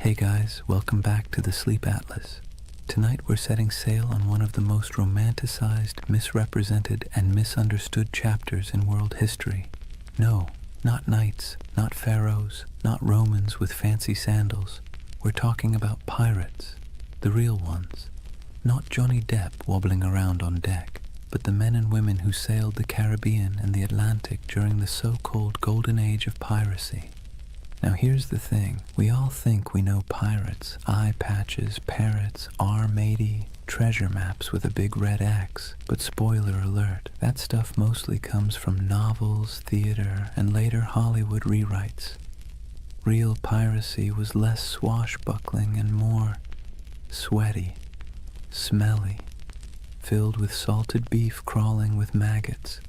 Hey guys, welcome back to the Sleep Atlas. Tonight we're setting sail on one of the most romanticized, misrepresented, and misunderstood chapters in world history. No, not knights, not pharaohs, not Romans with fancy sandals. We're talking about pirates, the real ones. Not Johnny Depp wobbling around on deck, but the men and women who sailed the Caribbean and the Atlantic during the so-called Golden Age of Piracy. Now here's the thing, we all think we know pirates, eye patches, parrots, R-matey, treasure maps with a big red X, but spoiler alert, that stuff mostly comes from novels, theater, and later Hollywood rewrites. Real piracy was less swashbuckling and more sweaty, smelly, filled with salted beef crawling with maggots,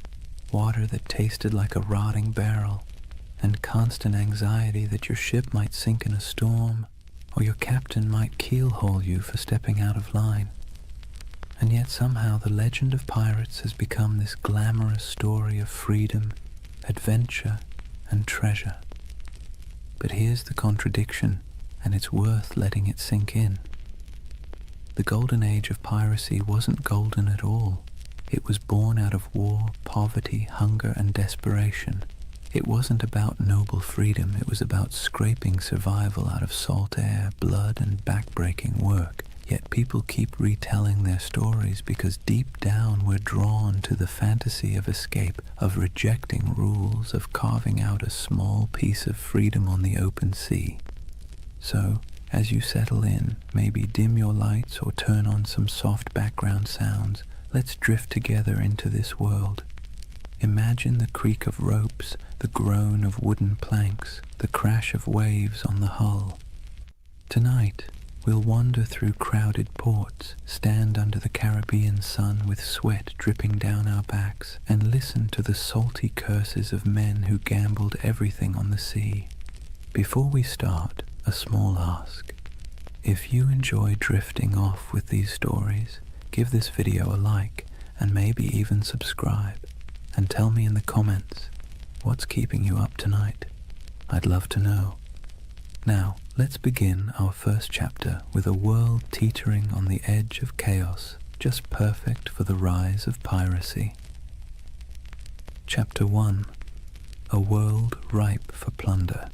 water that tasted like a rotting barrel, and constant anxiety that your ship might sink in a storm, or your captain might keelhaul you for stepping out of line. And yet somehow the legend of pirates has become this glamorous story of freedom, adventure, and treasure. But here's the contradiction, and it's worth letting it sink in. The Golden Age of Piracy wasn't golden at all. It was born out of war, poverty, hunger, and desperation. It wasn't about noble freedom, it was about scraping survival out of salt air, blood, and backbreaking work. Yet people keep retelling their stories because deep down we're drawn to the fantasy of escape, of rejecting rules, of carving out a small piece of freedom on the open sea. So, as you settle in, maybe dim your lights or turn on some soft background sounds, let's drift together into this world. Imagine the creak of ropes, the groan of wooden planks, the crash of waves on the hull. Tonight, we'll wander through crowded ports, stand under the Caribbean sun with sweat dripping down our backs, and listen to the salty curses of men who gambled everything on the sea. Before we start, a small ask. If you enjoy drifting off with these stories, give this video a like, and maybe even subscribe. And tell me in the comments, what's keeping you up tonight? I'd love to know. Now, let's begin our first chapter with a world teetering on the edge of chaos, just perfect for the rise of piracy. Chapter 1. A world ripe for plunder.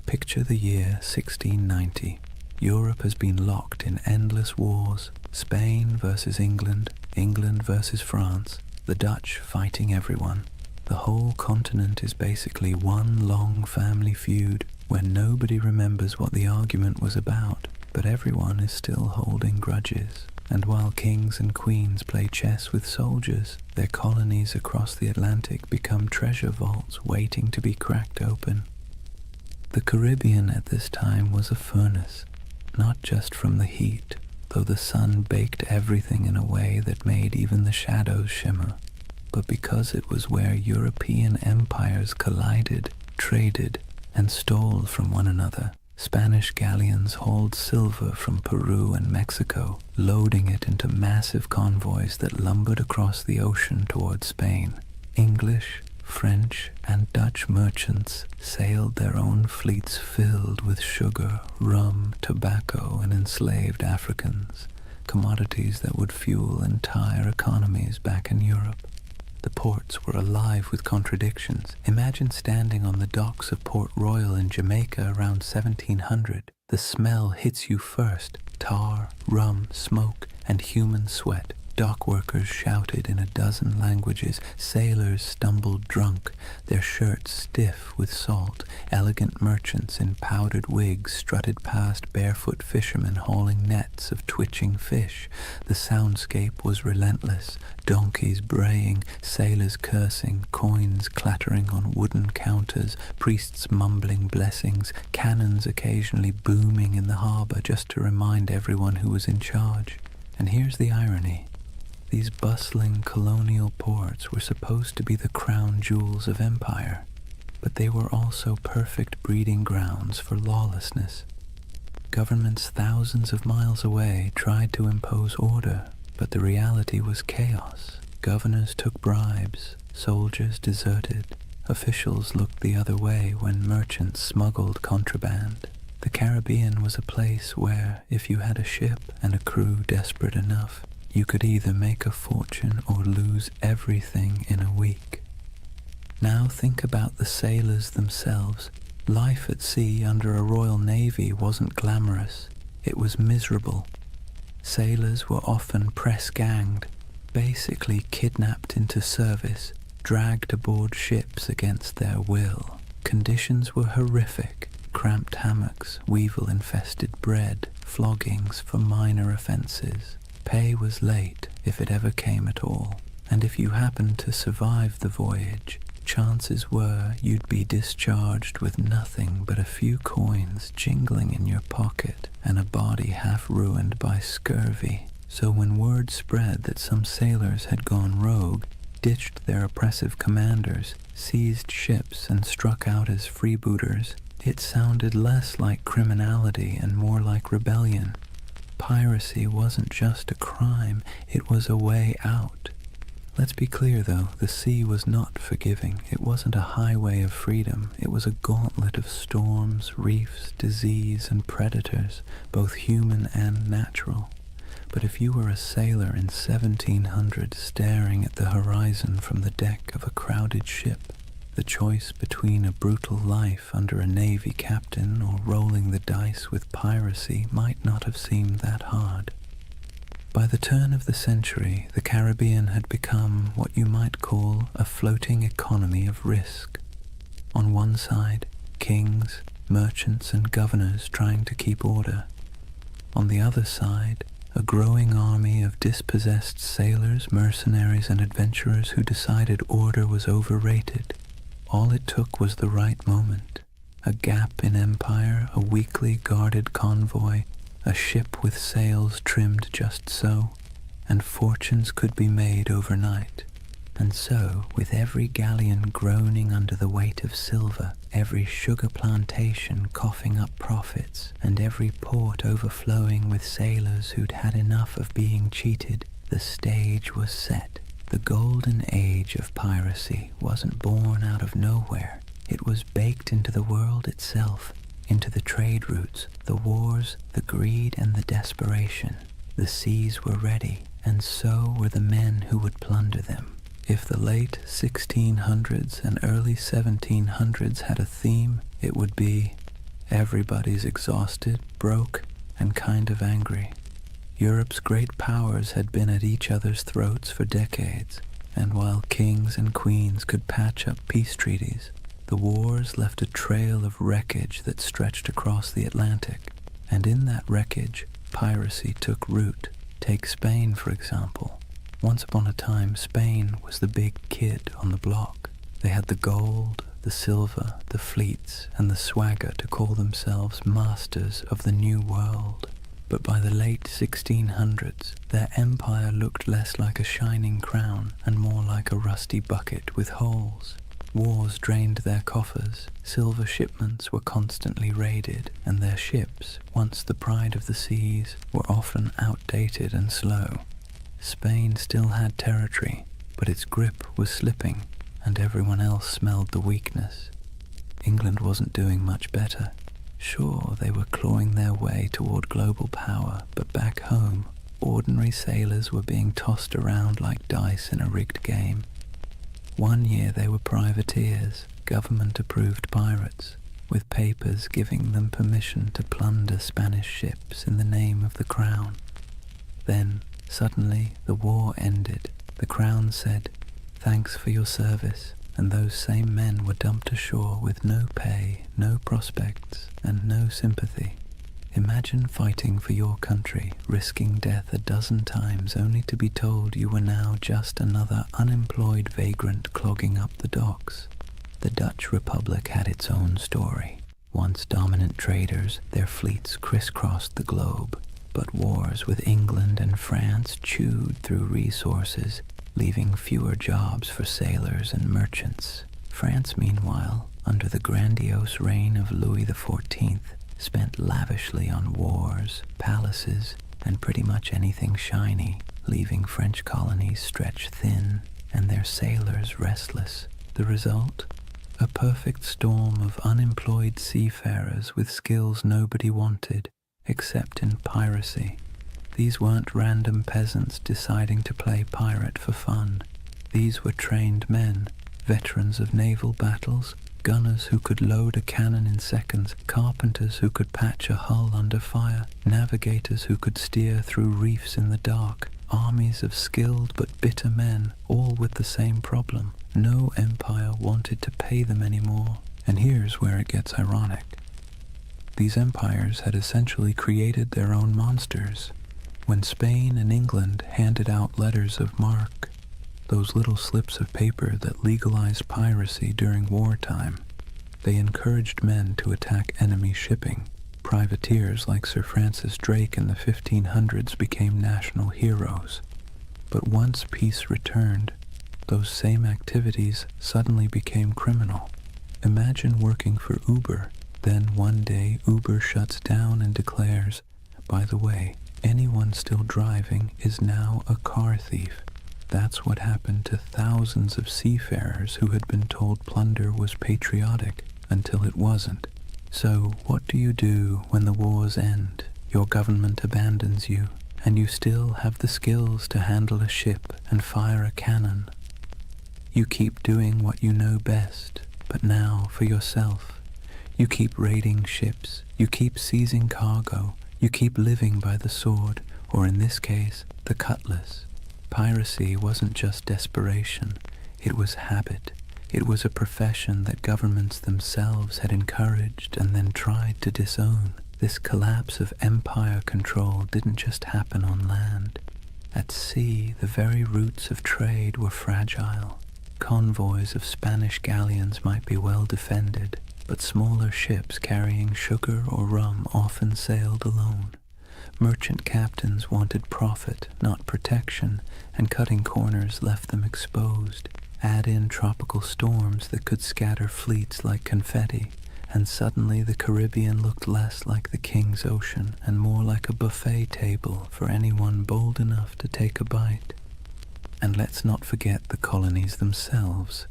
Picture the year 1690. Europe has been locked in endless wars, Spain versus England, England versus France, the Dutch fighting everyone. The whole continent is basically one long family feud where nobody remembers what the argument was about, but everyone is still holding grudges. And while kings and queens play chess with soldiers, their colonies across the Atlantic become treasure vaults waiting to be cracked open. The Caribbean at this time was a furnace, not just from the heat, though the sun baked everything in a way that made even the shadows shimmer, but because it was where European empires collided, traded, and stole from one another. Spanish galleons hauled silver from Peru and Mexico, loading it into massive convoys that lumbered across the ocean toward Spain. English, French, and Dutch merchants sailed their own fleets filled with sugar, rum, tobacco, and enslaved Africans, commodities that would fuel entire economies back in Europe. The ports were alive with contradictions. Imagine standing on the docks of Port Royal in Jamaica around 1700. The smell hits you first: tar, rum, smoke, and human sweat. Dock workers shouted in a dozen languages, sailors stumbled drunk, their shirts stiff with salt, elegant merchants in powdered wigs strutted past barefoot fishermen hauling nets of twitching fish. The soundscape was relentless, donkeys braying, sailors cursing, coins clattering on wooden counters, priests mumbling blessings, cannons occasionally booming in the harbor just to remind everyone who was in charge. And here's the irony. These bustling colonial ports were supposed to be the crown jewels of empire, but they were also perfect breeding grounds for lawlessness. Governments thousands of miles away tried to impose order, but the reality was chaos. Governors took bribes, soldiers deserted, Officials looked the other way when merchants smuggled contraband. The Caribbean was a place where, if you had a ship and a crew desperate enough, you could either make a fortune or lose everything in a week. Now think about the sailors themselves. Life at sea under a Royal Navy wasn't glamorous. It was miserable. Sailors were often press-ganged, basically kidnapped into service, dragged aboard ships against their will. Conditions were horrific. Cramped hammocks, weevil-infested bread, floggings for minor offences. Pay was late, if it ever came at all, and if you happened to survive the voyage, chances were you'd be discharged with nothing but a few coins jingling in your pocket and a body half ruined by scurvy. So when word spread that some sailors had gone rogue, ditched their oppressive commanders, seized ships and struck out as freebooters, it sounded less like criminality and more like rebellion. Piracy wasn't just a crime, it was a way out. Let's be clear though, the sea was not forgiving. It wasn't a highway of freedom. It was a gauntlet of storms, reefs, disease, and predators, both human and natural. But if you were a sailor in 1700 staring at the horizon from the deck of a crowded ship, the choice between a brutal life under a navy captain or rolling the dice with piracy might not have seemed that hard. By the turn of the century, the Caribbean had become what you might call a floating economy of risk. On one side, kings, merchants, and governors trying to keep order. On the other side, a growing army of dispossessed sailors, mercenaries, and adventurers who decided order was overrated. All it took was the right moment, a gap in empire, a weakly guarded convoy, a ship with sails trimmed just so, and fortunes could be made overnight. And so, with every galleon groaning under the weight of silver, every sugar plantation coughing up profits, and every port overflowing with sailors who'd had enough of being cheated, the stage was set. The Golden Age of Piracy wasn't born out of nowhere. It was baked into the world itself, into the trade routes, the wars, the greed, and the desperation. The seas were ready, and so were the men who would plunder them. If the late 1600s and early 1700s had a theme, it would be everybody's exhausted, broke, and kind of angry. Europe's great powers had been at each other's throats for decades, and while kings and queens could patch up peace treaties, the wars left a trail of wreckage that stretched across the Atlantic. And in that wreckage, piracy took root. Take Spain, for example. Once upon a time, Spain was the big kid on the block. They had the gold, the silver, the fleets, and the swagger to call themselves masters of the New World. But by the late 1600s, their empire looked less like a shining crown and more like a rusty bucket with holes. Wars drained their coffers, silver shipments were constantly raided, and their ships, once the pride of the seas, were often outdated and slow. Spain still had territory, but its grip was slipping, and everyone else smelled the weakness. England wasn't doing much better. Sure, they were clawing their way toward global power, but back home, ordinary sailors were being tossed around like dice in a rigged game. One year they were privateers, government-approved pirates, with papers giving them permission to plunder Spanish ships in the name of the crown. Then, suddenly, the war ended. The crown said, "Thanks for your service," and those same men were dumped ashore with no pay, no prospects, and no sympathy. Imagine fighting for your country, risking death a dozen times only to be told you were now just another unemployed vagrant clogging up the docks. The Dutch Republic had its own story. Once dominant traders, their fleets crisscrossed the globe, but wars with England and France chewed through resources, leaving fewer jobs for sailors and merchants. France, meanwhile, under the grandiose reign of Louis XIV, spent lavishly on wars, palaces, and pretty much anything shiny, leaving French colonies stretched thin and their sailors restless. The result? a perfect storm of unemployed seafarers with skills nobody wanted except in piracy. These weren't random peasants deciding to play pirate for fun. These were trained men, veterans of naval battles, gunners who could load a cannon in seconds, carpenters who could patch a hull under fire, navigators who could steer through reefs in the dark, armies of skilled but bitter men, all with the same problem. No empire wanted to pay them anymore. And here's where it gets ironic. These empires had essentially created their own monsters. When Spain and England handed out letters of marque, those little slips of paper that legalized piracy during wartime, they encouraged men to attack enemy shipping. Privateers like Sir Francis Drake in the 1500s became national heroes. But once peace returned, those same activities suddenly became criminal. Imagine working for Uber. Then one day Uber shuts down and declares, by the way, anyone still driving is now a car thief. That's what happened to thousands of seafarers who had been told plunder was patriotic until it wasn't. So what do you do when the wars end, your government abandons you, and you still have the skills to handle a ship and fire a cannon? You keep doing what you know best, but now for yourself. You keep raiding ships, you keep seizing cargo, you keep living by the sword, or in this case, the cutlass. Piracy wasn't just desperation, it was habit. It was a profession that governments themselves had encouraged and then tried to disown. This collapse of empire control didn't just happen on land. At sea, the very roots of trade were fragile. Convoys of Spanish galleons might be well defended, but smaller ships carrying sugar or rum often sailed alone. Merchant captains wanted profit, not protection, and cutting corners left them exposed. Add in tropical storms that could scatter fleets like confetti, and suddenly the Caribbean looked less like the King's Ocean and more like a buffet table for anyone bold enough to take a bite. And let's not forget the colonies themselves.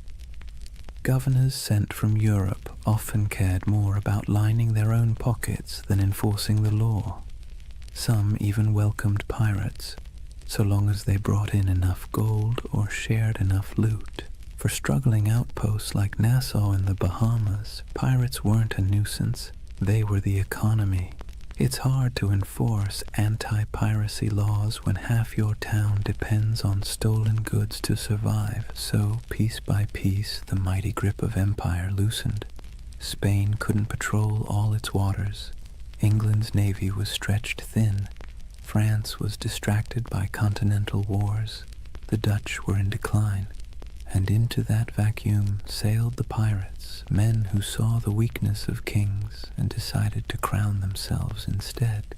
Governors sent from Europe often cared more about lining their own pockets than enforcing the law. Some even welcomed pirates, so long as they brought in enough gold or shared enough loot. For struggling outposts like Nassau in the Bahamas, pirates weren't a nuisance, they were the economy. It's hard to enforce anti-piracy laws when half your town depends on stolen goods to survive, so piece by piece the mighty grip of empire loosened. Spain couldn't patrol all its waters. England's navy was stretched thin. France was distracted by continental wars. The Dutch were in decline. And into that vacuum sailed the pirates, men who saw the weakness of kings and decided to crown themselves instead.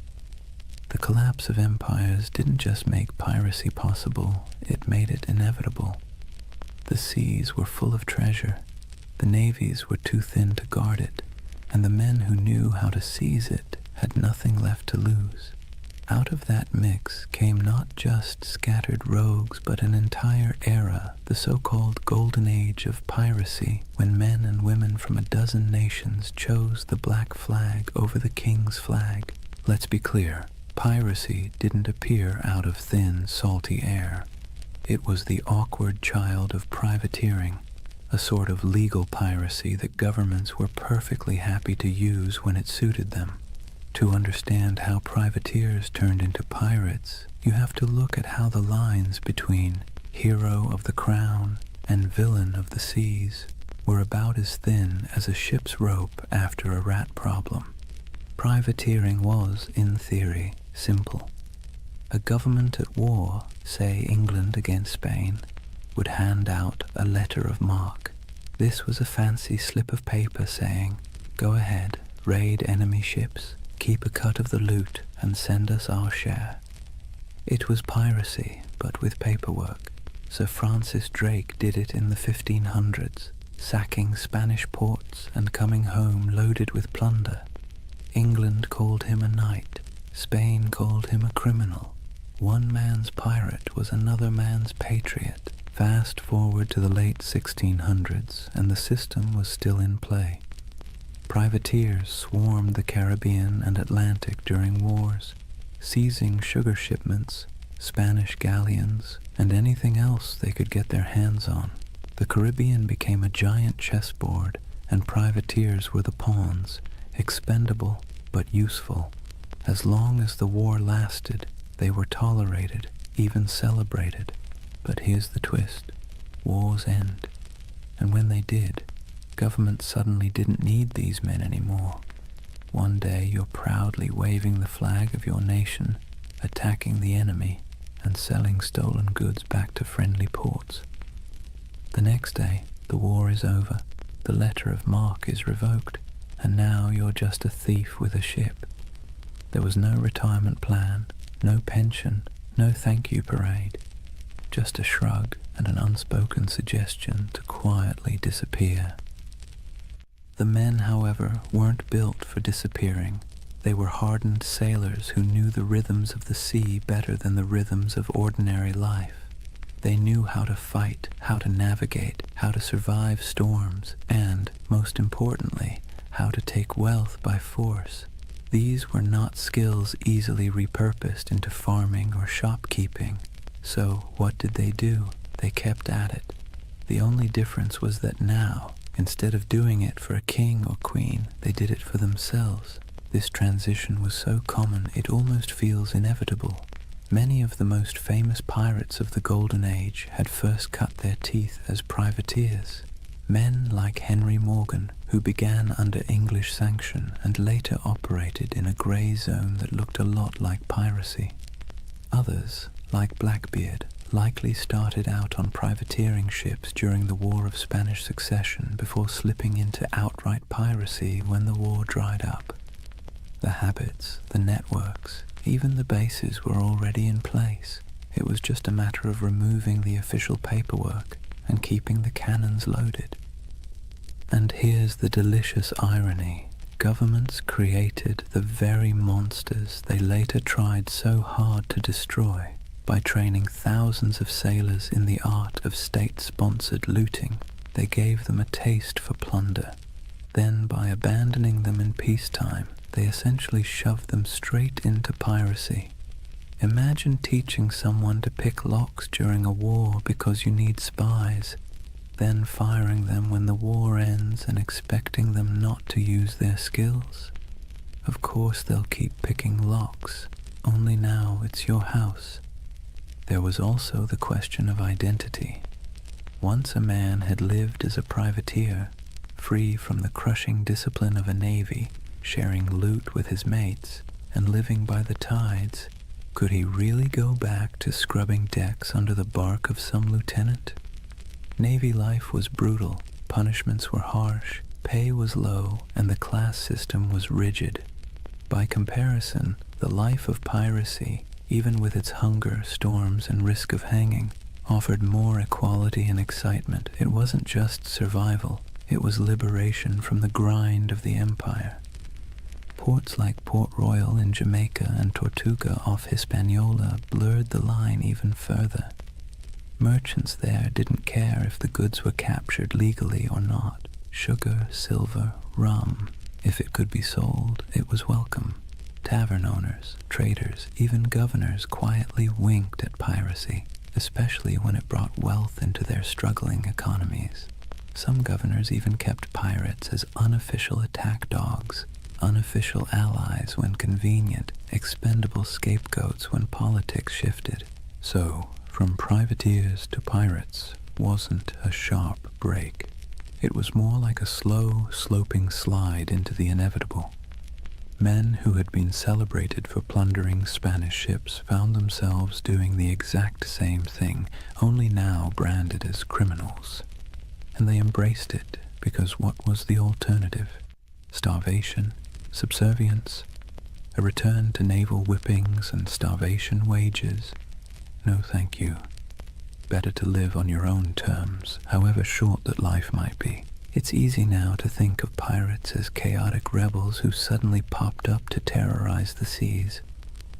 The collapse of empires didn't just make piracy possible, it made it inevitable. The seas were full of treasure, the navies were too thin to guard it, and the men who knew how to seize it had nothing left to lose. Out of that mix came not just scattered rogues, but an entire era, the so-called Golden Age of Piracy, when men and women from a dozen nations chose the black flag over the king's flag. Let's be clear, piracy didn't appear out of thin, salty air. It was the awkward child of privateering, a sort of legal piracy that governments were perfectly happy to use when it suited them. To understand how privateers turned into pirates, you have to look at how the lines between hero of the crown and villain of the seas were about as thin as a ship's rope after a rat problem. Privateering was, in theory, simple. A government at war, say England against Spain, would hand out a letter of marque. This was a fancy slip of paper saying, "Go ahead, raid enemy ships, keep a cut of the loot, and send us our share." It was piracy, but with paperwork. Sir Francis Drake did it in the 1500s, sacking Spanish ports and coming home loaded with plunder. England called him a knight, Spain called him a criminal. One man's pirate was another man's patriot. Fast forward to the late 1600s, and the system was still in play. Privateers swarmed the Caribbean and Atlantic during wars, seizing sugar shipments, Spanish galleons, and anything else they could get their hands on. The Caribbean became a giant chessboard, and privateers were the pawns, expendable but useful. As long as the war lasted, they were tolerated, even celebrated. But here's the twist. Wars end. And when they did, governments suddenly didn't need these men anymore. One day you're proudly waving the flag of your nation, attacking the enemy, and selling stolen goods back to friendly ports. The next day, the war is over, the letter of marque is revoked, and now you're just a thief with a ship. There was no retirement plan, no pension, no thank you parade, just a shrug and an unspoken suggestion to quietly disappear. The men, however, weren't built for disappearing. They were hardened sailors who knew the rhythms of the sea better than the rhythms of ordinary life. They knew how to fight, how to navigate, how to survive storms, and, most importantly, how to take wealth by force. These were not skills easily repurposed into farming or shopkeeping. So what did they do? They kept at it. The only difference was that now, instead of doing it for a king or queen, they did it for themselves. This transition was so common it almost feels inevitable. Many of the most famous pirates of the Golden Age had first cut their teeth as privateers. Men like Henry Morgan, who began under English sanction and later operated in a grey zone that looked a lot like piracy. Others, like Blackbeard, likely started out on privateering ships during the War of Spanish Succession before slipping into outright piracy when the war dried up. The habits, the networks, even the bases were already in place. It was just a matter of removing the official paperwork and keeping the cannons loaded. And here's the delicious irony. Governments created the very monsters they later tried so hard to destroy by training thousands of sailors in the art of state-sponsored looting. They gave them a taste for plunder. Then, by abandoning them in peacetime, they essentially shoved them straight into piracy. Imagine teaching someone to pick locks during a war because you need spies, then firing them when the war ends and expecting them not to use their skills. Of course they'll keep picking locks, only now it's your house. There was also the question of identity. Once a man had lived as a privateer, free from the crushing discipline of a navy, sharing loot with his mates, and living by the tides, could he really go back to scrubbing decks under the bark of some lieutenant? Navy life was brutal, punishments were harsh, pay was low, and the class system was rigid. By comparison, the life of piracy, even with its hunger, storms, and risk of hanging, offered more equality and excitement. It wasn't just survival, it was liberation from the grind of the empire. Ports like Port Royal in Jamaica and Tortuga off Hispaniola blurred the line even further. Merchants there didn't care if the goods were captured legally or not. Sugar, silver, rum, if it could be sold, it was welcome. Tavern owners, traders, even governors quietly winked at piracy, especially when it brought wealth into their struggling economies. Some governors even kept pirates as unofficial attack dogs, unofficial allies when convenient, expendable scapegoats when politics shifted. So, from privateers to pirates wasn't a sharp break. It was more like a slow, sloping slide into the inevitable. Men who had been celebrated for plundering Spanish ships found themselves doing the exact same thing, only now branded as criminals. And they embraced it because what was the alternative? Starvation? Subservience? A return to naval whippings and starvation wages? No, thank you. Better to live on your own terms, however short that life might be. It's easy now to think of pirates as chaotic rebels who suddenly popped up to terrorize the seas.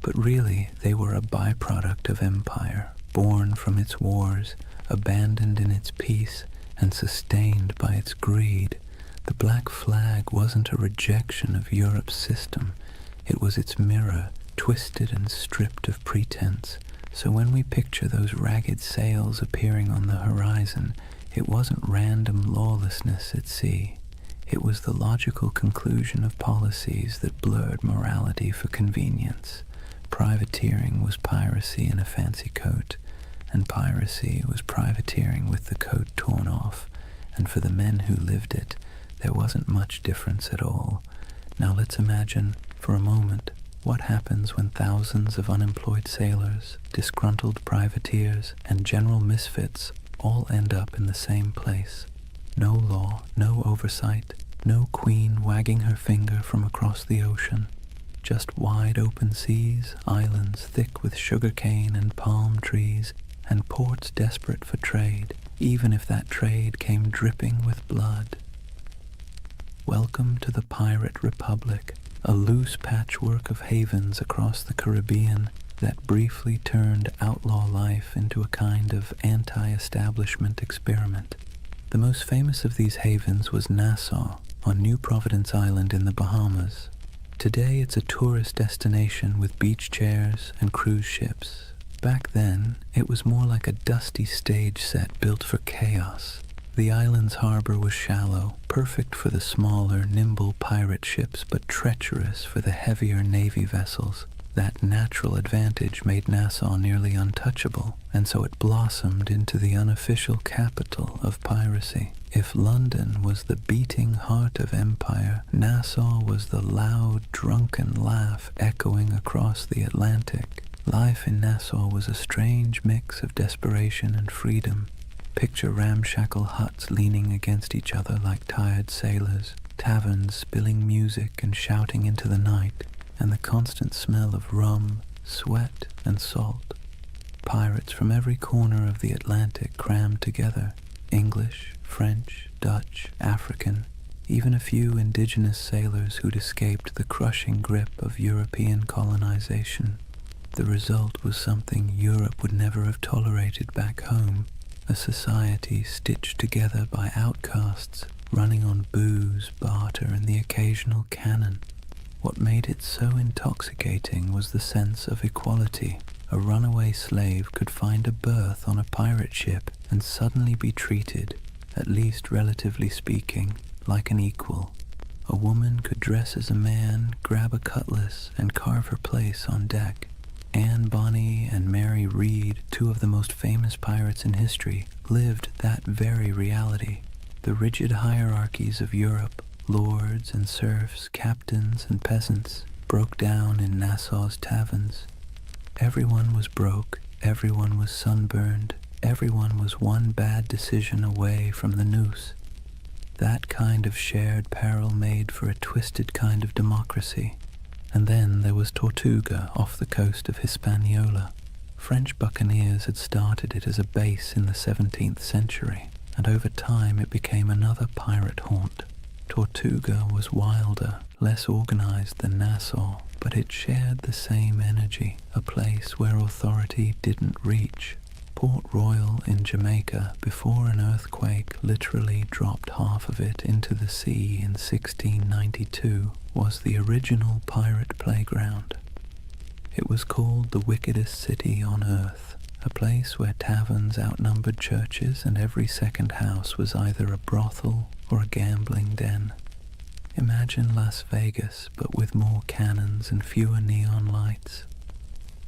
But really, they were a byproduct of empire, born from its wars, abandoned in its peace and sustained by its greed. The black flag wasn't a rejection of Europe's system. It was its mirror, twisted and stripped of pretense. So when we picture those ragged sails appearing on the horizon, it wasn't random lawlessness at sea. It was the logical conclusion of policies that blurred morality for convenience. Privateering was piracy in a fancy coat, and piracy was privateering with the coat torn off, and for the men who lived it, there wasn't much difference at all. Now let's imagine, for a moment, what happens when thousands of unemployed sailors, disgruntled privateers, and general misfits all end up in the same place. No law, no oversight, no queen wagging her finger from across the ocean. Just wide open seas, islands thick with sugarcane and palm trees, and ports desperate for trade, even if that trade came dripping with blood. Welcome to the Pirate Republic, a loose patchwork of havens across the Caribbean that briefly turned outlaw life into a kind of anti-establishment experiment. The most famous of these havens was Nassau, on New Providence Island in the Bahamas. Today it's a tourist destination with beach chairs and cruise ships. Back then, it was more like a dusty stage set built for chaos. The island's harbor was shallow, perfect for the smaller, nimble pirate ships, but treacherous for the heavier Navy vessels. That natural advantage made Nassau nearly untouchable, and so it blossomed into the unofficial capital of piracy. If London was the beating heart of empire, Nassau was the loud, drunken laugh echoing across the Atlantic. Life in Nassau was a strange mix of desperation and freedom. Picture ramshackle huts leaning against each other like tired sailors, taverns spilling music and shouting into the night, and the constant smell of rum, sweat, and salt. Pirates from every corner of the Atlantic crammed together. English, French, Dutch, African, even a few indigenous sailors who'd escaped the crushing grip of European colonization. The result was something Europe would never have tolerated back home. A society stitched together by outcasts, running on booze, barter, and the occasional cannon. What made it so intoxicating was the sense of equality. A runaway slave could find a berth on a pirate ship and suddenly be treated, at least relatively speaking, like an equal. A woman could dress as a man, grab a cutlass, and carve her place on deck. Anne Bonny and Mary Read, two of the most famous pirates in history, lived that very reality. The rigid hierarchies of Europe, lords and serfs, captains and peasants, broke down in Nassau's taverns. Everyone was broke, everyone was sunburned, everyone was one bad decision away from the noose. That kind of shared peril made for a twisted kind of democracy. And then there was Tortuga off the coast of Hispaniola. French buccaneers had started it as a base in the 17th century, and over time it became another pirate haunt. Tortuga was wilder, less organized than Nassau, but it shared the same energy, a place where authority didn't reach. Port Royal in Jamaica, before an earthquake literally dropped half of it into the sea in 1692, was the original pirate playground. It was called the wickedest city on earth, a place where taverns outnumbered churches and every second house was either a brothel or a gambling den. Imagine Las Vegas, but with more cannons and fewer neon lights.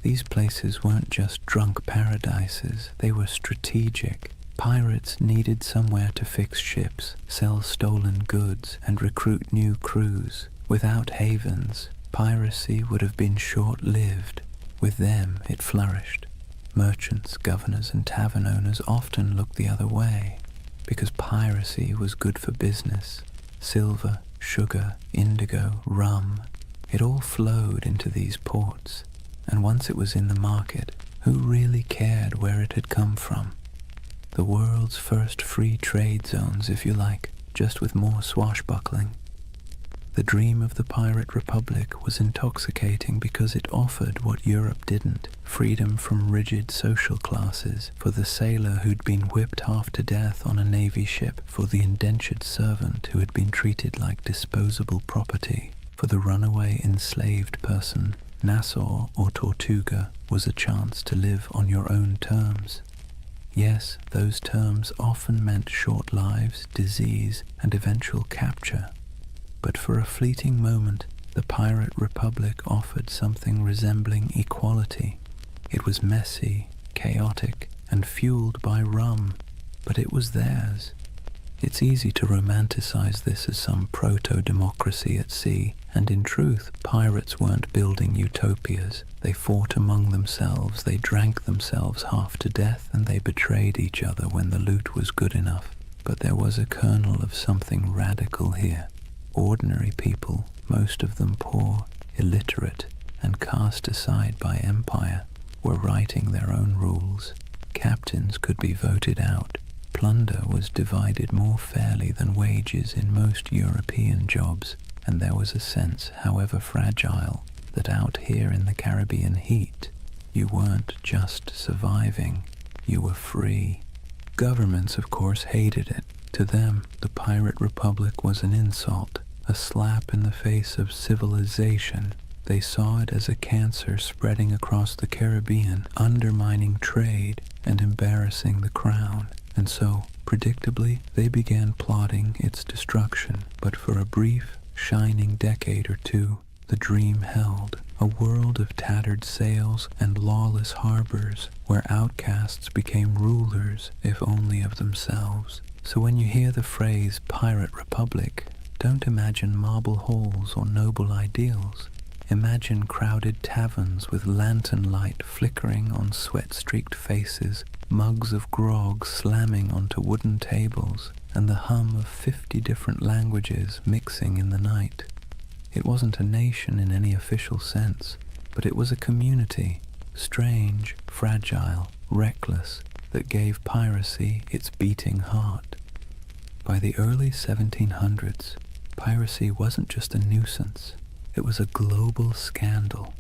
These places weren't just drunk paradises, they were strategic. Pirates needed somewhere to fix ships, sell stolen goods, and recruit new crews. Without havens, piracy would have been short-lived. With them, it flourished. Merchants, governors, and tavern owners often looked the other way, because piracy was good for business. Silver, sugar, indigo, rum, it all flowed into these ports. And once it was in the market, who really cared where it had come from? The world's first free trade zones, if you like, just with more swashbuckling. The dream of the pirate republic was intoxicating because it offered what Europe didn't: freedom from rigid social classes, for the sailor who'd been whipped half to death on a navy ship, for the indentured servant who had been treated like disposable property, for the runaway enslaved person. Nassau or Tortuga was a chance to live on your own terms. Yes, those terms often meant short lives, disease, and eventual capture. But for a fleeting moment, the pirate republic offered something resembling equality. It was messy, chaotic, and fueled by rum, but it was theirs. It's easy to romanticize this as some proto-democracy at sea, and in truth, pirates weren't building utopias. They fought among themselves, they drank themselves half to death, and they betrayed each other when the loot was good enough. But there was a kernel of something radical here. Ordinary people, most of them poor, illiterate, and cast aside by empire, were writing their own rules. Captains could be voted out. Plunder was divided more fairly than wages in most European jobs, and there was a sense, however fragile, that out here in the Caribbean heat, you weren't just surviving, you were free. Governments, of course, hated it. To them, the pirate republic was an insult, a slap in the face of civilization. They saw it as a cancer spreading across the Caribbean, undermining trade and embarrassing the crown. And so, predictably, they began plotting its destruction. But for a brief, shining decade or two, the dream held. A world of tattered sails and lawless harbors, where outcasts became rulers, if only of themselves. So when you hear the phrase Pirate Republic, don't imagine marble halls or noble ideals. Imagine crowded taverns with lantern light flickering on sweat-streaked faces, mugs of grog slamming onto wooden tables, and the hum of 50 different languages mixing in the night. It wasn't a nation in any official sense, but it was a community, strange, fragile, reckless, that gave piracy its beating heart. By the early 1700s, piracy wasn't just a nuisance. It was a global scandal.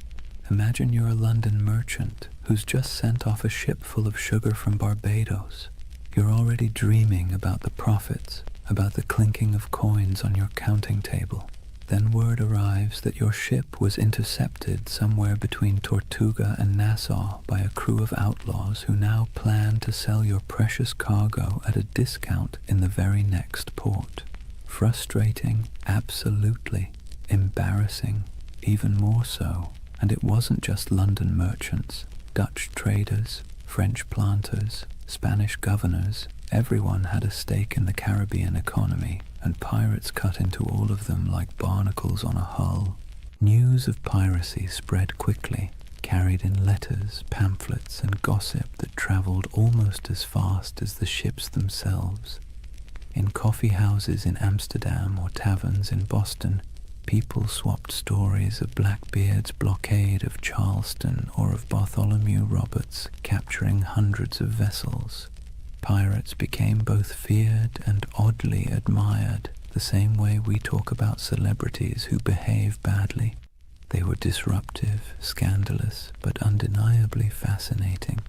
Imagine you're a London merchant who's just sent off a ship full of sugar from Barbados. You're already dreaming about the profits, about the clinking of coins on your counting table. Then word arrives that your ship was intercepted somewhere between Tortuga and Nassau by a crew of outlaws who now plan to sell your precious cargo at a discount in the very next port. Frustrating, absolutely. Embarrassing, even more so. And it wasn't just London merchants, Dutch traders, French planters, Spanish governors. Everyone had a stake in the Caribbean economy, and pirates cut into all of them like barnacles on a hull. News of piracy spread quickly, carried in letters, pamphlets, and gossip that traveled almost as fast as the ships themselves. In coffee houses in Amsterdam or taverns in Boston, people swapped stories of Blackbeard's blockade of Charleston or of Bartholomew Roberts capturing hundreds of vessels. Pirates became both feared and oddly admired, the same way we talk about celebrities who behave badly. They were disruptive, scandalous, but undeniably fascinating.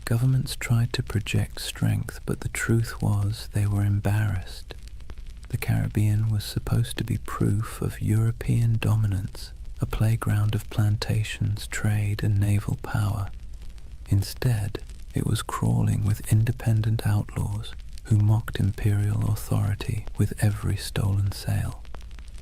Governments tried to project strength, but the truth was they were embarrassed. The Caribbean was supposed to be proof of European dominance, a playground of plantations, trade, and naval power. Instead, it was crawling with independent outlaws who mocked imperial authority with every stolen sail.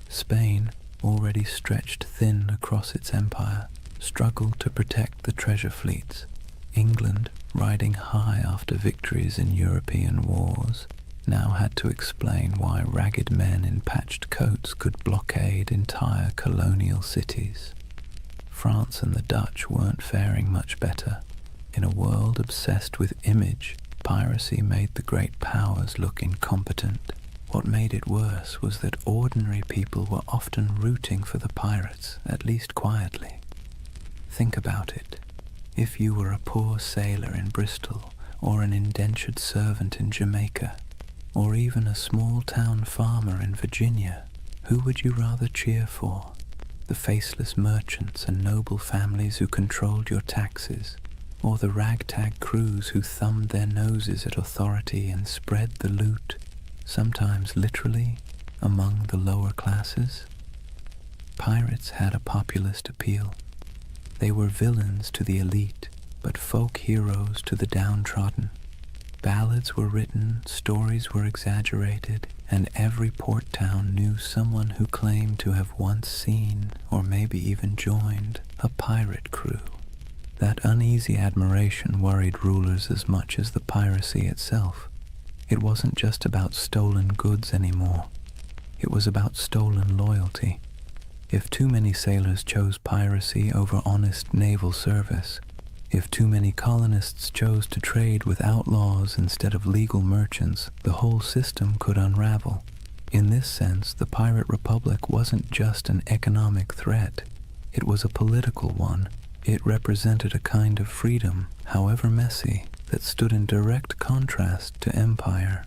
Spain, already stretched thin across its empire, struggled to protect the treasure fleets. England, riding high after victories in European wars, now had to explain why ragged men in patched coats could blockade entire colonial cities. France and the Dutch weren't faring much better. In a world obsessed with image, piracy made the great powers look incompetent. What made it worse was that ordinary people were often rooting for the pirates, at least quietly. Think about it. If you were a poor sailor in Bristol, or an indentured servant in Jamaica, or even a small-town farmer in Virginia, Who would you rather cheer for? The faceless merchants and noble families who controlled your taxes, or the ragtag crews who thumbed their noses at authority and spread the loot, sometimes literally, among the lower classes? Pirates had a populist appeal. They were villains to the elite, but folk heroes to the downtrodden. Ballads were written, stories were exaggerated, and every port town knew someone who claimed to have once seen, or maybe even joined, a pirate crew. That uneasy admiration worried rulers as much as the piracy itself. It wasn't just about stolen goods anymore. It was about stolen loyalty. If too many sailors chose piracy over honest naval service, if too many colonists chose to trade with outlaws instead of legal merchants, the whole system could unravel. In this sense, the Pirate Republic wasn't just an economic threat. It was a political one. It represented a kind of freedom, however messy, that stood in direct contrast to empire.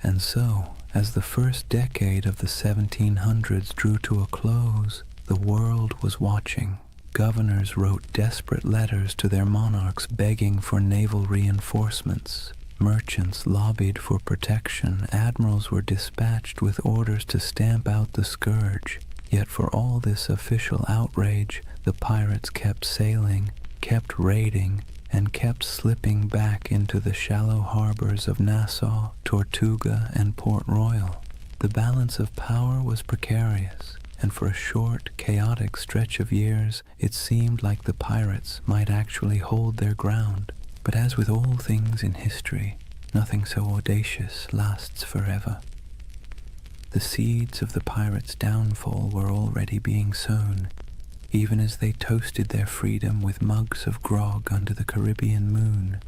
And so, as the first decade of the 1700s drew to a close, the world was watching. Governors wrote desperate letters to their monarchs begging for naval reinforcements. Merchants lobbied for protection. Admirals were dispatched with orders to stamp out the scourge. Yet for all this official outrage, the pirates kept sailing, kept raiding, and kept slipping back into the shallow harbors of Nassau, Tortuga, and Port Royal. The balance of power was precarious, and for a short, chaotic stretch of years, it seemed like the pirates might actually hold their ground. But as with all things in history, nothing so audacious lasts forever. The seeds of the pirates' downfall were already being sown, even as they toasted their freedom with mugs of grog under the Caribbean moon.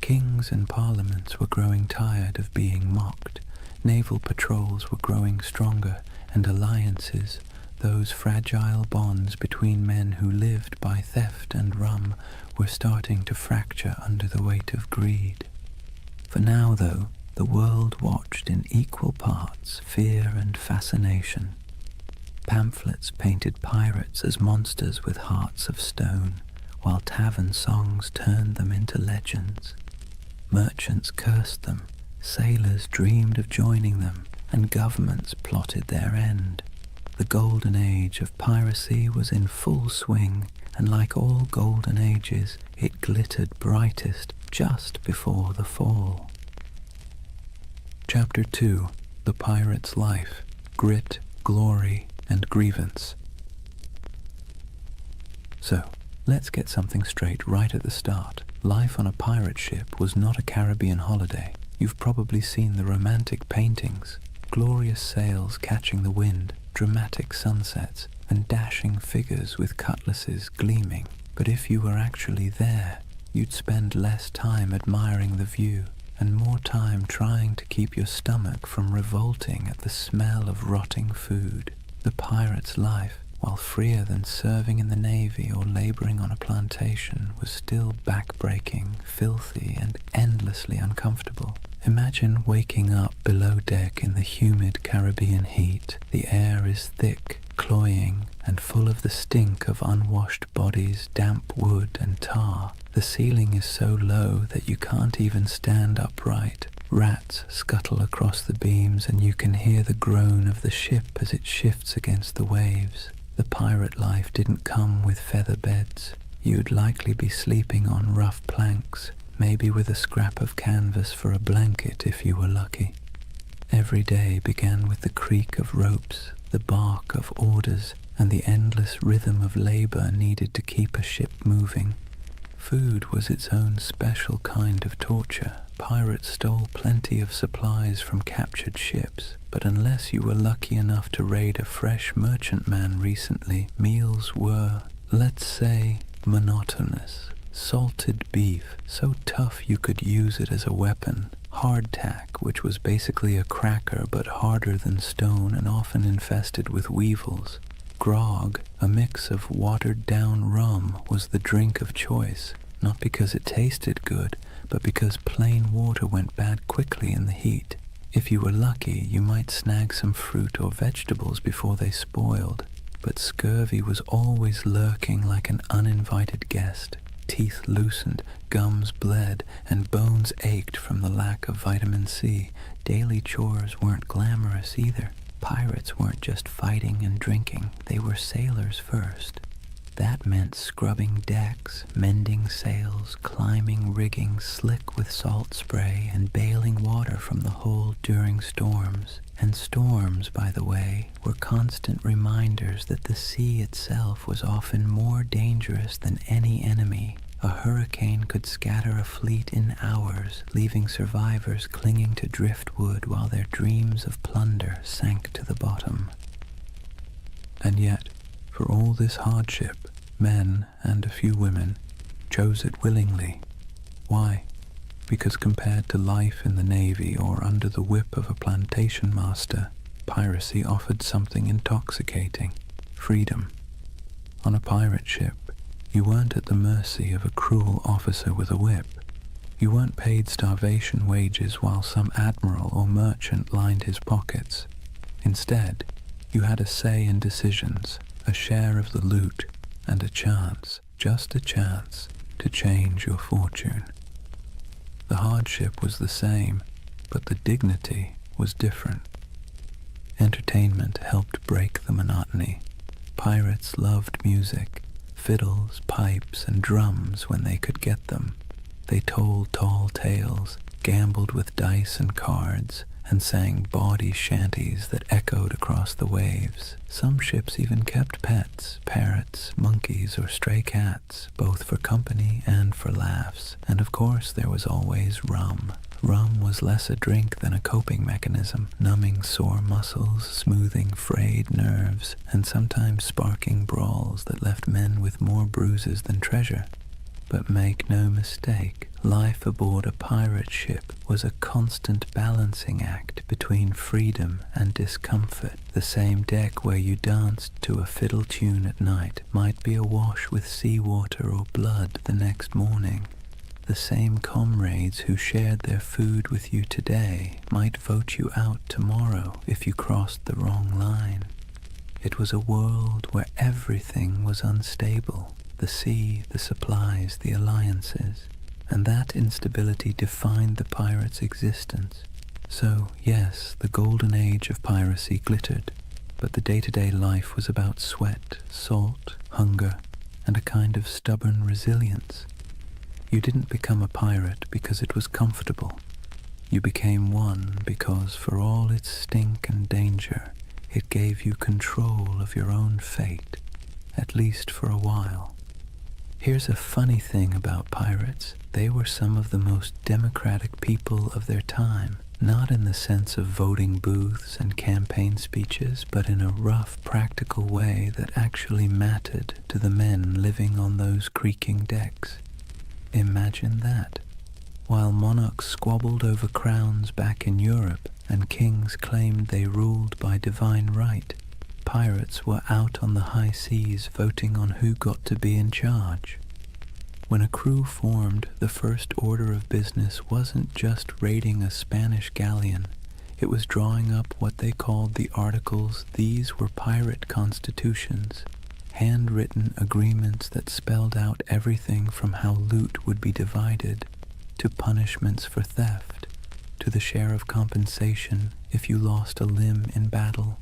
Kings and parliaments were growing tired of being mocked. Naval patrols were growing stronger, and alliances, those fragile bonds between men who lived by theft and rum, were starting to fracture under the weight of greed. For now, though, the world watched in equal parts fear and fascination. Pamphlets painted pirates as monsters with hearts of stone, while tavern songs turned them into legends. Merchants cursed them, sailors dreamed of joining them, and governments plotted their end. The Golden Age of Piracy was in full swing, and like all golden ages, it glittered brightest just before the fall. Chapter 2. The Pirate's Life, Grit, Glory, and Grievance. So, let's get something straight right at the start. Life on a pirate ship was not a Caribbean holiday. You've probably seen the romantic paintings, glorious sails catching the wind, dramatic sunsets, and dashing figures with cutlasses gleaming. But if you were actually there, you'd spend less time admiring the view and more time trying to keep your stomach from revolting at the smell of rotting food. The pirate's life, while freer than serving in the Navy or laboring on a plantation, was still backbreaking, filthy, and endlessly uncomfortable. Imagine waking up below deck in the humid Caribbean heat. The air is thick, cloying, and full of the stink of unwashed bodies, damp wood, and tar. The ceiling is so low that you can't even stand upright. Rats scuttle across the beams, and you can hear the groan of the ship as it shifts against the waves. The pirate life didn't come with feather beds. You'd likely be sleeping on rough planks, maybe with a scrap of canvas for a blanket if you were lucky. Every day began with the creak of ropes, the bark of orders, and the endless rhythm of labor needed to keep a ship moving. Food was its own special kind of torture. Pirates stole plenty of supplies from captured ships, but unless you were lucky enough to raid a fresh merchantman recently, meals were, let's say, monotonous. Salted beef, so tough you could use it as a weapon. Hardtack, which was basically a cracker but harder than stone and often infested with weevils. Grog, a mix of watered-down rum, was the drink of choice, not because it tasted good, but because plain water went bad quickly in the heat. If you were lucky, you might snag some fruit or vegetables before they spoiled, but scurvy was always lurking like an uninvited guest. Teeth loosened, gums bled, and bones ached from the lack of vitamin C. Daily chores weren't glamorous either. Pirates weren't just fighting and drinking, they were sailors first. That meant scrubbing decks, mending sails, climbing rigging slick with salt spray, and bailing water from the hold during storms. And storms, by the way, were constant reminders that the sea itself was often more dangerous than any enemy. A hurricane could scatter a fleet in hours, leaving survivors clinging to driftwood while their dreams of plunder sank to the bottom. And yet, for all this hardship, men, and a few women, chose it willingly. Why? Because compared to life in the Navy or under the whip of a plantation master, piracy offered something intoxicating: freedom. On a pirate ship, you weren't at the mercy of a cruel officer with a whip. You weren't paid starvation wages while some admiral or merchant lined his pockets. Instead, you had a say in decisions, a share of the loot, and a chance, just a chance, to change your fortune. The hardship was the same, but the dignity was different. Entertainment helped break the monotony. Pirates loved music, fiddles, pipes, and drums when they could get them. They told tall tales, gambled with dice and cards, and sang bawdy shanties that echoed across the waves. Some ships even kept pets, parrots, monkeys, or stray cats, both for company and for laughs. And of course there was always rum. Rum was less a drink than a coping mechanism, numbing sore muscles, smoothing frayed nerves, and sometimes sparking brawls that left men with more bruises than treasure. But make no mistake, life aboard a pirate ship was a constant balancing act between freedom and discomfort. The same deck where you danced to a fiddle tune at night might be awash with seawater or blood the next morning. The same comrades who shared their food with you today might vote you out tomorrow if you crossed the wrong line. It was a world where everything was unstable. The sea, the supplies, the alliances, and that instability defined the pirate's existence. So, yes, the Golden Age of Piracy glittered, but the day-to-day life was about sweat, salt, hunger, and a kind of stubborn resilience. You didn't become a pirate because it was comfortable. You became one because, for all its stink and danger, it gave you control of your own fate, at least for a while. Here's a funny thing about pirates. They were some of the most democratic people of their time, not in the sense of voting booths and campaign speeches, but in a rough, practical way that actually mattered to the men living on those creaking decks. Imagine that. While monarchs squabbled over crowns back in Europe and kings claimed they ruled by divine right, pirates were out on the high seas voting on who got to be in charge. When a crew formed, the first order of business wasn't just raiding a Spanish galleon, it was drawing up what they called the Articles. These were pirate constitutions, handwritten agreements that spelled out everything from how loot would be divided, to punishments for theft, to the share of compensation if you lost a limb in battle.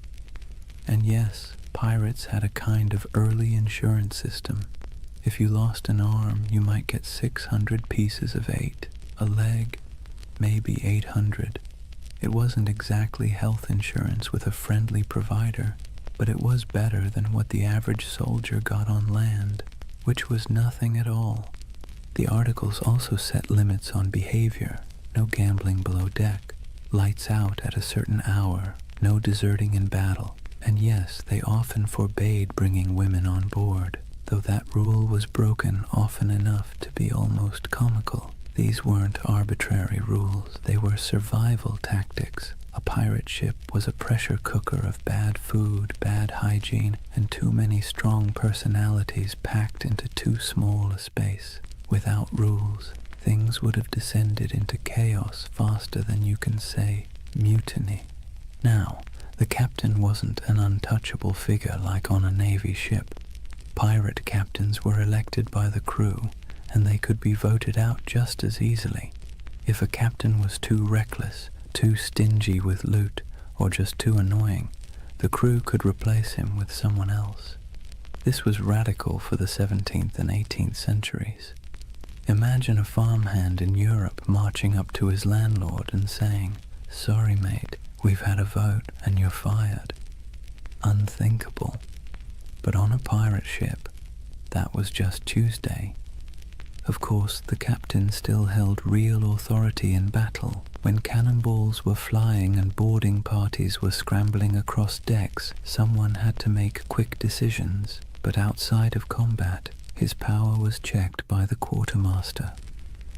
And yes, pirates had a kind of early insurance system. If you lost an arm, you might get 600 pieces of 8, a leg, maybe 800. It wasn't exactly health insurance with a friendly provider, but it was better than what the average soldier got on land, which was nothing at all. The articles also set limits on behavior: no gambling below deck, lights out at a certain hour, no deserting in battle. And yes, they often forbade bringing women on board, though that rule was broken often enough to be almost comical. These weren't arbitrary rules, they were survival tactics. A pirate ship was a pressure cooker of bad food, bad hygiene, and too many strong personalities packed into too small a space. Without rules, things would have descended into chaos faster than you can say. mutiny. Now, the captain wasn't an untouchable figure like on a Navy ship. Pirate captains were elected by the crew, and they could be voted out just as easily. If a captain was too reckless, too stingy with loot, or just too annoying, the crew could replace him with someone else. This was radical for the 17th and 18th centuries. Imagine a farmhand in Europe marching up to his landlord and saying, "Sorry mate, we've had a vote and you're fired." Unthinkable. But on a pirate ship, that was just Tuesday. Of course, the captain still held real authority in battle. When cannonballs were flying and boarding parties were scrambling across decks, someone had to make quick decisions. But outside of combat, his power was checked by the quartermaster.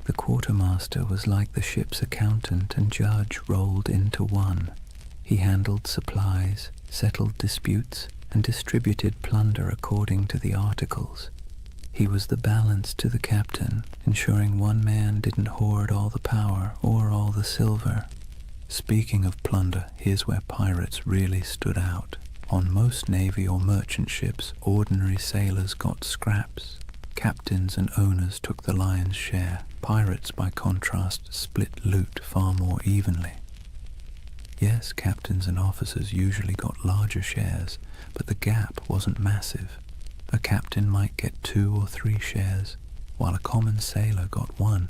The quartermaster was like the ship's accountant and judge rolled into one. He handled supplies, settled disputes, and distributed plunder according to the articles. He was the balance to the captain, ensuring one man didn't hoard all the power or all the silver. Speaking of plunder, here's where pirates really stood out. On most navy or merchant ships, ordinary sailors got scraps. Captains and owners took the lion's share. Pirates, by contrast, split loot far more evenly. Yes, captains and officers usually got larger shares, but the gap wasn't massive. A captain might get 2 or 3 shares, while a common sailor got 1.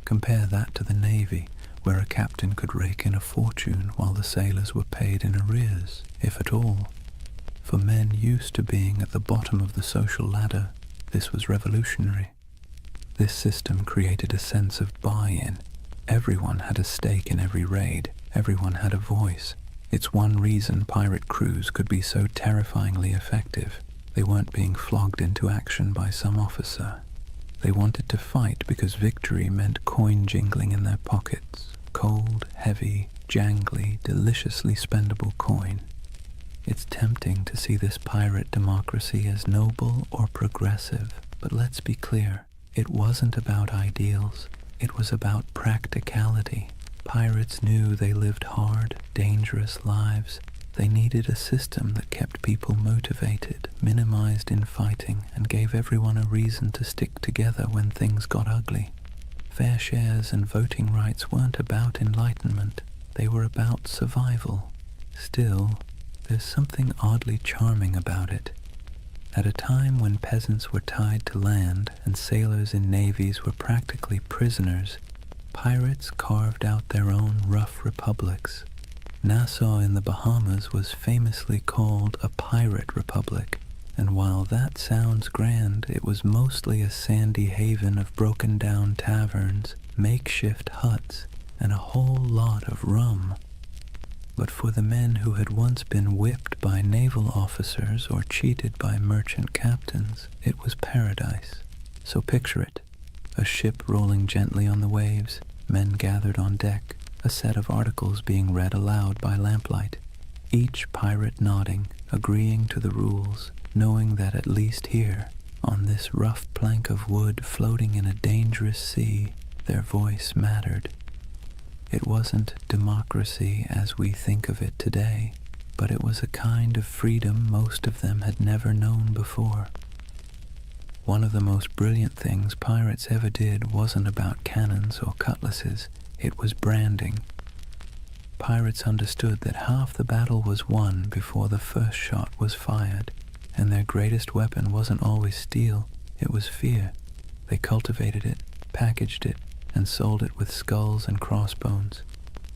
Compare that to the Navy, where a captain could rake in a fortune while the sailors were paid in arrears, if at all. For men used to being at the bottom of the social ladder, this was revolutionary. This system created a sense of buy-in. Everyone had a stake in every raid. Everyone had a voice. It's one reason pirate crews could be so terrifyingly effective. They weren't being flogged into action by some officer. They wanted to fight because victory meant coin jingling in their pockets. Cold, heavy, jangly, deliciously spendable coin. It's tempting to see this pirate democracy as noble or progressive, but let's be clear, it wasn't about ideals. It was about practicality. Pirates knew they lived hard, dangerous lives. They needed a system that kept people motivated, minimized infighting, and gave everyone a reason to stick together when things got ugly. Fair shares and voting rights weren't about enlightenment. They were about survival. Still, there's something oddly charming about it. At a time when peasants were tied to land and sailors in navies were practically prisoners, pirates carved out their own rough republics. Nassau in the Bahamas was famously called a pirate republic, and while that sounds grand, it was mostly a sandy haven of broken-down taverns, makeshift huts, and a whole lot of rum. But for the men who had once been whipped by naval officers or cheated by merchant captains, it was paradise. So picture it. A ship rolling gently on the waves, men gathered on deck, a set of articles being read aloud by lamplight, each pirate nodding, agreeing to the rules, knowing that at least here, on this rough plank of wood floating in a dangerous sea, their voice mattered. It wasn't democracy as we think of it today, but it was a kind of freedom most of them had never known before. One of the most brilliant things pirates ever did wasn't about cannons or cutlasses, it was branding. Pirates understood that half the battle was won before the first shot was fired, and their greatest weapon wasn't always steel, it was fear. They cultivated it, packaged it, and sold it with skulls and crossbones.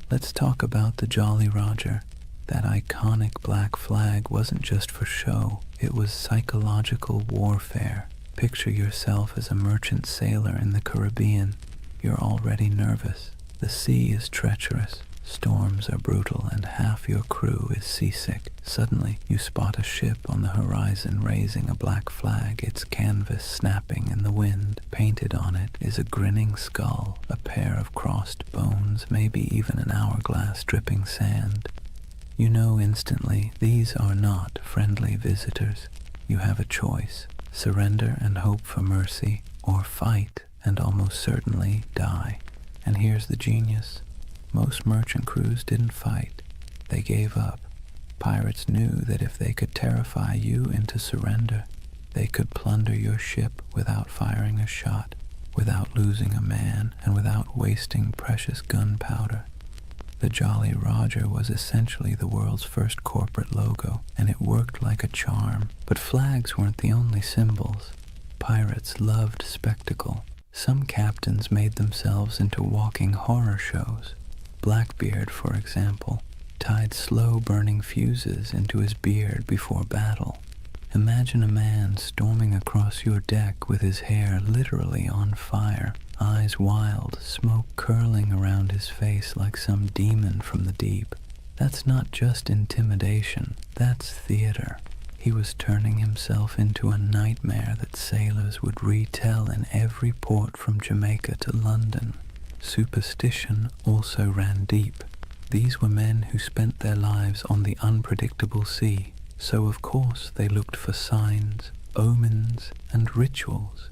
Let's talk about the Jolly Roger. That iconic black flag wasn't just for show, it was psychological warfare. Picture yourself as a merchant sailor in the Caribbean. You're already nervous. The sea is treacherous, storms are brutal, and half your crew is seasick. Suddenly, you spot a ship on the horizon raising a black flag, its canvas snapping in the wind. Painted on it is a grinning skull, a pair of crossed bones, maybe even an hourglass dripping sand. You know instantly these are not friendly visitors. You have a choice. Surrender and hope for mercy, or fight and almost certainly die. And here's the genius. Most merchant crews didn't fight. They gave up. Pirates knew that if they could terrify you into surrender, they could plunder your ship without firing a shot, without losing a man, and without wasting precious gunpowder. The Jolly Roger was essentially the world's first corporate logo, and it worked like a charm. But flags weren't the only symbols. Pirates loved spectacle. Some captains made themselves into walking horror shows. Blackbeard, for example, tied slow-burning fuses into his beard before battle. Imagine a man storming across your deck with his hair literally on fire, eyes wild, smoke curling around his face like some demon from the deep. That's not just intimidation, that's theater. He was turning himself into a nightmare that sailors would retell in every port from Jamaica to London. Superstition also ran deep. These were men who spent their lives on the unpredictable sea, so of course they looked for signs, omens, and rituals.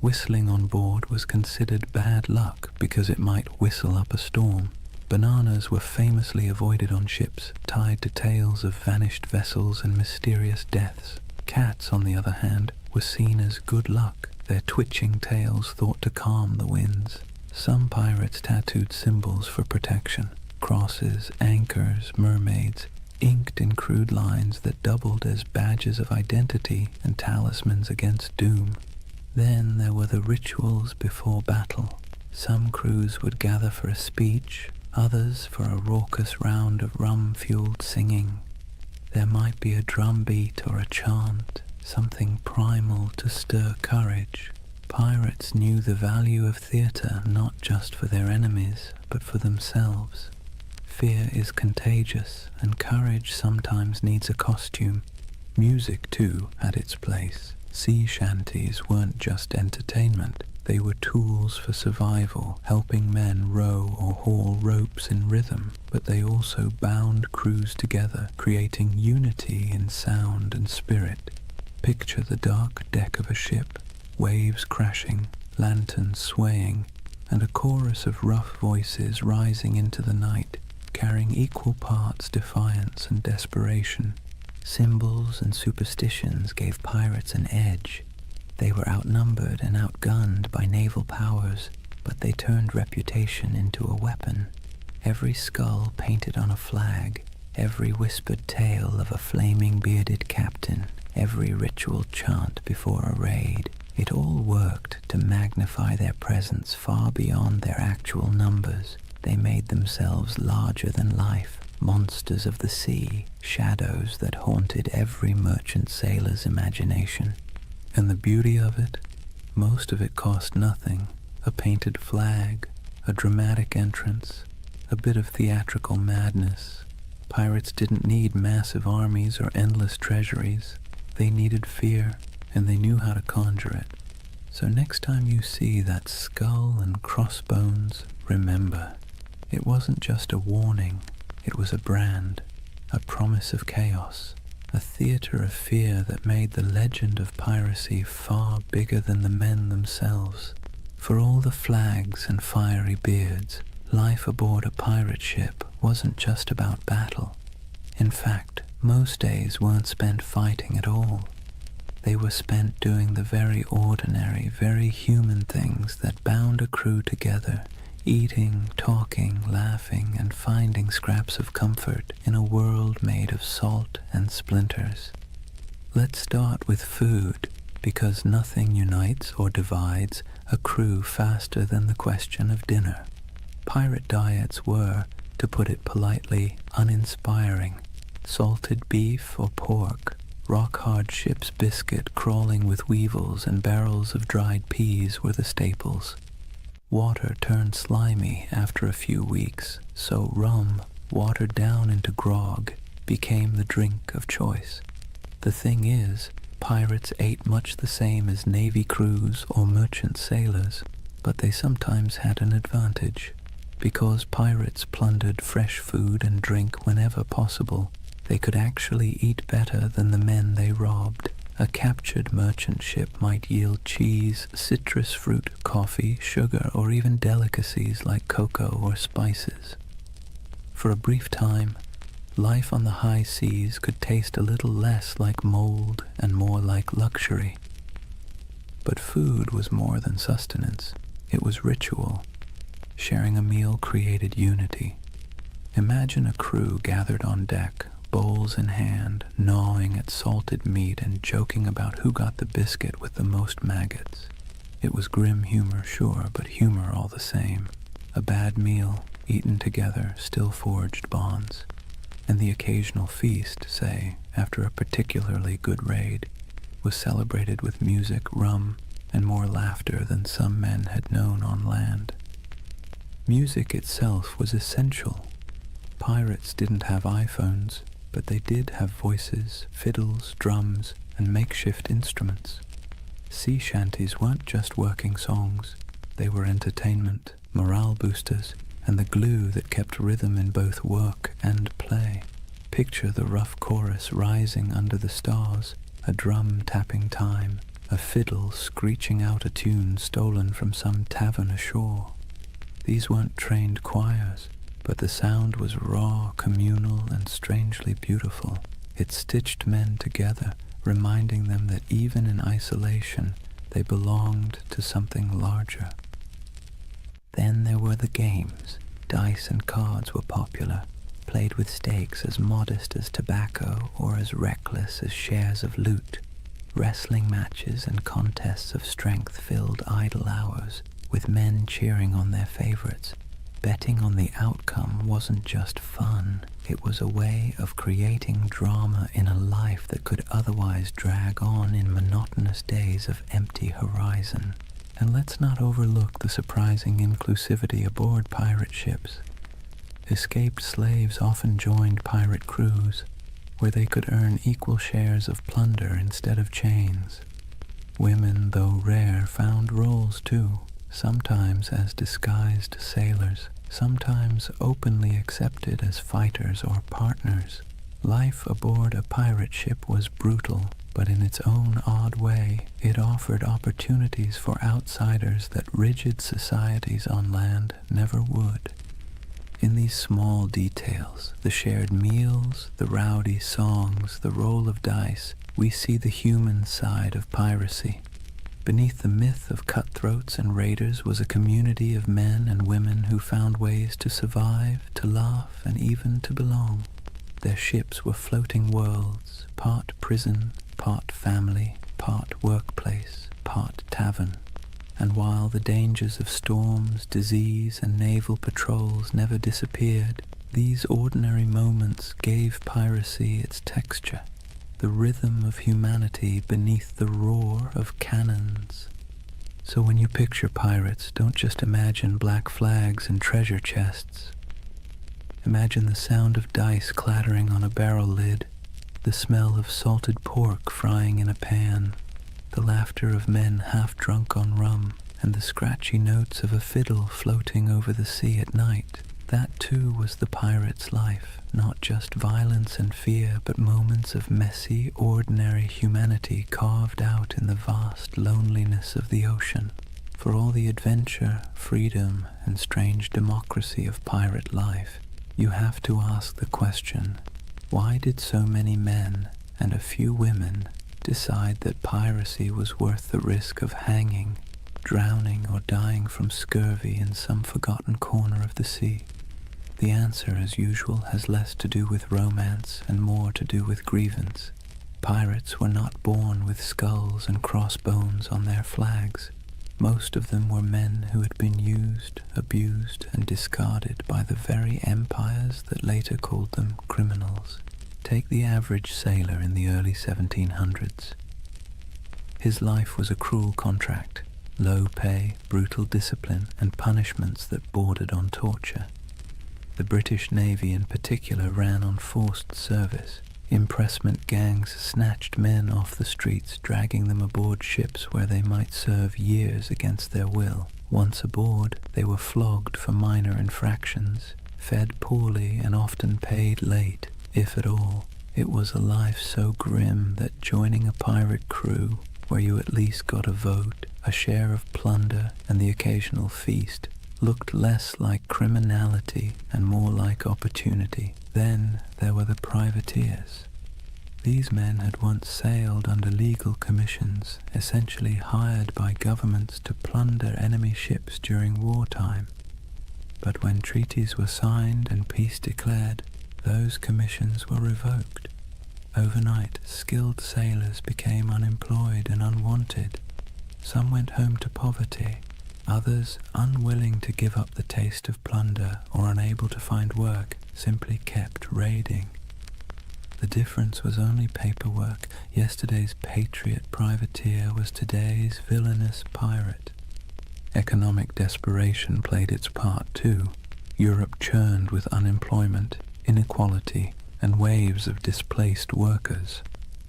Whistling on board was considered bad luck because it might whistle up a storm. Bananas were famously avoided on ships, tied to tales of vanished vessels and mysterious deaths. Cats, on the other hand, were seen as good luck, their twitching tails thought to calm the winds. Some pirates tattooed symbols for protection: crosses, anchors, mermaids, inked in crude lines that doubled as badges of identity and talismans against doom. Then there were the rituals before battle. Some crews would gather for a speech, others for a raucous round of rum-fueled singing. There might be a drum beat or a chant, something primal to stir courage. Pirates knew the value of theatre not just for their enemies, but for themselves. Fear is contagious, and courage sometimes needs a costume. Music, too, had its place. Sea shanties weren't just entertainment. They were tools for survival, helping men row or haul ropes in rhythm, but they also bound crews together, creating unity in sound and spirit. Picture the dark deck of a ship, waves crashing, lanterns swaying, and a chorus of rough voices rising into the night, carrying equal parts defiance and desperation. Symbols and superstitions gave pirates an edge. They were outnumbered and outgunned by naval powers, but they turned reputation into a weapon. Every skull painted on a flag, every whispered tale of a flaming bearded captain, every ritual chant before a raid, it all worked to magnify their presence far beyond their actual numbers. They made themselves larger than life, monsters of the sea, shadows that haunted every merchant sailor's imagination. And the beauty of it? Most of it cost nothing. A painted flag, a dramatic entrance, a bit of theatrical madness. Pirates didn't need massive armies or endless treasuries. They needed fear, and they knew how to conjure it. So next time you see that skull and crossbones, remember, it wasn't just a warning, it was a brand, a promise of chaos, a theater of fear that made the legend of piracy far bigger than the men themselves. For all the flags and fiery beards, life aboard a pirate ship wasn't just about battle. In fact, most days weren't spent fighting at all. They were spent doing the very ordinary, very human things that bound a crew together, eating, talking, laughing, and finding scraps of comfort in a world made of salt and splinters. Let's start with food, because nothing unites or divides a crew faster than the question of dinner. Pirate diets were, to put it politely, uninspiring. Salted beef or pork, rock-hard ship's biscuit crawling with weevils and barrels of dried peas were the staples. Water turned slimy after a few weeks, so rum, watered down into grog, became the drink of choice. The thing is, pirates ate much the same as navy crews or merchant sailors, but they sometimes had an advantage. Because pirates plundered fresh food and drink whenever possible, they could actually eat better than the men they robbed. A captured merchant ship might yield cheese, citrus fruit, coffee, sugar, or even delicacies like cocoa or spices. For a brief time, life on the high seas could taste a little less like mold and more like luxury. But food was more than sustenance. It was ritual. Sharing a meal created unity. Imagine a crew gathered on deck, bowls in hand, gnawing at salted meat and joking about who got the biscuit with the most maggots. It was grim humor, sure, but humor all the same. A bad meal, eaten together, still forged bonds. And the occasional feast, say, after a particularly good raid, was celebrated with music, rum, and more laughter than some men had known on land. Music itself was essential. Pirates didn't have iPhones, but they did have voices, fiddles, drums, and makeshift instruments. Sea shanties weren't just working songs. They were entertainment, morale boosters, and the glue that kept rhythm in both work and play. Picture the rough chorus rising under the stars, a drum tapping time, a fiddle screeching out a tune stolen from some tavern ashore. These weren't trained choirs, but the sound was raw, communal, and strangely beautiful. It stitched men together, reminding them that even in isolation, they belonged to something larger. Then there were the games. Dice and cards were popular, played with stakes as modest as tobacco or as reckless as shares of loot. Wrestling matches and contests of strength filled idle hours, with men cheering on their favorites. Betting on the outcome wasn't just fun, it was a way of creating drama in a life that could otherwise drag on in monotonous days of empty horizon. And let's not overlook the surprising inclusivity aboard pirate ships. Escaped slaves often joined pirate crews, where they could earn equal shares of plunder instead of chains. Women, though rare, found roles too, sometimes as disguised sailors, sometimes openly accepted as fighters or partners. Life aboard a pirate ship was brutal, but in its own odd way, it offered opportunities for outsiders that rigid societies on land never would. In these small details, the shared meals, the rowdy songs, the roll of dice, we see the human side of piracy. Beneath the myth of cutthroats and raiders was a community of men and women who found ways to survive, to laugh, and even to belong. Their ships were floating worlds, part prison, part family, part workplace, part tavern. And while the dangers of storms, disease, and naval patrols never disappeared, these ordinary moments gave piracy its texture, the rhythm of humanity beneath the roar of cannons. So when you picture pirates, don't just imagine black flags and treasure chests. Imagine the sound of dice clattering on a barrel lid, the smell of salted pork frying in a pan, the laughter of men half drunk on rum, and the scratchy notes of a fiddle floating over the sea at night. That too was the pirate's life, not just violence and fear, but moments of messy, ordinary humanity carved out in the vast loneliness of the ocean. For all the adventure, freedom, and strange democracy of pirate life, you have to ask the question, why did so many men and a few women decide that piracy was worth the risk of hanging, drowning, or dying from scurvy in some forgotten corner of the sea? The answer, as usual, has less to do with romance and more to do with grievance. Pirates were not born with skulls and crossbones on their flags. Most of them were men who had been used, abused, and discarded by the very empires that later called them criminals. Take the average sailor in the early 1700s. His life was a cruel contract, low pay, brutal discipline, and punishments that bordered on torture. The British Navy in particular ran on forced service. Impressment gangs snatched men off the streets, dragging them aboard ships where they might serve years against their will. Once aboard, they were flogged for minor infractions, fed poorly, and often paid late, if at all. It was a life so grim that joining a pirate crew, where you at least got a vote, a share of plunder, and the occasional feast, looked less like criminality and more like opportunity. Then there were the privateers. These men had once sailed under legal commissions, essentially hired by governments to plunder enemy ships during wartime. But when treaties were signed and peace declared, those commissions were revoked. Overnight, skilled sailors became unemployed and unwanted. Some went home to poverty. Others, unwilling to give up the taste of plunder or unable to find work, simply kept raiding. The difference was only paperwork. Yesterday's patriot privateer was today's villainous pirate. Economic desperation played its part too. Europe churned with unemployment, inequality, and waves of displaced workers.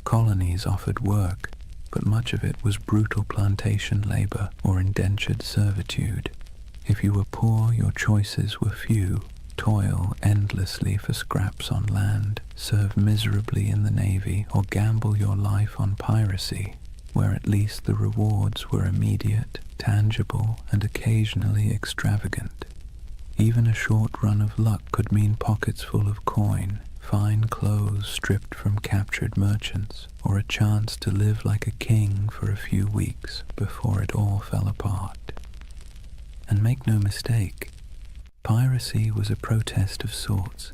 Colonies offered work, but much of it was brutal plantation labor or indentured servitude. If you were poor, your choices were few. Toil endlessly for scraps on land, serve miserably in the navy, or gamble your life on piracy, where at least the rewards were immediate, tangible, and occasionally extravagant. Even a short run of luck could mean pockets full of coin, fine clothes stripped from captured merchants, or a chance to live like a king for a few weeks before it all fell apart. And make no mistake, piracy was a protest of sorts.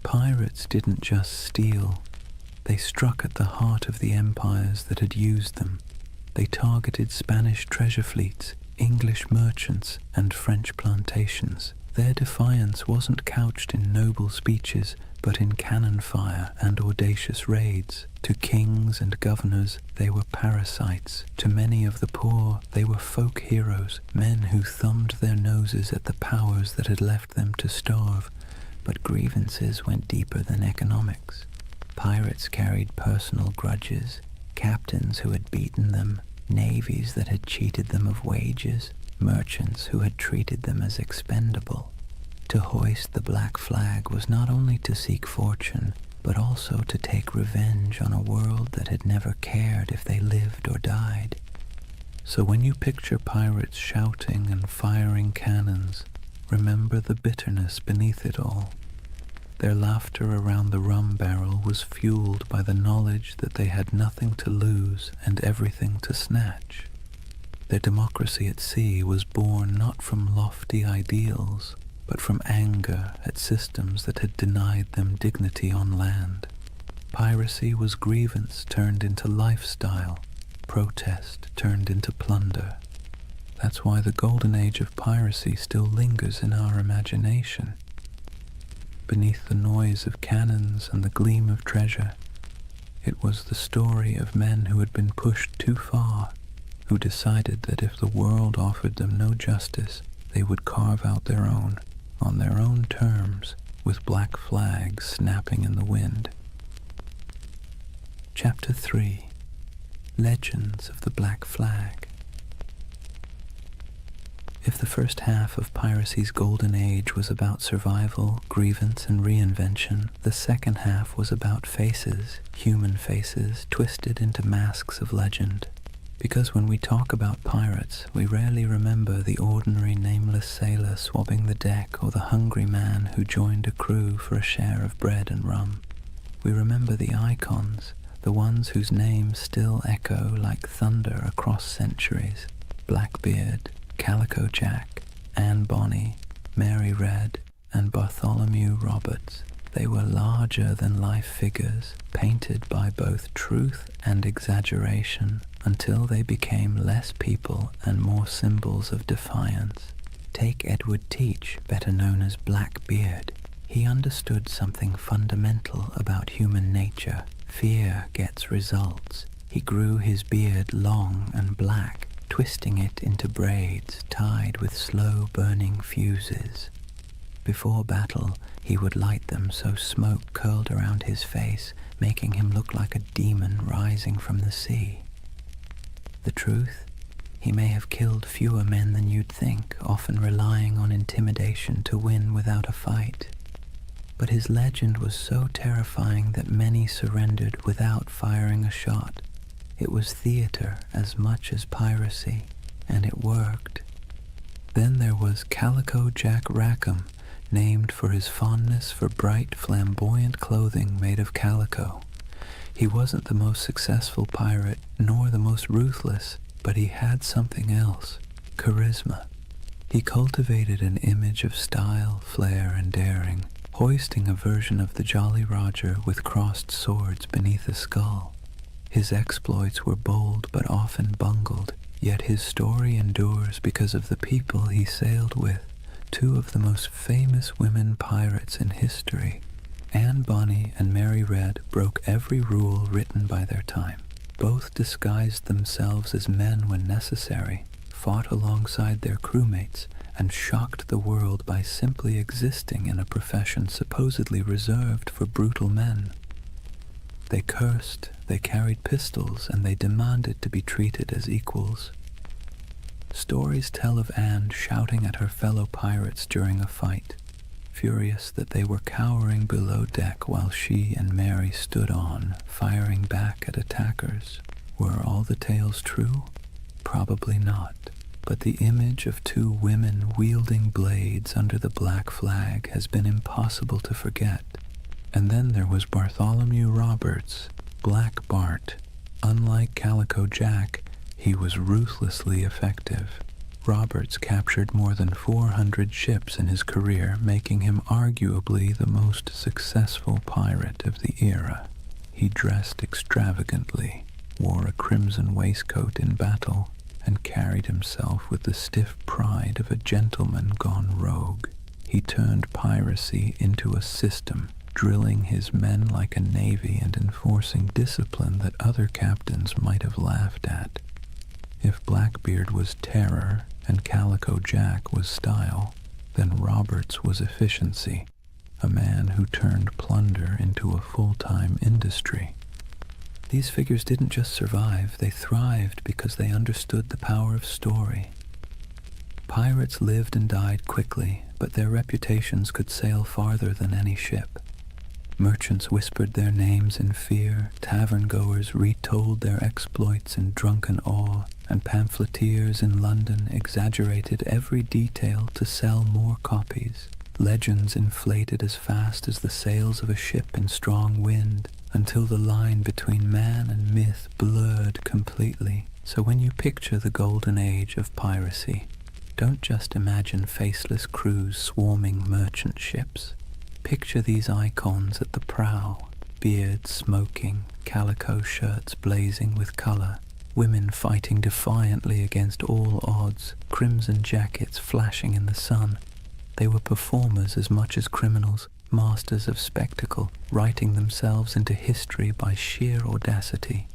Pirates didn't just steal, they struck at the heart of the empires that had used them. They targeted Spanish treasure fleets, English merchants, and French plantations. Their defiance wasn't couched in noble speeches, but in cannon fire and audacious raids. To kings and governors, they were parasites. To many of the poor, they were folk heroes, men who thumbed their noses at the powers that had left them to starve. But grievances went deeper than economics. Pirates carried personal grudges, captains who had beaten them, navies that had cheated them of wages, merchants who had treated them as expendable. To hoist the black flag was not only to seek fortune, but also to take revenge on a world that had never cared if they lived or died. So when you picture pirates shouting and firing cannons, remember the bitterness beneath it all. Their laughter around the rum barrel was fueled by the knowledge that they had nothing to lose and everything to snatch. Their democracy at sea was born not from lofty ideals, but from anger at systems that had denied them dignity on land. Piracy was grievance turned into lifestyle, protest turned into plunder. That's why the Golden Age of Piracy still lingers in our imagination. Beneath the noise of cannons and the gleam of treasure, it was the story of men who had been pushed too far, who decided that if the world offered them no justice, they would carve out their own, on their own terms, with black flags snapping in the wind. Chapter 3. Legends of the Black Flag. If the first half of piracy's golden age was about survival, grievance, and reinvention, the second half was about faces, human faces, twisted into masks of legend. Because when we talk about pirates, we rarely remember the ordinary nameless sailor swabbing the deck or the hungry man who joined a crew for a share of bread and rum. We remember the icons, the ones whose names still echo like thunder across centuries: Blackbeard, Calico Jack, Anne Bonny, Mary Red, and Bartholomew Roberts. They were larger-than-life figures, painted by both truth and exaggeration, until they became less people and more symbols of defiance. Take Edward Teach, better known as Blackbeard. He understood something fundamental about human nature. Fear gets results. He grew his beard long and black, twisting it into braids tied with slow-burning fuses. Before battle, he would light them so smoke curled around his face, making him look like a demon rising from the sea. The truth? He may have killed fewer men than you'd think, often relying on intimidation to win without a fight. But his legend was so terrifying that many surrendered without firing a shot. It was theater as much as piracy, and it worked. Then there was Calico Jack Rackham, named for his fondness for bright, flamboyant clothing made of calico. He wasn't the most successful pirate, nor the most ruthless, but he had something else: charisma. He cultivated an image of style, flair, and daring, hoisting a version of the Jolly Roger with crossed swords beneath a skull. His exploits were bold but often bungled, yet his story endures because of the people he sailed with. Two of the most famous women pirates in history, Anne Bonny and Mary Red, broke every rule written by their time. Both disguised themselves as men when necessary, fought alongside their crewmates, and shocked the world by simply existing in a profession supposedly reserved for brutal men. They cursed, they carried pistols, and they demanded to be treated as equals. Stories tell of Anne shouting at her fellow pirates during a fight, furious that they were cowering below deck while she and Mary stood on, firing back at attackers. Were all the tales true? Probably not. But the image of two women wielding blades under the black flag has been impossible to forget. And then there was Bartholomew Roberts, Black Bart. Unlike Calico Jack, he was ruthlessly effective. Roberts captured more than 400 ships in his career, making him arguably the most successful pirate of the era. He dressed extravagantly, wore a crimson waistcoat in battle, and carried himself with the stiff pride of a gentleman gone rogue. He turned piracy into a system, drilling his men like a navy and enforcing discipline that other captains might have laughed at. If Blackbeard was terror and Calico Jack was style, then Roberts was efficiency, a man who turned plunder into a full-time industry. These figures didn't just survive, they thrived because they understood the power of story. Pirates lived and died quickly, but their reputations could sail farther than any ship. Merchants whispered their names in fear, tavern-goers retold their exploits in drunken awe, and pamphleteers in London exaggerated every detail to sell more copies. Legends inflated as fast as the sails of a ship in strong wind, until the line between man and myth blurred completely. So when you picture the Golden Age of Piracy, don't just imagine faceless crews swarming merchant ships. Picture these icons at the prow, beards smoking, calico shirts blazing with color, women fighting defiantly against all odds, crimson jackets flashing in the sun. They were performers as much as criminals, masters of spectacle, writing themselves into history by sheer audacity.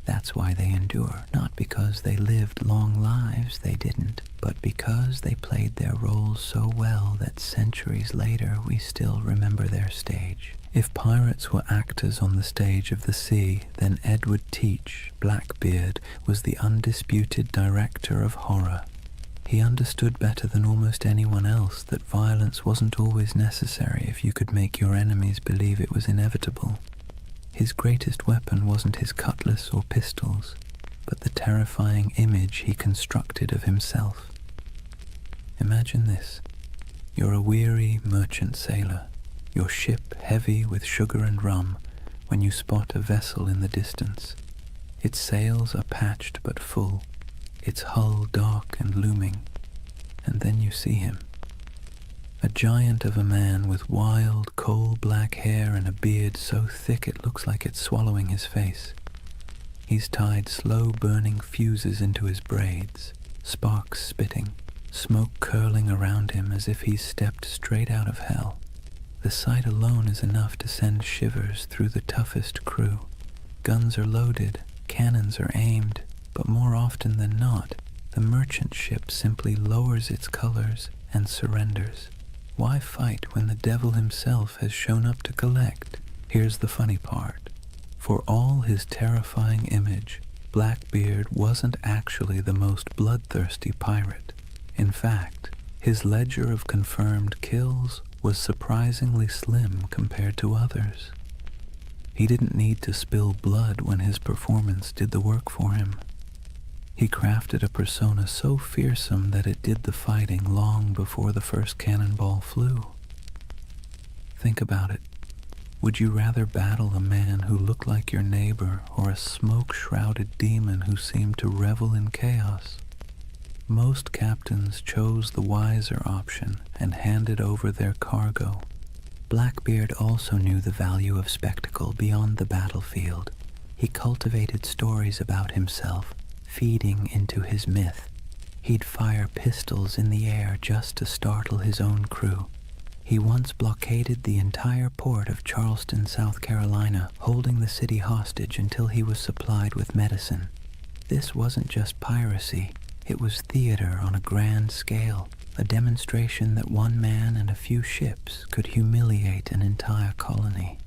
That's why they endure, not because they lived long lives, they didn't, but because they played their roles so well that centuries later we still remember their stage. If pirates were actors on the stage of the sea, then Edward Teach, Blackbeard, was the undisputed director of horror. He understood better than almost anyone else that violence wasn't always necessary if you could make your enemies believe it was inevitable. His greatest weapon wasn't his cutlass or pistols, but the terrifying image he constructed of himself. Imagine this. You're a weary merchant sailor, your ship heavy with sugar and rum, when you spot a vessel in the distance. Its sails are patched but full, its hull dark and looming, and then you see him. A giant of a man with wild, coal-black hair and a beard so thick it looks like it's swallowing his face. He's tied slow-burning fuses into his braids, sparks spitting, smoke curling around him as if he's stepped straight out of hell. The sight alone is enough to send shivers through the toughest crew. Guns are loaded, cannons are aimed, but more often than not, the merchant ship simply lowers its colors and surrenders. Why fight when the devil himself has shown up to collect? Here's the funny part. For all his terrifying image, Blackbeard wasn't actually the most bloodthirsty pirate. In fact, his ledger of confirmed kills was surprisingly slim compared to others. He didn't need to spill blood when his performance did the work for him. He crafted a persona so fearsome that it did the fighting long before the first cannonball flew. Think about it. Would you rather battle a man who looked like your neighbor or a smoke-shrouded demon who seemed to revel in chaos? Most captains chose the wiser option and handed over their cargo. Blackbeard also knew the value of spectacle beyond the battlefield. He cultivated stories about himself, feeding into his myth. He'd fire pistols in the air just to startle his own crew. He once blockaded the entire port of Charleston, South Carolina, holding the city hostage until he was supplied with medicine. This wasn't just piracy, it was theater on a grand scale, a demonstration that one man and a few ships could humiliate an entire colony.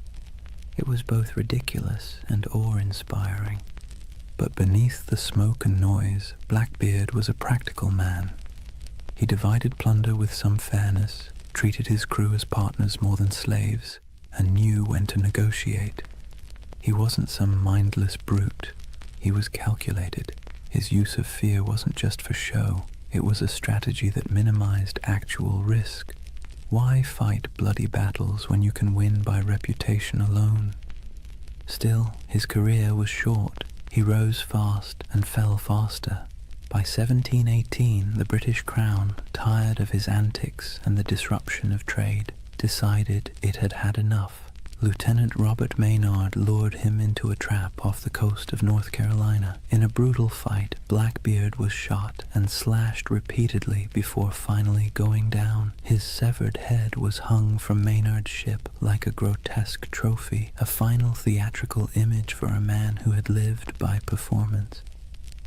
It was both ridiculous and awe-inspiring. But beneath the smoke and noise, Blackbeard was a practical man. He divided plunder with some fairness, treated his crew as partners more than slaves, and knew when to negotiate. He wasn't some mindless brute. He was calculated. His use of fear wasn't just for show. It was a strategy that minimized actual risk. Why fight bloody battles when you can win by reputation alone? Still, his career was short. He rose fast and fell faster. By 1718, the British Crown, tired of his antics and the disruption of trade, decided it had had enough. Lieutenant Robert Maynard lured him into a trap off the coast of North Carolina. In a brutal fight, Blackbeard was shot and slashed repeatedly before finally going down. His severed head was hung from Maynard's ship like a grotesque trophy, a final theatrical image for a man who had lived by performance.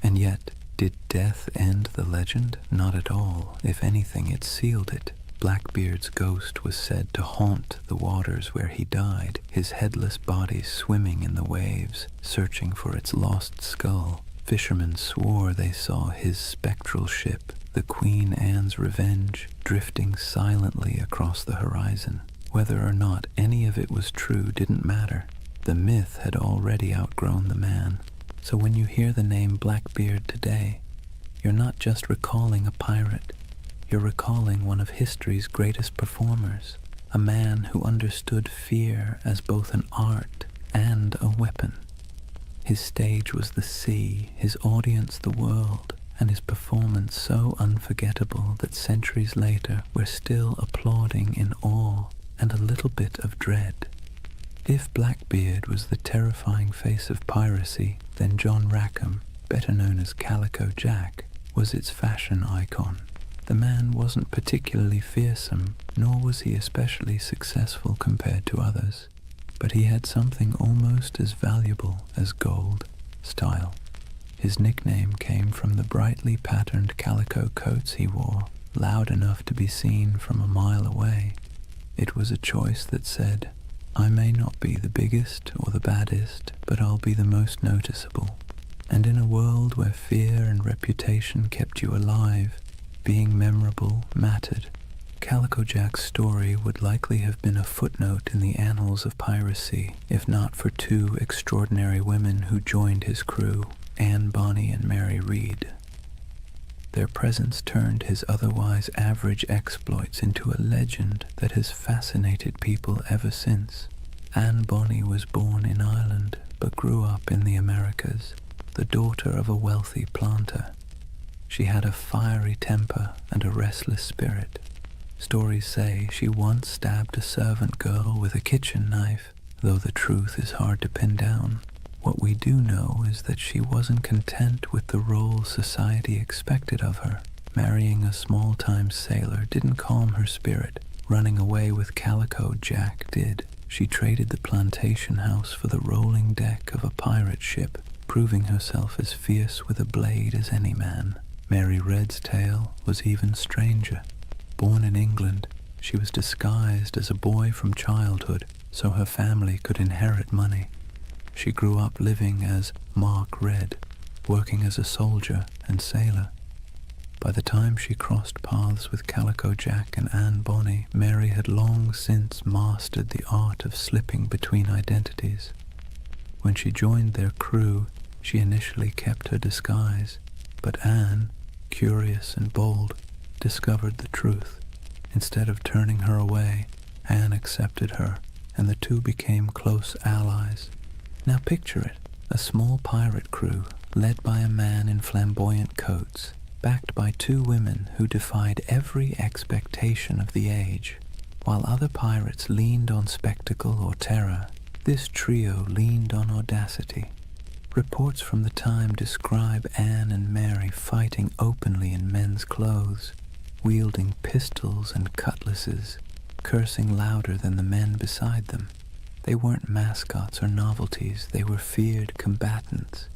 And yet, did death end the legend? Not at all. If anything, it sealed it. Blackbeard's ghost was said to haunt the waters where he died, his headless body swimming in the waves, searching for its lost skull. Fishermen swore they saw his spectral ship, the Queen Anne's Revenge, drifting silently across the horizon. Whether or not any of it was true didn't matter. The myth had already outgrown the man. So when you hear the name Blackbeard today, you're not just recalling a pirate. You're recalling one of history's greatest performers, a man who understood fear as both an art and a weapon. His stage was the sea, his audience the world, and his performance so unforgettable that centuries later we're still applauding in awe and a little bit of dread. If Blackbeard was the terrifying face of piracy, then John Rackham, better known as Calico Jack, was its fashion icon. The man wasn't particularly fearsome, nor was he especially successful compared to others, but he had something almost as valuable as gold: style. His nickname came from the brightly patterned calico coats he wore, loud enough to be seen from a mile away. It was a choice that said, "I may not be the biggest or the baddest, but I'll be the most noticeable." And in a world where fear and reputation kept you alive, being memorable mattered. Calico Jack's story would likely have been a footnote in the annals of piracy, if not for two extraordinary women who joined his crew, Anne Bonny and Mary Read. Their presence turned his otherwise average exploits into a legend that has fascinated people ever since. Anne Bonny was born in Ireland, but grew up in the Americas, the daughter of a wealthy planter. She had a fiery temper and a restless spirit. Stories say she once stabbed a servant girl with a kitchen knife, though the truth is hard to pin down. What we do know is that she wasn't content with the role society expected of her. Marrying a small-time sailor didn't calm her spirit. Running away with Calico Jack did. She traded the plantation house for the rolling deck of a pirate ship, proving herself as fierce with a blade as any man. Mary Red's tale was even stranger. Born in England, she was disguised as a boy from childhood so her family could inherit money. She grew up living as Mark Red, working as a soldier and sailor. By the time she crossed paths with Calico Jack and Anne Bonny, Mary had long since mastered the art of slipping between identities. When she joined their crew, she initially kept her disguise. But Anne, curious and bold, discovered the truth. Instead of turning her away, Anne accepted her, and the two became close allies. Now picture it, a small pirate crew led by a man in flamboyant coats, backed by two women who defied every expectation of the age. While other pirates leaned on spectacle or terror, this trio leaned on audacity. Reports from the time describe Anne and Mary fighting openly in men's clothes, wielding pistols and cutlasses, cursing louder than the men beside them. They weren't mascots or novelties, they were feared combatants.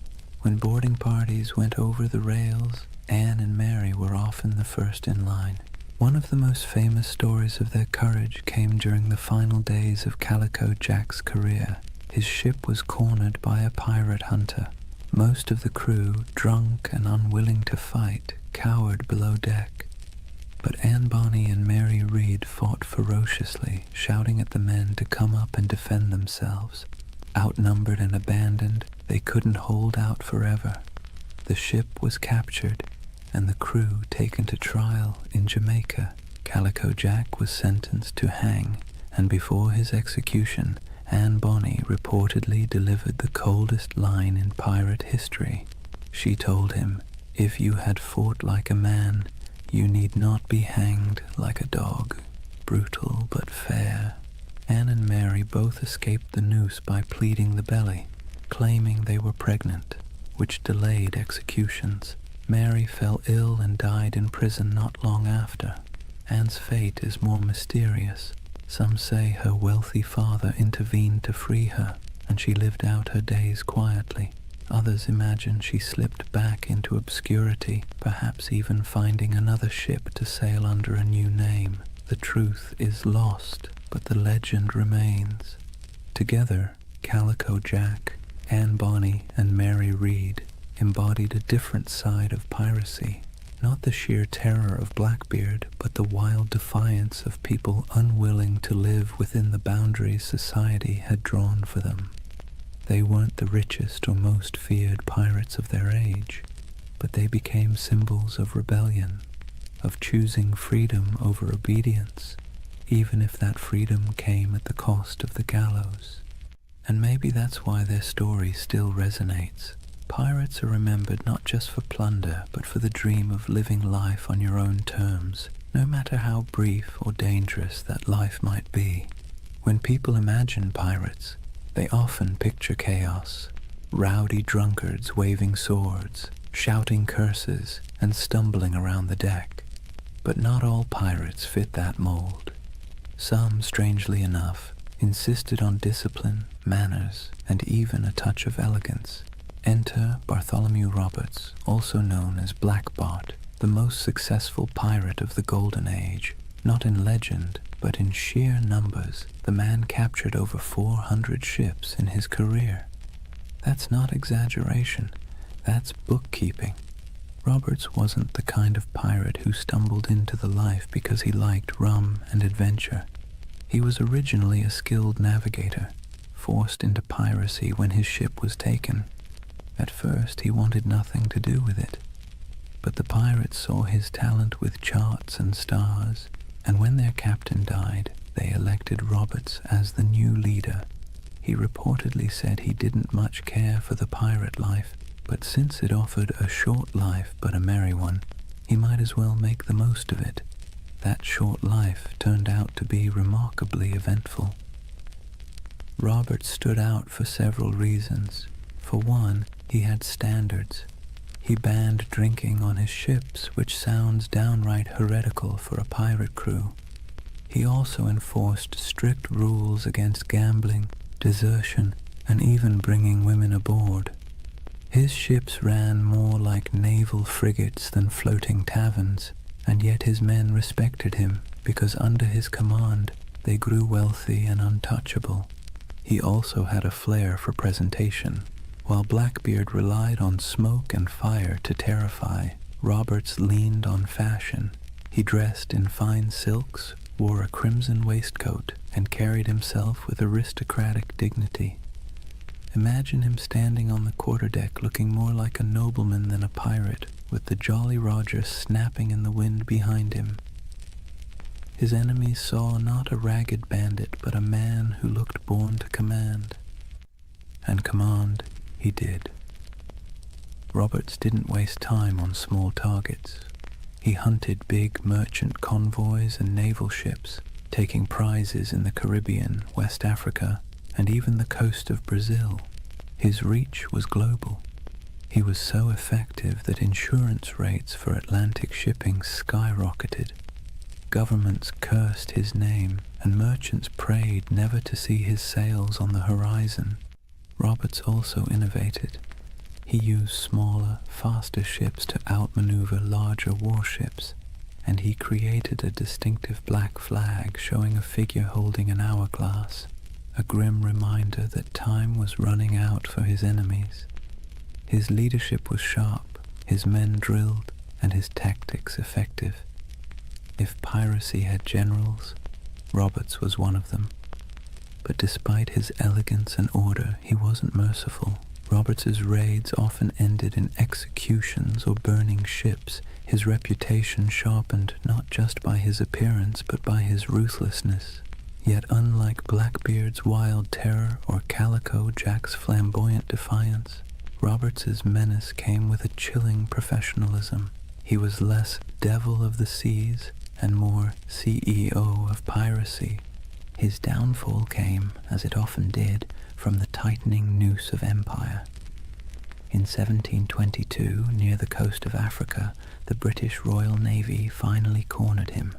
When boarding parties went over the rails, Anne and Mary were often the first in line. One of the most famous stories of their courage came during the final days of Calico Jack's career. His ship was cornered by a pirate hunter. Most of the crew, drunk and unwilling to fight, cowered below deck. But Anne Bonny and Mary Read fought ferociously, shouting at the men to come up and defend themselves. Outnumbered and abandoned, they couldn't hold out forever. The ship was captured, and the crew taken to trial in Jamaica. Calico Jack was sentenced to hang, and before his execution, Anne Bonny reportedly delivered the coldest line in pirate history. She told him, "If you had fought like a man, you need not be hanged like a dog." Brutal but fair. Anne and Mary both escaped the noose by pleading the belly, claiming they were pregnant, which delayed executions. Mary fell ill and died in prison not long after. Anne's fate is more mysterious. Some say her wealthy father intervened to free her, and she lived out her days quietly. Others imagine she slipped back into obscurity, perhaps even finding another ship to sail under a new name. The truth is lost, but the legend remains. Together, Calico Jack, Anne Bonny, and Mary Read embodied a different side of piracy. Not the sheer terror of Blackbeard, but the wild defiance of people unwilling to live within the boundaries society had drawn for them. They weren't the richest or most feared pirates of their age, but they became symbols of rebellion, of choosing freedom over obedience, even if that freedom came at the cost of the gallows. And maybe that's why their story still resonates. Pirates are remembered not just for plunder, but for the dream of living life on your own terms, no matter how brief or dangerous that life might be. When people imagine pirates, they often picture chaos, rowdy drunkards waving swords, shouting curses, and stumbling around the deck. But not all pirates fit that mold. Some, strangely enough, insisted on discipline, manners, and even a touch of elegance. Enter Bartholomew Roberts, also known as Black Bart, the most successful pirate of the Golden Age. Not in legend, but in sheer numbers, the man captured over 400 ships in his career. That's not exaggeration, that's bookkeeping. Roberts wasn't the kind of pirate who stumbled into the life because he liked rum and adventure. He was originally a skilled navigator, forced into piracy when his ship was taken. At first, he wanted nothing to do with it, but the pirates saw his talent with charts and stars, and when their captain died, they elected Roberts as the new leader. He reportedly said he didn't much care for the pirate life, but since it offered a short life but a merry one, he might as well make the most of it. That short life turned out to be remarkably eventful. Roberts stood out for several reasons. For one, he had standards. He banned drinking on his ships, which sounds downright heretical for a pirate crew. He also enforced strict rules against gambling, desertion, and even bringing women aboard. His ships ran more like naval frigates than floating taverns, and yet his men respected him because under his command they grew wealthy and untouchable. He also had a flair for presentation. While Blackbeard relied on smoke and fire to terrify, Roberts leaned on fashion. He dressed in fine silks, wore a crimson waistcoat, and carried himself with aristocratic dignity. Imagine him standing on the quarterdeck looking more like a nobleman than a pirate, with the Jolly Roger snapping in the wind behind him. His enemies saw not a ragged bandit, but a man who looked born to command. And command he did. Roberts didn't waste time on small targets. He hunted big merchant convoys and naval ships, taking prizes in the Caribbean, West Africa, and even the coast of Brazil. His reach was global. He was so effective that insurance rates for Atlantic shipping skyrocketed. Governments cursed his name, and merchants prayed never to see his sails on the horizon. Roberts also innovated. He used smaller, faster ships to outmaneuver larger warships, and he created a distinctive black flag showing a figure holding an hourglass, a grim reminder that time was running out for his enemies. His leadership was sharp, his men drilled, and his tactics effective. If piracy had generals, Roberts was one of them. But despite his elegance and order, he wasn't merciful. Roberts's raids often ended in executions or burning ships. His reputation sharpened not just by his appearance, but by his ruthlessness. Yet unlike Blackbeard's wild terror or Calico Jack's flamboyant defiance, Roberts's menace came with a chilling professionalism. He was less devil of the seas and more CEO of piracy. His downfall came, as it often did, from the tightening noose of empire. In 1722, near the coast of Africa, the British Royal Navy finally cornered him.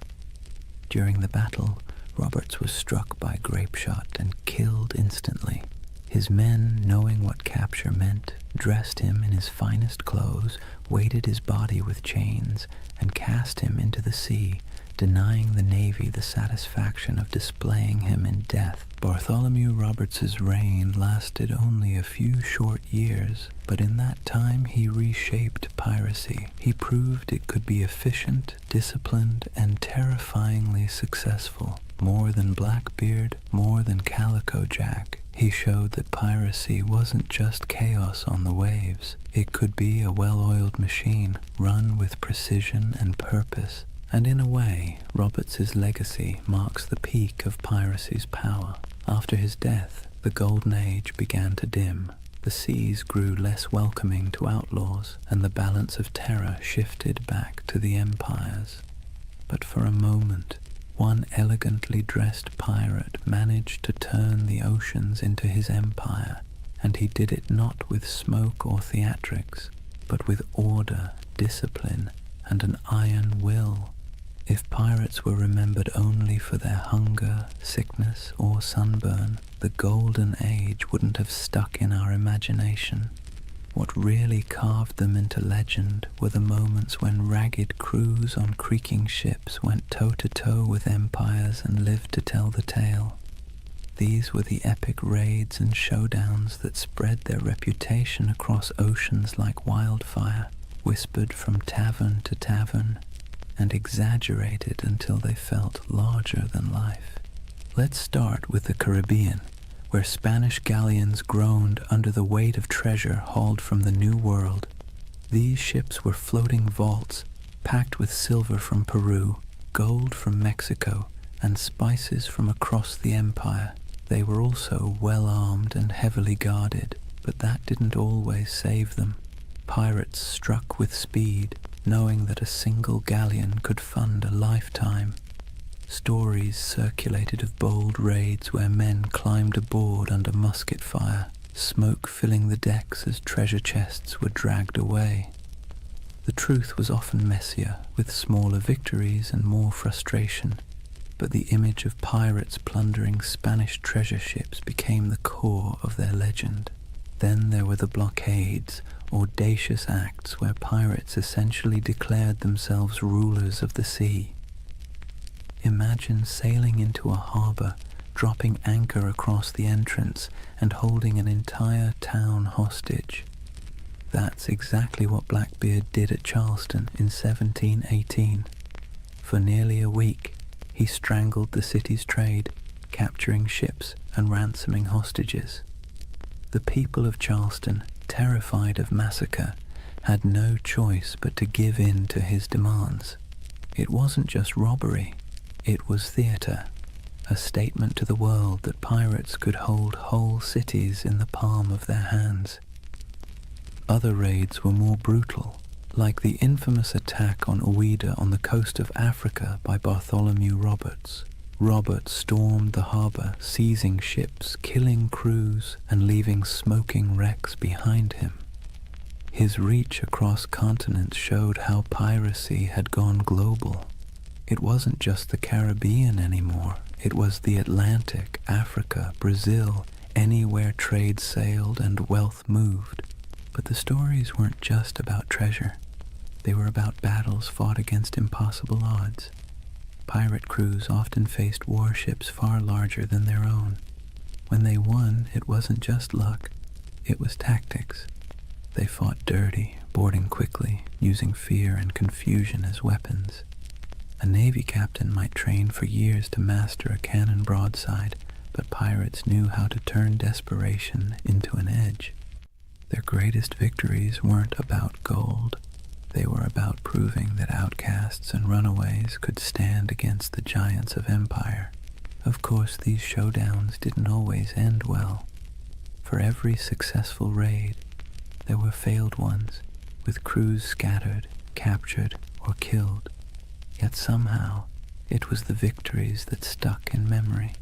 During the battle, Roberts was struck by grapeshot and killed instantly. His men, knowing what capture meant, dressed him in his finest clothes, weighted his body with chains, and cast him into the sea, denying the Navy the satisfaction of displaying him in death. Bartholomew Roberts's reign lasted only a few short years, but in that time he reshaped piracy. He proved it could be efficient, disciplined, and terrifyingly successful. More than Blackbeard, more than Calico Jack, he showed that piracy wasn't just chaos on the waves. It could be a well-oiled machine, run with precision and purpose. And in a way, Roberts's legacy marks the peak of piracy's power. After his death, the Golden Age began to dim. The seas grew less welcoming to outlaws, and the balance of terror shifted back to the empires. But for a moment, one elegantly dressed pirate managed to turn the oceans into his empire, and he did it not with smoke or theatrics, but with order, discipline, and an iron will. If pirates were remembered only for their hunger, sickness, or sunburn, the Golden Age wouldn't have stuck in our imagination. What really carved them into legend were the moments when ragged crews on creaking ships went toe-to-toe with empires and lived to tell the tale. These were the epic raids and showdowns that spread their reputation across oceans like wildfire, whispered from tavern to tavern, and exaggerated until they felt larger than life. Let's start with the Caribbean, where Spanish galleons groaned under the weight of treasure hauled from the New World. These ships were floating vaults, packed with silver from Peru, gold from Mexico, and spices from across the empire. They were also well-armed and heavily guarded, but that didn't always save them. Pirates struck with speed, knowing that a single galleon could fund a lifetime. Stories circulated of bold raids where men climbed aboard under musket fire, smoke filling the decks as treasure chests were dragged away. The truth was often messier, with smaller victories and more frustration, but the image of pirates plundering Spanish treasure ships became the core of their legend. Then there were the blockades, audacious acts where pirates essentially declared themselves rulers of the sea. Imagine sailing into a harbor, dropping anchor across the entrance, and holding an entire town hostage. That's exactly what Blackbeard did at Charleston in 1718. For nearly a week, he strangled the city's trade, capturing ships and ransoming hostages. The people of Charleston, terrified of massacre, had no choice but to give in to his demands. It wasn't just robbery, it was theater, a statement to the world that pirates could hold whole cities in the palm of their hands. Other raids were more brutal, like the infamous attack on Ouida on the coast of Africa by Bartholomew Roberts. Roberts stormed the harbor, seizing ships, killing crews, and leaving smoking wrecks behind him. His reach across continents showed how piracy had gone global. It wasn't just the Caribbean anymore. It was the Atlantic, Africa, Brazil, anywhere trade sailed and wealth moved. But the stories weren't just about treasure. They were about battles fought against impossible odds. Pirate crews often faced warships far larger than their own. When they won, it wasn't just luck, it was tactics. They fought dirty, boarding quickly, using fear and confusion as weapons. A Navy captain might train for years to master a cannon broadside, but pirates knew how to turn desperation into an edge. Their greatest victories weren't about gold. They were about proving that outcasts and runaways could stand against the giants of empire. Of course, these showdowns didn't always end well. For every successful raid, there were failed ones, with crews scattered, captured, or killed. Yet somehow, it was the victories that stuck in memory.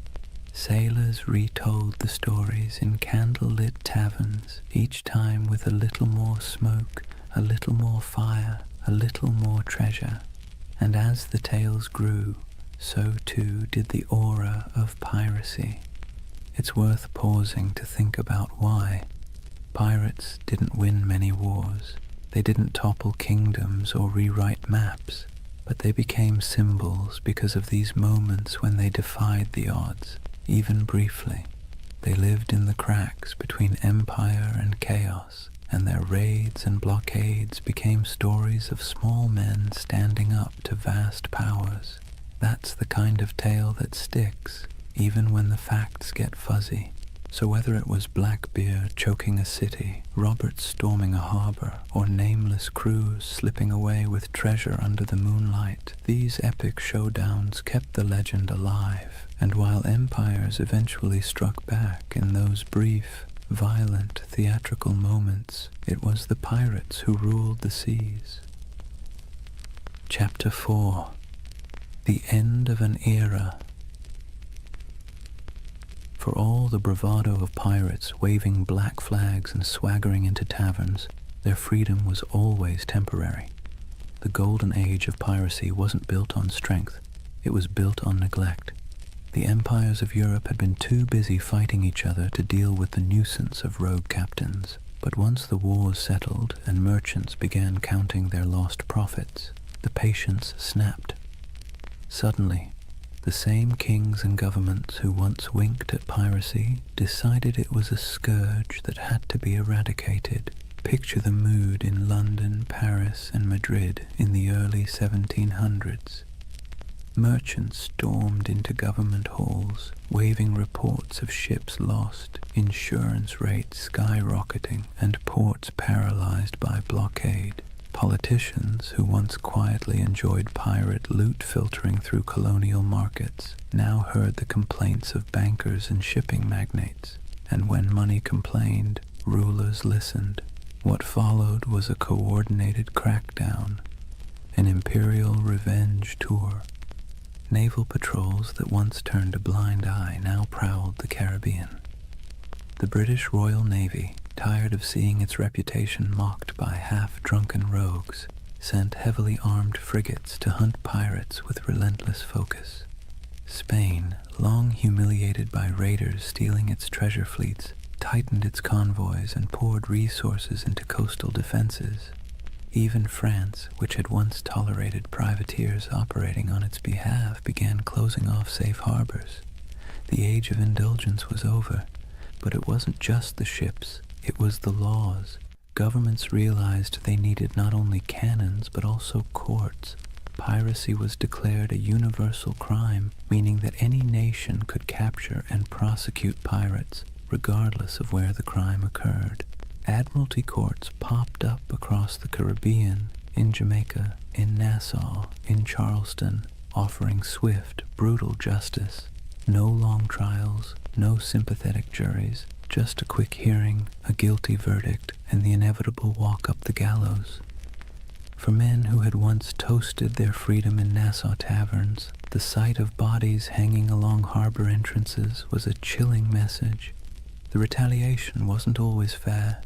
Sailors retold the stories in candle-lit taverns, each time with a little more smoke, a little more fire, a little more treasure. And as the tales grew, so too did the aura of piracy. It's worth pausing to think about why. Pirates didn't win many wars. They didn't topple kingdoms or rewrite maps, but they became symbols because of these moments when they defied the odds, even briefly. They lived in the cracks between empire and chaos, and their raids and blockades became stories of small men standing up to vast powers. That's the kind of tale that sticks, even when the facts get fuzzy. So whether it was Blackbeard choking a city, Roberts storming a harbor, or nameless crews slipping away with treasure under the moonlight, these epic showdowns kept the legend alive. And while empires eventually struck back in those brief, violent, theatrical moments, it was the pirates who ruled the seas. Chapter 4. The End of an Era. For all the bravado of pirates waving black flags and swaggering into taverns, their freedom was always temporary. The Golden Age of Piracy wasn't built on strength, it was built on neglect. The empires of Europe had been too busy fighting each other to deal with the nuisance of rogue captains. But once the wars settled and merchants began counting their lost profits, the patience snapped. Suddenly, the same kings and governments who once winked at piracy decided it was a scourge that had to be eradicated. Picture the mood in London, Paris, and Madrid in the early 1700s. Merchants stormed into government halls, waving reports of ships lost, insurance rates skyrocketing, and ports paralyzed by blockade. Politicians, who once quietly enjoyed pirate loot filtering through colonial markets, now heard the complaints of bankers and shipping magnates, and when money complained, rulers listened. What followed was a coordinated crackdown, an imperial revenge tour. Naval patrols that once turned a blind eye now prowled the Caribbean. The British Royal Navy, tired of seeing its reputation mocked by half-drunken rogues, sent heavily armed frigates to hunt pirates with relentless focus. Spain, long humiliated by raiders stealing its treasure fleets, tightened its convoys and poured resources into coastal defenses. Even France, which had once tolerated privateers operating on its behalf, began closing off safe harbors. The age of indulgence was over, but it wasn't just the ships, it was the laws. Governments realized they needed not only cannons, but also courts. Piracy was declared a universal crime, meaning that any nation could capture and prosecute pirates, regardless of where the crime occurred. Admiralty courts popped up across the Caribbean, in Jamaica, in Nassau, in Charleston, offering swift, brutal justice. No long trials, no sympathetic juries, just a quick hearing, a guilty verdict, and the inevitable walk up the gallows. For men who had once toasted their freedom in Nassau taverns, the sight of bodies hanging along harbor entrances was a chilling message. The retaliation wasn't always fair,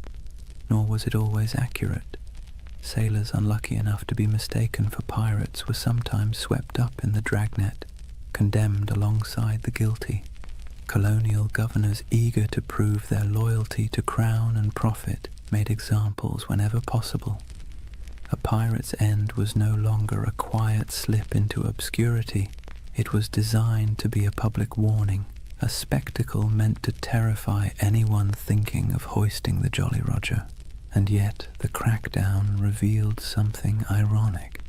nor was it always accurate. Sailors unlucky enough to be mistaken for pirates were sometimes swept up in the dragnet, condemned alongside the guilty. Colonial governors eager to prove their loyalty to crown and profit made examples whenever possible. A pirate's end was no longer a quiet slip into obscurity. It was designed to be a public warning, a spectacle meant to terrify anyone thinking of hoisting the Jolly Roger. And yet the crackdown revealed something ironic.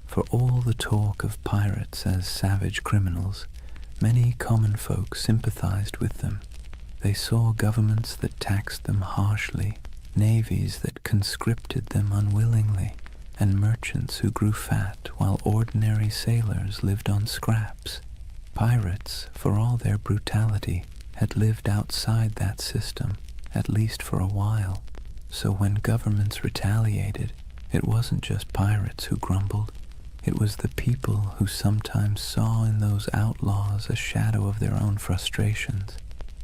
For all the talk of pirates as savage criminals, many common folk sympathized with them. They saw governments that taxed them harshly, navies that conscripted them unwillingly, and merchants who grew fat while ordinary sailors lived on scraps. Pirates, for all their brutality, had lived outside that system, at least for a while. So when governments retaliated, it wasn't just pirates who grumbled. It was the people who sometimes saw in those outlaws a shadow of their own frustrations.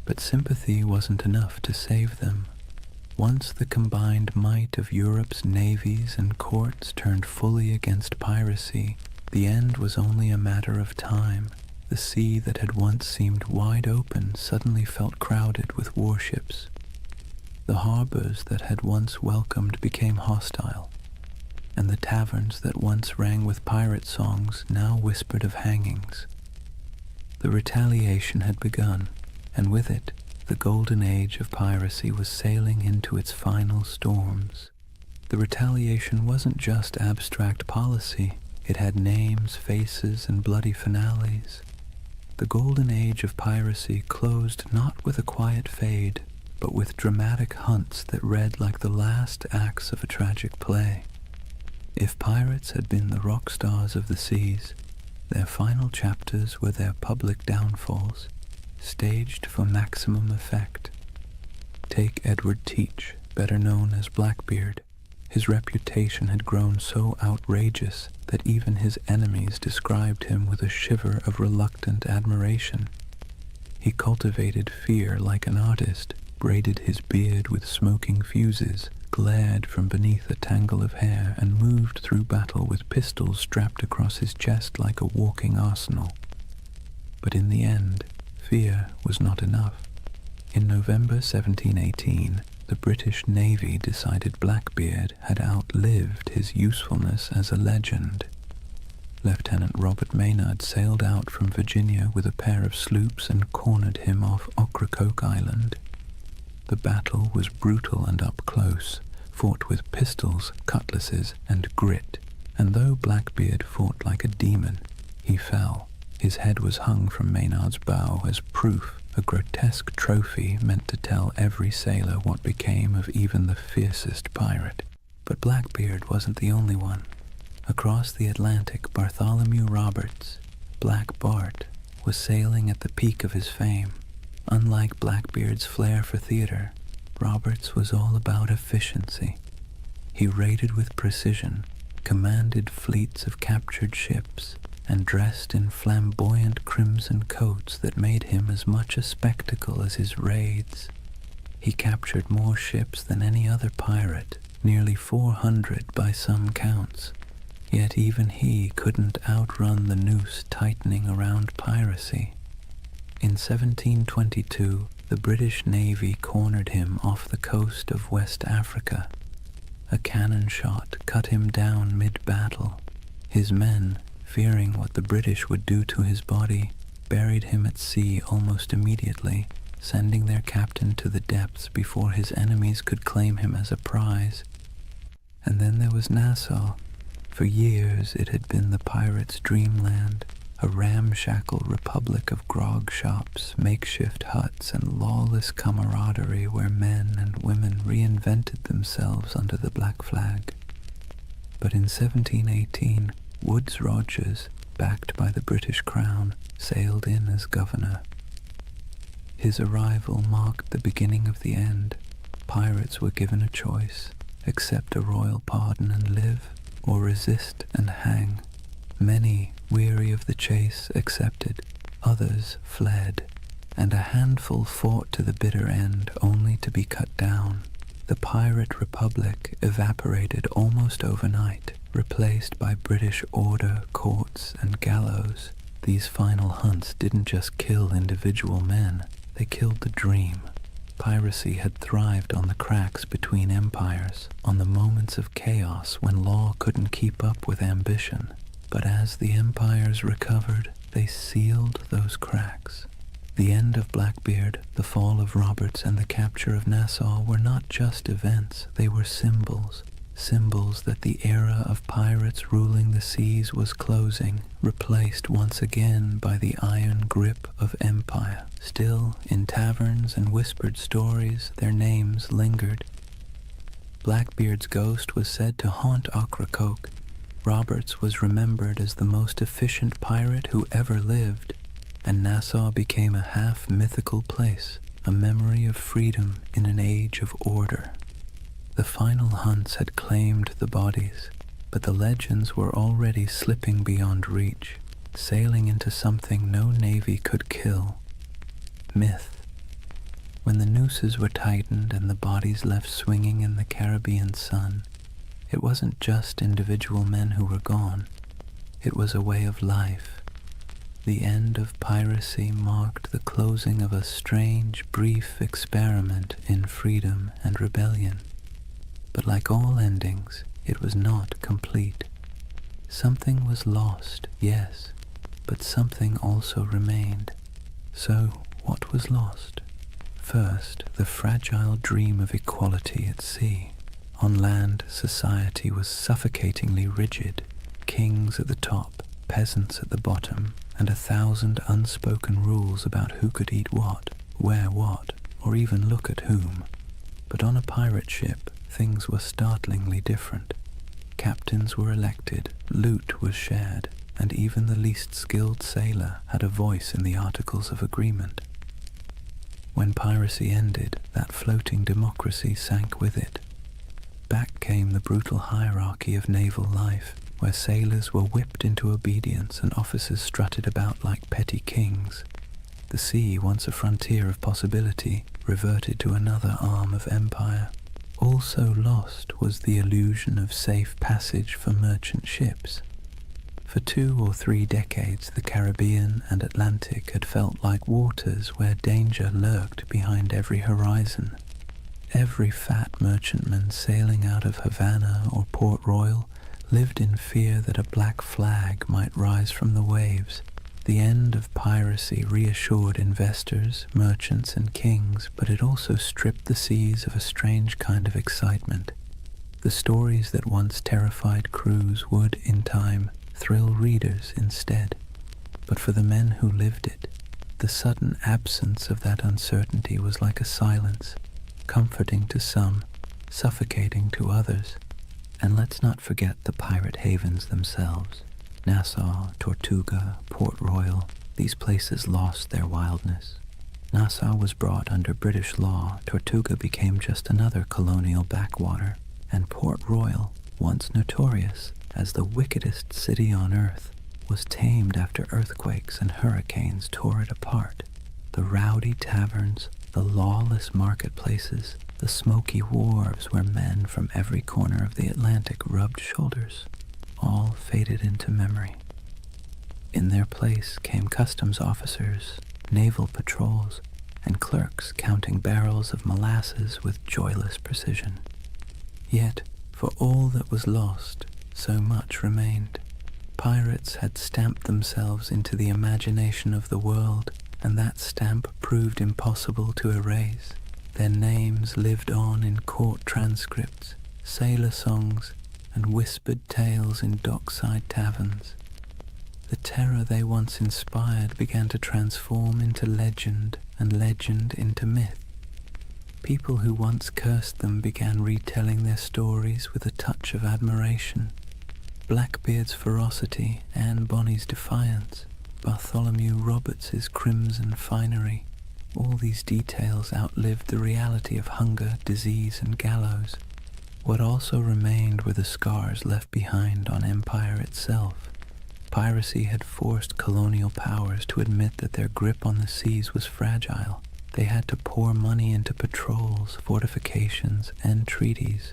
But sympathy wasn't enough to save them. Once the combined might of Europe's navies and courts turned fully against piracy, the end was only a matter of time. The sea that had once seemed wide open suddenly felt crowded with warships. The harbors that had once welcomed became hostile, and the taverns that once rang with pirate songs now whispered of hangings. The retaliation had begun, and with it, the Golden Age of Piracy was sailing into its final storms. The retaliation wasn't just abstract policy. It had names, faces, and bloody finales. The Golden Age of Piracy closed not with a quiet fade, but with dramatic hunts that read like the last acts of a tragic play. If pirates had been the rock stars of the seas, their final chapters were their public downfalls, staged for maximum effect. Take Edward Teach, better known as Blackbeard. His reputation had grown so outrageous that even his enemies described him with a shiver of reluctant admiration. He cultivated fear like an artist, braided his beard with smoking fuses, glared from beneath a tangle of hair, and moved through battle with pistols strapped across his chest like a walking arsenal. But in the end, fear was not enough. In November 1718, the British Navy decided Blackbeard had outlived his usefulness as a legend. Lieutenant Robert Maynard sailed out from Virginia with a pair of sloops and cornered him off Ocracoke Island. The battle was brutal and up close, fought with pistols, cutlasses, and grit, and though Blackbeard fought like a demon, he fell. His head was hung from Maynard's bow as proof, a grotesque trophy meant to tell every sailor what became of even the fiercest pirate. But Blackbeard wasn't the only one. Across the Atlantic, Bartholomew Roberts, Black Bart, was sailing at the peak of his fame. Unlike Blackbeard's flair for theater, Roberts was all about efficiency. He raided with precision, commanded fleets of captured ships, and dressed in flamboyant crimson coats that made him as much a spectacle as his raids. He captured more ships than any other pirate, nearly 400 by some counts, yet even he couldn't outrun the noose tightening around piracy. In 1722, the British Navy cornered him off the coast of West Africa. A cannon shot cut him down mid-battle. His men, fearing what the British would do to his body, buried him at sea almost immediately, sending their captain to the depths before his enemies could claim him as a prize. And then there was Nassau. For years it had been the pirates' dreamland, a ramshackle republic of grog shops, makeshift huts, and lawless camaraderie where men and women reinvented themselves under the black flag. But in 1718, Woodes Rogers, backed by the British Crown, sailed in as governor. His arrival marked the beginning of the end. Pirates were given a choice: accept a royal pardon and live, or resist and hang. Many, weary of the chase, accepted, others fled, and a handful fought to the bitter end, only to be cut down. The pirate republic evaporated almost overnight, replaced by British order, courts, and gallows. These final hunts didn't just kill individual men, they killed the dream. Piracy had thrived on the cracks between empires, on the moments of chaos when law couldn't keep up with ambition. But as the empires recovered, they sealed those cracks. The end of Blackbeard, the fall of Roberts, and the capture of Nassau were not just events, they were symbols. Symbols that the era of pirates ruling the seas was closing, replaced once again by the iron grip of empire. Still, in taverns and whispered stories, their names lingered. Blackbeard's ghost was said to haunt Ocracoke. Roberts was remembered as the most efficient pirate who ever lived, and Nassau became a half-mythical place, a memory of freedom in an age of order. The final hunts had claimed the bodies, but the legends were already slipping beyond reach, sailing into something no navy could kill: myth. When the nooses were tightened and the bodies left swinging in the Caribbean sun, it wasn't just individual men who were gone, it was a way of life. The end of piracy marked the closing of a strange, brief experiment in freedom and rebellion. But like all endings, it was not complete. Something was lost, yes, but something also remained. So, what was lost? First, the fragile dream of equality at sea. On land, society was suffocatingly rigid. Kings at the top, peasants at the bottom, and 1,000 unspoken rules about who could eat what, wear what, or even look at whom. But on a pirate ship, things were startlingly different. Captains were elected, loot was shared, and even the least skilled sailor had a voice in the Articles of Agreement. When piracy ended, that floating democracy sank with it. Back came the brutal hierarchy of naval life, where sailors were whipped into obedience and officers strutted about like petty kings. The sea, once a frontier of possibility, reverted to another arm of empire. Also lost was the illusion of safe passage for merchant ships. For 2 or 3 decades, the Caribbean and Atlantic had felt like waters where danger lurked behind every horizon. Every fat merchantman sailing out of Havana or Port Royal lived in fear that a black flag might rise from the waves. The end of piracy reassured investors, merchants, and kings, but it also stripped the seas of a strange kind of excitement. The stories that once terrified crews would, in time, thrill readers instead. But for the men who lived it, the sudden absence of that uncertainty was like a silence, comforting to some, suffocating to others. And let's not forget the pirate havens themselves. Nassau, Tortuga, Port Royal, these places lost their wildness. Nassau was brought under British law, Tortuga became just another colonial backwater, and Port Royal, once notorious as the wickedest city on earth, was tamed after earthquakes and hurricanes tore it apart. The rowdy taverns, the lawless marketplaces, the smoky wharves where men from every corner of the Atlantic rubbed shoulders, all faded into memory. In their place came customs officers, naval patrols, and clerks counting barrels of molasses with joyless precision. Yet, for all that was lost, so much remained. Pirates had stamped themselves into the imagination of the world, and that stamp proved impossible to erase. Their names lived on in court transcripts, sailor songs, and whispered tales in dockside taverns. the terror they once inspired began to transform into legend and legend into myth. People who once cursed them began retelling their stories with a touch of admiration. Blackbeard's ferocity, Anne Bonny's defiance, Bartholomew Roberts's crimson finery, all these details outlived the reality of hunger, disease, and gallows. What also remained were the scars left behind on empire itself. Piracy had forced colonial powers to admit that their grip on the seas was fragile. They had to pour money into patrols, fortifications, and treaties.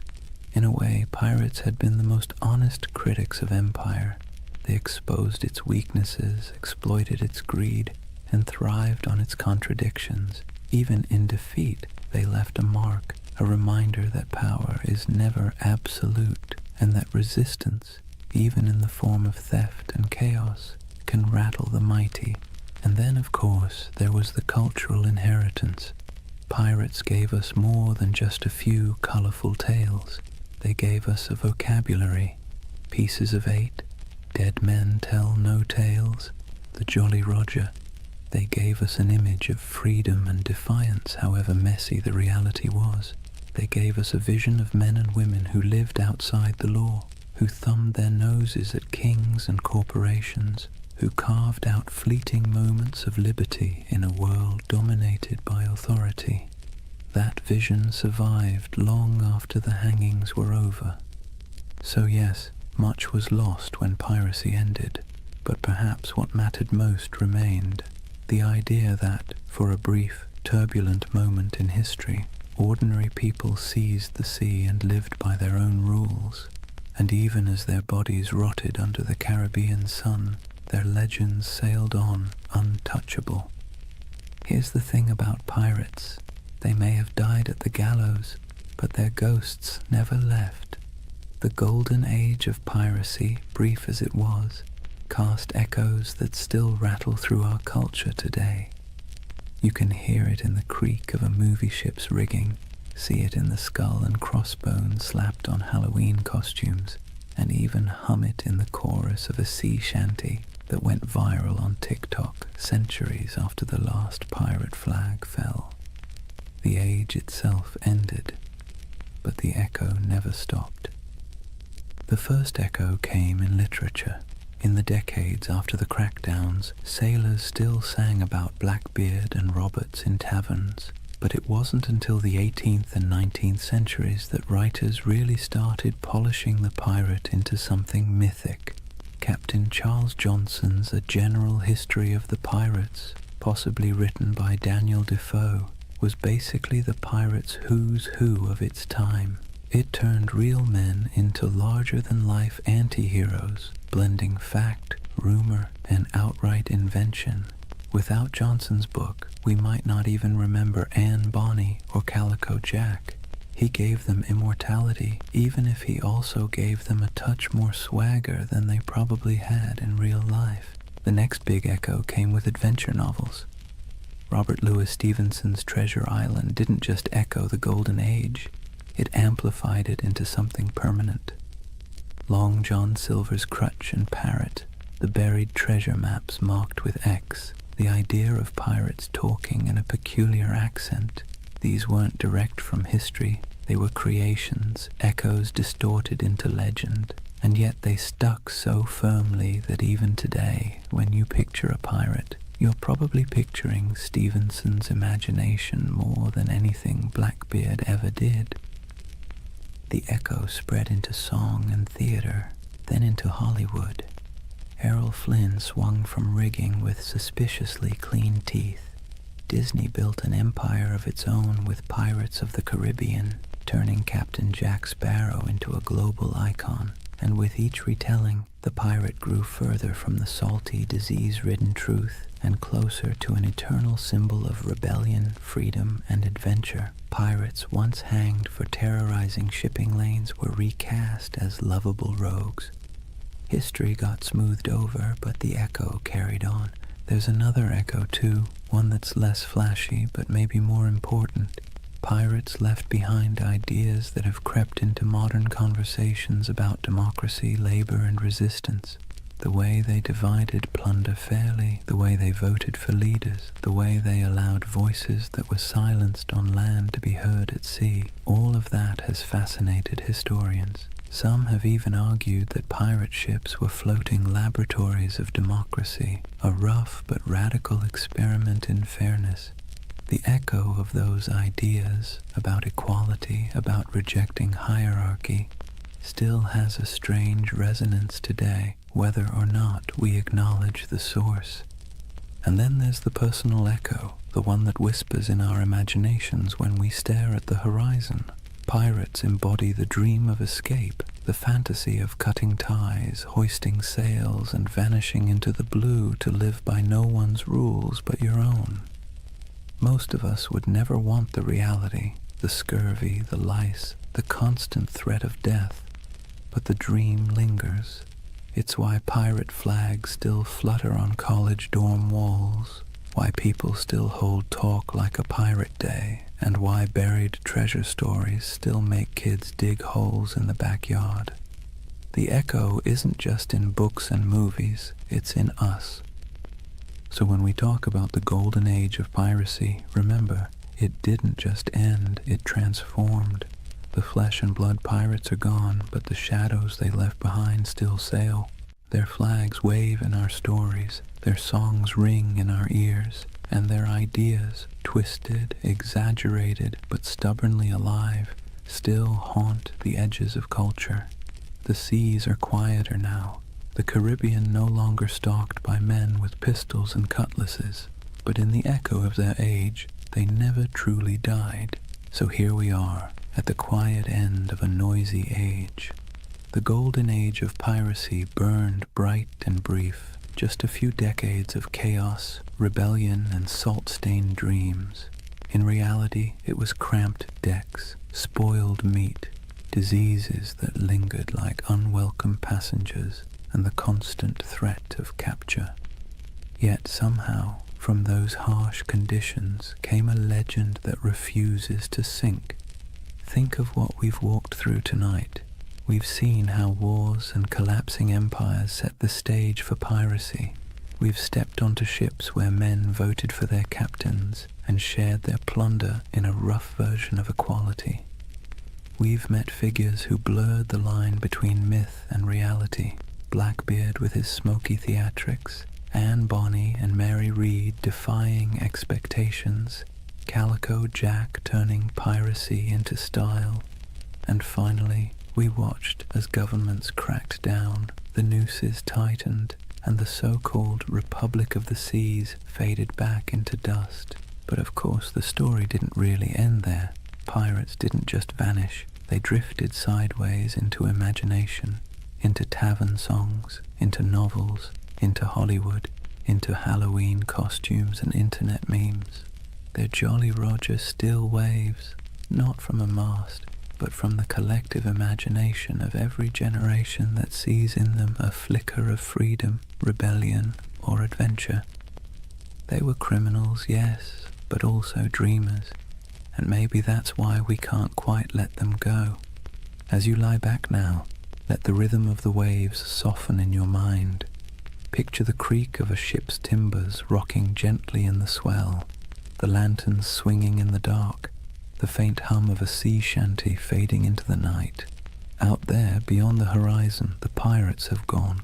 In a way, pirates had been the most honest critics of empire. They exposed its weaknesses, exploited its greed, and thrived on its contradictions. Even in defeat, they left a mark, a reminder that power is never absolute, and that resistance, even in the form of theft and chaos, can rattle the mighty. And then, of course, there was the cultural inheritance. Pirates gave us more than just a few colorful tales. They gave us a vocabulary, Pieces of Eight, Dead Men Tell No Tales, the Jolly Roger. They gave us an image of freedom and defiance, however messy the reality was. They gave us a vision of men and women who lived outside the law, who thumbed their noses at kings and corporations, who carved out fleeting moments of liberty in a world dominated by authority. That vision survived long after the hangings were over. So yes, much was lost when piracy ended, but perhaps what mattered most remained. The idea that, for a brief, turbulent moment in history, ordinary people seized the sea and lived by their own rules, and even as their bodies rotted under the Caribbean sun, their legends sailed on untouchable. Here's the thing about pirates. They may have died at the gallows, but their ghosts never left. The Golden Age of Piracy, brief as it was, cast echoes that still rattle through our culture today. You can hear it in the creak of a movie ship's rigging, see it in the skull and crossbones slapped on Halloween costumes, and even hum it in the chorus of a sea shanty that went viral on TikTok centuries after the last pirate flag fell. The age itself ended, but the echo never stopped. The first echo came in literature. In the decades after the crackdowns, sailors still sang about Blackbeard and Roberts in taverns, but it wasn't until the 18th and 19th centuries that writers really started polishing the pirate into something mythic. Captain Charles Johnson's A General History of the Pirates, possibly written by Daniel Defoe, was basically the pirate's who's who of its time. It turned real men into larger-than-life anti-heroes, blending fact, rumor, and outright invention. Without Johnson's book, we might not even remember Anne Bonny or Calico Jack. He gave them immortality, even if he also gave them a touch more swagger than they probably had in real life. The next big echo came with adventure novels. Robert Louis Stevenson's Treasure Island didn't just echo the Golden Age, it amplified it into something permanent. Long John Silver's Crutch and Parrot, the buried treasure maps marked with X, the idea of pirates talking in a peculiar accent. These weren't direct from history, they were creations, echoes distorted into legend, and yet they stuck so firmly that even today, when you picture a pirate, you're probably picturing Stevenson's imagination more than anything Blackbeard ever did. The echo spread into song and theater, then into Hollywood. Errol Flynn swung from rigging with suspiciously clean teeth. Disney built an empire of its own with Pirates of the Caribbean, turning Captain Jack Sparrow into a global icon. And with each retelling, the pirate grew further from the salty, disease-ridden truth and closer to an eternal symbol of rebellion, freedom, and adventure. Pirates once hanged for terrorizing shipping lanes were recast as lovable rogues. History got smoothed over, but the echo carried on. There's another echo too, one that's less flashy but maybe more important. Pirates left behind ideas that have crept into modern conversations about democracy, labor, and resistance. The way they divided plunder fairly, the way they voted for leaders, the way they allowed voices that were silenced on land to be heard at sea, all of that has fascinated historians. Some have even argued that pirate ships were floating laboratories of democracy, a rough but radical experiment in fairness. The echo of those ideas about equality, about rejecting hierarchy, still has a strange resonance today, whether or not we acknowledge the source. And then there's the personal echo, the one that whispers in our imaginations when we stare at the horizon. Pirates embody the dream of escape, the fantasy of cutting ties, hoisting sails, and vanishing into the blue to live by no one's rules but your own. Most of us would never want the reality, the scurvy, the lice, the constant threat of death, but the dream lingers. It's why pirate flags still flutter on college dorm walls, why people still hold talk like a pirate day, and why buried treasure stories still make kids dig holes in the backyard. The echo isn't just in books and movies, it's in us. So when we talk about the Golden Age of Piracy, remember, it didn't just end, it transformed. The flesh and blood pirates are gone, but the shadows they left behind still sail. Their flags wave in our stories, their songs ring in our ears, and their ideas, twisted, exaggerated, but stubbornly alive, still haunt the edges of culture. The seas are quieter now, the Caribbean no longer stalked by men with pistols and cutlasses, but in the echo of their age, they never truly died. So here we are, at the quiet end of a noisy age. The Golden Age of Piracy burned bright and brief, just a few decades of chaos, rebellion, and salt-stained dreams. In reality, it was cramped decks, spoiled meat, diseases that lingered like unwelcome passengers, and the constant threat of capture. Yet somehow, from those harsh conditions came a legend that refuses to sink. Think of what we've walked through tonight. We've seen how wars and collapsing empires set the stage for piracy. We've stepped onto ships where men voted for their captains and shared their plunder in a rough version of equality. We've met figures who blurred the line between myth and reality. Blackbeard with his smoky theatrics, Anne Bonny and Mary Read defying expectations, Calico Jack turning piracy into style, and finally we watched as governments cracked down, the nooses tightened, and the so-called Republic of the Seas faded back into dust. But of course the story didn't really end there. Pirates didn't just vanish, they drifted sideways into imagination, into tavern songs, into novels, into Hollywood, into Halloween costumes and internet memes. Their Jolly Roger still waves, not from a mast, but from the collective imagination of every generation that sees in them a flicker of freedom, rebellion, or adventure. They were criminals, yes, but also dreamers, and maybe that's why we can't quite let them go. As you lie back now, let the rhythm of the waves soften in your mind. Picture the creak of a ship's timbers rocking gently in the swell, the lanterns swinging in the dark, the faint hum of a sea shanty fading into the night. Out there, beyond the horizon, the pirates have gone,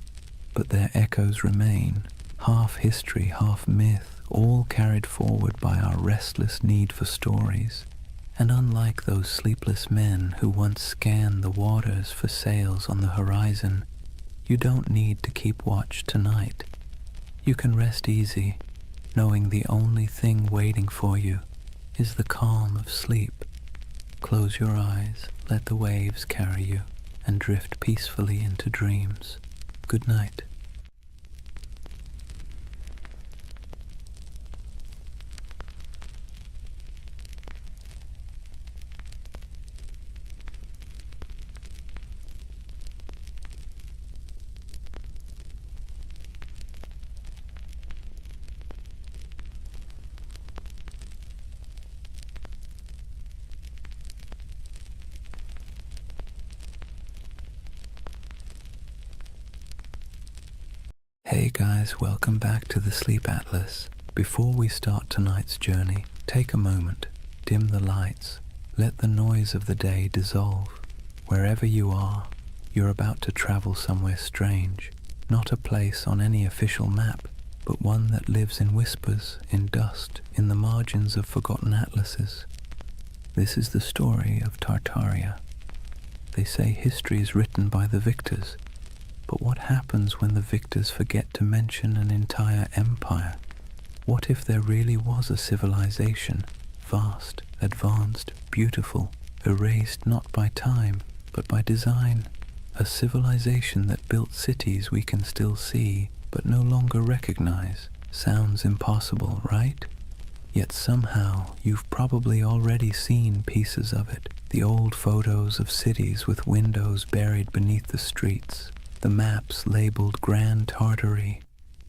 but their echoes remain, half history, half myth, all carried forward by our restless need for stories. And unlike those sleepless men who once scanned the waters for sails on the horizon, you don't need to keep watch tonight. You can rest easy, knowing the only thing waiting for you is the calm of sleep. Close your eyes, let the waves carry you, and drift peacefully into dreams. Good night. Hey guys, welcome back to the Sleep Atlas. Before we start tonight's journey, take a moment, dim the lights, let the noise of the day dissolve. Wherever you are, you're about to travel somewhere strange, not a place on any official map, but one that lives in whispers, in dust, in the margins of forgotten atlases. This is the story of Tartaria. They say history is written by the victors, but what happens when the victors forget to mention an entire empire? What if there really was a civilization, vast, advanced, beautiful, erased not by time, but by design? A civilization that built cities we can still see, but no longer recognize. Sounds impossible, right? Yet somehow you've probably already seen pieces of it. The old photos of cities with windows buried beneath the streets, the maps labeled Grand Tartary,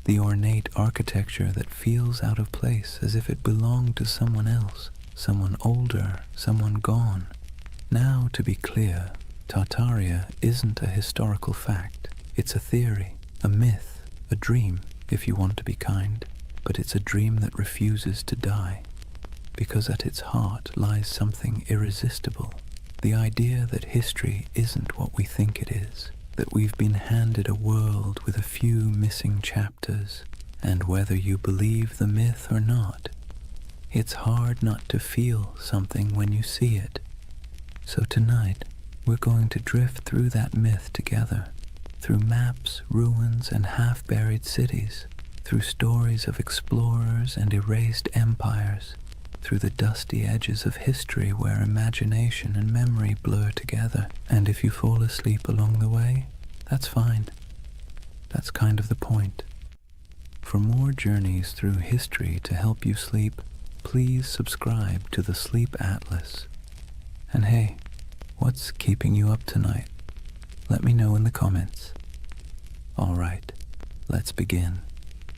the ornate architecture that feels out of place as if it belonged to someone else, someone older, someone gone. Now, to be clear, Tartaria isn't a historical fact. It's a theory, a myth, a dream, if you want to be kind. But it's a dream that refuses to die, because at its heart lies something irresistible. The idea that history isn't what we think it is, that we've been handed a world with a few missing chapters, and whether you believe the myth or not, it's hard not to feel something when you see it. So tonight, we're going to drift through that myth together, through maps, ruins, and half-buried cities, through stories of explorers and erased empires, through the dusty edges of history where imagination and memory blur together. And if you fall asleep along the way, that's fine. That's kind of the point. For more journeys through history to help you sleep, please subscribe to the Sleep Atlas. And hey, what's keeping you up tonight? Let me know in the comments. All right, let's begin.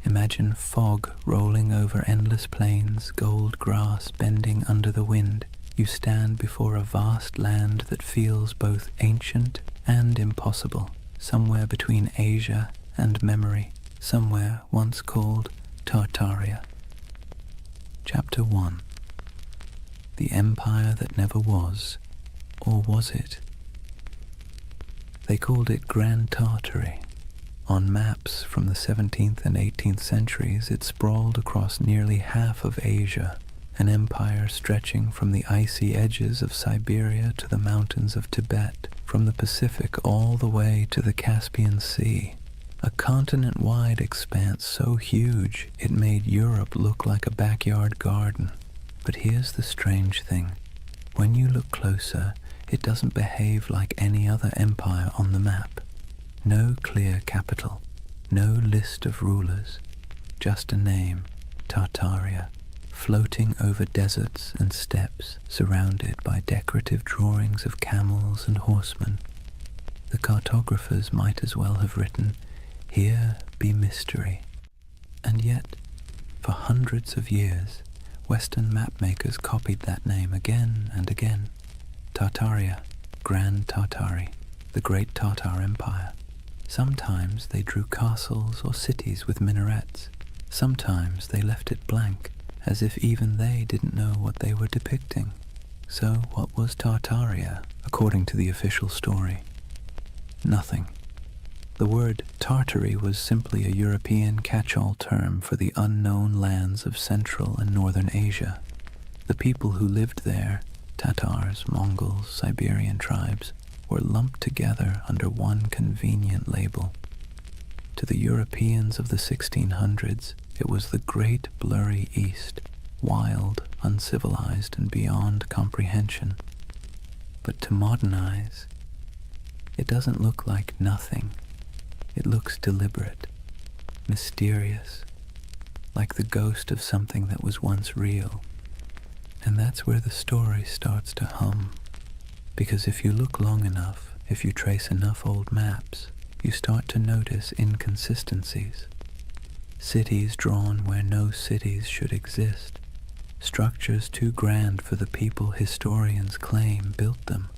Imagine fog rolling over endless plains, gold grass bending under the wind. You stand before a vast land that feels both ancient and impossible, somewhere between Asia and memory, somewhere once called Tartaria. Chapter 1. The Empire That Never Was, or was it? They called it Grand Tartary. On maps from the 17th and 18th centuries, it sprawled across nearly half of Asia, an empire stretching from the icy edges of Siberia to the mountains of Tibet, from the Pacific all the way to the Caspian Sea. A continent-wide expanse so huge it made Europe look like a backyard garden. But here's the strange thing. When you look closer, it doesn't behave like any other empire on the map. No clear capital, no list of rulers, just a name, Tartaria, floating over deserts and steppes, surrounded by decorative drawings of camels and horsemen. The cartographers might as well have written, "Here be mystery." And yet, for hundreds of years, Western mapmakers copied that name again and again. Tartaria, Grand Tartary, the Great Tartar Empire. Sometimes they drew castles or cities with minarets. Sometimes they left it blank, as if even they didn't know what they were depicting. So what was Tartaria, according to the official story? Nothing. The word Tartary was simply a European catch-all term for the unknown lands of Central and Northern Asia. The people who lived there, Tatars, Mongols, Siberian tribes, were lumped together under one convenient label. To the Europeans of the 1600s, it was the great blurry East, wild, uncivilized, and beyond comprehension. But to modern eyes, it doesn't look like nothing. It looks deliberate, mysterious, like the ghost of something that was once real. And that's where the story starts to hum. Because if you look long enough, if you trace enough old maps, you start to notice inconsistencies. Cities drawn where no cities should exist. Structures too grand for the people historians claim built them.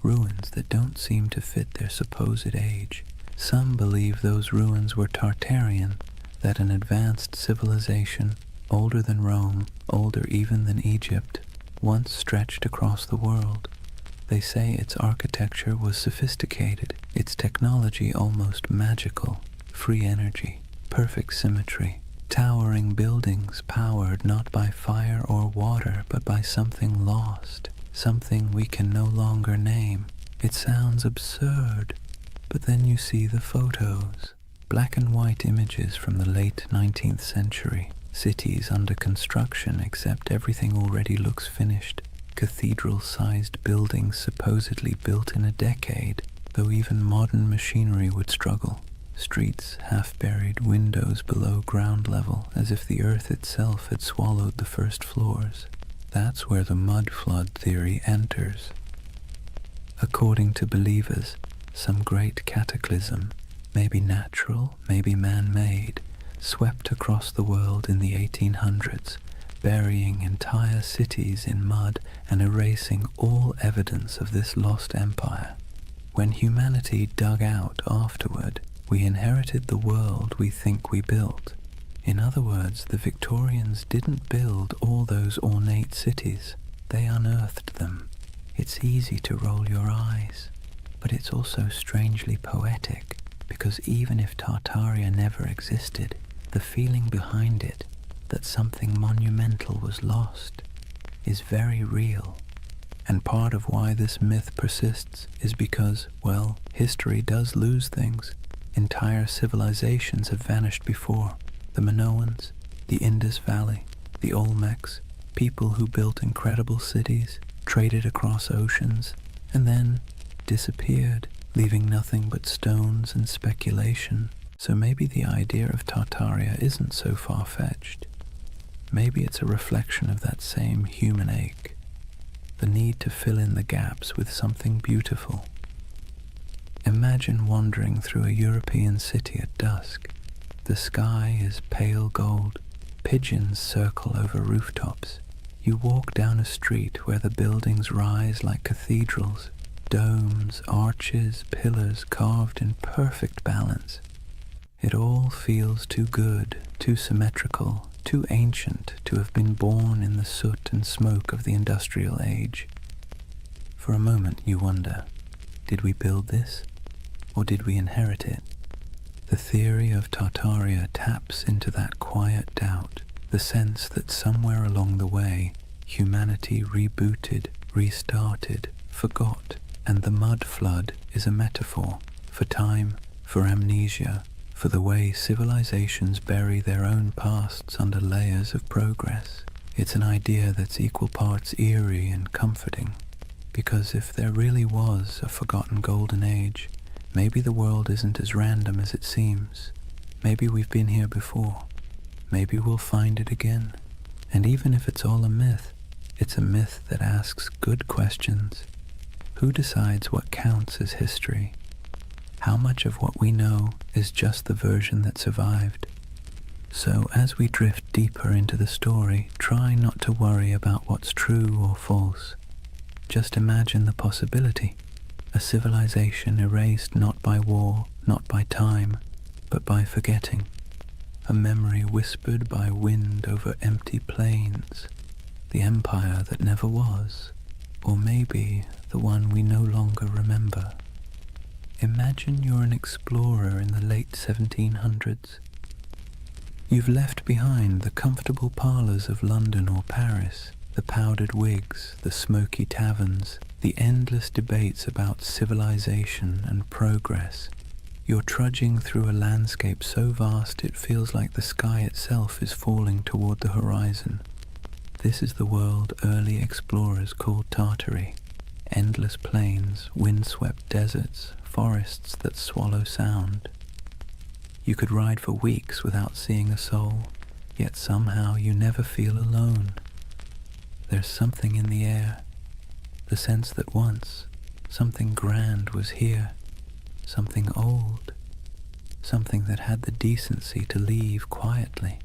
Ruins that don't seem to fit their supposed age. Some believe those ruins were Tartarian, that an advanced civilization, older than Rome, older even than Egypt, once stretched across the world. They say its architecture was sophisticated, its technology almost magical, free energy, perfect symmetry, towering buildings powered not by fire or water but by something lost, something we can no longer name. It sounds absurd, but then you see the photos, black and white images from the late 19th century, cities under construction except everything already looks finished, cathedral-sized buildings supposedly built in a decade, though even modern machinery would struggle, streets half-buried, windows below ground level, as if the earth itself had swallowed the first floors. That's where the mud flood theory enters. According to believers, some great cataclysm, maybe natural, maybe man-made, swept across the world in the 1800s, burying entire cities in mud and erasing all evidence of this lost empire. When humanity dug out afterward, we inherited the world we think we built. In other words, the Victorians didn't build all those ornate cities, they unearthed them. It's easy to roll your eyes, but it's also strangely poetic, because even if Tartaria never existed, the feeling behind it, that something monumental was lost, is very real. And part of why this myth persists is because, well, history does lose things. Entire civilizations have vanished before. The Minoans, the Indus Valley, the Olmecs, people who built incredible cities, traded across oceans, and then disappeared, leaving nothing but stones and speculation. So maybe the idea of Tartaria isn't so far-fetched. Maybe it's a reflection of that same human ache, the need to fill in the gaps with something beautiful. Imagine wandering through a European city at dusk. The sky is pale gold, pigeons circle over rooftops. You walk down a street where the buildings rise like cathedrals, domes, arches, pillars carved in perfect balance. It all feels too good, too symmetrical, too ancient to have been born in the soot and smoke of the industrial age. For a moment you wonder, did we build this, or did we inherit it? The theory of Tartaria taps into that quiet doubt, the sense that somewhere along the way, humanity rebooted, restarted, forgot, and the mud flood is a metaphor for time, for amnesia, for the way civilizations bury their own pasts under layers of progress. It's an idea that's equal parts eerie and comforting, because if there really was a forgotten golden age, maybe the world isn't as random as it seems. Maybe we've been here before. Maybe we'll find it again. And even if it's all a myth, it's a myth that asks good questions. Who decides what counts as history? How much of what we know is just the version that survived? So as we drift deeper into the story, try not to worry about what's true or false. Just imagine the possibility. A civilization erased not by war, not by time, but by forgetting. A memory whispered by wind over empty plains. The empire that never was, or maybe the one we no longer remember. Imagine you're an explorer in the late 1700s. You've left behind the comfortable parlours of London or Paris, the powdered wigs, the smoky taverns, the endless debates about civilization and progress. You're trudging through a landscape so vast it feels like the sky itself is falling toward the horizon. This is the world early explorers called Tartary. Endless plains, windswept deserts, forests that swallow sound. You could ride for weeks without seeing a soul, yet somehow you never feel alone. There's something in the air, the sense that once something grand was here, something old, something that had the decency to leave quietly.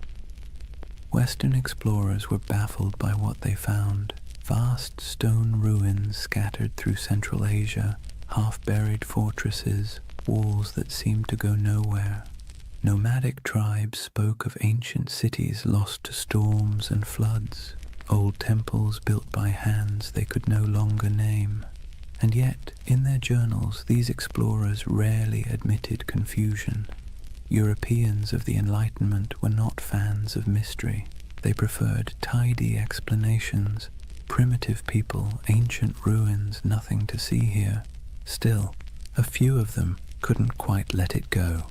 Western explorers were baffled by what they found. Vast stone ruins scattered through Central Asia, half-buried fortresses, walls that seemed to go nowhere. Nomadic tribes spoke of ancient cities lost to storms and floods, old temples built by hands they could no longer name. And yet, in their journals, these explorers rarely admitted confusion. Europeans of the Enlightenment were not fans of mystery. They preferred tidy explanations. Primitive people, ancient ruins, nothing to see here. Still, a few of them couldn't quite let it go.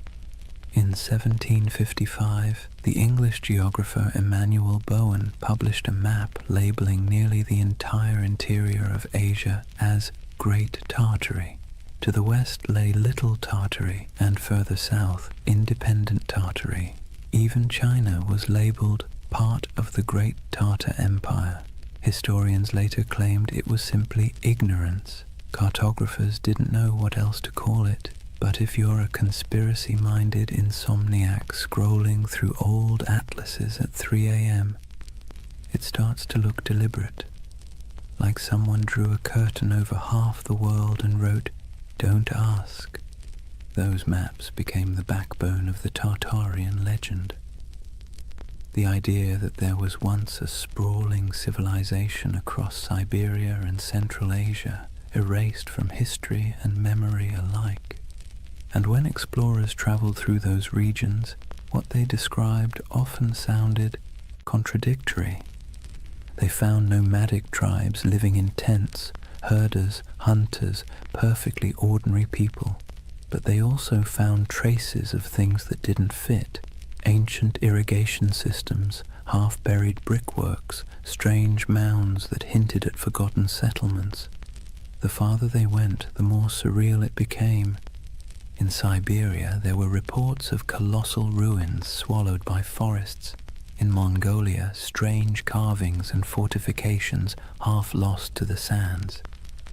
In 1755, the English geographer Emmanuel Bowen published a map labeling nearly the entire interior of Asia as Great Tartary. To the west lay Little Tartary, and further south, Independent Tartary. Even China was labeled part of the Great Tartar Empire. Historians later claimed it was simply ignorance. Cartographers didn't know what else to call it. But if you're a conspiracy-minded insomniac scrolling through old atlases at 3 a.m., it starts to look deliberate, like someone drew a curtain over half the world and wrote, "Don't ask." Those maps became the backbone of the Tartarian legend. The idea that there was once a sprawling civilization across Siberia and Central Asia, erased from history and memory alike. And when explorers traveled through those regions, what they described often sounded contradictory. They found nomadic tribes living in tents, herders, hunters, perfectly ordinary people. But they also found traces of things that didn't fit. Ancient irrigation systems, half-buried brickworks, strange mounds that hinted at forgotten settlements. The farther they went, the more surreal it became. In Siberia, there were reports of colossal ruins swallowed by forests. In Mongolia, strange carvings and fortifications half lost to the sands.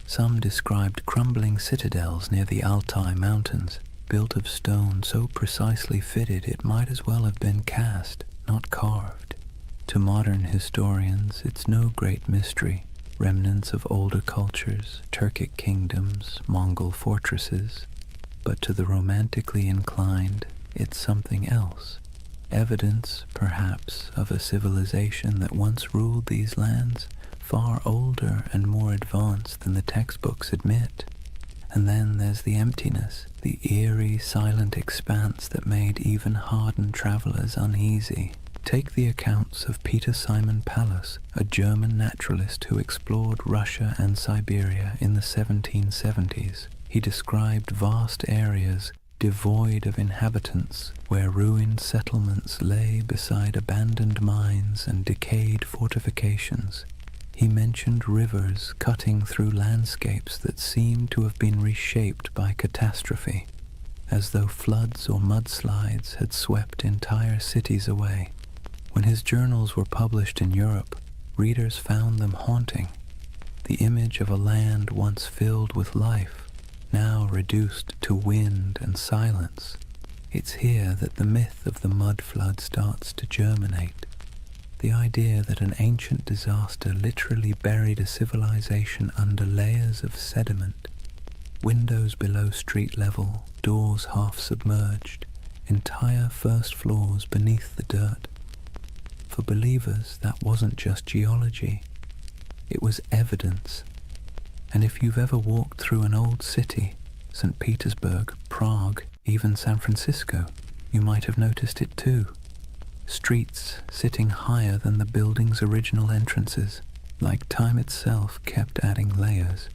Some described crumbling citadels near the Altai Mountains, built of stone so precisely fitted it might as well have been cast, not carved. To modern historians, it's no great mystery. Remnants of older cultures, Turkic kingdoms, Mongol fortresses. But to the romantically inclined, it's something else. Evidence, perhaps, of a civilization that once ruled these lands, far older and more advanced than the textbooks admit. And then there's the emptiness, the eerie, silent expanse that made even hardened travelers uneasy. Take the accounts of Peter Simon Pallas, a German naturalist who explored Russia and Siberia in the 1770s. He described vast areas devoid of inhabitants, where ruined settlements lay beside abandoned mines and decayed fortifications. He mentioned rivers cutting through landscapes that seemed to have been reshaped by catastrophe, as though floods or mudslides had swept entire cities away. When his journals were published in Europe, readers found them haunting. The image of a land once filled with life, now reduced to wind and silence. It's here that the myth of the mud flood starts to germinate. The idea that an ancient disaster literally buried a civilization under layers of sediment, windows below street level, doors half submerged, entire first floors beneath the dirt. For believers, that wasn't just geology, it was evidence. And if you've ever walked through an old city, St. Petersburg, Prague, even San Francisco, you might have noticed it too. Streets sitting higher than the building's original entrances, like time itself kept adding layers.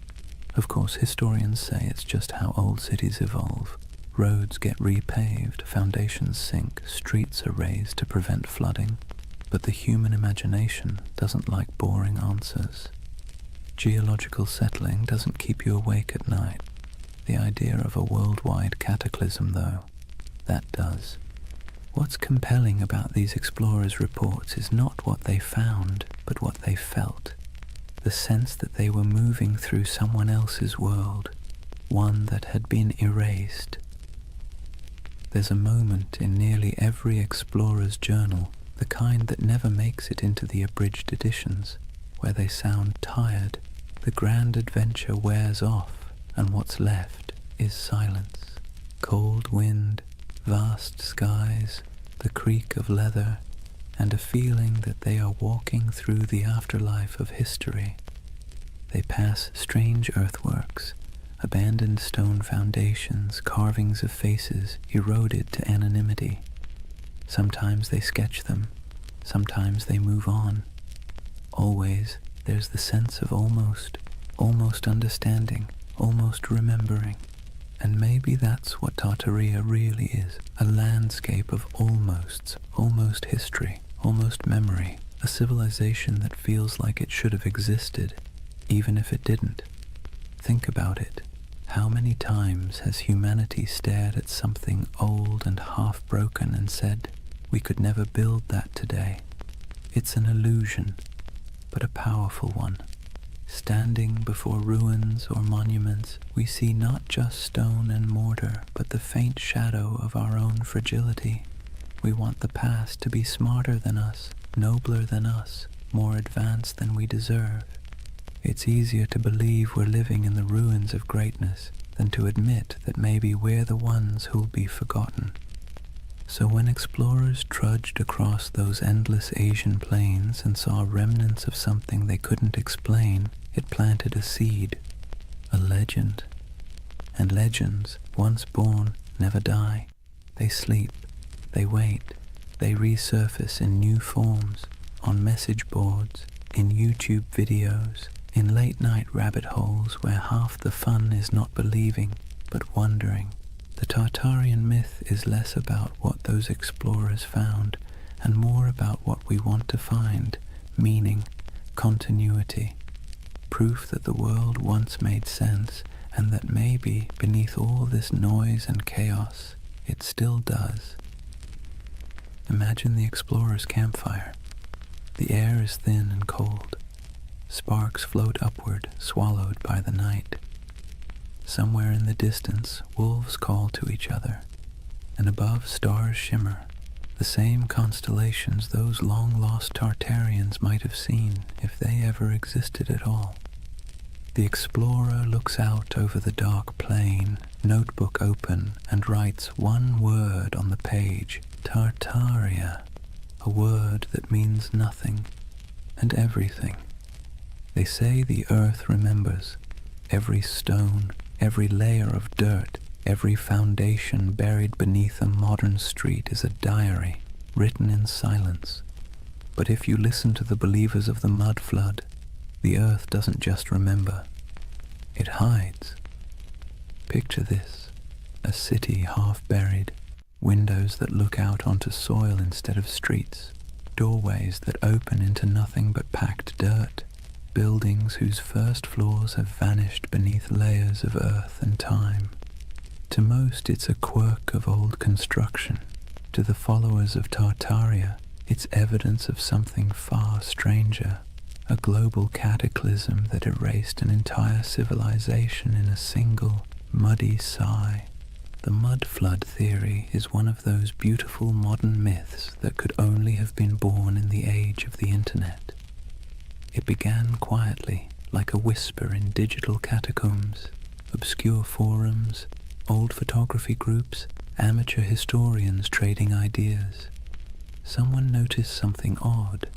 Of course, historians say it's just how old cities evolve. Roads get repaved, foundations sink, streets are raised to prevent flooding. But the human imagination doesn't like boring answers. Geological settling doesn't keep you awake at night. The idea of a worldwide cataclysm, though, that does. What's compelling about these explorers' reports is not what they found, but what they felt. The sense that they were moving through someone else's world, one that had been erased. There's a moment in nearly every explorer's journal, the kind that never makes it into the abridged editions, where they sound tired. The grand adventure wears off, and what's left is silence. Cold wind, vast skies, the creak of leather, and a feeling that they are walking through the afterlife of history. They pass strange earthworks, abandoned stone foundations, carvings of faces eroded to anonymity. Sometimes they sketch them, sometimes they move on. Always there's the sense of almost understanding, almost remembering. And maybe that's what Tartaria really is, a landscape of almosts, almost history, almost memory, a civilization that feels like it should have existed, even if it didn't. Think about it. How many times has humanity stared at something old and half-broken and said, we could never build that today? It's an illusion, but a powerful one. Standing before ruins or monuments, we see not just stone and mortar, but the faint shadow of our own fragility. We want the past to be smarter than us, nobler than us, more advanced than we deserve. It's easier to believe we're living in the ruins of greatness than to admit that maybe we're the ones who'll be forgotten. So when explorers trudged across those endless Asian plains and saw remnants of something they couldn't explain, it planted a seed, a legend. And legends, once born, never die. They sleep, they wait, they resurface in new forms, on message boards, in YouTube videos, in late-night rabbit holes where half the fun is not believing, but wondering. The Tartarian myth is less about what those explorers found and more about what we want to find, meaning, continuity, proof that the world once made sense and that maybe beneath all this noise and chaos, it still does. Imagine the explorer's campfire. The air is thin and cold. Sparks float upward, swallowed by the night. Somewhere in the distance, wolves call to each other, and above stars shimmer, the same constellations those long-lost Tartarians might have seen if they ever existed at all. The explorer looks out over the dark plain, notebook open, and writes one word on the page, Tartaria, a word that means nothing and everything. They say the earth remembers. Every stone, every layer of dirt, every foundation buried beneath a modern street is a diary, written in silence. But if you listen to the believers of the mud flood, the earth doesn't just remember, it hides. Picture this, a city half buried, windows that look out onto soil instead of streets, doorways that open into nothing but packed dirt, buildings whose first floors have vanished beneath layers of earth and time. To most, it's a quirk of old construction. To the followers of Tartaria, it's evidence of something far stranger, a global cataclysm that erased an entire civilization in a single, muddy sigh. The mud flood theory is one of those beautiful modern myths that could only have been born in the age of the internet. It began quietly, like a whisper in digital catacombs, obscure forums, old photography groups, amateur historians trading ideas. Someone noticed something odd.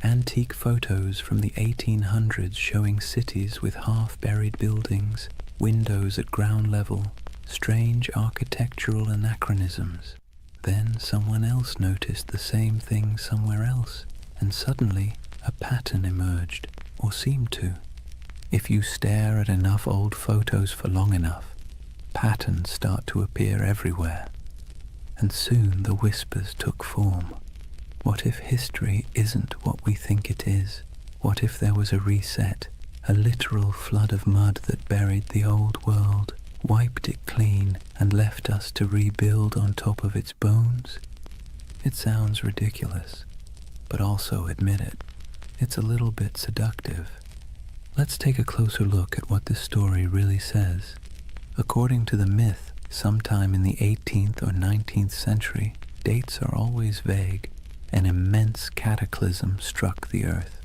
Antique photos from the 1800s showing cities with half-buried buildings, windows at ground level, strange architectural anachronisms. Then someone else noticed the same thing somewhere else, and suddenly a pattern emerged, or seemed to. If you stare at enough old photos for long enough, patterns start to appear everywhere. And soon the whispers took form. What if history isn't what we think it is? What if there was a reset, a literal flood of mud that buried the old world, wiped it clean, and left us to rebuild on top of its bones? It sounds ridiculous, but also admit it. It's a little bit seductive. Let's take a closer look at what this story really says. According to the myth, sometime in the 18th or 19th century, dates are always vague, an immense cataclysm struck the earth.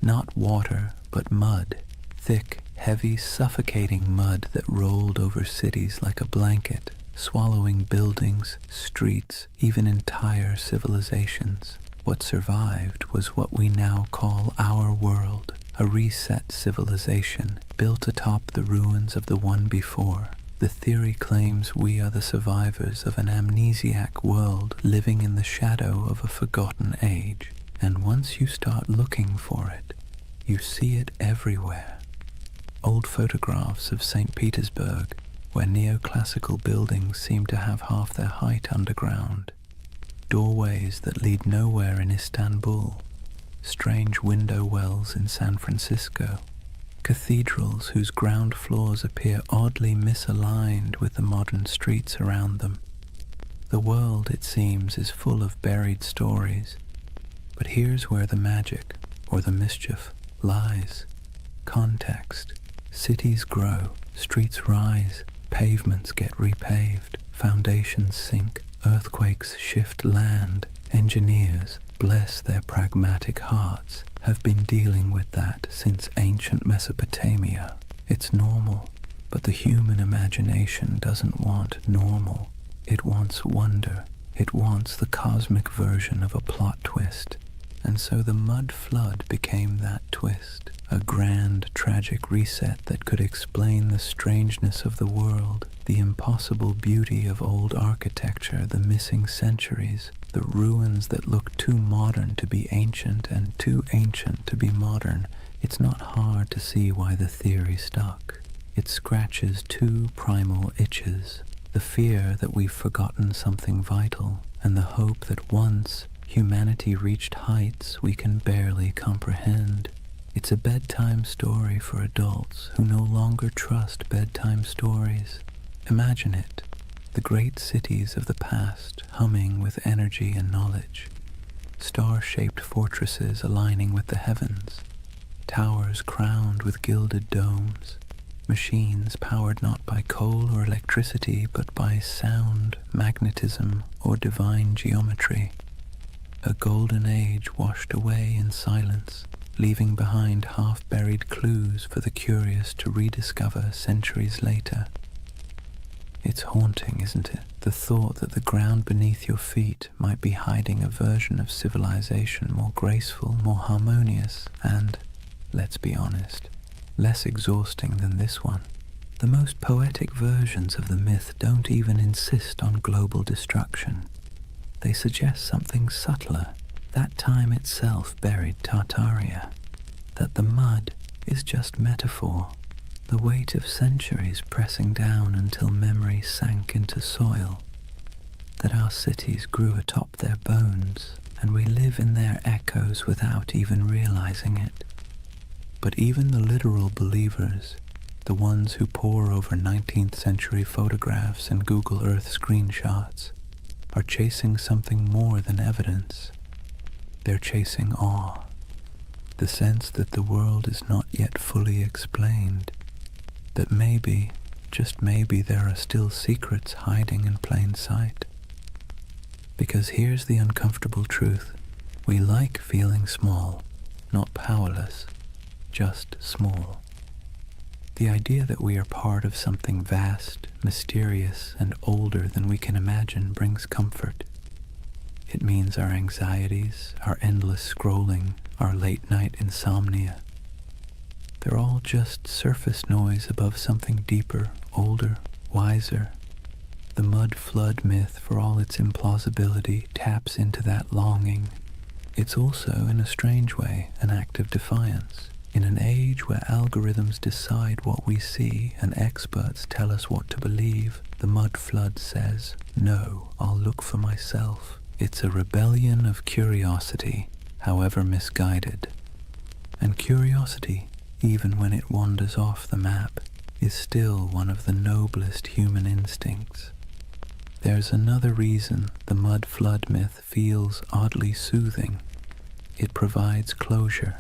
Not water, but mud, thick, heavy, suffocating mud that rolled over cities like a blanket, swallowing buildings, streets, even entire civilizations. What survived was what we now call our world, a reset civilization built atop the ruins of the one before. The theory claims we are the survivors of an amnesiac world living in the shadow of a forgotten age. And once you start looking for it, you see it everywhere. Old photographs of St. Petersburg, where neoclassical buildings seem to have half their height underground. Doorways that lead nowhere in Istanbul. Strange window wells in San Francisco. Cathedrals whose ground floors appear oddly misaligned with the modern streets around them. The world, it seems, is full of buried stories. But here's where the magic, or the mischief, lies. Context. Cities grow, streets rise, pavements get repaved, foundations sink, earthquakes shift land. Engineers, bless their pragmatic hearts, have been dealing with that since ancient Mesopotamia. It's normal, but the human imagination doesn't want normal. It wants wonder. It wants the cosmic version of a plot twist. And so the mud flood became that twist, a grand, tragic reset that could explain the strangeness of the world, the impossible beauty of old architecture, the missing centuries, the ruins that look too modern to be ancient and too ancient to be modern. It's not hard to see why the theory stuck. It scratches two primal itches, the fear that we've forgotten something vital, and the hope that once humanity reached heights we can barely comprehend. It's a bedtime story for adults who no longer trust bedtime stories. Imagine it, the great cities of the past humming with energy and knowledge, star-shaped fortresses aligning with the heavens, towers crowned with gilded domes, machines powered not by coal or electricity but by sound, magnetism, or divine geometry. A golden age washed away in silence, leaving behind half-buried clues for the curious to rediscover centuries later. It's haunting, isn't it? The thought that the ground beneath your feet might be hiding a version of civilization more graceful, more harmonious, and, let's be honest, less exhausting than this one. The most poetic versions of the myth don't even insist on global destruction. They suggest something subtler. That time itself buried Tartaria. That the mud is just metaphor. The weight of centuries pressing down until memory sank into soil. That our cities grew atop their bones, and we live in their echoes without even realizing it. But even the literal believers, the ones who pore over 19th century photographs and Google Earth screenshots, are chasing something more than evidence. They're chasing awe, the sense that the world is not yet fully explained, that maybe, just maybe, there are still secrets hiding in plain sight. Because here's the uncomfortable truth. We like feeling small, not powerless, just small. The idea that we are part of something vast, mysterious, and older than we can imagine brings comfort. It means our anxieties, our endless scrolling, our late-night insomnia, they're all just surface noise above something deeper, older, wiser. The mud flood myth, for all its implausibility, taps into that longing. It's also, in a strange way, an act of defiance. In an age where algorithms decide what we see and experts tell us what to believe, the mud flood says, "No, I'll look for myself." It's a rebellion of curiosity, however misguided. And curiosity, even when it wanders off the map, is still one of the noblest human instincts. There's another reason the mud flood myth feels oddly soothing. It provides closure.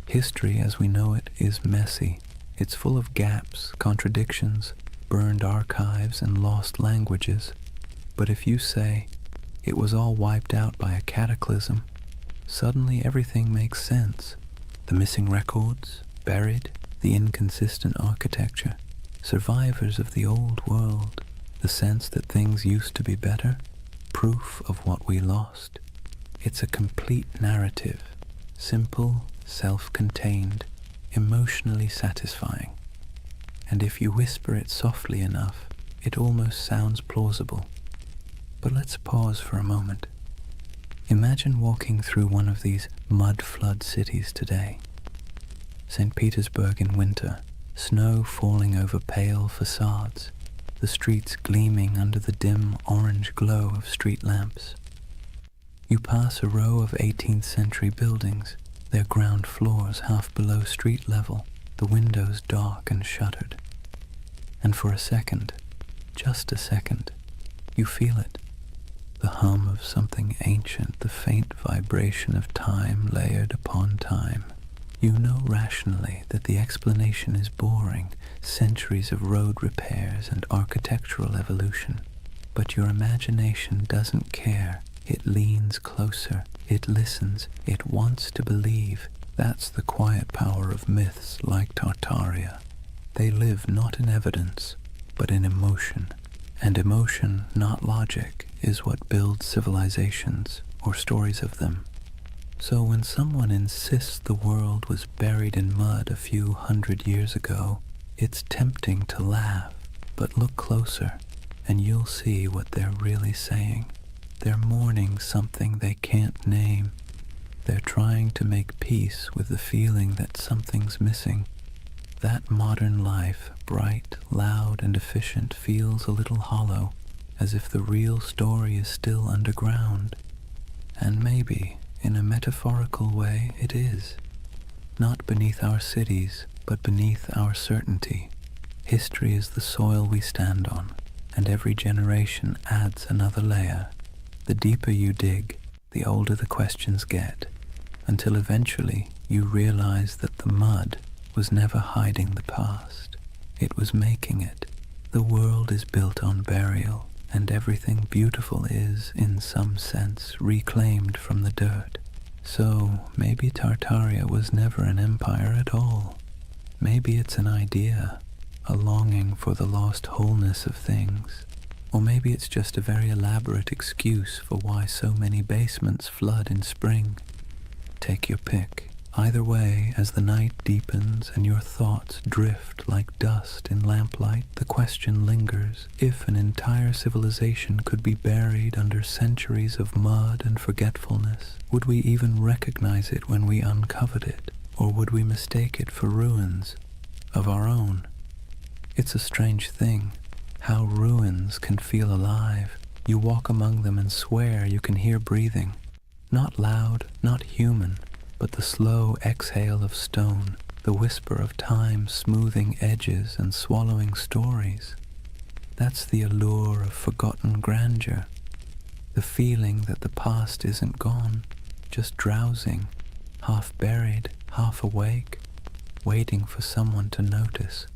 History as we know it is messy. It's full of gaps, contradictions, burned archives, and lost languages. But if you say, it was all wiped out by a cataclysm, suddenly everything makes sense. The missing records, buried, the inconsistent architecture, survivors of the old world, The sense that things used to be better, proof of what we lost. It's a complete narrative, simple, self-contained, emotionally satisfying. And if you whisper it softly enough, it almost sounds plausible. But let's pause for a moment. Imagine walking through one of these mud-flood cities today. St. Petersburg in winter, snow falling over pale facades, the streets gleaming under the dim orange glow of street lamps. You pass a row of 18th century buildings, their ground floors half below street level, the windows dark and shuttered. And for a second, just a second, you feel it. The hum of something ancient, the faint vibration of time layered upon time. You know rationally that the explanation is boring, centuries of road repairs and architectural evolution. But your imagination doesn't care. It leans closer, it listens, it wants to believe. That's the quiet power of myths like Tartaria. They live not in evidence, but in emotion. And emotion, not logic, is what builds civilizations, or stories of them. So when someone insists the world was buried in mud a few hundred years ago, it's tempting to laugh, but look closer, and you'll see what they're really saying. They're mourning something they can't name. They're trying to make peace with the feeling that something's missing. That modern life, bright, loud, and efficient, feels a little hollow, as if the real story is still underground. And maybe, in a metaphorical way, it is. Not beneath our cities, but beneath our certainty. History is the soil we stand on, and every generation adds another layer. The deeper you dig, the older the questions get, until eventually you realize that the mud was never hiding the past. It was making it. The world is built on burial, and everything beautiful is, in some sense, reclaimed from the dirt. So maybe Tartaria was never an empire at all. Maybe it's an idea, a longing for the lost wholeness of things. Or maybe it's just a very elaborate excuse for why so many basements flood in spring. Take your pick. Either way, as the night deepens and your thoughts drift like dust in lamplight, the question lingers: if an entire civilization could be buried under centuries of mud and forgetfulness, would we even recognize it when we uncovered it, or would we mistake it for ruins of our own? It's a strange thing, how ruins can feel alive. You walk among them and swear you can hear breathing. Not loud, not human, but the slow exhale of stone, the whisper of time smoothing edges and swallowing stories. That's the allure of forgotten grandeur, the feeling that the past isn't gone, just drowsing, half buried, half awake, waiting for someone to notice.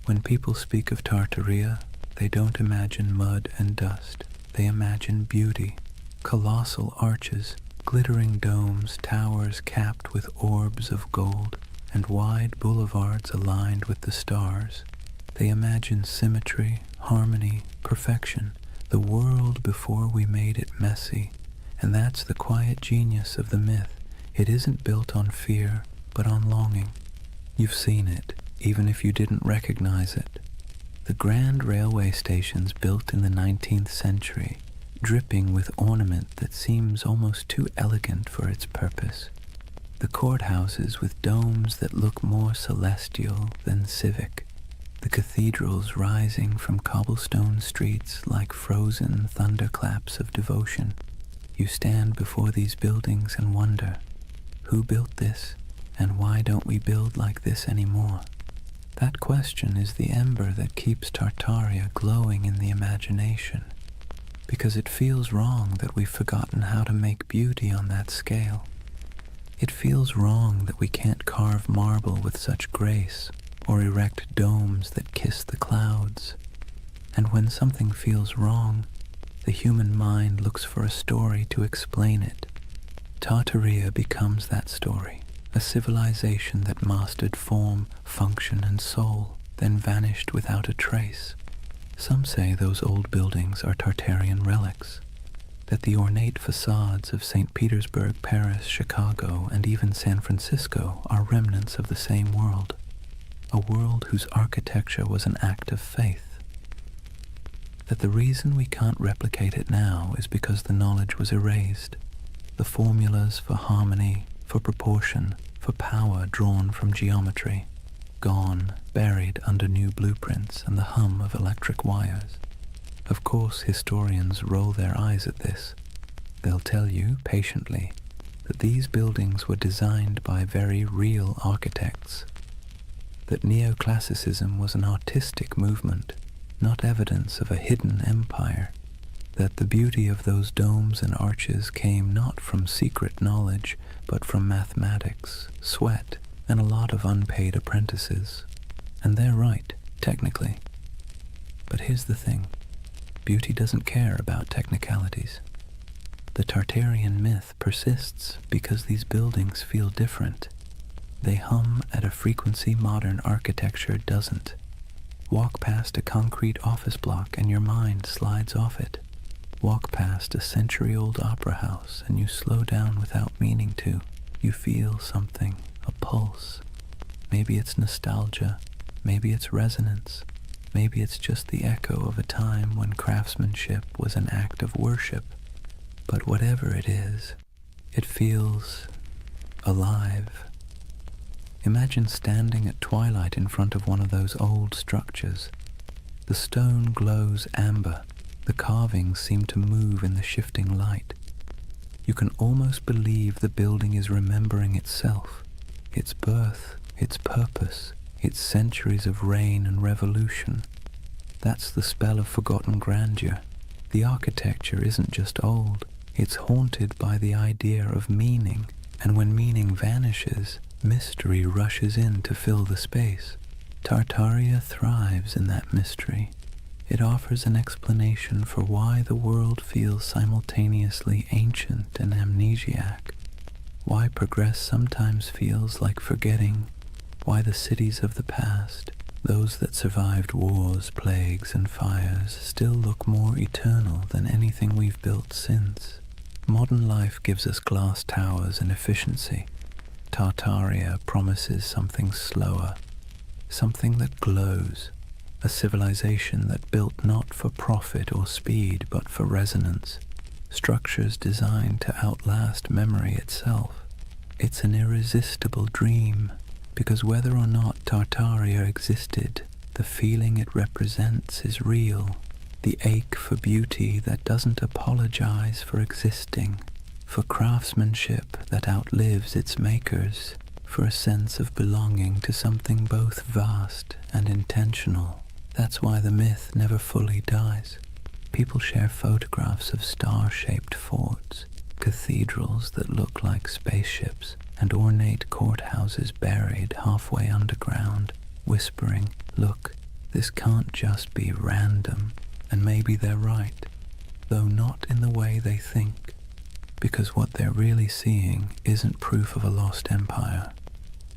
When people speak of Tartaria, they don't imagine mud and dust. They imagine beauty, colossal arches, glittering domes, towers capped with orbs of gold, and wide boulevards aligned with the stars. They imagine symmetry, harmony, perfection, the world before we made it messy. And that's the quiet genius of the myth. It isn't built on fear, but on longing. You've seen it, even if you didn't recognize it. The grand railway stations built in the 19th century, dripping with ornament that seems almost too elegant for its purpose. The courthouses with domes that look more celestial than civic. The cathedrals rising from cobblestone streets like frozen thunderclaps of devotion. You stand before these buildings and wonder, who built this, and why don't we build like this anymore? That question is the ember that keeps Tartaria glowing in the imagination, because it feels wrong that we've forgotten how to make beauty on that scale. It feels wrong that we can't carve marble with such grace, or erect domes that kiss the clouds. And when something feels wrong, the human mind looks for a story to explain it. Tartaria becomes that story, a civilization that mastered form, function, and soul, then vanished without a trace. Some say those old buildings are Tartarian relics, that the ornate facades of St. Petersburg, Paris, Chicago, and even San Francisco are remnants of the same world, a world whose architecture was an act of faith. That the reason we can't replicate it now is because the knowledge was erased, the formulas for harmony, for proportion, for power drawn from geometry, gone, buried under new blueprints and the hum of electric wires. Of course, historians roll their eyes at this. They'll tell you, patiently, that these buildings were designed by very real architects, that neoclassicism was an artistic movement, not evidence of a hidden empire, that the beauty of those domes and arches came not from secret knowledge, but from mathematics, sweat, and a lot of unpaid apprentices. And they're right, technically. But here's the thing. Beauty doesn't care about technicalities. The Tartarian myth persists because these buildings feel different. They hum at a frequency modern architecture doesn't. Walk past a concrete office block and your mind slides off it. Walk past a century-old opera house and you slow down without meaning to. You feel something, a pulse. Maybe it's nostalgia, maybe it's resonance, maybe it's just the echo of a time when craftsmanship was an act of worship. But whatever it is, it feels alive. Imagine standing at twilight in front of one of those old structures. The stone glows amber. The carvings seem to move in the shifting light. You can almost believe the building is remembering itself, its birth, its purpose, its centuries of reign and revolution. That's the spell of forgotten grandeur. The architecture isn't just old, it's haunted by the idea of meaning, and when meaning vanishes, mystery rushes in to fill the space. Tartaria thrives in that mystery. It offers an explanation for why the world feels simultaneously ancient and amnesiac, why progress sometimes feels like forgetting, why the cities of the past, those that survived wars, plagues, and fires, still look more eternal than anything we've built since. Modern life gives us glass towers and efficiency. Tartaria promises something slower, something that glows, a civilization that built not for profit or speed but for resonance, structures designed to outlast memory itself. It's an irresistible dream, because whether or not Tartaria existed, the feeling it represents is real, the ache for beauty that doesn't apologize for existing, for craftsmanship that outlives its makers, for a sense of belonging to something both vast and intentional. That's why the myth never fully dies. People share photographs of star-shaped forts, cathedrals that look like spaceships, and ornate courthouses buried halfway underground, whispering, "Look, this can't just be random." And maybe they're right, though not in the way they think, because what they're really seeing isn't proof of a lost empire.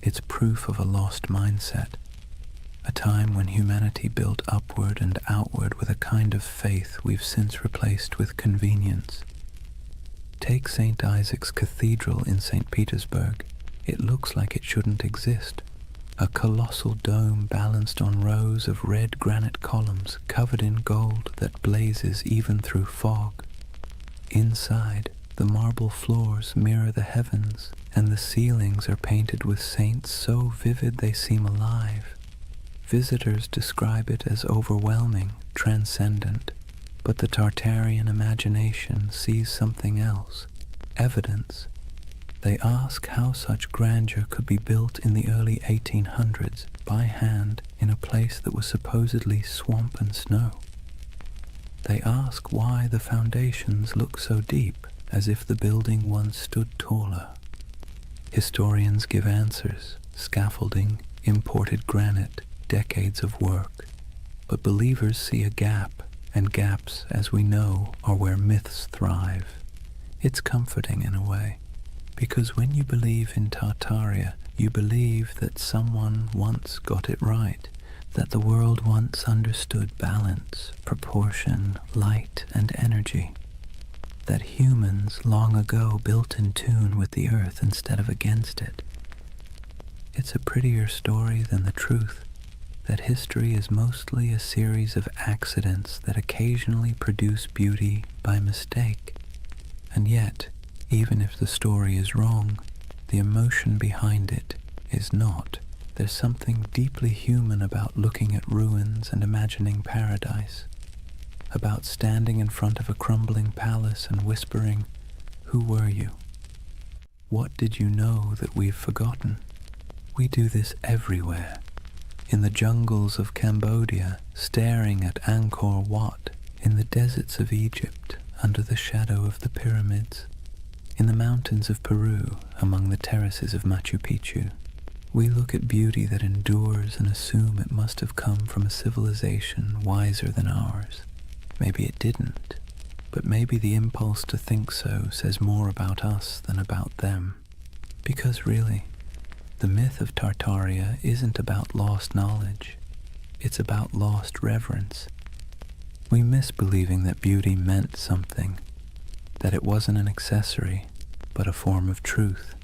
It's proof of a lost mindset. A time when humanity built upward and outward with a kind of faith we've since replaced with convenience. Take St. Isaac's Cathedral in St. Petersburg. It looks like it shouldn't exist. A colossal dome balanced on rows of red granite columns covered in gold that blazes even through fog. Inside, the marble floors mirror the heavens, and the ceilings are painted with saints so vivid they seem alive. Visitors describe it as overwhelming, transcendent, but the Tartarian imagination sees something else, evidence. They ask how such grandeur could be built in the early 1800s by hand in a place that was supposedly swamp and snow. They ask why the foundations look so deep, as if the building once stood taller. Historians give answers: scaffolding, imported granite, decades of work. But believers see a gap, and gaps, as we know, are where myths thrive. It's comforting in a way, because when you believe in Tartaria, you believe that someone once got it right, that the world once understood balance, proportion, light, and energy, that humans long ago built in tune with the earth instead of against it. It's a prettier story than the truth that history is mostly a series of accidents that occasionally produce beauty by mistake. And yet, even if the story is wrong, the emotion behind it is not. There's something deeply human about looking at ruins and imagining paradise, about standing in front of a crumbling palace and whispering, "Who were you? What did you know that we've forgotten?" We do this everywhere. In the jungles of Cambodia, staring at Angkor Wat, in the deserts of Egypt, under the shadow of the pyramids, in the mountains of Peru, among the terraces of Machu Picchu. We look at beauty that endures and assume it must have come from a civilization wiser than ours. Maybe it didn't, but maybe the impulse to think so says more about us than about them. Because really, the myth of Tartaria isn't about lost knowledge, it's about lost reverence. We miss believing that beauty meant something, that it wasn't an accessory, but a form of truth.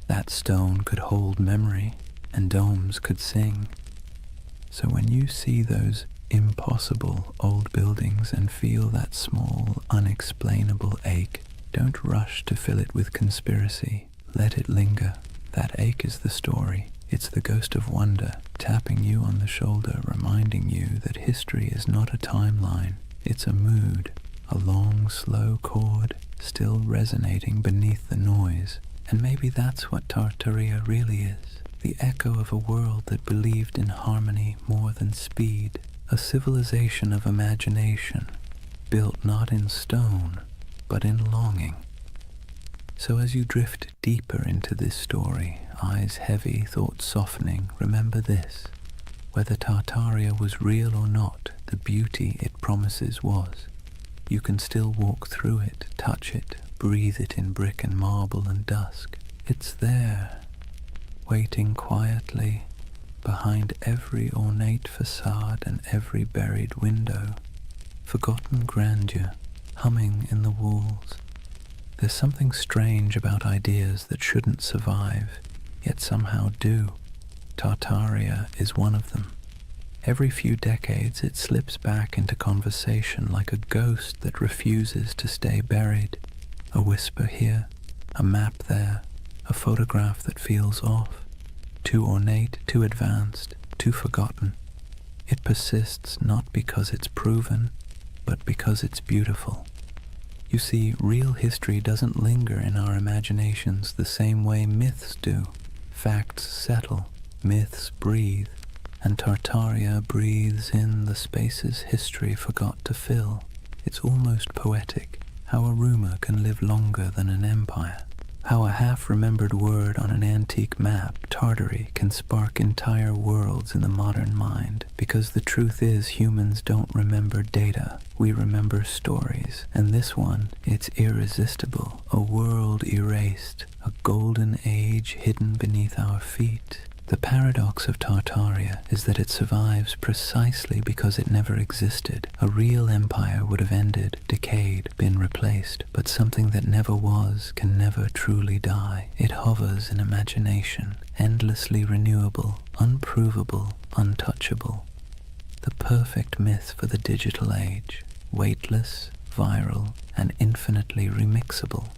That stone could hold memory, and domes could sing. So when you see those impossible old buildings and feel that small, unexplainable ache, don't rush to fill it with conspiracy. Let it linger. That ache is the story. It's the ghost of wonder, tapping you on the shoulder, reminding you that history is not a timeline. It's a mood, a long, slow chord, still resonating beneath the noise. And maybe that's what Tartaria really is, the echo of a world that believed in harmony more than speed, a civilization of imagination, built not in stone, but in longing. So as you drift deeper into this story, eyes heavy, thoughts softening, remember this: whether Tartaria was real or not, the beauty it promises was. You can still walk through it, touch it, breathe it in brick and marble and dusk. It's there, waiting quietly behind every ornate facade and every buried window. Forgotten grandeur, humming in the walls. There's something strange about ideas that shouldn't survive, yet somehow do. Tartaria is one of them. Every few decades it slips back into conversation like a ghost that refuses to stay buried. A whisper here, a map there, a photograph that feels off, too ornate, too advanced, too forgotten. It persists not because it's proven, but because it's beautiful. You see, real history doesn't linger in our imaginations the same way myths do. Facts settle, myths breathe, and Tartaria breathes in the spaces history forgot to fill. It's almost poetic, how a rumor can live longer than an empire. How a half-remembered word on an antique map, Tartary, can spark entire worlds in the modern mind. Because the truth is, humans don't remember data, we remember stories. And this one, it's irresistible. A world erased, a golden age hidden beneath our feet. The paradox of Tartaria is that it survives precisely because it never existed. A real empire would have ended, decayed, been replaced, but something that never was can never truly die. It hovers in imagination, endlessly renewable, unprovable, untouchable. The perfect myth for the digital age, weightless, viral, and infinitely remixable.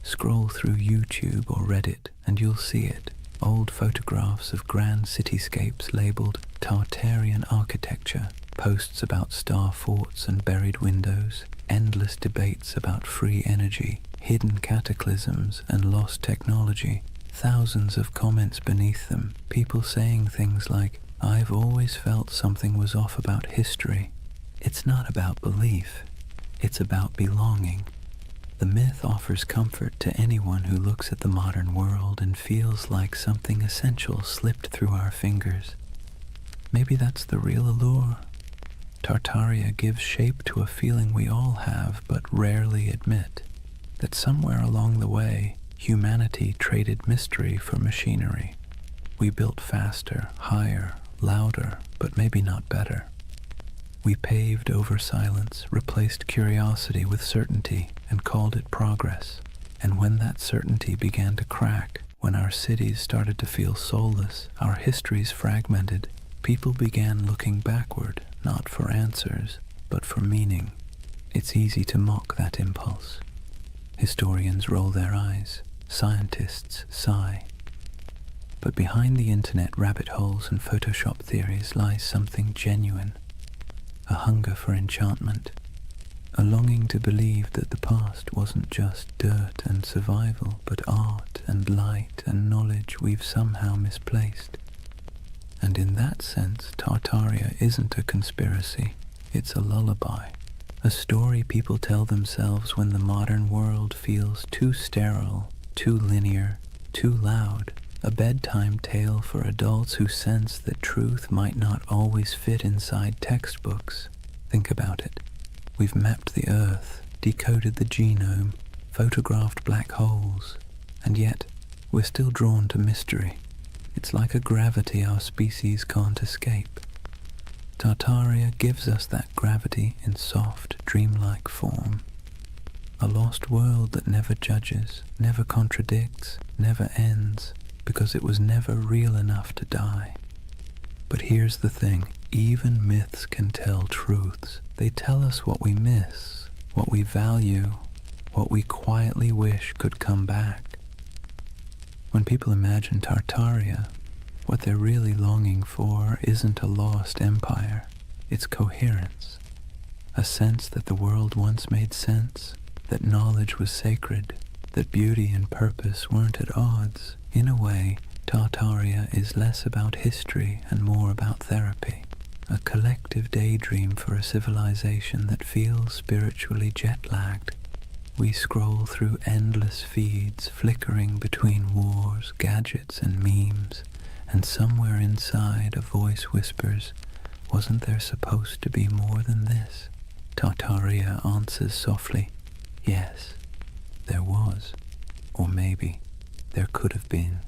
Scroll through YouTube or Reddit and you'll see it. Old photographs of grand cityscapes labeled Tartarian architecture, posts about star forts and buried windows, endless debates about free energy, hidden cataclysms and lost technology, thousands of comments beneath them, people saying things like, "I've always felt something was off about history." It's not about belief, it's about belonging. The myth offers comfort to anyone who looks at the modern world and feels like something essential slipped through our fingers. Maybe that's the real allure. Tartaria gives shape to a feeling we all have but rarely admit, that somewhere along the way, humanity traded mystery for machinery. We built faster, higher, louder, but maybe not better. We paved over silence, replaced curiosity with certainty, and called it progress. And when that certainty began to crack, when our cities started to feel soulless, our histories fragmented, people began looking backward, not for answers, but for meaning. It's easy to mock that impulse. Historians roll their eyes, scientists sigh. But behind the internet rabbit holes and Photoshop theories lies something genuine, a hunger for enchantment, a longing to believe that the past wasn't just dirt and survival, but art and light and knowledge we've somehow misplaced. And in that sense, Tartaria isn't a conspiracy, it's a lullaby, a story people tell themselves when the modern world feels too sterile, too linear, too loud, a bedtime tale for adults who sense that truth might not always fit inside textbooks. Think about it. We've mapped the Earth, decoded the genome, photographed black holes, and yet we're still drawn to mystery. It's like a gravity our species can't escape. Tartaria gives us that gravity in soft, dreamlike form. A lost world that never judges, never contradicts, never ends, because it was never real enough to die. But here's the thing, even myths can tell truths. They tell us what we miss, what we value, what we quietly wish could come back. When people imagine Tartaria, what they're really longing for isn't a lost empire, it's coherence. A sense that the world once made sense, that knowledge was sacred, that beauty and purpose weren't at odds. In a way, Tartaria is less about history and more about therapy, a collective daydream for a civilization that feels spiritually jet-lagged. We scroll through endless feeds, flickering between wars, gadgets, and memes, and somewhere inside a voice whispers, "Wasn't there supposed to be more than this?" Tartaria answers softly, "Yes, there was, or maybe there could have been."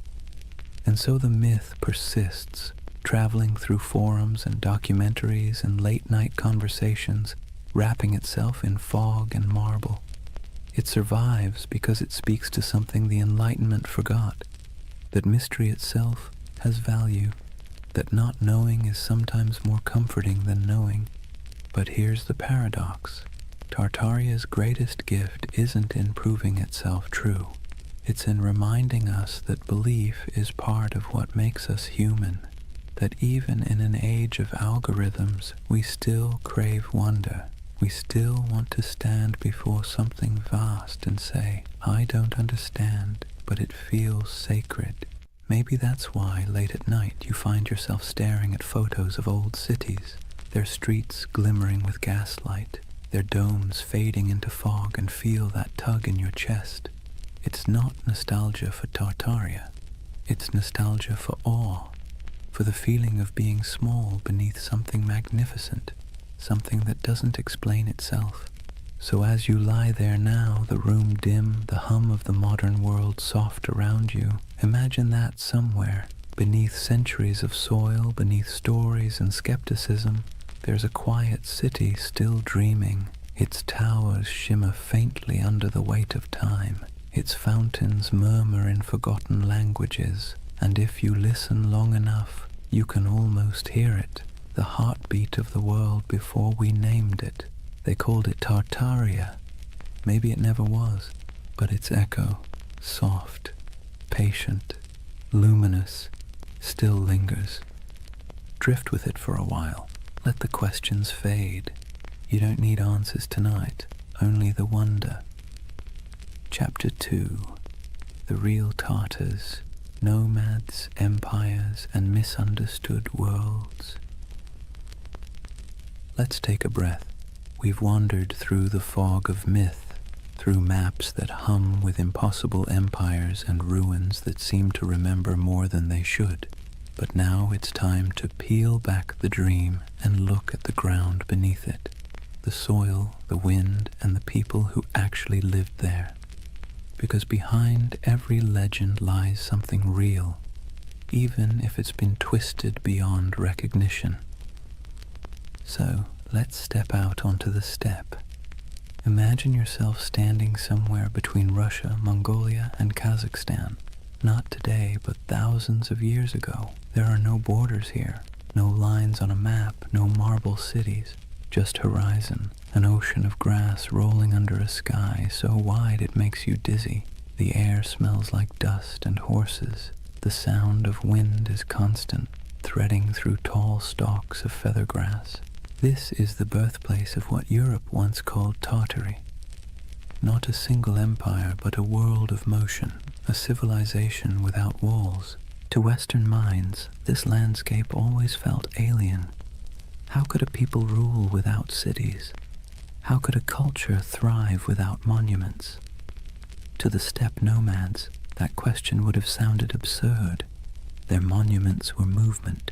And so the myth persists, traveling through forums and documentaries and late-night conversations, wrapping itself in fog and marble. It survives because it speaks to something the Enlightenment forgot, that mystery itself has value, that not knowing is sometimes more comforting than knowing. But here's the paradox. Tartaria's greatest gift isn't in proving itself true. It's in reminding us that belief is part of what makes us human, that even in an age of algorithms, we still crave wonder. We still want to stand before something vast and say, "I don't understand, but it feels sacred." Maybe that's why late at night you find yourself staring at photos of old cities, their streets glimmering with gaslight, their domes fading into fog, and feel that tug in your chest. It's not nostalgia for Tartaria. It's nostalgia for awe, for the feeling of being small beneath something magnificent, something that doesn't explain itself. So as you lie there now, the room dim, the hum of the modern world soft around you, imagine that somewhere, beneath centuries of soil, beneath stories and skepticism, there's a quiet city still dreaming. Its towers shimmer faintly under the weight of time. Its fountains murmur in forgotten languages, and if you listen long enough, you can almost hear it, the heartbeat of the world before we named it. They called it Tartaria. Maybe it never was, but its echo, soft, patient, luminous, still lingers. Drift with it for a while. Let the questions fade. You don't need answers tonight, only the wonder. Chapter 2. The Real Tartars, Nomads, Empires, and Misunderstood Worlds. Let's take a breath. We've wandered through the fog of myth, through maps that hum with impossible empires and ruins that seem to remember more than they should. But now it's time to peel back the dream and look at the ground beneath it, the soil, the wind, and the people who actually lived there. Because behind every legend lies something real, even if it's been twisted beyond recognition. So, let's step out onto the steppe. Imagine yourself standing somewhere between Russia, Mongolia, and Kazakhstan. Not today, but thousands of years ago. There are no borders here, no lines on a map, no marble cities, just horizon, an ocean of grass rolling under a sky so wide it makes you dizzy. The air smells like dust and horses. The sound of wind is constant, threading through tall stalks of feather grass. This is the birthplace of what Europe once called Tartary. Not a single empire, but a world of motion, a civilization without walls. To Western minds, this landscape always felt alien. How could a people rule without cities? How could a culture thrive without monuments? To the steppe nomads, that question would have sounded absurd. Their monuments were movement.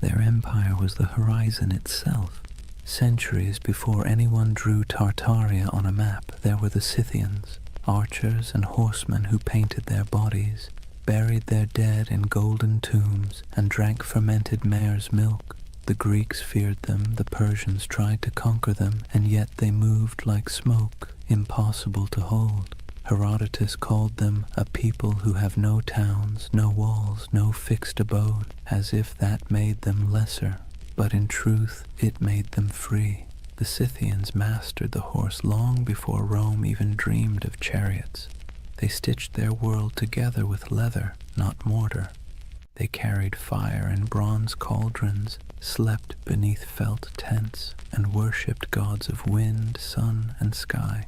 Their empire was the horizon itself. Centuries before anyone drew Tartaria on a map, there were the Scythians, archers and horsemen who painted their bodies, buried their dead in golden tombs, and drank fermented mare's milk. The Greeks feared them, the Persians tried to conquer them, and yet they moved like smoke, impossible to hold. Herodotus called them a people who have no towns, no walls, no fixed abode, as if that made them lesser. But in truth, it made them free. The Scythians mastered the horse long before Rome even dreamed of chariots. They stitched their world together with leather, not mortar. They carried fire in bronze cauldrons, slept beneath felt tents, and worshipped gods of wind, sun, and sky.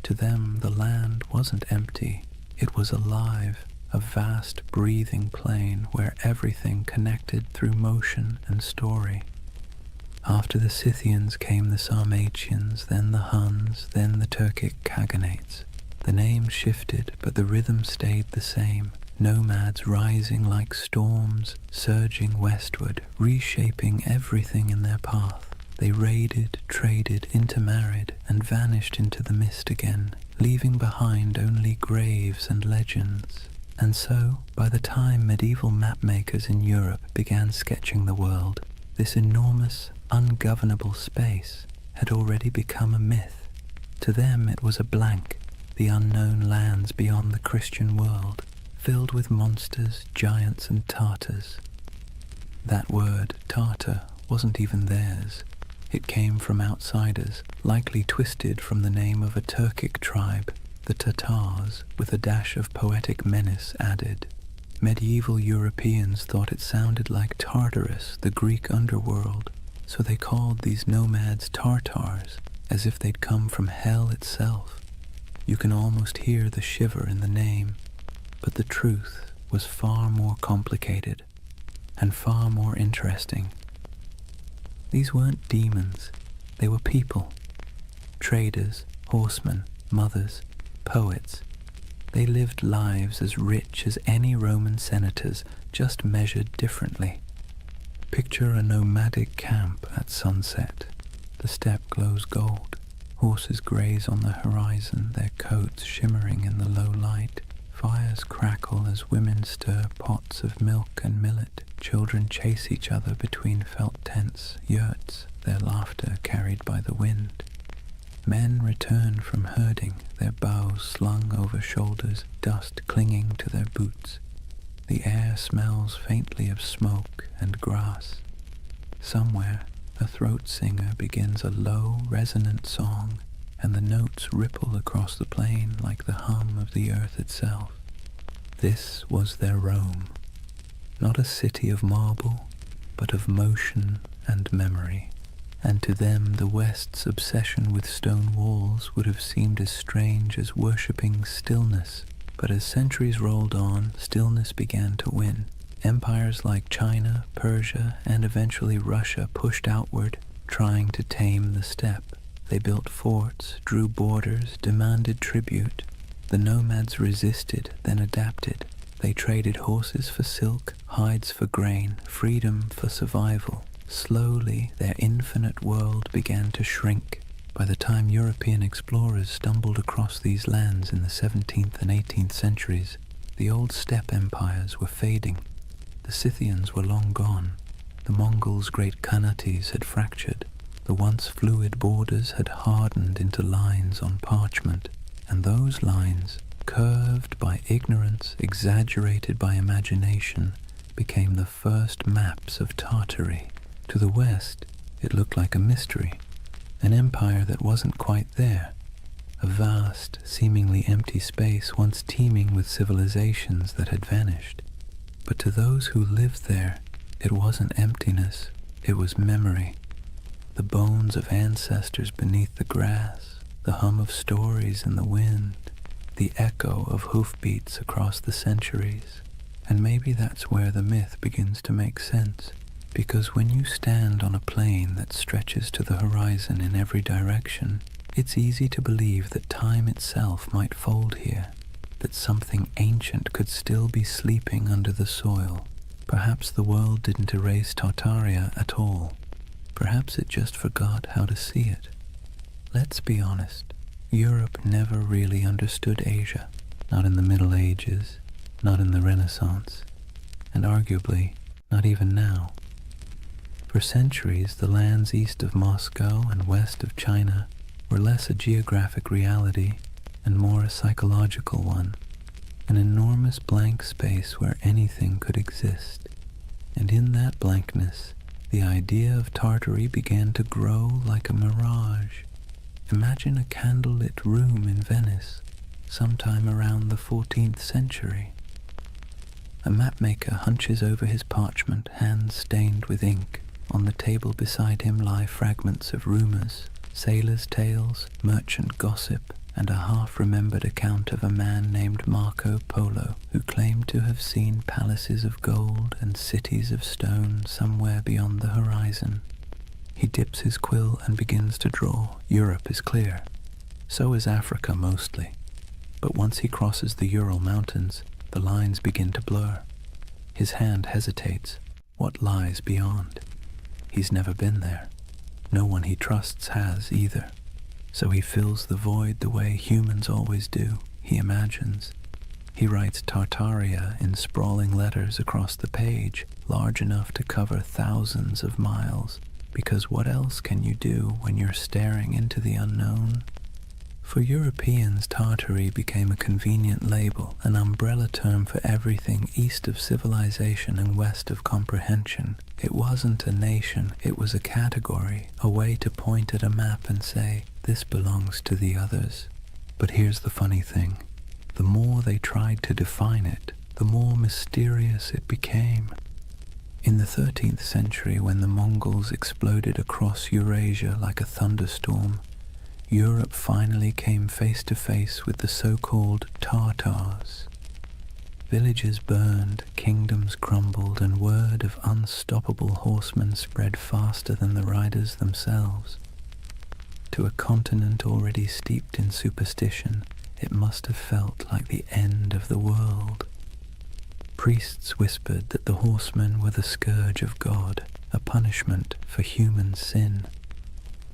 To them, the land wasn't empty. It was alive. A vast breathing plain where everything connected through motion and story. After the Scythians came the Sarmatians, then the Huns, then the Turkic Khaganates. The names shifted, but the rhythm stayed the same. Nomads rising like storms, surging westward, reshaping everything in their path. They raided, traded, intermarried, and vanished into the mist again, leaving behind only graves and legends. And so, by the time medieval mapmakers in Europe began sketching the world, this enormous, ungovernable space had already become a myth. To them it was a blank, the unknown lands beyond the Christian world, filled with monsters, giants, and Tartars. That word, Tartar, wasn't even theirs. It came from outsiders, likely twisted from the name of a Turkic tribe, the Tatars, with a dash of poetic menace added. Medieval Europeans thought it sounded like Tartarus, the Greek underworld, so they called these nomads Tartars, as if they'd come from hell itself. You can almost hear the shiver in the name, but the truth was far more complicated and far more interesting. These weren't demons, they were people. Traders, horsemen, mothers, poets. They lived lives as rich as any Roman senators, just measured differently. Picture a nomadic camp at sunset. The steppe glows gold. Horses graze on the horizon, their coats shimmering in the low light. Fires crackle as women stir pots of milk and millet. Children chase each other between felt tents, yurts, their laughter carried by the wind. Men return from herding, their bows slung over shoulders, dust clinging to their boots. The air smells faintly of smoke and grass. Somewhere, a throat singer begins a low, resonant song, and the notes ripple across the plain like the hum of the earth itself. This was their Rome. Not a city of marble, but of motion and memory. And to them the West's obsession with stone walls would have seemed as strange as worshipping stillness. But as centuries rolled on, stillness began to win. Empires like China, Persia, and eventually Russia pushed outward, trying to tame the steppe. They built forts, drew borders, demanded tribute. The nomads resisted, then adapted. They traded horses for silk, hides for grain, freedom for survival. Slowly, their infinite world began to shrink. By the time European explorers stumbled across these lands in the 17th and 18th centuries, the old steppe empires were fading. The Scythians were long gone. The Mongols' great Khanates had fractured. The once fluid borders had hardened into lines on parchment, and those lines, curved by ignorance, exaggerated by imagination, became the first maps of Tartary. To the west, it looked like a mystery, an empire that wasn't quite there, a vast, seemingly empty space once teeming with civilizations that had vanished. But to those who lived there, it wasn't emptiness, it was memory. The bones of ancestors beneath the grass, the hum of stories in the wind, the echo of hoofbeats across the centuries. And maybe that's where the myth begins to make sense, because when you stand on a plain that stretches to the horizon in every direction, it's easy to believe that time itself might fold here, that something ancient could still be sleeping under the soil. Perhaps the world didn't erase Tartaria at all. Perhaps it just forgot how to see it. Let's be honest, Europe never really understood Asia, not in the Middle Ages, not in the Renaissance, and arguably not even now. For centuries, the lands east of Moscow and west of China were less a geographic reality and more a psychological one, an enormous blank space where anything could exist. And in that blankness, the idea of Tartary began to grow like a mirage. Imagine a candlelit room in Venice, sometime around the 14th century. A mapmaker hunches over his parchment, hands stained with ink. On the table beside him lie fragments of rumors, sailors' tales, merchant gossip, and a half-remembered account of a man named Marco Polo, who claimed to have seen palaces of gold and cities of stone somewhere beyond the horizon. He dips his quill and begins to draw. Europe is clear. So is Africa mostly. But once he crosses the Ural Mountains, the lines begin to blur. His hand hesitates. What lies beyond? He's never been there. No one he trusts has either. So he fills the void the way humans always do. He imagines. He writes Tartaria in sprawling letters across the page, large enough to cover thousands of miles. Because what else can you do when you're staring into the unknown? For Europeans, Tartary became a convenient label, an umbrella term for everything east of civilization and west of comprehension. It wasn't a nation, it was a category, a way to point at a map and say, this belongs to the others. But here's the funny thing. The more they tried to define it, the more mysterious it became. In the 13th century, when the Mongols exploded across Eurasia like a thunderstorm, Europe finally came face to face with the so-called Tartars. Villages burned, kingdoms crumbled, and word of unstoppable horsemen spread faster than the riders themselves. To a continent already steeped in superstition, it must have felt like the end of the world. Priests whispered that the horsemen were the scourge of God, a punishment for human sin.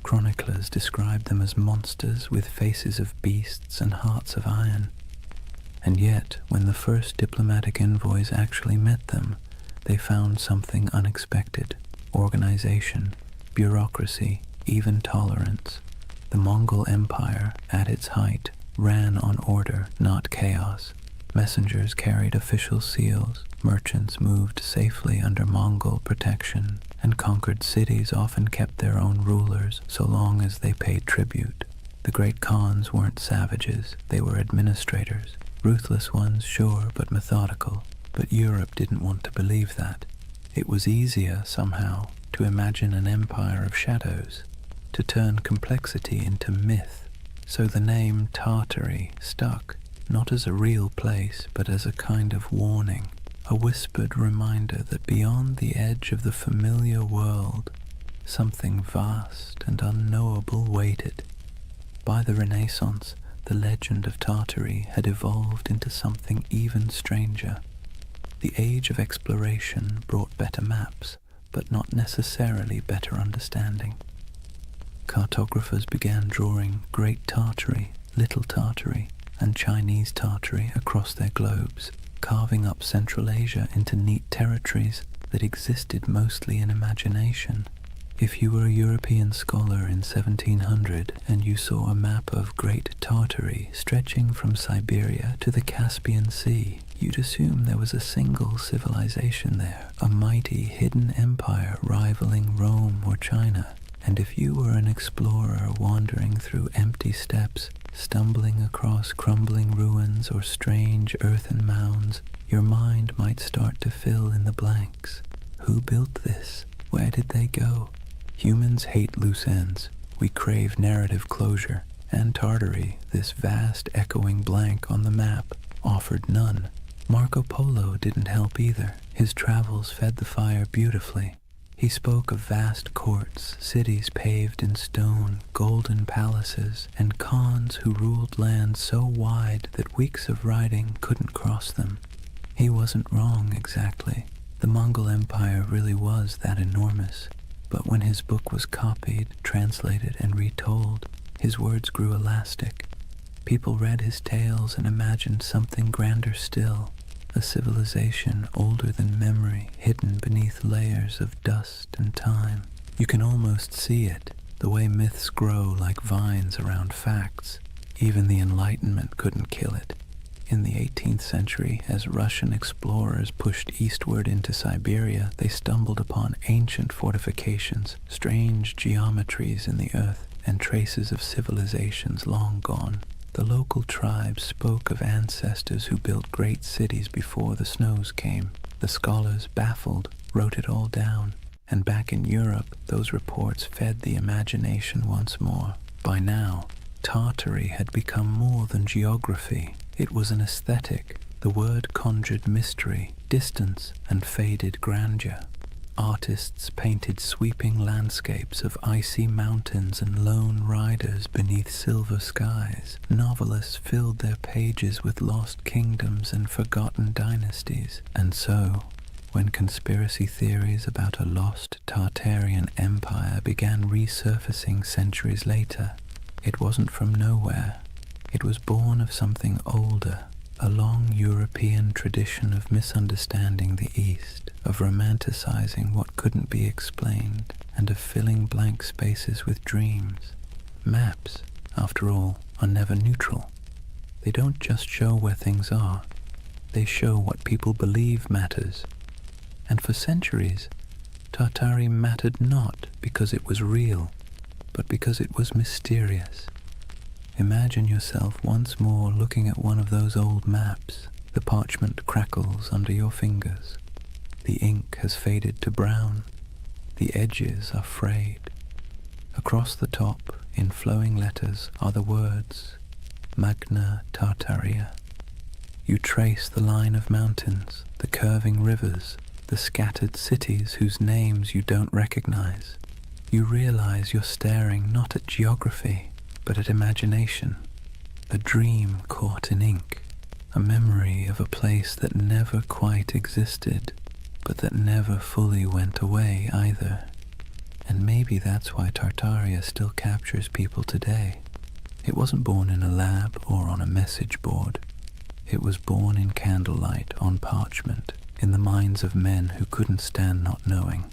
Chroniclers described them as monsters with faces of beasts and hearts of iron. And yet, when the first diplomatic envoys actually met them, they found something unexpected: organization, bureaucracy, even tolerance. The Mongol Empire, at its height, ran on order, not chaos. Messengers carried official seals, merchants moved safely under Mongol protection, and conquered cities often kept their own rulers so long as they paid tribute. The great Khans weren't savages, they were administrators. Ruthless ones, sure, but methodical. But Europe didn't want to believe that. It was easier, somehow, to imagine an empire of shadows, to turn complexity into myth. So the name Tartary stuck, not as a real place, but as a kind of warning, a whispered reminder that beyond the edge of the familiar world, something vast and unknowable waited. By the Renaissance, the legend of Tartary had evolved into something even stranger. The age of exploration brought better maps, but not necessarily better understanding. Cartographers began drawing Great Tartary, Little Tartary, and Chinese Tartary across their globes. carving up Central Asia into neat territories that existed mostly in imagination. If you were a European scholar in 1700 and you saw a map of Great Tartary stretching from Siberia to the Caspian Sea, you'd assume there was a single civilization there, a mighty hidden empire rivaling Rome or China. And if you were an explorer wandering through empty steppes, stumbling across crumbling ruins or strange earthen mounds, your mind might start to fill in the blanks. Who built this? Where did they go? Humans hate loose ends. We crave narrative closure, and Tartary, this vast echoing blank on the map, offered none. Marco Polo didn't help either. His travels fed the fire beautifully. He spoke of vast courts, cities paved in stone, golden palaces, and khans who ruled lands so wide that weeks of riding couldn't cross them. He wasn't wrong exactly. The Mongol Empire really was that enormous. But when his book was copied, translated, and retold, his words grew elastic. People read his tales and imagined something grander still, a civilization older than memory, hidden beneath layers of dust and time. You can almost see it, the way myths grow like vines around facts. Even the Enlightenment couldn't kill it. In the 18th century, as Russian explorers pushed eastward into Siberia, they stumbled upon ancient fortifications, strange geometries in the earth, and traces of civilizations long gone. The local tribes spoke of ancestors who built great cities before the snows came. The scholars, baffled, wrote it all down, and back in Europe, those reports fed the imagination once more. By now, Tartary had become more than geography. It was an aesthetic. The word conjured mystery, distance, and faded grandeur. Artists painted sweeping landscapes of icy mountains and lone riders beneath silver skies. Novelists filled their pages with lost kingdoms and forgotten dynasties. And so, when conspiracy theories about a lost Tartarian empire began resurfacing centuries later, it wasn't from nowhere. It was born of something older, a long European tradition of misunderstanding the East, of romanticizing what couldn't be explained, and of filling blank spaces with dreams. Maps, after all, are never neutral. They don't just show where things are, they show what people believe matters. And for centuries, Tartary mattered not because it was real, but because it was mysterious. Imagine yourself once more looking at one of those old maps. The parchment crackles under your fingers. The ink has faded to brown. The edges are frayed. Across the top, in flowing letters, are the words, Magna Tartaria. You trace the line of mountains, the curving rivers, the scattered cities whose names you don't recognize. You realize you're staring not at geography, but at imagination, a dream caught in ink, a memory of a place that never quite existed, but that never fully went away either. And maybe that's why Tartaria still captures people today. It wasn't born in a lab or on a message board. It was born in candlelight on parchment, in the minds of men who couldn't stand not knowing.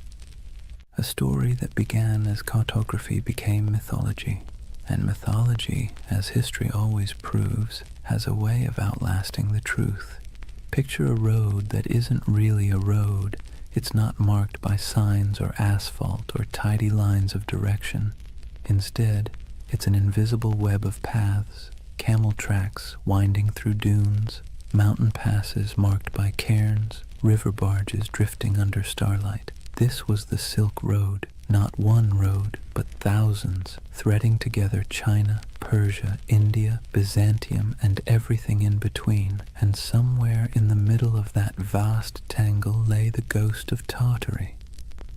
A story that began as cartography became mythology. And mythology, as history always proves, has a way of outlasting the truth. Picture a road that isn't really a road. It's not marked by signs or asphalt or tidy lines of direction. Instead, it's an invisible web of paths, camel tracks winding through dunes, mountain passes marked by cairns, river barges drifting under starlight. This was the Silk Road. Not one road, but thousands, threading together China, Persia, India, Byzantium, and everything in between. And somewhere in the middle of that vast tangle lay the ghost of Tartary.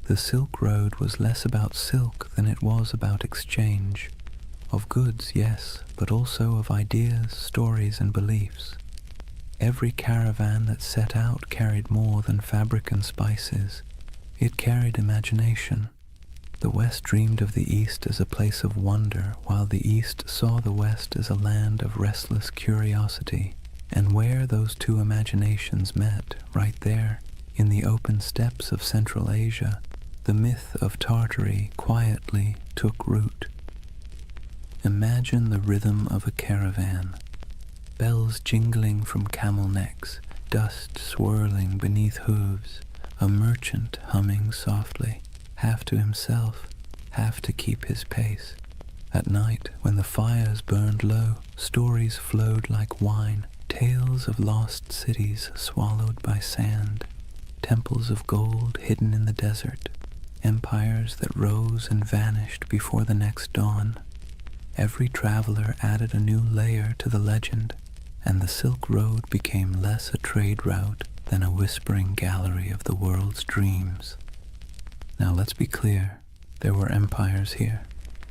The Silk Road was less about silk than it was about exchange. Of goods, yes, but also of ideas, stories, and beliefs. Every caravan that set out carried more than fabric and spices. It carried imagination. The West dreamed of the East as a place of wonder, while the East saw the West as a land of restless curiosity. And where those two imaginations met, right there, in the open steppes of Central Asia, the myth of Tartary quietly took root. Imagine the rhythm of a caravan, bells jingling from camel necks, dust swirling beneath hooves, a merchant humming softly, half to himself, half to keep his pace. At night, when the fires burned low, stories flowed like wine, tales of lost cities swallowed by sand, temples of gold hidden in the desert, empires that rose and vanished before the next dawn. Every traveler added a new layer to the legend, and the Silk Road became less a trade route than a whispering gallery of the world's dreams. Now let's be clear, there were empires here,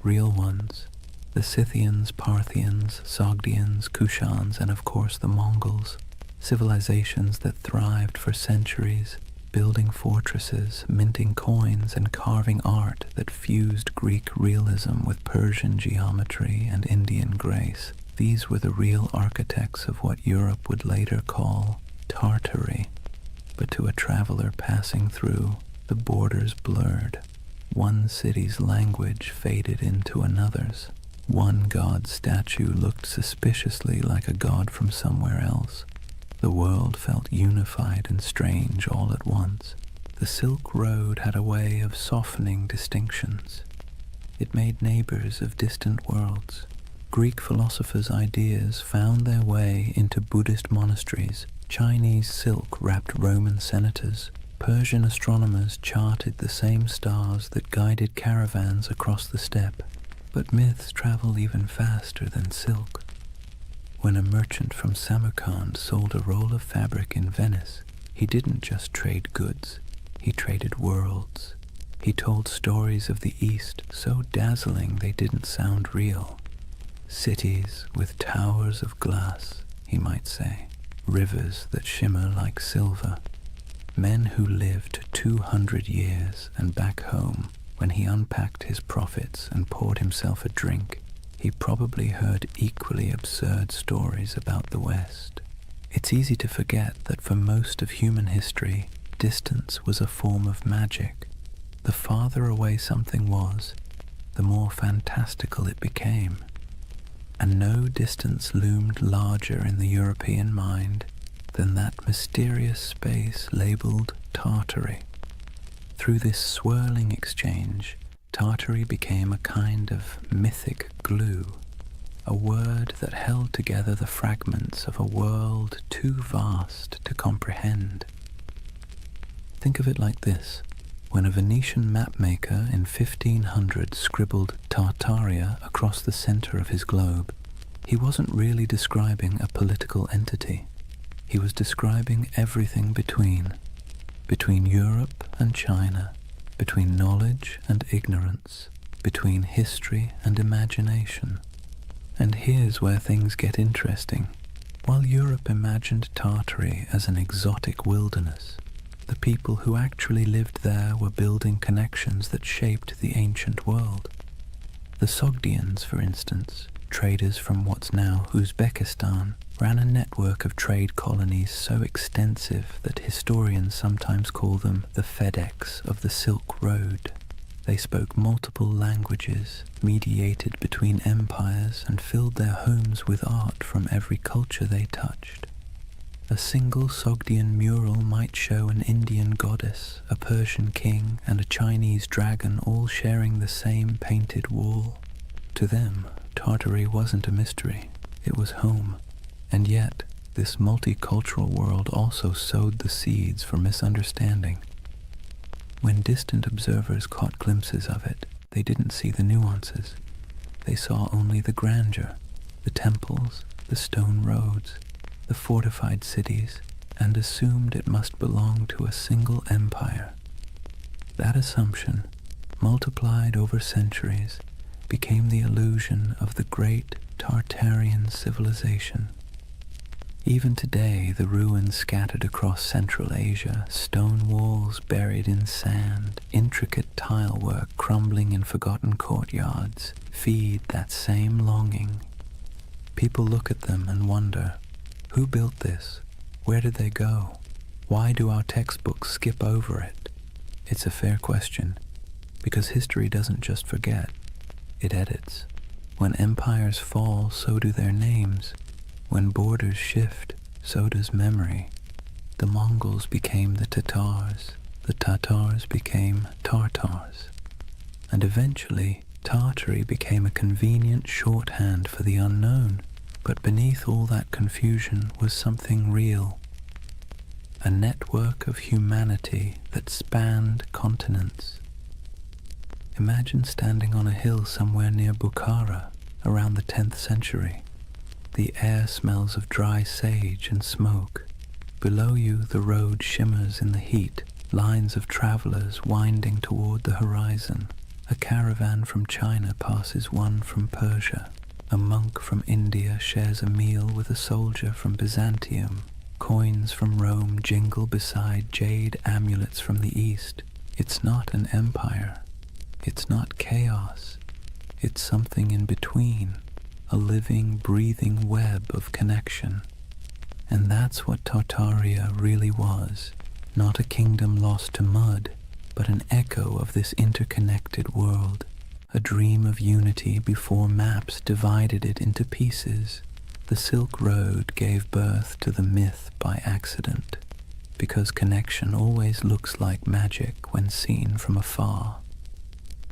real ones. The Scythians, Parthians, Sogdians, Kushans, and of course the Mongols, civilizations that thrived for centuries, building fortresses, minting coins, and carving art that fused Greek realism with Persian geometry and Indian grace. These were the real architects of what Europe would later call Tartary. But to a traveler passing through, the borders blurred. One city's language faded into another's. One god's statue looked suspiciously like a god from somewhere else. The world felt unified and strange all at once. The Silk Road had a way of softening distinctions. It made neighbors of distant worlds. Greek philosophers' ideas found their way into Buddhist monasteries. Chinese silk wrapped Roman senators. Persian astronomers charted the same stars that guided caravans across the steppe. But myths travel even faster than silk. When a merchant from Samarkand sold a roll of fabric in Venice, he didn't just trade goods, he traded worlds. He told stories of the East so dazzling they didn't sound real. Cities with towers of glass, he might say, rivers that shimmer like silver. Men who lived 200 years, and back home, when he unpacked his profits and poured himself a drink, he probably heard equally absurd stories about the West. It's easy to forget that for most of human history, distance was a form of magic. The farther away something was, the more fantastical it became. And no distance loomed larger in the European mind than that mysterious space labeled Tartary. Through this swirling exchange, Tartary became a kind of mythic glue, a word that held together the fragments of a world too vast to comprehend. Think of it like this. When a Venetian mapmaker in 1500 scribbled Tartaria across the center of his globe, he wasn't really describing a political entity. He was describing everything between Europe and China, between knowledge and ignorance, between history and imagination. And here's where things get interesting. While Europe imagined Tartary as an exotic wilderness, the people who actually lived there were building connections that shaped the ancient world. The Sogdians, for instance, traders from what's now Uzbekistan, ran a network of trade colonies so extensive that historians sometimes call them the FedEx of the Silk Road. They spoke multiple languages, mediated between empires, and filled their homes with art from every culture they touched. A single Sogdian mural might show an Indian goddess, a Persian king, and a Chinese dragon all sharing the same painted wall. To them, Tartary wasn't a mystery, it was home. And yet, this multicultural world also sowed the seeds for misunderstanding. When distant observers caught glimpses of it, they didn't see the nuances. They saw only the grandeur, the temples, the stone roads, the fortified cities, and assumed it must belong to a single empire. That assumption, multiplied over centuries, became the illusion of the great Tartarian civilization. Even today, the ruins scattered across Central Asia, stone walls buried in sand, intricate tile work crumbling in forgotten courtyards, feed that same longing. People look at them and wonder, Who built this? Where did they go? Why do our textbooks skip over it? It's a fair question, because history doesn't just forget, it edits. When empires fall, so do their names. When borders shift, so does memory. The Mongols became the Tatars became Tartars. And eventually, Tartary became a convenient shorthand for the unknown. But beneath all that confusion was something real. A network of humanity that spanned continents. Imagine standing on a hill somewhere near Bukhara around the 10th century. The air smells of dry sage and smoke. Below you, the road shimmers in the heat, lines of travelers winding toward the horizon. A caravan from China passes one from Persia. A monk from India shares a meal with a soldier from Byzantium. Coins from Rome jingle beside jade amulets from the East. It's not an empire. It's not chaos. It's something in between, a living, breathing web of connection. And that's what Tartaria really was. Not a kingdom lost to mud, but an echo of this interconnected world. A dream of unity before maps divided it into pieces. The Silk Road gave birth to the myth by accident, because connection always looks like magic when seen from afar.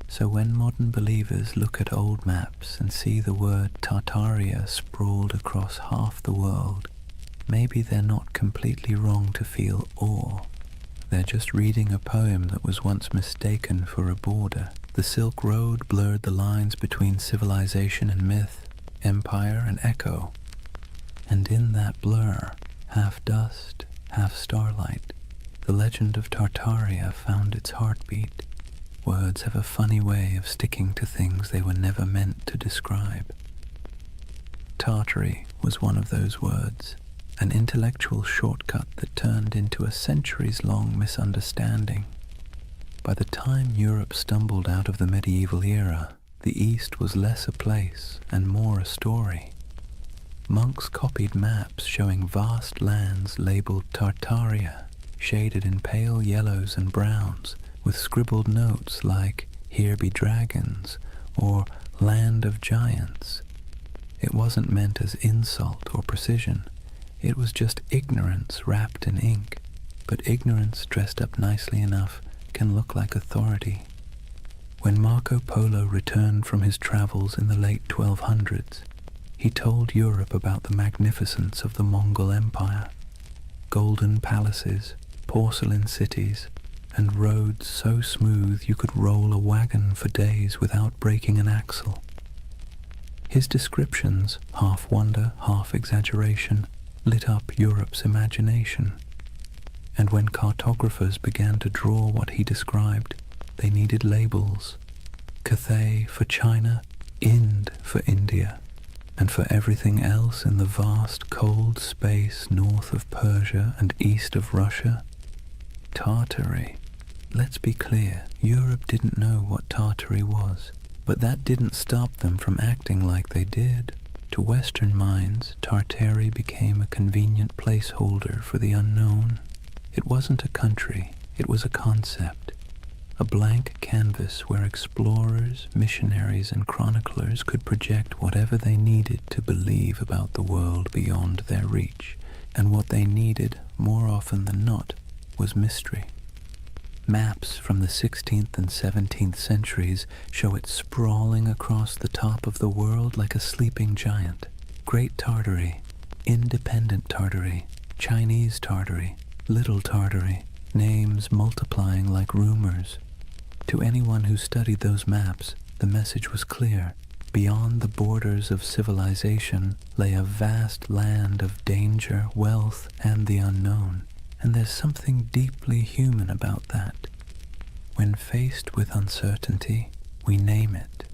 So when modern believers look at old maps and see the word Tartaria sprawled across half the world, maybe they're not completely wrong to feel awe. They're just reading a poem that was once mistaken for a border. The Silk Road blurred the lines between civilization and myth, empire and echo. And in that blur, half dust, half starlight, the legend of Tartaria found its heartbeat. Words have a funny way of sticking to things they were never meant to describe. Tartary was one of those words, an intellectual shortcut that turned into a centuries-long misunderstanding. By the time Europe stumbled out of the medieval era, the East was less a place and more a story. Monks copied maps showing vast lands labeled Tartaria, shaded in pale yellows and browns, with scribbled notes like, "Here be dragons," or "Land of Giants." It wasn't meant as insult or precision. It was just ignorance wrapped in ink, but ignorance dressed up nicely enough can look like authority. When Marco Polo returned from his travels in the late 1200s, he told Europe about the magnificence of the Mongol Empire. Golden palaces, porcelain cities, and roads so smooth you could roll a wagon for days without breaking an axle. His descriptions, half wonder, half exaggeration, lit up Europe's imagination. And when cartographers began to draw what he described, they needed labels. Cathay for China, Ind for India, and for everything else in the vast cold space north of Persia and east of Russia, Tartary. Let's be clear, Europe didn't know what Tartary was, but that didn't stop them from acting like they did. To Western minds, Tartary became a convenient placeholder for the unknown. It wasn't a country, it was a concept, a blank canvas where explorers, missionaries, and chroniclers could project whatever they needed to believe about the world beyond their reach, and what they needed, more often than not, was mystery. Maps from the 16th and 17th centuries show it sprawling across the top of the world like a sleeping giant. Great Tartary, Independent Tartary, Chinese Tartary, Little Tartary, names multiplying like rumors. To anyone who studied those maps, the message was clear. Beyond the borders of civilization lay a vast land of danger, wealth, and the unknown. And there's something deeply human about that. When faced with uncertainty, we name it.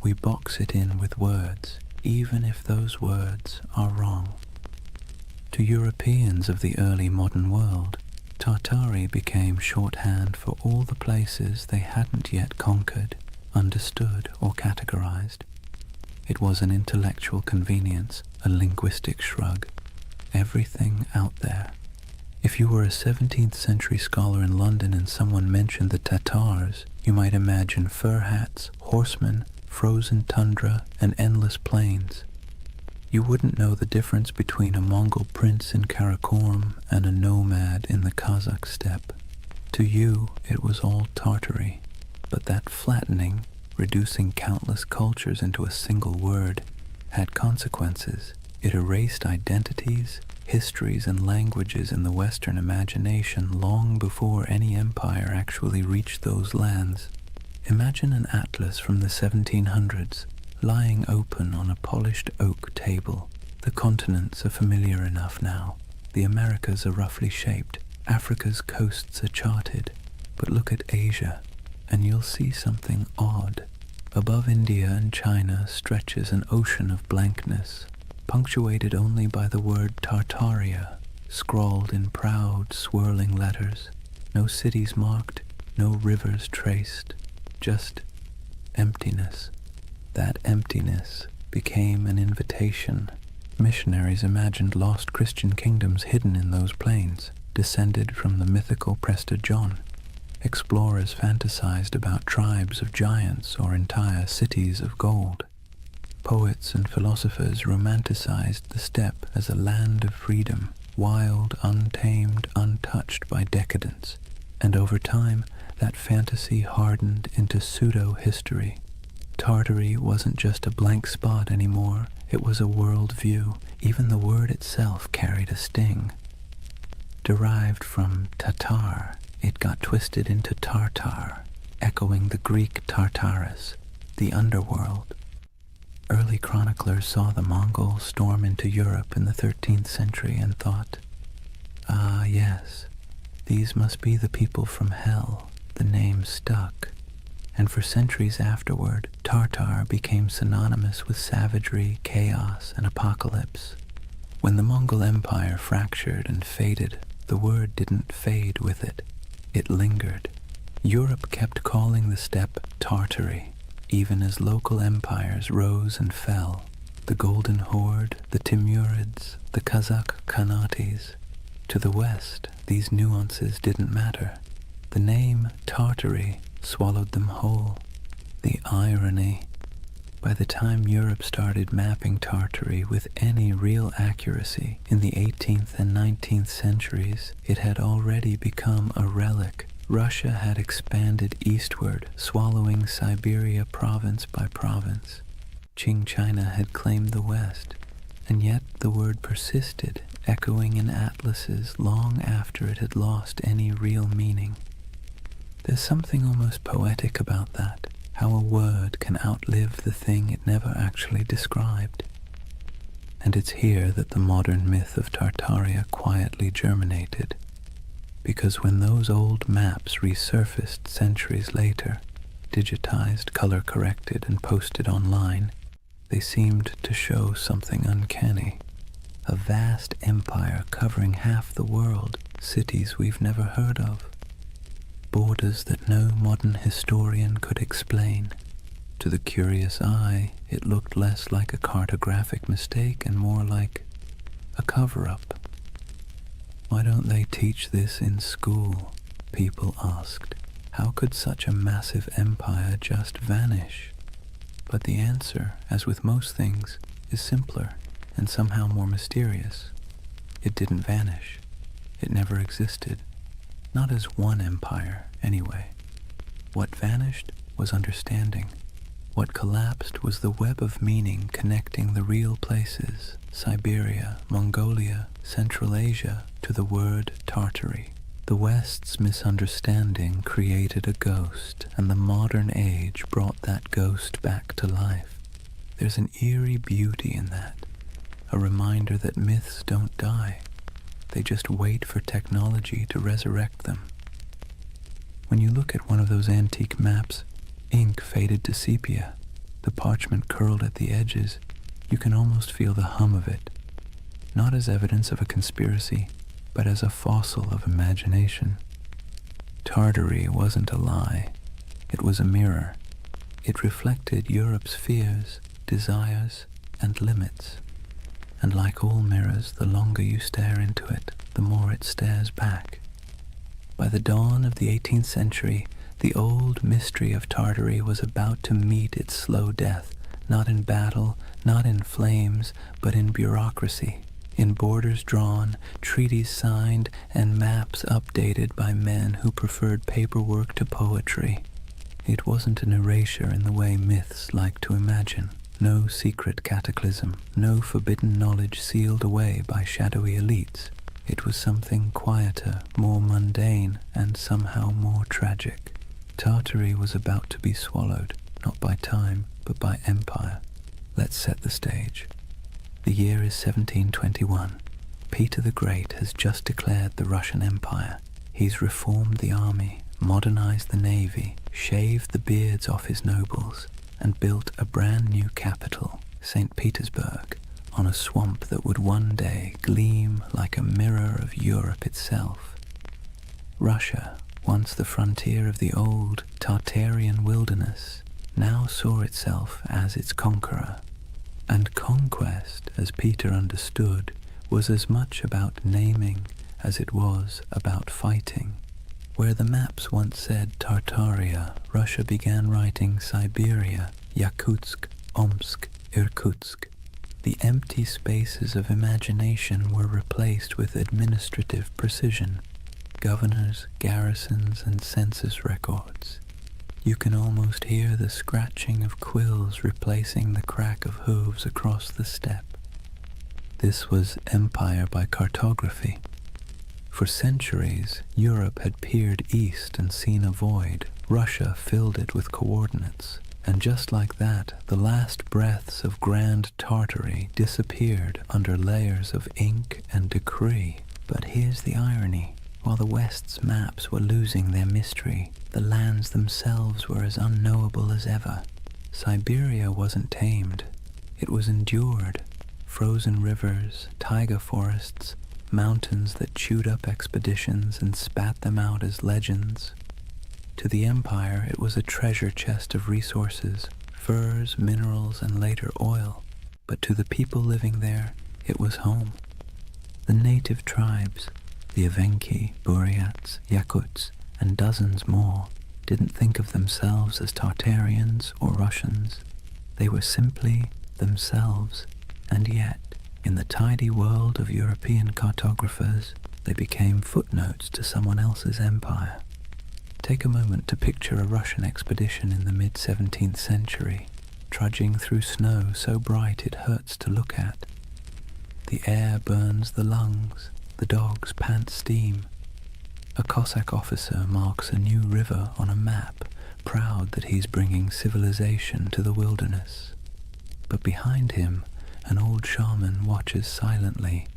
We box it in with words, even if those words are wrong. To Europeans of the early modern world, Tartary became shorthand for all the places they hadn't yet conquered, understood, or categorized. It was an intellectual convenience, a linguistic shrug. everything out there. If you were a 17th century scholar in London and someone mentioned the Tatars, you might imagine fur hats, horsemen, frozen tundra, and endless plains. You wouldn't know the difference between a Mongol prince in Karakorum and a nomad in the Kazakh steppe. To you, it was all Tartary, but that flattening, reducing countless cultures into a single word, had consequences. It erased identities, histories, and languages in the Western imagination long before any empire actually reached those lands. Imagine an atlas from the 1700s, lying open on a polished oak table. The continents are familiar enough now. The Americas are roughly shaped. Africa's coasts are charted. But look at Asia, and you'll see something odd. Above India and China stretches an ocean of blankness, punctuated only by the word Tartaria, scrawled in proud, swirling letters. No cities marked, no rivers traced, just emptiness. That emptiness became an invitation. Missionaries imagined lost Christian kingdoms hidden in those plains, descended from the mythical Prester John. Explorers fantasized about tribes of giants or entire cities of gold. Poets and philosophers romanticized the steppe as a land of freedom, wild, untamed, untouched by decadence. And over time, that fantasy hardened into pseudo-history. Tartary wasn't just a blank spot anymore, it was a world view. Even the word itself carried a sting. Derived from Tatar, it got twisted into Tartar, echoing the Greek Tartarus, the underworld. Early chroniclers saw the Mongols storm into Europe in the 13th century and thought, "Ah, yes, these must be the people from hell." The name stuck, and for centuries afterward, Tartar became synonymous with savagery, chaos, and apocalypse. When the Mongol Empire fractured and faded, the word didn't fade with it. It lingered. Europe kept calling the steppe Tartary, even as local empires rose and fell. The Golden Horde, the Timurids, the Kazakh Khanates. To the west, these nuances didn't matter. The name Tartary swallowed them whole. The irony. By the time Europe started mapping Tartary with any real accuracy in the 18th and 19th centuries, it had already become a relic. Russia had expanded eastward, swallowing Siberia province by province. Qing China had claimed the west, and yet the word persisted, echoing in atlases long after it had lost any real meaning. There's something almost poetic about that. How a word can outlive the thing it never actually described. And it's here that the modern myth of Tartaria quietly germinated, because when those old maps resurfaced centuries later, digitized, color-corrected, and posted online, they seemed to show something uncanny. A vast empire covering half the world, cities we've never heard of. Borders that no modern historian could explain. To the curious eye, it looked less like a cartographic mistake and more like a cover-up. Why don't they teach this in school? People asked. How could such a massive empire just vanish? But the answer, as with most things, is simpler and somehow more mysterious. It didn't vanish. It never existed. Not as one empire, anyway. What vanished was understanding. What collapsed was the web of meaning connecting the real places, Siberia, Mongolia, Central Asia, to the word Tartary. The West's misunderstanding created a ghost, and the modern age brought that ghost back to life. There's an eerie beauty in that, a reminder that myths don't die. They just wait for technology to resurrect them. When you look at one of those antique maps, ink faded to sepia, the parchment curled at the edges, you can almost feel the hum of it, not as evidence of a conspiracy, but as a fossil of imagination. Tartary wasn't a lie. It was a mirror. It reflected Europe's fears, desires, and limits. and like all mirrors, the longer you stare into it, the more it stares back. By the dawn of the 18th century, the old mystery of Tartary was about to meet its slow death, not in battle, not in flames, but in bureaucracy, in borders drawn, treaties signed, and maps updated by men who preferred paperwork to poetry. It wasn't an erasure in the way myths like to imagine. No secret cataclysm, no forbidden knowledge sealed away by shadowy elites. It was something quieter, more mundane, and somehow more tragic. Tartary was about to be swallowed, not by time, but by empire. Let's set the stage. The year is 1721. Peter the Great has just declared the Russian Empire. He's reformed the army, modernized the navy, shaved the beards off his nobles, and built a brand new capital, St. Petersburg, on a swamp that would one day gleam like a mirror of Europe itself. Russia, once the frontier of the old Tartarian wilderness, now saw itself as its conqueror. And conquest, as Peter understood, was as much about naming as it was about fighting. Where the maps once said Tartaria, Russia began writing Siberia, Yakutsk, Omsk, Irkutsk. The empty spaces of imagination were replaced with administrative precision, governors, garrisons, and census records. You can almost hear the scratching of quills replacing the crack of hooves across the steppe. This was empire by cartography. For centuries, Europe had peered east and seen a void. Russia filled it with coordinates. And just like that, the last breaths of Grand Tartary disappeared under layers of ink and decree. But here's the irony. While the West's maps were losing their mystery, the lands themselves were as unknowable as ever. Siberia wasn't tamed. It was endured. Frozen rivers, taiga forests, mountains that chewed up expeditions and spat them out as legends. To the empire, it was a treasure chest of resources, furs, minerals, and later oil. But to the people living there, it was home. The native tribes, the Evenki, Buryats, Yakuts, and dozens more, didn't think of themselves as Tartarians or Russians. They were simply themselves, and yet, in the tidy world of European cartographers, they became footnotes to someone else's empire. Take a moment to picture a Russian expedition in the mid-17th century, trudging through snow so bright it hurts to look at. The air burns the lungs, the dogs pant steam. A Cossack officer marks a new river on a map, proud that he's bringing civilization to the wilderness. But behind him, an old shaman watches silently,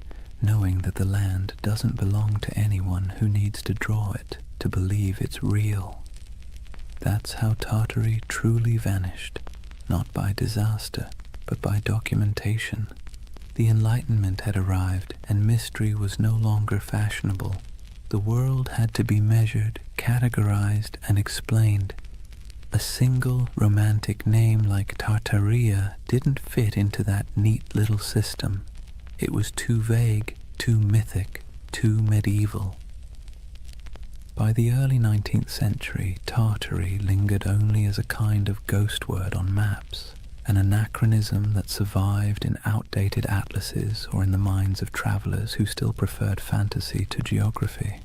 knowing that the land doesn't belong to anyone who needs to draw it to believe it's real. That's how Tartary truly vanished, not by disaster, but by documentation. The Enlightenment had arrived, and mystery was no longer fashionable. The world had to be measured, categorized, and explained. A single romantic name like Tartaria didn't fit into that neat little system. It was too vague, too mythic, too medieval. By the early 19th century, Tartary lingered only as a kind of ghost word on maps, an anachronism that survived in outdated atlases or in the minds of travelers who still preferred fantasy to geography.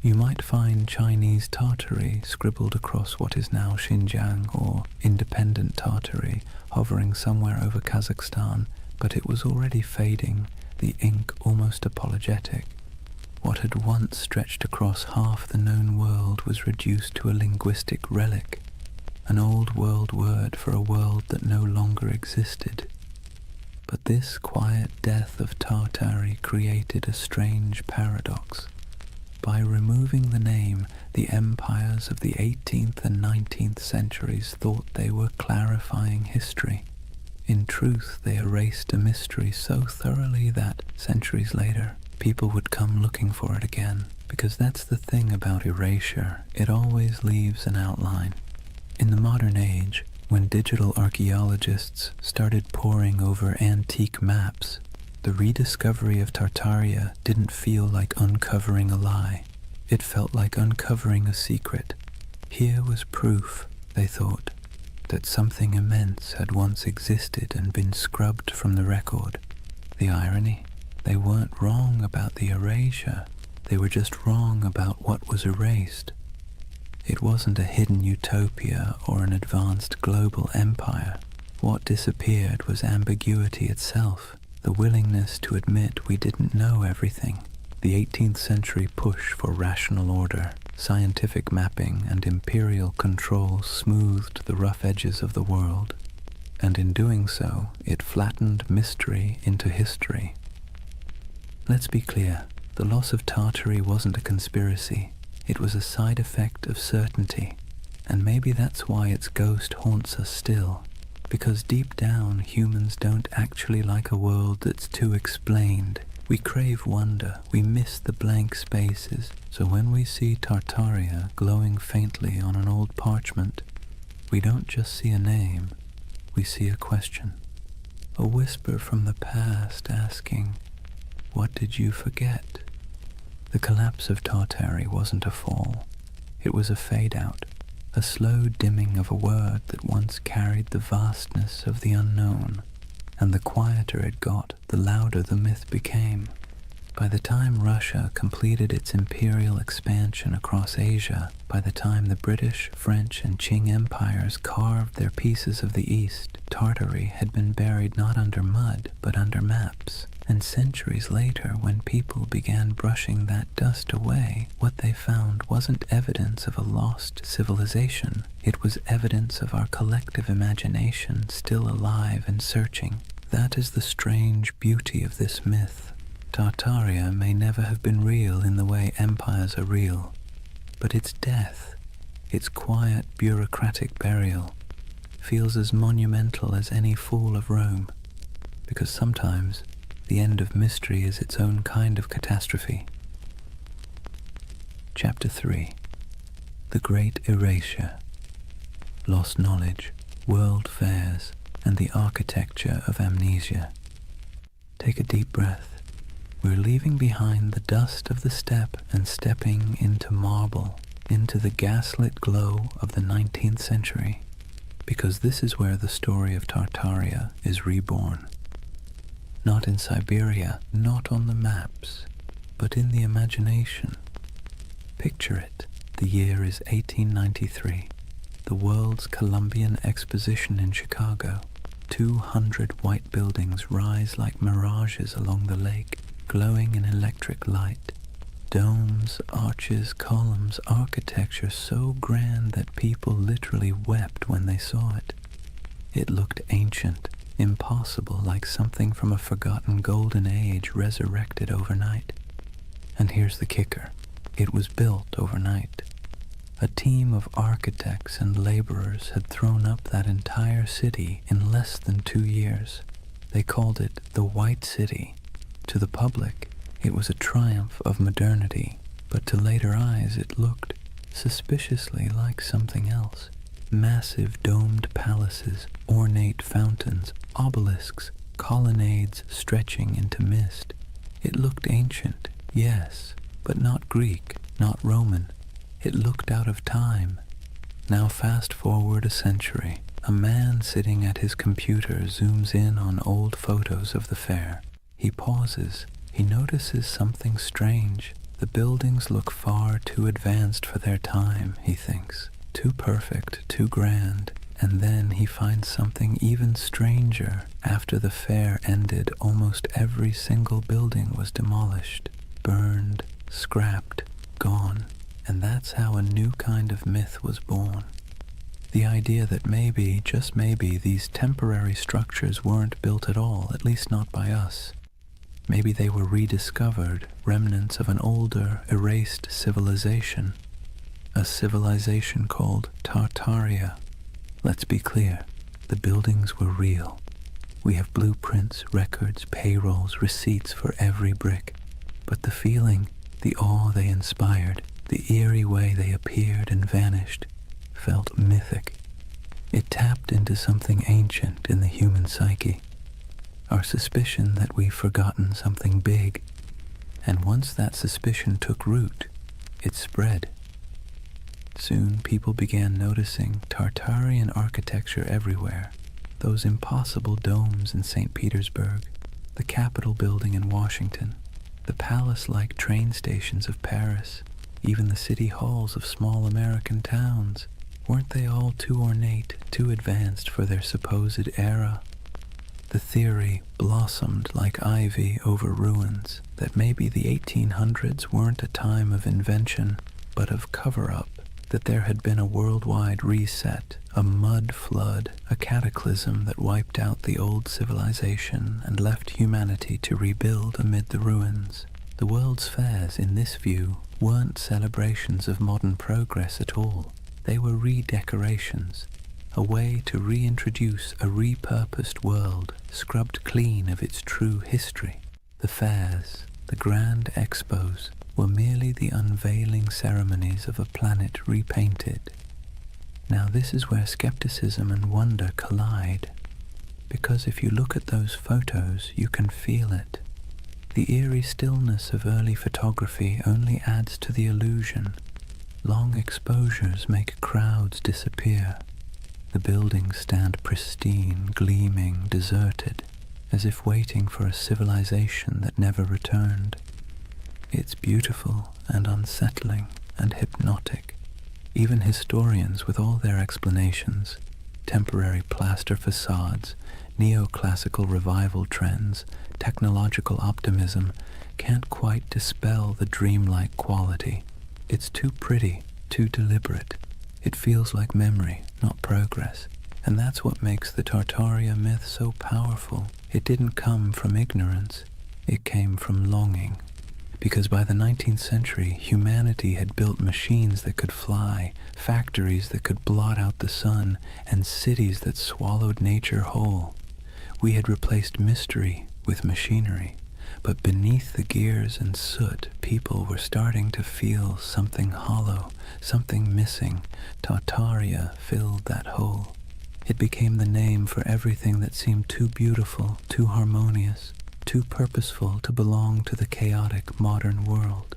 You might find Chinese Tartary scribbled across what is now Xinjiang, or independent Tartary hovering somewhere over Kazakhstan, but it was already fading, the ink almost apologetic. What had once stretched across half the known world was reduced to a linguistic relic, an old world word for a world that no longer existed. But this quiet death of Tartary created a strange paradox. By removing the name, the empires of the 18th and 19th centuries thought they were clarifying history. In truth, they erased a mystery so thoroughly that, centuries later, people would come looking for it again. Because that's the thing about erasure, it always leaves an outline. In the modern age, when digital archaeologists started poring over antique maps, The rediscovery of Tartaria didn't feel like uncovering a lie. It felt like uncovering a secret. Here was proof, they thought, that something immense had once existed and been scrubbed from the record. The irony? They weren't wrong about the erasure. They were just wrong about what was erased. It wasn't a hidden utopia or an advanced global empire. What disappeared was ambiguity itself, the willingness to admit we didn't know everything. The 18th century push for rational order, scientific mapping, and imperial control smoothed the rough edges of the world, and in doing so, it flattened mystery into history. Let's be clear, the loss of Tartary wasn't a conspiracy. It was a side effect of certainty, and maybe that's why its ghost haunts us still, because deep down humans don't actually like a world that's too explained. We crave wonder, we miss the blank spaces, so when we see Tartaria glowing faintly on an old parchment, we don't just see a name, we see a question. A whisper from the past asking, "What did you forget?" The collapse of Tartary wasn't a fall. It was a fade-out, a slow dimming of a word that once carried the vastness of the unknown, and the quieter it got, the louder the myth became. By the time Russia completed its imperial expansion across Asia, by the time the British, French, and Qing empires carved their pieces of the East, Tartary had been buried not under mud, but under maps. And centuries later, when people began brushing that dust away, what they found wasn't evidence of a lost civilization. It was evidence of our collective imagination still alive and searching. That is the strange beauty of this myth. Tartaria may never have been real in the way empires are real, but its death, its quiet bureaucratic burial, feels as monumental as any fall of Rome, because sometimes the end of mystery is its own kind of catastrophe. Chapter 3. The Great Erasure. Lost knowledge, world fairs, and the architecture of amnesia. Take a deep breath. We're leaving behind the dust of the steppe and stepping into marble, into the gaslit glow of the 19th century, because this is where the story of Tartaria is reborn. Not in Siberia, not on the maps, but in the imagination. Picture it. The year is 1893. The World's Columbian Exposition in Chicago. 200 white buildings rise like mirages along the lake, glowing in electric light. Domes, arches, columns, architecture so grand that people literally wept when they saw it. It looked ancient, impossible, like something from a forgotten golden age resurrected overnight. And here's the kicker. It was built overnight. A team of architects and laborers had thrown up that entire city in less than 2 years. They called it the White City. To the public, it was a triumph of modernity, but to later eyes it looked suspiciously like something else. Massive domed palaces, ornate fountains, obelisks, colonnades stretching into mist. It looked ancient, yes, but not Greek, not Roman. It looked out of time. Now fast forward a century. A man sitting at his computer zooms in on old photos of the fair. He pauses. He notices something strange. The buildings look far too advanced for their time, he thinks. Too perfect, too grand. And then he finds something even stranger. After the fair ended, almost every single building was demolished, burned, scrapped, gone. And that's how a new kind of myth was born. The idea that maybe, just maybe, these temporary structures weren't built at all, at least not by us. Maybe they were rediscovered, remnants of an older, erased civilization. A civilization called Tartaria. Let's be clear, the buildings were real. We have blueprints, records, payrolls, receipts for every brick. But the feeling, the awe they inspired, the eerie way they appeared and vanished, felt mythic. It tapped into something ancient in the human psyche. our suspicion that we've forgotten something big. And once that suspicion took root, it spread. Soon people began noticing Tartarian architecture everywhere. Those impossible domes in St. Petersburg, the Capitol building in Washington, the palace-like train stations of Paris, even the city halls of small American towns. Weren't they all too ornate, too advanced for their supposed era? The theory blossomed like ivy over ruins that maybe the 1800s weren't a time of invention, but of cover-up, that there had been a worldwide reset, a mud flood, a cataclysm that wiped out the old civilization and left humanity to rebuild amid the ruins. The world's fairs, in this view, weren't celebrations of modern progress at all. They were redecorations, a way to reintroduce a repurposed world scrubbed clean of its true history. The fairs, the grand expos, were merely the unveiling ceremonies of a planet repainted. Now this is where skepticism and wonder collide, because if you look at those photos, you can feel it. The eerie stillness of early photography only adds to the illusion. Long exposures make crowds disappear. The buildings stand pristine, gleaming, deserted, as if waiting for a civilization that never returned. It's beautiful and unsettling and hypnotic. Even historians, with all their explanations, temporary plaster facades, neoclassical revival trends, technological optimism, can't quite dispel the dreamlike quality. It's too pretty, too deliberate. It feels like memory, not progress. And that's what makes the Tartaria myth so powerful. It didn't come from ignorance. It came from longing. Because by the 19th century, humanity had built machines that could fly, factories that could blot out the sun, and cities that swallowed nature whole. We had replaced mystery with machinery. But beneath the gears and soot, people were starting to feel something hollow, something missing. Tartaria filled that hole. It became the name for everything that seemed too beautiful, too harmonious, too purposeful to belong to the chaotic modern world.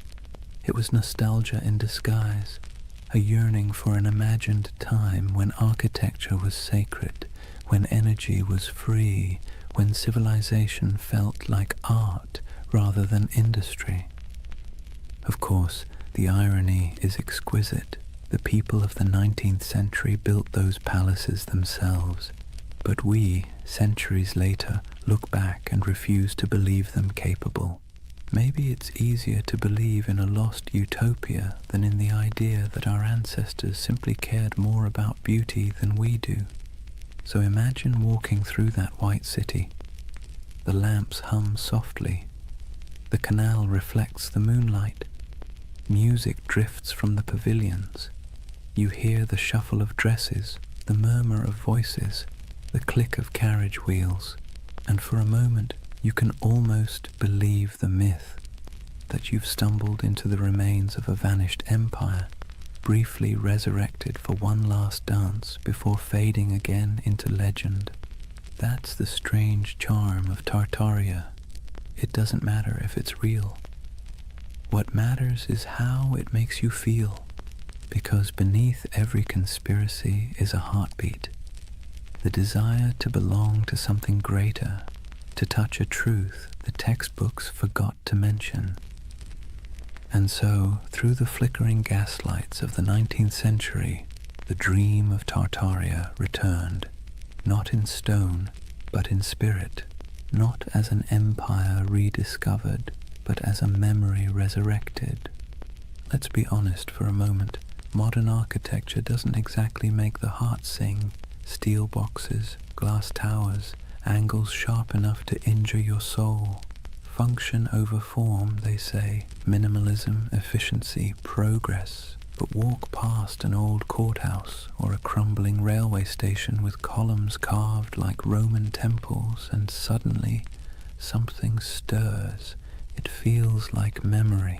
It was nostalgia in disguise, a yearning for an imagined time when architecture was sacred, when energy was free, when civilization felt like art rather than industry. Of course, the irony is exquisite. The people of the 19th century built those palaces themselves, but we, centuries later, look back and refuse to believe them capable. Maybe it's easier to believe in a lost utopia than in the idea that our ancestors simply cared more about beauty than we do. So imagine walking through that white city. The lamps hum softly. The canal reflects the moonlight. Music drifts from the pavilions. You hear the shuffle of dresses, the murmur of voices, the click of carriage wheels, and for a moment you can almost believe the myth that you've stumbled into the remains of a vanished empire, briefly resurrected for one last dance before fading again into legend. That's the strange charm of Tartaria. It doesn't matter if it's real. What matters is how it makes you feel, because beneath every conspiracy is a heartbeat, the desire to belong to something greater, to touch a truth the textbooks forgot to mention. And so, through the flickering gaslights of the 19th century, the dream of Tartaria returned, not in stone, but in spirit, not as an empire rediscovered, but as a memory resurrected. Let's be honest for a moment. Modern architecture doesn't exactly make the heart sing. Steel boxes, glass towers, angles sharp enough to injure your soul. Function over form, they say. Minimalism, efficiency, progress. But walk past an old courthouse or a crumbling railway station with columns carved like Roman temples, and suddenly something stirs. It feels like memory.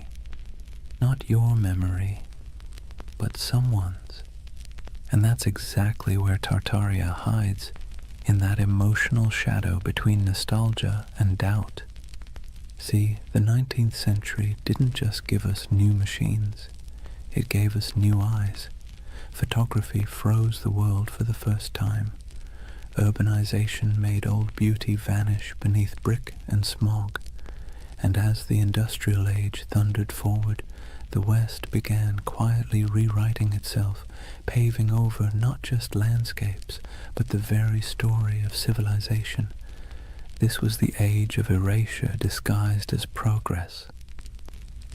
Not your memory, but someone's. And that's exactly where Tartaria hides, in that emotional shadow between nostalgia and doubt. See, the 19th century didn't just give us new machines, it gave us new eyes. Photography froze the world for the first time. Urbanization made old beauty vanish beneath brick and smog. And as the industrial age thundered forward, the West began quietly rewriting itself, paving over not just landscapes, but the very story of civilization. This was the age of erasure disguised as progress.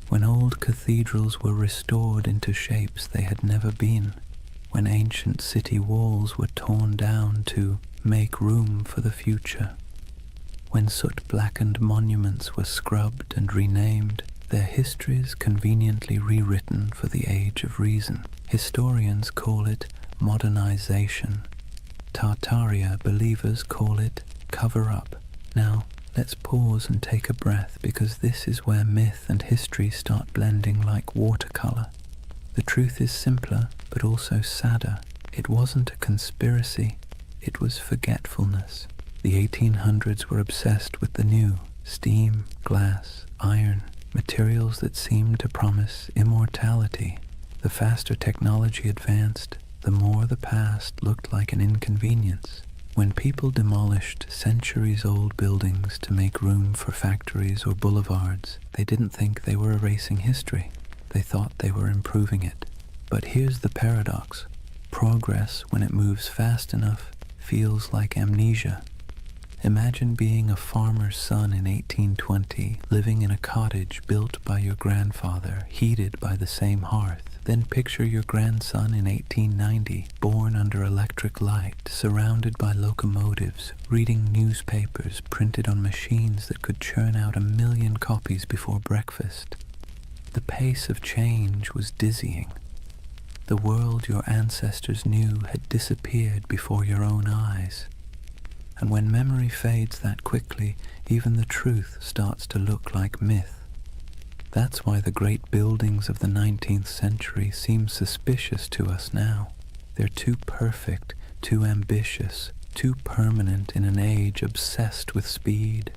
When old cathedrals were restored into shapes they had never been, when ancient city walls were torn down to make room for the future, when soot-blackened monuments were scrubbed and renamed, their histories conveniently rewritten for the age of reason. Historians call it modernization. Tartaria believers call it cover-up. Now, let's pause and take a breath, because this is where myth and history start blending like watercolor. The truth is simpler, but also sadder. It wasn't a conspiracy, it was forgetfulness. The 1800s were obsessed with the new: steam, glass, iron, materials that seemed to promise immortality. The faster technology advanced, the more the past looked like an inconvenience. When people demolished centuries-old buildings to make room for factories or boulevards, they didn't think they were erasing history. They thought they were improving it. But here's the paradox. Progress, when it moves fast enough, feels like amnesia. Imagine being a farmer's son in 1820, living in a cottage built by your grandfather, heated by the same hearth. Then picture your grandson in 1890, born under electric light, surrounded by locomotives, reading newspapers printed on machines that could churn out 1 million copies before breakfast. The pace of change was dizzying. The world your ancestors knew had disappeared before your own eyes. And when memory fades that quickly, even the truth starts to look like myth. That's why the great buildings of the 19th century seem suspicious to us now. They're too perfect, too ambitious, too permanent in an age obsessed with speed.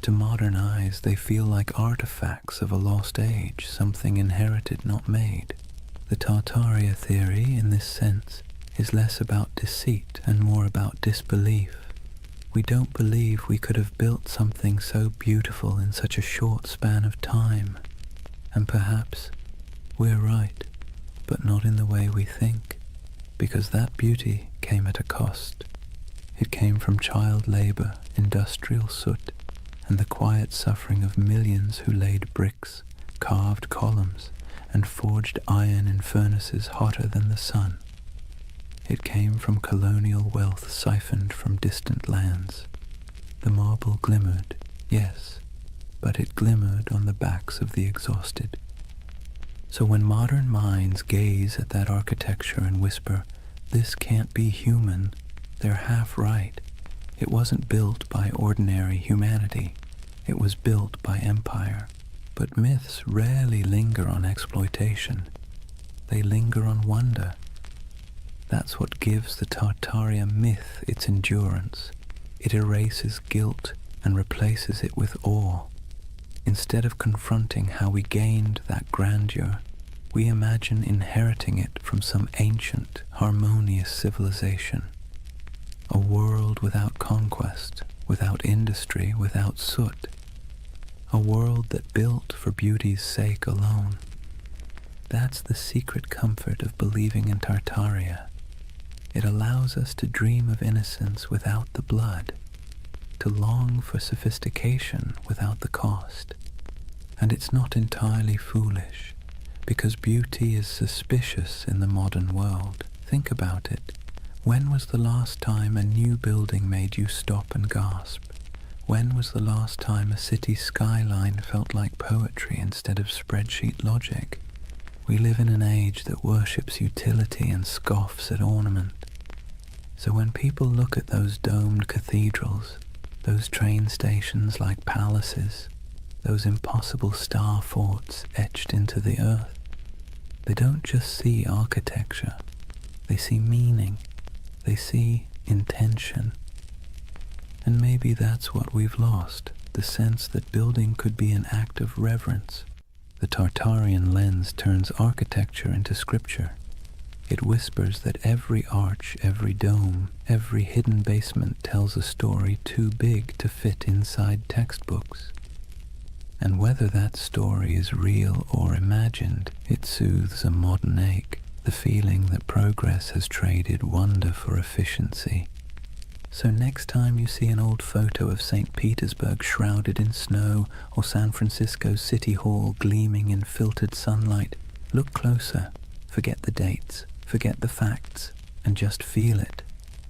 To modern eyes, they feel like artifacts of a lost age, something inherited, not made. The Tartaria theory, in this sense, is less about deceit and more about disbelief. We don't believe we could have built something so beautiful in such a short span of time. And perhaps we're right, but not in the way we think, because that beauty came at a cost. It came from child labor, industrial soot, and the quiet suffering of millions who laid bricks, carved columns, and forged iron in furnaces hotter than the sun. It came from colonial wealth siphoned from distant lands. The marble glimmered, yes, but it glimmered on the backs of the exhausted. So when modern minds gaze at that architecture and whisper, "This can't be human," they're half right. It wasn't built by ordinary humanity. It was built by empire. But myths rarely linger on exploitation. They linger on wonder. That's what gives the Tartaria myth its endurance. It erases guilt and replaces it with awe. Instead of confronting how we gained that grandeur, we imagine inheriting it from some ancient, harmonious civilization. A world without conquest, without industry, without soot. A world that built for beauty's sake alone. That's the secret comfort of believing in Tartaria. It allows us to dream of innocence without the blood, to long for sophistication without the cost. And it's not entirely foolish, because beauty is suspicious in the modern world. Think about it. When was the last time a new building made you stop and gasp? When was the last time a city skyline felt like poetry instead of spreadsheet logic? We live in an age that worships utility and scoffs at ornament. So when people look at those domed cathedrals, those train stations like palaces, those impossible star forts etched into the earth, they don't just see architecture, they see meaning, they see intention. And maybe that's what we've lost, the sense that building could be an act of reverence. The Tartarian lens turns architecture into scripture. It whispers that every arch, every dome, every hidden basement tells a story too big to fit inside textbooks. And whether that story is real or imagined, it soothes a modern ache, the feeling that progress has traded wonder for efficiency. So next time you see an old photo of St. Petersburg shrouded in snow or San Francisco's City Hall gleaming in filtered sunlight, look closer, forget the dates, forget the facts, and just feel it.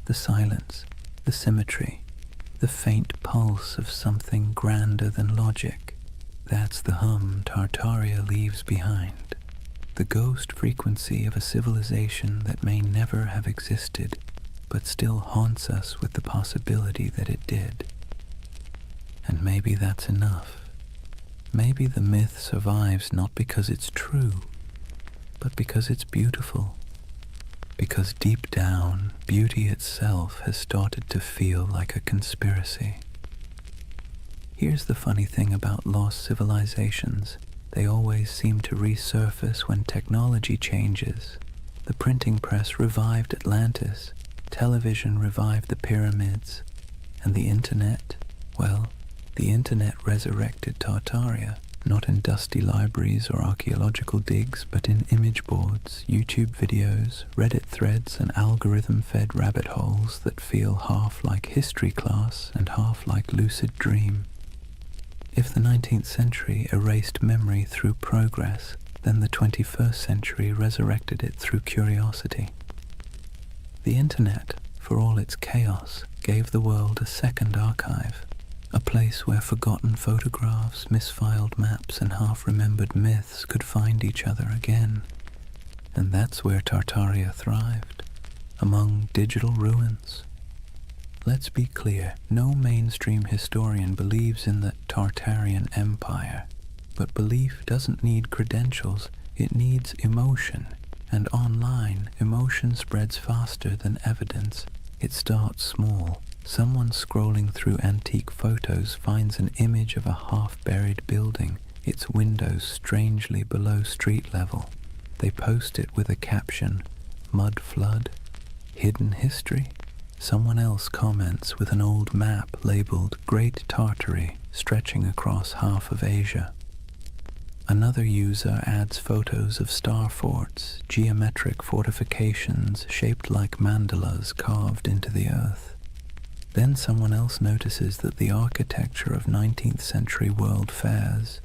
The silence, the symmetry, the faint pulse of something grander than logic. That's the hum Tartaria leaves behind. The ghost frequency of a civilization that may never have existed, but still haunts us with the possibility that it did. And maybe that's enough. Maybe the myth survives not because it's true, but because it's beautiful. Because deep down, beauty itself has started to feel like a conspiracy. Here's the funny thing about lost civilizations. They always seem to resurface when technology changes. The printing press revived Atlantis, television revived the pyramids, and the internet, well, the internet resurrected Tartaria, not in dusty libraries or archaeological digs, but in image boards, YouTube videos, Reddit threads, and algorithm-fed rabbit holes that feel half like history class and half like lucid dream. If the 19th century erased memory through progress, then the 21st century resurrected it through curiosity. The internet, for all its chaos, gave the world a second archive, a place where forgotten photographs, misfiled maps, and half-remembered myths could find each other again. And that's where Tartaria thrived, among digital ruins. Let's be clear, no mainstream historian believes in the Tartarian Empire, but belief doesn't need credentials, it needs emotion. And online, emotion spreads faster than evidence. It starts small. Someone scrolling through antique photos finds an image of a half-buried building, its windows strangely below street level. They post it with a caption, "Mud flood? Hidden history?" Someone else comments with an old map labeled Great Tartary, stretching across half of Asia. Another user adds photos of star forts, geometric fortifications shaped like mandalas carved into the earth. Then someone else notices that the architecture of 19th century world fairs,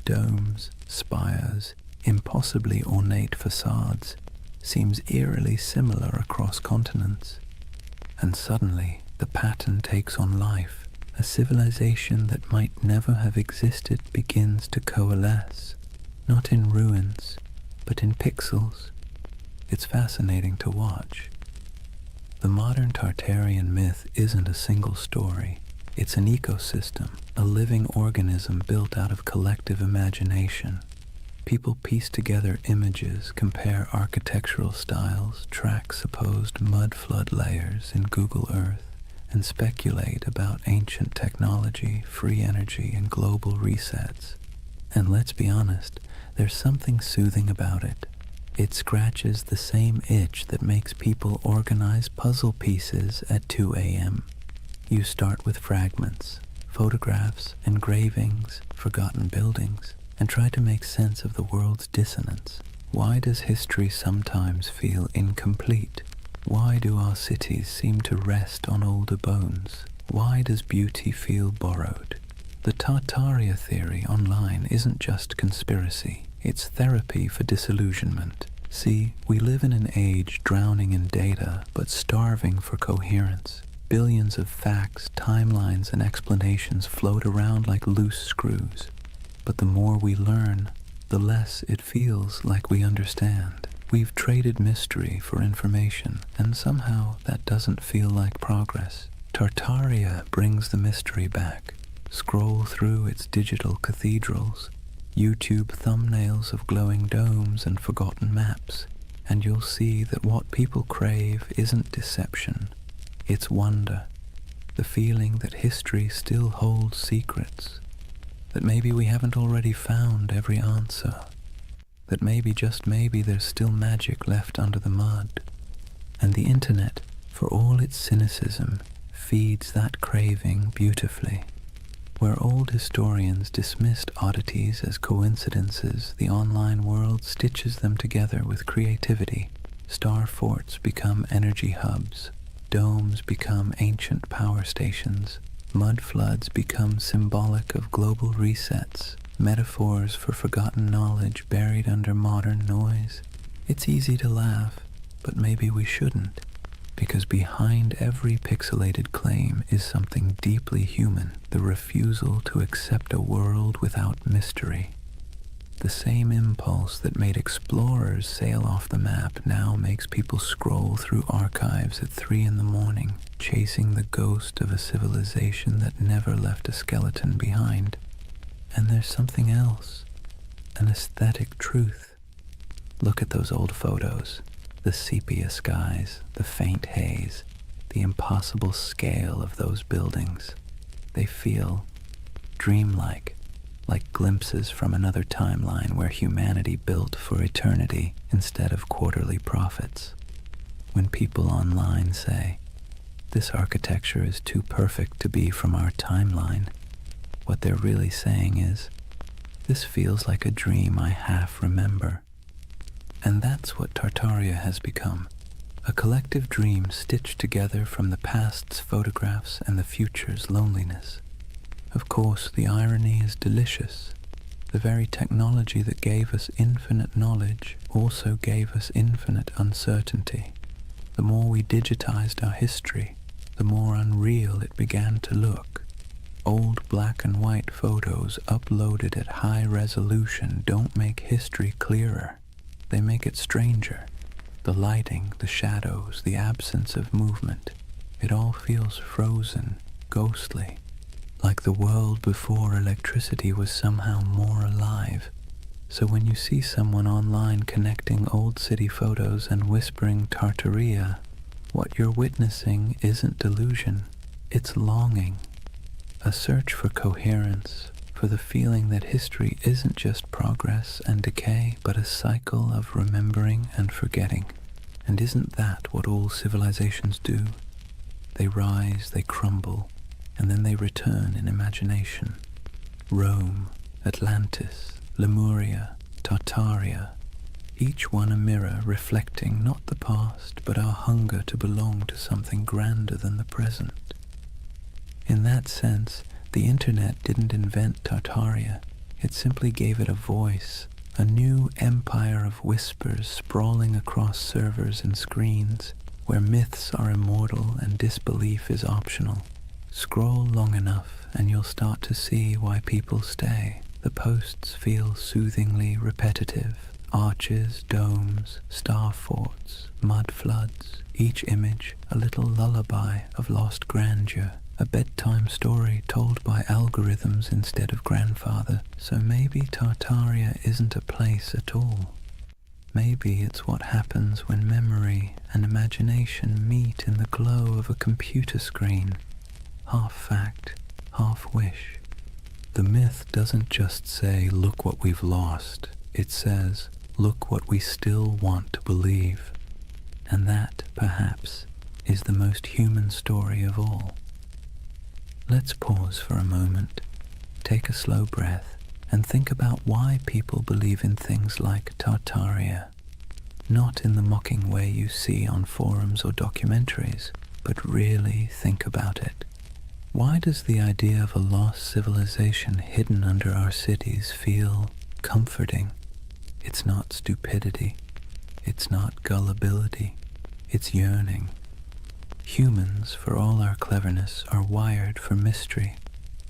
domes, spires, impossibly ornate facades, seems eerily similar across continents. And suddenly, the pattern takes on life. A civilization that might never have existed begins to coalesce, not in ruins, but in pixels. It's fascinating to watch. The modern Tartarian myth isn't a single story. It's an ecosystem, a living organism built out of collective imagination. People piece together images, compare architectural styles, track supposed mud flood layers in Google Earth, and speculate about ancient technology, free energy, and global resets. And let's be honest, there's something soothing about it. It scratches the same itch that makes people organize puzzle pieces at 2 a.m. You start with fragments, photographs, engravings, forgotten buildings, and try to make sense of the world's dissonance. Why does history sometimes feel incomplete? Why do our cities seem to rest on older bones? Why does beauty feel borrowed? The Tartaria theory online isn't just conspiracy, it's therapy for disillusionment. See, we live in an age drowning in data, but starving for coherence. Billions of facts, timelines, and explanations float around like loose screws. But the more we learn, the less it feels like we understand. We've traded mystery for information, and somehow that doesn't feel like progress. Tartaria brings the mystery back. Scroll through its digital cathedrals, YouTube thumbnails of glowing domes and forgotten maps, and you'll see that what people crave isn't deception, it's wonder. the feeling that history still holds secrets, that maybe we haven't already found every answer, that maybe, just maybe, there's still magic left under the mud. And the internet, for all its cynicism, feeds that craving beautifully. Where old historians dismissed oddities as coincidences, the online world stitches them together with creativity. Star forts become energy hubs, domes become ancient power stations, mud floods become symbolic of global resets, metaphors for forgotten knowledge buried under modern noise. It's easy to laugh, but maybe we shouldn't, because behind every pixelated claim is something deeply human, the refusal to accept a world without mystery. The same impulse that made explorers sail off the map now makes people scroll through archives at 3 in the morning, chasing the ghost of a civilization that never left a skeleton behind. And there's something else, an aesthetic truth. Look at those old photos, the sepia skies, the faint haze, the impossible scale of those buildings. They feel dreamlike, like glimpses from another timeline where humanity built for eternity instead of quarterly profits. When people online say, "This architecture is too perfect to be from our timeline," what they're really saying is, "This feels like a dream I half remember." And that's what Tartaria has become, a collective dream stitched together from the past's photographs and the future's loneliness. Of course, the irony is delicious. The very technology that gave us infinite knowledge also gave us infinite uncertainty. The more we digitized our history, the more unreal it began to look. Old black and white photos uploaded at high resolution don't make history clearer. They make it stranger. The lighting, the shadows, the absence of movement, it all feels frozen, ghostly, like the world before electricity was somehow more alive. So when you see someone online connecting old city photos and whispering Tartaria, what you're witnessing isn't delusion, it's longing, a search for coherence, for the feeling that history isn't just progress and decay, but a cycle of remembering and forgetting. And isn't that what all civilizations do? They rise, they crumble, and then they return in imagination. Rome, Atlantis, Lemuria, Tartaria, each one a mirror reflecting not the past, but our hunger to belong to something grander than the present. In that sense, the internet didn't invent Tartaria. It simply gave it a voice, a new empire of whispers sprawling across servers and screens, where myths are immortal and disbelief is optional. Scroll long enough and you'll start to see why people stay. The posts feel soothingly repetitive. Arches, domes, star forts, mud floods, each image a little lullaby of lost grandeur. A bedtime story told by algorithms instead of grandfather. So maybe Tartaria isn't a place at all. Maybe it's what happens when memory and imagination meet in the glow of a computer screen. Half fact, half wish. The myth doesn't just say, "Look what we've lost." It says, "Look what we still want to believe." And that, perhaps, is the most human story of all. Let's pause for a moment, take a slow breath, and think about why people believe in things like Tartaria. Not in the mocking way you see on forums or documentaries, but really think about it. Why does the idea of a lost civilization hidden under our cities feel comforting? It's not stupidity, it's not gullibility, it's yearning. Humans, for all our cleverness, are wired for mystery.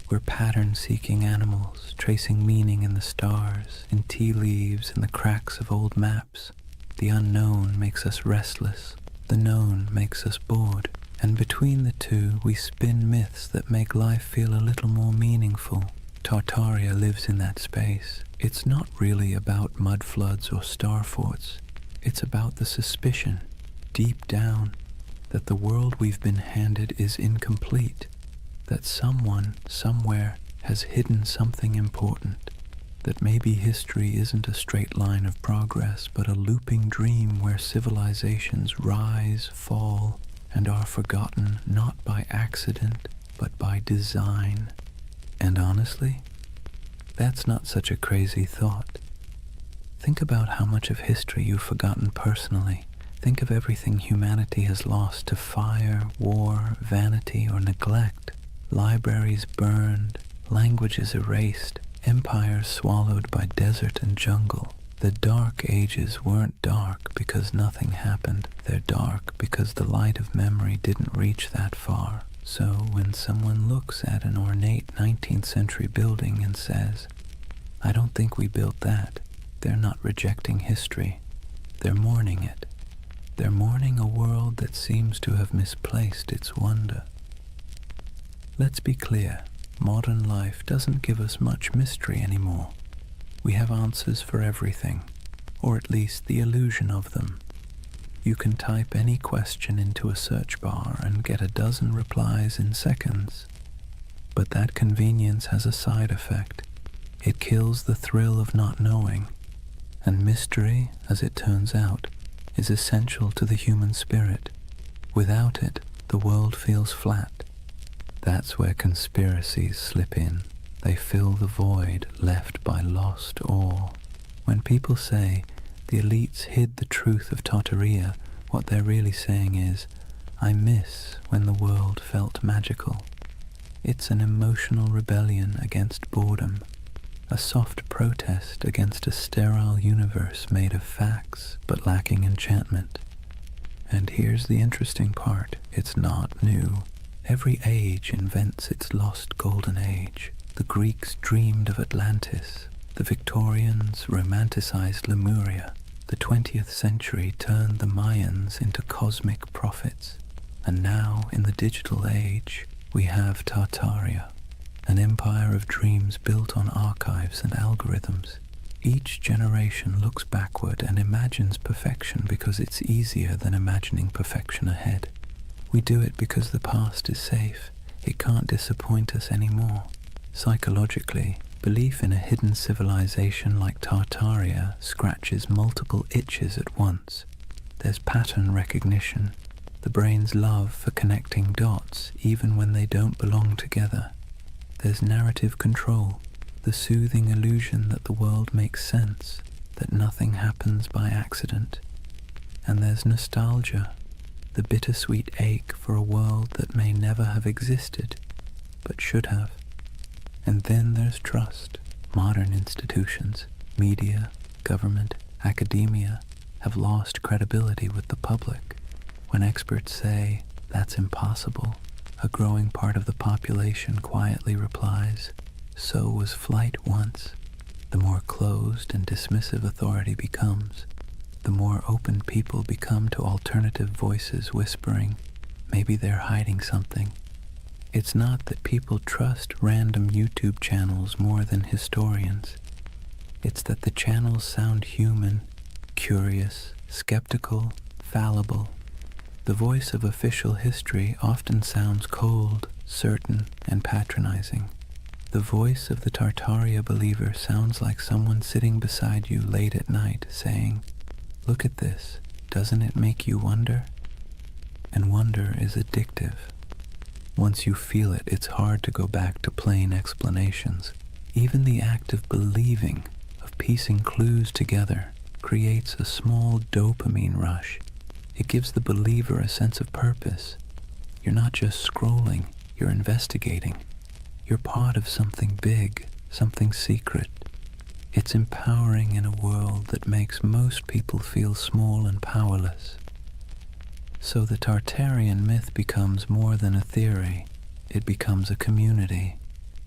We're pattern-seeking animals, tracing meaning in the stars, in tea leaves, in the cracks of old maps. The unknown makes us restless, the known makes us bored, and between the two we spin myths that make life feel a little more meaningful. Tartaria lives in that space. It's not really about mud floods or star forts. It's about the suspicion, deep down, that the world we've been handed is incomplete, that someone, somewhere, has hidden something important, that maybe history isn't a straight line of progress, but a looping dream where civilizations rise, fall, and are forgotten not by accident, but by design. And honestly, that's not such a crazy thought. Think about how much of history you've forgotten personally. Think of everything humanity has lost to fire, war, vanity, or neglect. Libraries burned, languages erased, empires swallowed by desert and jungle. The dark ages weren't dark because nothing happened. They're dark because the light of memory didn't reach that far. So when someone looks at an ornate 19th century building and says, "I don't think we built that," they're not rejecting history. They're mourning it. They're mourning a world that seems to have misplaced its wonder. Let's be clear, modern life doesn't give us much mystery anymore. We have answers for everything, or at least the illusion of them. You can type any question into a search bar and get a dozen replies in seconds. But that convenience has a side effect. It kills the thrill of not knowing. And mystery, as it turns out, is essential to the human spirit. Without it, the world feels flat. That's where conspiracies slip in. They fill the void left by lost awe. When people say the elites hid the truth of Tartaria, what they're really saying is, I miss when the world felt magical. It's an emotional rebellion against boredom, a soft protest against a sterile universe made of facts but lacking enchantment. And here's the interesting part, it's not new. Every age invents its lost golden age. The Greeks dreamed of Atlantis, the Victorians romanticized Lemuria, the 20th century turned the Mayans into cosmic prophets, and now in the digital age we have Tartaria, an empire of dreams built on archives and algorithms. Each generation looks backward and imagines perfection because it's easier than imagining perfection ahead. We do it because the past is safe. It can't disappoint us anymore. Psychologically, belief in a hidden civilization like Tartaria scratches multiple itches at once. There's pattern recognition, the brain's love for connecting dots even when they don't belong together. There's narrative control, the soothing illusion that the world makes sense, that nothing happens by accident. And there's nostalgia, the bittersweet ache for a world that may never have existed, but should have. And then there's trust. Modern institutions, media, government, academia, have lost credibility with the public. When experts say, that's impossible, a growing part of the population quietly replies, so was flight once. The more closed and dismissive authority becomes, the more open people become to alternative voices whispering, maybe they're hiding something. It's not that people trust random YouTube channels more than historians. It's that the channels sound human, curious, skeptical, fallible. The voice of official history often sounds cold, certain, and patronizing. The voice of the Tartaria believer sounds like someone sitting beside you late at night saying, "Look at this, doesn't it make you wonder?" And wonder is addictive. Once you feel it, it's hard to go back to plain explanations. Even the act of believing, of piecing clues together, creates a small dopamine rush. It gives the believer a sense of purpose. You're not just scrolling, you're investigating. You're part of something big, something secret. It's empowering in a world that makes most people feel small and powerless. So the Tartarian myth becomes more than a theory. It becomes a community,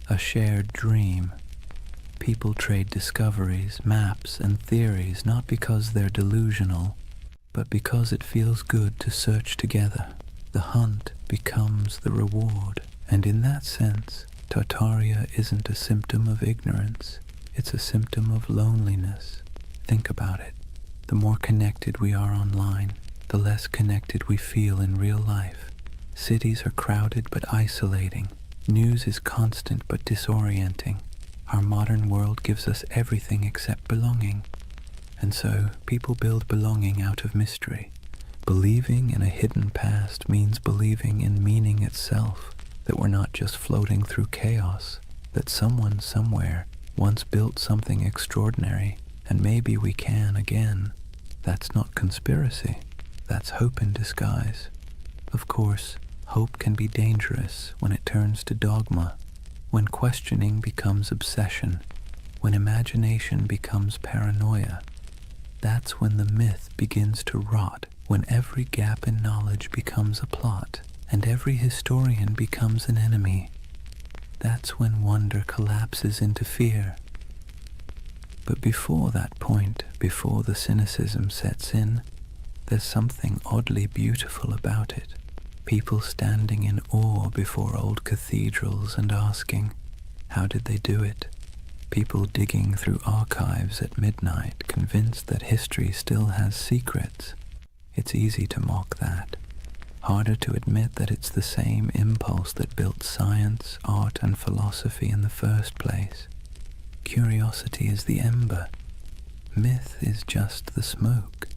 a shared dream. People trade discoveries, maps, and theories not because they're delusional, but because it feels good to search together. The hunt becomes the reward, and in that sense, Tartaria isn't a symptom of ignorance. It's a symptom of loneliness. Think about it. The more connected we are online, the less connected we feel in real life. Cities are crowded but isolating. News is constant but disorienting. Our modern world gives us everything except belonging. And so, people build belonging out of mystery. Believing in a hidden past means believing in meaning itself, that we're not just floating through chaos, that someone somewhere once built something extraordinary, and maybe we can again. That's not conspiracy. That's hope in disguise. Of course, hope can be dangerous when it turns to dogma, when questioning becomes obsession, when imagination becomes paranoia. That's when the myth begins to rot, when every gap in knowledge becomes a plot, and every historian becomes an enemy. That's when wonder collapses into fear. But before that point, before the cynicism sets in, there's something oddly beautiful about it. People standing in awe before old cathedrals and asking, how did they do it? People digging through archives at midnight, convinced that history still has secrets. It's easy to mock that. Harder to admit that it's the same impulse that built science, art, and philosophy in the first place. Curiosity is the ember. Myth is just the smoke.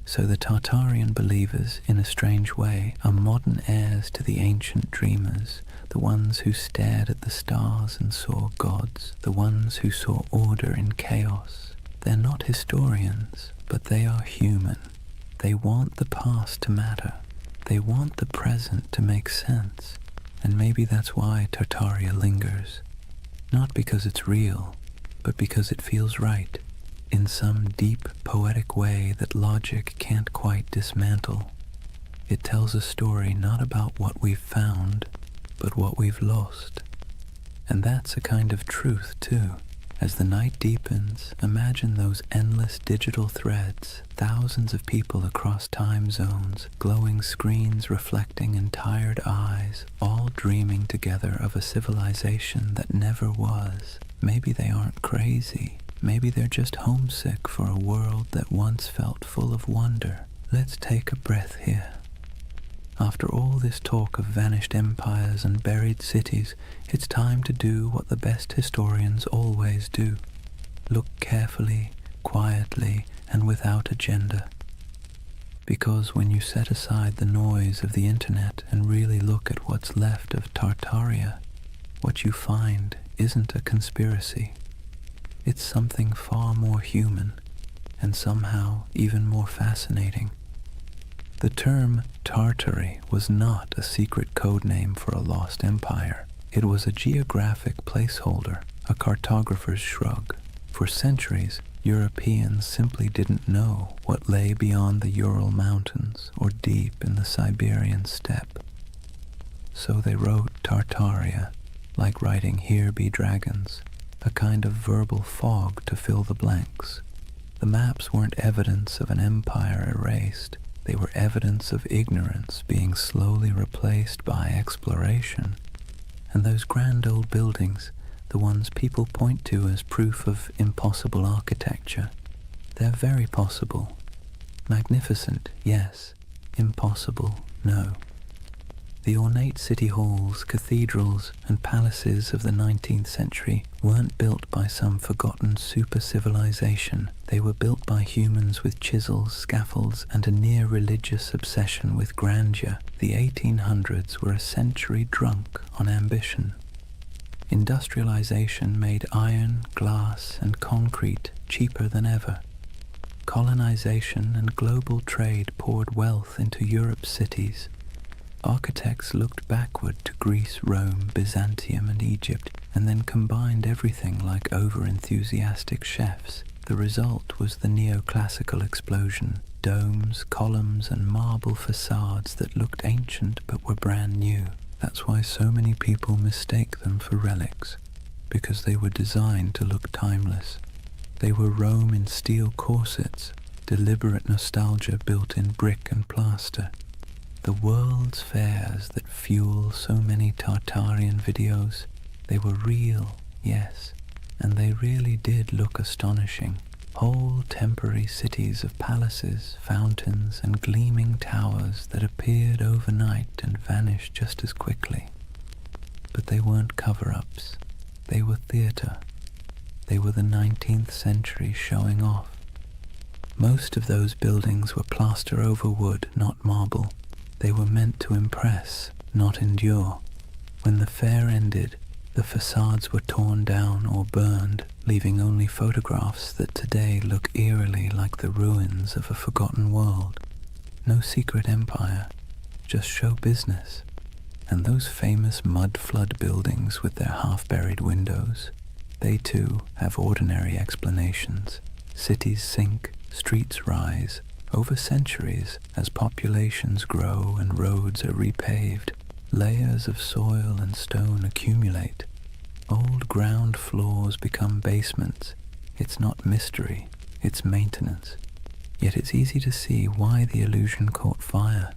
So the Tartarian believers, in a strange way, are modern heirs to the ancient dreamers, the ones who stared at the stars and saw gods, the ones who saw order in chaos. They're not historians, but they are human. They want the past to matter. They want the present to make sense. And maybe that's why Tartaria lingers. Not because it's real, but because it feels right, in some deep, poetic way that logic can't quite dismantle. It tells a story not about what we've found, but what we've lost. And that's a kind of truth, too. As the night deepens, imagine those endless digital threads, thousands of people across time zones, glowing screens reflecting in tired eyes, all dreaming together of a civilization that never was. Maybe they aren't crazy. Maybe they're just homesick for a world that once felt full of wonder. Let's take a breath here. After all this talk of vanished empires and buried cities, it's time to do what the best historians always do. Look carefully, quietly, and without agenda. Because when you set aside the noise of the internet and really look at what's left of Tartaria, what you find isn't a conspiracy. It's something far more human, and somehow even more fascinating. The term Tartary was not a secret code name for a lost empire. It was a geographic placeholder, a cartographer's shrug. For centuries, Europeans simply didn't know what lay beyond the Ural Mountains or deep in the Siberian steppe. So they wrote Tartaria, like writing "Here be dragons," a kind of verbal fog to fill the blanks. The maps weren't evidence of an empire erased. They were evidence of ignorance being slowly replaced by exploration. And those grand old buildings, the ones people point to as proof of impossible architecture, they're very possible. Magnificent, yes. Impossible, no. The ornate city halls, cathedrals, and palaces of the 19th century weren't built by some forgotten super-civilization. They were built by humans with chisels, scaffolds, and a near-religious obsession with grandeur. The 1800s were a century drunk on ambition. Industrialization made iron, glass, and concrete cheaper than ever. Colonization and global trade poured wealth into Europe's cities. Architects looked backward to Greece, Rome, Byzantium, and Egypt, and then combined everything like over-enthusiastic chefs. The result was the neoclassical explosion, domes, columns, and marble facades that looked ancient but were brand new. That's why so many people mistake them for relics, because they were designed to look timeless. They were Rome in steel corsets, deliberate nostalgia built in brick and plaster. The world's fairs that fuel so many Tartarian videos, they were real, yes, and they really did look astonishing. Whole temporary cities of palaces, fountains, and gleaming towers that appeared overnight and vanished just as quickly. But they weren't cover-ups. They were theatre. They were the 19th century showing off. Most of those buildings were plaster over wood, not marble. They were meant to impress, not endure. When the fair ended, the facades were torn down or burned, leaving only photographs that today look eerily like the ruins of a forgotten world. No secret empire, just show business. And those famous mud flood buildings with their half-buried windows, they too have ordinary explanations. Cities sink, streets rise, over centuries as populations grow and roads are repaved. Layers of soil and stone accumulate. Old ground floors become basements. It's not mystery, it's maintenance. Yet it's easy to see why the illusion caught fire.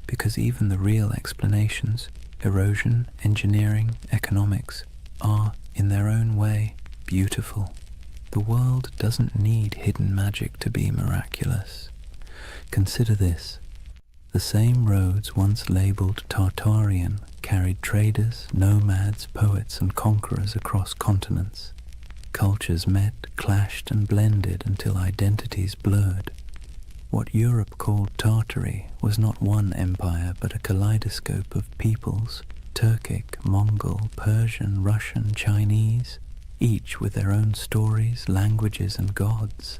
Because even the real explanations, erosion, engineering, economics, are, in their own way, beautiful. The world doesn't need hidden magic to be miraculous. Consider this. The same roads once labeled Tartarian carried traders, nomads, poets, and conquerors across continents. Cultures met, clashed, and blended until identities blurred. What Europe called Tartary was not one empire but a kaleidoscope of peoples, Turkic, Mongol, Persian, Russian, Chinese, each with their own stories, languages, and gods.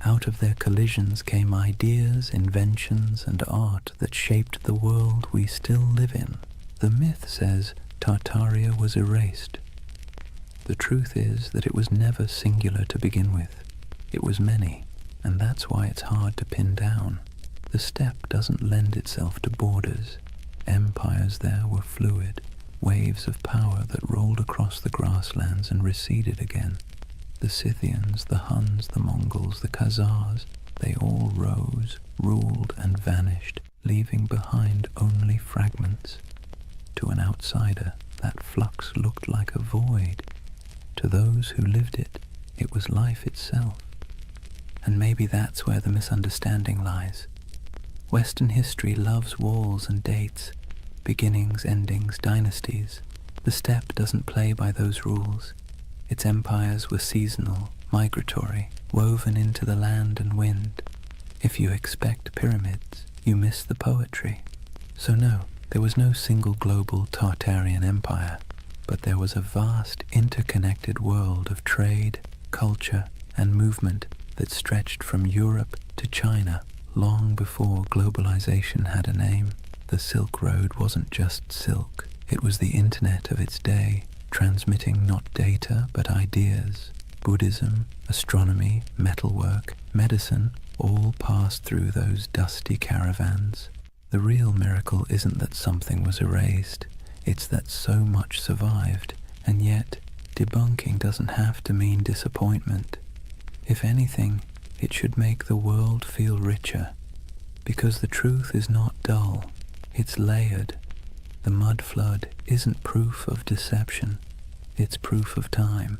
Out of their collisions came ideas, inventions, and art that shaped the world we still live in. The myth says Tartaria was erased. The truth is that it was never singular to begin with. It was many, and that's why it's hard to pin down. The steppe doesn't lend itself to borders. Empires there were fluid, waves of power that rolled across the grasslands and receded again. The Scythians, the Huns, the Mongols, the Khazars, they all rose, ruled, and vanished, leaving behind only fragments. To an outsider, that flux looked like a void. To those who lived it, it was life itself. And maybe that's where the misunderstanding lies. Western history loves walls and dates, beginnings, endings, dynasties. The steppe doesn't play by those rules. Its empires were seasonal, migratory, woven into the land and wind. If you expect pyramids, you miss the poetry. So no, there was no single global Tartarian empire, but there was a vast interconnected world of trade, culture, and movement that stretched from Europe to China long before globalization had a name. The Silk Road wasn't just silk, it was the internet of its day, transmitting not data but ideas. Buddhism, astronomy, metalwork, medicine all passed through those dusty caravans. The real miracle isn't that something was erased, it's that so much survived, and yet debunking doesn't have to mean disappointment. If anything, it should make the world feel richer, because the truth is not dull, it's layered. The mud flood isn't proof of deception, it's proof of time.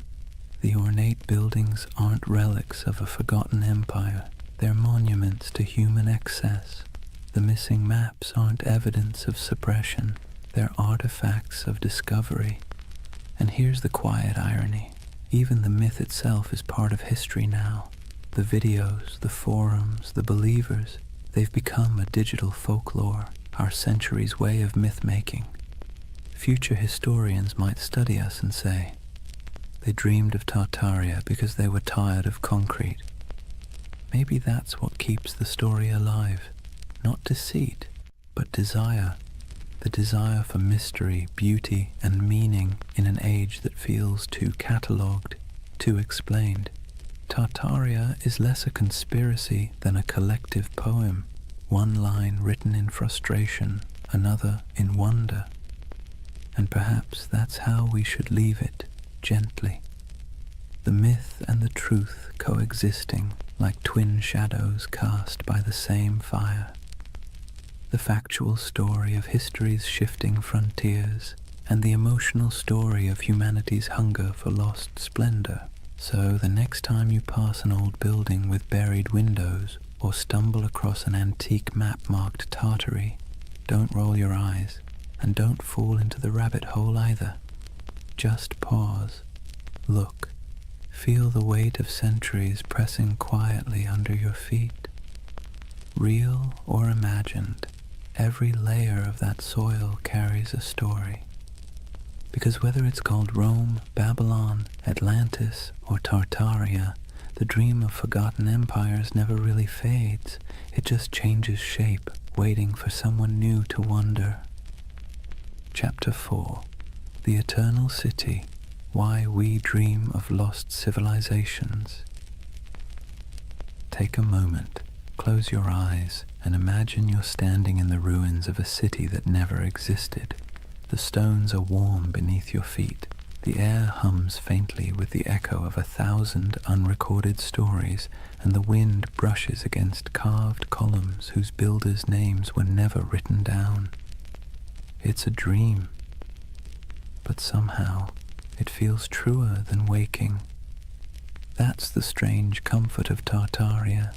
The ornate buildings aren't relics of a forgotten empire, they're monuments to human excess. The missing maps aren't evidence of suppression, they're artifacts of discovery. And here's the quiet irony. Even the myth itself is part of history now. The videos, the forums, the believers, they've become a digital folklore, our century's way of myth-making. Future historians might study us and say, they dreamed of Tartaria because they were tired of concrete. Maybe that's what keeps the story alive. Not deceit, but desire. The desire for mystery, beauty, and meaning in an age that feels too catalogued, too explained. Tartaria is less a conspiracy than a collective poem, one line written in frustration, another in wonder. And perhaps that's how we should leave it, gently. The myth and the truth coexisting like twin shadows cast by the same fire. The factual story of history's shifting frontiers, and the emotional story of humanity's hunger for lost splendor. So the next time you pass an old building with buried windows, or stumble across an antique map marked Tartary, don't roll your eyes. And don't fall into the rabbit hole either. Just pause, look, feel the weight of centuries pressing quietly under your feet. Real or imagined, every layer of that soil carries a story. Because whether it's called Rome, Babylon, Atlantis, or Tartaria, the dream of forgotten empires never really fades. It just changes shape, waiting for someone new to wonder. Chapter 4. The Eternal City. Why We Dream of Lost Civilizations. Take a moment, close your eyes, and imagine you're standing in the ruins of a city that never existed. The stones are warm beneath your feet. The air hums faintly with the echo of 1,000 unrecorded stories, and the wind brushes against carved columns whose builders' names were never written down. It's a dream, but somehow it feels truer than waking. That's the strange comfort of Tartaria.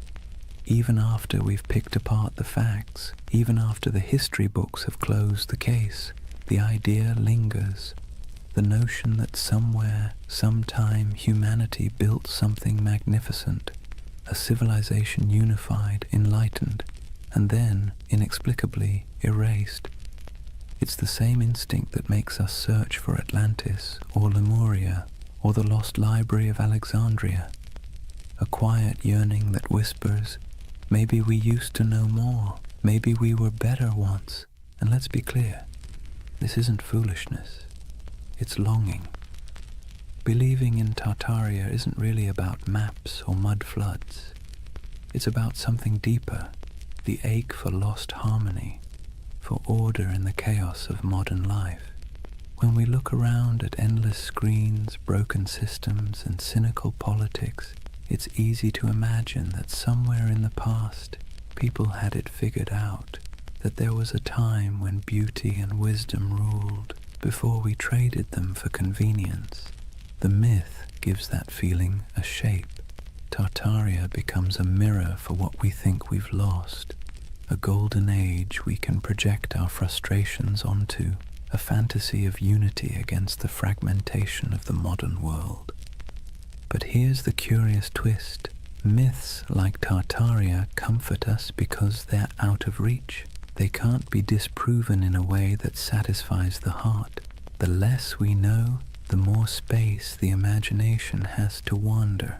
Even after we've picked apart the facts, even after the history books have closed the case, the idea lingers. The notion that somewhere, sometime, humanity built something magnificent, a civilization unified, enlightened, and then, inexplicably, erased. It's the same instinct that makes us search for Atlantis, or Lemuria, or the lost library of Alexandria. A quiet yearning that whispers, maybe we used to know more, maybe we were better once. And let's be clear, this isn't foolishness. It's longing. Believing in Tartaria isn't really about maps or mud floods. It's about something deeper, the ache for lost harmony, for order in the chaos of modern life. When we look around at endless screens, broken systems, and cynical politics, it's easy to imagine that somewhere in the past, people had it figured out, that there was a time when beauty and wisdom ruled, before we traded them for convenience. The myth gives that feeling a shape. Tartaria becomes a mirror for what we think we've lost, a golden age we can project our frustrations onto, a fantasy of unity against the fragmentation of the modern world. But here's the curious twist. Myths like Tartaria comfort us because they're out of reach. They can't be disproven in a way that satisfies the heart. The less we know, the more space the imagination has to wander.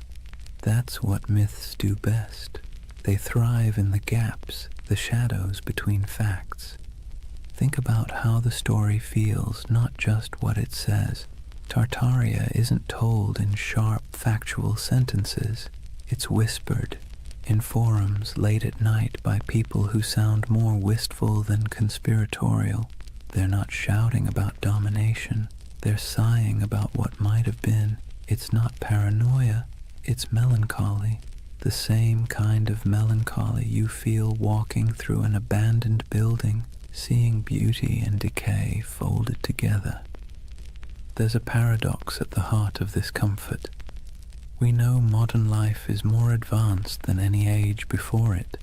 That's what myths do best. They thrive in the gaps, the shadows between facts. Think about how the story feels, not just what it says. Tartaria isn't told in sharp, factual sentences. It's whispered in forums late at night by people who sound more wistful than conspiratorial. They're not shouting about domination. They're sighing about what might have been. It's not paranoia. It's melancholy. The same kind of melancholy you feel walking through an abandoned building, seeing beauty and decay folded together. There's a paradox at the heart of this comfort. We know modern life is more advanced than any age before it,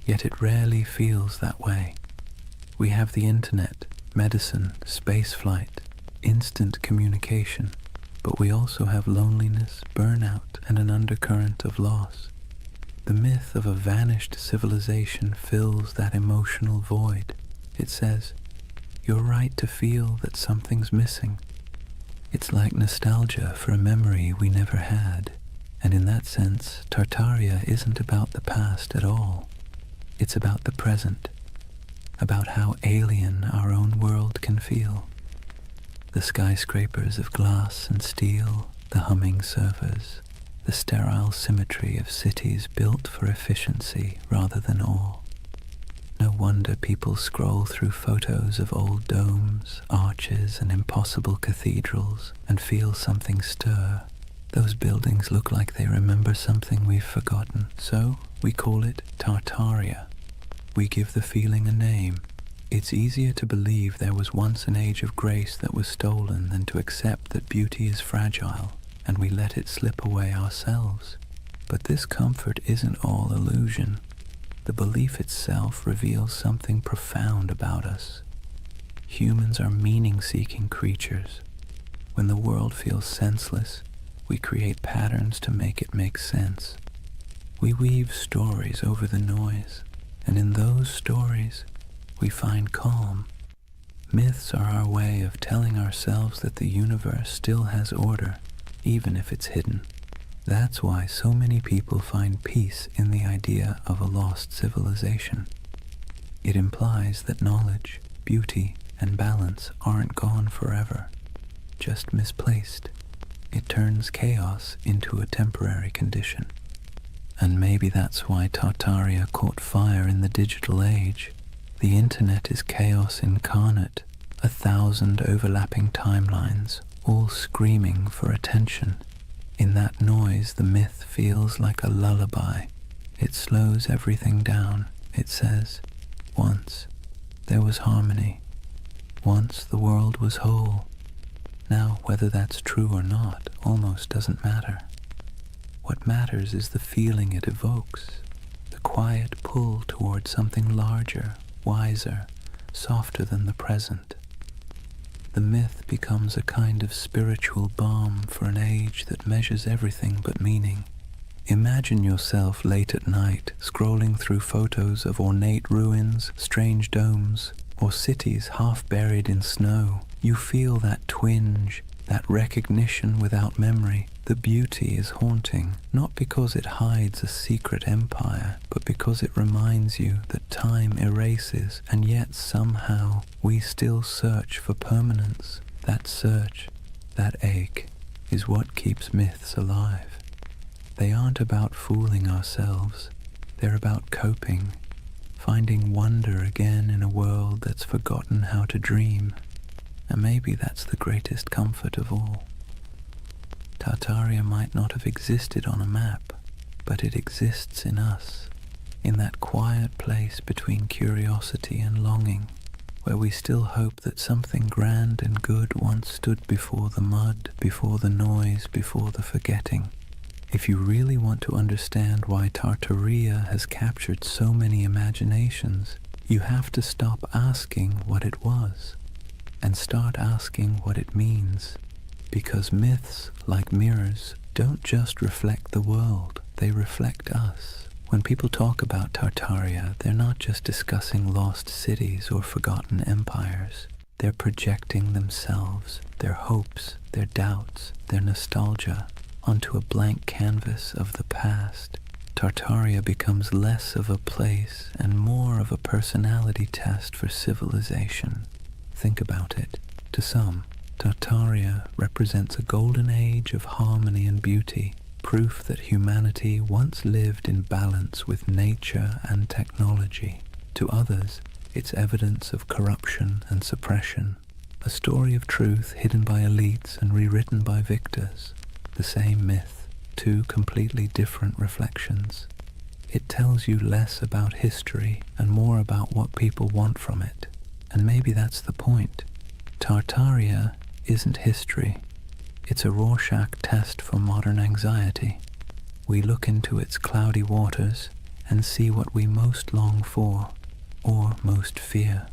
yet it rarely feels that way. We have the internet, medicine, spaceflight, instant communication, but we also have loneliness, burnout, and an undercurrent of loss. The myth of a vanished civilization fills that emotional void. It says, you're right to feel that something's missing. It's like nostalgia for a memory we never had, and in that sense, Tartaria isn't about the past at all. It's about the present, about how alien our own world can feel. The skyscrapers of glass and steel, the humming servers, the sterile symmetry of cities built for efficiency rather than awe. No wonder people scroll through photos of old domes, arches, and impossible cathedrals and feel something stir. Those buildings look like they remember something we've forgotten, so we call it Tartaria. We give the feeling a name. It's easier to believe there was once an age of grace that was stolen than to accept that beauty is fragile, and we let it slip away ourselves. But this comfort isn't all illusion. The belief itself reveals something profound about us. Humans are meaning-seeking creatures. When the world feels senseless, we create patterns to make it make sense. We weave stories over the noise, and in those stories, we find calm. Myths are our way of telling ourselves that the universe still has order, even if it's hidden. That's why so many people find peace in the idea of a lost civilization. It implies that knowledge, beauty, and balance aren't gone forever, just misplaced. It turns chaos into a temporary condition. And maybe that's why Tartaria caught fire in the digital age. The internet is chaos incarnate, 1,000 overlapping timelines, all screaming for attention. In that noise, the myth feels like a lullaby. It slows everything down. It says, once there was harmony. Once the world was whole. Now, whether that's true or not almost doesn't matter. What matters is the feeling it evokes, the quiet pull towards something larger, wiser, softer than the present. The myth becomes a kind of spiritual balm for an age that measures everything but meaning. Imagine yourself late at night, scrolling through photos of ornate ruins, strange domes, or cities half buried in snow. You feel that twinge, that recognition without memory. The beauty is haunting, not because it hides a secret empire, but because it reminds you that time erases, and yet somehow we still search for permanence. That search, that ache, is what keeps myths alive. They aren't about fooling ourselves. They're about coping, finding wonder again in a world that's forgotten how to dream. And maybe that's the greatest comfort of all. Tartaria might not have existed on a map, but it exists in us, in that quiet place between curiosity and longing, where we still hope that something grand and good once stood before the mud, before the noise, before the forgetting. If you really want to understand why Tartaria has captured so many imaginations, you have to stop asking what it was and start asking what it means. Because myths, like mirrors, don't just reflect the world, they reflect us. When people talk about Tartaria, they're not just discussing lost cities or forgotten empires. They're projecting themselves, their hopes, their doubts, their nostalgia, onto a blank canvas of the past. Tartaria becomes less of a place and more of a personality test for civilization. Think about it. To some, Tartaria represents a golden age of harmony and beauty, proof that humanity once lived in balance with nature and technology. To others, it's evidence of corruption and suppression, a story of truth hidden by elites and rewritten by victors. The same myth, two completely different reflections. It tells you less about history and more about what people want from it. And maybe that's the point. Tartaria isn't history. It's a Rorschach test for modern anxiety. We look into its cloudy waters and see what we most long for, or most fear.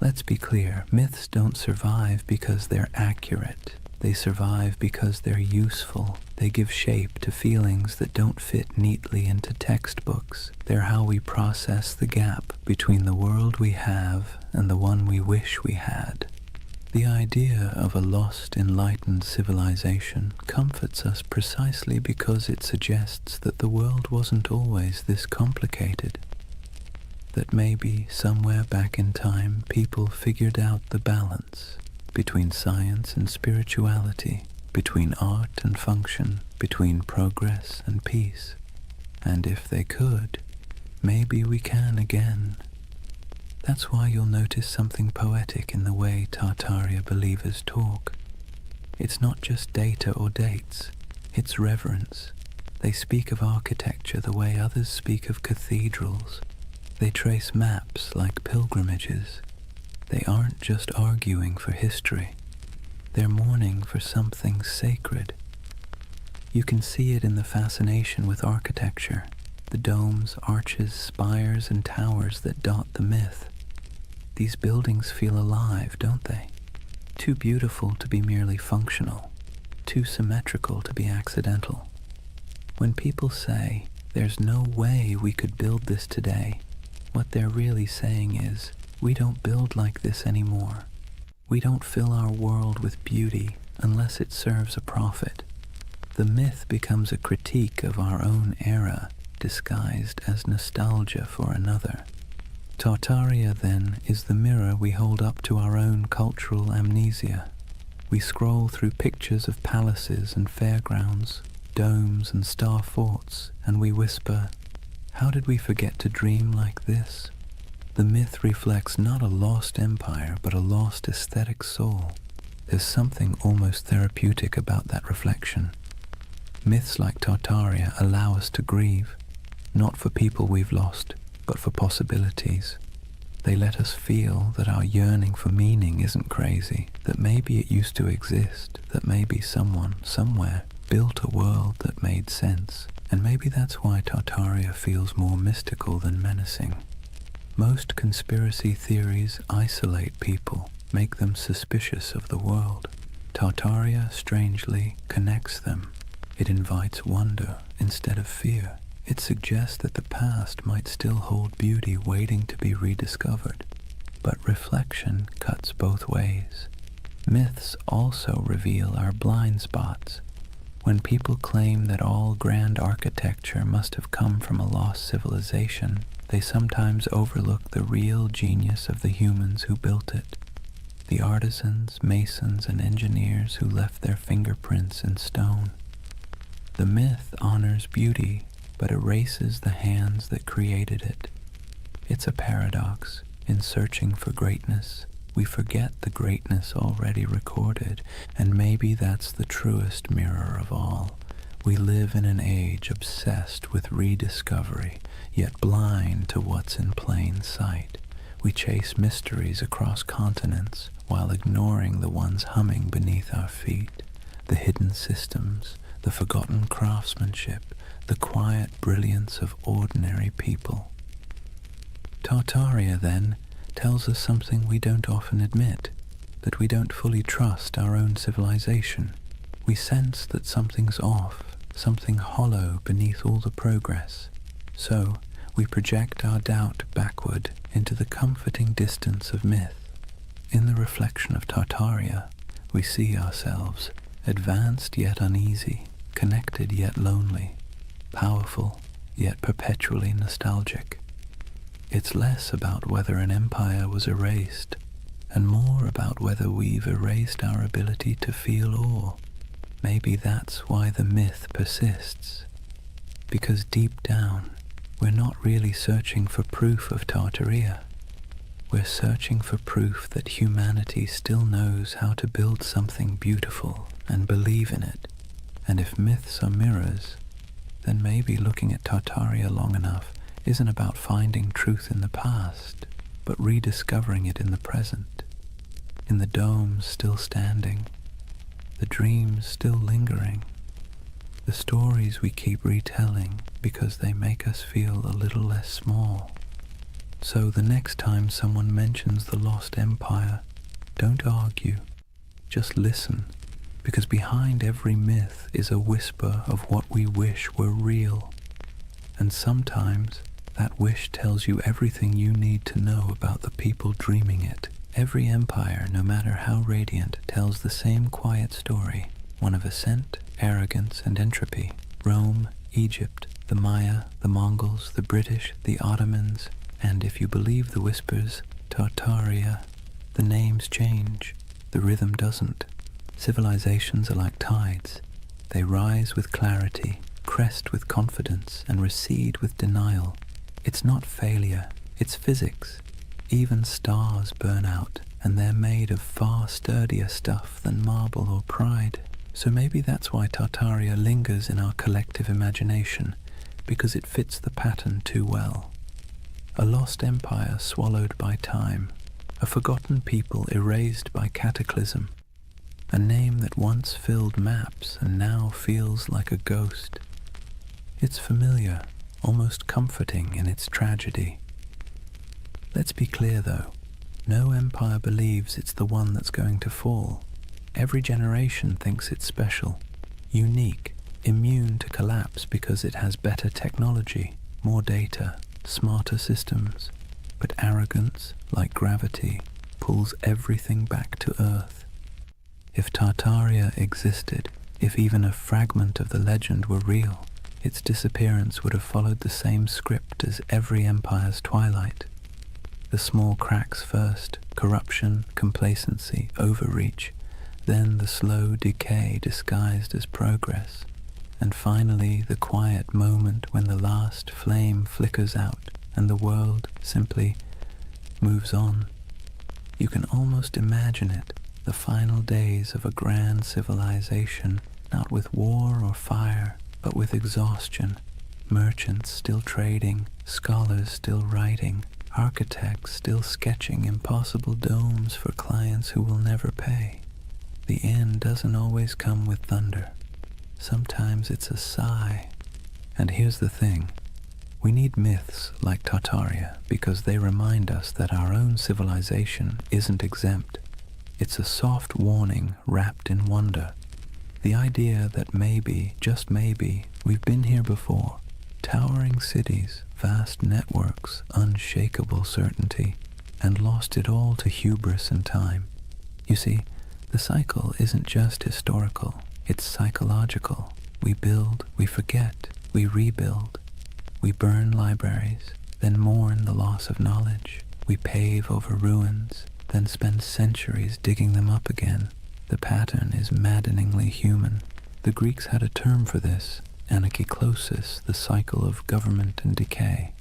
Let's be clear, myths don't survive because they're accurate. They survive because they're useful. They give shape to feelings that don't fit neatly into textbooks. They're how we process the gap between the world we have and the one we wish we had. The idea of a lost, enlightened civilization comforts us precisely because it suggests that the world wasn't always this complicated. That maybe somewhere back in time people figured out the balance between science and spirituality, between art and function, between progress and peace. And if they could, maybe we can again. That's why you'll notice something poetic in the way Tartaria believers talk. It's not just data or dates, it's reverence. They speak of architecture the way others speak of cathedrals. They trace maps like pilgrimages. They aren't just arguing for history. They're mourning for something sacred. You can see it in the fascination with architecture, the domes, arches, spires, and towers that dot the myth. These buildings feel alive, don't they? Too beautiful to be merely functional, too symmetrical to be accidental. When people say, "There's no way we could build this today," what they're really saying is, we don't build like this anymore. We don't fill our world with beauty unless it serves a profit. The myth becomes a critique of our own era, disguised as nostalgia for another. Tartaria, then, is the mirror we hold up to our own cultural amnesia. We scroll through pictures of palaces and fairgrounds, domes and star forts, and we whisper, "How did we forget to dream like this?" The myth reflects not a lost empire, but a lost aesthetic soul. There's something almost therapeutic about that reflection. Myths like Tartaria allow us to grieve, not for people we've lost, but for possibilities. They let us feel that our yearning for meaning isn't crazy, that maybe it used to exist, that maybe someone, somewhere, built a world that made sense, and maybe that's why Tartaria feels more mystical than menacing. Most conspiracy theories isolate people, make them suspicious of the world. Tartaria, strangely, connects them. It invites wonder instead of fear. It suggests that the past might still hold beauty waiting to be rediscovered. But reflection cuts both ways. Myths also reveal our blind spots. When people claim that all grand architecture must have come from a lost civilization, they sometimes overlook the real genius of the humans who built it. The artisans, masons, and engineers who left their fingerprints in stone. The myth honors beauty, but erases the hands that created it. It's a paradox. In searching for greatness, we forget the greatness already recorded, and maybe that's the truest mirror of all. We live in an age obsessed with rediscovery, yet blind to what's in plain sight. We chase mysteries across continents while ignoring the ones humming beneath our feet. The hidden systems, the forgotten craftsmanship, the quiet brilliance of ordinary people. Tartaria, then, tells us something we don't often admit, that we don't fully trust our own civilization. We sense that something's off, something hollow beneath all the progress. So, we project our doubt backward into the comforting distance of myth. In the reflection of Tartaria, we see ourselves, advanced yet uneasy, connected yet lonely, powerful yet perpetually nostalgic. It's less about whether an empire was erased, and more about whether we've erased our ability to feel awe. Maybe that's why the myth persists, because deep down, we're not really searching for proof of Tartaria. We're searching for proof that humanity still knows how to build something beautiful and believe in it. And if myths are mirrors, then maybe looking at Tartaria long enough isn't about finding truth in the past, but rediscovering it in the present, in the domes still standing, the dreams still lingering, the stories we keep retelling because they make us feel a little less small. So the next time someone mentions the lost empire, don't argue, just listen, because behind every myth is a whisper of what we wish were real. And sometimes that wish tells you everything you need to know about the people dreaming it. Every empire, no matter how radiant, tells the same quiet story, one of ascent, arrogance, and entropy. Rome, Egypt, the Maya, the Mongols, the British, the Ottomans, and if you believe the whispers, Tartaria. The names change, the rhythm doesn't. Civilizations are like tides. They rise with clarity, crest with confidence, and recede with denial. It's not failure, it's physics. Even stars burn out, and they're made of far sturdier stuff than marble or pride. So maybe that's why Tartaria lingers in our collective imagination, because it fits the pattern too well. A lost empire swallowed by time, a forgotten people erased by cataclysm, a name that once filled maps and now feels like a ghost. It's familiar, almost comforting in its tragedy. Let's be clear though, No empire believes it's the one that's going to fall. Every generation thinks it's special, unique, immune to collapse because it has better technology, more data, smarter systems. But arrogance, like gravity, pulls everything back to Earth. If Tartaria existed, if even a fragment of the legend were real, its disappearance would have followed the same script as every empire's twilight. The small cracks first, corruption, complacency, overreach, then the slow decay disguised as progress, and finally the quiet moment when the last flame flickers out and the world simply moves on. You can almost imagine it, the final days of a grand civilization, not with war or fire, but with exhaustion, merchants still trading, scholars still writing, architects still sketching impossible domes for clients who will never pay. The end doesn't always come with thunder. Sometimes it's a sigh. And here's the thing. We need myths like Tartaria because they remind us that our own civilization isn't exempt. It's a soft warning wrapped in wonder. The idea that maybe, just maybe, we've been here before. Towering cities, vast networks, unshakable certainty, and lost it all to hubris and time. You see, the cycle isn't just historical, it's psychological. We build, we forget, we rebuild. We burn libraries, then mourn the loss of knowledge. We pave over ruins, then spend centuries digging them up again. The pattern is maddeningly human. The Greeks had a term for this, anarchiklosis, the cycle of government and decay.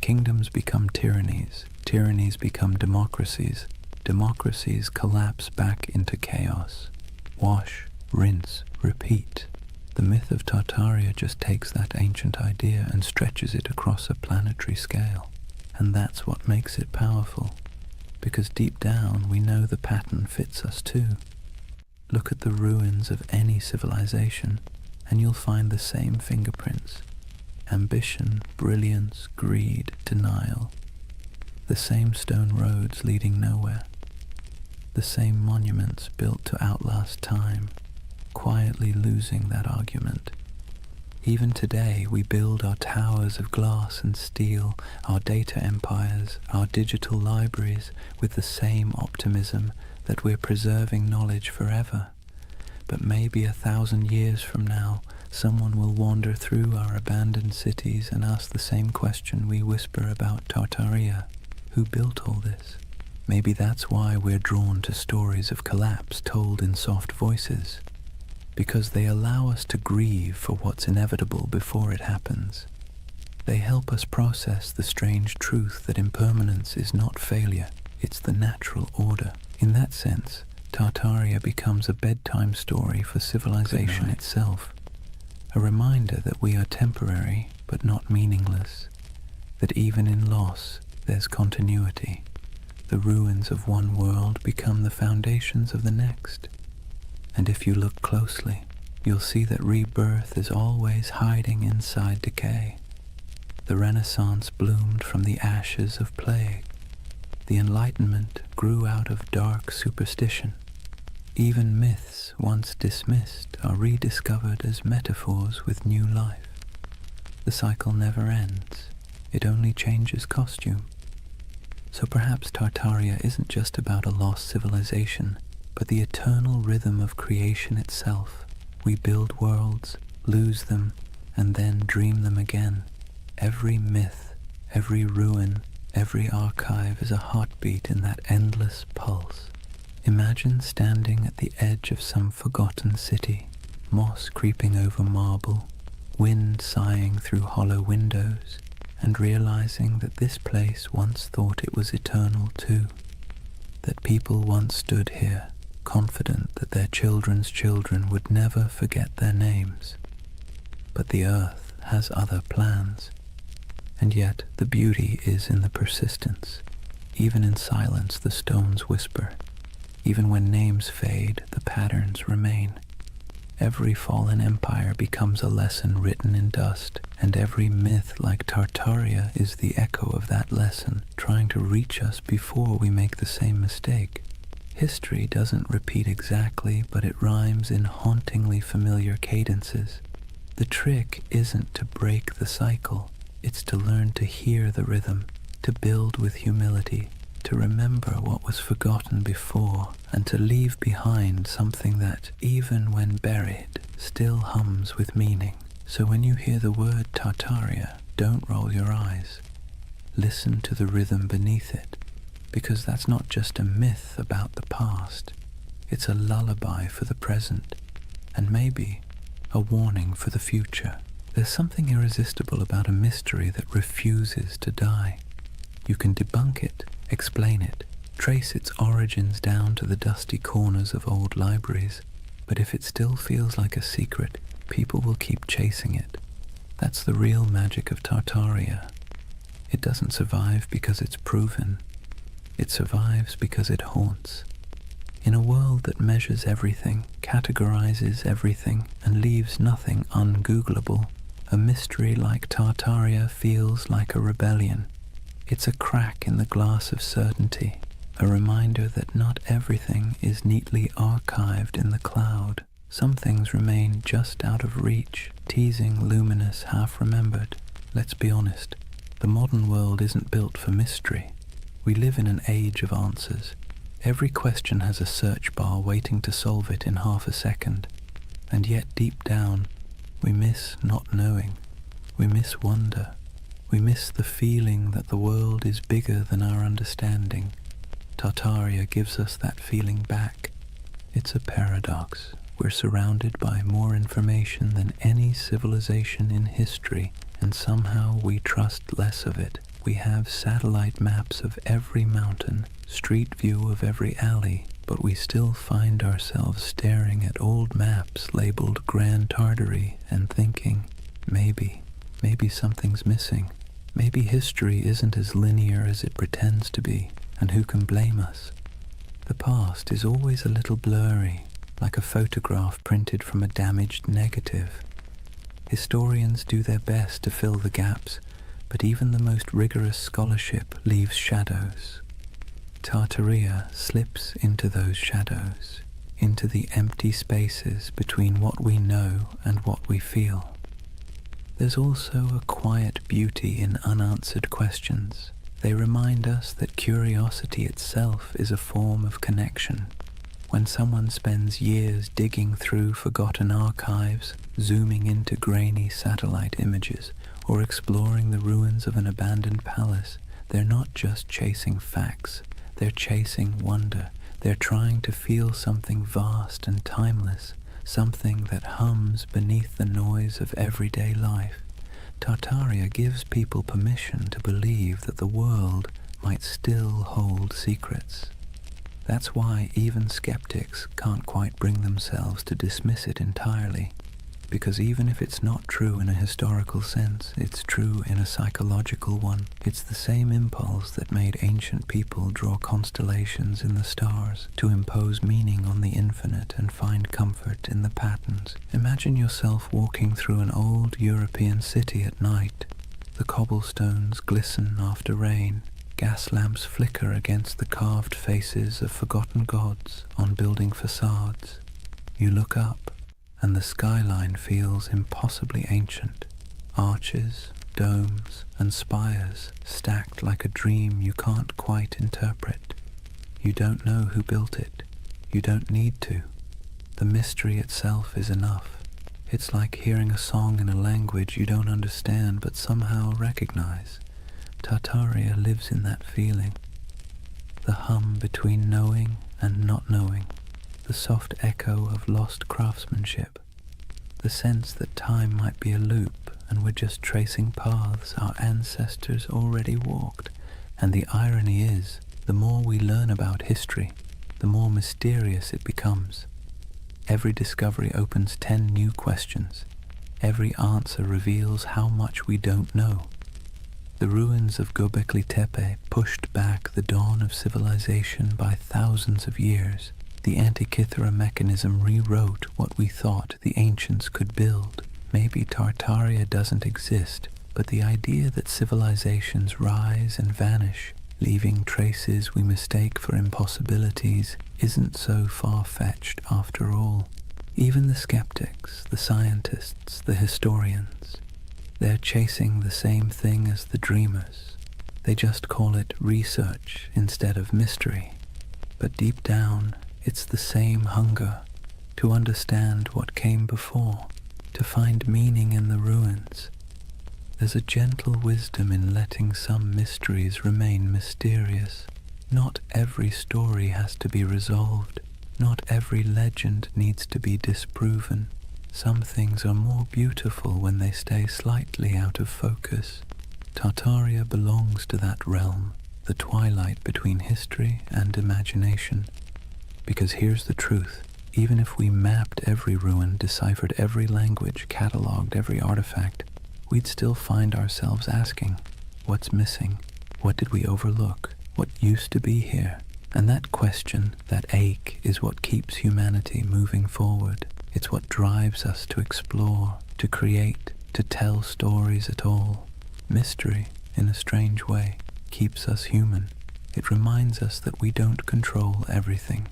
Kingdoms become tyrannies, tyrannies become democracies, democracies collapse back into chaos. Wash, rinse, repeat. The myth of Tartaria just takes that ancient idea and stretches it across a planetary scale. And that's what makes it powerful, because deep down we know the pattern fits us too. Look at the ruins of any civilization, and you'll find the same fingerprints. Ambition, brilliance, greed, denial. The same stone roads leading nowhere. The same monuments built to outlast time, quietly losing that argument. Even today we build our towers of glass and steel, our data empires, our digital libraries with the same optimism that we're preserving knowledge forever. But maybe 1,000 years from now, someone will wander through our abandoned cities and ask the same question we whisper about Tartaria. Who built all this? Maybe that's why we're drawn to stories of collapse told in soft voices, because they allow us to grieve for what's inevitable before it happens. They help us process the strange truth that impermanence is not failure, it's the natural order. In that sense, Tartaria becomes a bedtime story for civilization itself, a reminder that we are temporary but not meaningless, that even in loss there's continuity. The ruins of one world become the foundations of the next. And if you look closely, you'll see that rebirth is always hiding inside decay. The Renaissance bloomed from the ashes of plague. The Enlightenment grew out of dark superstition. Even myths once dismissed are rediscovered as metaphors with new life. The cycle never ends. It only changes costume. So perhaps Tartaria isn't just about a lost civilization, but the eternal rhythm of creation itself. We build worlds, lose them, and then dream them again. Every myth, every ruin, every archive is a heartbeat in that endless pulse. Imagine standing at the edge of some forgotten city, moss creeping over marble, wind sighing through hollow windows, and realizing that this place once thought it was eternal too, that people once stood here, confident that their children's children would never forget their names. But the earth has other plans, and yet the beauty is in the persistence. Even in silence the stones whisper. Even when names fade, the patterns remain. Every fallen empire becomes a lesson written in dust, and every myth like Tartaria is the echo of that lesson, trying to reach us before we make the same mistake. History doesn't repeat exactly, but it rhymes in hauntingly familiar cadences. The trick isn't to break the cycle, it's to learn to hear the rhythm, to build with humility, to remember what was forgotten before, and to leave behind something that, even when buried, still hums with meaning. So when you hear the word Tartaria, don't roll your eyes. Listen to the rhythm beneath it, because that's not just a myth about the past, it's a lullaby for the present, and maybe a warning for the future. There's something irresistible about a mystery that refuses to die. You can debunk it, explain it, trace its origins down to the dusty corners of old libraries, but if it still feels like a secret, people will keep chasing it. That's the real magic of Tartaria. It doesn't survive because it's proven. It survives because it haunts. In a world that measures everything, categorizes everything, and leaves nothing ungoogleable, a mystery like Tartaria feels like a rebellion. It's a crack in the glass of certainty, a reminder that not everything is neatly archived in the cloud. Some things remain just out of reach, teasing, luminous, half-remembered. Let's be honest, the modern world isn't built for mystery. We live in an age of answers. Every question has a search bar waiting to solve it in half a second. And yet deep down, we miss not knowing. We miss wonder. We miss the feeling that the world is bigger than our understanding. Tartaria gives us that feeling back. It's a paradox. We're surrounded by more information than any civilization in history, and somehow we trust less of it. We have satellite maps of every mountain, street view of every alley, but we still find ourselves staring at old maps labeled Grand Tartary and thinking, maybe something's missing. Maybe history isn't as linear as it pretends to be, and who can blame us? The past is always a little blurry, like a photograph printed from a damaged negative. Historians do their best to fill the gaps, but even the most rigorous scholarship leaves shadows. Tartaria slips into those shadows, into the empty spaces between what we know and what we feel. There's also a quiet beauty in unanswered questions. They remind us that curiosity itself is a form of connection. When someone spends years digging through forgotten archives, zooming into grainy satellite images, or exploring the ruins of an abandoned palace, they're not just chasing facts, they're chasing wonder. They're trying to feel something vast and timeless, something that hums beneath the noise of everyday life. Tartaria gives people permission to believe that the world might still hold secrets. That's why even skeptics can't quite bring themselves to dismiss it entirely, because even if it's not true in a historical sense, it's true in a psychological one. It's the same impulse that made ancient people draw constellations in the stars, to impose meaning on the infinite and find comfort in the patterns. Imagine yourself walking through an old European city at night. The cobblestones glisten after rain. Gas lamps flicker against the carved faces of forgotten gods on building facades. You look up, and the skyline feels impossibly ancient. Arches, domes, and spires stacked like a dream you can't quite interpret. You don't know who built it. You don't need to. The mystery itself is enough. It's like hearing a song in a language you don't understand but somehow recognize. Tartaria lives in that feeling. The hum between knowing and not knowing. The soft echo of lost craftsmanship, the sense that time might be a loop and we're just tracing paths our ancestors already walked. And the irony is, the more we learn about history, the more mysterious it becomes. Every discovery opens 10 new questions. Every answer reveals how much we don't know. The ruins of Göbekli Tepe pushed back the dawn of civilization by thousands of years. The Antikythera mechanism rewrote what we thought the ancients could build. Maybe Tartaria doesn't exist, but the idea that civilizations rise and vanish, leaving traces we mistake for impossibilities, isn't so far-fetched after all. Even the skeptics, the scientists, the historians, they're chasing the same thing as the dreamers. They just call it research instead of mystery. But deep down, it's the same hunger to understand what came before, to find meaning in the ruins. There's a gentle wisdom in letting some mysteries remain mysterious. Not every story has to be resolved. Not every legend needs to be disproven. Some things are more beautiful when they stay slightly out of focus. Tartaria belongs to that realm, the twilight between history and imagination. Because here's the truth, even if we mapped every ruin, deciphered every language, catalogued every artifact, we'd still find ourselves asking, what's missing? What did we overlook? What used to be here? And that question, that ache, is what keeps humanity moving forward. It's what drives us to explore, to create, to tell stories at all. Mystery, in a strange way, keeps us human. It reminds us that we don't control everything,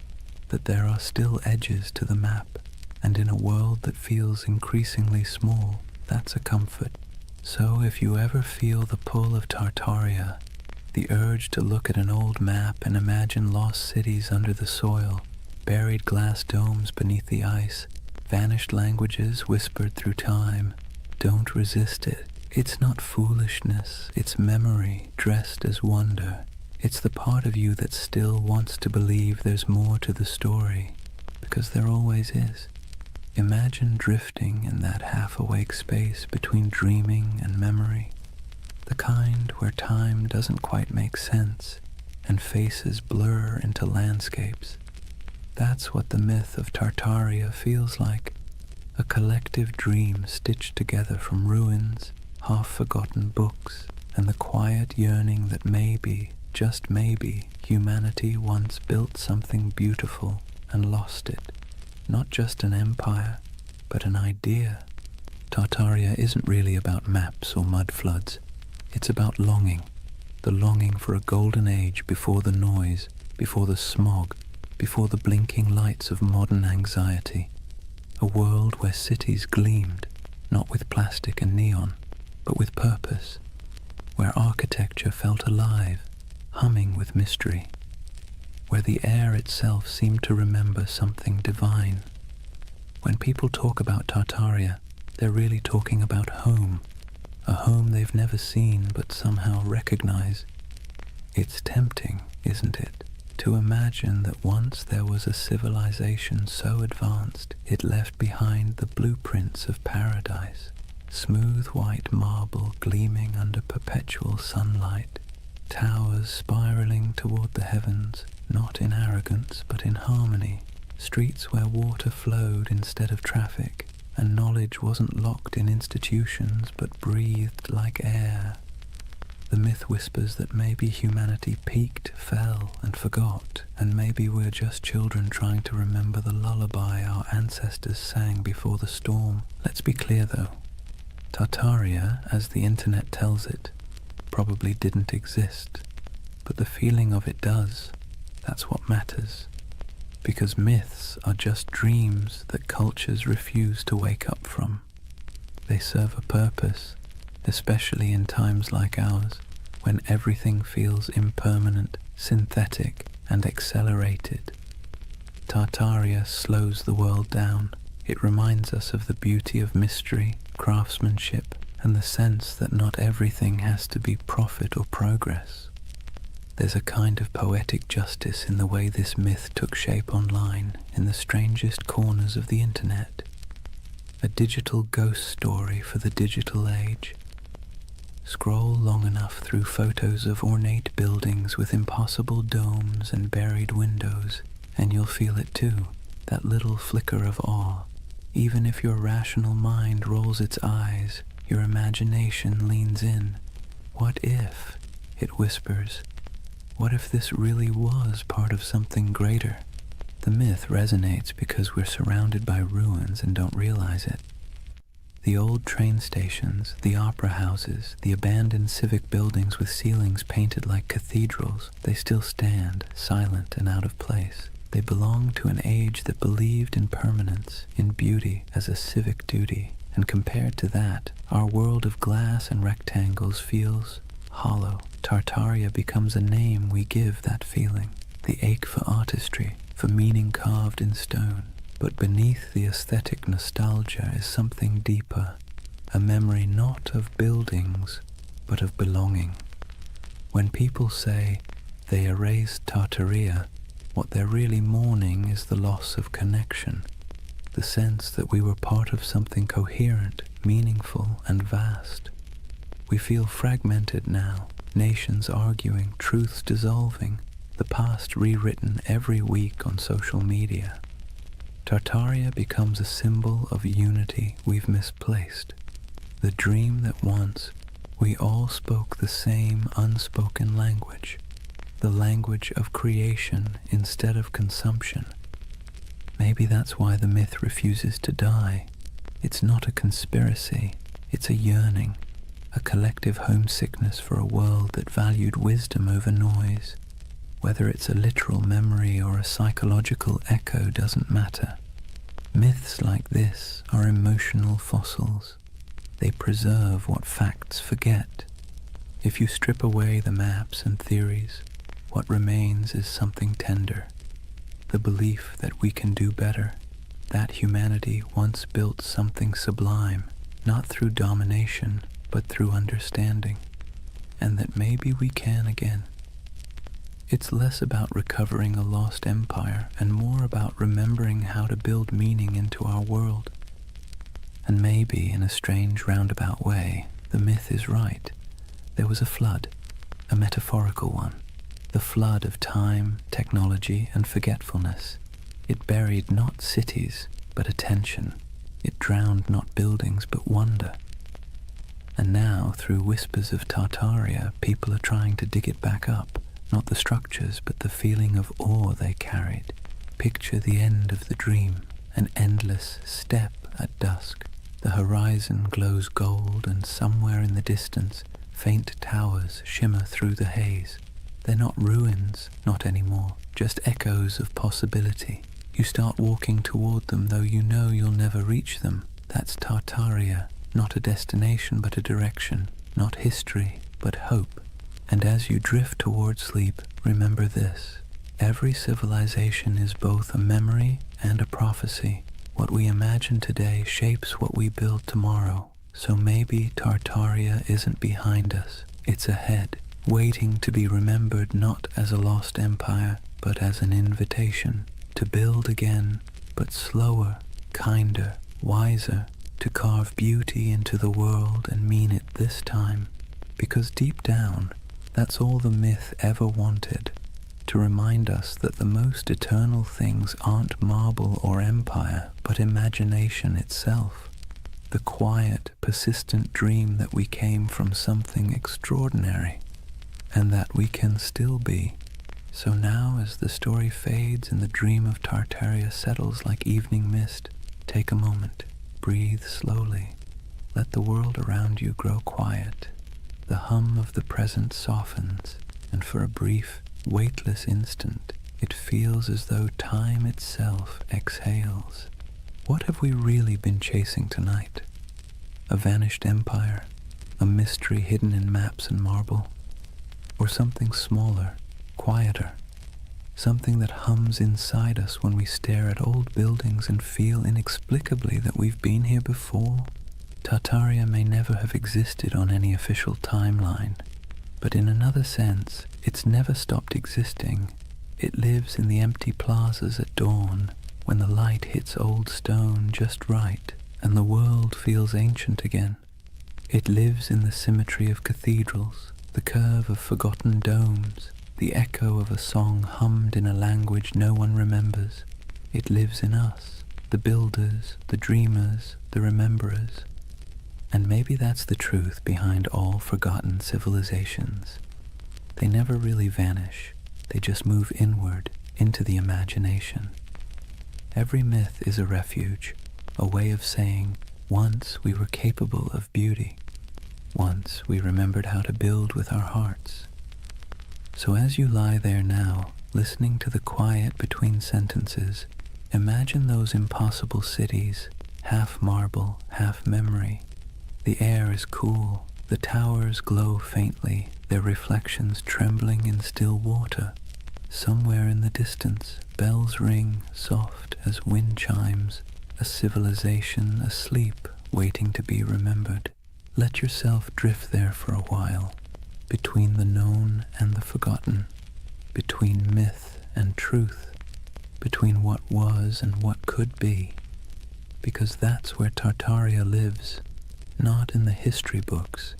that there are still edges to the map, and in a world that feels increasingly small, that's a comfort. So if you ever feel the pull of Tartaria, the urge to look at an old map and imagine lost cities under the soil, buried glass domes beneath the ice, vanished languages whispered through time, don't resist it. It's not foolishness, it's memory dressed as wonder. It's the part of you that still wants to believe there's more to the story, because there always is. Imagine drifting in that half-awake space between dreaming and memory, the kind where time doesn't quite make sense and faces blur into landscapes. That's what the myth of Tartaria feels like, a collective dream stitched together from ruins, half-forgotten books, and the quiet yearning that maybe, just maybe, humanity once built something beautiful and lost it. Not just an empire, but an idea. Tartaria isn't really about maps or mud floods. It's about longing, the longing for a golden age before the noise, before the smog, before the blinking lights of modern anxiety. A world where cities gleamed, not with plastic and neon, but with purpose, where architecture felt alive, humming with mystery, where the air itself seemed to remember something divine. When people talk about Tartaria, they're really talking about home, a home they've never seen but somehow recognize. It's tempting, isn't it, to imagine that once there was a civilization so advanced it left behind the blueprints of paradise. Smooth white marble gleaming under perpetual sunlight, towers spiraling toward the heavens, not in arrogance but in harmony, streets where water flowed instead of traffic, and knowledge wasn't locked in institutions but breathed like air. The myth whispers that maybe humanity peaked, fell, and forgot, and maybe we're just children trying to remember the lullaby our ancestors sang before the storm. Let's be clear though, Tartaria, as the internet tells it, probably didn't exist, but the feeling of it does. That's what matters. Because myths are just dreams that cultures refuse to wake up from. They serve a purpose, especially in times like ours, when everything feels impermanent, synthetic, and accelerated. Tartaria slows the world down. It reminds us of the beauty of mystery, craftsmanship, and the sense that not everything has to be profit or progress. There's a kind of poetic justice in the way this myth took shape online, in the strangest corners of the internet. A digital ghost story for the digital age. Scroll long enough through photos of ornate buildings with impossible domes and buried windows, and you'll feel it too, that little flicker of awe. Even if your rational mind rolls its eyes, your imagination leans in. What if, it whispers, what if this really was part of something greater? The myth resonates because we're surrounded by ruins and don't realize it. The old train stations, the opera houses, the abandoned civic buildings with ceilings painted like cathedrals, they still stand, silent and out of place. They belong to an age that believed in permanence, in beauty as a civic duty, and compared to that, our world of glass and rectangles feels hollow. Tartaria becomes a name we give that feeling, the ache for artistry, for meaning carved in stone. But beneath the aesthetic nostalgia is something deeper, a memory not of buildings, but of belonging. When people say they erased Tartaria, what they're really mourning is the loss of connection, the sense that we were part of something coherent, meaningful, and vast. We feel fragmented now, nations arguing, truths dissolving, the past rewritten every week on social media. Tartaria becomes a symbol of unity we've misplaced, the dream that once we all spoke the same unspoken language, the language of creation instead of consumption. Maybe that's why the myth refuses to die. It's not a conspiracy, it's a yearning, a collective homesickness for a world that valued wisdom over noise. Whether it's a literal memory or a psychological echo doesn't matter. Myths like this are emotional fossils. They preserve what facts forget. If you strip away the maps and theories, what remains is something tender. The belief that we can do better, that humanity once built something sublime, not through domination, but through understanding, and that maybe we can again. It's less about recovering a lost empire and more about remembering how to build meaning into our world. And maybe, in a strange roundabout way, the myth is right. There was a flood, a metaphorical one, the flood of time, technology, and forgetfulness. It buried not cities, but attention. It drowned not buildings, but wonder. And now, through whispers of Tartaria, people are trying to dig it back up. Not the structures, but the feeling of awe they carried. Picture the end of the dream, an endless step at dusk. The horizon glows gold, and somewhere in the distance, faint towers shimmer through the haze. They're not ruins, not anymore, just echoes of possibility. You start walking toward them, though you know you'll never reach them. That's Tartaria, not a destination, but a direction, not history, but hope. And as you drift toward sleep, remember this. Every civilization is both a memory and a prophecy. What we imagine today shapes what we build tomorrow. So maybe Tartaria isn't behind us. It's ahead, waiting to be remembered not as a lost empire, but as an invitation to build again, but slower, kinder, wiser, to carve beauty into the world and mean it this time. Because deep down, that's all the myth ever wanted, to remind us that the most eternal things aren't marble or empire, but imagination itself. The quiet, persistent dream that we came from something extraordinary, and that we can still be. So now, as the story fades and the dream of Tartaria settles like evening mist, take a moment, breathe slowly, let the world around you grow quiet. The hum of the present softens, and for a brief, weightless instant, it feels as though time itself exhales. What have we really been chasing tonight? A vanished empire? A mystery hidden in maps and marble? Or something smaller, quieter? Something that hums inside us when we stare at old buildings and feel inexplicably that we've been here before? Tartaria may never have existed on any official timeline, but in another sense, it's never stopped existing. It lives in the empty plazas at dawn, when the light hits old stone just right, and the world feels ancient again. It lives in the symmetry of cathedrals, the curve of forgotten domes, the echo of a song hummed in a language no one remembers. It lives in us, the builders, the dreamers, the rememberers. And maybe that's the truth behind all forgotten civilizations. They never really vanish, they just move inward into the imagination. Every myth is a refuge, a way of saying, once we were capable of beauty. Once we remembered how to build with our hearts. So as you lie there now, listening to the quiet between sentences, imagine those impossible cities, half marble, half memory. The air is cool, the towers glow faintly, their reflections trembling in still water. Somewhere in the distance, bells ring, soft as wind chimes, a civilization asleep, waiting to be remembered. Let yourself drift there for a while, between the known and the forgotten, between myth and truth, between what was and what could be, because that's where Tartaria lives, not in the history books,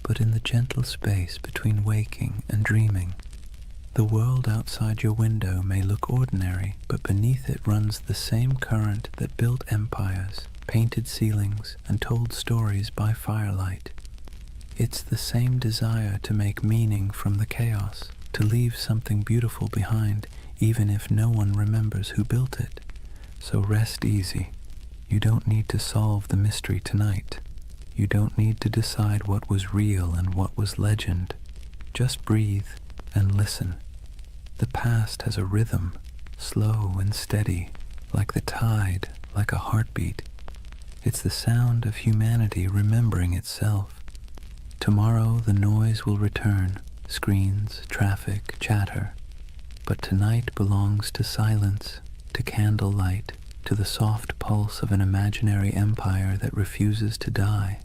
but in the gentle space between waking and dreaming. The world outside your window may look ordinary, but beneath it runs the same current that built empires, painted ceilings, and told stories by firelight. It's the same desire to make meaning from the chaos, to leave something beautiful behind, even if no one remembers who built it. So rest easy. You don't need to solve the mystery tonight. You don't need to decide what was real and what was legend. Just breathe and listen. The past has a rhythm, slow and steady, like the tide, like a heartbeat. It's the sound of humanity remembering itself. Tomorrow the noise will return, screens, traffic, chatter. But tonight belongs to silence, to candlelight, to the soft pulse of an imaginary empire that refuses to die.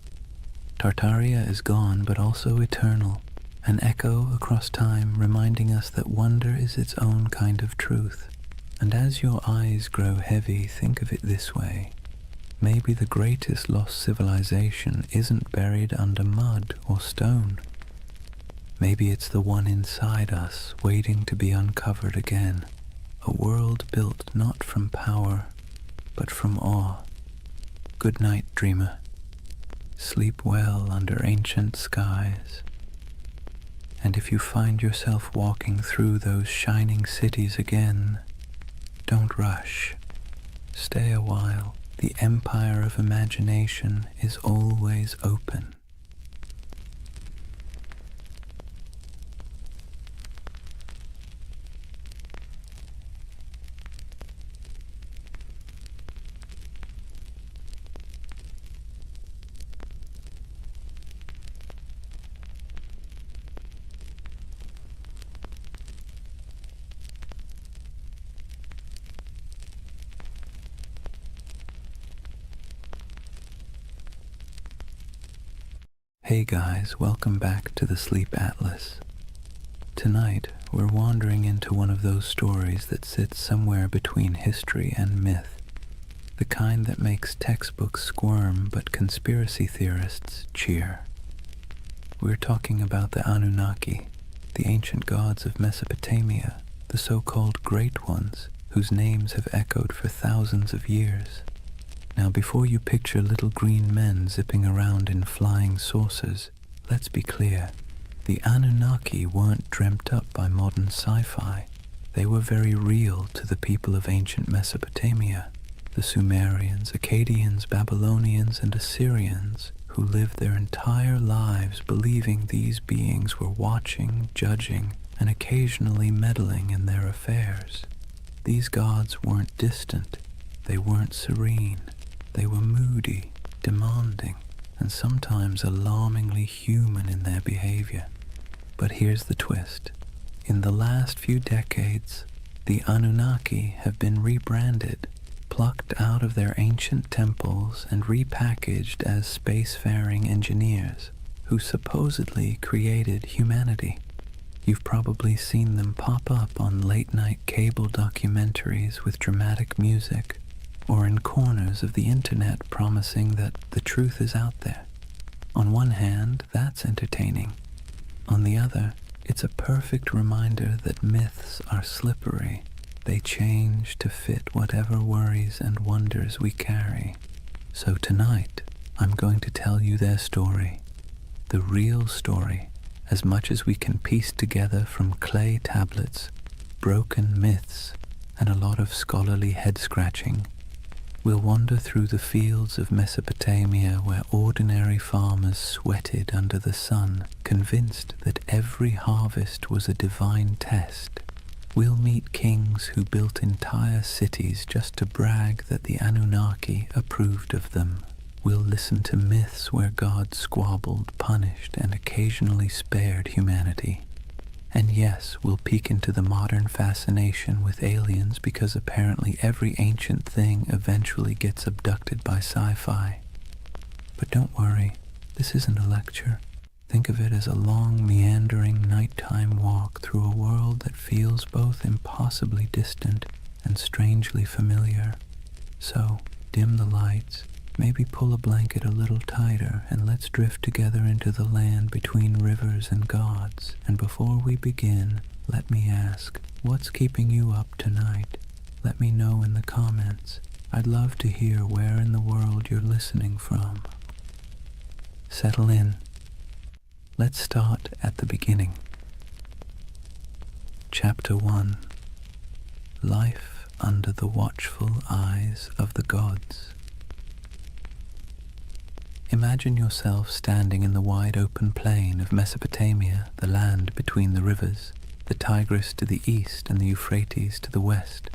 Tartaria is gone, but also eternal, an echo across time reminding us that wonder is its own kind of truth. And as your eyes grow heavy, think of it this way. Maybe the greatest lost civilization isn't buried under mud or stone. Maybe it's the one inside us, waiting to be uncovered again. A world built not from power, but from awe. Good night, dreamer. Sleep well under ancient skies. And if you find yourself walking through those shining cities again, don't rush. Stay a while. The empire of imagination is always open. Hey guys, welcome back to the Sleep Atlas. Tonight, we're wandering into one of those stories that sits somewhere between history and myth, the kind that makes textbooks squirm but conspiracy theorists cheer. We're talking about the Anunnaki, the ancient gods of Mesopotamia, the so-called Great Ones, whose names have echoed for thousands of years. Now, before you picture little green men zipping around in flying saucers, let's be clear. The Anunnaki weren't dreamt up by modern sci-fi. They were very real to the people of ancient Mesopotamia, the Sumerians, Akkadians, Babylonians, and Assyrians, who lived their entire lives believing these beings were watching, judging, and occasionally meddling in their affairs. These gods weren't distant. They weren't serene. They were moody, demanding, and sometimes alarmingly human in their behavior. But here's the twist. In the last few decades, the Anunnaki have been rebranded, plucked out of their ancient temples and repackaged as spacefaring engineers who supposedly created humanity. You've probably seen them pop up on late-night cable documentaries with dramatic music, or in corners of the internet promising that the truth is out there. On one hand, that's entertaining. On the other, it's a perfect reminder that myths are slippery. They change to fit whatever worries and wonders we carry. So tonight, I'm going to tell you their story. The real story, as much as we can piece together from clay tablets, broken myths, and a lot of scholarly head-scratching. We'll wander through the fields of Mesopotamia where ordinary farmers sweated under the sun, convinced that every harvest was a divine test. We'll meet kings who built entire cities just to brag that the Anunnaki approved of them. We'll listen to myths where gods squabbled, punished, and occasionally spared humanity. And yes, we'll peek into the modern fascination with aliens because apparently every ancient thing eventually gets abducted by sci-fi. But don't worry, this isn't a lecture. Think of it as a long, meandering, nighttime walk through a world that feels both impossibly distant and strangely familiar. So, dim the lights, maybe pull a blanket a little tighter, and let's drift together into the land between rivers and gods. And before we begin, let me ask, what's keeping you up tonight? Let me know in the comments. I'd love to hear where in the world you're listening from. Settle in. Let's start at the beginning. Chapter 1. Life under the watchful eyes of the gods. Imagine yourself standing in the wide open plain of Mesopotamia, the land between the rivers, the Tigris to the east and the Euphrates to the west.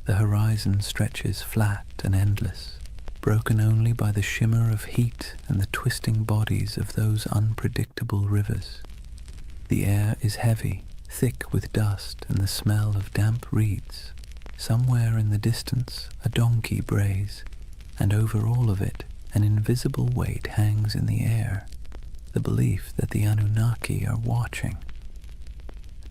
The horizon stretches flat and endless, broken only by the shimmer of heat and the twisting bodies of those unpredictable rivers. The air is heavy, thick with dust and the smell of damp reeds. Somewhere in the distance, a donkey brays, and over all of it, an invisible weight hangs in the air, the belief that the Anunnaki are watching.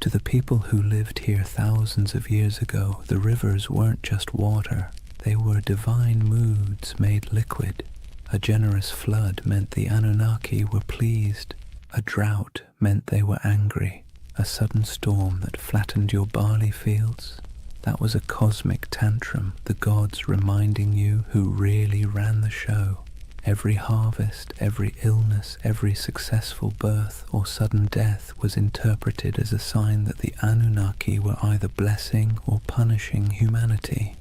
To the people who lived here thousands of years ago, the rivers weren't just water, they were divine moods made liquid. A generous flood meant the Anunnaki were pleased, a drought meant they were angry, a sudden storm that flattened your barley fields. That was a cosmic tantrum, the gods reminding you who really ran the show. Every harvest, every illness, every successful birth or sudden death was interpreted as a sign that the Anunnaki were either blessing or punishing humanity.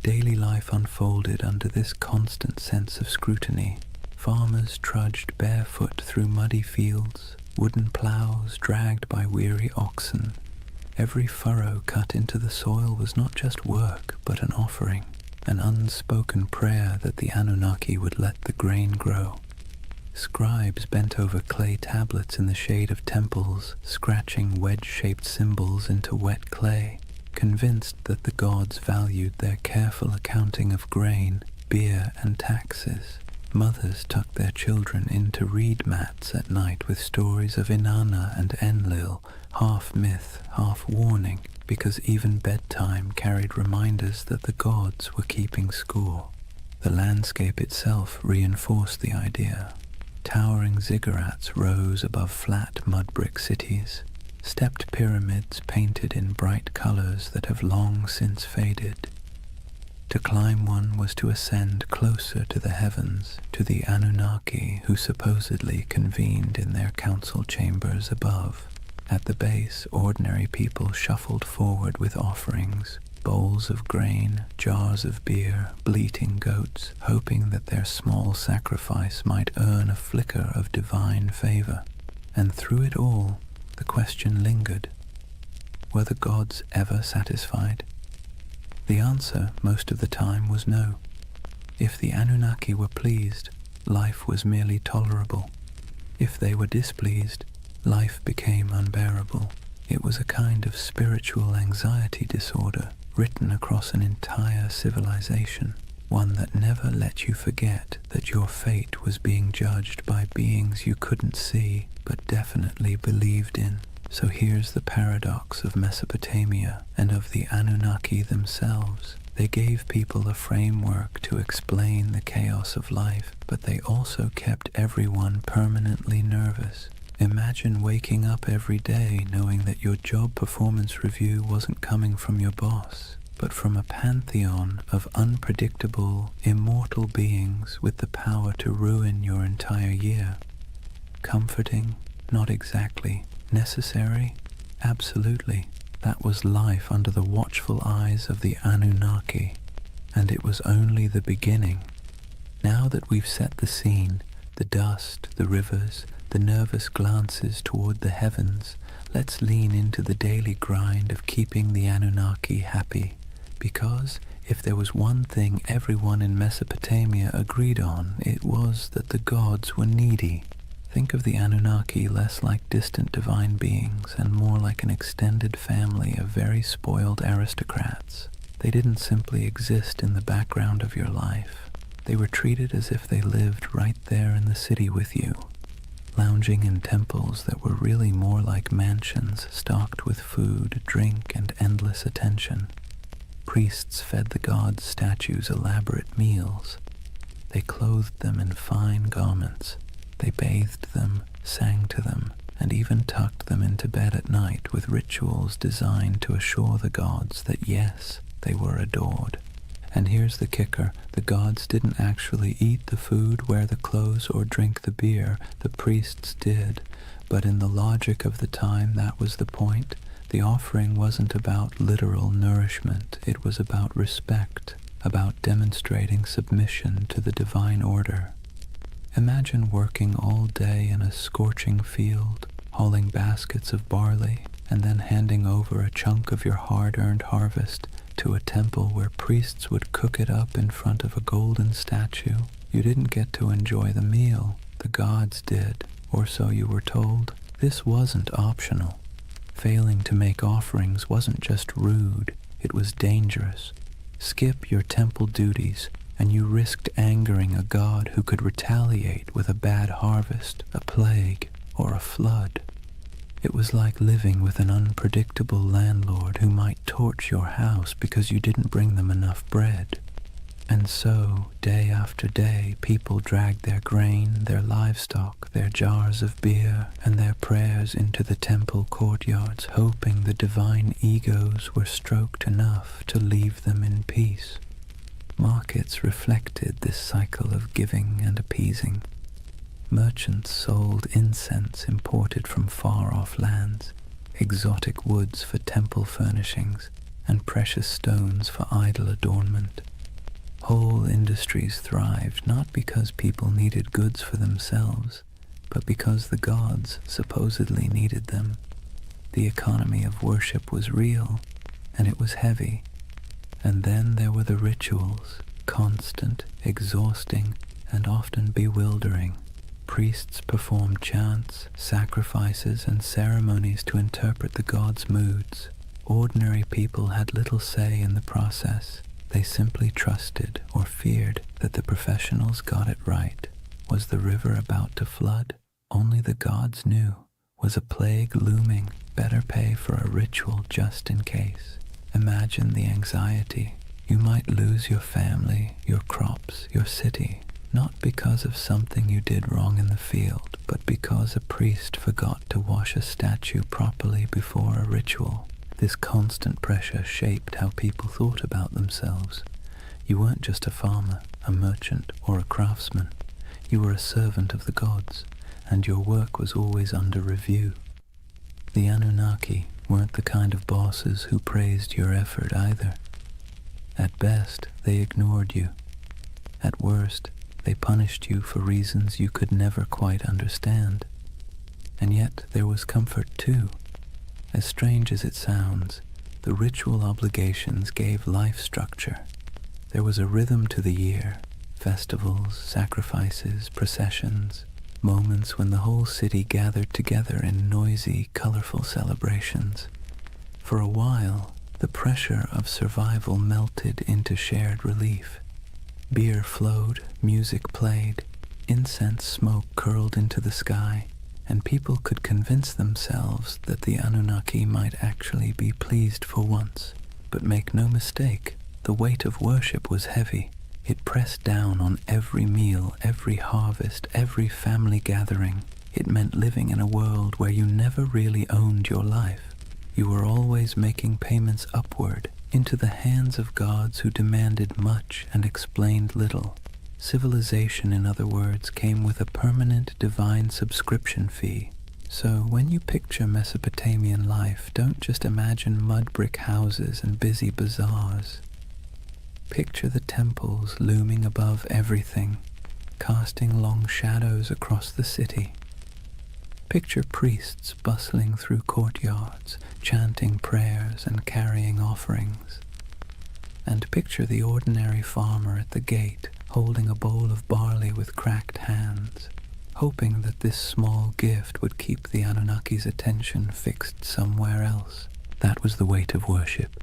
Daily life unfolded under this constant sense of scrutiny. Farmers trudged barefoot through muddy fields, wooden plows dragged by weary oxen. Every furrow cut into the soil was not just work, but an offering. An unspoken prayer that the Anunnaki would let the grain grow. Scribes bent over clay tablets in the shade of temples, scratching wedge-shaped symbols into wet clay, convinced that the gods valued their careful accounting of grain, beer, and taxes. Mothers tucked their children into reed mats at night with stories of Inanna and Enlil, half myth, half warning, because even bedtime carried reminders that the gods were keeping score. The landscape itself reinforced the idea. Towering ziggurats rose above flat mud-brick cities, stepped pyramids painted in bright colors that have long since faded. To climb one was to ascend closer to the heavens, to the Anunnaki who supposedly convened in their council chambers above. At the base, ordinary people shuffled forward with offerings, bowls of grain, jars of beer, bleating goats, hoping that their small sacrifice might earn a flicker of divine favor. And through it all, the question lingered. Were the gods ever satisfied? The answer, most of the time, was no. If the Anunnaki were pleased, life was merely tolerable. If they were displeased, life became unbearable. It was a kind of spiritual anxiety disorder written across an entire civilization, one that never let you forget that your fate was being judged by beings you couldn't see but definitely believed in. So here's the paradox of Mesopotamia and of the Anunnaki themselves. They gave people a framework to explain the chaos of life, but they also kept everyone permanently nervous. Imagine waking up every day knowing that your job performance review wasn't coming from your boss, but from a pantheon of unpredictable, immortal beings with the power to ruin your entire year. Comforting? Not exactly. Necessary? Absolutely. That was life under the watchful eyes of the Anunnaki, and it was only the beginning. Now that we've set the scene, the dust, the rivers, the nervous glances toward the heavens, let's lean into the daily grind of keeping the Anunnaki happy. Because if there was one thing everyone in Mesopotamia agreed on, it was that the gods were needy. Think of the Anunnaki less like distant divine beings and more like an extended family of very spoiled aristocrats. They didn't simply exist in the background of your life. They were treated as if they lived right there in the city with you, lounging in temples that were really more like mansions stocked with food, drink, and endless attention. Priests fed the gods' statues elaborate meals. They clothed them in fine garments. They bathed them, sang to them, and even tucked them into bed at night with rituals designed to assure the gods that yes, they were adored. And here's the kicker, the gods didn't actually eat the food, wear the clothes, or drink the beer. The priests did, but in the logic of the time that was the point. The offering wasn't about literal nourishment, it was about respect, about demonstrating submission to the divine order. Imagine working all day in a scorching field, hauling baskets of barley, and then handing over a chunk of your hard-earned harvest to a temple where priests would cook it up in front of a golden statue. You didn't get to enjoy the meal, the gods did, or so you were told. This wasn't optional. Failing to make offerings wasn't just rude, it was dangerous. Skip your temple duties, and you risked angering a god who could retaliate with a bad harvest, a plague, or a flood. It was like living with an unpredictable landlord who might torch your house because you didn't bring them enough bread. And so, day after day, people dragged their grain, their livestock, their jars of beer, and their prayers into the temple courtyards, hoping the divine egos were stroked enough to leave them in peace. Markets reflected this cycle of giving and appeasing. Merchants sold incense imported from far-off lands, exotic woods for temple furnishings, and precious stones for idol adornment. Whole industries thrived not because people needed goods for themselves, but because the gods supposedly needed them. The economy of worship was real, and it was heavy. And then there were the rituals, constant, exhausting, and often bewildering. Priests performed chants, sacrifices, and ceremonies to interpret the gods' moods. Ordinary people had little say in the process. They simply trusted or feared that the professionals got it right. Was the river about to flood? Only the gods knew. Was a plague looming? Better pay for a ritual just in case. Imagine the anxiety. You might lose your family, your crops, your city, not because of something you did wrong in the field, but because a priest forgot to wash a statue properly before a ritual. This constant pressure shaped how people thought about themselves. You weren't just a farmer, a merchant, or a craftsman. You were a servant of the gods, and your work was always under review. The Anunnaki weren't the kind of bosses who praised your effort either. At best, they ignored you. At worst, they punished you for reasons you could never quite understand. And yet there was comfort too. As strange as it sounds, the ritual obligations gave life structure. There was a rhythm to the year, festivals, sacrifices, processions, moments when the whole city gathered together in noisy, colorful celebrations. For a while, the pressure of survival melted into shared relief. Beer flowed, music played, incense smoke curled into the sky, and people could convince themselves that the Anunnaki might actually be pleased for once. But make no mistake, the weight of worship was heavy. It pressed down on every meal, every harvest, every family gathering. It meant living in a world where you never really owned your life. You were always making payments upward, into the hands of gods who demanded much and explained little. Civilization, in other words, came with a permanent divine subscription fee. So when you picture Mesopotamian life, don't just imagine mud brick houses and busy bazaars. Picture the temples looming above everything, casting long shadows across the city. Picture priests bustling through courtyards, chanting prayers and carrying offerings. And picture the ordinary farmer at the gate, holding a bowl of barley with cracked hands, hoping that this small gift would keep the Anunnaki's attention fixed somewhere else. That was the weight of worship,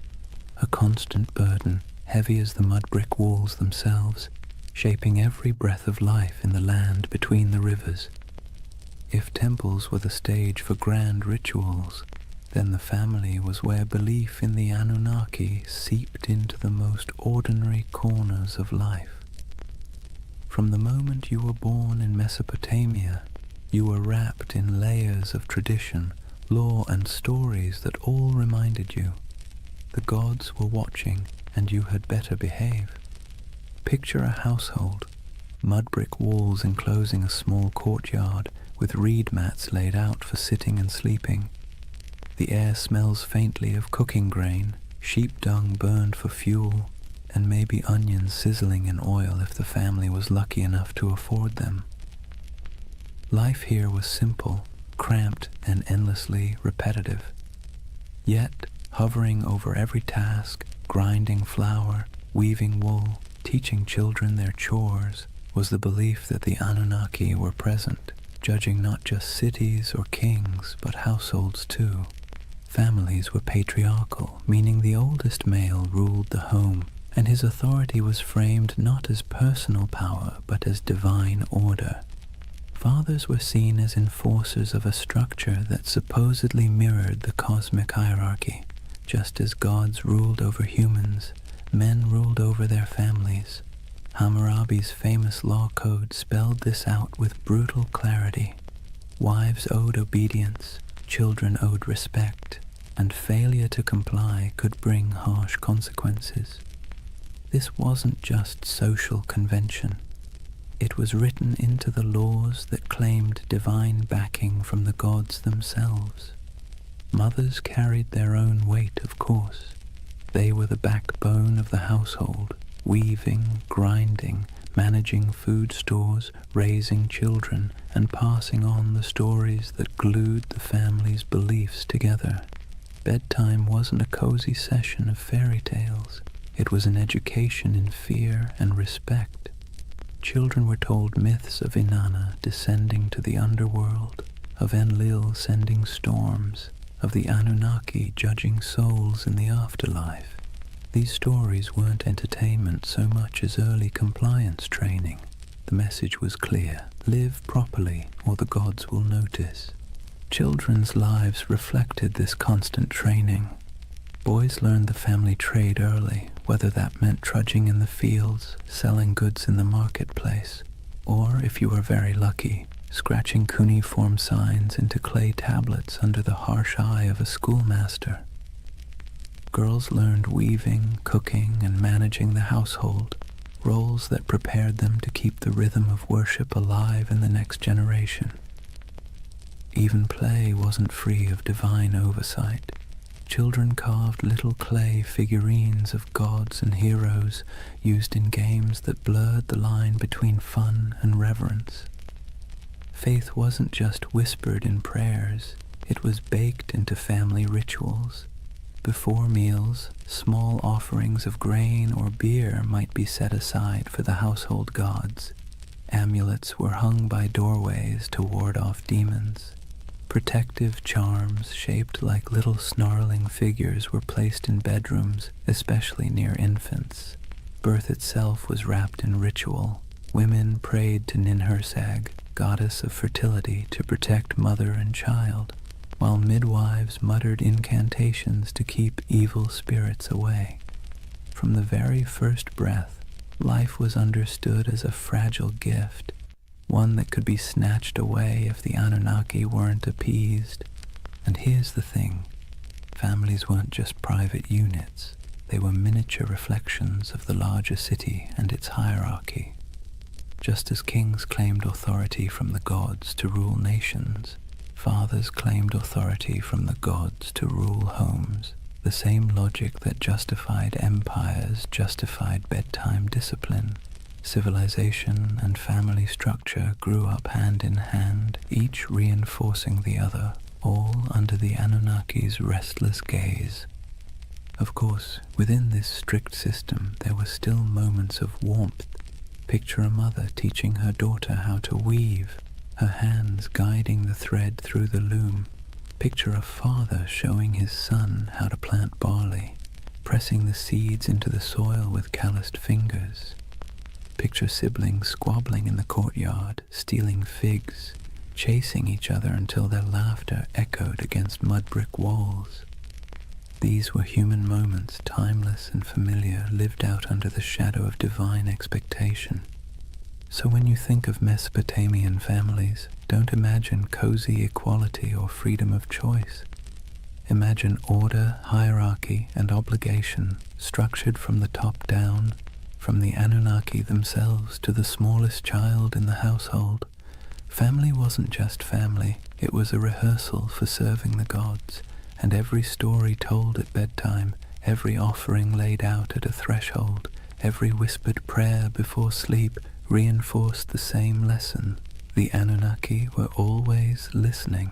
a constant burden, heavy as the mud brick walls themselves, shaping every breath of life in the land between the rivers. If temples were the stage for grand rituals, then the family was where belief in the Anunnaki seeped into the most ordinary corners of life. From the moment you were born in Mesopotamia, you were wrapped in layers of tradition, lore and stories that all reminded you the gods were watching and you had better behave. Picture a household, mud brick walls enclosing a small courtyard with reed mats laid out for sitting and sleeping. The air smells faintly of cooking grain, sheep dung burned for fuel, and maybe onions sizzling in oil if the family was lucky enough to afford them. Life here was simple, cramped, and endlessly repetitive. Yet, hovering over every task, grinding flour, weaving wool, teaching children their chores, was the belief that the Anunnaki were present, judging not just cities or kings, but households too. Families were patriarchal, meaning the oldest male ruled the home, and his authority was framed not as personal power, but as divine order. Fathers were seen as enforcers of a structure that supposedly mirrored the cosmic hierarchy. Just as gods ruled over humans, men ruled over their families. Hammurabi's famous law code spelled this out with brutal clarity. Wives owed obedience, children owed respect, and failure to comply could bring harsh consequences. This wasn't just social convention. It was written into the laws that claimed divine backing from the gods themselves. Mothers carried their own weight, of course. They were the backbone of the household, weaving, grinding, managing food stores, raising children, and passing on the stories that glued the family's beliefs together. Bedtime wasn't a cozy session of fairy tales. It was an education in fear and respect. Children were told myths of Inanna descending to the underworld, of Enlil sending storms, of the Anunnaki judging souls in the afterlife. These stories weren't entertainment so much as early compliance training. The message was clear: live properly or the gods will notice. Children's lives reflected this constant training. Boys learned the family trade early, whether that meant trudging in the fields, selling goods in the marketplace, or, if you were very lucky, scratching cuneiform signs into clay tablets under the harsh eye of a schoolmaster. Girls learned weaving, cooking, and managing the household, roles that prepared them to keep the rhythm of worship alive in the next generation. Even play wasn't free of divine oversight. Children carved little clay figurines of gods and heroes used in games that blurred the line between fun and reverence. Faith wasn't just whispered in prayers, it was baked into family rituals. Before meals, small offerings of grain or beer might be set aside for the household gods. Amulets were hung by doorways to ward off demons. Protective charms shaped like little snarling figures were placed in bedrooms, especially near infants. Birth itself was wrapped in ritual. Women prayed to Ninhursag, goddess of fertility, to protect mother and child, while midwives muttered incantations to keep evil spirits away. From the very first breath, life was understood as a fragile gift, one that could be snatched away if the Anunnaki weren't appeased. And here's the thing, families weren't just private units, they were miniature reflections of the larger city and its hierarchy. Just as kings claimed authority from the gods to rule nations, fathers claimed authority from the gods to rule homes. The same logic that justified empires justified bedtime discipline. Civilization and family structure grew up hand in hand, each reinforcing the other, all under the Anunnaki's restless gaze. Of course, within this strict system there were still moments of warmth. Picture a mother teaching her daughter how to weave, her hands guiding the thread through the loom. Picture a father showing his son how to plant barley, pressing the seeds into the soil with calloused fingers. Picture siblings squabbling in the courtyard, stealing figs, chasing each other until their laughter echoed against mud brick walls. These were human moments, timeless and familiar, lived out under the shadow of divine expectation. So when you think of Mesopotamian families, don't imagine cozy equality or freedom of choice. Imagine order, hierarchy, and obligation structured from the top down, from the Anunnaki themselves to the smallest child in the household. Family wasn't just family, it was a rehearsal for serving the gods, and every story told at bedtime, every offering laid out at a threshold, every whispered prayer before sleep reinforced the same lesson. The Anunnaki were always listening.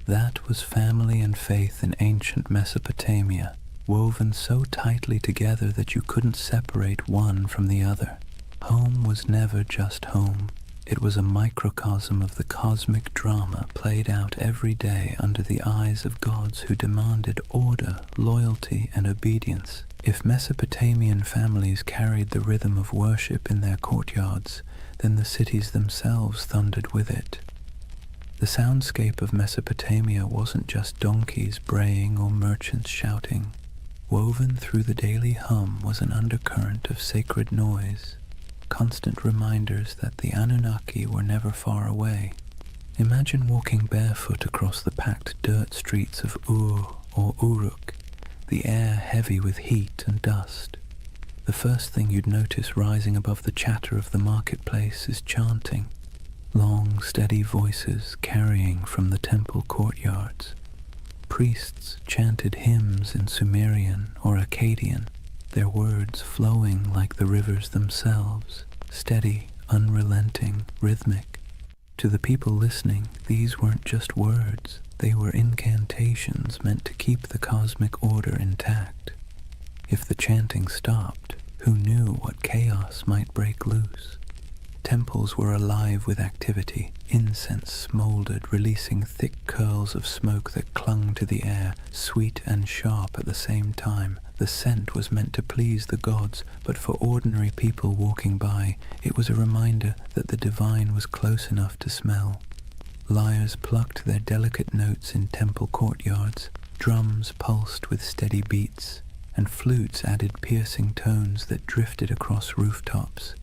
That was family and faith in ancient Mesopotamia, woven so tightly together that you couldn't separate one from the other. Home was never just home. It was a microcosm of the cosmic drama played out every day under the eyes of gods who demanded order, loyalty, and obedience. If Mesopotamian families carried the rhythm of worship in their courtyards, then the cities themselves thundered with it. The soundscape of Mesopotamia wasn't just donkeys braying or merchants shouting. Woven through the daily hum was an undercurrent of sacred noise, constant reminders that the Anunnaki were never far away. Imagine walking barefoot across the packed dirt streets of Ur or Uruk, the air heavy with heat and dust. The first thing you'd notice rising above the chatter of the marketplace is chanting, long, steady voices carrying from the temple courtyards. Priests chanted hymns in Sumerian or Akkadian, their words flowing like the rivers themselves, steady, unrelenting, rhythmic. To the people listening, these weren't just words, they were incantations meant to keep the cosmic order intact. If the chanting stopped, who knew what chaos might break loose? Temples were alive with activity. Incense smoldered, releasing thick curls of smoke that clung to the air, sweet and sharp at the same time. The scent was meant to please the gods, but for ordinary people walking by, it was a reminder that the divine was close enough to smell. Lyres plucked their delicate notes in temple courtyards, drums pulsed with steady beats, and flutes added piercing tones that drifted across rooftops.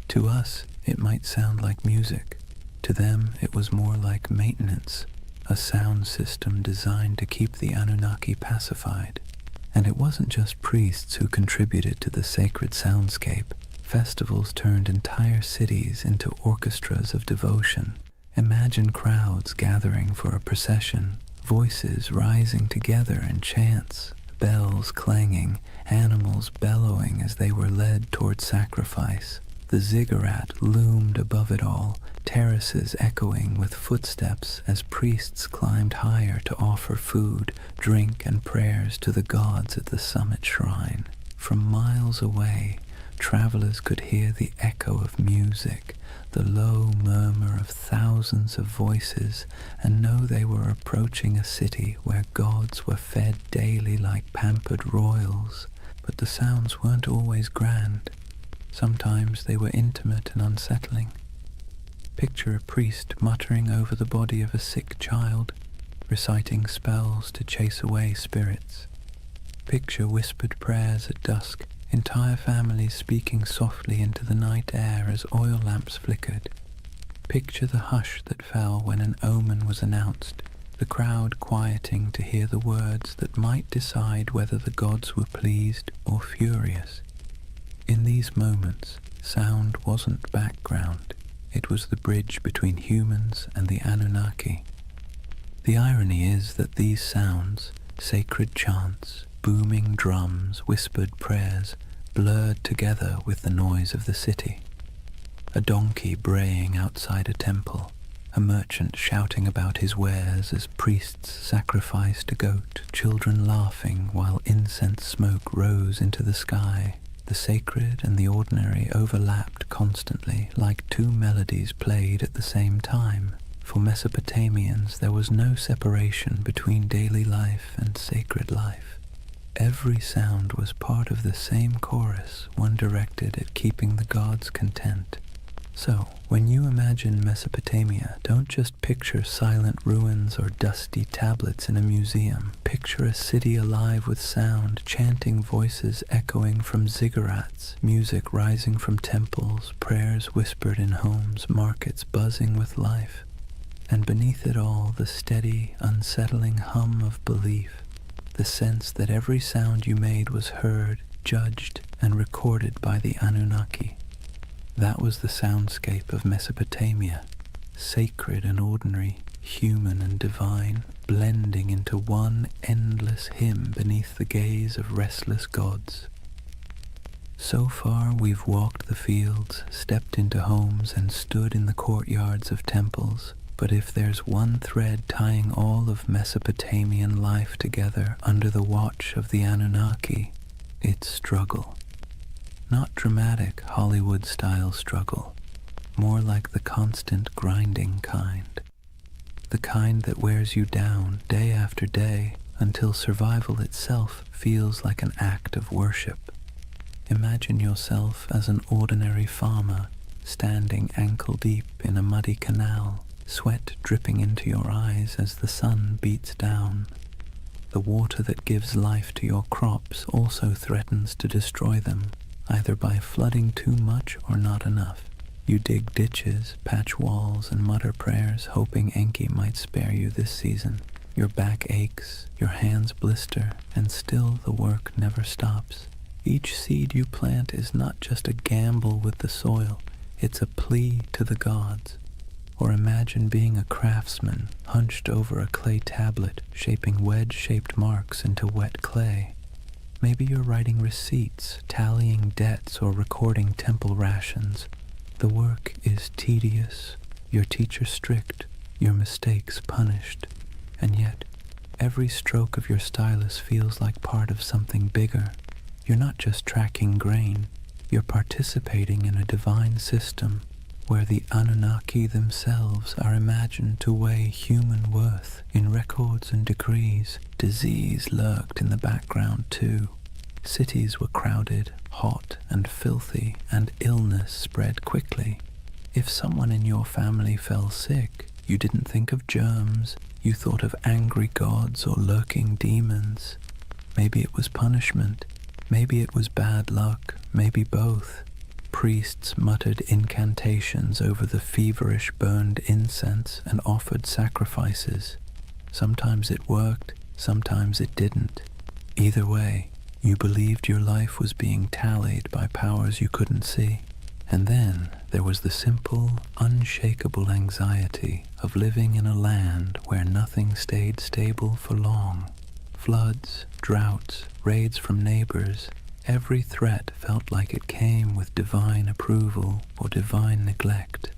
To us, it might sound like music. To them, it was more like maintenance, a sound system designed to keep the Anunnaki pacified. And it wasn't just priests who contributed to the sacred soundscape. Festivals turned entire cities into orchestras of devotion. Imagine crowds gathering for a procession, voices rising together in chants, bells clanging, animals bellowing as they were led toward sacrifice. The ziggurat loomed above it all, terraces echoing with footsteps as priests climbed higher to offer food, drink, and prayers to the gods at the summit shrine. From miles away, travelers could hear the echo of music, the low murmur of thousands of voices, and know they were approaching a city where gods were fed daily like pampered royals. But the sounds weren't always grand. Sometimes they were intimate and unsettling. Picture a priest muttering over the body of a sick child, reciting spells to chase away spirits. Picture whispered prayers at dusk, entire families speaking softly into the night air as oil lamps flickered. Picture the hush that fell when an omen was announced, the crowd quieting to hear the words that might decide whether the gods were pleased or furious. In these moments, sound wasn't background, it was the bridge between humans and the Anunnaki. The irony is that these sounds, sacred chants, booming drums, whispered prayers, blurred together with the noise of the city. A donkey braying outside a temple, a merchant shouting about his wares as priests sacrificed a goat, children laughing while incense smoke rose into the sky. The sacred and the ordinary overlapped constantly, like two melodies played at the same time. For Mesopotamians, there was no separation between daily life and sacred life. Every sound was part of the same chorus, one directed at keeping the gods content. So, when you imagine Mesopotamia, don't just picture silent ruins or dusty tablets in a museum. Picture a city alive with sound, chanting voices echoing from ziggurats, music rising from temples, prayers whispered in homes, markets buzzing with life. And beneath it all, the steady, unsettling hum of belief, the sense that every sound you made was heard, judged, and recorded by the Anunnaki. That was the soundscape of Mesopotamia, sacred and ordinary, human and divine, blending into one endless hymn beneath the gaze of restless gods. So far we've walked the fields, stepped into homes, and stood in the courtyards of temples. But if there's one thread tying all of Mesopotamian life together under the watch of the Anunnaki, it's struggle. Not dramatic Hollywood-style struggle, more like the constant grinding kind. The kind that wears you down day after day until survival itself feels like an act of worship. Imagine yourself as an ordinary farmer standing ankle-deep in a muddy canal, sweat dripping into your eyes as the sun beats down. The water that gives life to your crops also threatens to destroy them, either by flooding too much or not enough. You dig ditches, patch walls, and mutter prayers, hoping Enki might spare you this season. Your back aches, your hands blister, and still the work never stops. Each seed you plant is not just a gamble with the soil, it's a plea to the gods. Or imagine being a craftsman, hunched over a clay tablet, shaping wedge-shaped marks into wet clay. Maybe you're writing receipts, tallying debts, or recording temple rations. The work is tedious, your teacher strict, your mistakes punished, and yet every stroke of your stylus feels like part of something bigger. You're not just tracking grain, you're participating in a divine system where the Anunnaki themselves are imagined to weigh human worth in records and decrees. Disease lurked in the background too. Cities were crowded, hot and filthy, and illness spread quickly. If someone in your family fell sick, you didn't think of germs, you thought of angry gods or lurking demons. Maybe it was punishment, maybe it was bad luck, maybe both. Priests muttered incantations over the feverish burned incense and offered sacrifices. Sometimes it worked, sometimes it didn't. Either way, you believed your life was being tallied by powers you couldn't see. And then there was the simple, unshakable anxiety of living in a land where nothing stayed stable for long. Floods, droughts, raids from neighbors, every threat felt like it came with divine approval or divine neglect.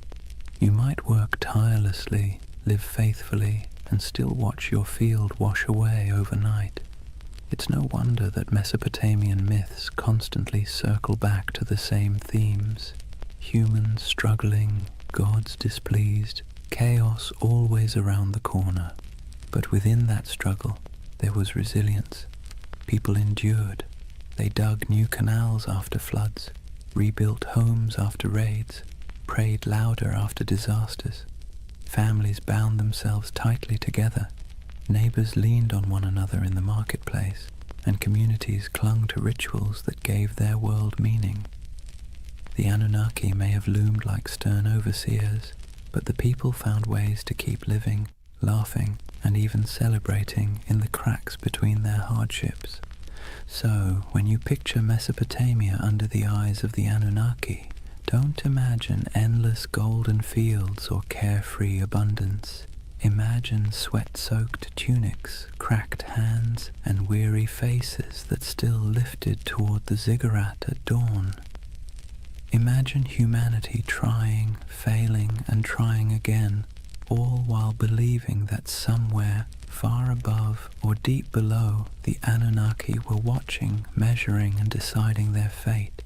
You might work tirelessly, live faithfully, and still watch your field wash away overnight. It's no wonder that Mesopotamian myths constantly circle back to the same themes. Humans struggling, gods displeased, chaos always around the corner. But within that struggle, there was resilience. People endured. They dug new canals after floods, rebuilt homes after raids, prayed louder after disasters. Families bound themselves tightly together. Neighbors leaned on one another in the marketplace, and communities clung to rituals that gave their world meaning. The Anunnaki may have loomed like stern overseers, but the people found ways to keep living, laughing, and even celebrating in the cracks between their hardships. So, when you picture Mesopotamia under the eyes of the Anunnaki, don't imagine endless golden fields or carefree abundance. Imagine sweat-soaked tunics, cracked hands, and weary faces that still lifted toward the ziggurat at dawn. Imagine humanity trying, failing, and trying again, all while believing that somewhere, far above or deep below, the Anunnaki were watching, measuring, and deciding their fate.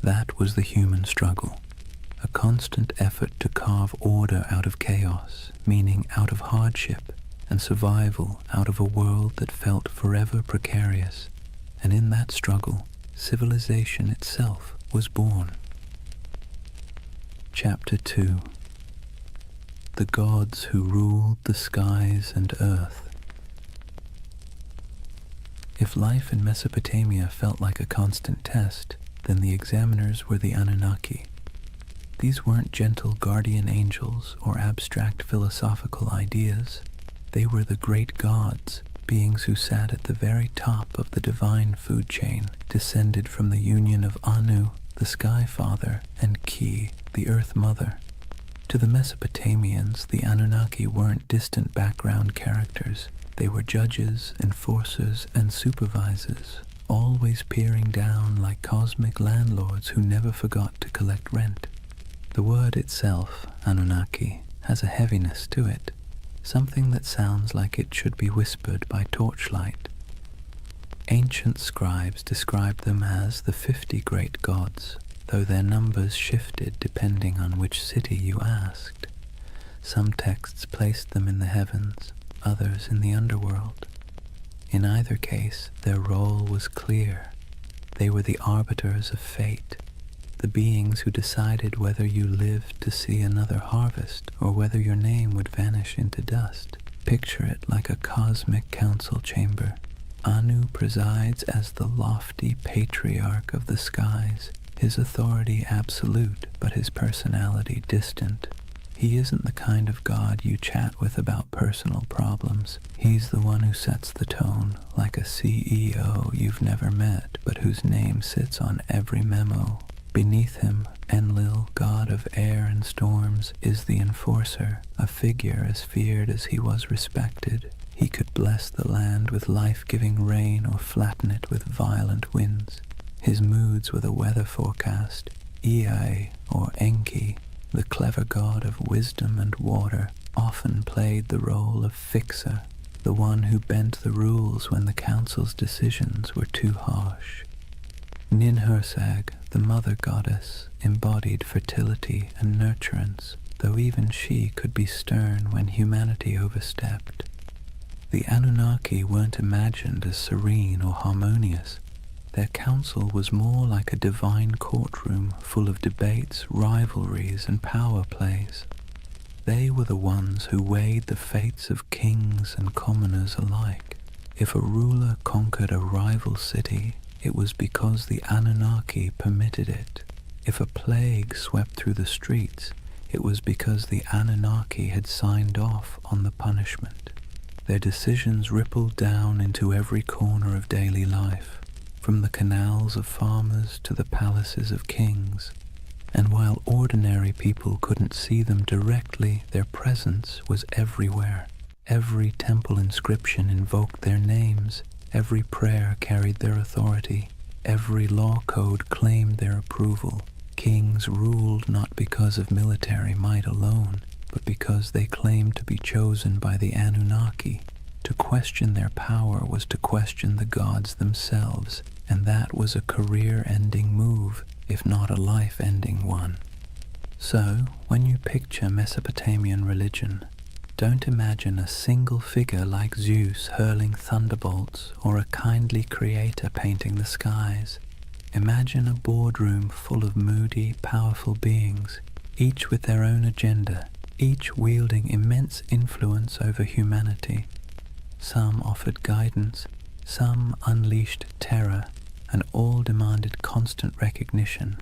That was the human struggle. A constant effort to carve order out of chaos, meaning out of hardship, and survival out of a world that felt forever precarious. And in that struggle, civilization itself was born. Chapter 2. The Gods Who Ruled the Skies and Earth. If life in Mesopotamia felt like a constant test, then the examiners were the Anunnaki. These weren't gentle guardian angels or abstract philosophical ideas. They were the great gods, beings who sat at the very top of the divine food chain, descended from the union of Anu, the Sky Father, and Ki, the Earth Mother. To the Mesopotamians, the Anunnaki weren't distant background characters. They were judges, enforcers, and supervisors, always peering down like cosmic landlords who never forgot to collect rent. The word itself, Anunnaki, has a heaviness to it, something that sounds like it should be whispered by torchlight. Ancient scribes described them as the 50 great gods, though their numbers shifted depending on which city you asked. Some texts placed them in the heavens, others in the underworld. In either case, their role was clear. They were the arbiters of fate, the beings who decided whether you lived to see another harvest or whether your name would vanish into dust. Picture it like a cosmic council chamber. Anu presides as the lofty patriarch of the skies, his authority absolute, but his personality distant. He isn't the kind of god you chat with about personal problems. He's the one who sets the tone, like a CEO you've never met, but whose name sits on every memo. Beneath him, Enlil, god of air and storms, is the enforcer, a figure as feared as he was respected. He could bless the land with life-giving rain or flatten it with violent winds. His moods were the weather forecast. Ea, or Enki, the clever god of wisdom and water, often played the role of fixer, the one who bent the rules when the council's decisions were too harsh. Ninhursag, the mother goddess, embodied fertility and nurturance, though even she could be stern when humanity overstepped. The Anunnaki weren't imagined as serene or harmonious. Their council was more like a divine courtroom full of debates, rivalries, and power plays. They were the ones who weighed the fates of kings and commoners alike. If a ruler conquered a rival city, it was because the Anunnaki permitted it. If a plague swept through the streets, it was because the Anunnaki had signed off on the punishment. Their decisions rippled down into every corner of daily life, from the canals of farmers to the palaces of kings. And while ordinary people couldn't see them directly, their presence was everywhere. Every temple inscription invoked their names. Every prayer carried their authority. Every law code claimed their approval. Kings ruled not because of military might alone, but because they claimed to be chosen by the Anunnaki. To question their power was to question the gods themselves, and that was a career-ending move, if not a life-ending one. So, when you picture Mesopotamian religion, don't imagine a single figure like Zeus hurling thunderbolts or a kindly creator painting the skies. Imagine a boardroom full of moody, powerful beings, each with their own agenda, each wielding immense influence over humanity. Some offered guidance, some unleashed terror, and all demanded constant recognition.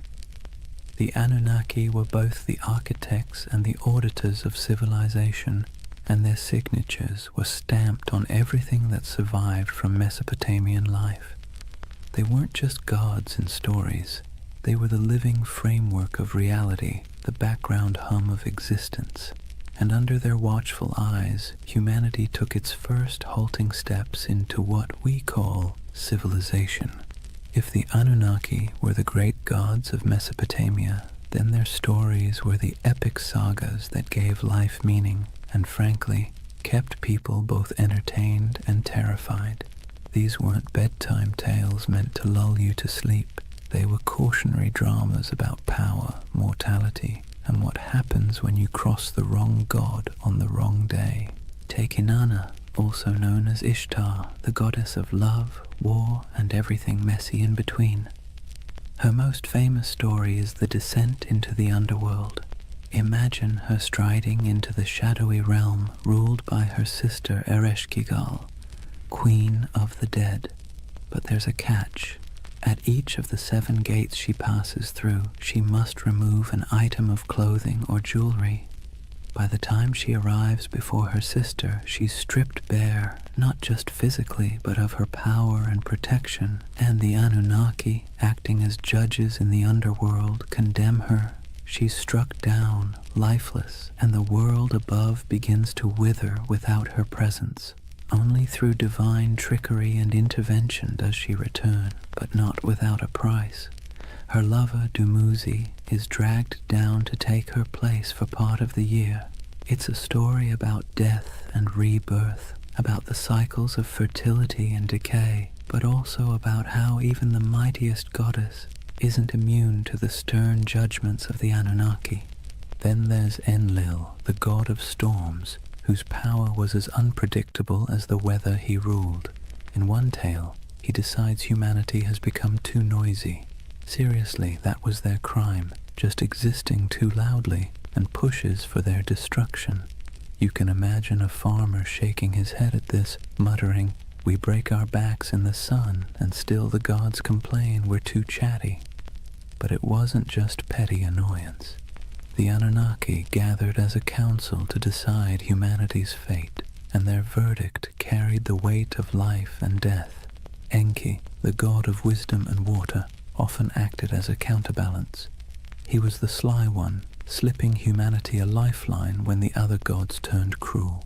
The Anunnaki were both the architects and the auditors of civilization, and their signatures were stamped on everything that survived from Mesopotamian life. They weren't just gods in stories. They were the living framework of reality, the background hum of existence. and under their watchful eyes, humanity took its first halting steps into what we call civilization. If the Anunnaki were the great gods of Mesopotamia, then their stories were the epic sagas that gave life meaning and, frankly, kept people both entertained and terrified. These weren't bedtime tales meant to lull you to sleep. They were cautionary dramas about power, mortality, and what happens when you cross the wrong god on the wrong day. Take Inanna, also known as Ishtar, the goddess of love, war, and everything messy in between. Her most famous story is the descent into the underworld. Imagine her striding into the shadowy realm ruled by her sister Ereshkigal, Queen of the Dead. But there's a catch. At each of the 7 gates she passes through, she must remove an item of clothing or jewelry. By the time she arrives before her sister, she's stripped bare, not just physically, but of her power and protection, and the Anunnaki, acting as judges in the underworld, condemn her. She's struck down, lifeless, and the world above begins to wither without her presence. Only through divine trickery and intervention does she return, but not without a price. Her lover, Dumuzi, is dragged down to take her place for part of the year. It's a story about death and rebirth, about the cycles of fertility and decay, but also about how even the mightiest goddess isn't immune to the stern judgments of the Anunnaki. Then there's Enlil, the god of storms, whose power was as unpredictable as the weather he ruled. In one tale, he decides humanity has become too noisy. Seriously, that was their crime, just existing too loudly, and pushes for their destruction. You can imagine a farmer shaking his head at this, muttering, "We break our backs in the sun, and still the gods complain we're too chatty." But it wasn't just petty annoyance. The Anunnaki gathered as a council to decide humanity's fate, and their verdict carried the weight of life and death. Enki, the god of wisdom and water, often acted as a counterbalance. He was the sly one, slipping humanity a lifeline when the other gods turned cruel.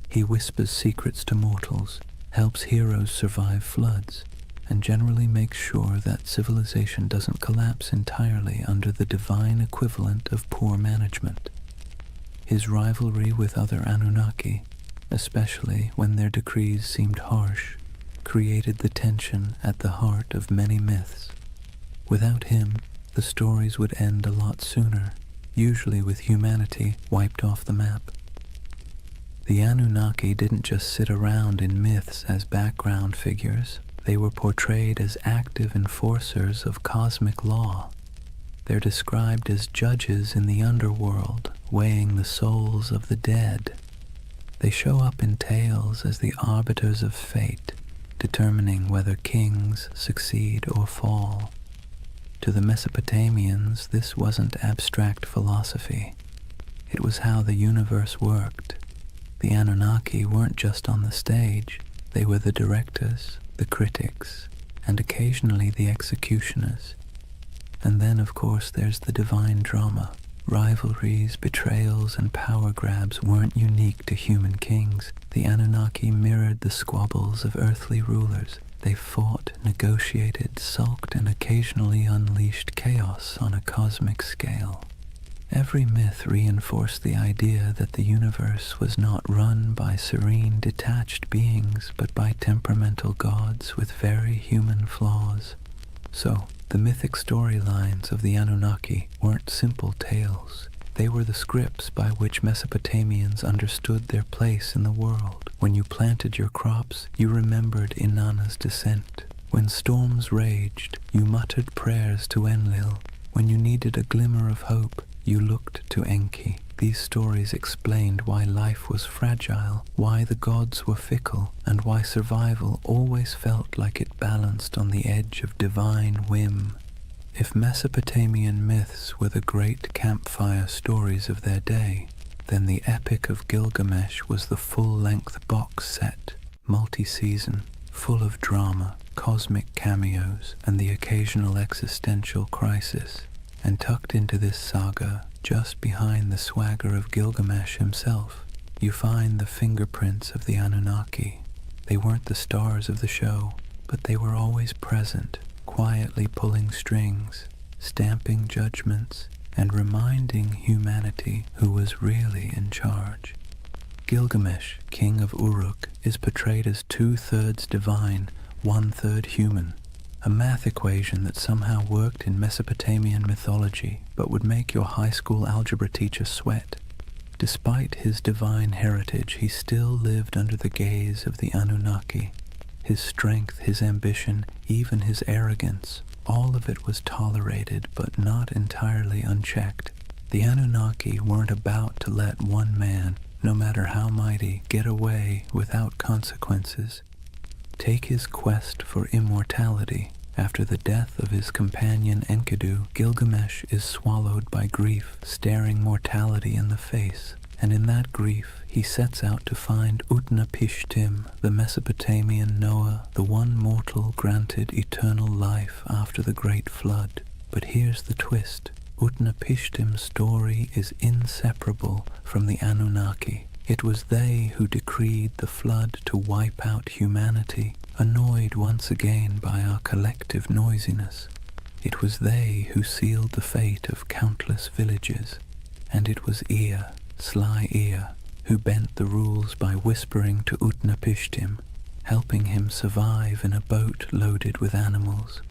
He whispers secrets to mortals, helps heroes survive floods, and generally makes sure that civilization doesn't collapse entirely under the divine equivalent of poor management. His rivalry with other Anunnaki, especially when their decrees seemed harsh, created the tension at the heart of many myths. Without him, the stories would end a lot sooner, usually with humanity wiped off the map. The Anunnaki didn't just sit around in myths as background figures. They were portrayed as active enforcers of cosmic law. They're described as judges in the underworld, weighing the souls of the dead. They show up in tales as the arbiters of fate, determining whether kings succeed or fall. To the Mesopotamians, this wasn't abstract philosophy. It was how the universe worked. The Anunnaki weren't just on the stage. They were the directors, the critics, and occasionally the executioners. And then, of course, there's the divine drama. Rivalries, betrayals, and power grabs weren't unique to human kings. The Anunnaki mirrored the squabbles of earthly rulers. They fought, negotiated, sulked, and occasionally unleashed chaos on a cosmic scale. Every myth reinforced the idea that the universe was not run by serene, detached beings, but by temperamental gods with very human flaws. So, the mythic storylines of the Anunnaki weren't simple tales. They were the scripts by which Mesopotamians understood their place in the world. When you planted your crops, you remembered Inanna's descent. When storms raged, you muttered prayers to Enlil. When you needed a glimmer of hope, you looked to Enki. These stories explained why life was fragile, why the gods were fickle, and why survival always felt like it balanced on the edge of divine whim. If Mesopotamian myths were the great campfire stories of their day, then the Epic of Gilgamesh was the full-length box set, multi-season, full of drama, cosmic cameos, and the occasional existential crisis. And tucked into this saga, just behind the swagger of Gilgamesh himself, you find the fingerprints of the Anunnaki. They weren't the stars of the show, but they were always present, quietly pulling strings, stamping judgments, and reminding humanity who was really in charge. Gilgamesh, king of Uruk, is portrayed as 2/3 divine, 1/3 human, a math equation that somehow worked in Mesopotamian mythology but would make your high school algebra teacher sweat. Despite his divine heritage, he still lived under the gaze of the Anunnaki. His strength, his ambition, even his arrogance, all of it was tolerated but not entirely unchecked. The Anunnaki weren't about to let one man, no matter how mighty, get away without consequences. Take his quest for immortality. After the death of his companion Enkidu, Gilgamesh is swallowed by grief, staring mortality in the face, and in that grief he sets out to find Utnapishtim, the Mesopotamian Noah, the one mortal granted eternal life after the great flood. But here's the twist. Utnapishtim's story is inseparable from the Anunnaki. It was they who decreed the flood to wipe out humanity, annoyed once again by our collective noisiness. It was they who sealed the fate of countless villages, and it was Ea, sly Ea, who bent the rules by whispering to Utnapishtim, helping him survive in a boat loaded with animals.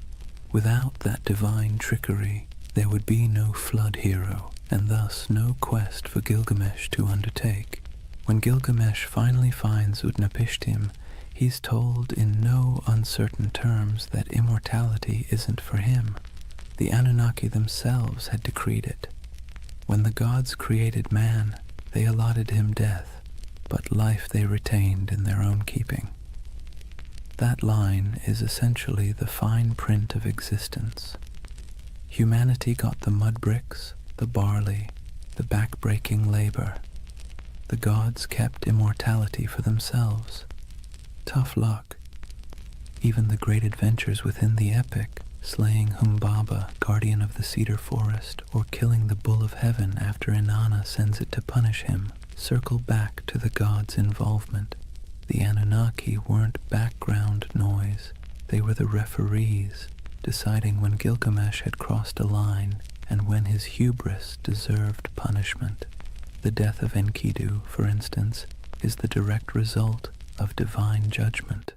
Without that divine trickery, there would be no flood hero, and thus no quest for Gilgamesh to undertake. When Gilgamesh finally finds Utnapishtim, he's told in no uncertain terms that immortality isn't for him. The Anunnaki themselves had decreed it. When the gods created man, they allotted him death, but life they retained in their own keeping. That line is essentially the fine print of existence. Humanity got the mud bricks, the barley, the back-breaking labor. The gods kept immortality for themselves. Tough luck. Even the great adventures within the epic, slaying Humbaba, guardian of the cedar forest, or killing the bull of heaven after Inanna sends it to punish him, circle back to the gods' involvement. The Anunnaki weren't background noise. They were the referees, deciding when Gilgamesh had crossed a line and when his hubris deserved punishment. The death of Enkidu, for instance, is the direct result of divine judgment.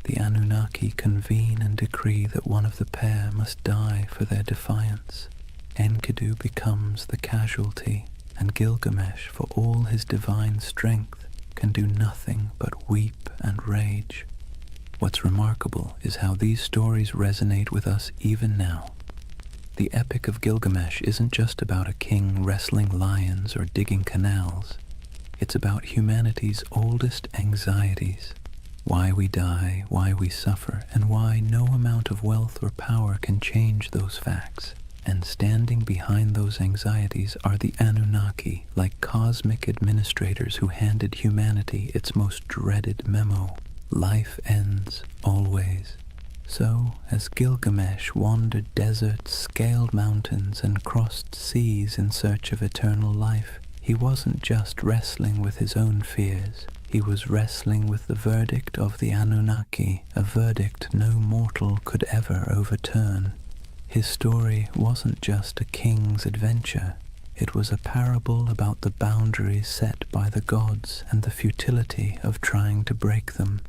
The Anunnaki convene and decree that one of the pair must die for their defiance. Enkidu becomes the casualty, and Gilgamesh, for all his divine strength, can do nothing but weep and rage. What's remarkable is how these stories resonate with us even now. The Epic of Gilgamesh isn't just about a king wrestling lions or digging canals. It's about humanity's oldest anxieties. Why we die, why we suffer, and why no amount of wealth or power can change those facts. And standing behind those anxieties are the Anunnaki, like cosmic administrators who handed humanity its most dreaded memo. Life ends, always. So, as Gilgamesh wandered deserts, scaled mountains, and crossed seas in search of eternal life, he wasn't just wrestling with his own fears. He was wrestling with the verdict of the Anunnaki, a verdict no mortal could ever overturn. His story wasn't just a king's adventure. It was a parable about the boundaries set by the gods and the futility of trying to break them.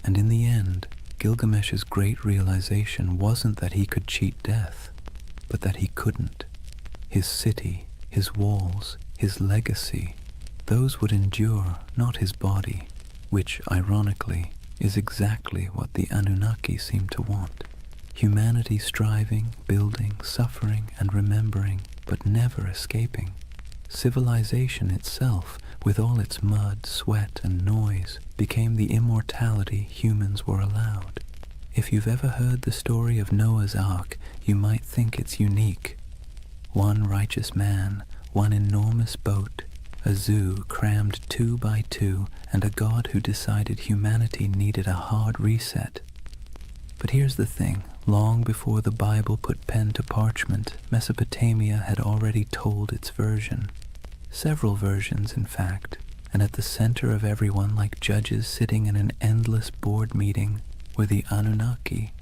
And in the end, Gilgamesh's great realization wasn't that he could cheat death, but that he couldn't. His city, his walls, his legacy, those would endure, not his body, which, ironically, is exactly what the Anunnaki seem to want. Humanity striving, building, suffering, and remembering, but never escaping. Civilization itself, with all its mud, sweat, and noise, became the immortality humans were allowed. If you've ever heard the story of Noah's Ark, you might think it's unique. One righteous man, one enormous boat, a zoo crammed 2 by 2, and a god who decided humanity needed a hard reset. But here's the thing, Long before the Bible put pen to parchment, Mesopotamia had already told its version. Several versions, in fact, and at the center of everyone, like judges sitting in an endless board meeting, were the Anunnaki.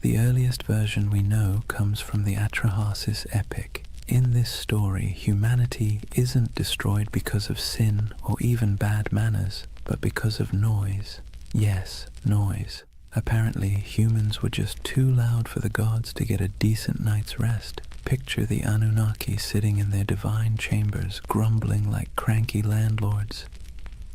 The earliest version we know comes from the Atrahasis epic. In this story, humanity isn't destroyed because of sin or even bad manners, but because of noise. Yes, noise. Apparently, humans were just too loud for the gods to get a decent night's rest. Picture the Anunnaki sitting in their divine chambers, grumbling like cranky landlords.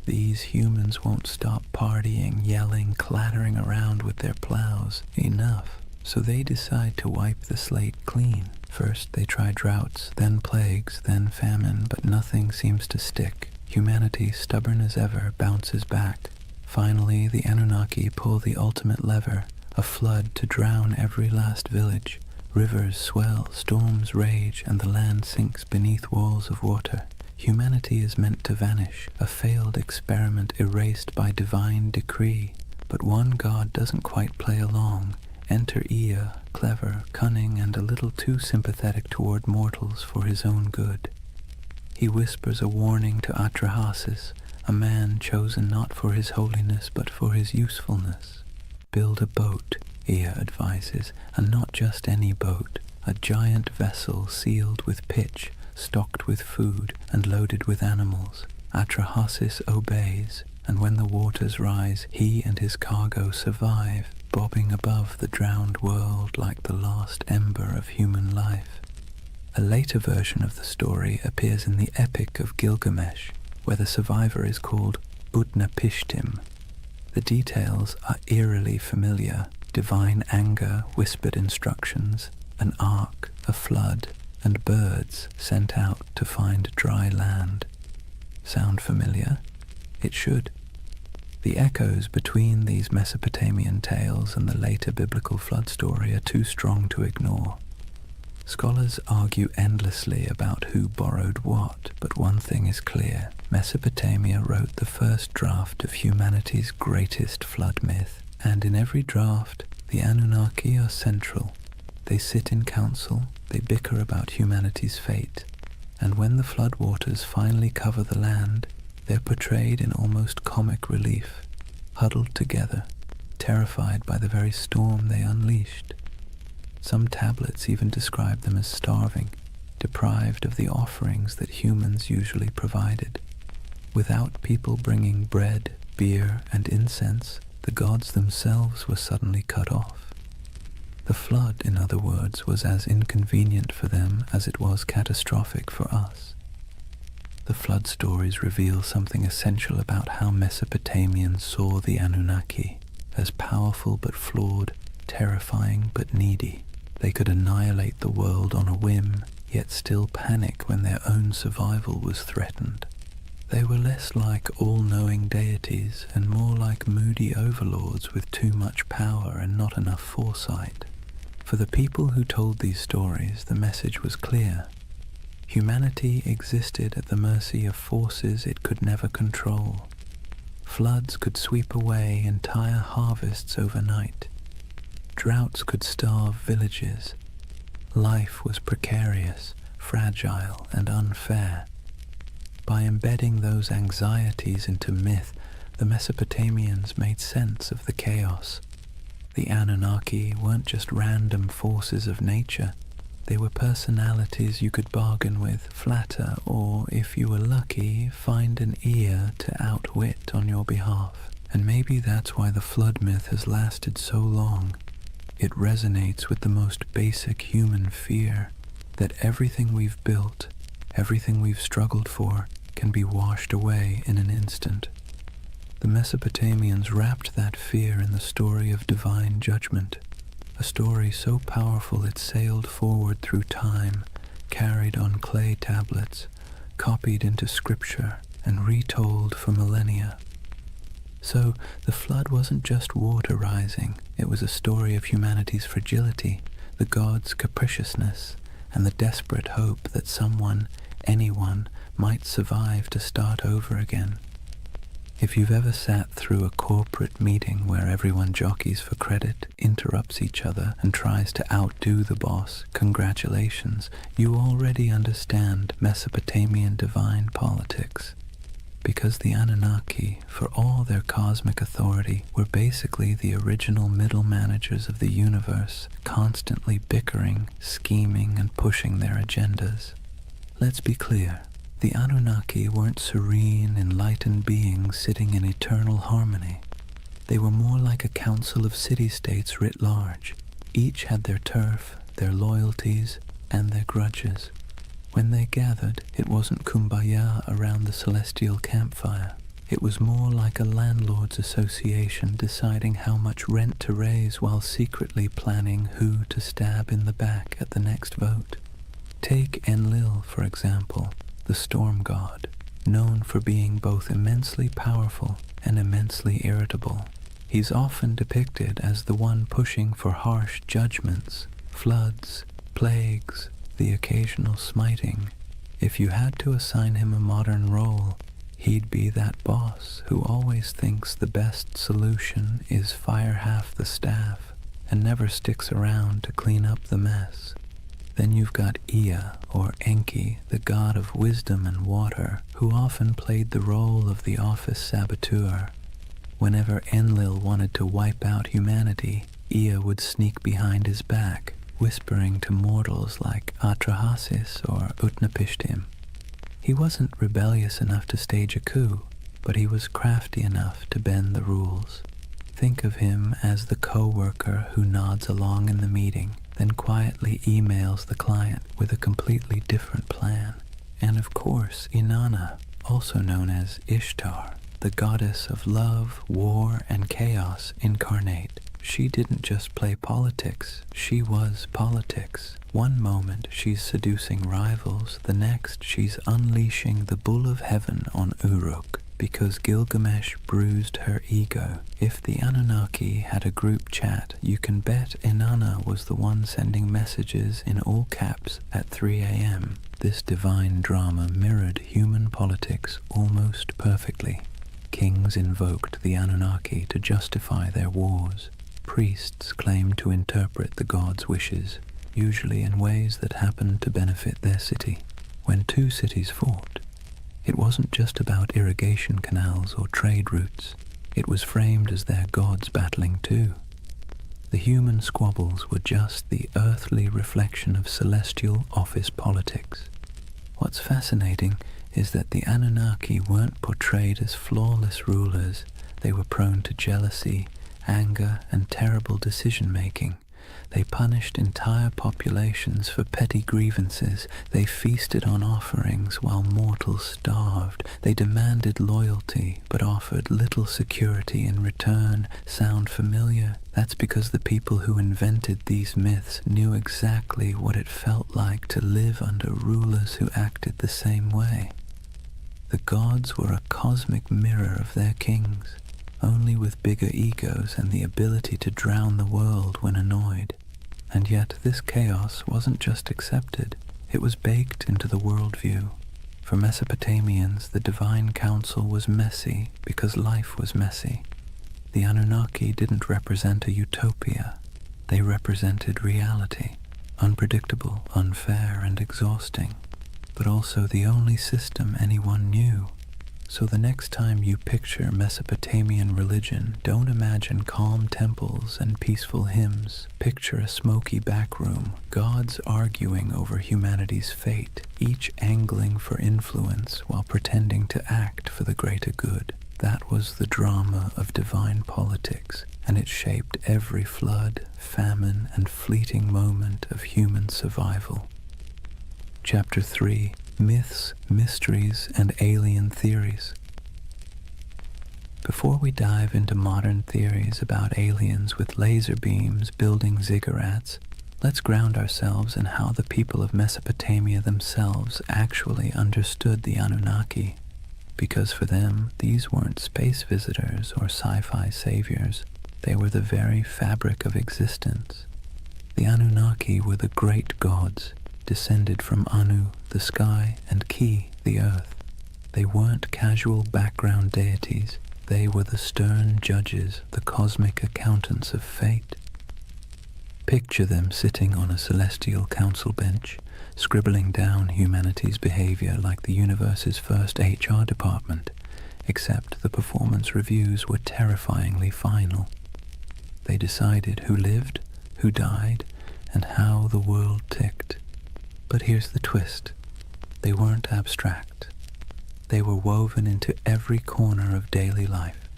These humans won't stop partying, yelling, clattering around with their plows. Enough. So they decide to wipe the slate clean. First they try droughts, then plagues, then famine, but nothing seems to stick. Humanity, stubborn as ever, bounces back. Finally, the Anunnaki pull the ultimate lever, a flood to drown every last village. Rivers swell, storms rage, and the land sinks beneath walls of water. Humanity is meant to vanish, a failed experiment erased by divine decree. But one god doesn't quite play along. Enter Ea, clever, cunning, and a little too sympathetic toward mortals for his own good. He whispers a warning to Atrahasis, a man chosen not for his holiness but for his usefulness. Build a boat, Ea advises, and not just any boat, a giant vessel sealed with pitch, stocked with food, and loaded with animals. Atrahasis obeys, and when the waters rise, he and his cargo survive, bobbing above the drowned world like the last ember of human life. A later version of the story appears in the Epic of Gilgamesh, where the survivor is called Utnapishtim. The details are eerily familiar: divine anger, whispered instructions, an ark, a flood, and birds sent out to find dry land. Sound familiar? It should. The echoes between these Mesopotamian tales and the later biblical flood story are too strong to ignore. Scholars argue endlessly about who borrowed what, but one thing is clear. Mesopotamia wrote the first draft of humanity's greatest flood myth, and in every draft, the Anunnaki are central. They sit in council, they bicker about humanity's fate, and when the floodwaters finally cover the land, they're portrayed in almost comic relief, huddled together, terrified by the very storm they unleashed. Some tablets even describe them as starving, deprived of the offerings that humans usually provided. Without people bringing bread, beer, and incense, the gods themselves were suddenly cut off. The flood, in other words, was as inconvenient for them as it was catastrophic for us. The flood stories reveal something essential about how Mesopotamians saw the Anunnaki, as powerful but flawed, terrifying but needy. They could annihilate the world on a whim, yet still panic when their own survival was threatened. They were less like all-knowing deities and more like moody overlords with too much power and not enough foresight. For the people who told these stories, the message was clear. Humanity existed at the mercy of forces it could never control. Floods could sweep away entire harvests overnight. Droughts could starve villages. Life was precarious, fragile, and unfair. By embedding those anxieties into myth, the Mesopotamians made sense of the chaos. The Anunnaki weren't just random forces of nature. They were personalities you could bargain with, flatter, or, if you were lucky, find an ear to outwit on your behalf. And maybe that's why the flood myth has lasted so long. It resonates with the most basic human fear, that everything we've built, everything we've struggled for, can be washed away in an instant. The Mesopotamians wrapped that fear in the story of divine judgment, a story so powerful it sailed forward through time, carried on clay tablets, copied into scripture, and retold for millennia. So the flood wasn't just water rising, it was a story of humanity's fragility, the gods' capriciousness, and the desperate hope that someone, anyone, might survive to start over again. If you've ever sat through a corporate meeting where everyone jockeys for credit, interrupts each other, and tries to outdo the boss, congratulations, you already understand Mesopotamian divine politics. Because the Anunnaki, for all their cosmic authority, were basically the original middle managers of the universe, constantly bickering, scheming, and pushing their agendas. Let's be clear. The Anunnaki weren't serene, enlightened beings sitting in eternal harmony. They were more like a council of city-states writ large. Each had their turf, their loyalties, and their grudges. When they gathered, it wasn't kumbaya around the celestial campfire. It was more like a landlord's association deciding how much rent to raise while secretly planning who to stab in the back at the next vote. Take Enlil, for example, the storm god, known for being both immensely powerful and immensely irritable. He's often depicted as the one pushing for harsh judgments, floods, plagues, the occasional smiting. If you had to assign him a modern role, he'd be that boss who always thinks the best solution is fire half the staff and never sticks around to clean up the mess. Then you've got Ea, or Enki, the god of wisdom and water, who often played the role of the office saboteur. Whenever Enlil wanted to wipe out humanity, Ea would sneak behind his back, whispering to mortals like Atrahasis or Utnapishtim. He wasn't rebellious enough to stage a coup, but he was crafty enough to bend the rules. Think of him as the co-worker who nods along in the meeting, then quietly emails the client with a completely different plan. And of course, Inanna, also known as Ishtar, the goddess of love, war, and chaos incarnate. She didn't just play politics, she was politics. One moment she's seducing rivals, the next she's unleashing the bull of heaven on Uruk, because Gilgamesh bruised her ego. If the Anunnaki had a group chat, you can bet Inanna was the one sending messages in all caps at 3 a.m. This divine drama mirrored human politics almost perfectly. Kings invoked the Anunnaki to justify their wars. Priests claimed to interpret the gods' wishes, usually in ways that happened to benefit their city. When two cities fought, it wasn't just about irrigation canals or trade routes. It was framed as their gods battling too. The human squabbles were just the earthly reflection of celestial office politics. What's fascinating is that the Anunnaki weren't portrayed as flawless rulers. They were prone to jealousy, anger, and terrible decision-making. They punished entire populations for petty grievances. They feasted on offerings while mortals starved. They demanded loyalty, but offered little security in return. Sound familiar? That's because the people who invented these myths knew exactly what it felt like to live under rulers who acted the same way. The gods were a cosmic mirror of their kings, only with bigger egos and the ability to drown the world when annoyed. And yet this chaos wasn't just accepted, it was baked into the worldview. For Mesopotamians, the divine council was messy because life was messy. The Anunnaki didn't represent a utopia, they represented reality, unpredictable, unfair, and exhausting, but also the only system anyone knew. So the next time you picture Mesopotamian religion, don't imagine calm temples and peaceful hymns. Picture a smoky back room, gods arguing over humanity's fate, each angling for influence while pretending to act for the greater good. That was the drama of divine politics, and it shaped every flood, famine, and fleeting moment of human survival. Chapter 3: Myths, Mysteries, and Alien Theories. Before we dive into modern theories about aliens with laser beams building ziggurats, let's ground ourselves in how the people of Mesopotamia themselves actually understood the Anunnaki. Because for them, these weren't space visitors or sci-fi saviors. They were the very fabric of existence. The Anunnaki were the great gods, descended from Anu, the sky, and Ki, the earth. They weren't casual background deities. They were the stern judges, the cosmic accountants of fate. Picture them sitting on a celestial council bench, scribbling down humanity's behavior like the universe's first HR department, except the performance reviews were terrifyingly final. They decided who lived, who died, and how the world ticked. But here's the twist. They weren't abstract. They were woven into every corner of daily life.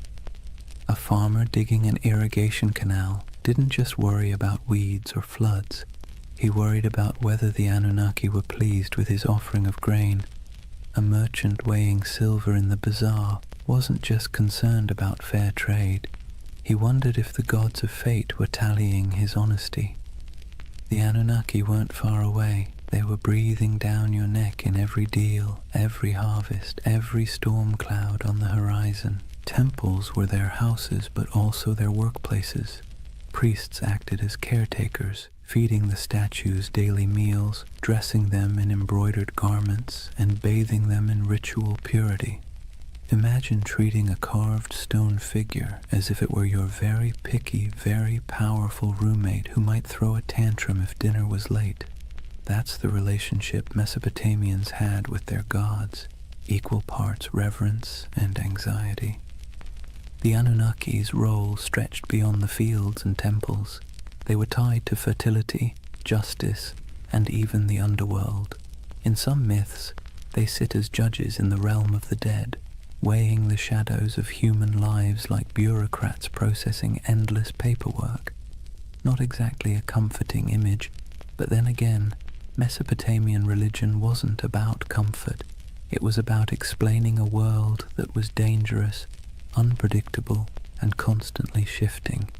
A farmer digging an irrigation canal didn't just worry about weeds or floods. He worried about whether the Anunnaki were pleased with his offering of grain. A merchant weighing silver in the bazaar wasn't just concerned about fair trade. He wondered if the gods of fate were tallying his honesty. The Anunnaki weren't far away. They were breathing down your neck in every deal, every harvest, every storm cloud on the horizon. Temples were their houses, but also their workplaces. Priests acted as caretakers, feeding the statues daily meals, dressing them in embroidered garments, and bathing them in ritual purity. Imagine treating a carved stone figure as if it were your very picky, very powerful roommate who might throw a tantrum if dinner was late. That's the relationship Mesopotamians had with their gods, equal parts reverence and anxiety. The Anunnaki's role stretched beyond the fields and temples. They were tied to fertility, justice, and even the underworld. In some myths, they sit as judges in the realm of the dead, weighing the shadows of human lives like bureaucrats processing endless paperwork. Not exactly a comforting image, but then again, Mesopotamian religion wasn't about comfort. It was about explaining a world that was dangerous, unpredictable, and constantly shifting.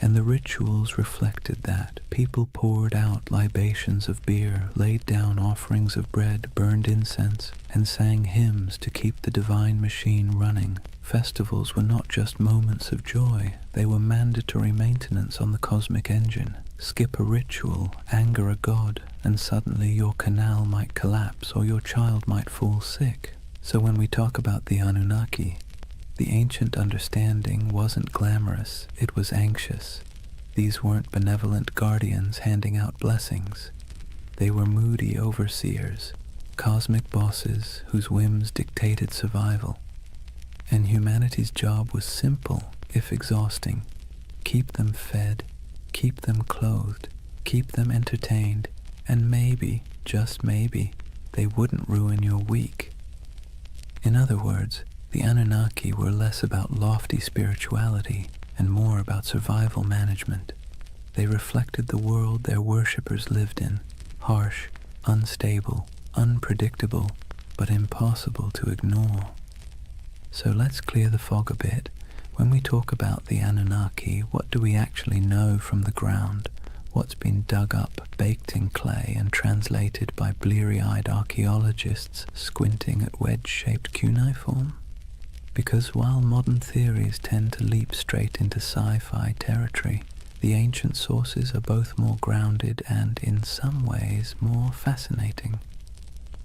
And the rituals reflected that. People poured out libations of beer, laid down offerings of bread, burned incense, and sang hymns to keep the divine machine running. Festivals were not just moments of joy, they were mandatory maintenance on the cosmic engine. Skip a ritual, anger a god, and suddenly your canal might collapse or your child might fall sick. So when we talk about the Anunnaki, the ancient understanding wasn't glamorous, it was anxious. These weren't benevolent guardians handing out blessings. They were moody overseers, cosmic bosses whose whims dictated survival. And humanity's job was simple, if exhausting. Keep them fed, keep them clothed, keep them entertained, and maybe, just maybe, they wouldn't ruin your week. In other words, the Anunnaki were less about lofty spirituality and more about survival management. They reflected the world their worshippers lived in, harsh, unstable, unpredictable, but impossible to ignore. So let's clear the fog a bit. When we talk about the Anunnaki, what do we actually know from the ground? What's been dug up, baked in clay, and translated by bleary-eyed archaeologists squinting at wedge-shaped cuneiform? Because while modern theories tend to leap straight into sci-fi territory, the ancient sources are both more grounded and, in some ways, more fascinating.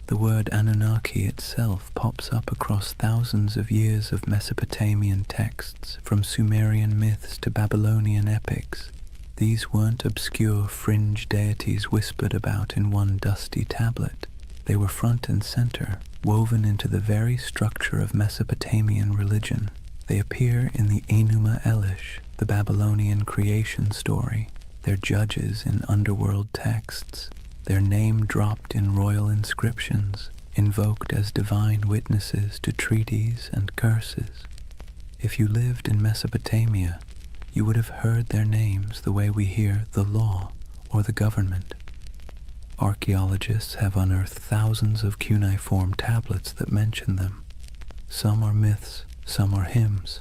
The word Anunnaki itself pops up across thousands of years of Mesopotamian texts, from Sumerian myths to Babylonian epics. These weren't obscure fringe deities whispered about in one dusty tablet. They were front and center, woven into the very structure of Mesopotamian religion. They appear in the Enuma Elish, the Babylonian creation story, their judges in underworld texts, their name dropped in royal inscriptions, invoked as divine witnesses to treaties and curses. If you lived in Mesopotamia, you would have heard their names the way we hear the law or the government. Archaeologists have unearthed thousands of cuneiform tablets that mention them. Some are myths, some are hymns.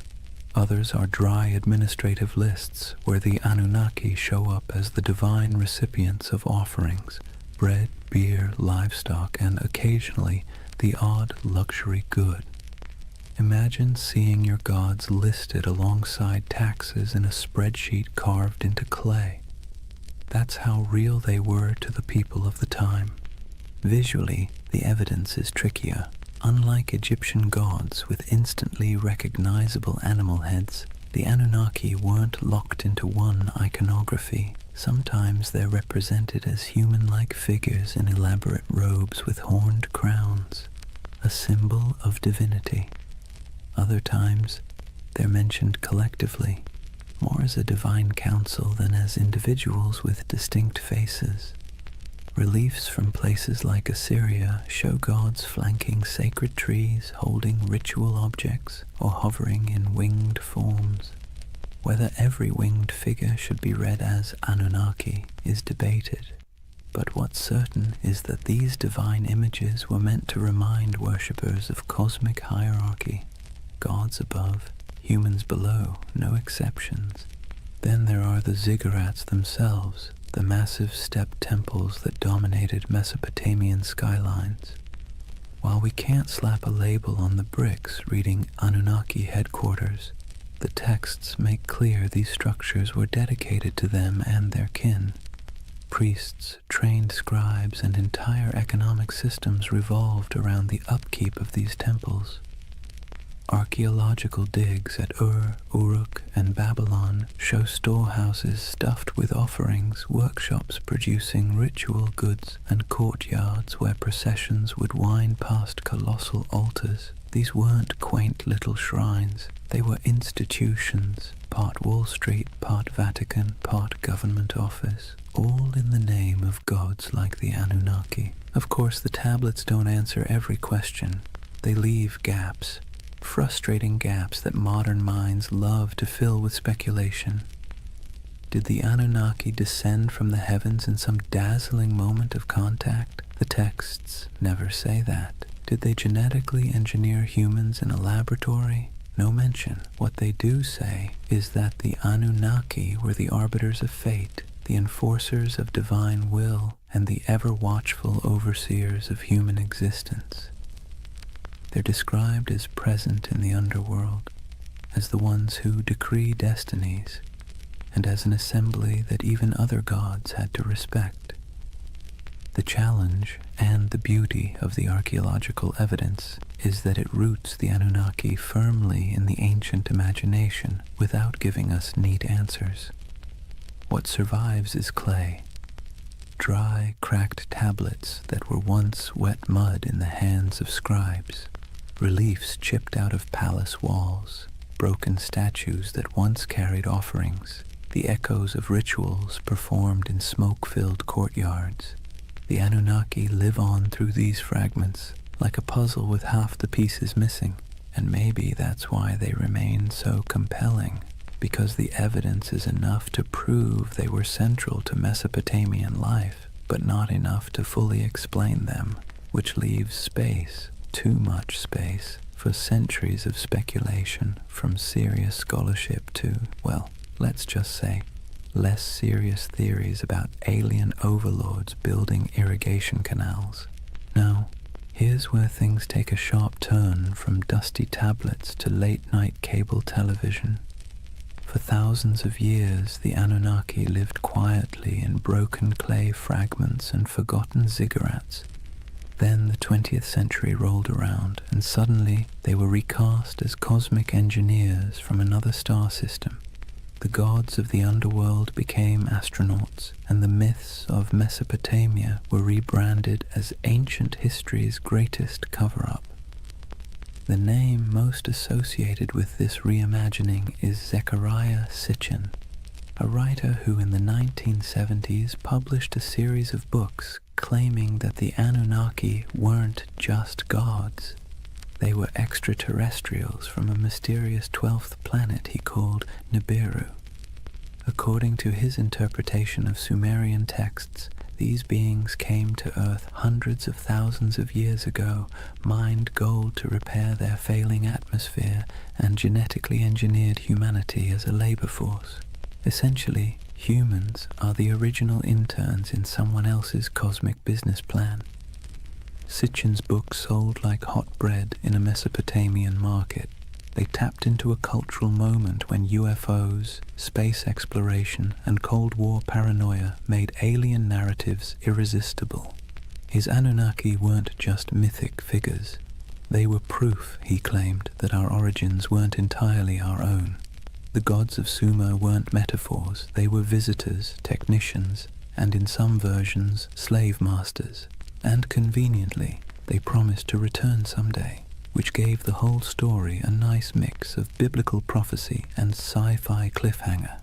Others are dry administrative lists where the Anunnaki show up as the divine recipients of offerings, bread, beer, livestock, and occasionally the odd luxury good. Imagine seeing your gods listed alongside taxes in a spreadsheet carved into clay. That's how real they were to the people of the time. Visually, the evidence is trickier. unlike Egyptian gods with instantly recognizable animal heads, the Anunnaki weren't locked into one iconography. Sometimes they're represented as human-like figures in elaborate robes with horned crowns, a symbol of divinity. Other times, they're mentioned collectively, more as a divine council than as individuals with distinct faces. Reliefs from places like Assyria show gods flanking sacred trees, holding ritual objects, or hovering in winged forms. Whether every winged figure should be read as Anunnaki is debated, but what's certain is that these divine images were meant to remind worshippers of cosmic hierarchy, gods above, humans below, no exceptions. Then there are the ziggurats themselves, the massive step temples that dominated Mesopotamian skylines. While we can't slap a label on the bricks reading Anunnaki headquarters, the texts make clear these structures were dedicated to them and their kin. Priests, trained scribes, and entire economic systems revolved around the upkeep of these temples. Archaeological digs at Ur, Uruk, and Babylon show storehouses stuffed with offerings, workshops producing ritual goods, and courtyards where processions would wind past colossal altars. These weren't quaint little shrines. They were institutions, part Wall Street, part Vatican, part government office, all in the name of gods like the Anunnaki. Of course, the tablets don't answer every question. They leave gaps. Frustrating gaps that modern minds love to fill with speculation. Did the Anunnaki descend from the heavens in some dazzling moment of contact? The texts never say that. Did they genetically engineer humans in a laboratory? No mention. What they do say is that the Anunnaki were the arbiters of fate, the enforcers of divine will, and the ever-watchful overseers of human existence. They're described as present in the underworld, as the ones who decree destinies, and as an assembly that even other gods had to respect. The challenge and the beauty of the archaeological evidence is that it roots the Anunnaki firmly in the ancient imagination without giving us neat answers. What survives is clay, dry, cracked tablets that were once wet mud in the hands of scribes. Reliefs chipped out of palace walls, broken statues that once carried offerings, the echoes of rituals performed in smoke-filled courtyards. The Anunnaki live on through these fragments, like a puzzle with half the pieces missing, and maybe that's why they remain so compelling, because the evidence is enough to prove they were central to Mesopotamian life, but not enough to fully explain them, which leaves space, too much space, for centuries of speculation from serious scholarship to, well, let's just say, less serious theories about alien overlords building irrigation canals. Now, here's where things take a sharp turn from dusty tablets to late-night cable television. For thousands of years, the Anunnaki lived quietly in broken clay fragments and forgotten ziggurats. Then the 20th century rolled around, and suddenly they were recast as cosmic engineers from another star system. The gods of the underworld became astronauts, and the myths of Mesopotamia were rebranded as ancient history's greatest cover-up. The name most associated with this reimagining is Zecharia Sitchin, a writer who in the 1970s published a series of books claiming that the Anunnaki weren't just gods. They were extraterrestrials from a mysterious 12th planet he called Nibiru. According to his interpretation of Sumerian texts, these beings came to Earth hundreds of thousands of years ago, mined gold to repair their failing atmosphere, and genetically engineered humanity as a labor force. Essentially, humans are the original interns in someone else's cosmic business plan. Sitchin's book sold like hot bread in a Mesopotamian market. They tapped into a cultural moment when UFOs, space exploration, and Cold War paranoia made alien narratives irresistible. His Anunnaki weren't just mythic figures. They were proof, he claimed, that our origins weren't entirely our own. The gods of Sumer weren't metaphors, they were visitors, technicians, and in some versions, slave masters. And conveniently, they promised to return someday, which gave the whole story a nice mix of biblical prophecy and sci-fi cliffhanger.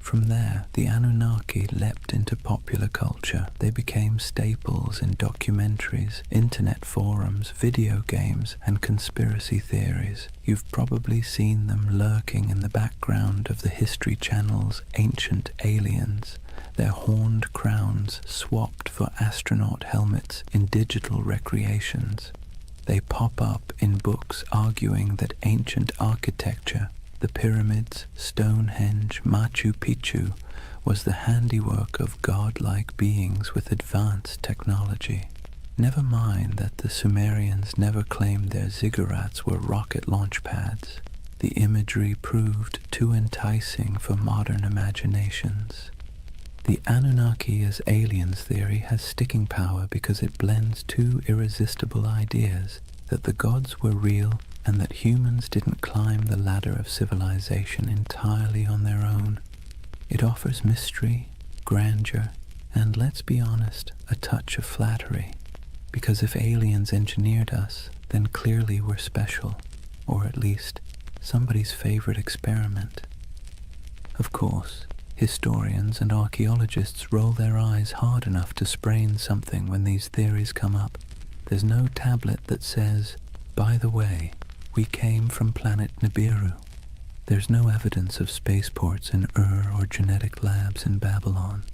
From there, the Anunnaki leapt into popular culture. They became staples in documentaries, internet forums, video games, and conspiracy theories. You've probably seen them lurking in the background of the History Channel's Ancient Aliens, their horned crowns swapped for astronaut helmets in digital recreations. They pop up in books arguing that ancient architecture, the pyramids, Stonehenge, Machu Picchu, was the handiwork of godlike beings with advanced technology. Never mind that the Sumerians never claimed their ziggurats were rocket launch pads. The imagery proved too enticing for modern imaginations. The Anunnaki as aliens theory has sticking power because it blends two irresistible ideas, that the gods were real and that humans didn't climb the ladder of civilization entirely on their own. It offers mystery, grandeur, and, let's be honest, a touch of flattery. Because if aliens engineered us, then clearly we're special, or at least somebody's favorite experiment. Of course, historians and archaeologists roll their eyes hard enough to sprain something when these theories come up. There's no tablet that says, by the way, we came from planet Nibiru. There's no evidence of spaceports in Ur or genetic labs in Babylon.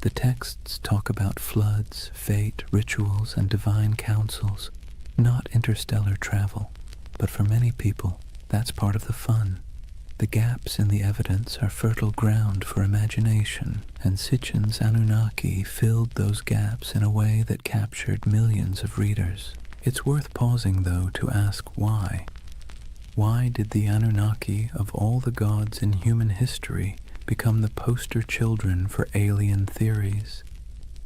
The texts talk about floods, fate, rituals, and divine councils, not interstellar travel. But for many people, that's part of the fun. The gaps in the evidence are fertile ground for imagination, and Sitchin's Anunnaki filled those gaps in a way that captured millions of readers. It's worth pausing, though, to ask why. Why did the Anunnaki, of all the gods in human history, become the poster children for alien theories?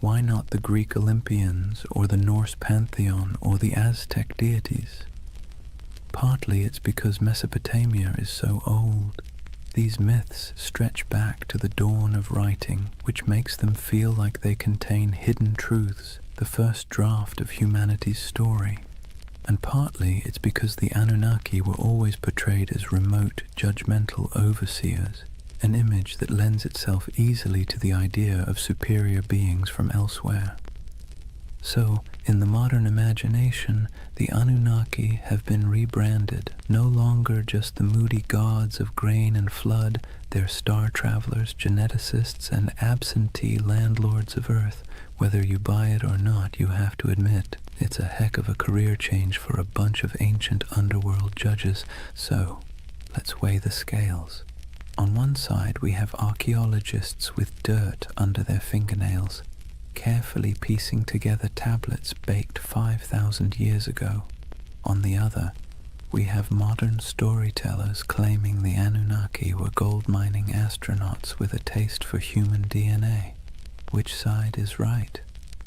Why not the Greek Olympians, or the Norse pantheon, or the Aztec deities? Partly it's because Mesopotamia is so old. These myths stretch back to the dawn of writing, which makes them feel like they contain hidden truths, the first draft of humanity's story. And partly it's because the Anunnaki were always portrayed as remote, judgmental overseers, an image that lends itself easily to the idea of superior beings from elsewhere. So, in the modern imagination, the Anunnaki have been rebranded, no longer just the moody gods of grain and flood. They're star travelers, geneticists, and absentee landlords of Earth. Whether you buy it or not, you have to admit, it's a heck of a career change for a bunch of ancient underworld judges. So, let's weigh the scales. On one side, we have archaeologists with dirt under their fingernails, carefully piecing together tablets baked 5,000 years ago. On the other, we have modern storytellers claiming the Anunnaki were gold-mining astronauts with a taste for human DNA. Which side is right?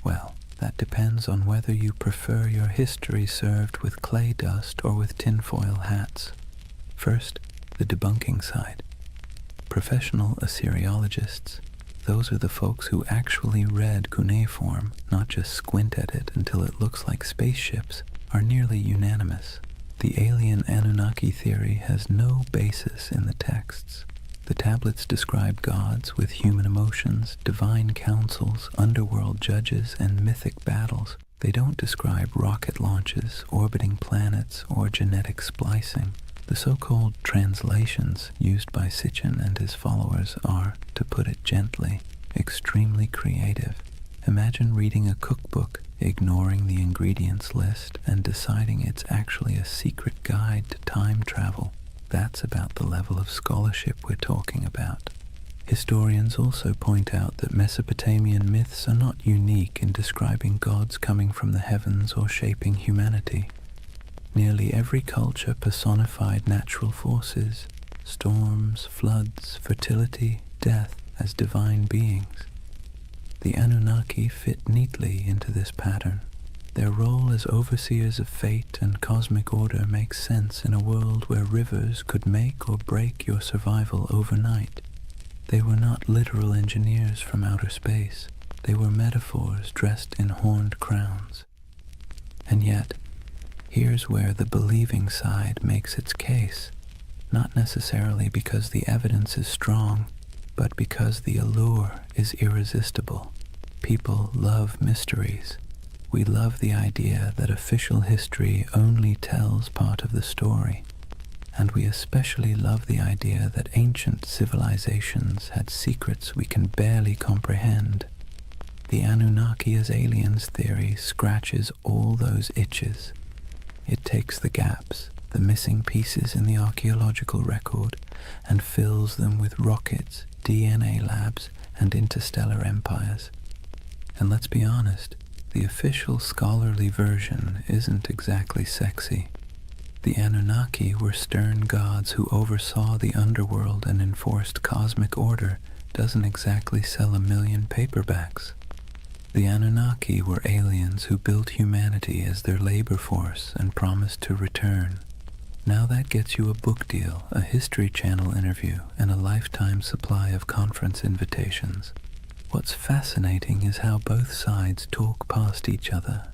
Well, that depends on whether you prefer your history served with clay dust or with tinfoil hats. First, the debunking side. Professional Assyriologists, those are the folks who actually read cuneiform, not just squint at it until it looks like spaceships, are nearly unanimous. The alien Anunnaki theory has no basis in the texts. The tablets describe gods with human emotions, divine councils, underworld judges, and mythic battles. They don't describe rocket launches, orbiting planets, or genetic splicing. The so-called translations used by Sitchin and his followers are, to put it gently, extremely creative. Imagine reading a cookbook, ignoring the ingredients list, and deciding it's actually a secret guide to time travel. That's about the level of scholarship we're talking about. Historians also point out that Mesopotamian myths are not unique in describing gods coming from the heavens or shaping humanity. Nearly every culture personified natural forces, storms, floods, fertility, death, as divine beings. The Anunnaki fit neatly into this pattern. Their role as overseers of fate and cosmic order makes sense in a world where rivers could make or break your survival overnight. They were not literal engineers from outer space. They were metaphors dressed in horned crowns. And yet, here's where the believing side makes its case, not necessarily because the evidence is strong, but because the allure is irresistible. People love mysteries. We love the idea that official history only tells part of the story, and we especially love the idea that ancient civilizations had secrets we can barely comprehend. The Anunnaki as aliens theory scratches all those itches. It takes the gaps, the missing pieces in the archaeological record, and fills them with rockets, DNA labs, and interstellar empires. And let's be honest, the official scholarly version isn't exactly sexy. The Anunnaki were stern gods who oversaw the underworld and enforced cosmic order doesn't exactly sell a million paperbacks. The Anunnaki were aliens who built humanity as their labor force and promised to return. Now that gets you a book deal, a History Channel interview, and a lifetime supply of conference invitations. What's fascinating is how both sides talk past each other.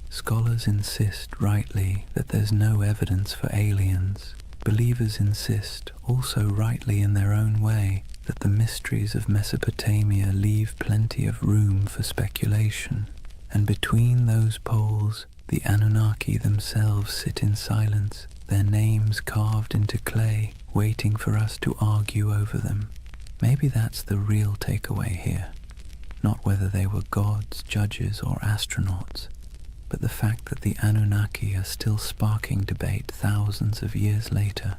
Scholars insist, rightly, that there's no evidence for aliens. Believers insist, also rightly in their own way, that the mysteries of Mesopotamia leave plenty of room for speculation. And between those poles, the Anunnaki themselves sit in silence, their names carved into clay, waiting for us to argue over them. Maybe that's the real takeaway here. Not whether they were gods, judges, or astronauts, but the fact that the Anunnaki are still sparking debate thousands of years later.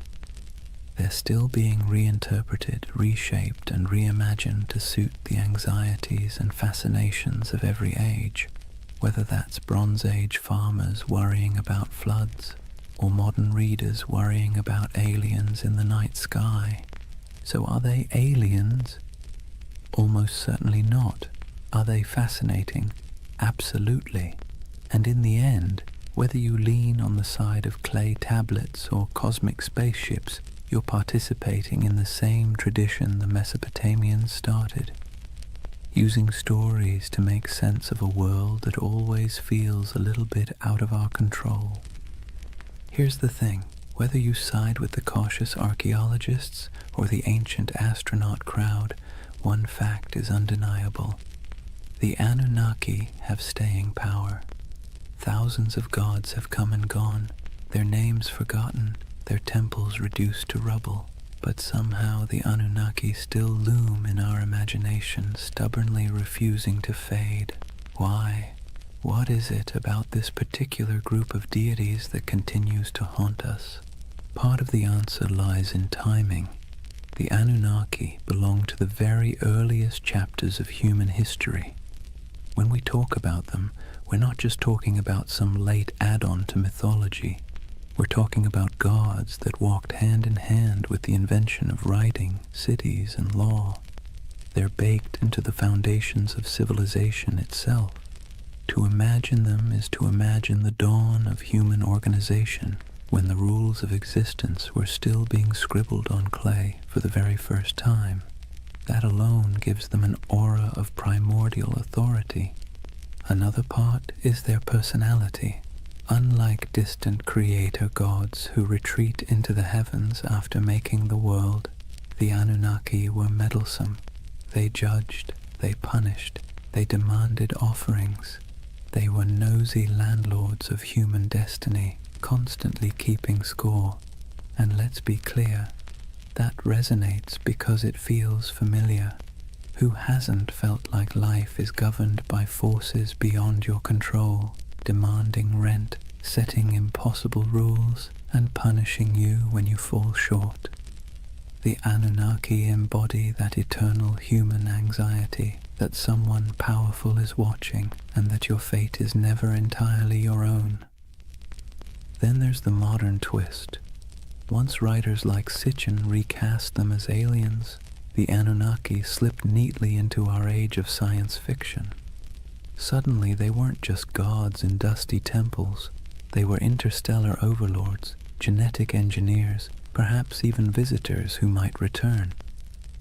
They're still being reinterpreted, reshaped, and reimagined to suit the anxieties and fascinations of every age, whether that's Bronze Age farmers worrying about floods, or modern readers worrying about aliens in the night sky. So are they aliens? Almost certainly not. Are they fascinating? Absolutely. And in the end, whether you lean on the side of clay tablets or cosmic spaceships, you're participating in the same tradition the Mesopotamians started, using stories to make sense of a world that always feels a little bit out of our control. Here's the thing, whether you side with the cautious archaeologists or the ancient astronaut crowd, one fact is undeniable. The Anunnaki have staying power. Thousands of gods have come and gone, their names forgotten, their temples reduced to rubble, but somehow the Anunnaki still loom in our imagination, stubbornly refusing to fade. Why? What is it about this particular group of deities that continues to haunt us? Part of the answer lies in timing. The Anunnaki belong to the very earliest chapters of human history. When we talk about them, we're not just talking about some late add-on to mythology. We're talking about gods that walked hand in hand with the invention of writing, cities, and law. They're baked into the foundations of civilization itself. To imagine them is to imagine the dawn of human organization, when the rules of existence were still being scribbled on clay for the very first time. That alone gives them an aura of primordial authority. Another part is their personality. Unlike distant creator gods who retreat into the heavens after making the world, the Anunnaki were meddlesome. They judged, they punished, they demanded offerings. They were nosy landlords of human destiny, constantly keeping score. And let's be clear, that resonates because it feels familiar. Who hasn't felt like life is governed by forces beyond your control, demanding rent, setting impossible rules, and punishing you when you fall short? The Anunnaki embody that eternal human anxiety that someone powerful is watching and that your fate is never entirely your own. Then there's the modern twist. Once writers like Sitchin recast them as aliens, the Anunnaki slipped neatly into our age of science fiction. Suddenly they weren't just gods in dusty temples. They were interstellar overlords, genetic engineers, perhaps even visitors who might return.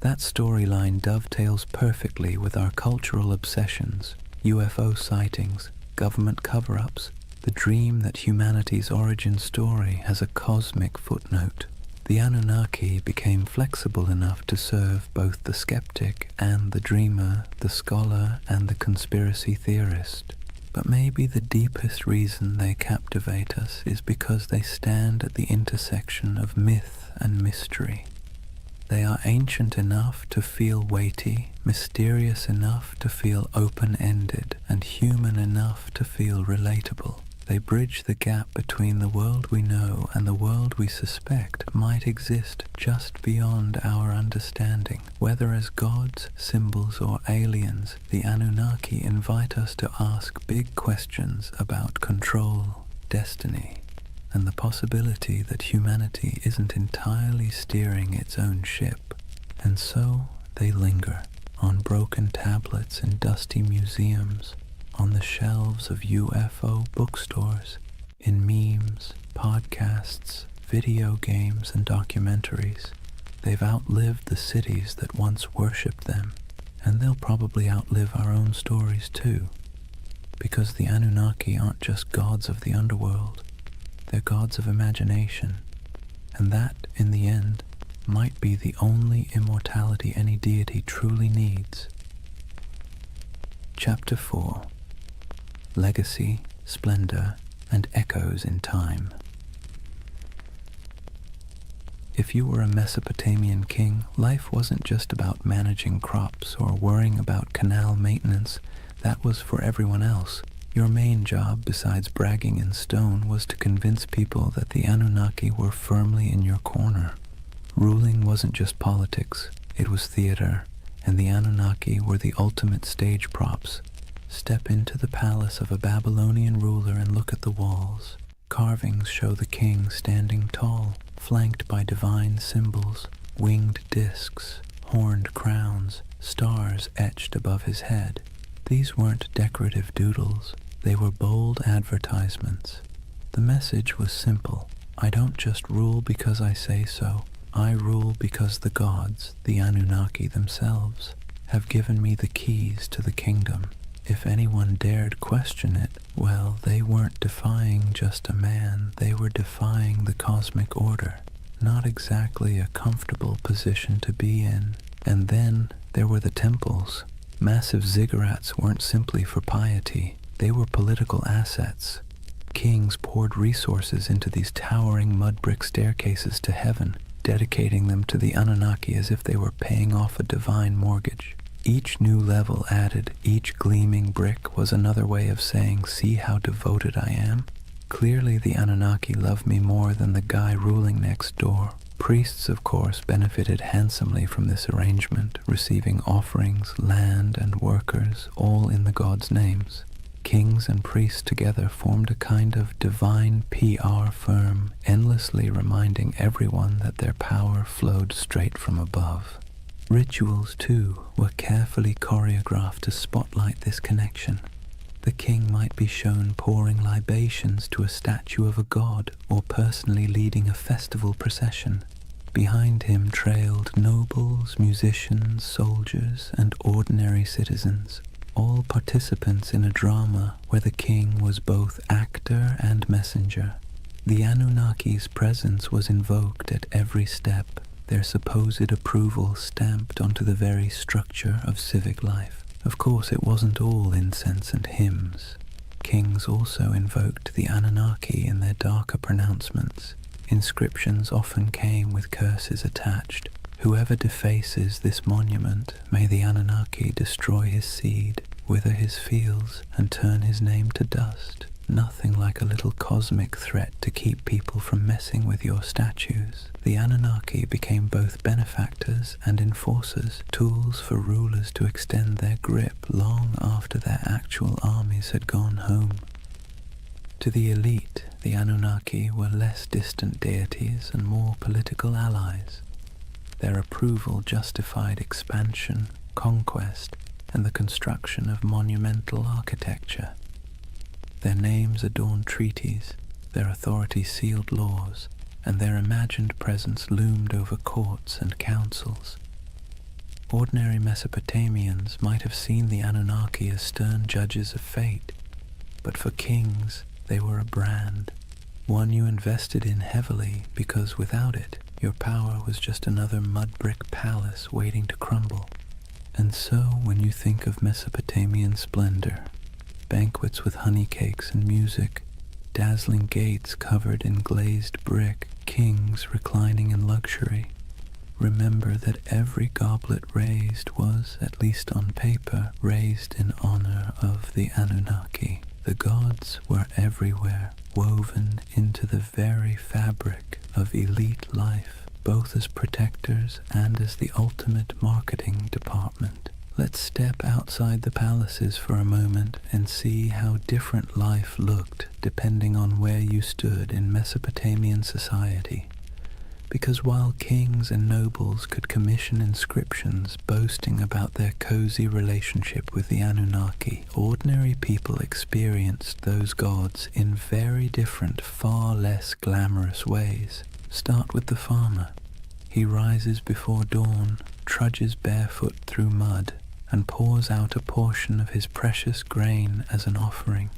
That storyline dovetails perfectly with our cultural obsessions, UFO sightings, government cover-ups, the dream that humanity's origin story has a cosmic footnote. The Anunnaki became flexible enough to serve both the skeptic and the dreamer, the scholar and the conspiracy theorist. But maybe the deepest reason they captivate us is because they stand at the intersection of myth and mystery. They are ancient enough to feel weighty, mysterious enough to feel open-ended, and human enough to feel relatable. They bridge the gap between the world we know and the world we suspect might exist just beyond our understanding. Whether as gods, symbols, or aliens, the Anunnaki invite us to ask big questions about control, destiny, and the possibility that humanity isn't entirely steering its own ship. And so they linger on broken tablets in dusty museums, on the shelves of UFO bookstores, in memes, podcasts, video games, and documentaries. They've outlived the cities that once worshipped them, and they'll probably outlive our own stories too, because the Anunnaki aren't just gods of the underworld. They're gods of imagination, and that, in the end, might be the only immortality any deity truly needs. Chapter 4. Legacy, Splendor, and Echoes in Time. If you were a Mesopotamian king, life wasn't just about managing crops or worrying about canal maintenance. That was for everyone else. Your main job, besides bragging in stone, was to convince people that the Anunnaki were firmly in your corner. Ruling wasn't just politics, it was theater, and the Anunnaki were the ultimate stage props. Step into the palace of a Babylonian ruler and look at the walls. Carvings show the king standing tall, flanked by divine symbols, winged discs, horned crowns, stars etched above his head. These weren't decorative doodles. They were bold advertisements. The message was simple. I don't just rule because I say so. I rule because the gods, the Anunnaki themselves, have given me the keys to the kingdom. If anyone dared question it, well, they weren't defying just a man. They were defying the cosmic order. Not exactly a comfortable position to be in. And then there were the temples. Massive ziggurats weren't simply for piety. They were political assets. Kings poured resources into these towering mud brick staircases to heaven, dedicating them to the Anunnaki as if they were paying off a divine mortgage. Each new level added, each gleaming brick was another way of saying, see how devoted I am? Clearly the Anunnaki love me more than the guy ruling next door. Priests, of course, benefited handsomely from this arrangement, receiving offerings, land, and workers, all in the gods' names. Kings and priests together formed a kind of divine PR firm, endlessly reminding everyone that their power flowed straight from above. Rituals, too, were carefully choreographed to spotlight this connection. The king might be shown pouring libations to a statue of a god or personally leading a festival procession. Behind him trailed nobles, musicians, soldiers, and ordinary citizens, all participants in a drama where the king was both actor and messenger. The Anunnaki's presence was invoked at every step, their supposed approval stamped onto the very structure of civic life. Of course, it wasn't all incense and hymns. Kings also invoked the Anunnaki in their darker pronouncements. Inscriptions often came with curses attached. Whoever defaces this monument, may the Anunnaki destroy his seed, wither his fields, and turn his name to dust. Nothing like a little cosmic threat to keep people from messing with your statues. The Anunnaki became both benefactors and enforcers, tools for rulers to extend their grip long after their actual armies had gone home. To the elite, the Anunnaki were less distant deities and more political allies. Their approval justified expansion, conquest, and the construction of monumental architecture. Their names adorned treaties, their authority sealed laws, and their imagined presence loomed over courts and councils. Ordinary Mesopotamians might have seen the Anunnaki as stern judges of fate, but for kings they were a brand, one you invested in heavily because without it your power was just another mud-brick palace waiting to crumble. And so when you think of Mesopotamian splendor, banquets with honey cakes and music, dazzling gates covered in glazed brick, kings reclining in luxury, remember that every goblet raised was, at least on paper, raised in honor of the Anunnaki. The gods were everywhere, woven into the very fabric of elite life, both as protectors and as the ultimate marketing department. Let's step outside the palaces for a moment and see how different life looked depending on where you stood in Mesopotamian society. Because while kings and nobles could commission inscriptions boasting about their cozy relationship with the Anunnaki, ordinary people experienced those gods in very different, far less glamorous ways. Start with the farmer. He rises before dawn, trudges barefoot through mud, and pours out a portion of his precious grain as an offering.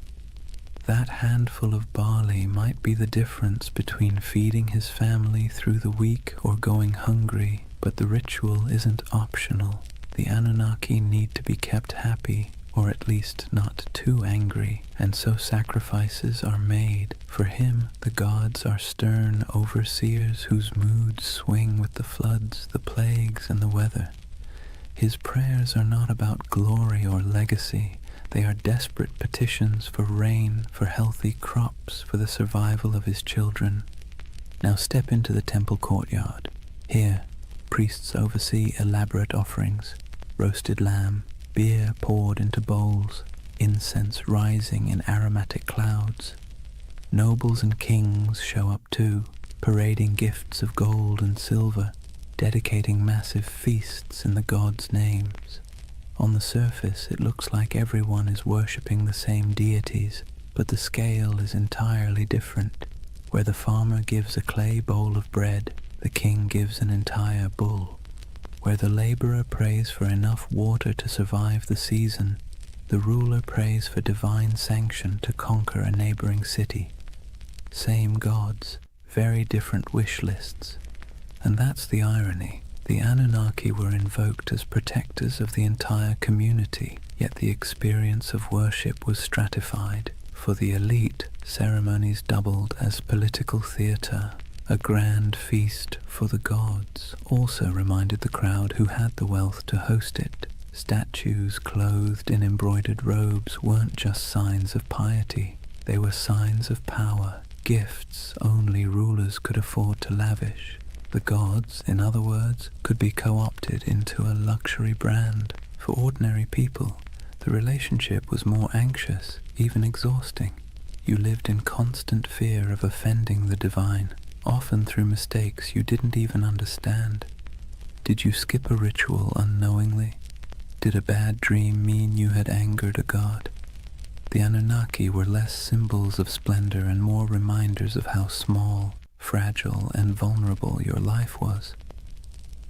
That handful of barley might be the difference between feeding his family through the week or going hungry, but the ritual isn't optional. The Anunnaki need to be kept happy, or at least not too angry, and so sacrifices are made. For him, the gods are stern overseers whose moods swing with the floods, the plagues, and the weather. His prayers are not about glory or legacy. They are desperate petitions for rain, for healthy crops, for the survival of his children. Now step into the temple courtyard. Here, priests oversee elaborate offerings, roasted lamb, beer poured into bowls, incense rising in aromatic clouds. Nobles and kings show up too, parading gifts of gold and silver, dedicating massive feasts in the gods' names. On the surface, it looks like everyone is worshipping the same deities, but the scale is entirely different. Where the farmer gives a clay bowl of bread, the king gives an entire bull. Where the laborer prays for enough water to survive the season, the ruler prays for divine sanction to conquer a neighboring city. Same gods, very different wish lists. And that's the irony. The Anunnaki were invoked as protectors of the entire community, yet the experience of worship was stratified. For the elite, ceremonies doubled as political theater. A grand feast for the gods also reminded the crowd who had the wealth to host it. Statues clothed in embroidered robes weren't just signs of piety. They were signs of power, gifts only rulers could afford to lavish. The gods, in other words, could be co-opted into a luxury brand. For ordinary people, the relationship was more anxious, even exhausting. You lived in constant fear of offending the divine, often through mistakes you didn't even understand. Did you skip a ritual unknowingly? Did a bad dream mean you had angered a god? The Anunnaki were less symbols of splendor and more reminders of how small, fragile, and vulnerable your life was.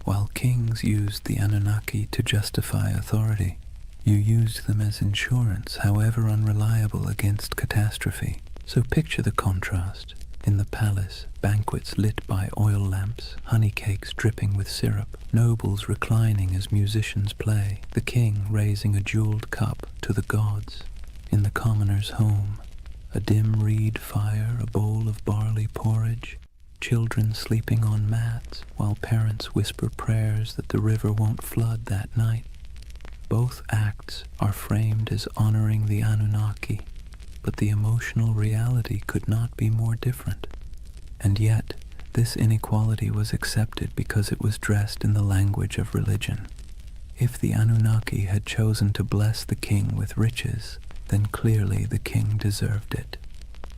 While kings used the Anunnaki to justify authority, you used them as insurance, however unreliable, against catastrophe. So picture the contrast. In the palace, banquets lit by oil lamps, honey cakes dripping with syrup, nobles reclining as musicians play, the king raising a jeweled cup to the gods. In the commoner's home, a dim reed fire, a bowl of barley porridge, children sleeping on mats, while parents whisper prayers that the river won't flood that night. Both acts are framed as honoring the Anunnaki, but the emotional reality could not be more different. And yet, this inequality was accepted because it was dressed in the language of religion. If the Anunnaki had chosen to bless the king with riches, then clearly the king deserved it.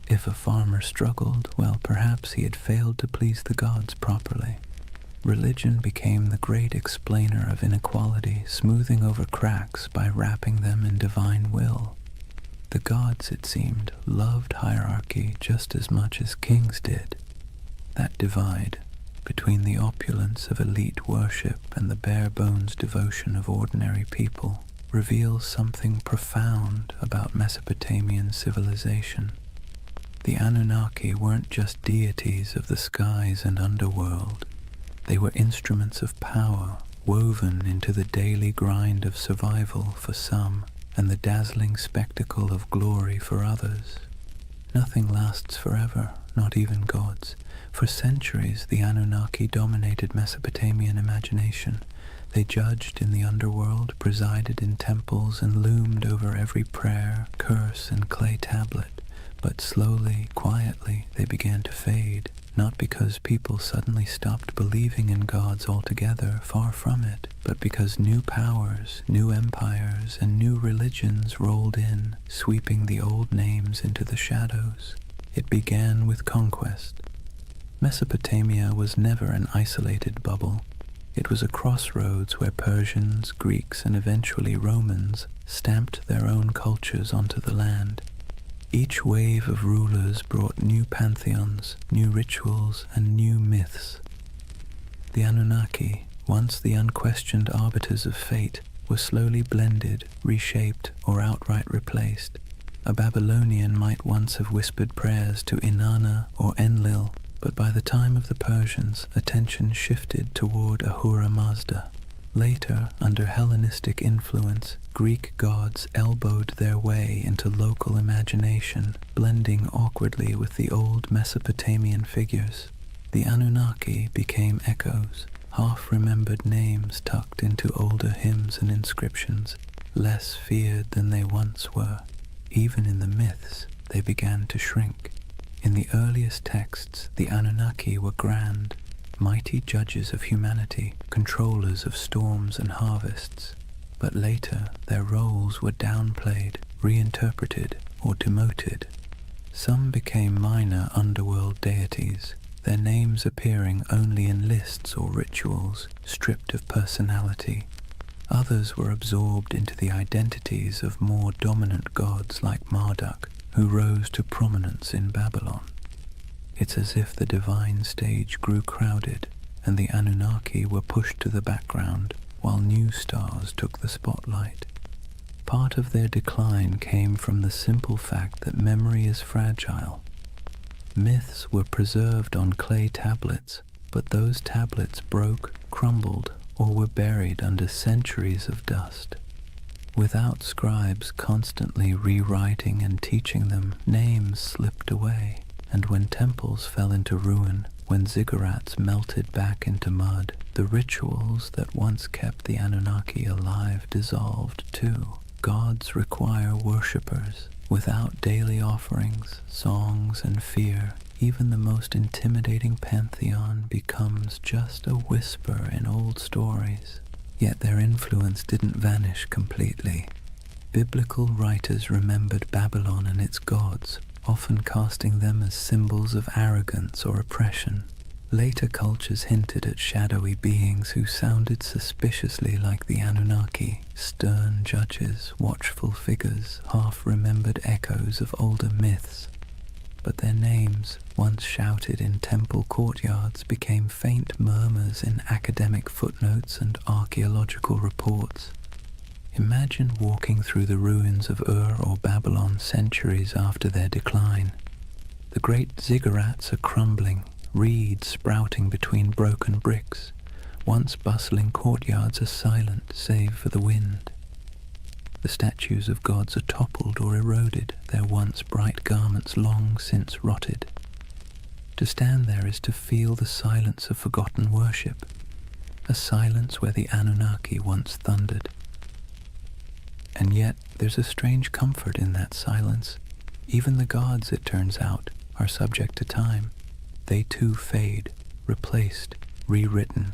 If a farmer struggled, well, perhaps he had failed to please the gods properly. Religion became the great explainer of inequality, smoothing over cracks by wrapping them in divine will. The gods, it seemed, loved hierarchy just as much as kings did. That divide between the opulence of elite worship and the bare-bones devotion of ordinary people reveals something profound about Mesopotamian civilization. The Anunnaki weren't just deities of the skies and underworld. They were instruments of power, woven into the daily grind of survival for some, and the dazzling spectacle of glory for others. Nothing lasts forever, not even gods. For centuries, the Anunnaki dominated Mesopotamian imagination. They judged in the underworld, presided in temples, and loomed over every prayer, curse, and clay tablet. But slowly, quietly, they began to fade, not because people suddenly stopped believing in gods altogether, far from it, but because new powers, new empires, and new religions rolled in, sweeping the old names into the shadows. It began with conquest. Mesopotamia was never an isolated bubble. It was a crossroads where Persians, Greeks, and eventually Romans stamped their own cultures onto the land. Each wave of rulers brought new pantheons, new rituals, and new myths. The Anunnaki, once the unquestioned arbiters of fate, were slowly blended, reshaped, or outright replaced. A Babylonian might once have whispered prayers to Inanna or Enlil, but by the time of the Persians, attention shifted toward Ahura Mazda. Later, under Hellenistic influence, Greek gods elbowed their way into local imagination, blending awkwardly with the old Mesopotamian figures. The Anunnaki became echoes, half-remembered names tucked into older hymns and inscriptions, less feared than they once were. Even in the myths, they began to shrink. In the earliest texts, the Anunnaki were grand, mighty judges of humanity, controllers of storms and harvests. But later, their roles were downplayed, reinterpreted, or demoted. Some became minor underworld deities, their names appearing only in lists or rituals, stripped of personality. Others were absorbed into the identities of more dominant gods like Marduk, who rose to prominence in Babylon. It's as if the divine stage grew crowded, and the Anunnaki were pushed to the background, while new stars took the spotlight. Part of their decline came from the simple fact that memory is fragile. Myths were preserved on clay tablets, but those tablets broke, crumbled, or were buried under centuries of dust. Without scribes constantly rewriting and teaching them, names slipped away. And when temples fell into ruin, when ziggurats melted back into mud, the rituals that once kept the Anunnaki alive dissolved too. Gods require worshippers. Without daily offerings, songs, and fear, even the most intimidating pantheon becomes just a whisper in old stories. Yet their influence didn't vanish completely. Biblical writers remembered Babylon and its gods, often casting them as symbols of arrogance or oppression. Later cultures hinted at shadowy beings who sounded suspiciously like the Anunnaki, stern judges, watchful figures, half-remembered echoes of older myths. But their names, once shouted in temple courtyards, became faint murmurs in academic footnotes and archaeological reports. Imagine walking through the ruins of Ur or Babylon centuries after their decline. The great ziggurats are crumbling, reeds sprouting between broken bricks. Once bustling courtyards are silent save for the wind. The statues of gods are toppled or eroded, their once bright garments long since rotted. To stand there is to feel the silence of forgotten worship, a silence where the Anunnaki once thundered. And yet there's a strange comfort in that silence. Even the gods, it turns out, are subject to time. They too fade, replaced, rewritten.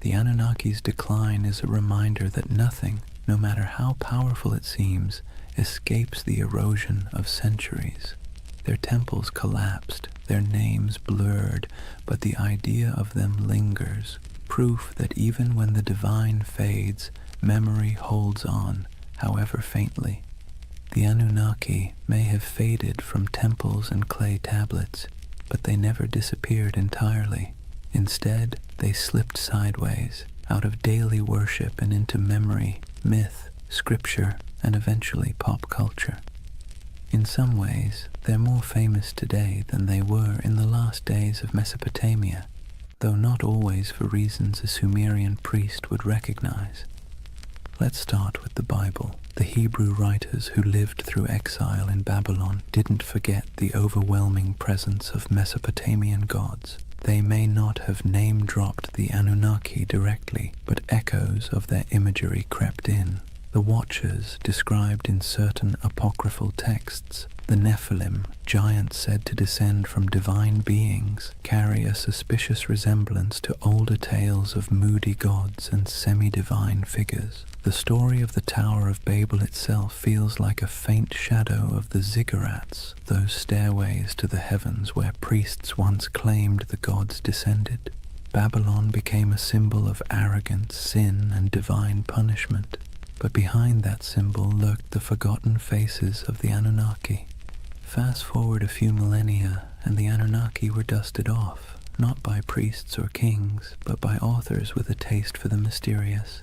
The Anunnaki's decline is a reminder that nothing, no matter how powerful it seems, escapes the erosion of centuries. Their temples collapsed, their names blurred, but the idea of them lingers, proof that even when the divine fades, memory holds on, however faintly. The Anunnaki may have faded from temples and clay tablets, but they never disappeared entirely. Instead, they slipped sideways, out of daily worship and into memory, myth, scripture, and eventually pop culture. In some ways, they're more famous today than they were in the last days of Mesopotamia, though not always for reasons a Sumerian priest would recognize. Let's start with the Bible. The Hebrew writers who lived through exile in Babylon didn't forget the overwhelming presence of Mesopotamian gods. They may not have name-dropped the Anunnaki directly, but echoes of their imagery crept in. The Watchers, described in certain apocryphal texts, the Nephilim, giants said to descend from divine beings, carry a suspicious resemblance to older tales of moody gods and semi-divine figures. The story of the Tower of Babel itself feels like a faint shadow of the ziggurats, those stairways to the heavens where priests once claimed the gods descended. Babylon became a symbol of arrogance, sin, and divine punishment. But behind that symbol lurked the forgotten faces of the Anunnaki. Fast forward a few millennia, and the Anunnaki were dusted off, not by priests or kings, but by authors with a taste for the mysterious.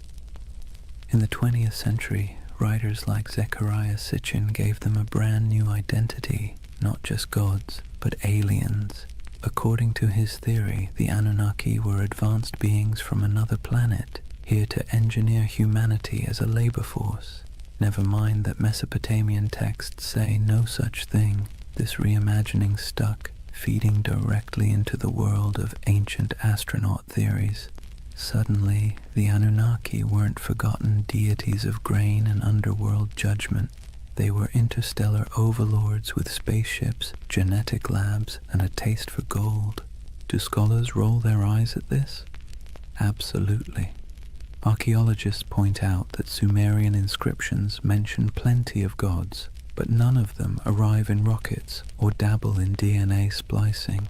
In the 20th century, writers like Zecharia Sitchin gave them a brand new identity, not just gods, but aliens. According to his theory, the Anunnaki were advanced beings from another planet, here to engineer humanity as a labor force. Never mind that Mesopotamian texts say no such thing. This reimagining stuck, feeding directly into the world of ancient astronaut theories. Suddenly, the Anunnaki weren't forgotten deities of grain and underworld judgment. They were interstellar overlords with spaceships, genetic labs, and a taste for gold. Do scholars roll their eyes at this? Absolutely. Archaeologists point out that Sumerian inscriptions mention plenty of gods, but none of them arrive in rockets or dabble in DNA splicing.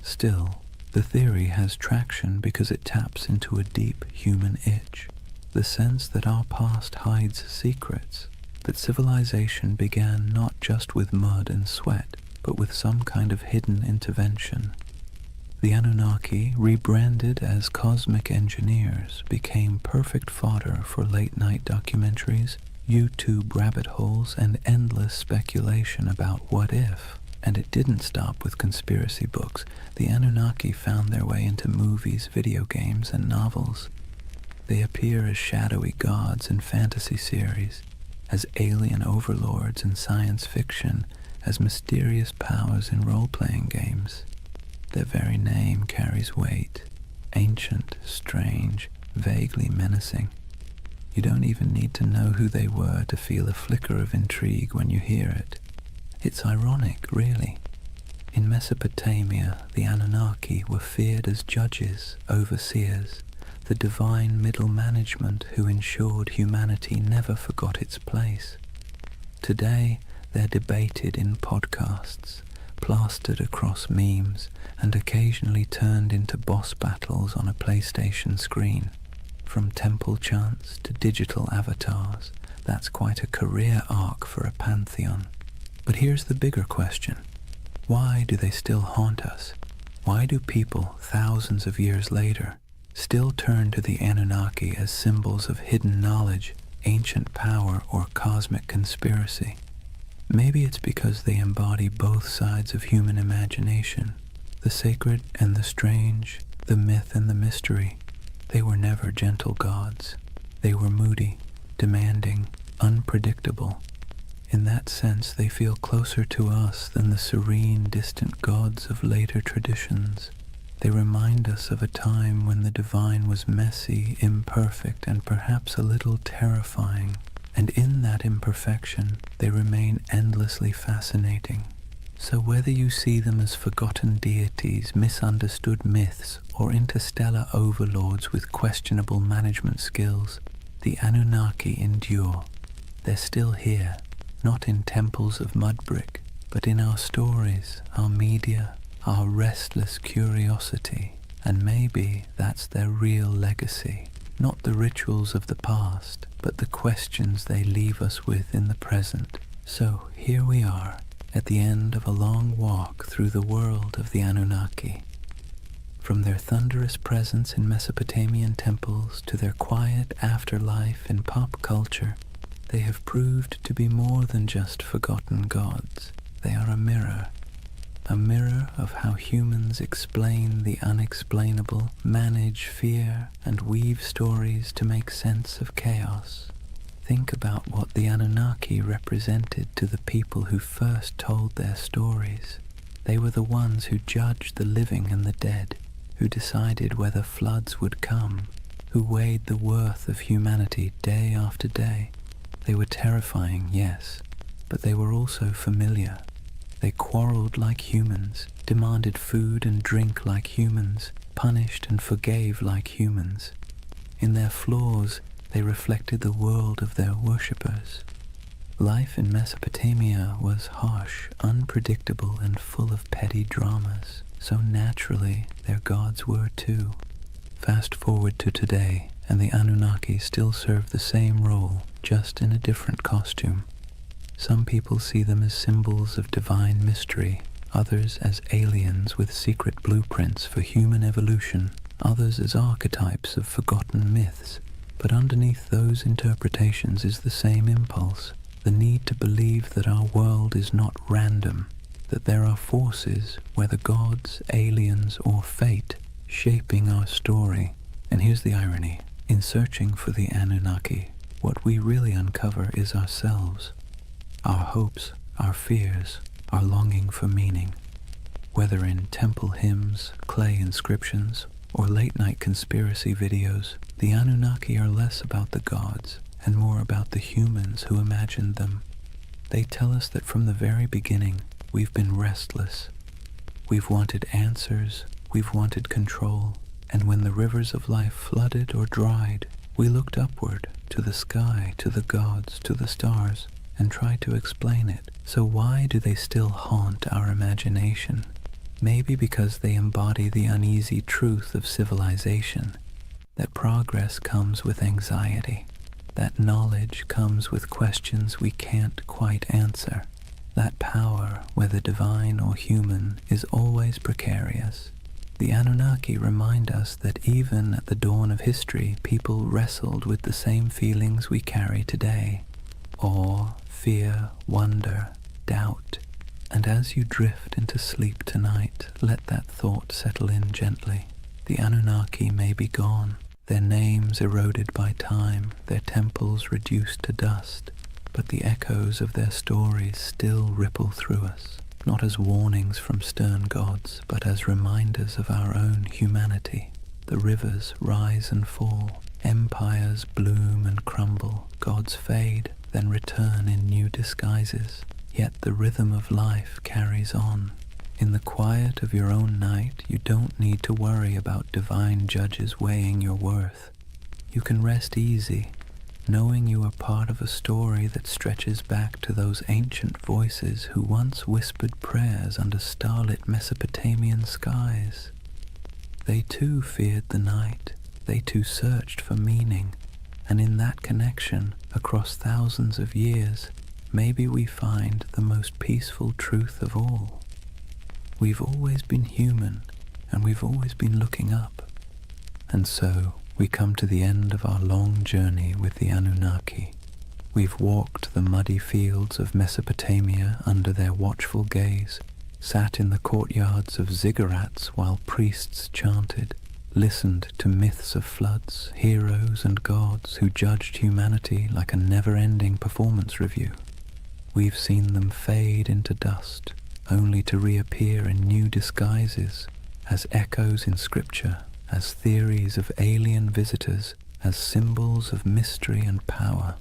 Still, the theory has traction because it taps into a deep human itch, the sense that our past hides secrets, that civilization began not just with mud and sweat, but with some kind of hidden intervention. The Anunnaki, rebranded as cosmic engineers, became perfect fodder for late-night documentaries, YouTube rabbit holes, and endless speculation about what if. And it didn't stop with conspiracy books. The Anunnaki found their way into movies, video games, and novels. They appear as shadowy gods in fantasy series, as alien overlords in science fiction, as mysterious powers in role-playing games. Their very name carries weight, ancient, strange, vaguely menacing. You don't even need to know who they were to feel a flicker of intrigue when you hear it. It's ironic, really. In Mesopotamia, the Anunnaki were feared as judges, overseers, the divine middle management who ensured humanity never forgot its place. Today, they're debated in podcasts, plastered across memes, and occasionally turned into boss battles on a PlayStation screen. From temple chants to digital avatars, that's quite a career arc for a pantheon. But here's the bigger question. Why do they still haunt us? Why do people, thousands of years later, still turn to the Anunnaki as symbols of hidden knowledge, ancient power, or cosmic conspiracy? Maybe it's because they embody both sides of human imagination, the sacred and the strange, the myth and the mystery. They were never gentle gods. They were moody, demanding, unpredictable. In that sense, they feel closer to us than the serene, distant gods of later traditions. They remind us of a time when the divine was messy, imperfect, and perhaps a little terrifying. And in that imperfection, they remain endlessly fascinating. So whether you see them as forgotten deities, misunderstood myths, or interstellar overlords with questionable management skills, the Anunnaki endure. They're still here, not in temples of mud brick, but in our stories, our media, our restless curiosity, and maybe that's their real legacy. Not the rituals of the past, but the questions they leave us with in the present. So here we are, at the end of a long walk through the world of the Anunnaki. From their thunderous presence in Mesopotamian temples to their quiet afterlife in pop culture, they have proved to be more than just forgotten gods. They are a mirror of how humans explain the unexplainable, manage fear, and weave stories to make sense of chaos. Think about what the Anunnaki represented to the people who first told their stories. They were the ones who judged the living and the dead, who decided whether floods would come, who weighed the worth of humanity day after day. They were terrifying, yes, but they were also familiar. They quarreled like humans, demanded food and drink like humans, punished and forgave like humans. In their flaws, they reflected the world of their worshippers. Life in Mesopotamia was harsh, unpredictable, and full of petty dramas, so naturally their gods were too. Fast forward to today, and the Anunnaki still serve the same role, just in a different costume. Some people see them as symbols of divine mystery, others as aliens with secret blueprints for human evolution, others as archetypes of forgotten myths. But underneath those interpretations is the same impulse, the need to believe that our world is not random, that there are forces, whether gods, aliens, or fate, shaping our story. And here's the irony. In searching for the Anunnaki, what we really uncover is ourselves. Our hopes, our fears, our longing for meaning. Whether in temple hymns, clay inscriptions, or late-night conspiracy videos, the Anunnaki are less about the gods and more about the humans who imagined them. They tell us that from the very beginning, we've been restless. We've wanted answers, we've wanted control, and when the rivers of life flooded or dried, we looked upward, to the sky, to the gods, to the stars, and tried to explain it. So why do they still haunt our imagination? Maybe because they embody the uneasy truth of civilization, that progress comes with anxiety, that knowledge comes with questions we can't quite answer, that power, whether divine or human, is always precarious. The Anunnaki remind us that even at the dawn of history, people wrestled with the same feelings we carry today: awe, fear, wonder, doubt. And as you drift into sleep tonight, let that thought settle in gently. The Anunnaki may be gone, their names eroded by time, their temples reduced to dust, but the echoes of their stories still ripple through us, not as warnings from stern gods, but as reminders of our own humanity. The rivers rise and fall, empires bloom and crumble, gods fade, then return in new disguises. Yet the rhythm of life carries on. In the quiet of your own night, you don't need to worry about divine judges weighing your worth. You can rest easy, knowing you are part of a story that stretches back to those ancient voices who once whispered prayers under starlit Mesopotamian skies. They too feared the night, they too searched for meaning, and in that connection, across thousands of years, maybe we find the most peaceful truth of all. We've always been human, and we've always been looking up. And so, we come to the end of our long journey with the Anunnaki. We've walked the muddy fields of Mesopotamia under their watchful gaze, sat in the courtyards of ziggurats while priests chanted, listened to myths of floods, heroes and gods who judged humanity like a never-ending performance review. We've seen them fade into dust, only to reappear in new disguises, as echoes in scripture, as theories of alien visitors, as symbols of mystery and power.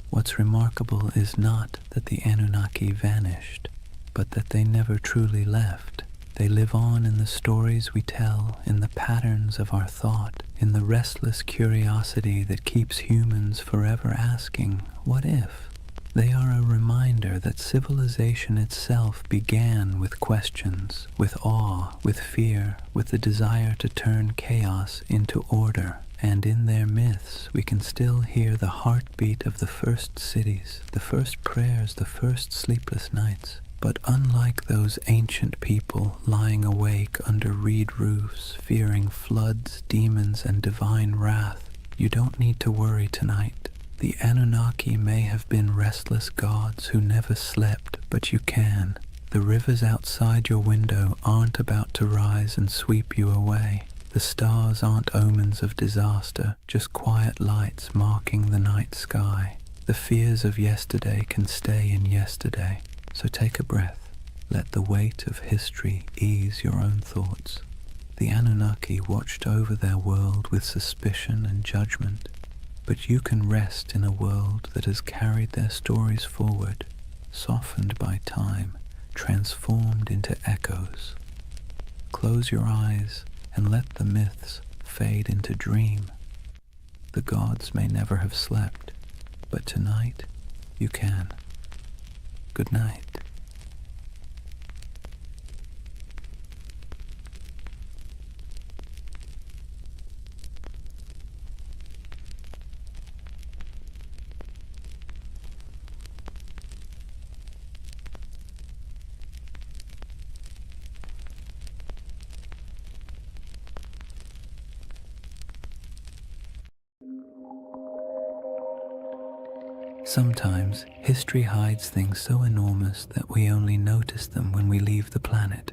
What's remarkable is not that the Anunnaki vanished, but that they never truly left. They live on in the stories we tell, in the patterns of our thought, in the restless curiosity that keeps humans forever asking, what if? They are a reminder that civilization itself began with questions, with awe, with fear, with the desire to turn chaos into order. And in their myths, we can still hear the heartbeat of the first cities, the first prayers, the first sleepless nights. But unlike those ancient people lying awake under reed roofs, fearing floods, demons, and divine wrath, you don't need to worry tonight. The Anunnaki may have been restless gods who never slept, but you can. The rivers outside your window aren't about to rise and sweep you away. The stars aren't omens of disaster, just quiet lights marking the night sky. The fears of yesterday can stay in yesterday. So take a breath. Let the weight of history ease your own thoughts. The Anunnaki watched over their world with suspicion and judgment, but you can rest in a world that has carried their stories forward, softened by time, transformed into echoes. Close your eyes and let the myths fade into dream. The gods may never have slept, but tonight you can. Good night. Sometimes history hides things so enormous that we only notice them when we leave the planet.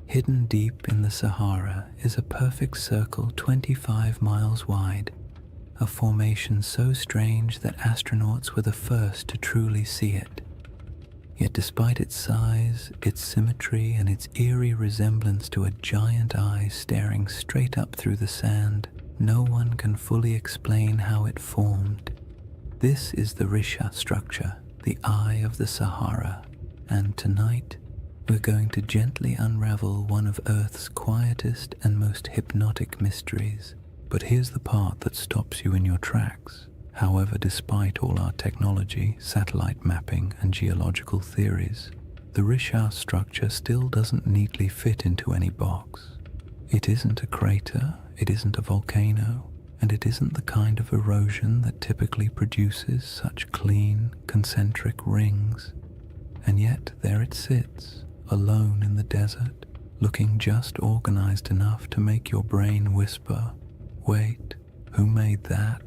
Hidden deep in the Sahara is a perfect circle 25 miles wide, a formation so strange that astronauts were the first to truly see it. Yet despite its size, its symmetry, and its eerie resemblance to a giant eye staring straight up through the sand, no one can fully explain how it formed. This is the Risha structure, the Eye of the Sahara, and tonight we're going to gently unravel one of Earth's quietest and most hypnotic mysteries. But here's the part that stops you in your tracks. However, despite all our technology, satellite mapping, and geological theories, the Risha structure still doesn't neatly fit into any box. It isn't a crater, it isn't a volcano, and it isn't the kind of erosion that typically produces such clean, concentric rings. And yet there it sits, alone in the desert, looking just organized enough to make your brain whisper, "Wait, who made that?"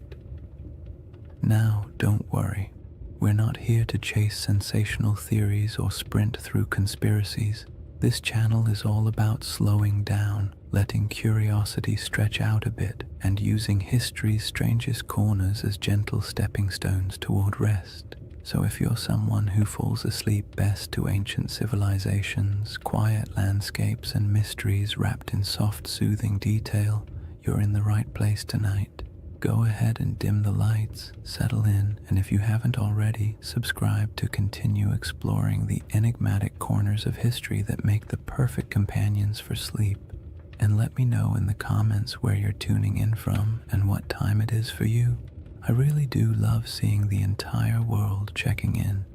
Now, don't worry. We're not here to chase sensational theories or sprint through conspiracies. This channel is all about slowing down, letting curiosity stretch out a bit, and using history's strangest corners as gentle stepping stones toward rest. So if you're someone who falls asleep best to ancient civilizations, quiet landscapes, and mysteries wrapped in soft, soothing detail, you're in the right place tonight. Go ahead and dim the lights, settle in, and if you haven't already, subscribe to continue exploring the enigmatic corners of history that make the perfect companions for sleep. And let me know in the comments where you're tuning in from and what time it is for you. I really do love seeing the entire world checking in.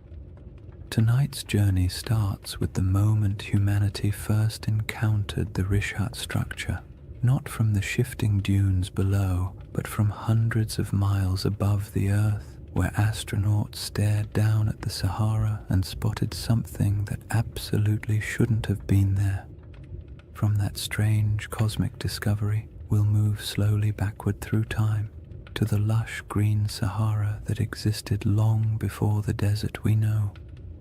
Tonight's journey starts with the moment humanity first encountered the Rishat structure. Not from the shifting dunes below, but from hundreds of miles above the Earth, where astronauts stared down at the Sahara and spotted something that absolutely shouldn't have been there. From that strange cosmic discovery, we'll move slowly backward through time to the lush green Sahara that existed long before the desert we know,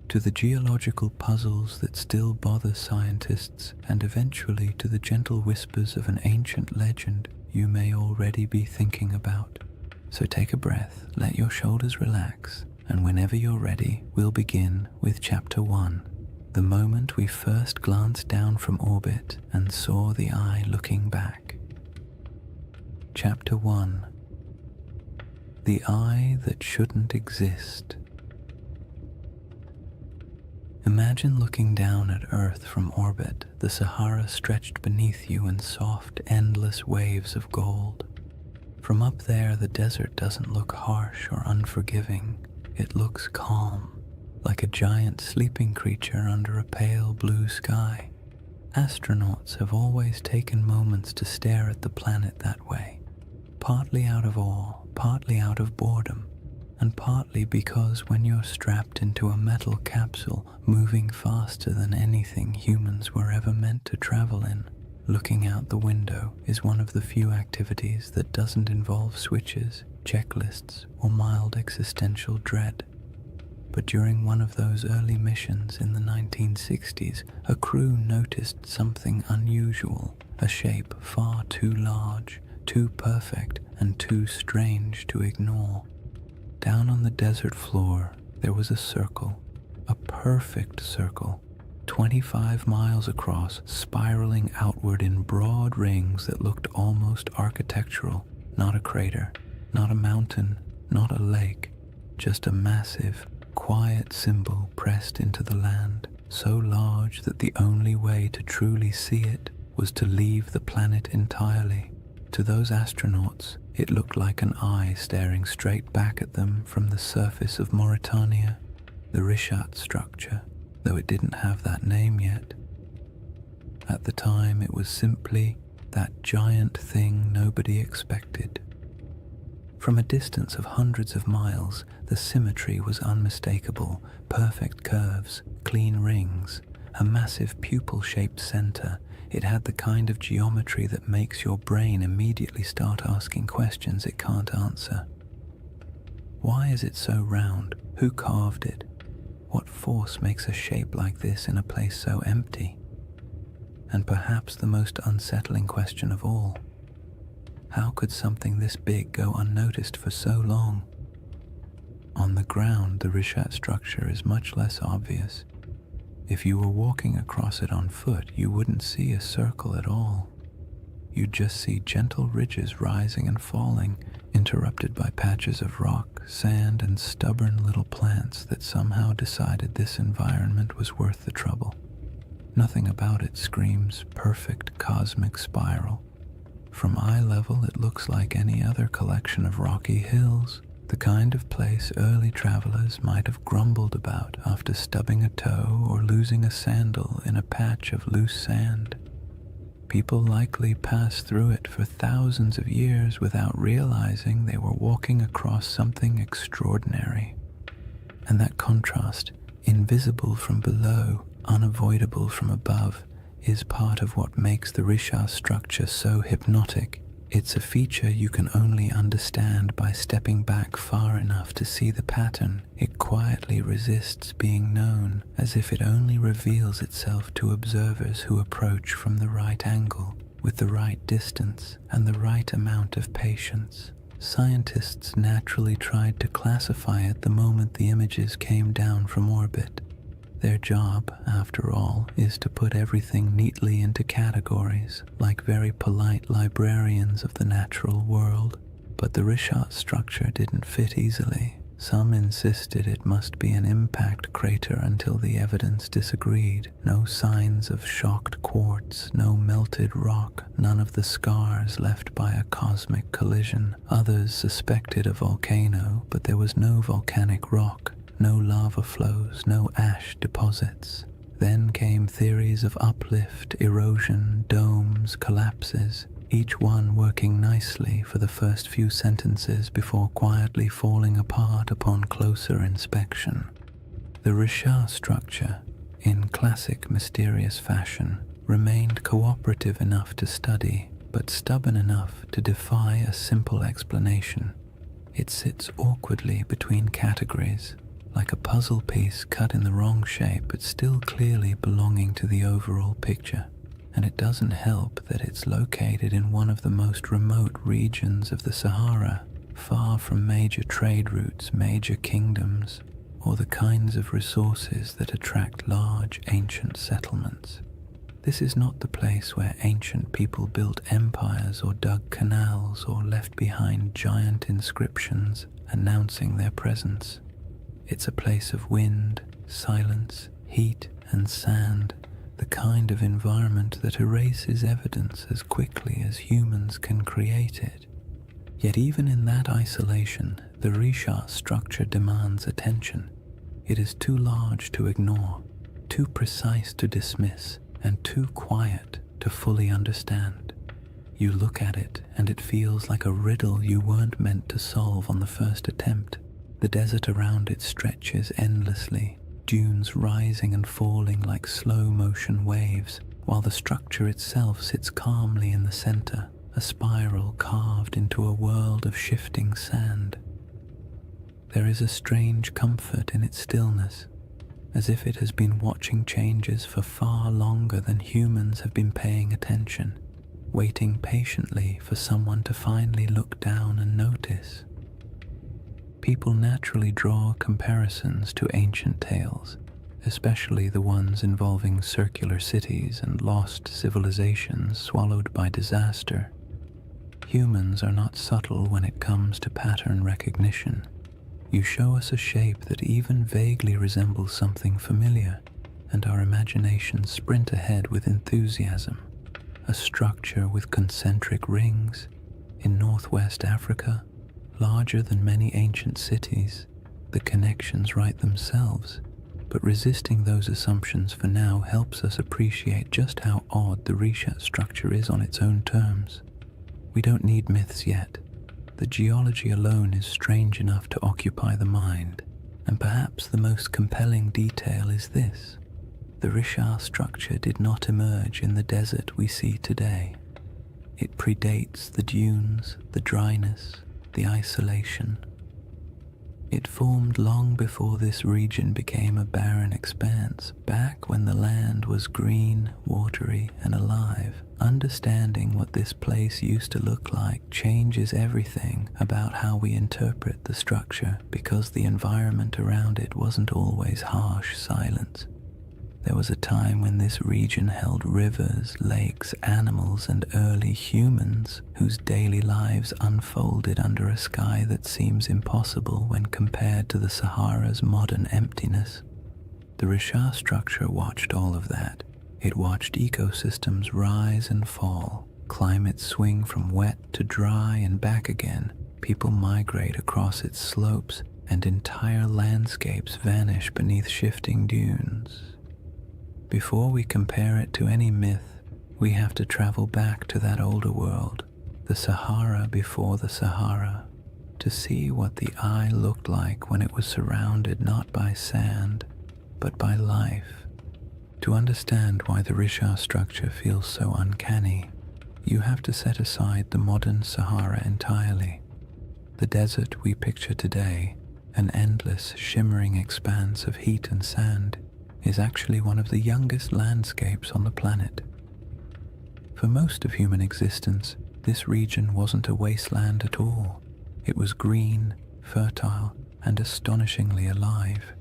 to the geological puzzles that still bother scientists, and eventually to the gentle whispers of an ancient legend you may already be thinking about. So take a breath, let your shoulders relax, and whenever you're ready, we'll begin with Chapter 1, the moment we first glanced down from orbit and saw the eye looking back. Chapter 1. The Eye That Shouldn't Exist. Imagine looking down at Earth from orbit, the Sahara stretched beneath you in soft, endless waves of gold. From up there, the desert doesn't look harsh or unforgiving. It looks calm, like a giant sleeping creature under a pale blue sky. Astronauts have always taken moments to stare at the planet that way, partly out of awe, partly out of boredom, and partly because when you're strapped into a metal capsule moving faster than anything humans were ever meant to travel in, looking out the window is one of the few activities that doesn't involve switches, checklists, or mild existential dread. But during one of those early missions in the 1960s, a crew noticed something unusual, a shape far too large, too perfect, and too strange to ignore. Down on the desert floor, there was a circle, a perfect circle, 25 miles across, spiraling outward in broad rings that looked almost architectural. Not a crater, not a mountain, not a lake, just a massive, quiet symbol pressed into the land, so large that the only way to truly see it was to leave the planet entirely. To those astronauts, it looked like an eye staring straight back at them from the surface of Mauritania, the Richat structure, though it didn't have that name yet. At the time, it was simply that giant thing nobody expected. From a distance of hundreds of miles, the symmetry was unmistakable: perfect curves, clean rings, a massive pupil-shaped center. It had the kind of geometry that makes your brain immediately start asking questions it can't answer. Why is it so round? Who carved it? What force makes a shape like this in a place so empty? And perhaps the most unsettling question of all, how could something this big go unnoticed for so long? On the ground, the Richat structure is much less obvious. If you were walking across it on foot, you wouldn't see a circle at all. You'd just see gentle ridges rising and falling, interrupted by patches of rock, sand, and stubborn little plants that somehow decided this environment was worth the trouble. Nothing about it screams perfect cosmic spiral. From eye level, it looks like any other collection of rocky hills, the kind of place early travelers might have grumbled about after stubbing a toe or losing a sandal in a patch of loose sand. People likely passed through it for thousands of years without realizing they were walking across something extraordinary. And that contrast, invisible from below, unavoidable from above, is part of what makes the Richat structure so hypnotic. It's a feature you can only understand by stepping back far enough to see the pattern. It quietly resists being known, as if it only reveals itself to observers who approach from the right angle, with the right distance, and the right amount of patience. Scientists naturally tried to classify it the moment the images came down from orbit. Their job, after all, is to put everything neatly into categories, like very polite librarians of the natural world. But the Richat structure didn't fit easily. Some insisted it must be an impact crater until the evidence disagreed. No signs of shocked quartz, no melted rock, none of the scars left by a cosmic collision. Others suspected a volcano, but there was no volcanic rock. No lava flows, no ash deposits. Then came theories of uplift, erosion, domes, collapses, each one working nicely for the first few sentences before quietly falling apart upon closer inspection. The Richat structure, in classic mysterious fashion, remained cooperative enough to study, but stubborn enough to defy a simple explanation. It sits awkwardly between categories, like a puzzle piece cut in the wrong shape but still clearly belonging to the overall picture. And it doesn't help that it's located in one of the most remote regions of the Sahara, far from major trade routes, major kingdoms, or the kinds of resources that attract large ancient settlements. This is not the place where ancient people built empires or dug canals or left behind giant inscriptions announcing their presence. It's a place of wind, silence, heat, and sand, the kind of environment that erases evidence as quickly as humans can create it. Yet even in that isolation, The Risha structure demands attention. It is too large to ignore, too precise to dismiss, and too quiet to fully understand. You look at it and it feels like a riddle you weren't meant to solve on the first attempt. The desert around it stretches endlessly, dunes rising and falling like slow-motion waves, while the structure itself sits calmly in the center, a spiral carved into a world of shifting sand. There is a strange comfort in its stillness, as if it has been watching changes for far longer than humans have been paying attention, waiting patiently for someone to finally look down and notice. People naturally draw comparisons to ancient tales, especially the ones involving circular cities and lost civilizations swallowed by disaster. Humans are not subtle when it comes to pattern recognition. You show us a shape that even vaguely resembles something familiar, and our imaginations sprint ahead with enthusiasm. A structure with concentric rings in northwest Africa, larger than many ancient cities. The connections write themselves, but resisting those assumptions for now helps us appreciate just how odd the Risha structure is on its own terms. We don't need myths yet. The geology alone is strange enough to occupy the mind, and perhaps the most compelling detail is this. The Risha structure did not emerge in the desert we see today. It predates the dunes, the dryness, the isolation. It formed long before this region became a barren expanse, back when the land was green, watery, and alive. Understanding what this place used to look like changes everything about how we interpret the structure, because the environment around it wasn't always harsh silence. There was a time when this region held rivers, lakes, animals, and early humans whose daily lives unfolded under a sky that seems impossible when compared to the Sahara's modern emptiness. The Risha structure watched all of that. It watched ecosystems rise and fall, climates swing from wet to dry and back again, people migrate across its slopes, and entire landscapes vanish beneath shifting dunes. Before we compare it to any myth, we have to travel back to that older world, the Sahara before the Sahara, to see what the eye looked like when it was surrounded not by sand, but by life. To understand why the Risha structure feels so uncanny, you have to set aside the modern Sahara entirely. The desert we picture today, an endless, shimmering expanse of heat and sand, is actually one of the youngest landscapes on the planet. For most of human existence, this region wasn't a wasteland at all. It was green, fertile, and astonishingly alive.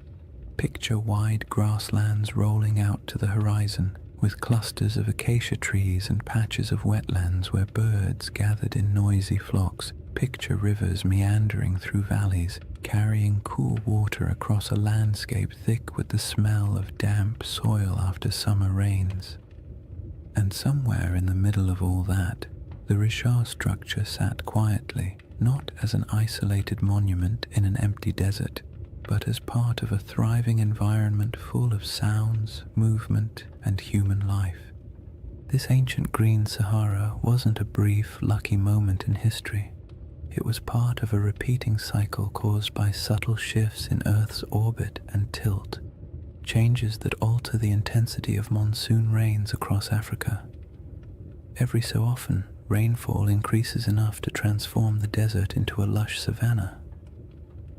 Picture wide grasslands rolling out to the horizon, with clusters of acacia trees and patches of wetlands where birds gathered in noisy flocks. Picture rivers meandering through valleys, carrying cool water across a landscape thick with the smell of damp soil after summer rains. And somewhere in the middle of all that, the Risha structure sat quietly, not as an isolated monument in an empty desert, but as part of a thriving environment full of sounds, movement, and human life. This ancient green Sahara wasn't a brief, lucky moment in history. It was part of a repeating cycle caused by subtle shifts in Earth's orbit and tilt, changes that alter the intensity of monsoon rains across Africa. Every so often, rainfall increases enough to transform the desert into a lush savanna.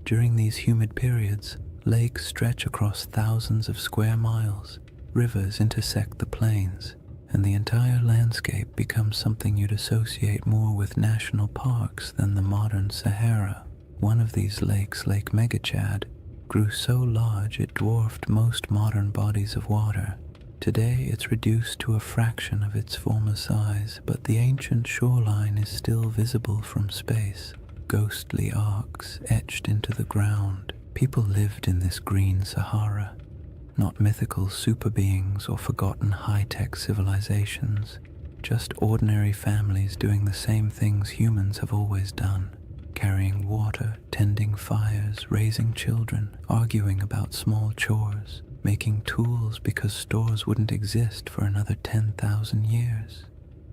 During these humid periods, lakes stretch across thousands of square miles, rivers intersect the plains, and the entire landscape becomes something you'd associate more with national parks than the modern Sahara. One of these lakes, Lake Megachad, grew so large it dwarfed most modern bodies of water. Today it's reduced to a fraction of its former size, but the ancient shoreline is still visible from space, ghostly arcs etched into the ground. People lived in this green Sahara, not mythical super beings or forgotten high-tech civilizations, just ordinary families doing the same things humans have always done. carrying water, tending fires, raising children, arguing about small chores, making tools because stores wouldn't exist for another 10,000 years.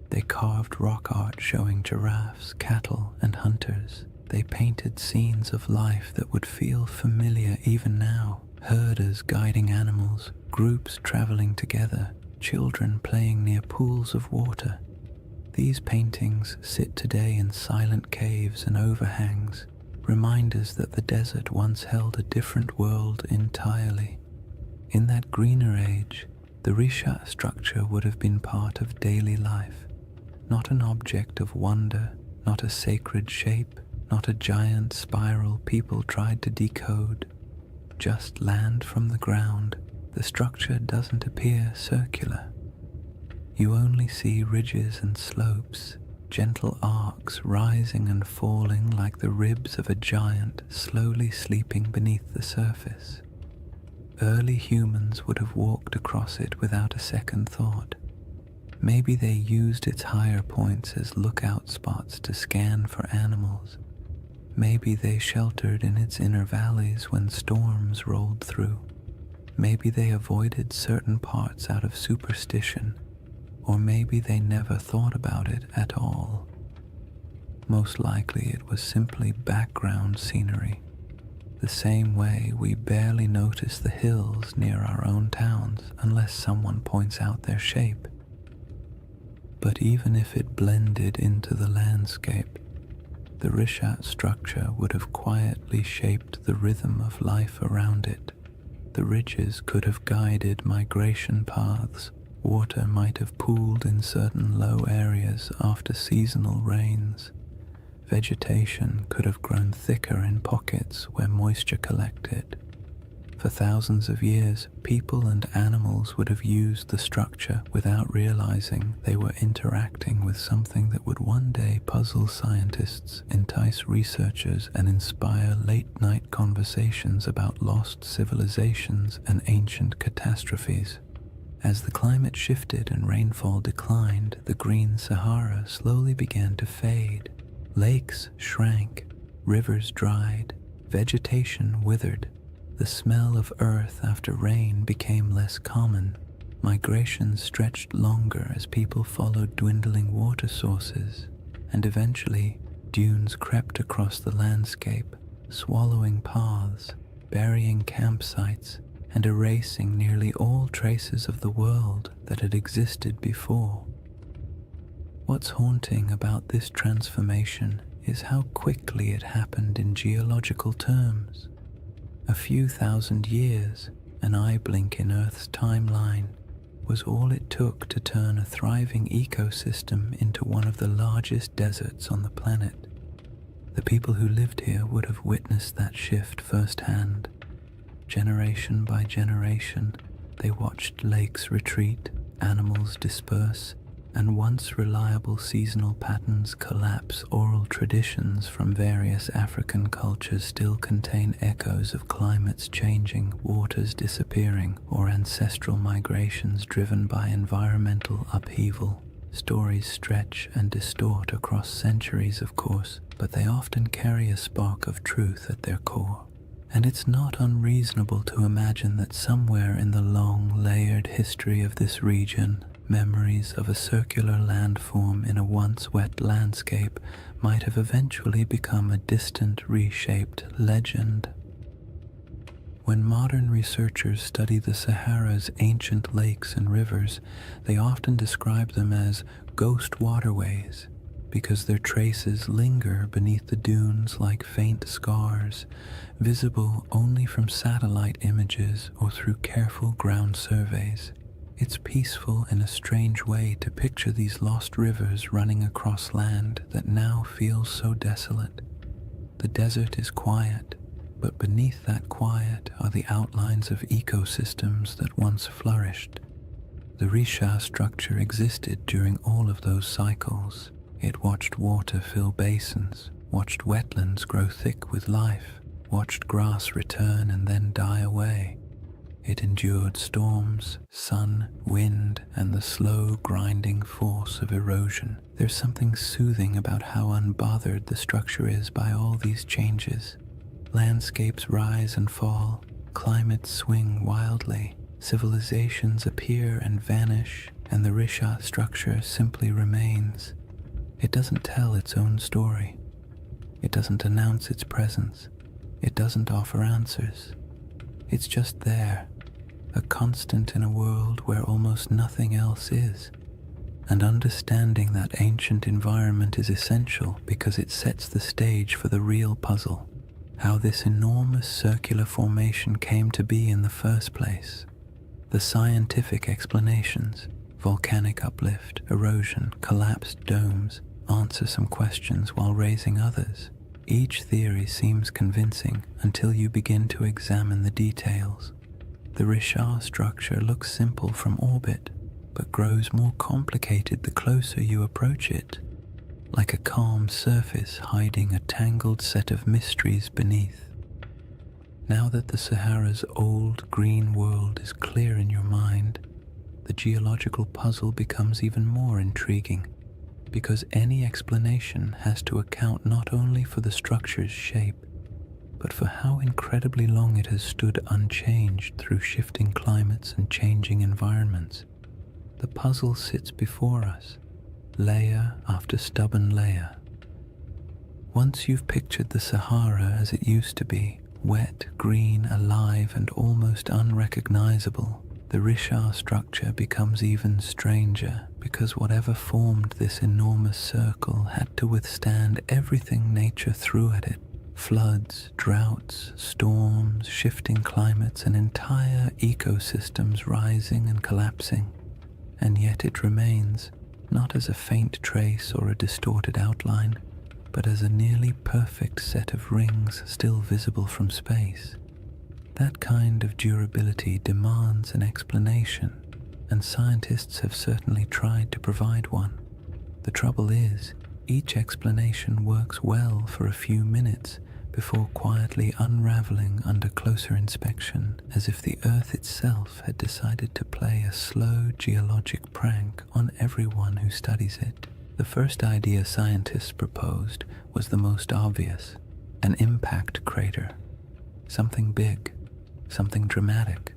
They carved rock art showing giraffes, cattle, and hunters. They painted scenes of life that would feel familiar even now. Herders guiding animals, groups traveling together, children playing near pools of water. These paintings sit today in silent caves and overhangs, reminders that the desert once held a different world entirely. In that greener age, the Risha structure would have been part of daily life, not an object of wonder, not a sacred shape, not a giant spiral people tried to decode. Just land from the ground. The structure doesn't appear circular. You only see ridges and slopes, gentle arcs rising and falling like the ribs of a giant slowly sleeping beneath the surface. Early humans would have walked across it without a second thought. Maybe they used its higher points as lookout spots to scan for animals. Maybe they sheltered in its inner valleys when storms rolled through. Maybe they avoided certain parts out of superstition, or maybe they never thought about it at all. Most likely it was simply background scenery, the same way we barely notice the hills near our own towns unless someone points out their shape. But even if it blended into the landscape, the Rishat structure would have quietly shaped the rhythm of life around it. The ridges could have guided migration paths. Water might have pooled in certain low areas after seasonal rains. Vegetation could have grown thicker in pockets where moisture collected. For thousands of years, people and animals would have used the structure without realizing they were interacting with something that would one day puzzle scientists, entice researchers, and inspire late-night conversations about lost civilizations and ancient catastrophes. As the climate shifted and rainfall declined, the green Sahara slowly began to fade. Lakes shrank, rivers dried, vegetation withered. The smell of earth after rain became less common. Migration stretched longer as people followed dwindling water sources, and eventually dunes crept across the landscape, swallowing paths, burying campsites, and erasing nearly all traces of the world that had existed before. What's haunting about this transformation is how quickly it happened in geological terms. A few thousand years, an eye blink in Earth's timeline, was all it took to turn a thriving ecosystem into one of the largest deserts on the planet. The people who lived here would have witnessed that shift firsthand. Generation by generation, they watched lakes retreat, animals disperse, and once reliable seasonal patterns collapse. Oral traditions from various African cultures still contain echoes of climates changing, waters disappearing, or ancestral migrations driven by environmental upheaval. Stories stretch and distort across centuries, of course, but they often carry a spark of truth at their core. And it's not unreasonable to imagine that somewhere in the long, layered history of this region, memories of a circular landform in a once wet landscape might have eventually become a distant, reshaped legend. When modern researchers study the Sahara's ancient lakes and rivers, they often describe them as ghost waterways, because their traces linger beneath the dunes like faint scars, visible only from satellite images or through careful ground surveys. It's peaceful in a strange way to picture these lost rivers running across land that now feels so desolate. The desert is quiet, but beneath that quiet are the outlines of ecosystems that once flourished. The Risha structure existed during all of those cycles. It watched water fill basins, watched wetlands grow thick with life, watched grass return and then die away. It endured storms, sun, wind, and the slow grinding force of erosion. There's something soothing about how unbothered the structure is by all these changes. Landscapes rise and fall, climates swing wildly, civilizations appear and vanish, and the Risha structure simply remains. It doesn't tell its own story. It doesn't announce its presence. It doesn't offer answers. It's just there, a constant in a world where almost nothing else is. And understanding that ancient environment is essential because it sets the stage for the real puzzle, how this enormous circular formation came to be in the first place. The scientific explanations, volcanic uplift, erosion, collapsed domes, answer some questions while raising others. Each theory seems convincing until you begin to examine the details. The Risha structure looks simple from orbit, but grows more complicated the closer you approach it, like a calm surface hiding a tangled set of mysteries beneath. Now that the Sahara's old green world is clear in your mind, the geological puzzle becomes even more intriguing, because any explanation has to account not only for the structure's shape, but for how incredibly long it has stood unchanged through shifting climates and changing environments. The puzzle sits before us, layer after stubborn layer. Once you've pictured the Sahara as it used to be, wet, green, alive, and almost unrecognizable, the Risha structure becomes even stranger, because whatever formed this enormous circle had to withstand everything nature threw at it. Floods, droughts, storms, shifting climates, and entire ecosystems rising and collapsing. And yet it remains, not as a faint trace or a distorted outline, but as a nearly perfect set of rings still visible from space. That kind of durability demands an explanation, and scientists have certainly tried to provide one. The trouble is, each explanation works well for a few minutes before quietly unraveling under closer inspection, as if the Earth itself had decided to play a slow geologic prank on everyone who studies it. The first idea scientists proposed was the most obvious: an impact crater. Something big, something dramatic,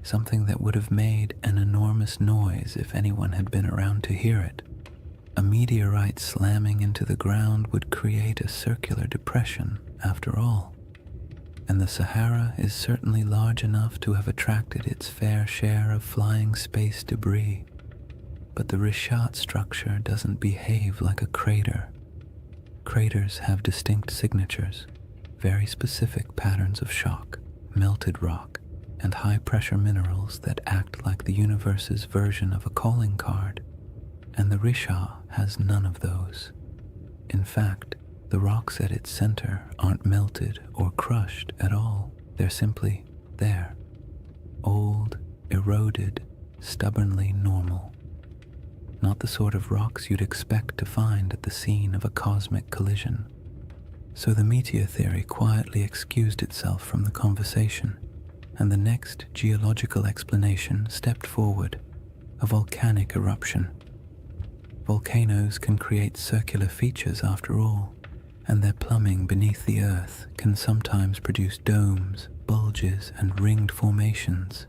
something that would have made an enormous noise if anyone had been around to hear it. A meteorite slamming into the ground would create a circular depression, after all. And the Sahara is certainly large enough to have attracted its fair share of flying space debris. But the Rishat structure doesn't behave like a crater. Craters have distinct signatures, very specific patterns of shock, melted rock, and high-pressure minerals that act like the universe's version of a calling card. And the Risha has none of those. In fact, the rocks at its center aren't melted or crushed at all. They're simply there. Old, eroded, stubbornly normal. Not the sort of rocks you'd expect to find at the scene of a cosmic collision. So the meteor theory quietly excused itself from the conversation, and the next geological explanation stepped forward: a volcanic eruption. Volcanoes can create circular features after all, and their plumbing beneath the earth can sometimes produce domes, bulges, and ringed formations.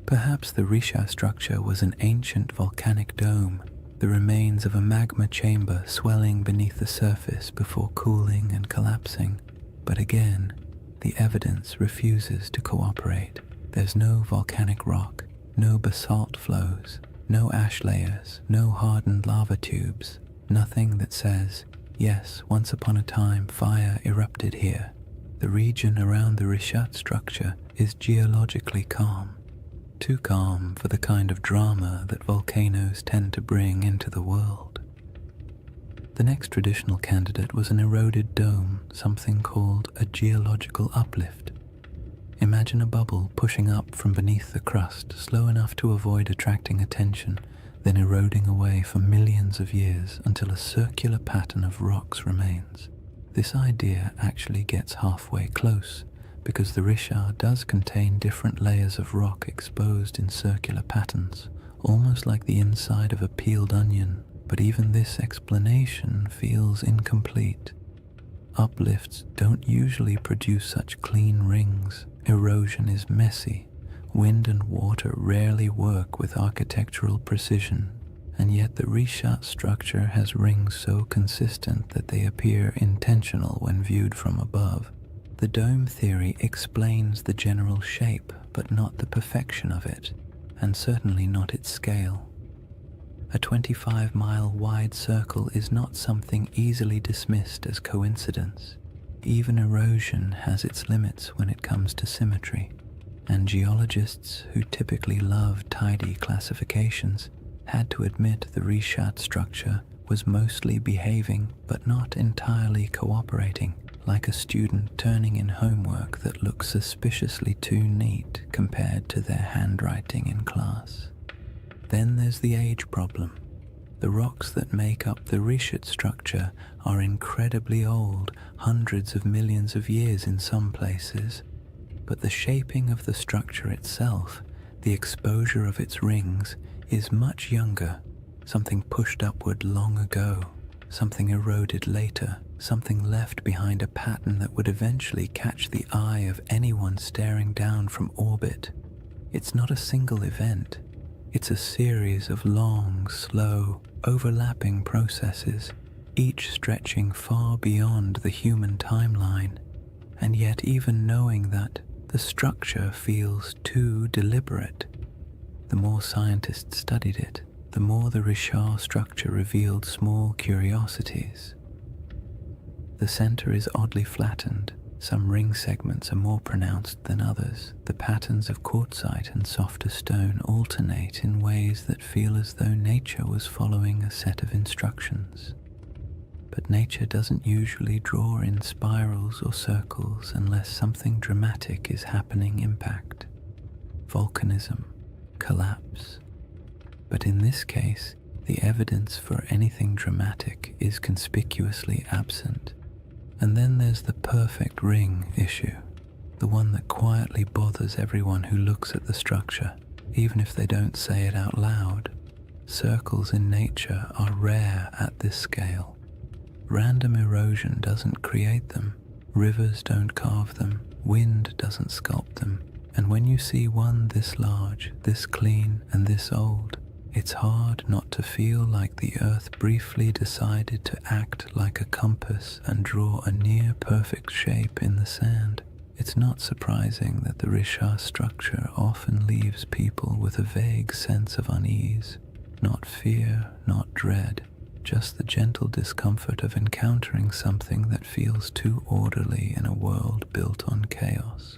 Perhaps the Risha structure was an ancient volcanic dome, the remains of a magma chamber swelling beneath the surface before cooling and collapsing. But again, the evidence refuses to cooperate. There's no volcanic rock, no basalt flows, no ash layers, no hardened lava tubes, nothing that says, yes, once upon a time fire erupted here. The region around the Rishat structure is geologically calm, too calm for the kind of drama that volcanoes tend to bring into the world. The next traditional candidate was an eroded dome, something called a geological uplift. Imagine a bubble pushing up from beneath the crust, slow enough to avoid attracting attention, then eroding away for millions of years until a circular pattern of rocks remains. This idea actually gets halfway close, because the Richard does contain different layers of rock exposed in circular patterns, almost like the inside of a peeled onion, but even this explanation feels incomplete. Uplifts don't usually produce such clean rings. Erosion is messy. Wind and water rarely work with architectural precision, and yet the Richat structure has rings so consistent that they appear intentional when viewed from above. The dome theory explains the general shape, but not the perfection of it, and certainly not its scale. A 25-mile wide circle is not something easily dismissed as coincidence. Even erosion has its limits when it comes to symmetry, and geologists who typically love tidy classifications had to admit the Richat structure was mostly behaving but not entirely cooperating, like a student turning in homework that looks suspiciously too neat compared to their handwriting in class. Then there's the age problem. The rocks that make up the Richat structure are incredibly old, hundreds of millions of years in some places, but the shaping of the structure itself, the exposure of its rings, is much younger, something pushed upward long ago, something eroded later, something left behind a pattern that would eventually catch the eye of anyone staring down from orbit. It's not a single event. It's a series of long, slow, overlapping processes, each stretching far beyond the human timeline, and yet even knowing that, the structure feels too deliberate. The more scientists studied it, the more the Richat structure revealed small curiosities. The center is oddly flattened. Some ring segments are more pronounced than others. The patterns of quartzite and softer stone alternate in ways that feel as though nature was following a set of instructions. But nature doesn't usually draw in spirals or circles unless something dramatic is happening. Impact, volcanism, collapse. But in this case, the evidence for anything dramatic is conspicuously absent. And then there's the perfect ring issue, the one that quietly bothers everyone who looks at the structure, even if they don't say it out loud. Circles in nature are rare at this scale. Random erosion doesn't create them, rivers don't carve them, wind doesn't sculpt them, and when you see one this large, this clean, and this old, it's hard not to feel like the earth briefly decided to act like a compass and draw a near-perfect shape in the sand. It's not surprising that the Richat structure often leaves people with a vague sense of unease, not fear, not dread, just the gentle discomfort of encountering something that feels too orderly in a world built on chaos.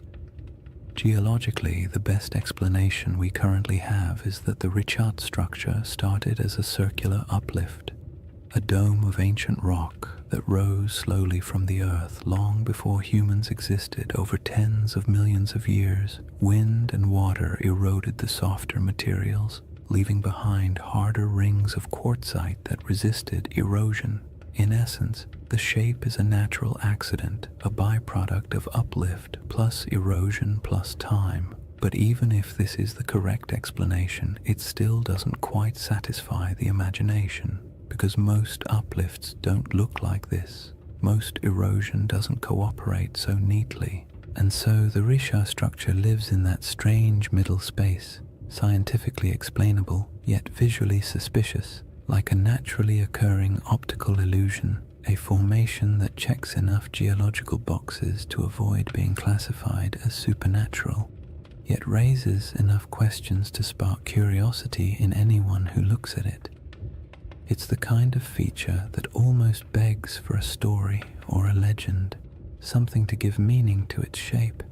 Geologically, the best explanation we currently have is that the Richat structure started as a circular uplift, a dome of ancient rock that rose slowly from the earth long before humans existed. Over tens of millions of years, wind and water eroded the softer materials, leaving behind harder rings of quartzite that resisted erosion. In essence, the shape is a natural accident, a byproduct of uplift plus erosion plus time. But even if this is the correct explanation, it still doesn't quite satisfy the imagination, because most uplifts don't look like this. Most erosion doesn't cooperate so neatly. And so the Richat structure lives in that strange middle space, scientifically explainable, yet visually suspicious, like a naturally occurring optical illusion, a formation that checks enough geological boxes to avoid being classified as supernatural, yet raises enough questions to spark curiosity in anyone who looks at it. It's the kind of feature that almost begs for a story or a legend, something to give meaning to its shape,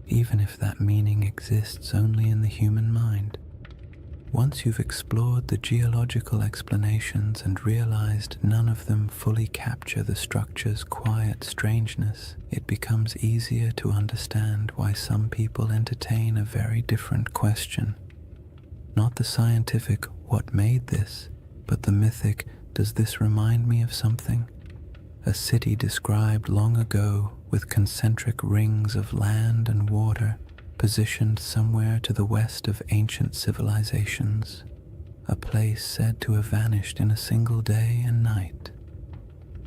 even if that meaning exists only in the human mind. Once you've explored the geological explanations and realized none of them fully capture the structure's quiet strangeness, it becomes easier to understand why some people entertain a very different question. Not the scientific, what made this, but the mythic, does this remind me of something? A city described long ago, with concentric rings of land and water positioned somewhere to the west of ancient civilizations, a place said to have vanished in a single day and night.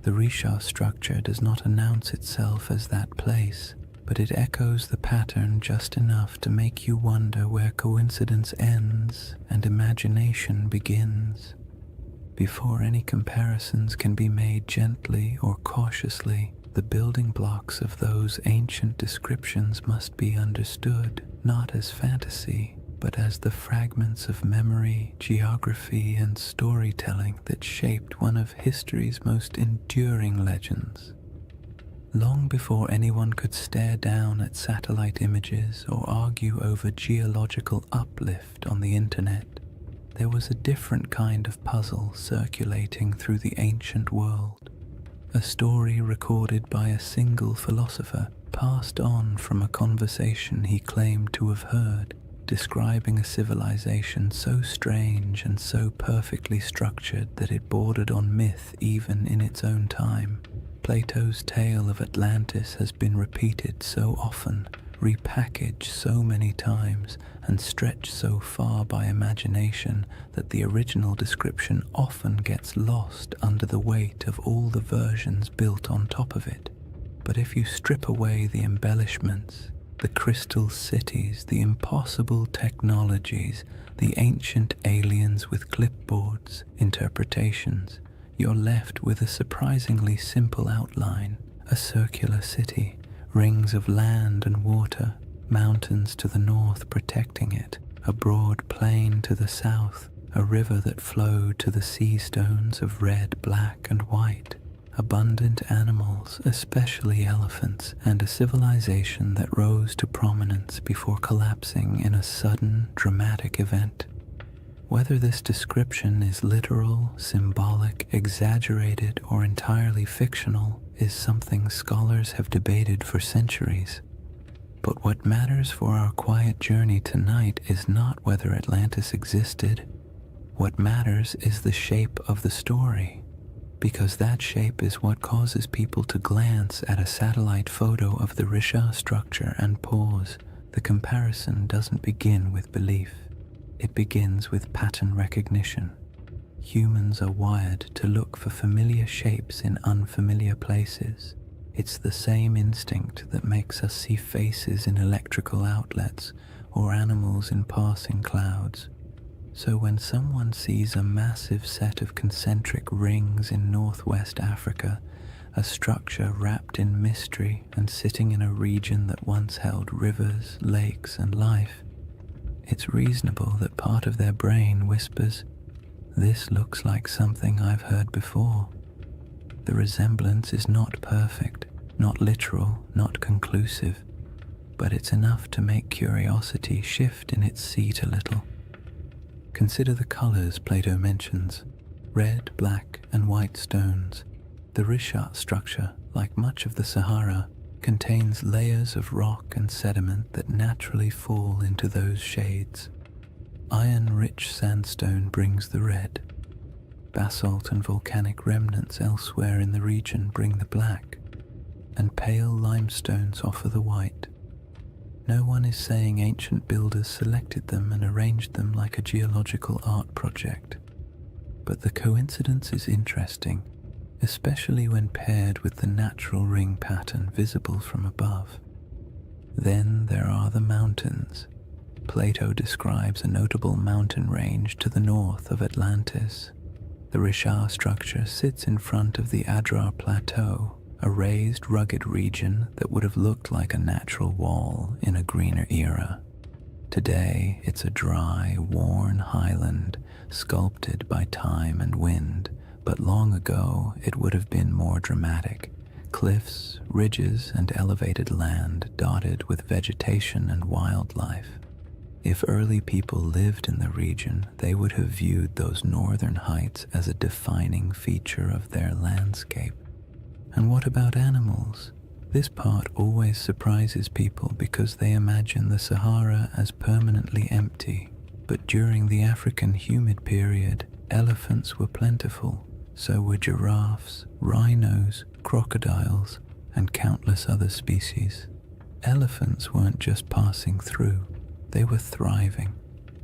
The Risha structure does not announce itself as that place, but it echoes the pattern just enough to make you wonder where coincidence ends and imagination begins. Before any comparisons can be made gently or cautiously, the building blocks of those ancient descriptions must be understood not as fantasy, but as the fragments of memory, geography, and storytelling that shaped one of history's most enduring legends. Long before anyone could stare down at satellite images or argue over geological uplift on the internet, there was a different kind of puzzle circulating through the ancient world. A story recorded by a single philosopher, passed on from a conversation he claimed to have heard, describing a civilization so strange and so perfectly structured that it bordered on myth even in its own time. Plato's tale of Atlantis has been repeated so often, repackaged so many times, and stretched so far by imagination that the original description often gets lost under the weight of all the versions built on top of it. But if you strip away the embellishments, the crystal cities, the impossible technologies, the ancient aliens with clipboards, interpretations, you're left with a surprisingly simple outline: a circular city, rings of land and water, mountains to the north protecting it, a broad plain to the south, a river that flowed to the sea stones of red, black, and white, abundant animals, especially elephants, and a civilization that rose to prominence before collapsing in a sudden, dramatic event. Whether this description is literal, symbolic, exaggerated, or entirely fictional is something scholars have debated for centuries. But what matters for our quiet journey tonight is not whether Atlantis existed. What matters is the shape of the story, because that shape is what causes people to glance at a satellite photo of the Risha structure and pause. The comparison doesn't begin with belief. It begins with pattern recognition. Humans are wired to look for familiar shapes in unfamiliar places. It's the same instinct that makes us see faces in electrical outlets or animals in passing clouds. So when someone sees a massive set of concentric rings in northwest Africa, a structure wrapped in mystery and sitting in a region that once held rivers, lakes, and life, it's reasonable that part of their brain whispers, "This looks like something I've heard before." The resemblance is not perfect, not literal, not conclusive, but it's enough to make curiosity shift in its seat a little. Consider the colors Plato mentions: red, black, and white stones. The Rishat structure, like much of the Sahara, contains layers of rock and sediment that naturally fall into those shades. Iron-rich sandstone brings the red. Basalt and volcanic remnants elsewhere in the region bring the black, and pale limestones offer the white. No one is saying ancient builders selected them and arranged them like a geological art project, but the coincidence is interesting, especially when paired with the natural ring pattern visible from above. Then there are the mountains. Plato describes a notable mountain range to the north of Atlantis. The Risha structure sits in front of the Adrar Plateau, a raised, rugged region that would have looked like a natural wall in a greener era. Today, it's a dry, worn highland, sculpted by time and wind, but long ago it would have been more dramatic. Cliffs, ridges, and elevated land dotted with vegetation and wildlife. If early people lived in the region, they would have viewed those northern heights as a defining feature of their landscape. And what about animals? This part always surprises people because they imagine the Sahara as permanently empty. But during the African humid period, elephants were plentiful. So were giraffes, rhinos, crocodiles, and countless other species. Elephants weren't just passing through, they were thriving.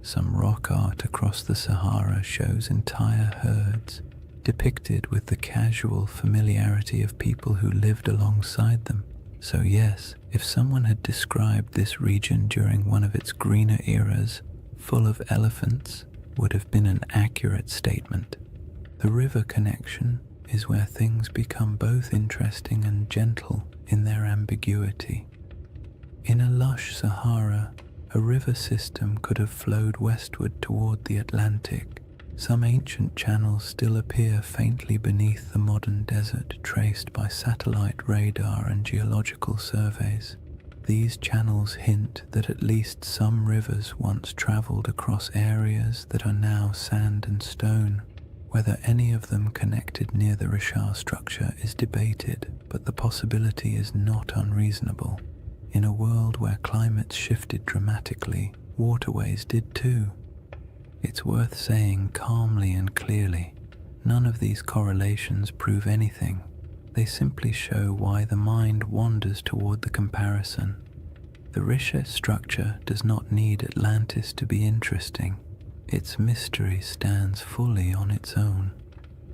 Some rock art across the Sahara shows entire herds, depicted with the casual familiarity of people who lived alongside them. So yes, if someone had described this region during one of its greener eras, full of elephants, would have been an accurate statement. The river connection is where things become both interesting and gentle in their ambiguity. In a lush Sahara, a river system could have flowed westward toward the Atlantic. Some ancient channels still appear faintly beneath the modern desert, traced by satellite radar and geological surveys. These channels hint that at least some rivers once traveled across areas that are now sand and stone. Whether any of them connected near the Richard structure is debated, but the possibility is not unreasonable. In a world where climates shifted dramatically, waterways did too. It's worth saying calmly and clearly, none of these correlations prove anything. They simply show why the mind wanders toward the comparison. The Richard structure does not need Atlantis to be interesting. Its mystery stands fully on its own.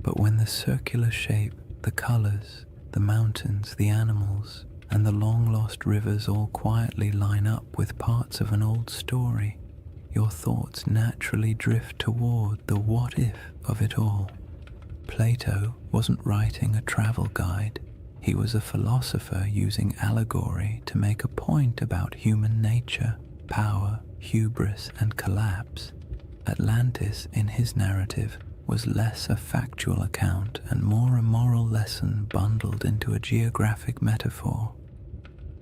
But when the circular shape, the colors, the mountains, the animals, and the long-lost rivers all quietly line up with parts of an old story, your thoughts naturally drift toward the what-if of it all. Plato wasn't writing a travel guide. He was a philosopher using allegory to make a point about human nature, power, hubris, and collapse. Atlantis, in his narrative, was less a factual account and more a moral lesson bundled into a geographic metaphor.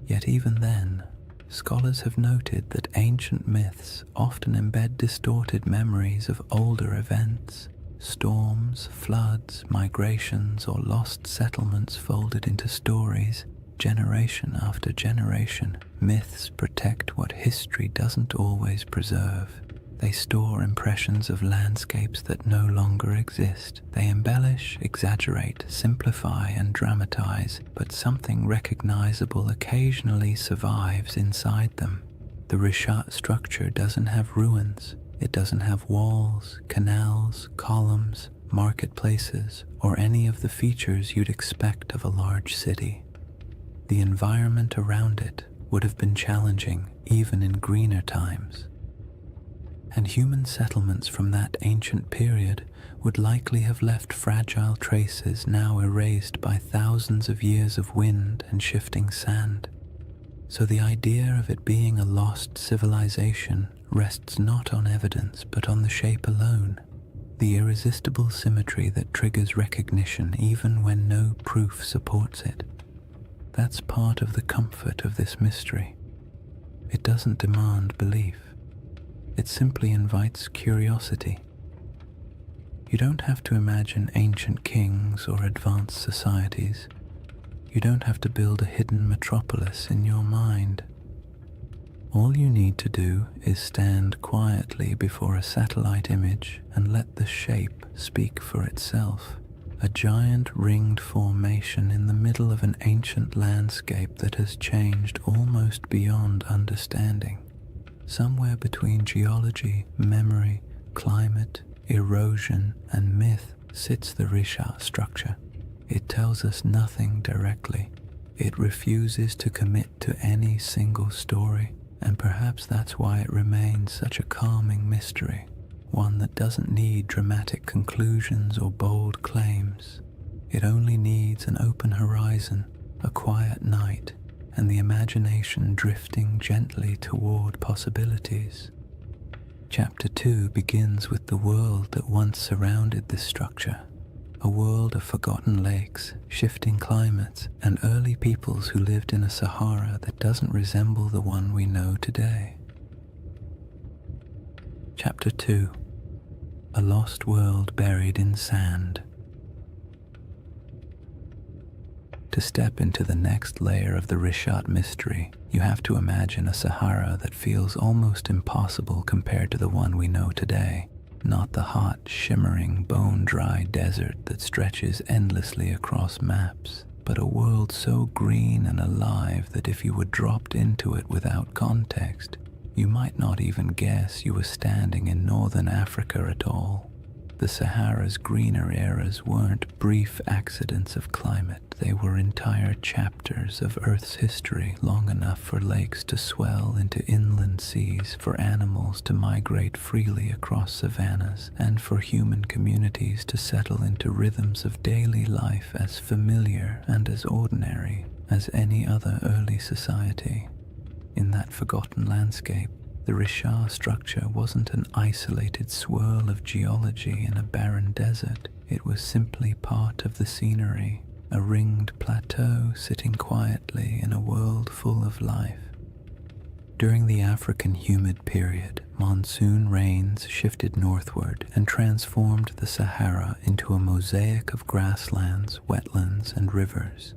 Yet even then, scholars have noted that ancient myths often embed distorted memories of older events. Storms, floods, migrations, or lost settlements folded into stories, generation after generation. Myths protect what history doesn't always preserve. They store impressions of landscapes that no longer exist. They embellish, exaggerate, simplify, and dramatize, but something recognizable occasionally survives inside them. The Richard structure doesn't have ruins. It doesn't have walls, canals, columns, marketplaces, or any of the features you'd expect of a large city. The environment around it would have been challenging even in greener times. And human settlements from that ancient period would likely have left fragile traces now erased by thousands of years of wind and shifting sand. So the idea of it being a lost civilization rests not on evidence but on the shape alone, the irresistible symmetry that triggers recognition even when no proof supports it. That's part of the comfort of this mystery. It doesn't demand belief. It simply invites curiosity. You don't have to imagine ancient kings or advanced societies. You don't have to build a hidden metropolis in your mind. All you need to do is stand quietly before a satellite image and let the shape speak for itself. A giant ringed formation in the middle of an ancient landscape that has changed almost beyond understanding. Somewhere between geology, memory, climate, erosion, and myth sits the Richard structure. It tells us nothing directly. It refuses to commit to any single story, and perhaps that's why it remains such a calming mystery, one that doesn't need dramatic conclusions or bold claims. It only needs an open horizon, a quiet night, and the imagination drifting gently toward possibilities. Chapter 2 begins with the world that once surrounded this structure, a world of forgotten lakes, shifting climates, and early peoples who lived in a Sahara that doesn't resemble the one we know today. Chapter 2: A Lost World Buried in Sand. To step into the next layer of the Richard mystery, you have to imagine a Sahara that feels almost impossible compared to the one we know today. Not the hot, shimmering, bone-dry desert that stretches endlessly across maps. but a world so green and alive that if you were dropped into it without context, you might not even guess you were standing in northern Africa at all. The Sahara's greener eras weren't brief accidents of climate, they were entire chapters of Earth's history, long enough for lakes to swell into inland seas, for animals to migrate freely across savannas, and for human communities to settle into rhythms of daily life as familiar and as ordinary as any other early society. In that forgotten landscape, the Richard structure wasn't an isolated swirl of geology in a barren desert. It was simply part of the scenery, a ringed plateau sitting quietly in a world full of life. During the African humid period, monsoon rains shifted northward and transformed the Sahara into a mosaic of grasslands, wetlands, and rivers.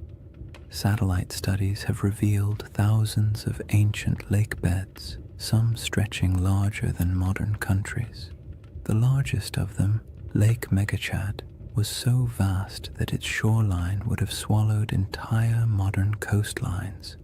Satellite studies have revealed thousands of ancient lake beds, some stretching larger than modern countries. The largest of them, Lake Megachad, was so vast that its shoreline would have swallowed entire modern coastlines.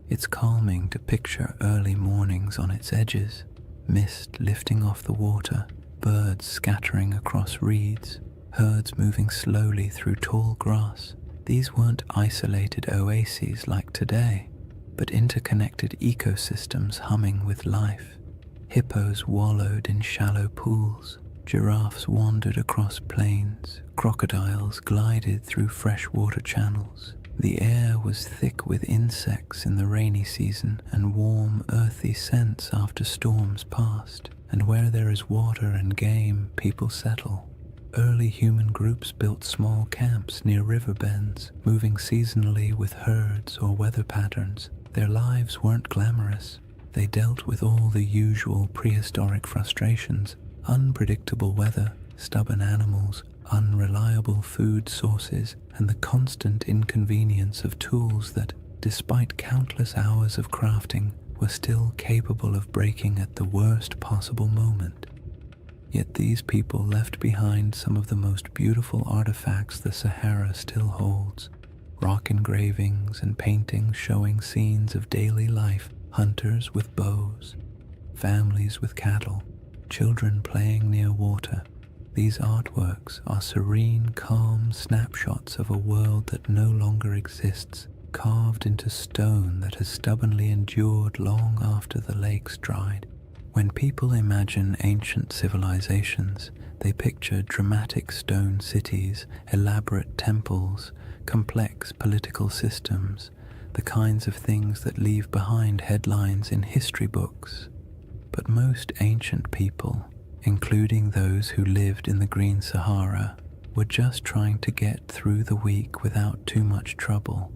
It's calming to picture early mornings on its edges, mist lifting off the water, birds scattering across reeds, herds moving slowly through tall grass. These weren't isolated oases like today, but interconnected ecosystems humming with life. Hippos wallowed in shallow pools, giraffes wandered across plains, crocodiles glided through freshwater channels. The air was thick with insects in the rainy season and warm, earthy scents after storms passed. And where there is water and game, people settle. Early human groups built small camps near river bends, moving seasonally with herds or weather patterns. Their lives weren't glamorous. They dealt with all the usual prehistoric frustrations: unpredictable weather, stubborn animals, unreliable food sources, and the constant inconvenience of tools that, despite countless hours of crafting, were still capable of breaking at the worst possible moment. Yet these people left behind some of the most beautiful artifacts the Sahara still holds: rock engravings and paintings showing scenes of daily life, hunters with bows, families with cattle, children playing near water. These artworks are serene, calm snapshots of a world that no longer exists, carved into stone that has stubbornly endured long after the lakes dried. When people imagine ancient civilizations, they picture dramatic stone cities, elaborate temples, complex political systems, the kinds of things that leave behind headlines in history books. But most ancient people, including those who lived in the Green Sahara, were just trying to get through the week without too much trouble.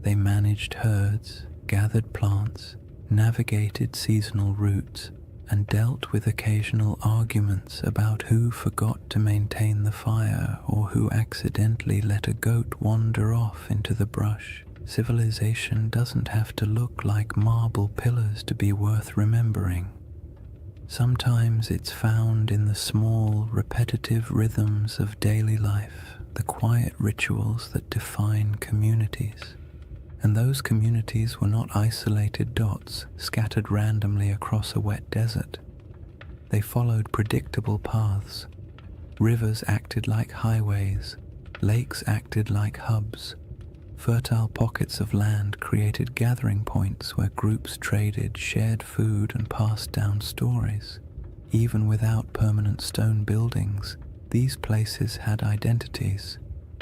They managed herds, gathered plants, navigated seasonal routes, and dealt with occasional arguments about who forgot to maintain the fire or who accidentally let a goat wander off into the brush. Civilization doesn't have to look like marble pillars to be worth remembering. Sometimes it's found in the small, repetitive rhythms of daily life, the quiet rituals that define communities. And those communities were not isolated dots scattered randomly across a wet desert. They followed predictable paths. Rivers acted like highways, lakes acted like hubs. Fertile pockets of land created gathering points where groups traded, shared food, and passed down stories. Even without permanent stone buildings, these places had identities,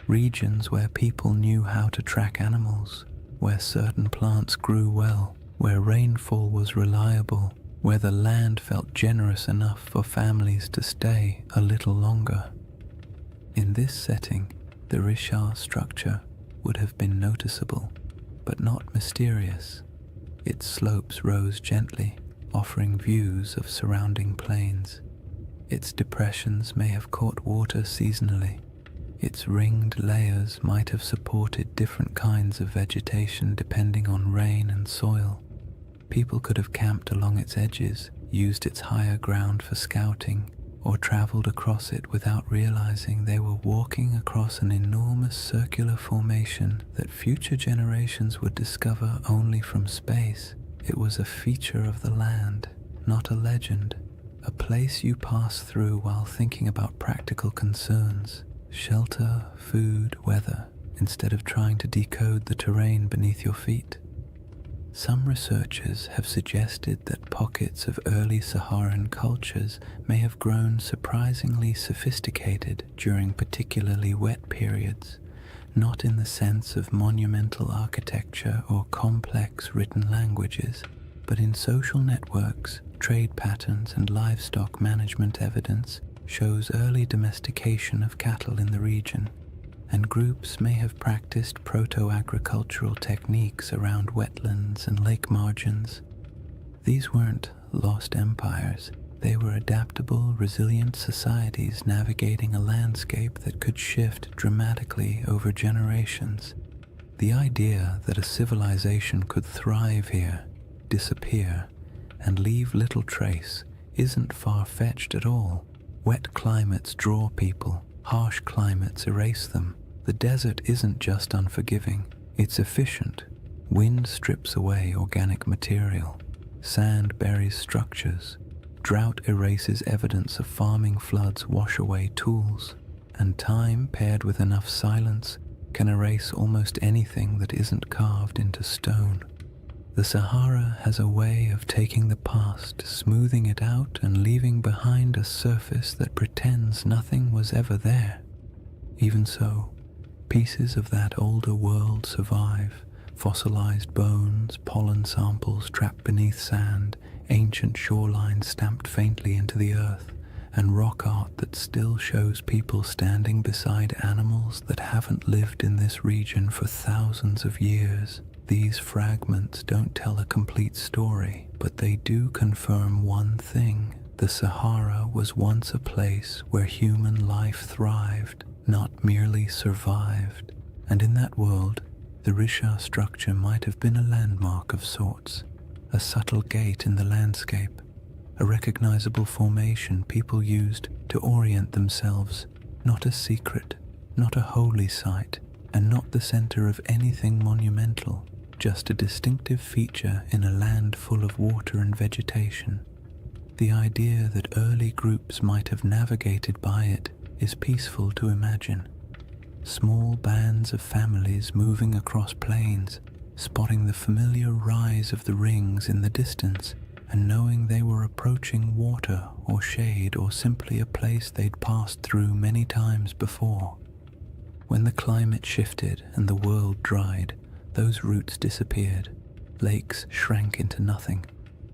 regions where people knew how to track animals, where certain plants grew well, where rainfall was reliable, where the land felt generous enough for families to stay a little longer. In this setting, the Richard structure would have been noticeable, but not mysterious. Its slopes rose gently, offering views of surrounding plains. Its depressions may have caught water seasonally. Its ringed layers might have supported different kinds of vegetation depending on rain and soil. People could have camped along its edges, used its higher ground for scouting, or traveled across it without realizing they were walking across an enormous circular formation that future generations would discover only from space. It was a feature of the land, not a legend, a place you pass through while thinking about practical concerns, shelter, food, weather, instead of trying to decode the terrain beneath your feet. Some researchers have suggested that pockets of early Saharan cultures may have grown surprisingly sophisticated during particularly wet periods, not in the sense of monumental architecture or complex written languages, but in social networks, trade patterns, and livestock management. Evidence shows early domestication of cattle in the region, and groups may have practiced proto-agricultural techniques around wetlands and lake margins. These weren't lost empires. They were adaptable, resilient societies navigating a landscape that could shift dramatically over generations. The idea that a civilization could thrive here, disappear, and leave little trace isn't far-fetched at all. Wet climates draw people, harsh climates erase them. The desert isn't just unforgiving, it's efficient. Wind strips away organic material, sand buries structures, drought erases evidence of farming, floods wash away tools, and time paired with enough silence can erase almost anything that isn't carved into stone. The Sahara has a way of taking the past, smoothing it out, and leaving behind a surface that pretends nothing was ever there. Even so, pieces of that older world survive: fossilized bones, pollen samples trapped beneath sand, ancient shorelines stamped faintly into the earth, and rock art that still shows people standing beside animals that haven't lived in this region for thousands of years. These fragments don't tell a complete story, but they do confirm one thing: the Sahara was once a place where human life thrived, not merely survived. And in that world, the Risha structure might have been a landmark of sorts, a subtle gate in the landscape, a recognizable formation people used to orient themselves, not a secret, not a holy site, and not the center of anything monumental, just a distinctive feature in a land full of water and vegetation. The idea that early groups might have navigated by it is peaceful to imagine. Small bands of families moving across plains, spotting the familiar rise of the rings in the distance, and knowing they were approaching water or shade or simply a place they'd passed through many times before. When the climate shifted and the world dried, those routes disappeared. Lakes shrank into nothing.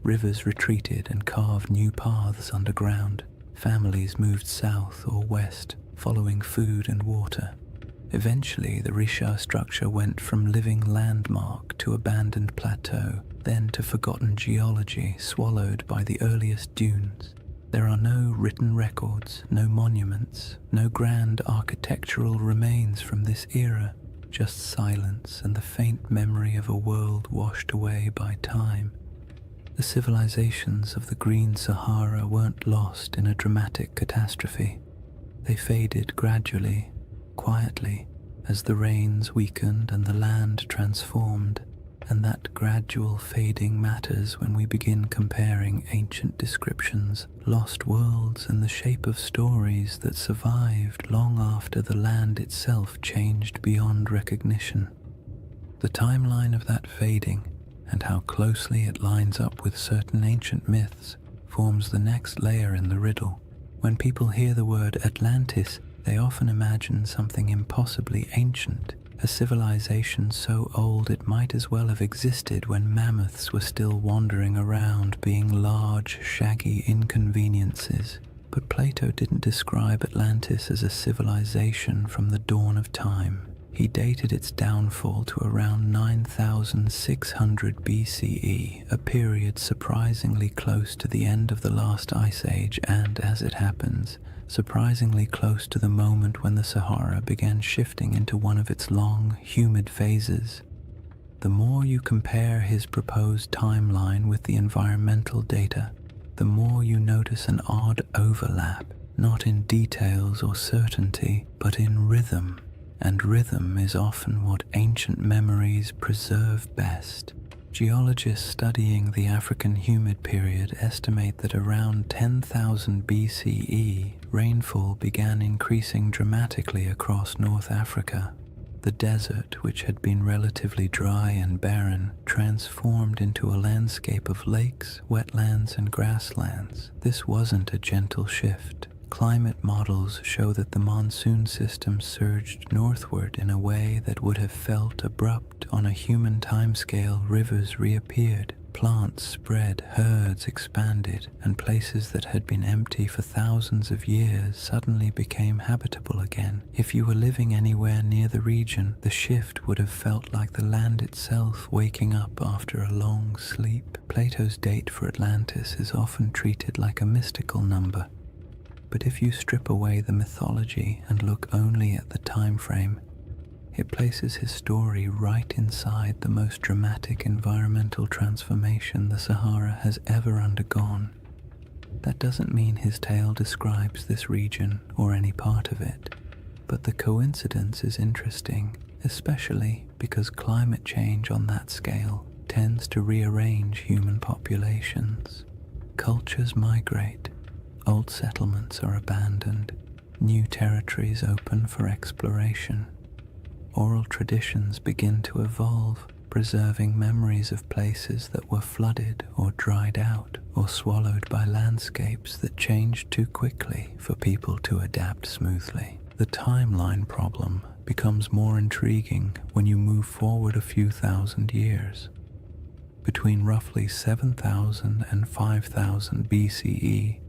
Rivers retreated and carved new paths underground. Families moved south or west, following food and water. Eventually, the Risha structure went from living landmark to abandoned plateau, then to forgotten geology swallowed by the earliest dunes. There are no written records, no monuments, no grand architectural remains from this era, just silence and the faint memory of a world washed away by time. The civilizations of the Green Sahara weren't lost in a dramatic catastrophe. They faded gradually, quietly, as the rains weakened and the land transformed, and that gradual fading matters when we begin comparing ancient descriptions, lost worlds, and the shape of stories that survived long after the land itself changed beyond recognition. The timeline of that fading, and how closely it lines up with certain ancient myths, forms the next layer in the riddle. When people hear the word Atlantis, they often imagine something impossibly ancient, a civilization so old it might as well have existed when mammoths were still wandering around, being large, shaggy inconveniences. But Plato didn't describe Atlantis as a civilization from the dawn of time. He dated its downfall to around 9,600 BCE, a period surprisingly close to the end of the last ice age and, as it happens, surprisingly close to the moment when the Sahara began shifting into one of its long, humid phases. The more you compare his proposed timeline with the environmental data, the more you notice an odd overlap. not in details or certainty, but in rhythm. And rhythm is often what ancient memories preserve best. Geologists studying the African humid period estimate that around 10,000 BCE, rainfall began increasing dramatically across North Africa. The desert, which had been relatively dry and barren, transformed into a landscape of lakes, wetlands, and grasslands. This wasn't a gentle shift. Climate models show that the monsoon system surged northward in a way that would have felt abrupt on a human timescale. Rivers reappeared, plants spread, herds expanded, and places that had been empty for thousands of years suddenly became habitable again. If you were living anywhere near the region, the shift would have felt like the land itself waking up after a long sleep. Plato's date for Atlantis is often treated like a mystical number. But if you strip away the mythology and look only at the time frame, it places his story right inside the most dramatic environmental transformation the Sahara has ever undergone. That doesn't mean his tale describes this region or any part of it, but the coincidence is interesting, especially because climate change on that scale tends to rearrange human populations. Cultures migrate. Old settlements are abandoned, new territories open for exploration. Oral traditions begin to evolve, preserving memories of places that were flooded or dried out or swallowed by landscapes that changed too quickly for people to adapt smoothly. The timeline problem becomes more intriguing when you move forward a few thousand years. Between roughly 7,000 and 5,000 BCE,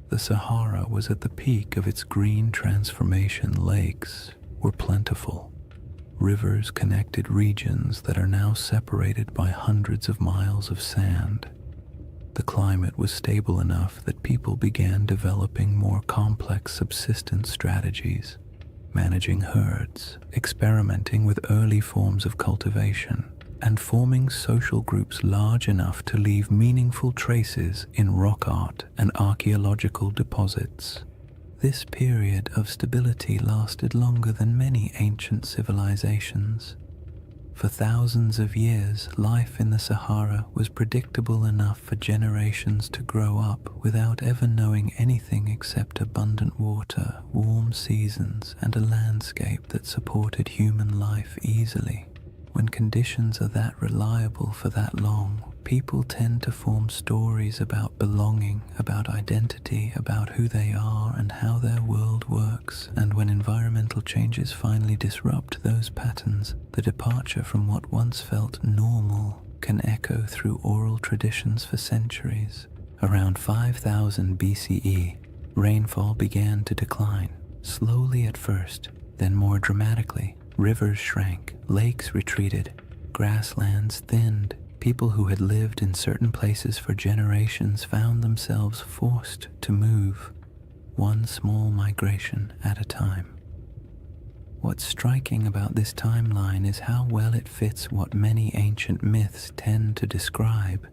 the Sahara was at the peak of its green transformation. Lakes were plentiful. Rivers connected regions that are now separated by hundreds of miles of sand. The climate was stable enough that people began developing more complex subsistence strategies, managing herds, experimenting with early forms of cultivation, and forming social groups large enough to leave meaningful traces in rock art and archaeological deposits. This period of stability lasted longer than many ancient civilizations. For thousands of years, life in the Sahara was predictable enough for generations to grow up without ever knowing anything except abundant water, warm seasons, and a landscape that supported human life easily. When conditions are that reliable for that long, people tend to form stories about belonging, about identity, about who they are and how their world works. And when environmental changes finally disrupt those patterns, the departure from what once felt normal can echo through oral traditions for centuries. Around 5000 BCE, rainfall began to decline, slowly at first, then more dramatically. Rivers shrank, lakes retreated, grasslands thinned. People who had lived in certain places for generations found themselves forced to move, one small migration at a time. What's striking about this timeline is how well it fits what many ancient myths tend to describe.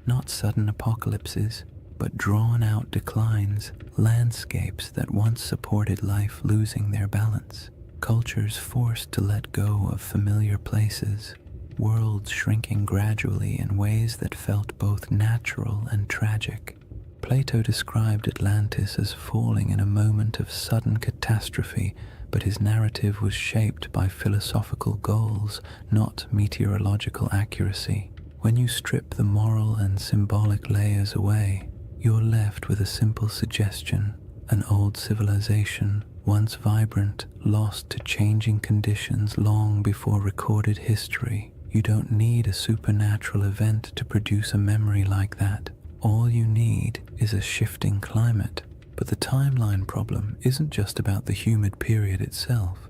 Not sudden apocalypses, but drawn-out declines, landscapes that once supported life losing their balance. Cultures forced to let go of familiar places, worlds shrinking gradually in ways that felt both natural and tragic. Plato described Atlantis as falling in a moment of sudden catastrophe, but his narrative was shaped by philosophical goals, not meteorological accuracy. When you strip the moral and symbolic layers away, you're left with a simple suggestion: an old civilization, once vibrant, lost to changing conditions long before recorded history. You don't need a supernatural event to produce a memory like that. All you need is a shifting climate. But the timeline problem isn't just about the humid period itself.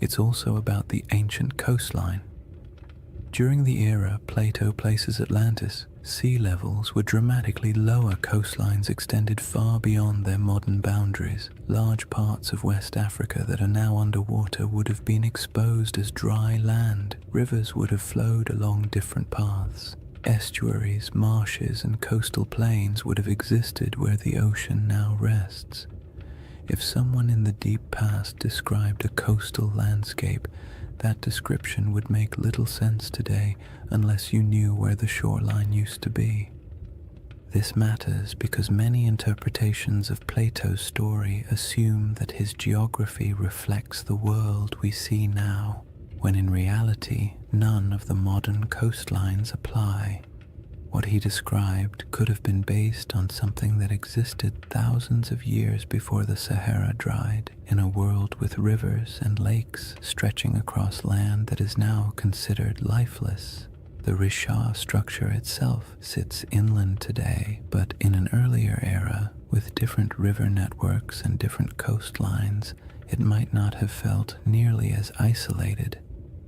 It's also about the ancient coastline. During the era Plato places Atlantis, sea levels were dramatically lower. Coastlines extended far beyond their modern boundaries. Large parts of West Africa that are now underwater would have been exposed as dry land. Rivers would have flowed along different paths. Estuaries, marshes, and coastal plains would have existed where the ocean now rests. If someone in the deep past described a coastal landscape, that description would make little sense today unless you knew where the shoreline used to be. This matters because many interpretations of Plato's story assume that his geography reflects the world we see now, when in reality none of the modern coastlines apply. What he described could have been based on something that existed thousands of years before the Sahara dried, in a world with rivers and lakes stretching across land that is now considered lifeless. The Risha structure itself sits inland today, but in an earlier era, with different river networks and different coastlines, it might not have felt nearly as isolated.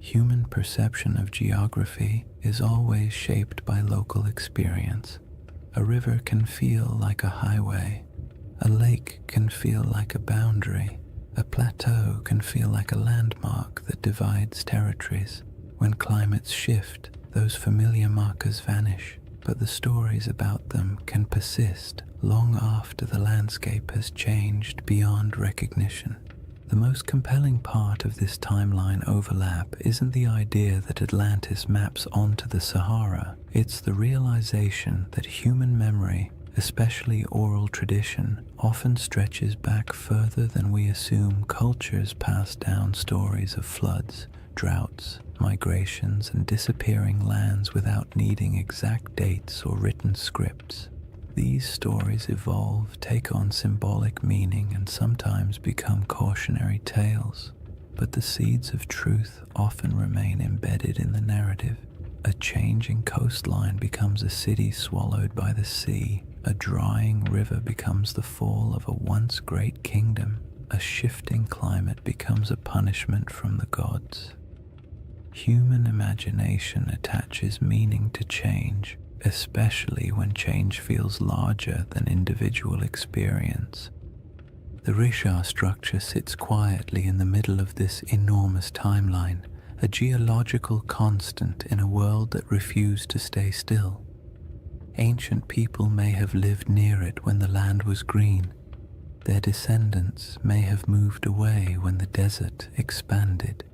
Human perception of geography is always shaped by local experience. A river can feel like a highway. A lake can feel like a boundary. A plateau can feel like a landmark that divides territories. When climates shift, those familiar markers vanish, but the stories about them can persist long after the landscape has changed beyond recognition. The most compelling part of this timeline overlap isn't the idea that Atlantis maps onto the Sahara, it's the realization that human memory, especially oral tradition, often stretches back further than we assume. Cultures pass down stories of floods, droughts, migrations, and disappearing lands without needing exact dates or written scripts. These stories evolve, take on symbolic meaning, and sometimes become cautionary tales, but the seeds of truth often remain embedded in the narrative. A changing coastline becomes a city swallowed by the sea. A drying river becomes the fall of a once great kingdom. A shifting climate becomes a punishment from the gods. Human imagination attaches meaning to change, especially when change feels larger than individual experience. The Risha structure sits quietly in the middle of this enormous timeline, a geological constant in a world that refused to stay still. Ancient people may have lived near it when the land was green. Their descendants may have moved away when the desert expanded.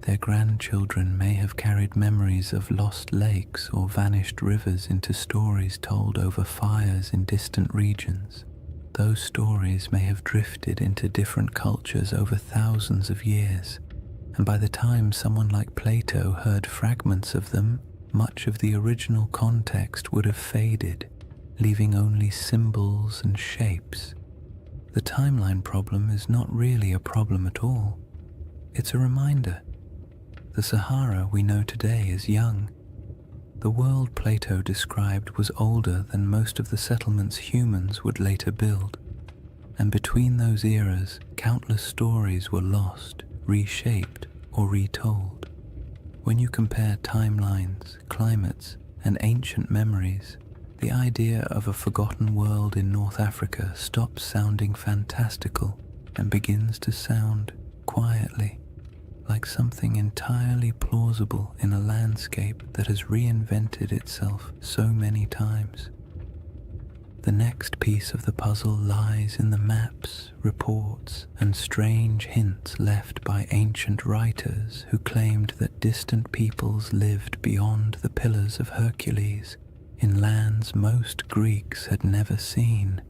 Their grandchildren may have carried memories of lost lakes or vanished rivers into stories told over fires in distant regions. Those stories may have drifted into different cultures over thousands of years, and by the time someone like Plato heard fragments of them, much of the original context would have faded, leaving only symbols and shapes. The timeline problem is not really a problem at all. It's a reminder. The Sahara we know today is young. The world Plato described was older than most of the settlements humans would later build. And between those eras, countless stories were lost, reshaped, or retold. When you compare timelines, climates, and ancient memories, the idea of a forgotten world in North Africa stops sounding fantastical and begins to sound, quietly, like something entirely plausible in a landscape that has reinvented itself so many times. The next piece of the puzzle lies in the maps, reports, and strange hints left by ancient writers who claimed that distant peoples lived beyond the Pillars of Hercules, in lands most Greeks had never seen.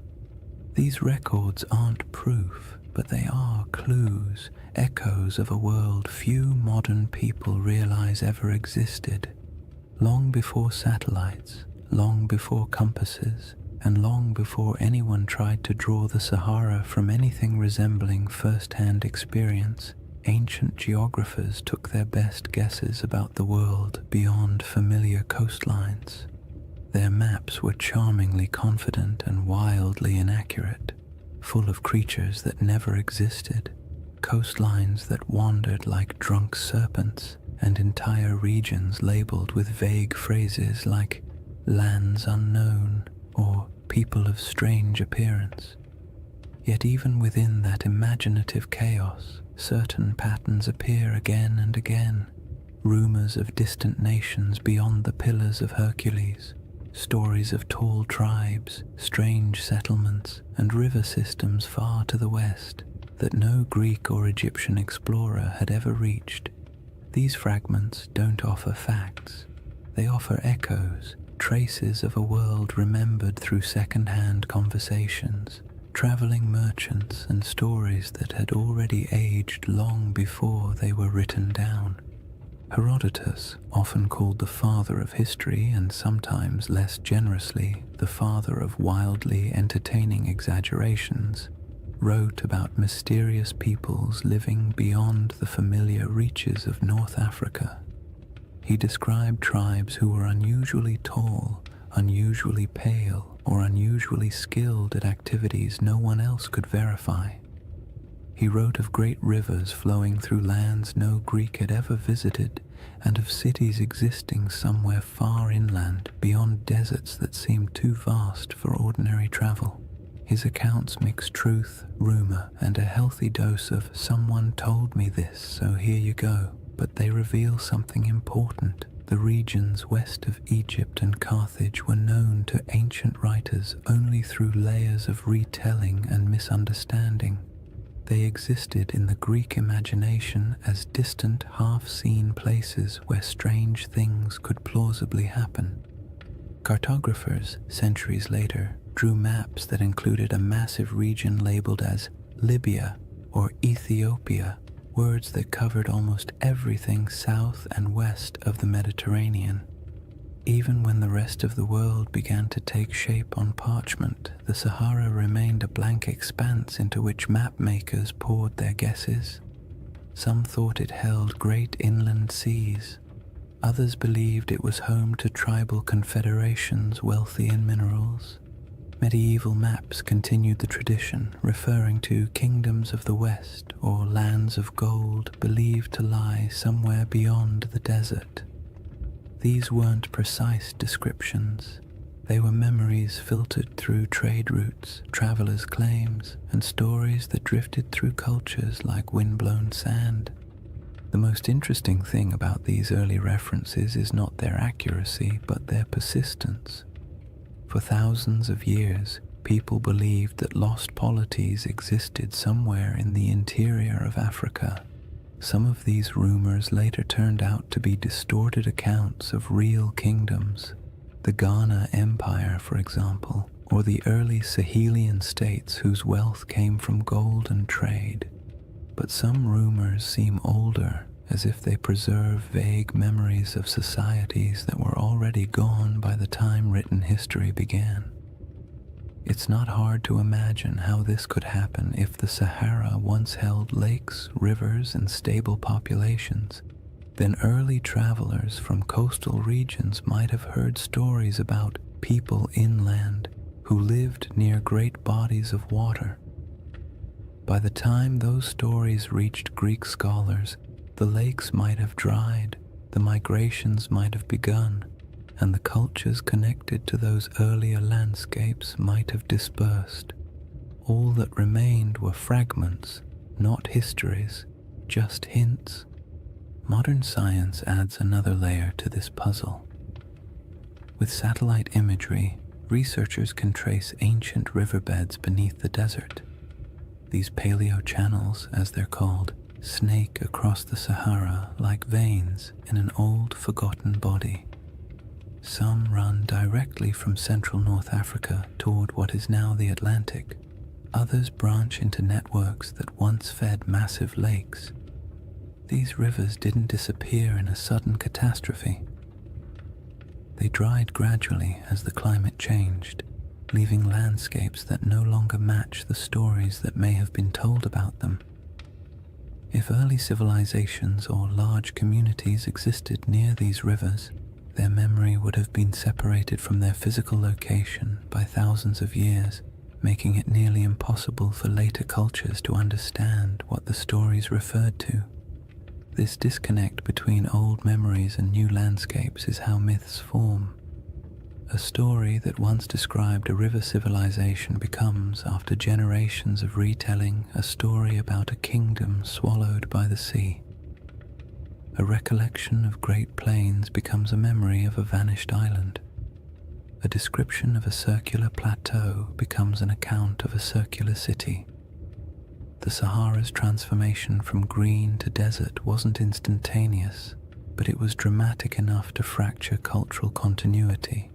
These records aren't proof, but they are clues, echoes of a world few modern people realize ever existed. Long before satellites, long before compasses, and long before anyone tried to draw the Sahara from anything resembling first-hand experience, ancient geographers took their best guesses about the world beyond familiar coastlines. Their maps were charmingly confident and wildly inaccurate, full of creatures that never existed, coastlines that wandered like drunk serpents, and entire regions labeled with vague phrases like lands unknown or people of strange appearance. Yet even within that imaginative chaos, certain patterns appear again and again. Rumors of distant nations beyond the Pillars of Hercules, Stories of tall tribes, strange settlements, and river systems far to the west that no Greek or Egyptian explorer had ever reached. These fragments don't offer facts. They offer echoes, traces of a world remembered through second-hand conversations, traveling merchants, and stories that had already aged long before they were written down. Herodotus, often called the father of history and sometimes less generously the father of wildly entertaining exaggerations, wrote about mysterious peoples living beyond the familiar reaches of North Africa. He described tribes who were unusually tall, unusually pale, or unusually skilled at activities no one else could verify. He wrote of great rivers flowing through lands no Greek had ever visited, and of cities existing somewhere far inland beyond deserts that seemed too vast for ordinary travel. His accounts mix truth, rumor, and a healthy dose of "someone told me this, so here you go," but they reveal something important. The regions west of Egypt and Carthage were known to ancient writers only through layers of retelling and misunderstanding. They existed in the Greek imagination as distant, half-seen places where strange things could plausibly happen. Cartographers, centuries later, drew maps that included a massive region labeled as Libya or Ethiopia, words that covered almost everything south and west of the Mediterranean. Even when the rest of the world began to take shape on parchment, the Sahara remained a blank expanse into which map makers poured their guesses. Some thought it held great inland seas. Others believed it was home to tribal confederations wealthy in minerals. Medieval maps continued the tradition, referring to kingdoms of the West or lands of gold believed to lie somewhere beyond the desert. These weren't precise descriptions. They were memories filtered through trade routes, travelers' claims, and stories that drifted through cultures like windblown sand. The most interesting thing about these early references is not their accuracy, but their persistence. For thousands of years, people believed that lost polities existed somewhere in the interior of Africa. Some of these rumors later turned out to be distorted accounts of real kingdoms. The Ghana Empire, for example, or the early Sahelian states whose wealth came from gold and trade. But some rumors seem older, as if they preserve vague memories of societies that were already gone by the time written history began. It's not hard to imagine how this could happen if the Sahara once held lakes, rivers, and stable populations. Then early travelers from coastal regions might have heard stories about people inland who lived near great bodies of water. By the time those stories reached Greek scholars, the lakes might have dried, the migrations might have begun, and the cultures connected to those earlier landscapes might have dispersed. All that remained were fragments, not histories, just hints. Modern science adds another layer to this puzzle. With satellite imagery, researchers can trace ancient riverbeds beneath the desert. These paleo-channels, as they're called, snake across the Sahara like veins in an old, forgotten body. Some run directly from central North Africa toward what is now the Atlantic. Others branch into networks that once fed massive lakes. These rivers didn't disappear in a sudden catastrophe. They dried gradually as the climate changed, leaving landscapes that no longer match the stories that may have been told about them. If early civilizations or large communities existed near these rivers, their memory would have been separated from their physical location by thousands of years, making it nearly impossible for later cultures to understand what the stories referred to. This disconnect between old memories and new landscapes is how myths form. A story that once described a river civilization becomes, after generations of retelling, a story about a kingdom swallowed by the sea. A recollection of Great Plains becomes a memory of a vanished island. A description of a circular plateau becomes an account of a circular city. The Sahara's transformation from green to desert wasn't instantaneous, but it was dramatic enough to fracture cultural continuity.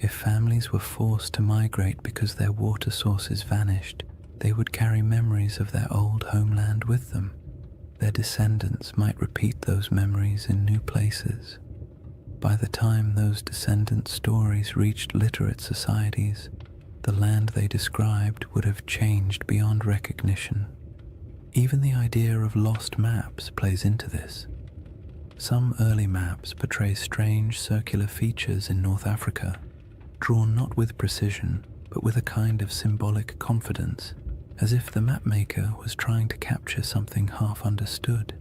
If families were forced to migrate because their water sources vanished, they would carry memories of their old homeland with them. Their descendants might repeat those memories in new places. By the time those descendant stories reached literate societies, the land they described would have changed beyond recognition. Even the idea of lost maps plays into this. Some early maps portray strange circular features in North Africa, drawn not with precision, but with a kind of symbolic confidence, as if the mapmaker was trying to capture something half understood.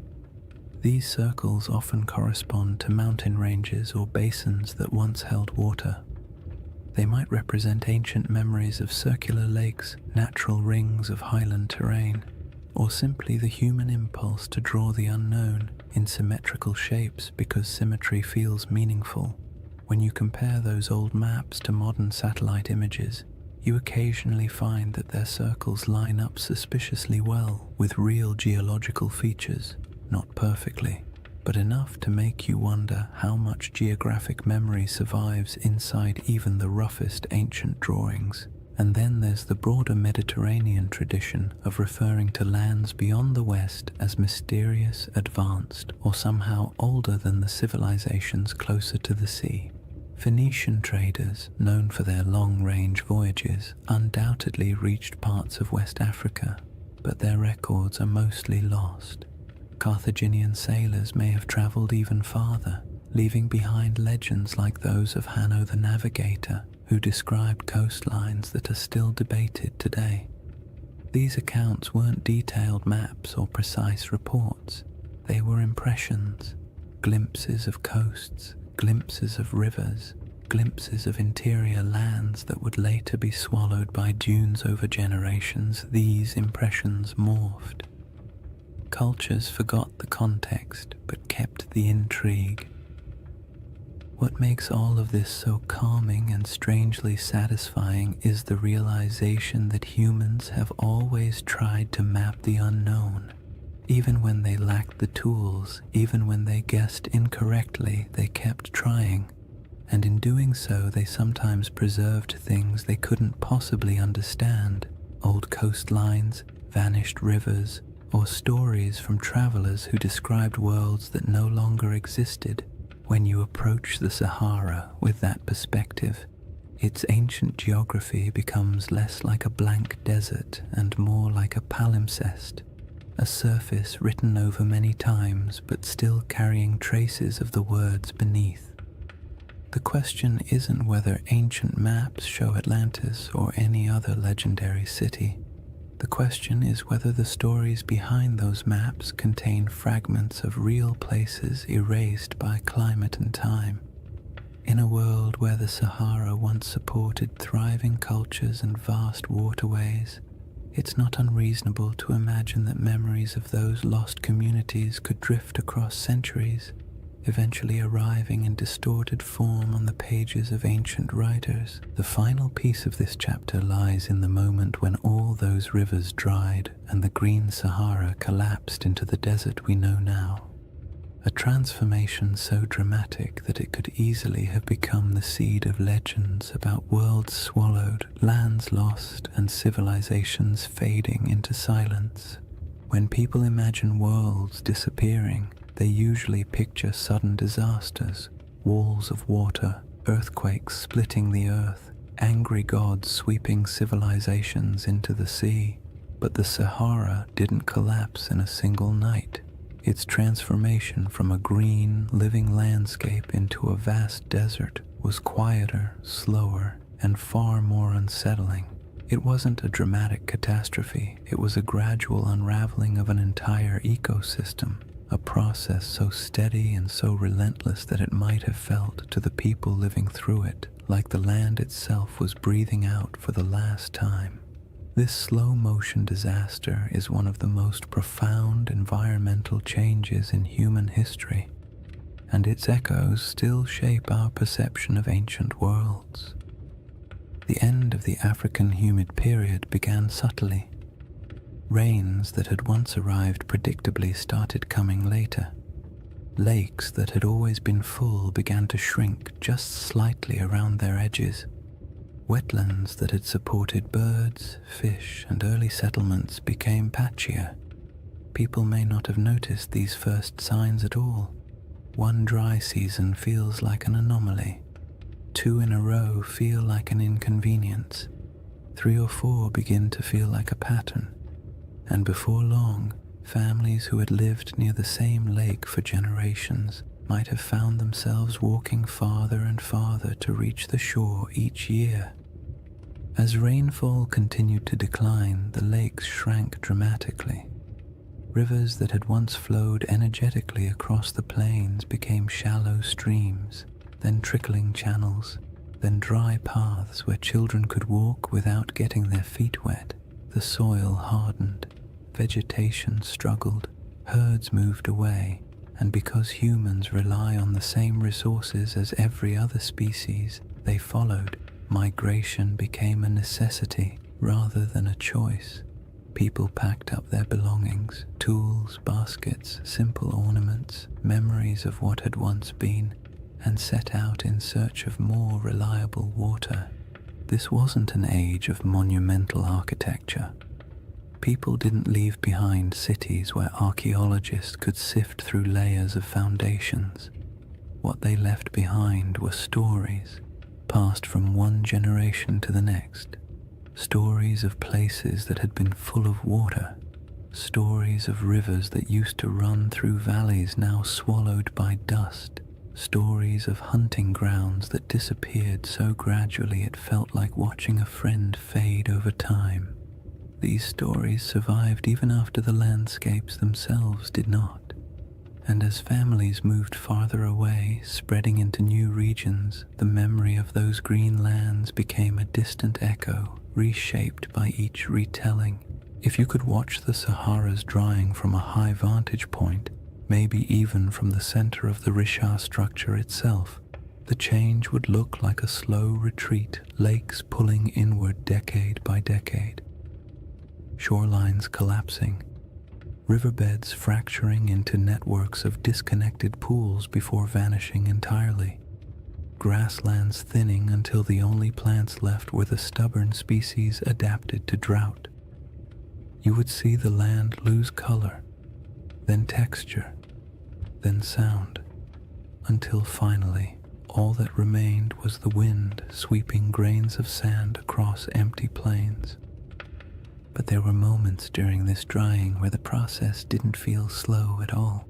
These circles often correspond to mountain ranges or basins that once held water. They might represent ancient memories of circular lakes, natural rings of highland terrain, or simply the human impulse to draw the unknown in symmetrical shapes because symmetry feels meaningful. When you compare those old maps to modern satellite images, you occasionally find that their circles line up suspiciously well with real geological features, not perfectly, but enough to make you wonder how much geographic memory survives inside even the roughest ancient drawings. And then there's the broader Mediterranean tradition of referring to lands beyond the West as mysterious, advanced, or somehow older than the civilizations closer to the sea. Phoenician traders, known for their long-range voyages, undoubtedly reached parts of West Africa, but their records are mostly lost. Carthaginian sailors may have traveled even farther, leaving behind legends like those of Hanno the Navigator, who described coastlines that are still debated today. These accounts weren't detailed maps or precise reports. They were impressions, glimpses of coasts, glimpses of rivers, glimpses of interior lands that would later be swallowed by dunes over generations. These impressions morphed. Cultures forgot the context but kept the intrigue. What makes all of this so calming and strangely satisfying is the realization that humans have always tried to map the unknown. Even when they lacked the tools, even when they guessed incorrectly, they kept trying. And in doing so, they sometimes preserved things they couldn't possibly understand. Old coastlines, vanished rivers, or stories from travelers who described worlds that no longer existed. When you approach the Sahara with that perspective, its ancient geography becomes less like a blank desert and more like a palimpsest, a surface written over many times but still carrying traces of the words beneath. The question isn't whether ancient maps show Atlantis or any other legendary city. The question is whether the stories behind those maps contain fragments of real places erased by climate and time. In a world where the Sahara once supported thriving cultures and vast waterways, it's not unreasonable to imagine that memories of those lost communities could drift across centuries, eventually arriving in distorted form on the pages of ancient writers. The final piece of this chapter lies in the moment when all those rivers dried and the green Sahara collapsed into the desert we know now. A transformation so dramatic that it could easily have become the seed of legends about worlds swallowed, lands lost, and civilizations fading into silence. When people imagine worlds disappearing, they usually picture sudden disasters, walls of water, earthquakes splitting the earth, angry gods sweeping civilizations into the sea. But the Sahara didn't collapse in a single night. Its transformation from a green, living landscape into a vast desert was quieter, slower, and far more unsettling. It wasn't a dramatic catastrophe, it was a gradual unraveling of an entire ecosystem. A process so steady and so relentless that it might have felt to the people living through it like the land itself was breathing out for the last time. This slow-motion disaster is one of the most profound environmental changes in human history, and its echoes still shape our perception of ancient worlds. The end of the African humid period began subtly. Rains that had once arrived predictably started coming later. Lakes that had always been full began to shrink just slightly around their edges. Wetlands that had supported birds, fish, and early settlements became patchier. People may not have noticed these first signs at all. One dry season feels like an anomaly. 2 in a row feel like an inconvenience. 3 or 4 begin to feel like a pattern. And before long, families who had lived near the same lake for generations might have found themselves walking farther and farther to reach the shore each year. As rainfall continued to decline, the lakes shrank dramatically. Rivers that had once flowed energetically across the plains became shallow streams, then trickling channels, then dry paths where children could walk without getting their feet wet. The soil hardened, vegetation struggled, herds moved away, and because humans rely on the same resources as every other species, they followed. Migration became a necessity rather than a choice. People packed up their belongings, tools, baskets, simple ornaments, memories of what had once been, and set out in search of more reliable water. This wasn't an age of monumental architecture. People didn't leave behind cities where archaeologists could sift through layers of foundations. What they left behind were stories, passed from one generation to the next. Stories of places that had been full of water. Stories of rivers that used to run through valleys now swallowed by dust. Stories of hunting grounds that disappeared so gradually it felt like watching a friend fade over time. These stories survived even after the landscapes themselves did not. And as families moved farther away, spreading into new regions, the memory of those green lands became a distant echo, reshaped by each retelling. If you could watch the Sahara's drying from a high vantage point, maybe even from the center of the Risha structure itself, the change would look like a slow retreat, lakes pulling inward decade by decade. Shorelines collapsing, riverbeds fracturing into networks of disconnected pools before vanishing entirely, grasslands thinning until the only plants left were the stubborn species adapted to drought. You would see the land lose color, then texture, then sound, until finally all that remained was the wind sweeping grains of sand across empty plains. But there were moments during this drying where the process didn't feel slow at all.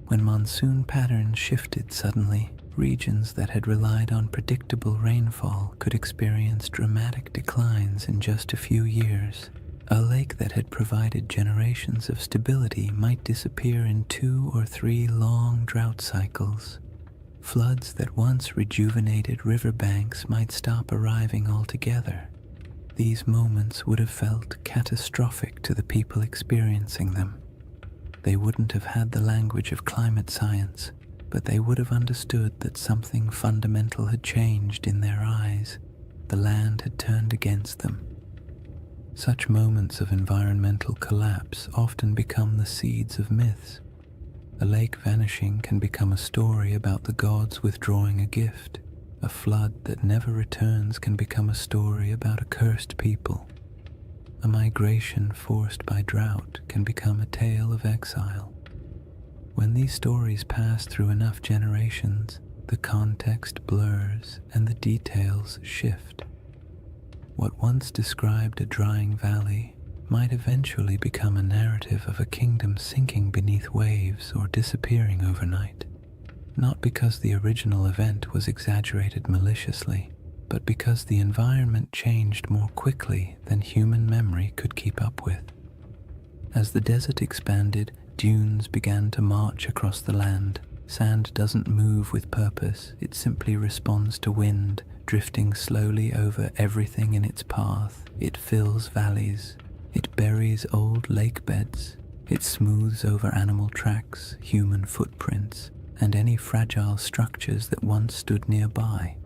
When monsoon patterns shifted suddenly, regions that had relied on predictable rainfall could experience dramatic declines in just a few years. A lake that had provided generations of stability might disappear in 2 or 3 long drought cycles. Floods that once rejuvenated riverbanks might stop arriving altogether. These moments would have felt catastrophic to the people experiencing them. They wouldn't have had the language of climate science, but they would have understood that something fundamental had changed in their eyes. The land had turned against them. Such moments of environmental collapse often become the seeds of myths. A lake vanishing can become a story about the gods withdrawing a gift. A flood that never returns can become a story about a cursed people. A migration forced by drought can become a tale of exile. When these stories pass through enough generations, the context blurs and the details shift. What once described a drying valley might eventually become a narrative of a kingdom sinking beneath waves or disappearing overnight. Not because the original event was exaggerated maliciously, but because the environment changed more quickly than human memory could keep up with. As the desert expanded, dunes began to march across the land. Sand doesn't move with purpose, it simply responds to wind, drifting slowly over everything in its path. It fills valleys, it buries old lake beds, it smooths over animal tracks, human footprints, and any fragile structures that once stood nearby.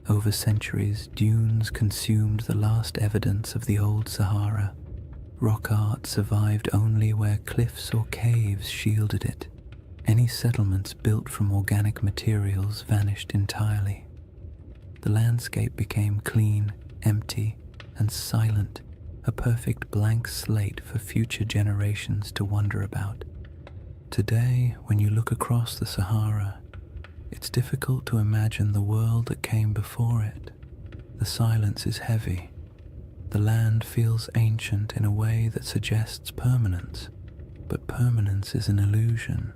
Over centuries, dunes consumed the last evidence of the old Sahara. Rock art survived only where cliffs or caves shielded it. Any settlements built from organic materials vanished entirely. The landscape became clean, empty, and silent, a perfect blank slate for future generations to wonder about. Today, when you look across the Sahara, it's difficult to imagine the world that came before it. The silence is heavy. The land feels ancient in a way that suggests permanence, but permanence is an illusion.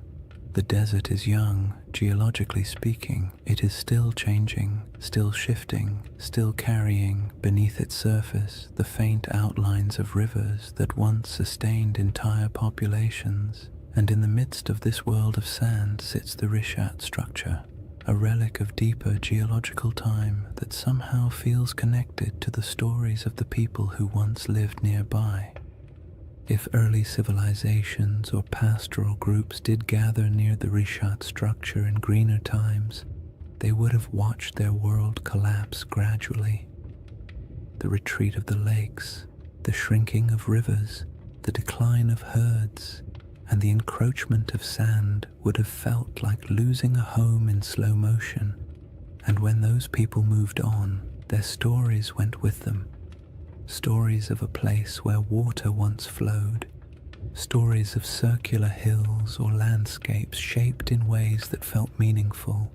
The desert is young, geologically speaking. It is still changing, still shifting, still carrying beneath its surface the faint outlines of rivers that once sustained entire populations. And in the midst of this world of sand sits the Rishat structure, a relic of deeper geological time that somehow feels connected to the stories of the people who once lived nearby. If early civilizations or pastoral groups did gather near the Rishat structure in greener times, they would have watched their world collapse gradually. The retreat of the lakes, the shrinking of rivers, the decline of herds, and the encroachment of sand would have felt like losing a home in slow motion. And when those people moved on, their stories went with them. Stories of a place where water once flowed, stories of circular hills or landscapes shaped in ways that felt meaningful.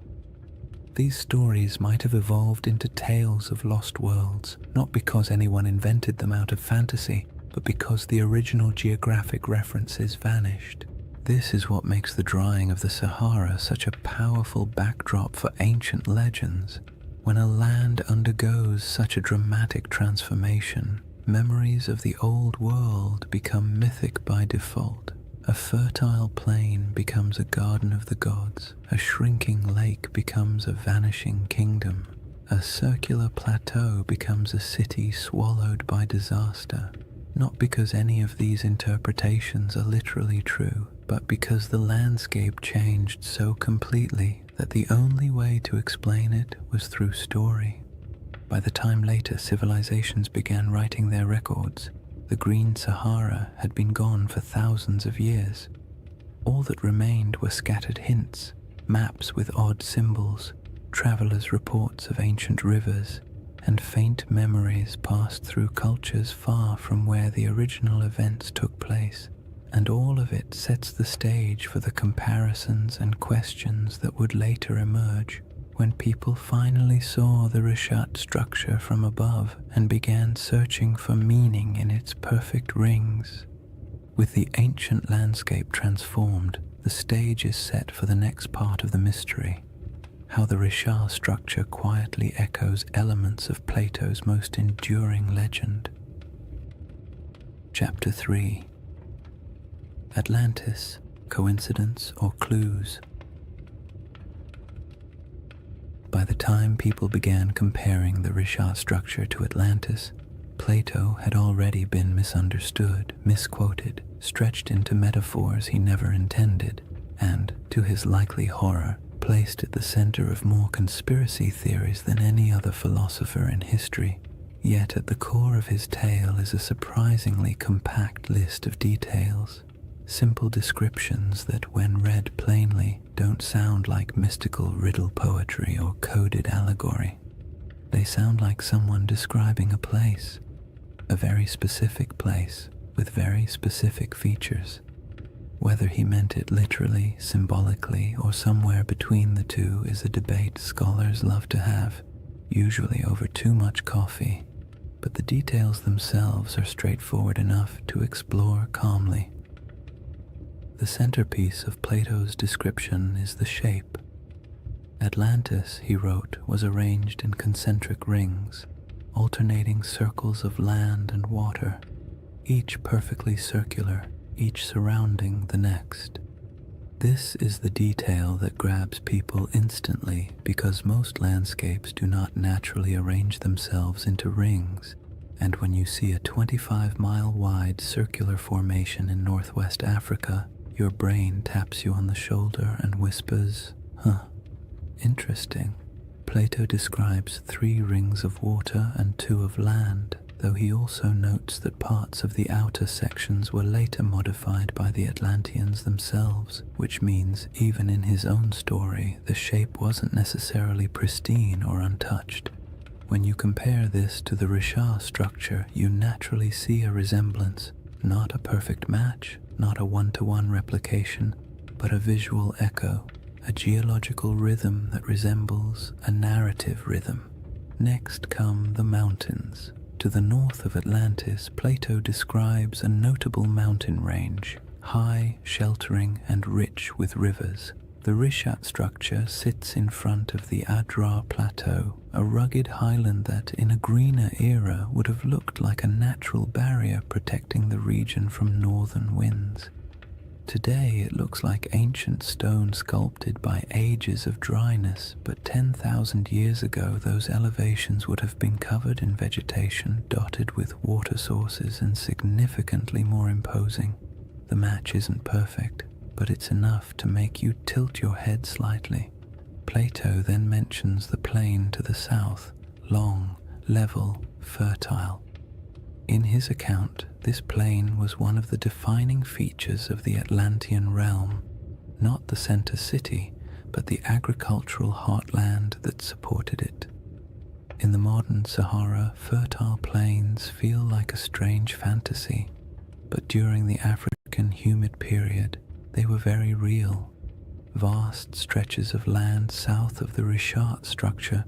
These stories might have evolved into tales of lost worlds, not because anyone invented them out of fantasy, but because the original geographic references vanished. This is what makes the drying of the Sahara such a powerful backdrop for ancient legends. When a land undergoes such a dramatic transformation, memories of the old world become mythic by default. A fertile plain becomes a garden of the gods. A shrinking lake becomes a vanishing kingdom. A circular plateau becomes a city swallowed by disaster. Not because any of these interpretations are literally true, but because the landscape changed so completely that the only way to explain it was through story. By the time later civilizations began writing their records, the Green Sahara had been gone for thousands of years. All that remained were scattered hints, maps with odd symbols, travelers' reports of ancient rivers, and faint memories passed through cultures far from where the original events took place. And all of it sets the stage for the comparisons and questions that would later emerge when people finally saw the Rishat structure from above and began searching for meaning in its perfect rings. With the ancient landscape transformed, the stage is set for the next part of the mystery, how the Rishat structure quietly echoes elements of Plato's most enduring legend. Chapter 3. Atlantis, coincidence or clues? By the time people began comparing the Rishat structure to Atlantis, Plato had already been misunderstood, misquoted, stretched into metaphors he never intended, and, to his likely horror, placed at the center of more conspiracy theories than any other philosopher in history. Yet at the core of his tale is a surprisingly compact list of details. Simple descriptions that, when read plainly, don't sound like mystical riddle poetry or coded allegory. They sound like someone describing a place, a very specific place with very specific features. Whether he meant it literally, symbolically, or somewhere between the two is a debate scholars love to have, usually over too much coffee, but the details themselves are straightforward enough to explore calmly. The centerpiece of Plato's description is the shape. Atlantis, he wrote, was arranged in concentric rings, alternating circles of land and water, each perfectly circular, each surrounding the next. This is the detail that grabs people instantly because most landscapes do not naturally arrange themselves into rings, and when you see a 25-mile-wide circular formation in northwest Africa, your brain taps you on the shoulder and whispers, "Huh, interesting." Plato describes 3 rings of water and 2 of land, though he also notes that parts of the outer sections were later modified by the Atlanteans themselves, which means even in his own story, the shape wasn't necessarily pristine or untouched. When you compare this to the Richard structure, you naturally see a resemblance, not a perfect match, not a one-to-one replication, but a visual echo, a geological rhythm that resembles a narrative rhythm. Next come the mountains. To the north of Atlantis, Plato describes a notable mountain range, high, sheltering, and rich with rivers. The Rishat structure sits in front of the Adrar Plateau, a rugged highland that, in a greener era, would have looked like a natural barrier protecting the region from northern winds. Today it looks like ancient stone sculpted by ages of dryness, but 10,000 years ago those elevations would have been covered in vegetation dotted with water sources and significantly more imposing. The match isn't perfect, but it's enough to make you tilt your head slightly. Plato then mentions the plain to the south, long, level, fertile. In his account, this plain was one of the defining features of the Atlantean realm, not the center city, but the agricultural heartland that supported it. In the modern Sahara, fertile plains feel like a strange fantasy, but during the African humid period, they were very real. Vast stretches of land south of the Richat structure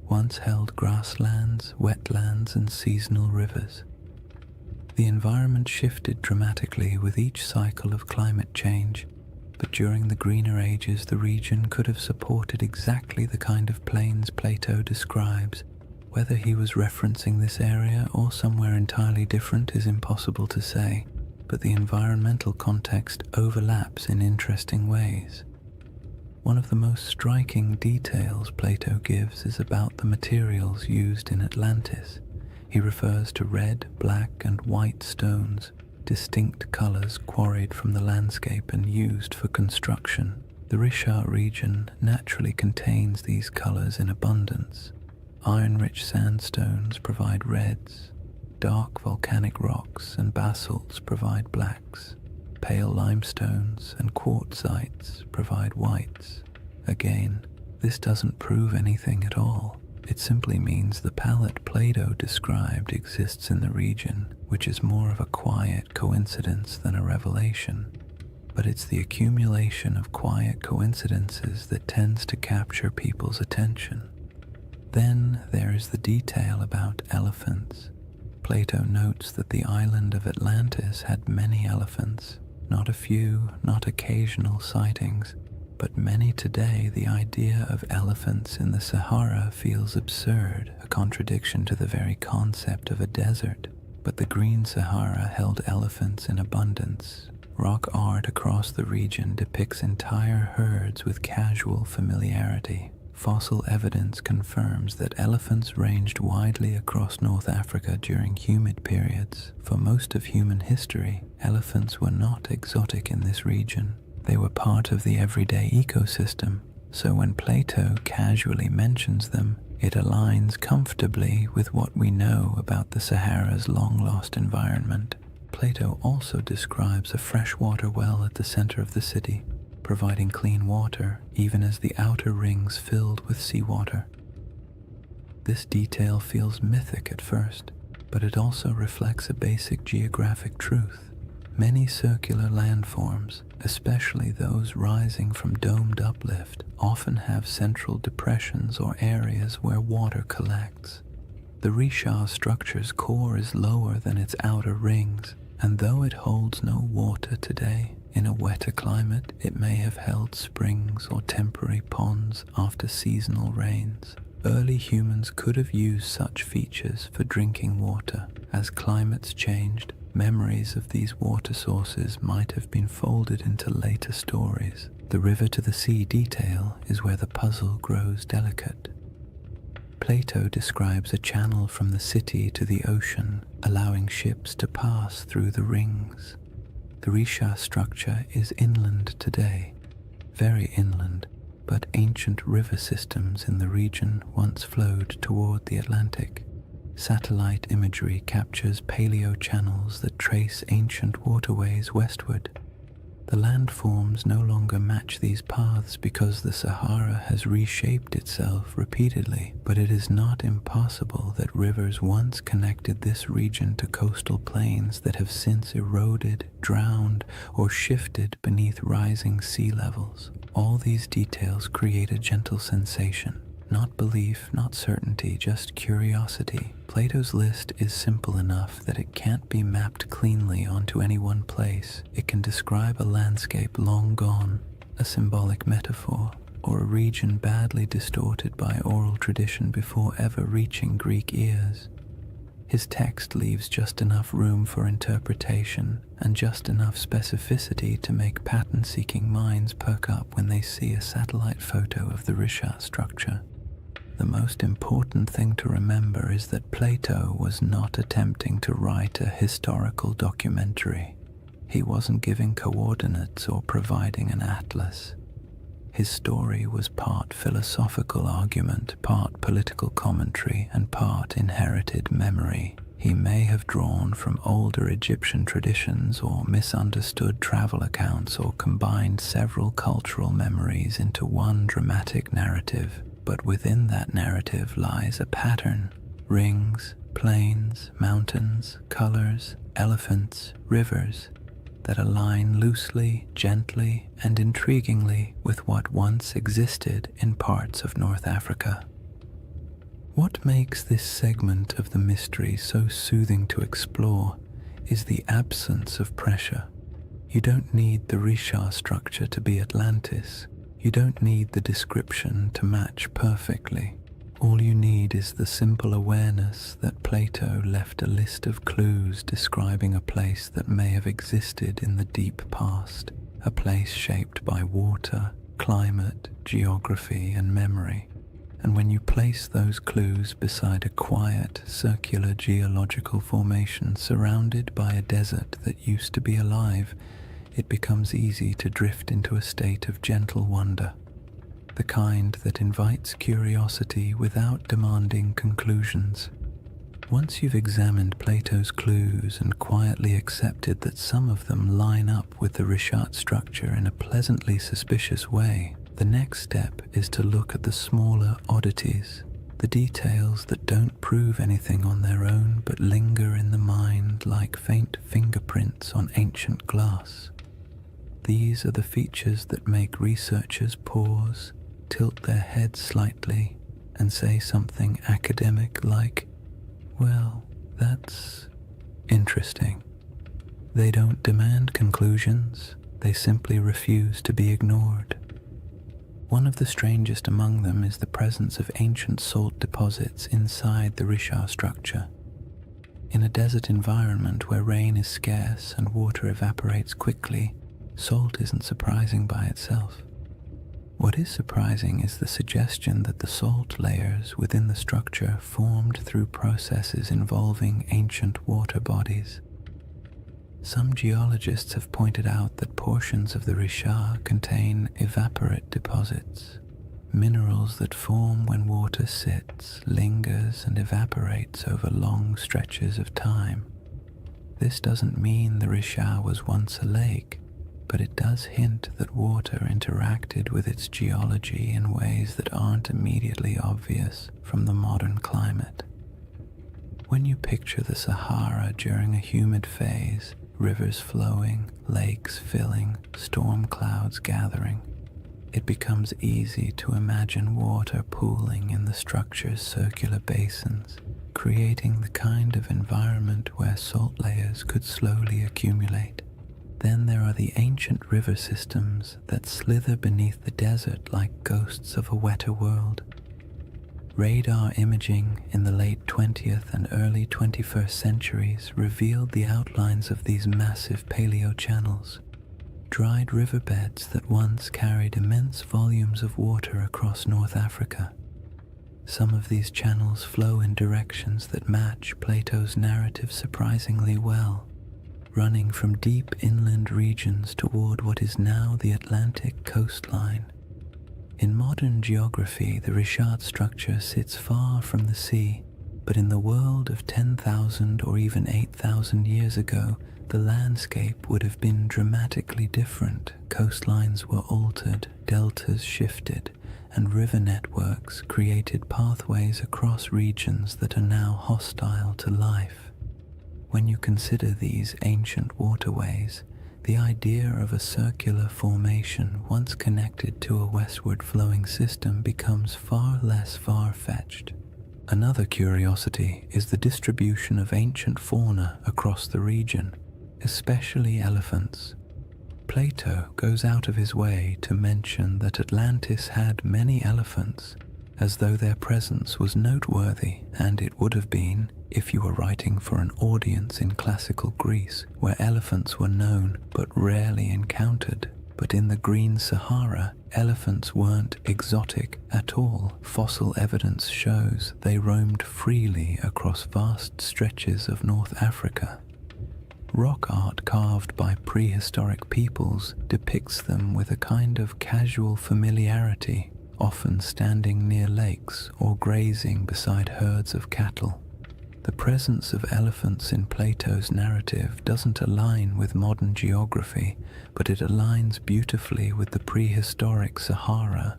once held grasslands, wetlands, and seasonal rivers. The environment shifted dramatically with each cycle of climate change, but during the greener ages the region could have supported exactly the kind of plains Plato describes. Whether he was referencing this area or somewhere entirely different is impossible to say, but the environmental context overlaps in interesting ways. One of the most striking details Plato gives is about the materials used in Atlantis. He refers to red, black, and white stones, distinct colors quarried from the landscape and used for construction. The Richat region naturally contains these colors in abundance. Iron-rich sandstones provide reds, dark volcanic rocks and basalts provide blacks, pale limestones and quartzites provide whites. Again, this doesn't prove anything at all. It simply means the palette Plato described exists in the region, which is more of a quiet coincidence than a revelation. But it's the accumulation of quiet coincidences that tends to capture people's attention. Then there is the detail about elephants. Plato notes that the island of Atlantis had many elephants, not a few, not occasional sightings, but many today. The idea of elephants in the Sahara feels absurd, a contradiction to the very concept of a desert. But the Green Sahara held elephants in abundance. Rock art across the region depicts entire herds with casual familiarity. Fossil evidence confirms that elephants ranged widely across North Africa during humid periods. For most of human history, elephants were not exotic in this region. They were part of the everyday ecosystem, so when Plato casually mentions them, it aligns comfortably with what we know about the Sahara's long-lost environment. Plato also describes a freshwater well at the center of the city, providing clean water even as the outer rings filled with seawater. This detail feels mythic at first, but it also reflects a basic geographic truth. Many circular landforms, especially those rising from domed uplift, often have central depressions or areas where water collects. The Richat structure's core is lower than its outer rings, and though it holds no water today, in a wetter climate it may have held springs or temporary ponds after seasonal rains. Early humans could have used such features for drinking water. As climates changed, memories of these water sources might have been folded into later stories. The river to the sea detail is where the puzzle grows delicate. Plato describes a channel from the city to the ocean, allowing ships to pass through the rings. The Richat structure is inland today, very inland, but ancient river systems in the region once flowed toward the Atlantic. Satellite imagery captures paleo-channels that trace ancient waterways westward. The landforms no longer match these paths because the Sahara has reshaped itself repeatedly, but it is not impossible that rivers once connected this region to coastal plains that have since eroded, drowned, or shifted beneath rising sea levels. All these details create a gentle sensation. Not belief, not certainty, just curiosity. Plato's list is simple enough that it can't be mapped cleanly onto any one place. It can describe a landscape long gone, a symbolic metaphor, or a region badly distorted by oral tradition before ever reaching Greek ears. His text leaves just enough room for interpretation and just enough specificity to make pattern-seeking minds perk up when they see a satellite photo of the Risha structure. The most important thing to remember is that Plato was not attempting to write a historical documentary. He wasn't giving coordinates or providing an atlas. His story was part philosophical argument, part political commentary, and part inherited memory. He may have drawn from older Egyptian traditions or misunderstood travel accounts or combined several cultural memories into one dramatic narrative. But within that narrative lies a pattern: rings, plains, mountains, colors, elephants, rivers that align loosely, gently, and intriguingly with what once existed in parts of North Africa. What makes this segment of the mystery so soothing to explore is the absence of pressure. You don't need the Risha structure to be Atlantis. You don't need the description to match perfectly. All you need is the simple awareness that Plato left a list of clues describing a place that may have existed in the deep past, a place shaped by water, climate, geography, and memory. And when you place those clues beside a quiet, circular geological formation surrounded by a desert that used to be alive, it becomes easy to drift into a state of gentle wonder, the kind that invites curiosity without demanding conclusions. Once you've examined Plato's clues and quietly accepted that some of them line up with the Rishat structure in a pleasantly suspicious way, the next step is to look at the smaller oddities, the details that don't prove anything on their own but linger in the mind like faint fingerprints on ancient glass. These are the features that make researchers pause, tilt their heads slightly, and say something academic like, "Well, that's interesting." They don't demand conclusions, they simply refuse to be ignored. One of the strangest among them is the presence of ancient salt deposits inside the Risha structure. In a desert environment where rain is scarce and water evaporates quickly, salt isn't surprising by itself. What is surprising is the suggestion that the salt layers within the structure formed through processes involving ancient water bodies. Some geologists have pointed out that portions of the Risha contain evaporate deposits, minerals that form when water sits, lingers, and evaporates over long stretches of time. This doesn't mean the Risha was once a lake, but it does hint that water interacted with its geology in ways that aren't immediately obvious from the modern climate. When you picture the Sahara during a humid phase, rivers flowing, lakes filling, storm clouds gathering, it becomes easy to imagine water pooling in the structure's circular basins, creating the kind of environment where salt layers could slowly accumulate. Then there are the ancient river systems that slither beneath the desert like ghosts of a wetter world. Radar imaging in the late 20th and early 21st centuries revealed the outlines of these massive paleo-channels, dried riverbeds that once carried immense volumes of water across North Africa. Some of these channels flow in directions that match Plato's narrative surprisingly well, running from deep inland regions toward what is now the Atlantic coastline. In modern geography, the Richard structure sits far from the sea, but in the world of 10,000 or even 8,000 years ago, the landscape would have been dramatically different. Coastlines were altered, deltas shifted, and river networks created pathways across regions that are now hostile to life. When you consider these ancient waterways, the idea of a circular formation once connected to a westward flowing system becomes far less far-fetched. Another curiosity is the distribution of ancient fauna across the region, especially elephants. Plato goes out of his way to mention that Atlantis had many elephants, as though their presence was noteworthy, and it would have been if you were writing for an audience in classical Greece, where elephants were known but rarely encountered. But in the Green Sahara, elephants weren't exotic at all. Fossil evidence shows they roamed freely across vast stretches of North Africa. Rock art carved by prehistoric peoples depicts them with a kind of casual familiarity, often standing near lakes or grazing beside herds of cattle. The presence of elephants in Plato's narrative doesn't align with modern geography, but it aligns beautifully with the prehistoric Sahara,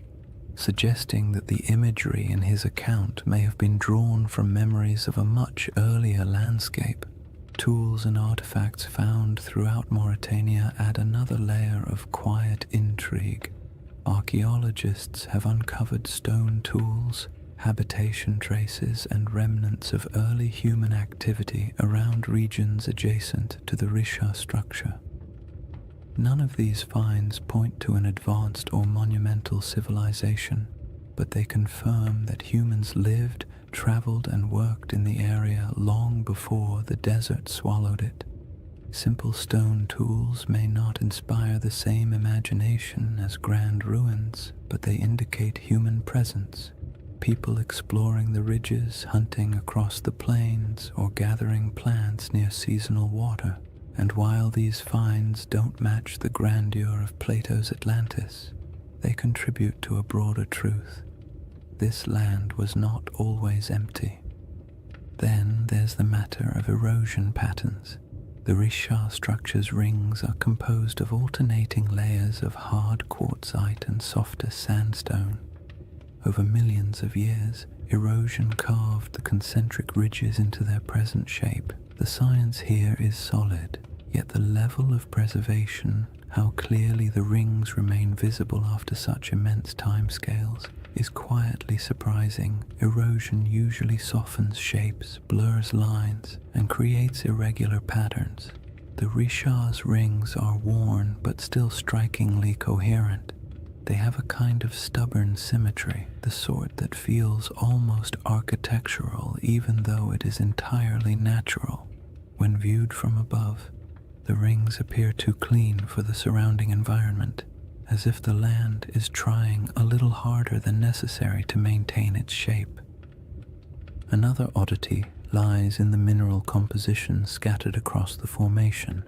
suggesting that the imagery in his account may have been drawn from memories of a much earlier landscape. Tools and artifacts found throughout Mauritania add another layer of quiet intrigue. Archaeologists have uncovered stone tools, habitation traces, and remnants of early human activity around regions adjacent to the Richard structure. None of these finds point to an advanced or monumental civilization, but they confirm that humans lived, traveled, and worked in the area long before the desert swallowed it. Simple stone tools may not inspire the same imagination as grand ruins, but they indicate human presence. People exploring the ridges, hunting across the plains, or gathering plants near seasonal water. And while these finds don't match the grandeur of Plato's Atlantis, they contribute to a broader truth. This land was not always empty. Then there's the matter of erosion patterns. The Richard structure's rings are composed of alternating layers of hard quartzite and softer sandstone. Over millions of years, erosion carved the concentric ridges into their present shape. The science here is solid, yet the level of preservation, how clearly the rings remain visible after such immense timescales, is quietly surprising. Erosion usually softens shapes, blurs lines, and creates irregular patterns. The Richard's rings are worn but still strikingly coherent. They have a kind of stubborn symmetry, the sort that feels almost architectural even though it is entirely natural. When viewed from above, the rings appear too clean for the surrounding environment, as if the land is trying a little harder than necessary to maintain its shape. Another oddity lies in the mineral composition scattered across the formation.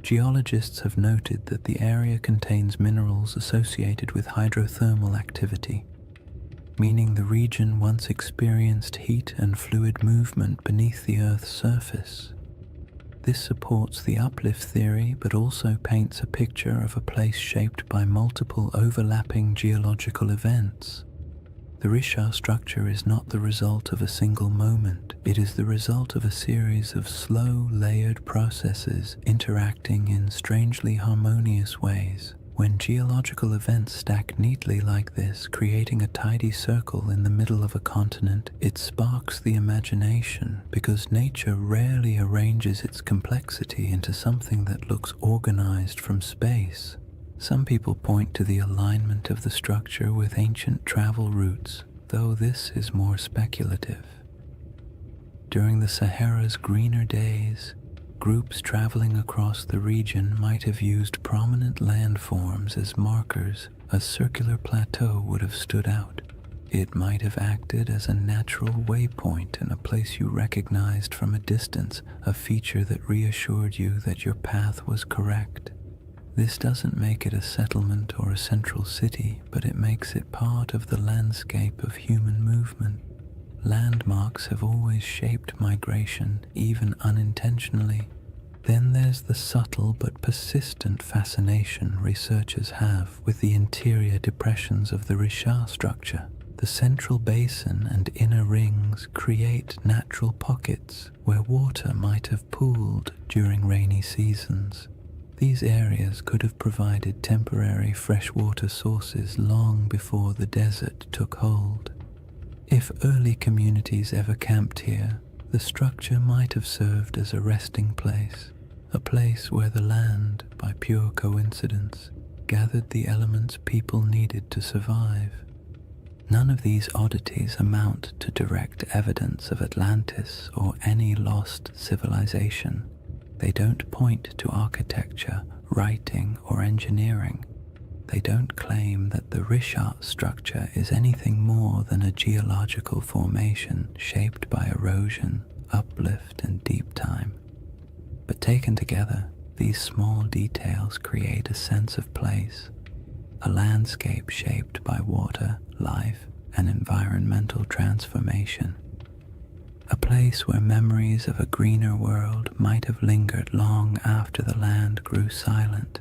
Geologists have noted that the area contains minerals associated with hydrothermal activity, meaning the region once experienced heat and fluid movement beneath the Earth's surface. This supports the uplift theory, but also paints a picture of a place shaped by multiple overlapping geological events. The Richard structure is not the result of a single moment. It is the result of a series of slow, layered processes interacting in strangely harmonious ways. When geological events stack neatly like this, creating a tidy circle in the middle of a continent, it sparks the imagination, because nature rarely arranges its complexity into something that looks organized from space. Some people point to the alignment of the structure with ancient travel routes, though this is more speculative. During the Sahara's greener days, groups traveling across the region might have used prominent landforms as markers. A circular plateau would have stood out. It might have acted as a natural waypoint in a place you recognized from a distance, a feature that reassured you that your path was correct. This doesn't make it a settlement or a central city, but it makes it part of the landscape of human movement. Landmarks have always shaped migration, even unintentionally. Then there's the subtle but persistent fascination researchers have with the interior depressions of the Richat structure. The central basin and inner rings create natural pockets where water might have pooled during rainy seasons. These areas could have provided temporary freshwater sources long before the desert took hold. If early communities ever camped here, the structure might have served as a resting place, a place where the land, by pure coincidence, gathered the elements people needed to survive. None of these oddities amount to direct evidence of Atlantis or any lost civilization. They don't point to architecture, writing, or engineering. They don't claim that the Richat structure is anything more than a geological formation shaped by erosion, uplift, and deep time. But taken together, these small details create a sense of place, a landscape shaped by water, life, and environmental transformation. A place where memories of a greener world might have lingered long after the land grew silent.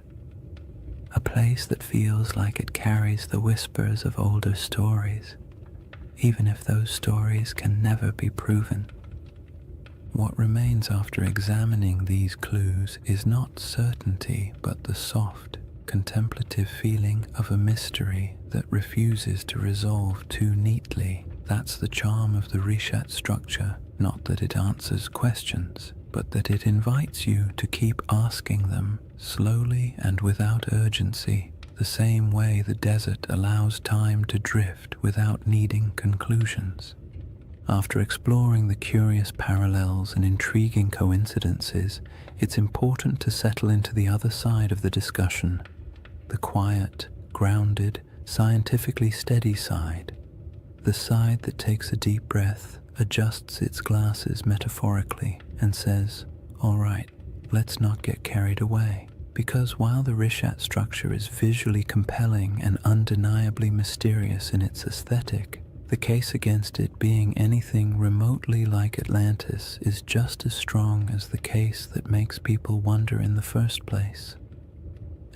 A place that feels like it carries the whispers of older stories, even if those stories can never be proven. What remains after examining these clues is not certainty, but the soft, contemplative feeling of a mystery that refuses to resolve too neatly. That's the charm of the Richat structure, not that it answers questions, but that it invites you to keep asking them slowly and without urgency, the same way the desert allows time to drift without needing conclusions. After exploring the curious parallels and intriguing coincidences, it's important to settle into the other side of the discussion, the quiet, grounded, scientifically steady side, the side that takes a deep breath, adjusts its glasses metaphorically, and says, "All right, let's not get carried away." Because while the Richat structure is visually compelling and undeniably mysterious in its aesthetic, the case against it being anything remotely like Atlantis is just as strong as the case that makes people wonder in the first place.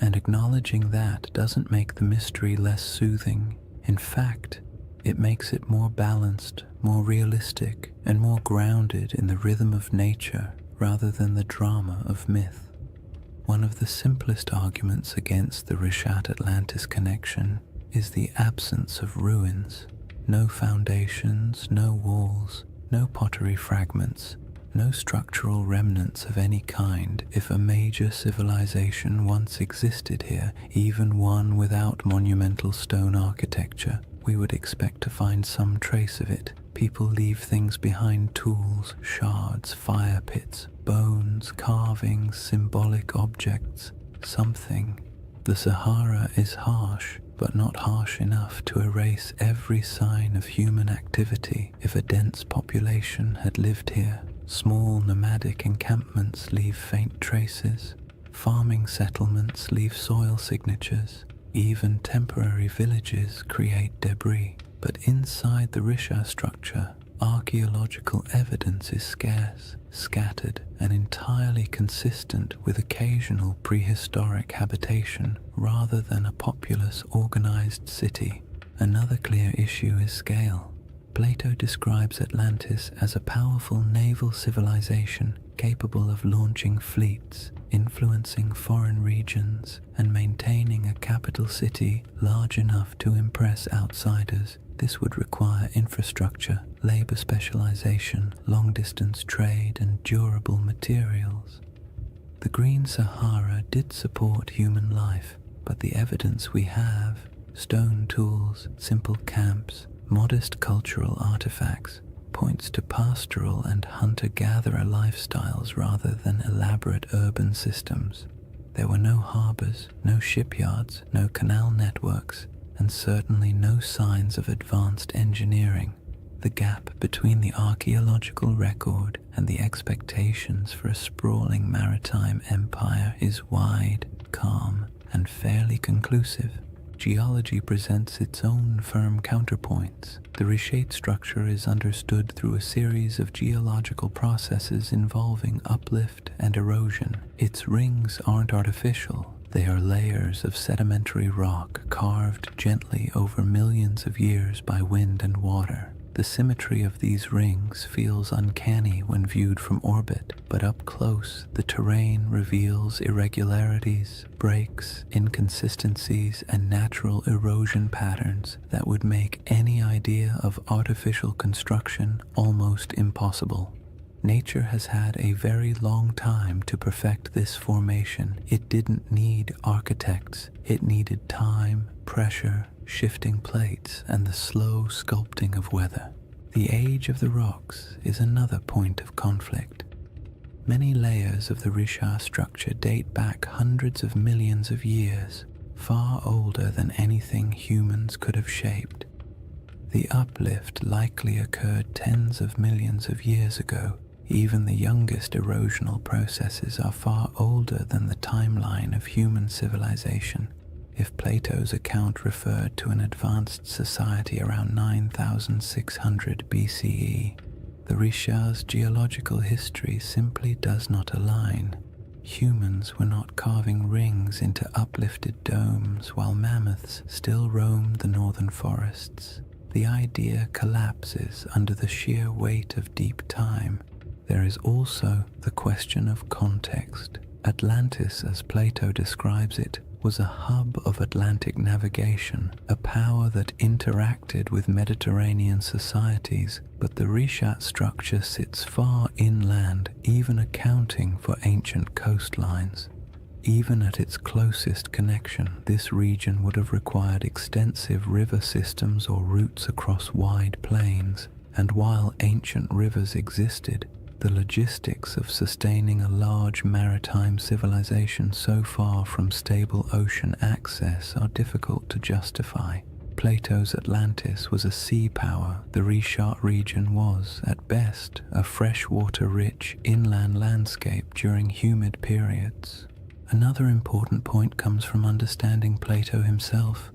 And acknowledging that doesn't make the mystery less soothing. In fact, it makes it more balanced, more realistic, and more grounded in the rhythm of nature rather than the drama of myth. One of the simplest arguments against the Richat-Atlantis connection is the absence of ruins. No foundations, no walls, no pottery fragments, no structural remnants of any kind. If a major civilization once existed here, even one without monumental stone architecture, we would expect to find some trace of it. People leave things behind: tools, shards, fire pits, bones, carvings, symbolic objects, something. The Sahara is harsh, but not harsh enough to erase every sign of human activity. If a dense population had lived here, small nomadic encampments leave faint traces, farming settlements leave soil signatures, even temporary villages create debris. But inside the Richat structure, archaeological evidence is scarce, scattered, and entirely consistent with occasional prehistoric habitation rather than a populous, organized city. Another clear issue is scale. Plato describes Atlantis as a powerful naval civilization capable of launching fleets, influencing foreign regions, and maintaining a capital city large enough to impress outsiders. This would require infrastructure, labor specialization, long-distance trade, and durable materials. The Green Sahara did support human life, but the evidence we have, stone tools, simple camps, modest cultural artifacts, points to pastoral and hunter-gatherer lifestyles rather than elaborate urban systems. There were no harbors, no shipyards, no canal networks, and certainly no signs of advanced engineering. The gap between the archaeological record and the expectations for a sprawling maritime empire is wide. calm and fairly conclusive. Geology presents its own firm counterpoints. The reshaped structure is understood through a series of geological processes involving uplift and erosion. Its rings aren't artificial. They are layers of sedimentary rock carved gently over millions of years by wind and water. The symmetry of these rings feels uncanny when viewed from orbit, but up close, the terrain reveals irregularities, breaks, inconsistencies, and natural erosion patterns that would make any idea of artificial construction almost impossible. Nature has had a very long time to perfect this formation. It didn't need architects. It needed time, pressure, shifting plates, and the slow sculpting of weather. The age of the rocks is another point of conflict. Many layers of the Richat structure date back hundreds of millions of years, far older than anything humans could have shaped. The uplift likely occurred tens of millions of years ago. Even the youngest erosional processes are far older than the timeline of human civilization. If Plato's account referred to an advanced society around 9600 BCE, the Richat's geological history simply does not align. Humans were not carving rings into uplifted domes while mammoths still roamed the northern forests. The idea collapses under the sheer weight of deep time. There is also the question of context. Atlantis, as Plato describes it, was a hub of Atlantic navigation, a power that interacted with Mediterranean societies, but the Richat structure sits far inland, even accounting for ancient coastlines. Even at its closest connection, this region would have required extensive river systems or routes across wide plains, and while ancient rivers existed, the logistics of sustaining a large maritime civilization so far from stable ocean access are difficult to justify. Plato's Atlantis was a sea power. The Richat region was, at best, a freshwater-rich inland landscape during humid periods. Another important point comes from understanding Plato himself.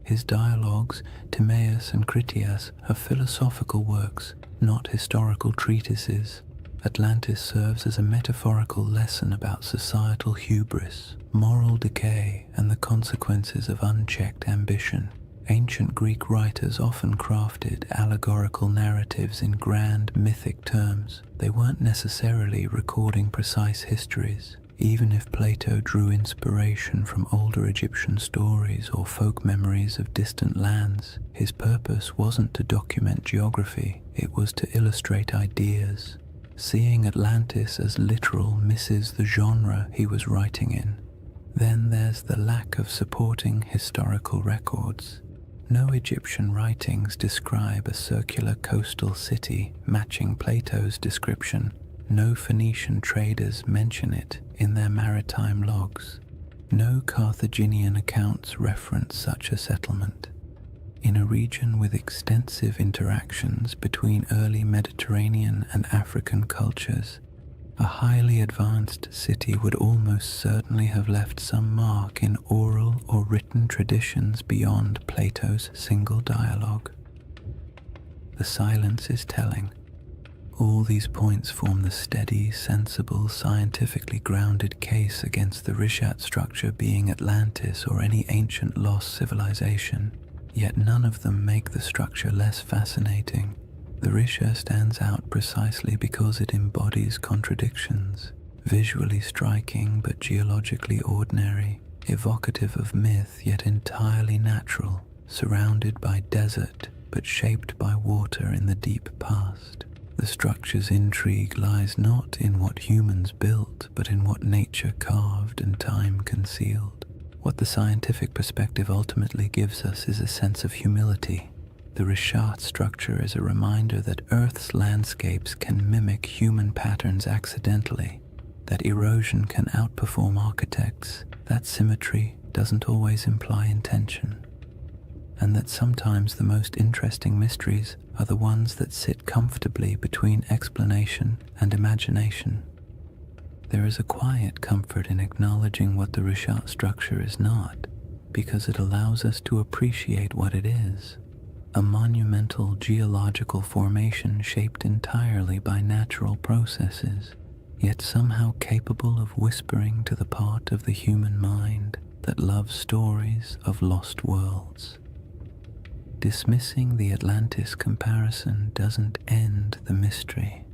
His dialogues, Timaeus and Critias, are philosophical works, not historical treatises. Atlantis serves as a metaphorical lesson about societal hubris, moral decay, and the consequences of unchecked ambition. Ancient Greek writers often crafted allegorical narratives in grand mythic terms. They weren't necessarily recording precise histories. Even if Plato drew inspiration from older Egyptian stories or folk memories of distant lands, his purpose wasn't to document geography, it was to illustrate ideas. Seeing Atlantis as literal misses the genre he was writing in. Then there's the lack of supporting historical records. No Egyptian writings describe a circular coastal city matching Plato's description. No Phoenician traders mention it in their maritime logs. No Carthaginian accounts reference such a settlement. In a region with extensive interactions between early Mediterranean and African cultures, a highly advanced city would almost certainly have left some mark in oral or written traditions beyond Plato's single dialogue. The silence is telling. All these points form the steady, sensible, scientifically grounded case against the Richat structure being Atlantis or any ancient lost civilization. Yet none of them make the structure less fascinating. The Richat stands out precisely because it embodies contradictions, visually striking but geologically ordinary, evocative of myth yet entirely natural, surrounded by desert but shaped by water in the deep past. The structure's intrigue lies not in what humans built, but in what nature carved and time concealed. What the scientific perspective ultimately gives us is a sense of humility. The Richat structure is a reminder that Earth's landscapes can mimic human patterns accidentally, that erosion can outperform architects, that symmetry doesn't always imply intention, and that sometimes the most interesting mysteries are the ones that sit comfortably between explanation and imagination. There is a quiet comfort in acknowledging what the Rishat structure is not, because it allows us to appreciate what it is: a monumental geological formation shaped entirely by natural processes, yet somehow capable of whispering to the part of the human mind that loves stories of lost worlds. Dismissing the Atlantis comparison doesn't end the mystery.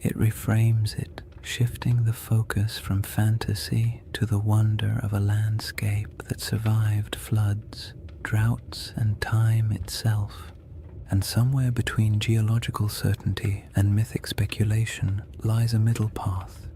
It reframes it, shifting the focus from fantasy to the wonder of a landscape that survived floods, droughts, and time itself. And somewhere between geological certainty and mythic speculation lies a middle path,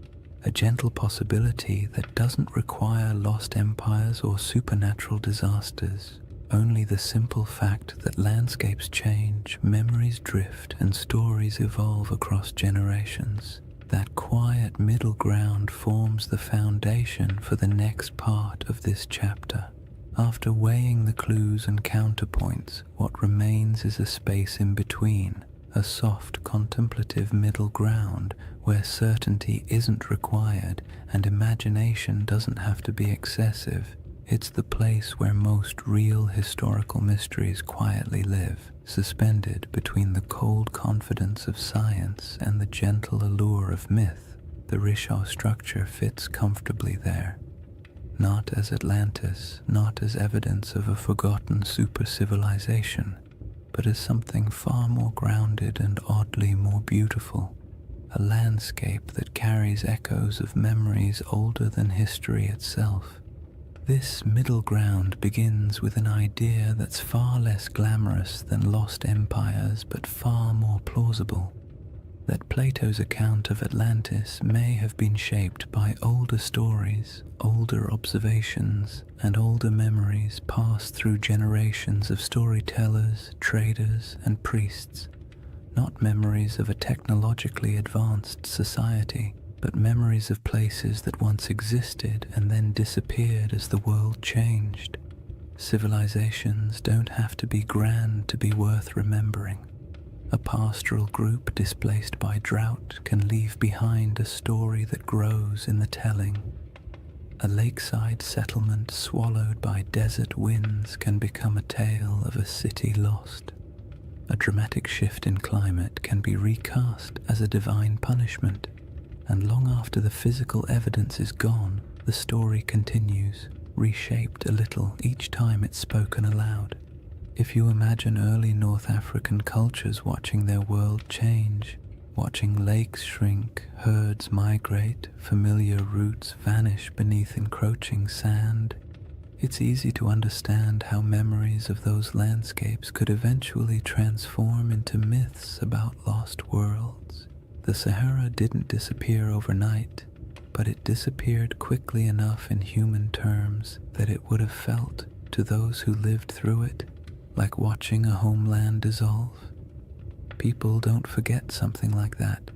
a gentle possibility that doesn't require lost empires or supernatural disasters. Only the simple fact that landscapes change, memories drift, and stories evolve across generations. That quiet middle ground forms the foundation for the next part of this chapter. After weighing the clues and counterpoints, what remains is a space in between, a soft, contemplative middle ground where certainty isn't required and imagination doesn't have to be excessive. It's the place where most real historical mysteries quietly live, suspended between the cold confidence of science and the gentle allure of myth. The Risha structure fits comfortably there. Not as Atlantis, not as evidence of a forgotten super-civilization, but as something far more grounded and oddly more beautiful. A landscape that carries echoes of memories older than history itself. This middle ground begins with an idea that's far less glamorous than lost empires but far more plausible. That Plato's account of Atlantis may have been shaped by older stories, older observations, and older memories passed through generations of storytellers, traders, and priests. Not memories of a technologically advanced society, but memories of places that once existed and then disappeared as the world changed. Civilizations don't have to be grand to be worth remembering. A pastoral group displaced by drought can leave behind a story that grows in the telling. A lakeside settlement swallowed by desert winds can become a tale of a city lost. A dramatic shift in climate can be recast as a divine punishment, and long after the physical evidence is gone, the story continues, reshaped a little each time it's spoken aloud. If you imagine early North African cultures watching their world change, watching lakes shrink, herds migrate, familiar routes vanish beneath encroaching sand, it's easy to understand how memories of those landscapes could eventually transform into myths about lost worlds. The Sahara didn't disappear overnight, but it disappeared quickly enough in human terms that it would have felt, to those who lived through it, like watching a homeland dissolve. People don't forget something like that.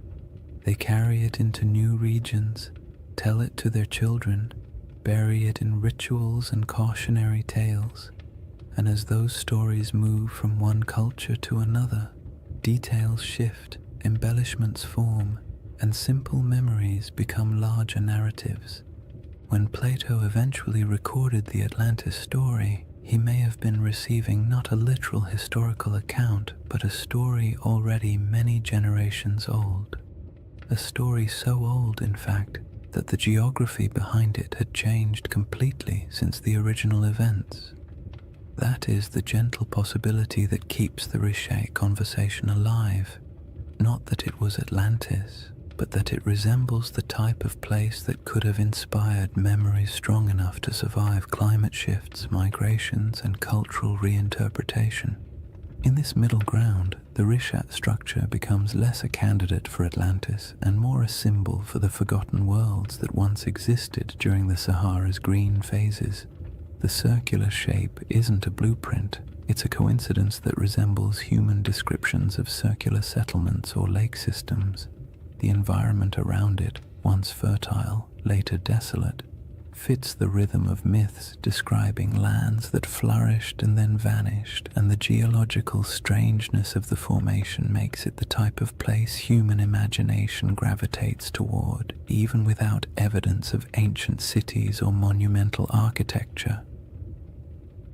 They carry it into new regions, tell it to their children, bury it in rituals and cautionary tales, and as those stories move from one culture to another, details shift, embellishments form, and simple memories become larger narratives. When Plato eventually recorded the Atlantis story, he may have been receiving not a literal historical account, but a story already many generations old. A story so old, in fact, that the geography behind it had changed completely since the original events. That is the gentle possibility that keeps the Riche conversation alive. Not that it was Atlantis, but that it resembles the type of place that could have inspired memories strong enough to survive climate shifts, migrations, and cultural reinterpretation. In this middle ground, the Rishat structure becomes less a candidate for Atlantis and more a symbol for the forgotten worlds that once existed during the Sahara's green phases. The circular shape isn't a blueprint, it's a coincidence that resembles human descriptions of circular settlements or lake systems. The environment around it, once fertile, later desolate, fits the rhythm of myths describing lands that flourished and then vanished, and the geological strangeness of the formation makes it the type of place human imagination gravitates toward, even without evidence of ancient cities or monumental architecture.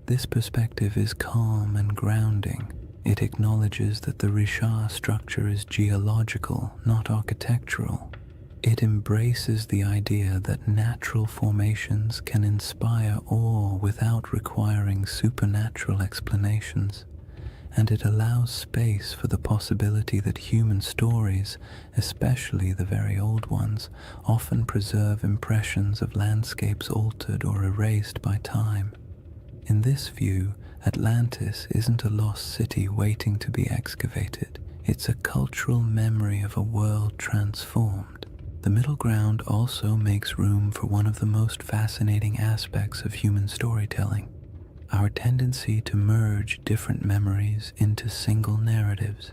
This perspective is calm and grounding. It acknowledges that the Richat structure is geological, not architectural. It embraces the idea that natural formations can inspire awe without requiring supernatural explanations, and it allows space for the possibility that human stories, especially the very old ones, often preserve impressions of landscapes altered or erased by time. In this view, Atlantis isn't a lost city waiting to be excavated. It's a cultural memory of a world transformed. The middle ground also makes room for one of the most fascinating aspects of human storytelling, our tendency to merge different memories into single narratives.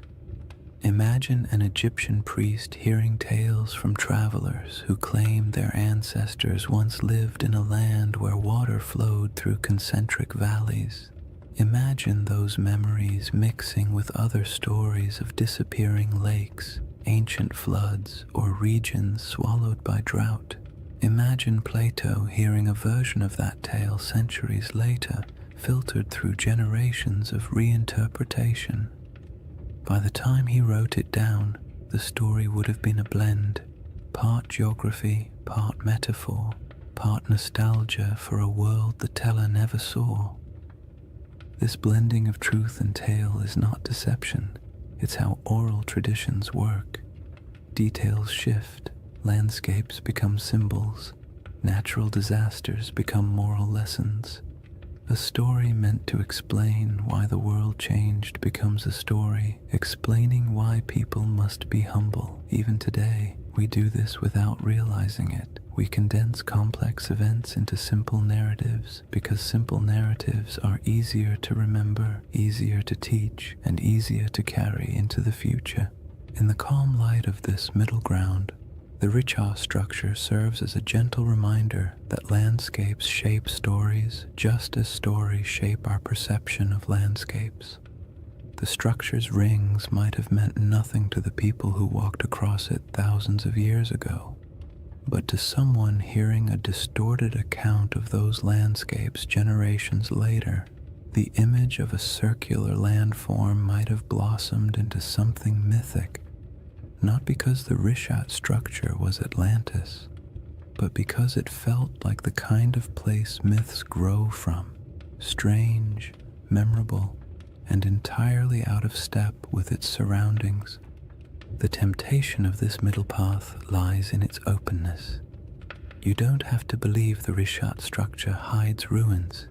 Imagine an Egyptian priest hearing tales from travelers who claim their ancestors once lived in a land where water flowed through concentric valleys. Imagine those memories mixing with other stories of disappearing lakes, ancient floods, or regions swallowed by drought. Imagine Plato hearing a version of that tale centuries later, filtered through generations of reinterpretation. By the time he wrote it down, the story would have been a blend, part geography, part metaphor, part nostalgia for a world the teller never saw. This blending of truth and tale is not deception. It's how oral traditions work. Details shift, landscapes become symbols, natural disasters become moral lessons. A story meant to explain why the world changed becomes a story explaining why people must be humble. Even today, we do this without realizing it. We condense complex events into simple narratives because simple narratives are easier to remember, easier to teach, and easier to carry into the future. In the calm light of this middle ground, the Richat structure serves as a gentle reminder that landscapes shape stories just as stories shape our perception of landscapes. The structure's rings might have meant nothing to the people who walked across it thousands of years ago, but to someone hearing a distorted account of those landscapes generations later, the image of a circular landform might have blossomed into something mythic, not because the Richat structure was Atlantis, but because it felt like the kind of place myths grow from, strange, memorable, and entirely out of step with its surroundings. The temptation of this middle path lies in its openness. You don't have to believe the Richat structure hides ruins.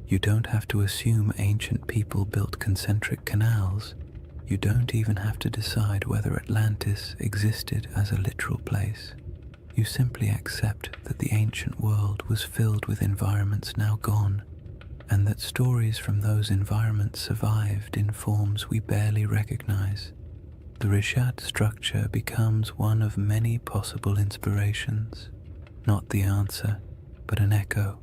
You don't have to assume ancient people built concentric canals. You don't even have to decide whether Atlantis existed as a literal place. You simply accept that the ancient world was filled with environments now gone, and that stories from those environments survived in forms we barely recognize. The Richat structure becomes one of many possible inspirations, not the answer, but an echo.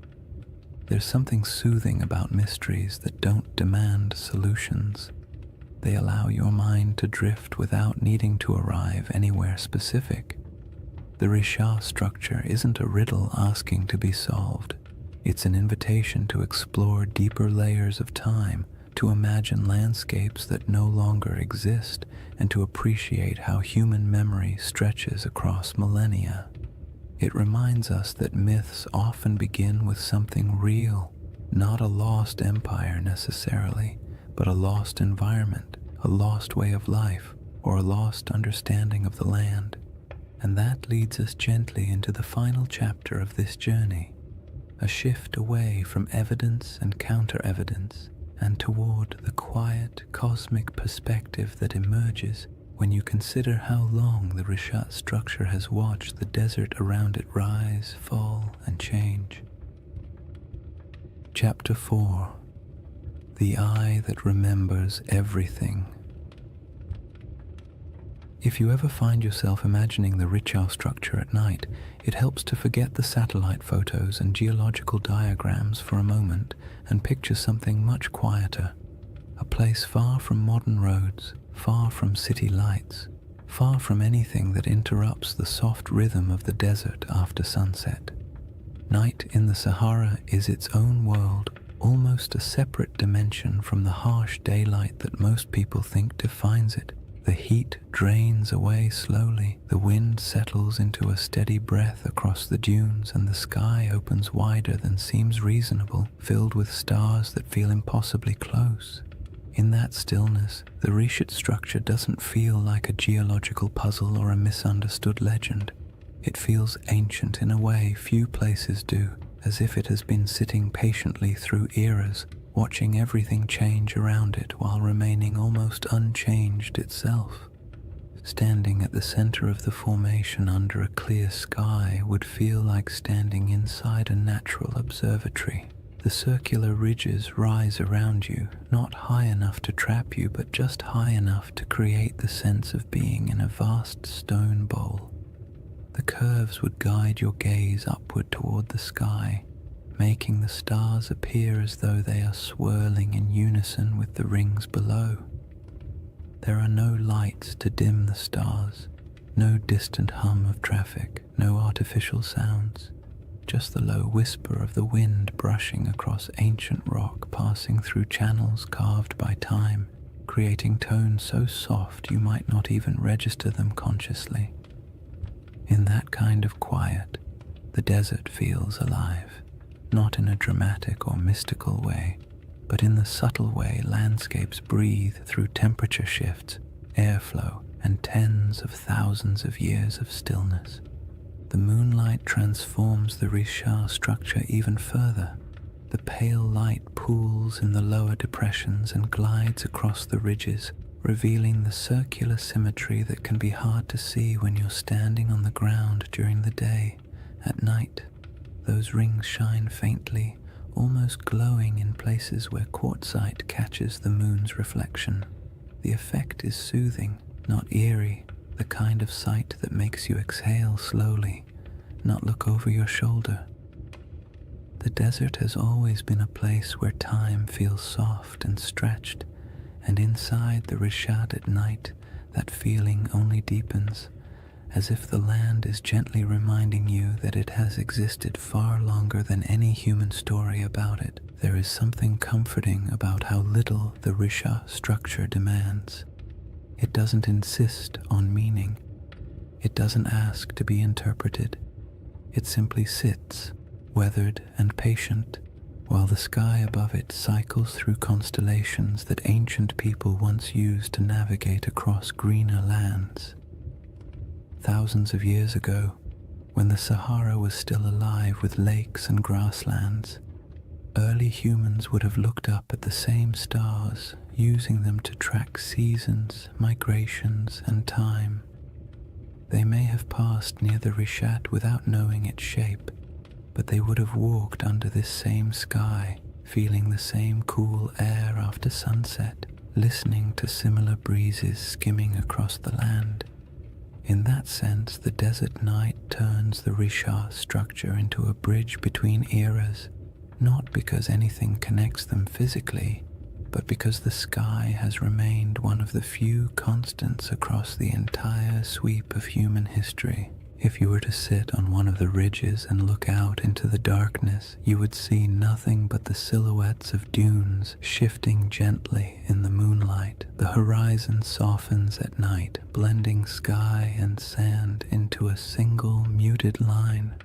There's something soothing about mysteries that don't demand solutions. They allow your mind to drift without needing to arrive anywhere specific. The Richat structure isn't a riddle asking to be solved. It's an invitation to explore deeper layers of time, to imagine landscapes that no longer exist, and to appreciate how human memory stretches across millennia. It reminds us that myths often begin with something real, not a lost empire necessarily, but a lost environment, a lost way of life, or a lost understanding of the land. And that leads us gently into the final chapter of this journey, a shift away from evidence and counter-evidence, and toward the quiet, cosmic perspective that emerges when you consider how long the Richat structure has watched the desert around it rise, fall, and change. Chapter 4. The Eye That Remembers Everything. If you ever find yourself imagining the Richau structure at night, it helps to forget the satellite photos and geological diagrams for a moment and picture something much quieter. A place far from modern roads, far from city lights, far from anything that interrupts the soft rhythm of the desert after sunset. Night in the Sahara is its own world, almost a separate dimension from the harsh daylight that most people think defines it. The heat drains away slowly, the wind settles into a steady breath across the dunes, and the sky opens wider than seems reasonable, filled with stars that feel impossibly close. In that stillness, the Richat structure doesn't feel like a geological puzzle or a misunderstood legend. It feels ancient in a way few places do, as if it has been sitting patiently through eras, watching everything change around it while remaining almost unchanged itself. Standing at the center of the formation under a clear sky would feel like standing inside a natural observatory. The circular ridges rise around you, not high enough to trap you, but just high enough to create the sense of being in a vast stone bowl. The curves would guide your gaze upward toward the sky, making the stars appear as though they are swirling in unison with the rings below. There are no lights to dim the stars, no distant hum of traffic, no artificial sounds, just the low whisper of the wind brushing across ancient rock, passing through channels carved by time, creating tones so soft you might not even register them consciously. In that kind of quiet, the desert feels alive, not in a dramatic or mystical way, but in the subtle way landscapes breathe through temperature shifts, airflow, and tens of thousands of years of stillness. The moonlight transforms the Richat structure even further. The pale light pools in the lower depressions and glides across the ridges, revealing the circular symmetry that can be hard to see when you're standing on the ground during the day. At night, those rings shine faintly, almost glowing in places where quartzite catches the moon's reflection. The effect is soothing, not eerie, the kind of sight that makes you exhale slowly, not look over your shoulder. The desert has always been a place where time feels soft and stretched, and inside the Richat at night, that feeling only deepens, as if the land is gently reminding you that it has existed far longer than any human story about it. There is something comforting about how little the Richat structure demands. It doesn't insist on meaning. It doesn't ask to be interpreted. It simply sits, weathered and patient, while the sky above it cycles through constellations that ancient people once used to navigate across greener lands. Thousands of years ago, when the Sahara was still alive with lakes and grasslands, early humans would have looked up at the same stars, using them to track seasons, migrations, and time. They may have passed near the Richat without knowing its shape, but they would have walked under this same sky, feeling the same cool air after sunset, listening to similar breezes skimming across the land. In that sense, the desert night turns the Richat structure into a bridge between eras, not because anything connects them physically, but because the sky has remained one of the few constants across the entire sweep of human history. If you were to sit on one of the ridges and look out into the darkness, you would see nothing but the silhouettes of dunes shifting gently in the moonlight. The horizon softens at night, blending sky and sand into a single muted line.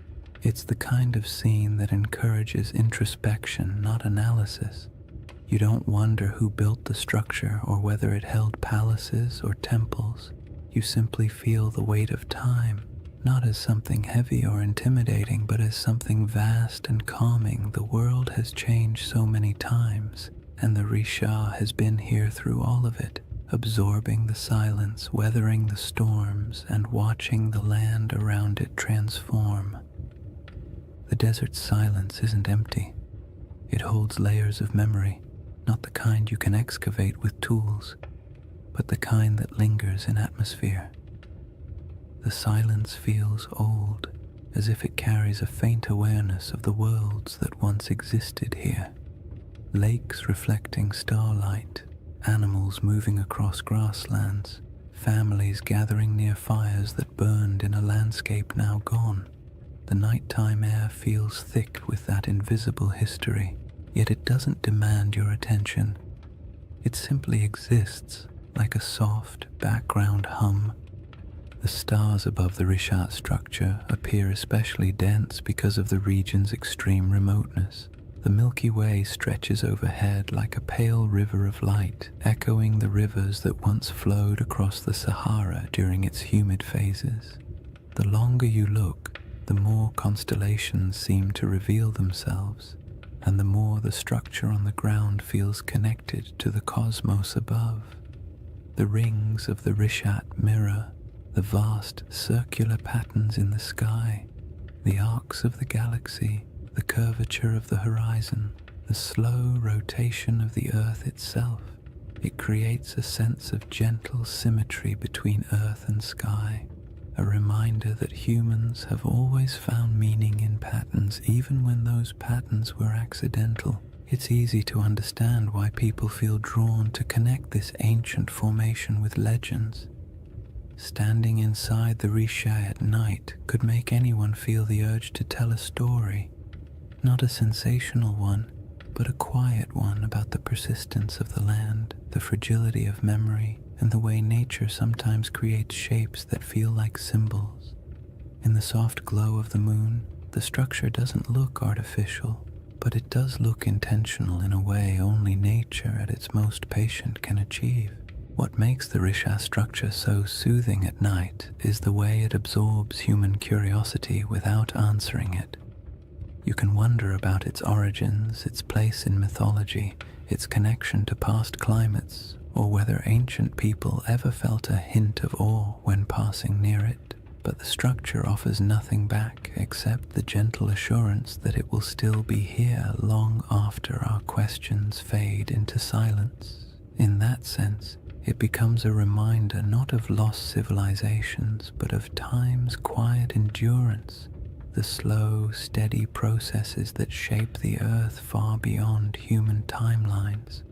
It's the kind of scene that encourages introspection, not analysis. You don't wonder who built the structure or whether it held palaces or temples. You simply feel the weight of time, not as something heavy or intimidating, but as something vast and calming. The world has changed so many times, and the Richat has been here through all of it, absorbing the silence, weathering the storms, and watching the land around it transform. The desert's silence isn't empty. It holds layers of memory, not the kind you can excavate with tools, but the kind that lingers in atmosphere. The silence feels old, as if it carries a faint awareness of the worlds that once existed here. Lakes reflecting starlight, animals moving across grasslands, families gathering near fires that burned in a landscape now gone. The nighttime air feels thick with that invisible history, yet it doesn't demand your attention. It simply exists, like a soft background hum. The stars above the Rishat structure appear especially dense because of the region's extreme remoteness. The Milky Way stretches overhead like a pale river of light, echoing the rivers that once flowed across the Sahara during its humid phases. The longer you look, the more constellations seem to reveal themselves, and the more the structure on the ground feels connected to the cosmos above. The rings of the Rishat mirror the vast circular patterns in the sky, the arcs of the galaxy, the curvature of the horizon, the slow rotation of the Earth itself. It creates a sense of gentle symmetry between Earth and sky, a reminder that humans have always found meaning in patterns even when those patterns were accidental. It's easy to understand why people feel drawn to connect this ancient formation with legends. Standing inside the Risha at night could make anyone feel the urge to tell a story, not a sensational one, but a quiet one about the persistence of the land, the fragility of memory, and the way nature sometimes creates shapes that feel like symbols. In the soft glow of the moon, the structure doesn't look artificial, but it does look intentional in a way only nature at its most patient can achieve. What makes the Risha structure so soothing at night is the way it absorbs human curiosity without answering it. You can wonder about its origins, its place in mythology, its connection to past climates, or whether ancient people ever felt a hint of awe when passing near it. But the structure offers nothing back except the gentle assurance that it will still be here long after our questions fade into silence. In that sense, it becomes a reminder not of lost civilizations, but of time's quiet endurance, the slow, steady processes that shape the Earth far beyond human timelines.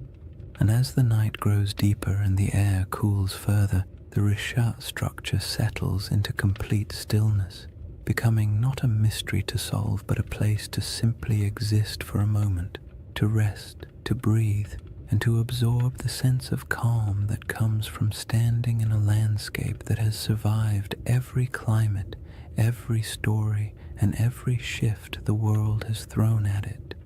And as the night grows deeper and the air cools further, the Rishat structure settles into complete stillness, becoming not a mystery to solve, but a place to simply exist for a moment, to rest, to breathe, and to absorb the sense of calm that comes from standing in a landscape that has survived every climate, every story, and every shift the world has thrown at it.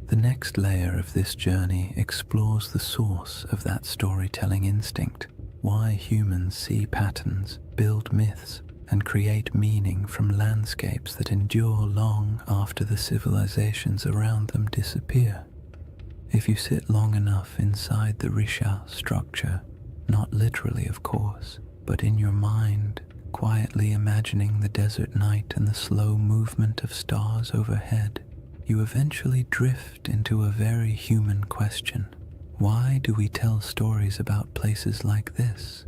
The next layer of this journey explores the source of that storytelling instinct, why humans see patterns, build myths, and create meaning from landscapes that endure long after the civilizations around them disappear. If you sit long enough inside the Risha structure, not literally of course, but in your mind, quietly imagining the desert night and the slow movement of stars overhead, you eventually drift into a very human question. Why do we tell stories about places like this?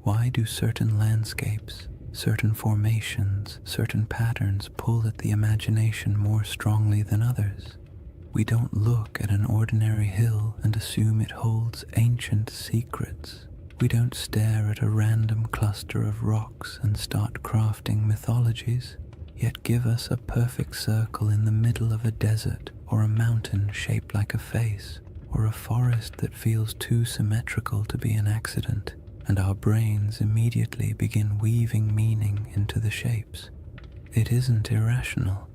Why do certain landscapes, certain formations, certain patterns pull at the imagination more strongly than others? We don't look at an ordinary hill and assume it holds ancient secrets. We don't stare at a random cluster of rocks and start crafting mythologies, yet give us a perfect circle in the middle of a desert, or a mountain shaped like a face, or a forest that feels too symmetrical to be an accident, and our brains immediately begin weaving meaning into the shapes. It isn't irrational,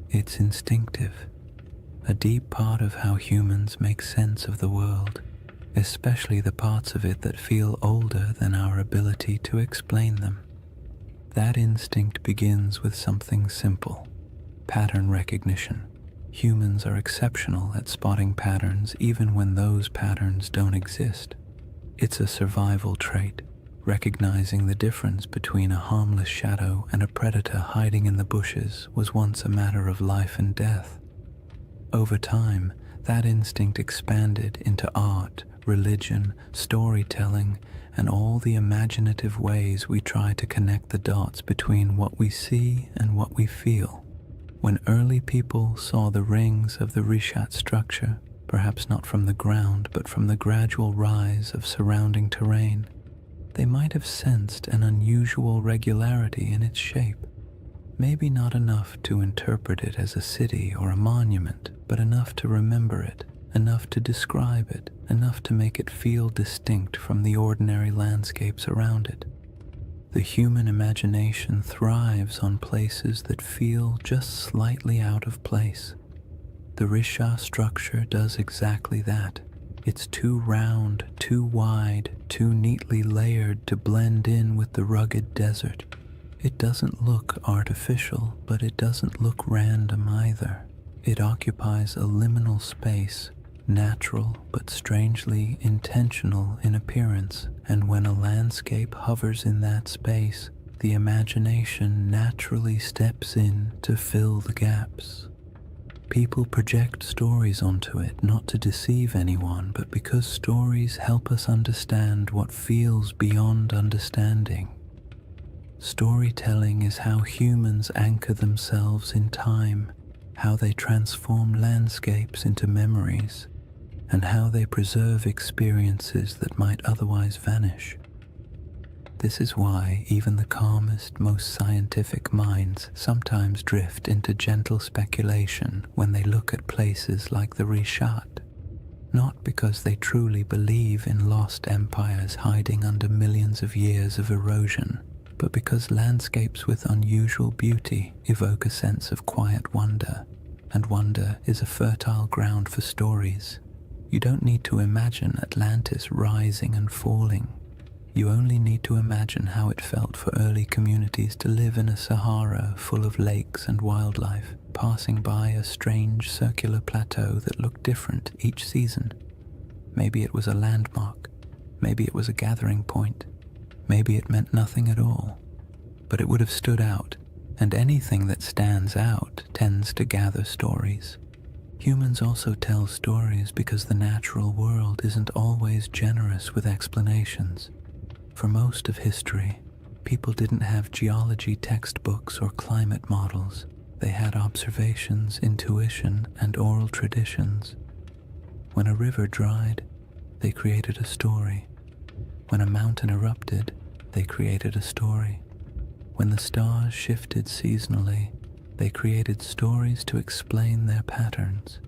it's instinctive. A deep part of how humans make sense of the world, especially the parts of it that feel older than our ability to explain them. That instinct begins with something simple: pattern recognition. Humans are exceptional at spotting patterns even when those patterns don't exist. It's a survival trait. Recognizing the difference between a harmless shadow and a predator hiding in the bushes was once a matter of life and death. Over time, That instinct expanded into art, religion, storytelling, and all the imaginative ways we try to connect the dots between what we see and what we feel. When early people saw the rings of the Rishat structure, perhaps not from the ground but from the gradual rise of surrounding terrain, they might have sensed an unusual regularity in its shape. Maybe not enough to interpret it as a city or a monument, but enough to remember it, enough to describe it, enough to make it feel distinct from the ordinary landscapes around it. The human imagination thrives on places that feel just slightly out of place. The Risha structure does exactly that. It's too round, too wide, too neatly layered to blend in with the rugged desert. It doesn't look artificial, but it doesn't look random either. It occupies a liminal space, natural but strangely intentional in appearance, and when a landscape hovers in that space, the imagination naturally steps in to fill the gaps. People project stories onto it not to deceive anyone, but because stories help us understand what feels beyond understanding. Storytelling is how humans anchor themselves in time, how they transform landscapes into memories, and how they preserve experiences that might otherwise vanish. This is why even the calmest, most scientific minds sometimes drift into gentle speculation when they look at places like the Rishat, not because they truly believe in lost empires hiding under millions of years of erosion, but because landscapes with unusual beauty evoke a sense of quiet wonder, and wonder is a fertile ground for stories. You don't need to imagine Atlantis rising and falling. You only need to imagine how it felt for early communities to live in a Sahara full of lakes and wildlife, passing by a strange circular plateau that looked different each season. Maybe it was a landmark, maybe it was a gathering point, maybe it meant nothing at all, but it would have stood out, and anything that stands out tends to gather stories. Humans also tell stories because the natural world isn't always generous with explanations. For most of history, people didn't have geology textbooks or climate models. They had observations, intuition, and oral traditions. When a river dried, they created a story. When a mountain erupted, they created a story. When the stars shifted seasonally, they created stories to explain their patterns.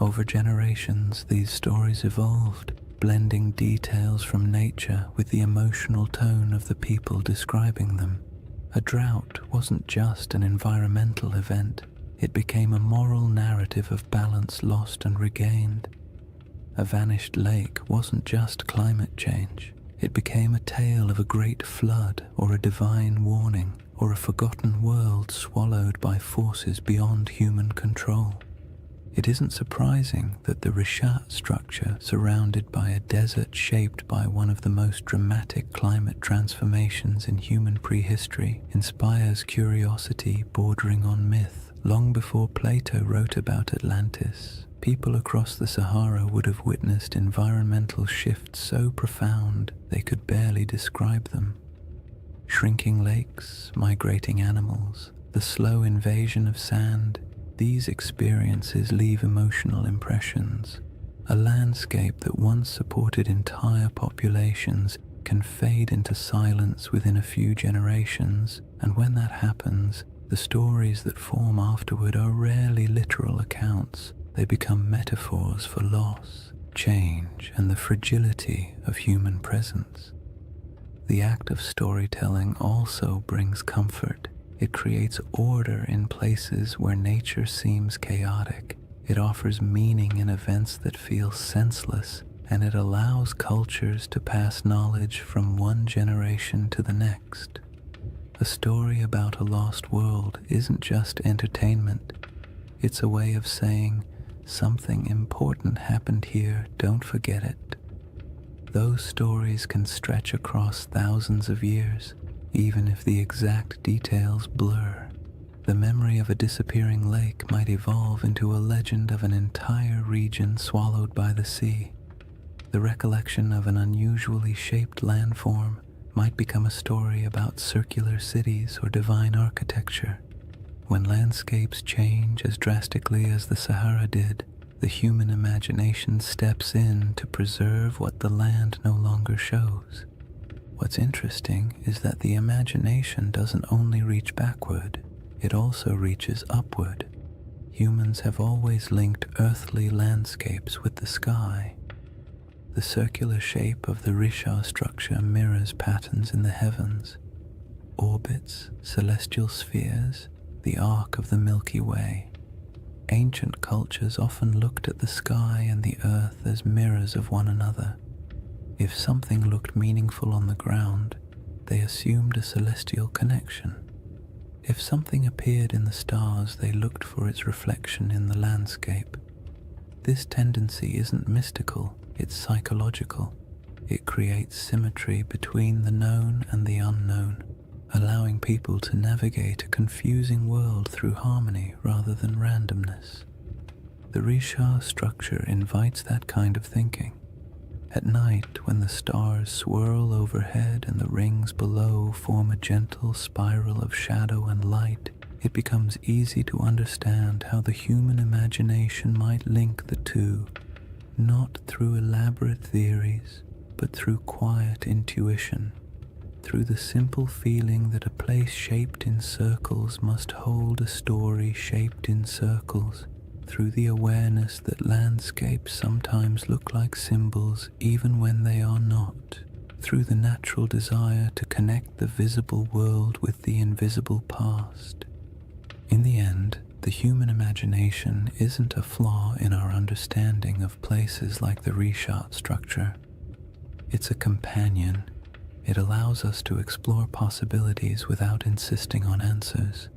Over generations, these stories evolved, blending details from nature with the emotional tone of the people describing them. A drought wasn't just an environmental event, it became a moral narrative of balance lost and regained. A vanished lake wasn't just climate change, it became a tale of a great flood or a divine warning or a forgotten world swallowed by forces beyond human control. It isn't surprising that the Rishat structure, surrounded by a desert shaped by one of the most dramatic climate transformations in human prehistory, inspires curiosity bordering on myth. Long before Plato wrote about Atlantis, people across the Sahara would have witnessed environmental shifts so profound they could barely describe them. Shrinking lakes, migrating animals, the slow invasion of sand, these experiences leave emotional impressions. A landscape that once supported entire populations can fade into silence within a few generations, and when that happens, the stories that form afterward are rarely literal accounts. They become metaphors for loss, change, and the fragility of human presence. The act of storytelling also brings comfort. It creates order in places where nature seems chaotic. It offers meaning in events that feel senseless, and it allows cultures to pass knowledge from one generation to the next. A story about a lost world isn't just entertainment. It's a way of saying, something important happened here, don't forget it. Those stories can stretch across thousands of years, even if the exact details blur. The memory of a disappearing lake might evolve into a legend of an entire region swallowed by the sea. The recollection of an unusually shaped landform might become a story about circular cities or divine architecture. When landscapes change as drastically as the Sahara did, the human imagination steps in to preserve what the land no longer shows. What's interesting is that the imagination doesn't only reach backward, it also reaches upward. Humans have always linked earthly landscapes with the sky. The circular shape of the Risha structure mirrors patterns in the heavens, orbits, celestial spheres, the arc of the Milky Way. Ancient cultures often looked at the sky and the earth as mirrors of one another. If something looked meaningful on the ground, they assumed a celestial connection. If something appeared in the stars, they looked for its reflection in the landscape. This tendency isn't mystical, it's psychological. It creates symmetry between the known and the unknown, allowing people to navigate a confusing world through harmony rather than randomness. The Risha structure invites that kind of thinking. At night, when the stars swirl overhead and the rings below form a gentle spiral of shadow and light, it becomes easy to understand how the human imagination might link the two, not through elaborate theories, but through quiet intuition, through the simple feeling that a place shaped in circles must hold a story shaped in circles, through the awareness that landscapes sometimes look like symbols even when they are not, through the natural desire to connect the visible world with the invisible past. In the end, the human imagination isn't a flaw in our understanding of places like the Risha structure. It's a companion. It allows us to explore possibilities without insisting on answers.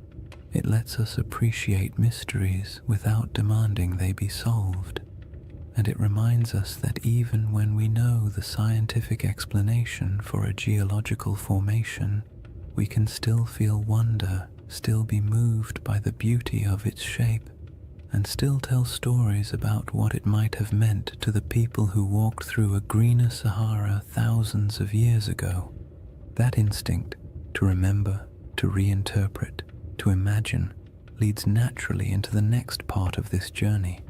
It lets us appreciate mysteries without demanding they be solved. And it reminds us that even when we know the scientific explanation for a geological formation, we can still feel wonder, still be moved by the beauty of its shape, and still tell stories about what it might have meant to the people who walked through a greener Sahara thousands of years ago. That instinct to remember, to reinterpret, to imagine, leads naturally into the next part of this journey.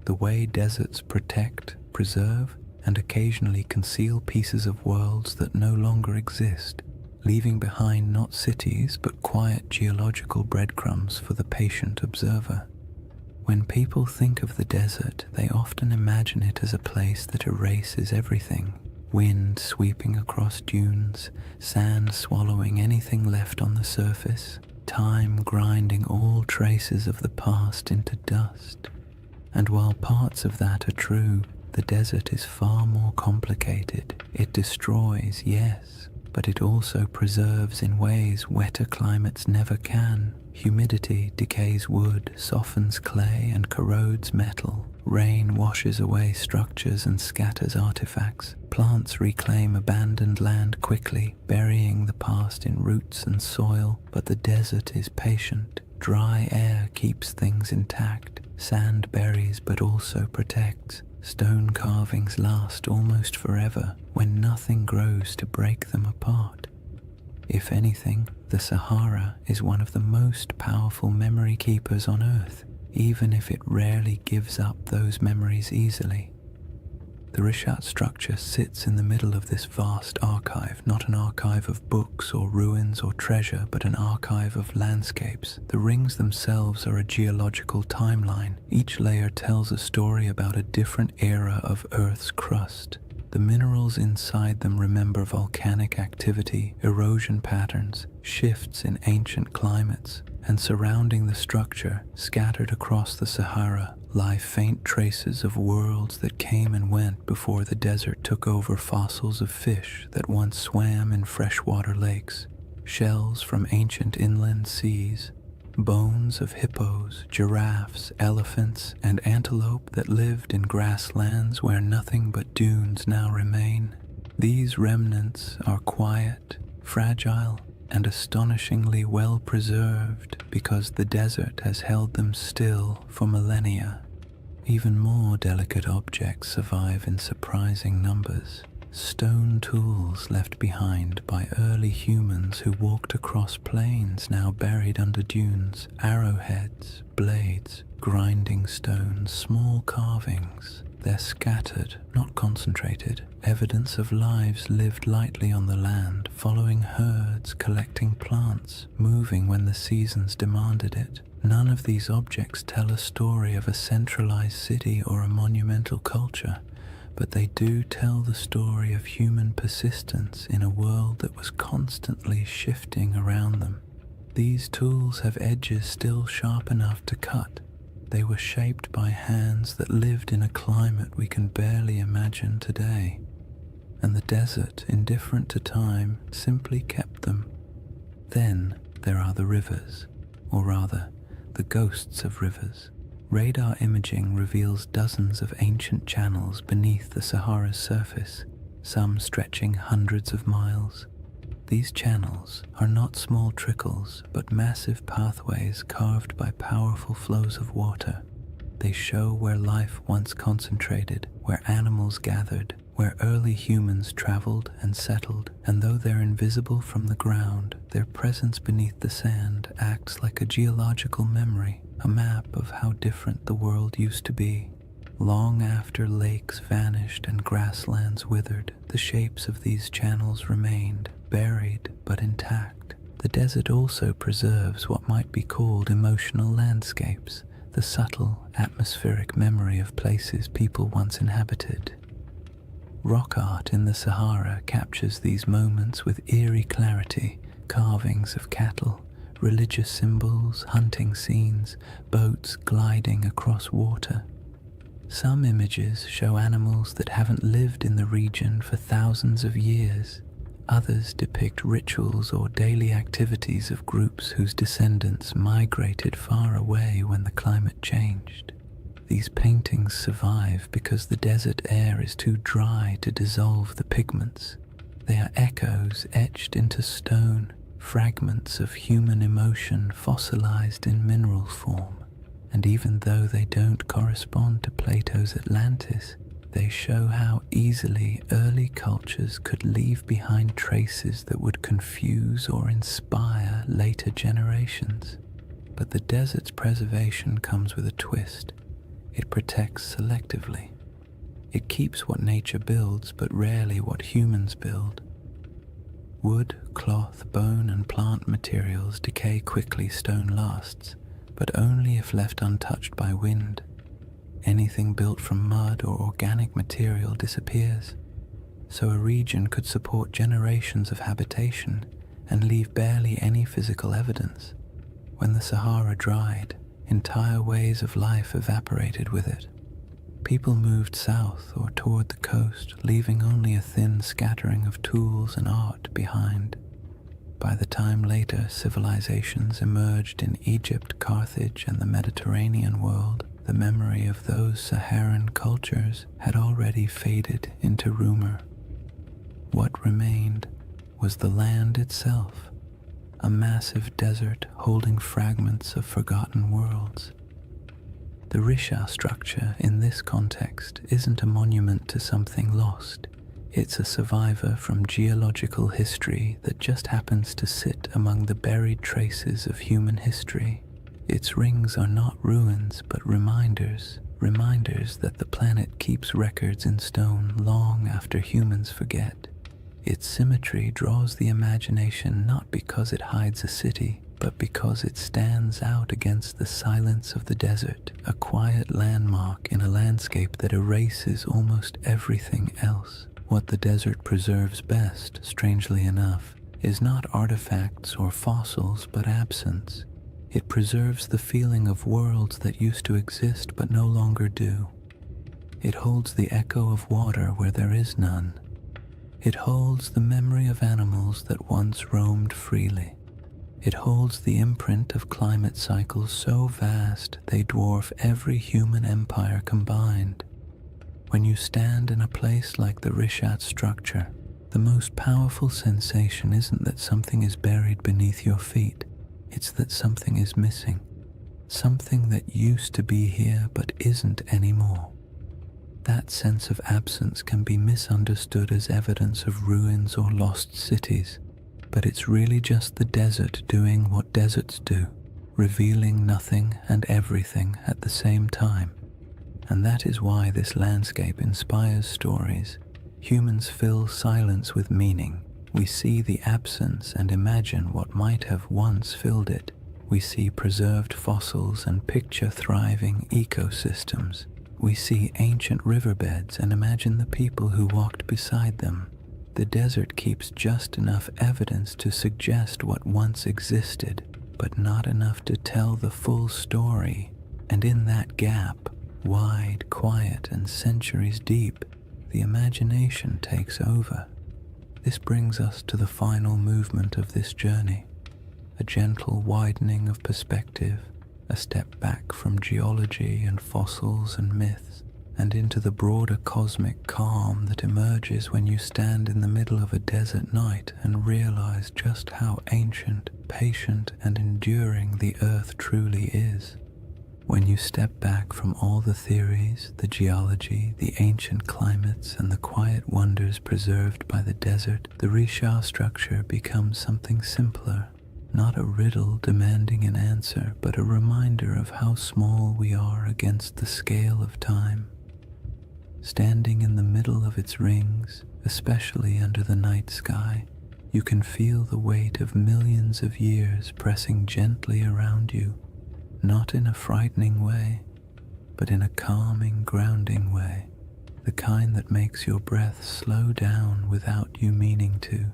The way deserts protect, preserve, and occasionally conceal pieces of worlds that no longer exist, leaving behind not cities but quiet geological breadcrumbs for the patient observer. When people think of the desert, they often imagine it as a place that erases everything. Wind sweeping across dunes, sand swallowing anything left on the surface, time grinding all traces of the past into dust. And while parts of that are true, the desert is far more complicated. It destroys, yes, but it also preserves in ways wetter climates never can. Humidity decays wood, softens clay, and corrodes metal. Rain washes away structures and scatters artifacts. Plants reclaim abandoned land quickly, burying the past in roots and soil, but the desert is patient. Dry air keeps things intact. Sand buries but also protects. Stone carvings last almost forever when nothing grows to break them apart. If anything, the Sahara is one of the most powerful memory keepers on Earth, even if it rarely gives up those memories easily. The Rishat structure sits in the middle of this vast archive, not an archive of books or ruins or treasure, but an archive of landscapes. The rings themselves are a geological timeline. Each layer tells a story about a different era of Earth's crust. The minerals inside them remember volcanic activity, erosion patterns, shifts in ancient climates, and surrounding the structure, scattered across the Sahara, lie faint traces of worlds that came and went before the desert took over. Fossils of fish that once swam in freshwater lakes, shells from ancient inland seas, bones of hippos, giraffes, elephants, and antelope that lived in grasslands where nothing but dunes now remain. These remnants are quiet, fragile, and astonishingly well preserved because the desert has held them still for millennia. Even more delicate objects survive in surprising numbers. Stone tools left behind by early humans who walked across plains now buried under dunes, arrowheads, blades, grinding stones, small carvings. They're scattered, not concentrated, evidence of lives lived lightly on the land, following herds, collecting plants, moving when the seasons demanded it. None of these objects tell a story of a centralized city or a monumental culture, but they do tell the story of human persistence in a world that was constantly shifting around them. These tools have edges still sharp enough to cut. They were shaped by hands that lived in a climate we can barely imagine today, and the desert, indifferent to time, simply kept them. Then there are the rivers, or rather, the ghosts of rivers. Radar imaging reveals dozens of ancient channels beneath the Sahara's surface, some stretching hundreds of miles. These channels are not small trickles, but massive pathways carved by powerful flows of water. They show where life once concentrated, where animals gathered, where early humans traveled and settled, and though they're invisible from the ground, their presence beneath the sand acts like a geological memory, a map of how different the world used to be. Long after lakes vanished and grasslands withered, the shapes of these channels remained, buried but intact. The desert also preserves what might be called emotional landscapes, the subtle, atmospheric memory of places people once inhabited. Rock art in the Sahara captures these moments with eerie clarity, carvings of cattle, religious symbols, hunting scenes, boats gliding across water. Some images show animals that haven't lived in the region for thousands of years. Others depict rituals or daily activities of groups whose descendants migrated far away when the climate changed. These paintings survive because the desert air is too dry to dissolve the pigments. They are echoes etched into stone, fragments of human emotion fossilized in mineral form. And even though they don't correspond to Plato's Atlantis, they show how easily early cultures could leave behind traces that would confuse or inspire later generations. But the desert's preservation comes with a twist. It protects selectively. It keeps what nature builds, but rarely what humans build. Wood, cloth, bone, and plant materials decay quickly, stone lasts, but only if left untouched by wind. Anything built from mud or organic material disappears, so a region could support generations of habitation and leave barely any physical evidence. When the Sahara dried, entire ways of life evaporated with it. People moved south or toward the coast, leaving only a thin scattering of tools and art behind. By the time later civilizations emerged in Egypt, Carthage, and the Mediterranean world, the memory of those Saharan cultures had already faded into rumor. What remained was the land itself, a massive desert holding fragments of forgotten worlds. The Risha structure in this context isn't a monument to something lost. It's a survivor from geological history that just happens to sit among the buried traces of human history. Its rings are not ruins, but reminders that the planet keeps records in stone long after humans forget. Its symmetry draws the imagination not because it hides a city, but because it stands out against the silence of the desert, a quiet landmark in a landscape that erases almost everything else. What the desert preserves best, strangely enough, is not artifacts or fossils, but absence. It preserves the feeling of worlds that used to exist but no longer do. It holds the echo of water where there is none. It holds the memory of animals that once roamed freely. It holds the imprint of climate cycles so vast they dwarf every human empire combined. When you stand in a place like the Rishat structure, The most powerful sensation isn't that something is buried beneath your feet, it's that something is missing, something that used to be here but isn't anymore. That sense of absence can be misunderstood as evidence of ruins or lost cities, but it's really just the desert doing what deserts do, revealing nothing and everything at the same time. And that is why this landscape inspires stories. Humans fill silence with meaning. We see the absence and imagine what might have once filled it. We see preserved fossils and picture thriving ecosystems. We see ancient riverbeds and imagine the people who walked beside them. The desert keeps just enough evidence to suggest what once existed, but not enough to tell the full story. And in that gap, wide, quiet, and centuries deep, the imagination takes over. This brings us to the final movement of this journey, a gentle widening of perspective, a step back from geology and fossils and myths, and into the broader cosmic calm that emerges when you stand in the middle of a desert night and realize just how ancient, patient, and enduring the earth truly is. When you step back from all the theories, the geology, the ancient climates, and the quiet wonders preserved by the desert, the Risha structure becomes something simpler. Not a riddle demanding an answer, but a reminder of how small we are against the scale of time. Standing in the middle of its rings, especially under the night sky, you can feel the weight of millions of years pressing gently around you, not in a frightening way, but in a calming, grounding way, the kind that makes your breath slow down without you meaning to,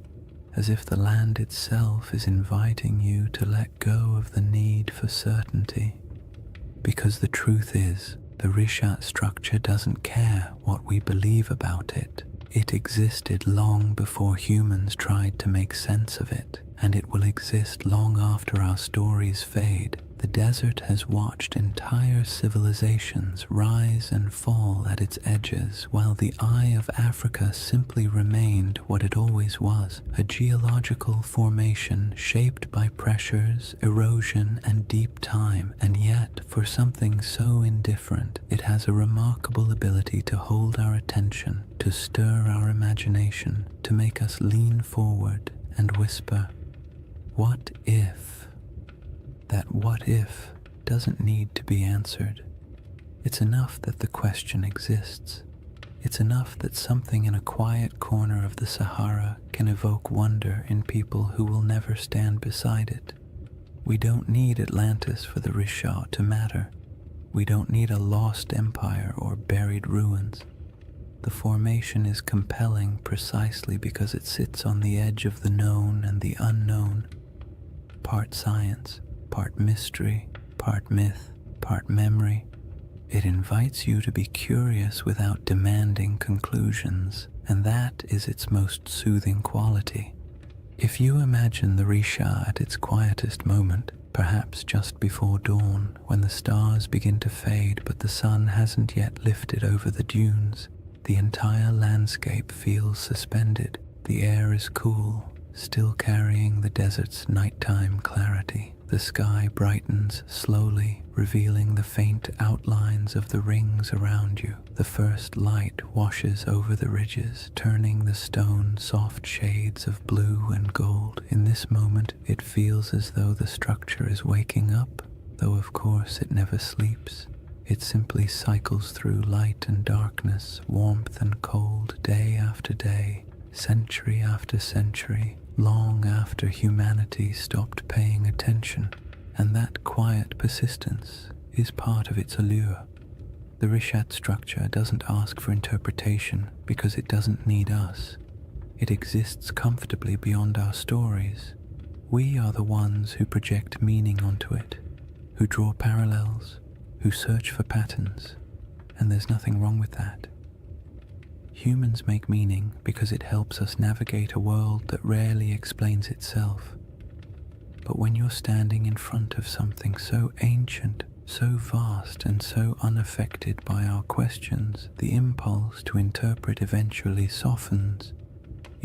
as if the land itself is inviting you to let go of the need for certainty. Because the truth is, the Rishat structure doesn't care what we believe about it. It existed long before humans tried to make sense of it, and it will exist long after our stories fade. The desert has watched entire civilizations rise and fall at its edges, while the eye of Africa simply remained what it always was, a geological formation shaped by pressures, erosion, and deep time. And yet, for something so indifferent, it has a remarkable ability to hold our attention, to stir our imagination, to make us lean forward and whisper, "What if?" That what if doesn't need to be answered. It's enough that the question exists. It's enough that something in a quiet corner of the Sahara can evoke wonder in people who will never stand beside it. We don't need Atlantis for the Risha to matter. We don't need a lost empire or buried ruins. The formation is compelling precisely because it sits on the edge of the known and the unknown, part science, part mystery, part myth, part memory. It invites you to be curious without demanding conclusions, and that is its most soothing quality. If you imagine the Risha at its quietest moment, perhaps just before dawn, when the stars begin to fade but the sun hasn't yet lifted over the dunes, the entire landscape feels suspended. The air is cool, still carrying the desert's nighttime clarity. The sky brightens slowly, revealing the faint outlines of the rings around you. The first light washes over the ridges, turning the stone soft shades of blue and gold. In this moment, it feels as though the structure is waking up, though of course it never sleeps. It simply cycles through light and darkness, warmth and cold, day after day, century after century, long after humanity stopped paying attention, and that quiet persistence is part of its allure. The Rishat structure doesn't ask for interpretation because it doesn't need us. It exists comfortably beyond our stories. We are the ones who project meaning onto it, who draw parallels, who search for patterns, and there's nothing wrong with that. Humans make meaning because it helps us navigate a world that rarely explains itself. But when you're standing in front of something so ancient, so vast, and so unaffected by our questions, the impulse to interpret eventually softens.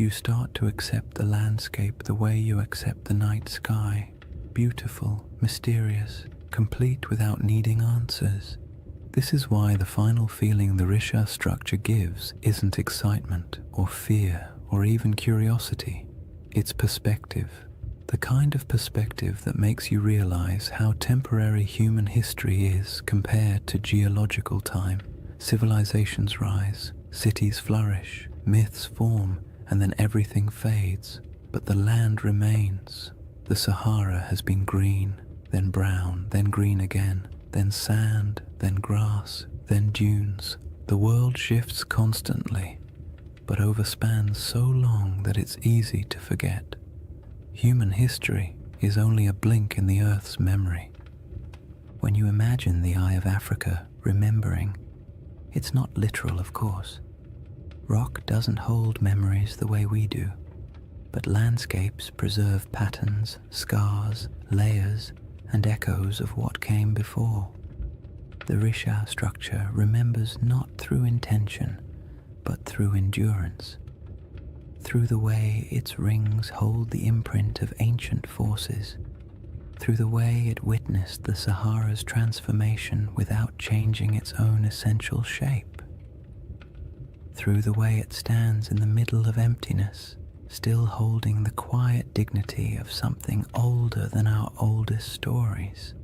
You start to accept the landscape the way you accept the night sky, beautiful, mysterious, complete without needing answers. This is why the final feeling the Risha structure gives isn't excitement or fear or even curiosity. It's perspective, the kind of perspective that makes you realize how temporary human history is compared to geological time. Civilizations rise, cities flourish, myths form, and then everything fades. But the land remains. The Sahara has been green, then brown, then green again, then sand, then grass, then dunes. The world shifts constantly, but overspans so long that it's easy to forget. Human history is only a blink in the Earth's memory. When you imagine the Eye of Africa remembering, it's not literal, of course. Rock doesn't hold memories the way we do, but landscapes preserve patterns, scars, layers, and echoes of what came before. The Risha structure remembers not through intention, but through endurance, through the way its rings hold the imprint of ancient forces, through the way it witnessed the Sahara's transformation without changing its own essential shape, through the way it stands in the middle of emptiness, still holding the quiet dignity of something older than our oldest stories.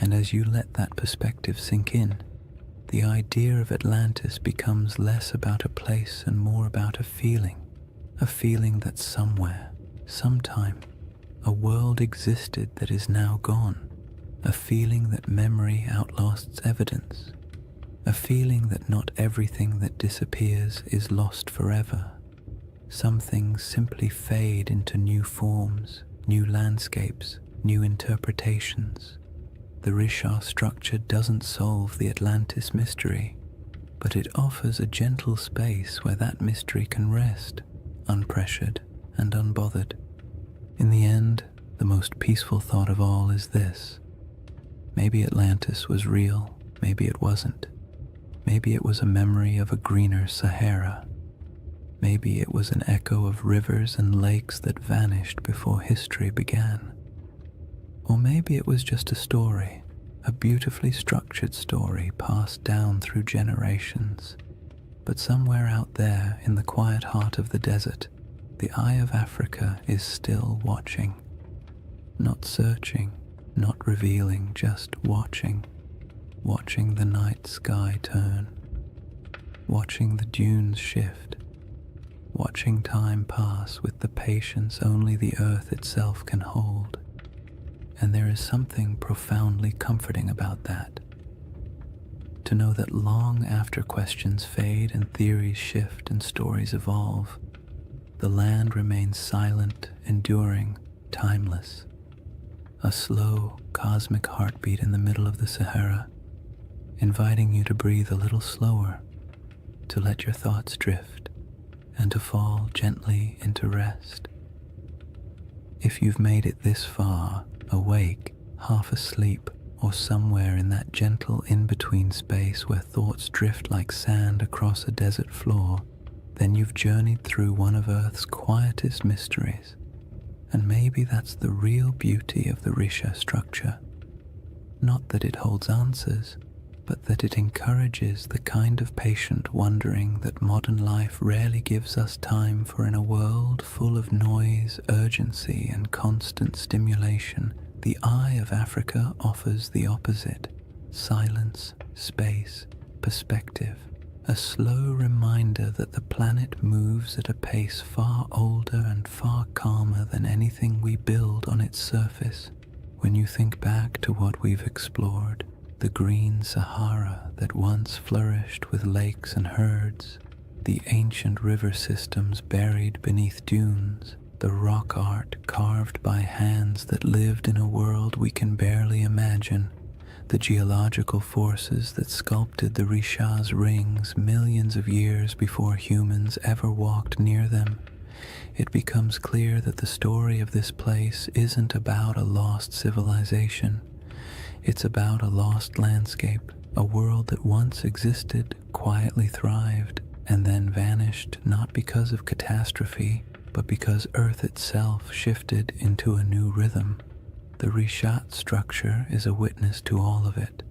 And as you let that perspective sink in, the idea of Atlantis becomes less about a place and more about a feeling that somewhere, sometime, a world existed that is now gone, a feeling that memory outlasts evidence, a feeling that not everything that disappears is lost forever. Some things simply fade into new forms, new landscapes, new interpretations. The Risha structure doesn't solve the Atlantis mystery, but it offers a gentle space where that mystery can rest, unpressured and unbothered. In the end, the most peaceful thought of all is this: maybe Atlantis was real, maybe it wasn't. Maybe it was a memory of a greener Sahara. Maybe it was an echo of rivers and lakes that vanished before history began. Or maybe it was just a story, a beautifully structured story passed down through generations. But somewhere out there in the quiet heart of the desert, the Eye of Africa is still watching. Not searching, not revealing, just watching. Watching the night sky turn. Watching the dunes shift. Watching time pass with the patience only the earth itself can hold. And there is something profoundly comforting about that. To know that long after questions fade and theories shift and stories evolve, the land remains silent, enduring, timeless. A slow, cosmic heartbeat in the middle of the Sahara, inviting you to breathe a little slower, to let your thoughts drift, and to fall gently into rest. If you've made it this far, awake, half asleep, or somewhere in that gentle in-between space where thoughts drift like sand across a desert floor, then you've journeyed through one of Earth's quietest mysteries. And maybe that's the real beauty of the Risha structure. Not that it holds answers, but that it encourages the kind of patient wondering that modern life rarely gives us time for. In a world full of noise, urgency, and constant stimulation, the Eye of Africa offers the opposite: silence, space, perspective, a slow reminder that the planet moves at a pace far older and far calmer than anything we build on its surface. When you think back to what we've explored, the green Sahara that once flourished with lakes and herds, the ancient river systems buried beneath dunes, the rock art carved by hands that lived in a world we can barely imagine, the geological forces that sculpted the Risha's rings millions of years before humans ever walked near them, it becomes clear that the story of this place isn't about a lost civilization. It's about a lost landscape, a world that once existed, quietly thrived, and then vanished not because of catastrophe, but because Earth itself shifted into a new rhythm. The Rishat structure is a witness to all of it,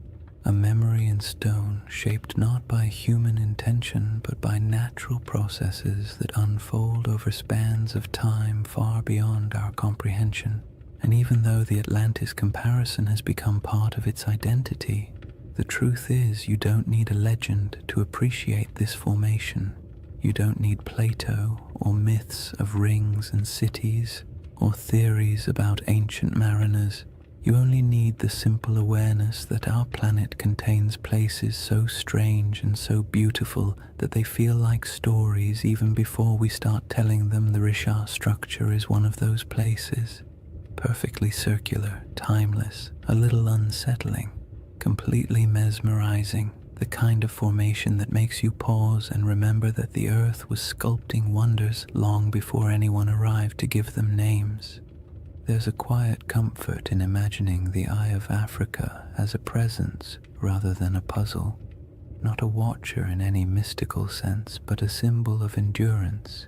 a memory in stone shaped not by human intention but by natural processes that unfold over spans of time far beyond our comprehension. And even though the Atlantis comparison has become part of its identity, the truth is you don't need a legend to appreciate this formation. You don't need Plato or myths of rings and cities or theories about ancient mariners. You only need the simple awareness that our planet contains places so strange and so beautiful that they feel like stories even before we start telling them. The Rishat structure is one of those places. Perfectly circular, timeless, a little unsettling, completely mesmerizing, the kind of formation that makes you pause and remember that the Earth was sculpting wonders long before anyone arrived to give them names. There's a quiet comfort in imagining the Eye of Africa as a presence rather than a puzzle, not a watcher in any mystical sense, but a symbol of endurance.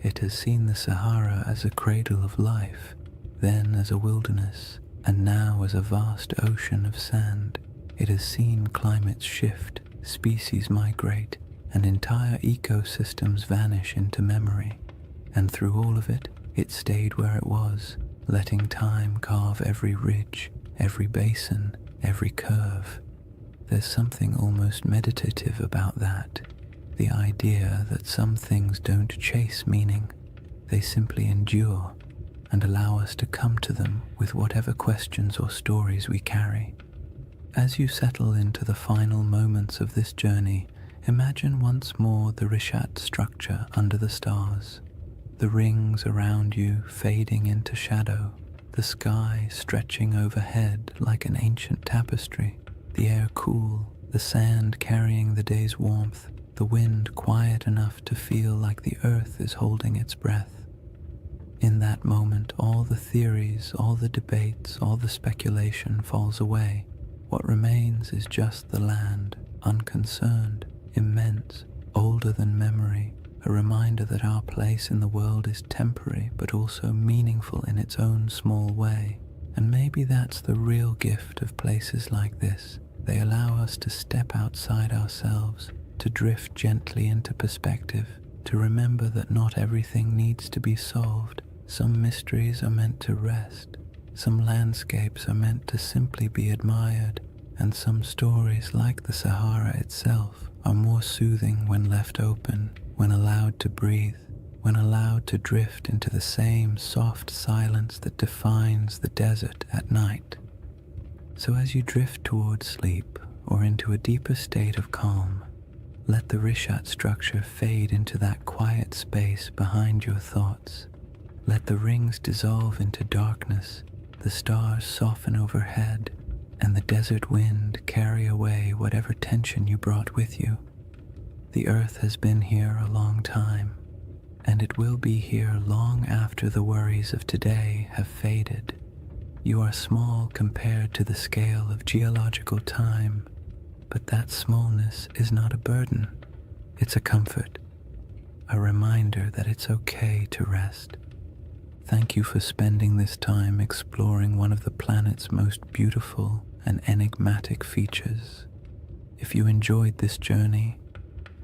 It has seen the Sahara as a cradle of life, then as a wilderness, and now as a vast ocean of sand. It has seen climates shift, species migrate, and entire ecosystems vanish into memory. And through all of it, it stayed where it was, letting time carve every ridge, every basin, every curve. There's something almost meditative about that, the idea that some things don't chase meaning, they simply endure and allow us to come to them with whatever questions or stories we carry. As you settle into the final moments of this journey, imagine once more the Rishat structure under the stars, the rings around you fading into shadow, the sky stretching overhead like an ancient tapestry, the air cool, the sand carrying the day's warmth, the wind quiet enough to feel like the earth is holding its breath. In that moment, all the theories, all the debates, all the speculation falls away. What remains is just the land, unconcerned, immense, older than memory, a reminder that our place in the world is temporary but also meaningful in its own small way. And maybe that's the real gift of places like this. They allow us to step outside ourselves, to drift gently into perspective, to remember that not everything needs to be solved. Some mysteries are meant to rest, some landscapes are meant to simply be admired, and some stories, like the Sahara itself, are more soothing when left open, when allowed to breathe, when allowed to drift into the same soft silence that defines the desert at night. So as you drift towards sleep or into a deeper state of calm, let the Rishat structure fade into that quiet space behind your thoughts. Let the rings dissolve into darkness, the stars soften overhead, and the desert wind carry away whatever tension you brought with you. The earth has been here a long time, and it will be here long after the worries of today have faded. You are small compared to the scale of geological time, but that smallness is not a burden. It's a comfort, a reminder that it's okay to rest. Thank you for spending this time exploring one of the planet's most beautiful and enigmatic features. If you enjoyed this journey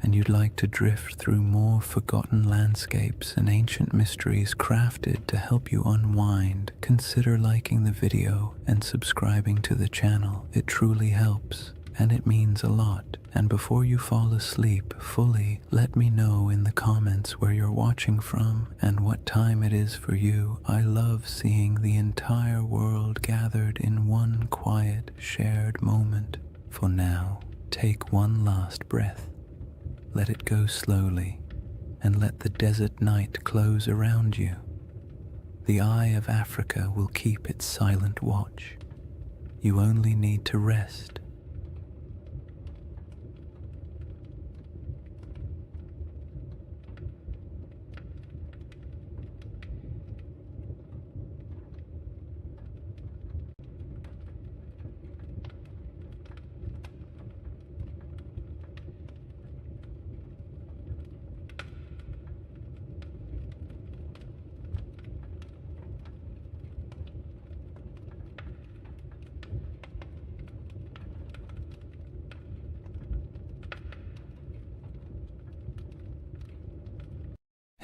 and you'd like to drift through more forgotten landscapes and ancient mysteries crafted to help you unwind, consider liking the video and subscribing to the channel. It truly helps, and it means a lot. And before you fall asleep fully, let me know in the comments where you're watching from and what time it is for you. I love seeing the entire world gathered in one quiet, shared moment. For now, take one last breath. Let it go slowly, and let the desert night close around you. The Eye of Africa will keep its silent watch. You only need to rest.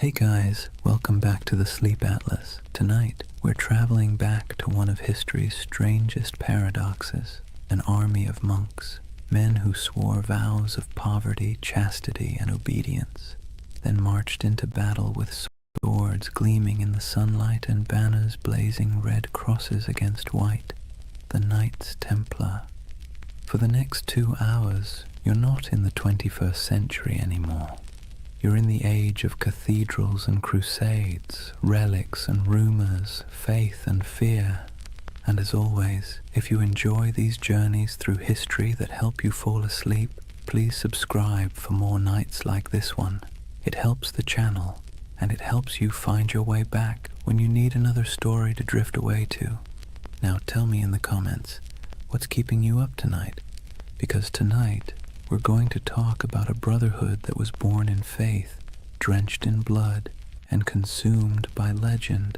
Hey guys, welcome back to the Sleep Atlas. Tonight, we're traveling back to one of history's strangest paradoxes, an army of monks, men who swore vows of poverty, chastity, and obedience, then marched into battle with swords gleaming in the sunlight and banners blazing red crosses against white, the Knights Templar. For the next 2 hours, you're not in the 21st century anymore. You're in the age of cathedrals and crusades, relics and rumors, faith and fear. And as always, if you enjoy these journeys through history that help you fall asleep, please subscribe for more nights like this one. It helps the channel, and it helps you find your way back when you need another story to drift away to. Now tell me in the comments, what's keeping you up tonight? Because tonight, we're going to talk about a brotherhood that was born in faith, drenched in blood, and consumed by legend.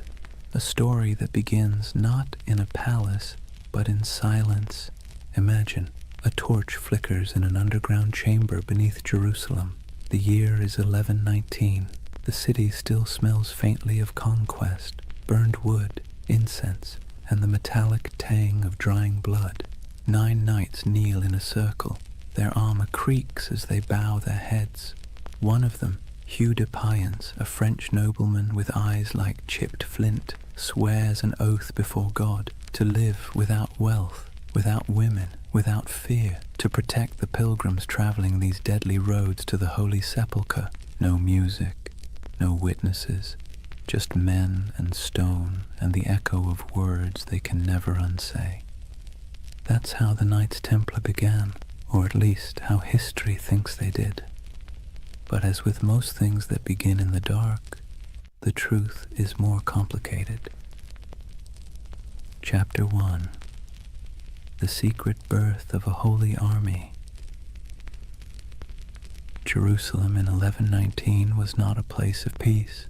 A story that begins not in a palace, but in silence. Imagine, a torch flickers in an underground chamber beneath Jerusalem. The year is 1119. The city still smells faintly of conquest, burned wood, incense, and the metallic tang of drying blood. 9 knights kneel in a circle. Their armor creaks as they bow their heads. One of them, Hugh de Payens, a French nobleman with eyes like chipped flint, swears an oath before God to live without wealth, without women, without fear, to protect the pilgrims traveling these deadly roads to the Holy Sepulchre. No music, no witnesses, just men and stone and the echo of words they can never unsay. That's how the Knights Templar began, or at least how history thinks they did. But as with most things that begin in the dark, the truth is more complicated. Chapter 1. The Secret Birth of a Holy Army. Jerusalem in 1119 was not a place of peace.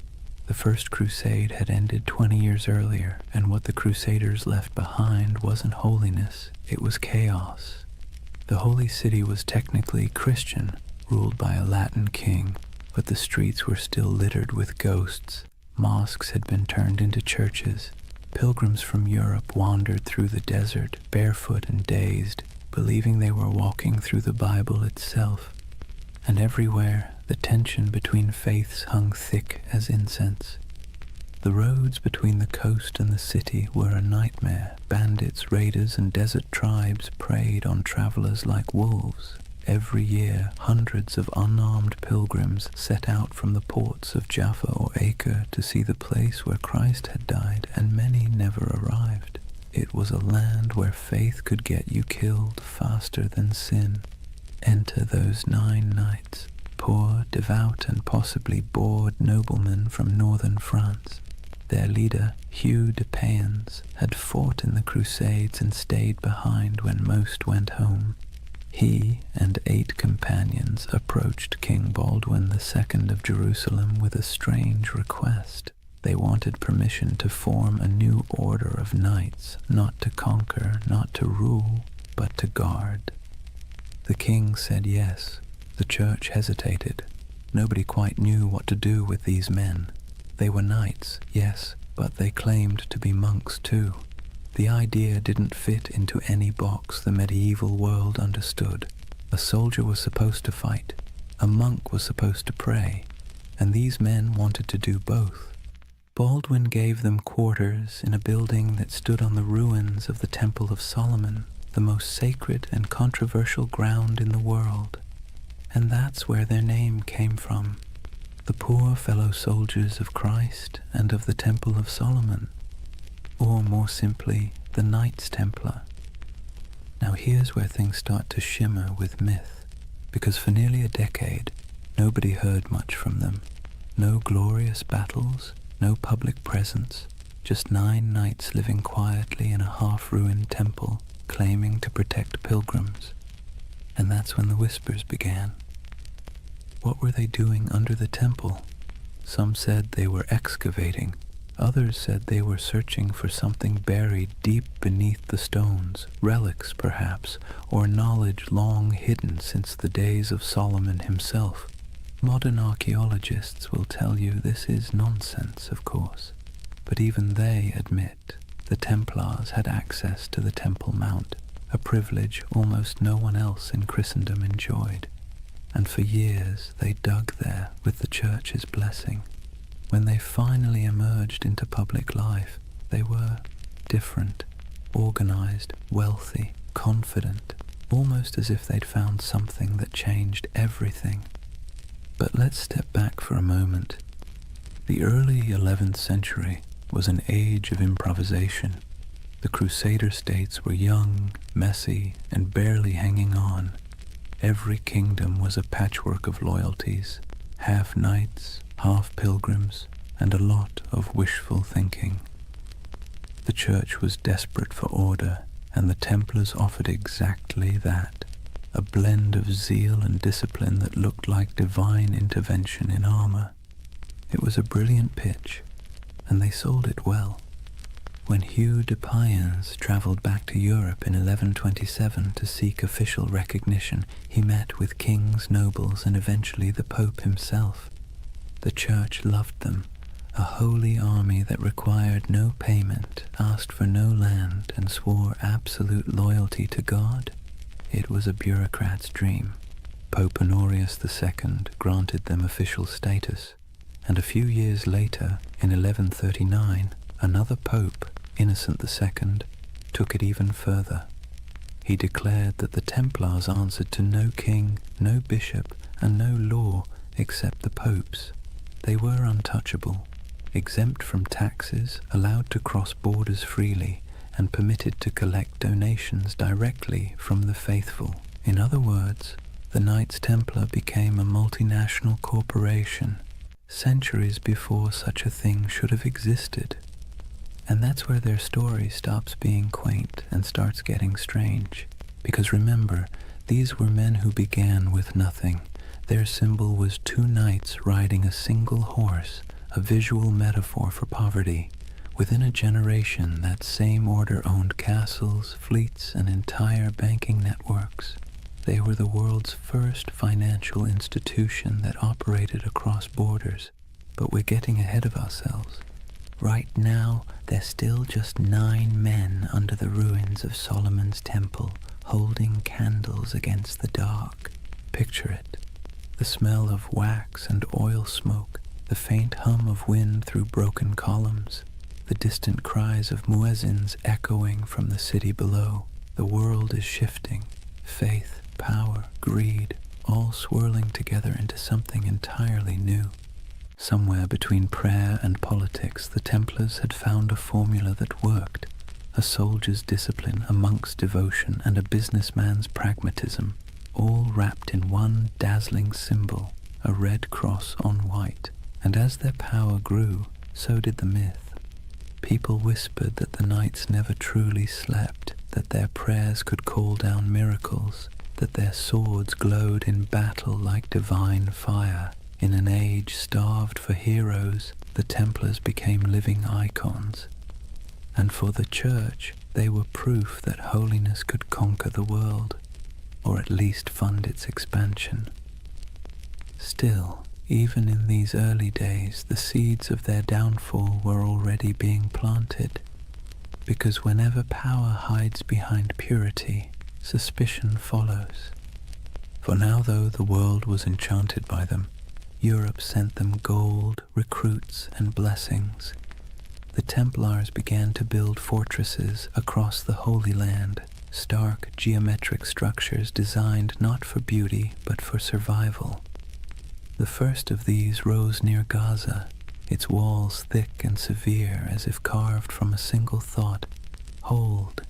The First Crusade had ended 20 years earlier, and what the Crusaders left behind wasn't holiness, it was chaos. The Holy City was technically Christian, ruled by a Latin king, but the streets were still littered with ghosts. Mosques had been turned into churches. Pilgrims from Europe wandered through the desert, barefoot and dazed, believing they were walking through the Bible itself. And everywhere, the tension between faiths hung thick as incense. The roads between the coast and the city were a nightmare. Bandits, raiders, and desert tribes preyed on travelers like wolves. Every year, hundreds of unarmed pilgrims set out from the ports of Jaffa or Acre to see the place where Christ had died, and many never arrived. It was a land where faith could get you killed faster than sin. Enter those 9 knights, poor, devout, and possibly bored noblemen from northern France. Their leader, Hugh de Payens, had fought in the Crusades and stayed behind when most went home. He and 8 companions approached King Baldwin II of Jerusalem with a strange request. They wanted permission to form a new order of knights, not to conquer, not to rule, but to guard. The king said yes. The church hesitated. Nobody quite knew what to do with these men. They were knights, yes, but they claimed to be monks too. The idea didn't fit into any box the medieval world understood. A soldier was supposed to fight, a monk was supposed to pray, and these men wanted to do both. Baldwin gave them quarters in a building that stood on the ruins of the Temple of Solomon, the most sacred and controversial ground in the world. And that's where their name came from. The poor fellow soldiers of Christ and of the Temple of Solomon, or more simply, the Knights Templar. Now here's where things start to shimmer with myth, because for nearly a decade, nobody heard much from them. No glorious battles, no public presence, just 9 knights living quietly in a half-ruined temple, claiming to protect pilgrims. And that's when the whispers began. What were they doing under the temple? Some said they were excavating. Others said they were searching for something buried deep beneath the stones, relics perhaps, or knowledge long hidden since the days of Solomon himself. Modern archaeologists will tell you this is nonsense, of course, but even they admit the Templars had access to the Temple Mount, a privilege almost no one else in Christendom enjoyed, and for years they dug there with the Church's blessing. When they finally emerged into public life, they were different, organized, wealthy, confident, almost as if they'd found something that changed everything. But let's step back for a moment. The early 11th century was an age of improvisation. The Crusader states were young, messy, and barely hanging on. Every kingdom was a patchwork of loyalties, half knights, half pilgrims, and a lot of wishful thinking. The Church was desperate for order, and the Templars offered exactly that, a blend of zeal and discipline that looked like divine intervention in armor. It was a brilliant pitch, and they sold it well. When Hugh de Payens travelled back to Europe in 1127 to seek official recognition, he met with kings, nobles, and eventually the Pope himself. The Church loved them, a holy army that required no payment, asked for no land, and swore absolute loyalty to God. It was a bureaucrat's dream. Pope Honorius II granted them official status, and a few years later, in 1139, another pope, Innocent II, took it even further. He declared that the Templars answered to no king, no bishop, and no law except the popes. They were untouchable, exempt from taxes, allowed to cross borders freely, and permitted to collect donations directly from the faithful. In other words, the Knights Templar became a multinational corporation, centuries before such a thing should have existed. And that's where their story stops being quaint and starts getting strange. Because remember, these were men who began with nothing. Their symbol was two knights riding a single horse, a visual metaphor for poverty. Within a generation, that same order owned castles, fleets, and entire banking networks. They were the world's first financial institution that operated across borders. But we're getting ahead of ourselves. Right now, there's still just 9 men under the ruins of Solomon's temple, holding candles against the dark. Picture it. The smell of wax and oil smoke, the faint hum of wind through broken columns, the distant cries of muezzins echoing from the city below. The world is shifting. Faith, power, greed, all swirling together into something entirely new. Somewhere between prayer and politics, the Templars had found a formula that worked. A soldier's discipline, a monk's devotion, and a businessman's pragmatism, all wrapped in one dazzling symbol, a red cross on white. And as their power grew, so did the myth. People whispered that the knights never truly slept, that their prayers could call down miracles, that their swords glowed in battle like divine fire. In an age starved for heroes, the Templars became living icons. And for the Church, they were proof that holiness could conquer the world, or at least fund its expansion. Still, even in these early days, the seeds of their downfall were already being planted, because whenever power hides behind purity, suspicion follows. For now, though the world was enchanted by them, Europe sent them gold, recruits, and blessings. The Templars began to build fortresses across the Holy Land, stark geometric structures designed not for beauty but for survival. The first of these rose near Gaza, its walls thick and severe as if carved from a single thought, hold,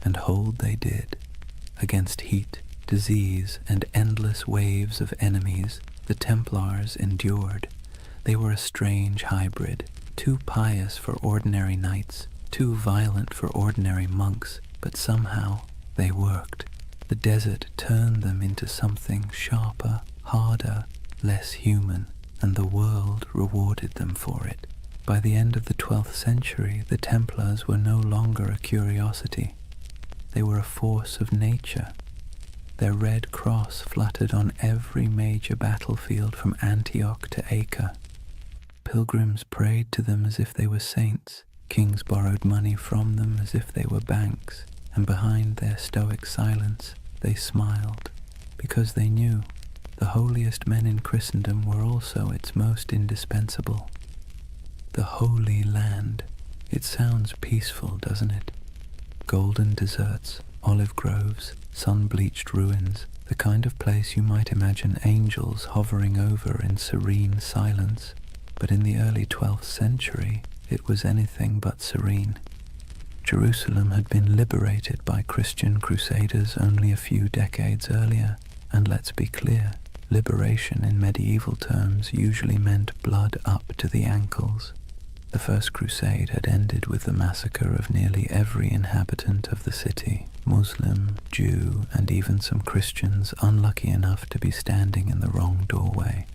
and hold they did. Against heat, disease, and endless waves of enemies, the Templars endured. They were a strange hybrid, too pious for ordinary knights, too violent for ordinary monks, but somehow they worked. The desert turned them into something sharper, harder, less human, and the world rewarded them for it. By the end of the 12th century, the Templars were no longer a curiosity. They were a force of nature. Their red cross fluttered on every major battlefield from Antioch to Acre. Pilgrims prayed to them as if they were saints. Kings borrowed money from them as if they were banks, and behind their stoic silence they smiled, because they knew the holiest men in Christendom were also its most indispensable. The Holy Land. It sounds peaceful, doesn't it? Golden deserts, olive groves, sun-bleached ruins, the kind of place you might imagine angels hovering over in serene silence. But in the early 12th century, it was anything but serene. Jerusalem had been liberated by Christian crusaders only a few decades earlier, and let's be clear, liberation in medieval terms usually meant blood up to the ankles. The First Crusade had ended with the massacre of nearly every inhabitant of the city, Muslim, Jew, and even some Christians unlucky enough to be standing in the wrong doorway.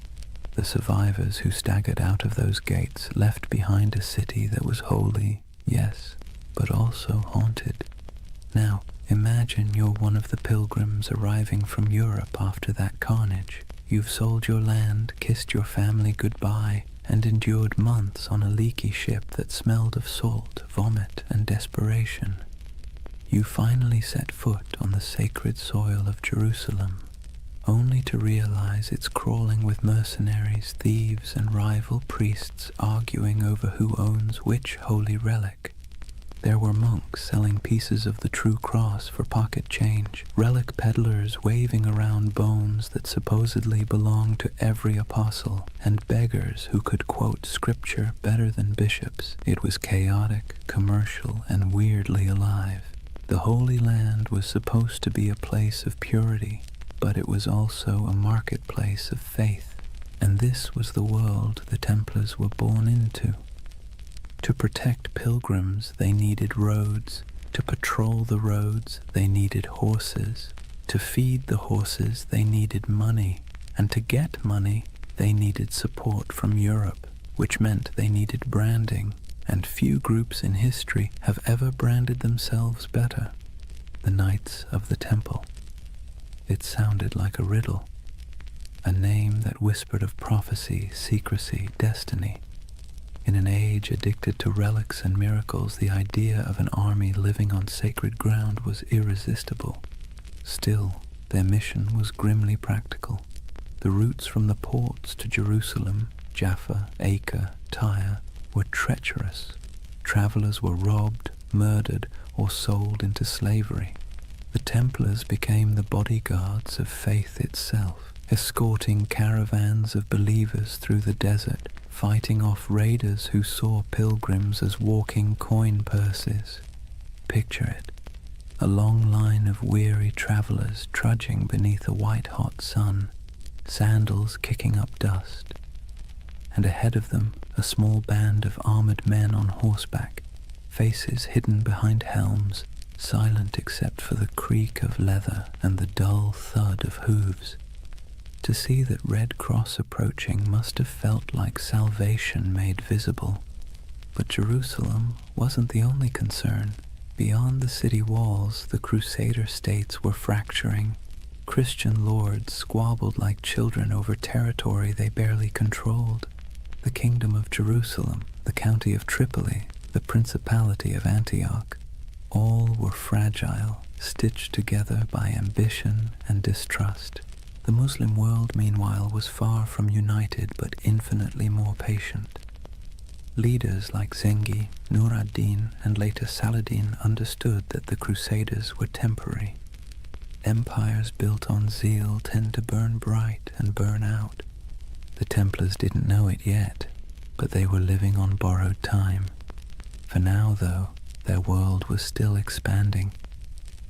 The survivors who staggered out of those gates left behind a city that was holy, yes, but also haunted. Now, imagine you're one of the pilgrims arriving from Europe after that carnage. You've sold your land, kissed your family goodbye, and endured months on a leaky ship that smelled of salt, vomit, and desperation. You finally set foot on the sacred soil of Jerusalem, only to realize it's crawling with mercenaries, thieves, and rival priests arguing over who owns which holy relic. There were monks selling pieces of the true cross for pocket change, relic peddlers waving around bones that supposedly belonged to every apostle, and beggars who could quote scripture better than bishops. It was chaotic, commercial, and weirdly alive. The Holy Land was supposed to be a place of purity, but it was also a marketplace of faith, and this was the world the Templars were born into. To protect pilgrims, they needed roads. To patrol the roads, they needed horses. To feed the horses, they needed money. And to get money, they needed support from Europe, which meant they needed branding. And few groups in history have ever branded themselves better. The Knights of the Temple. It sounded like a riddle. A name that whispered of prophecy, secrecy, destiny. In an age addicted to relics and miracles, the idea of an army living on sacred ground was irresistible. Still, their mission was grimly practical. The routes from the ports to Jerusalem, Jaffa, Acre, Tyre, were treacherous. Travelers were robbed, murdered, or sold into slavery. The Templars became the bodyguards of faith itself, escorting caravans of believers through the desert, fighting off raiders who saw pilgrims as walking coin purses. Picture it, a long line of weary travelers trudging beneath a white-hot sun, sandals kicking up dust, and ahead of them a small band of armored men on horseback, faces hidden behind helms, silent except for the creak of leather and the dull thud of hooves. To see that Red Cross approaching must have felt like salvation made visible. But Jerusalem wasn't the only concern. Beyond the city walls, the Crusader states were fracturing. Christian lords squabbled like children over territory they barely controlled. The Kingdom of Jerusalem, the County of Tripoli, the Principality of Antioch, all were fragile, stitched together by ambition and distrust. The Muslim world, meanwhile, was far from united but infinitely more patient. Leaders like Zengi, Nur ad-Din, and later Saladin understood that the Crusaders were temporary. Empires built on zeal tend to burn bright and burn out. The Templars didn't know it yet, but they were living on borrowed time. For now, though, their world was still expanding.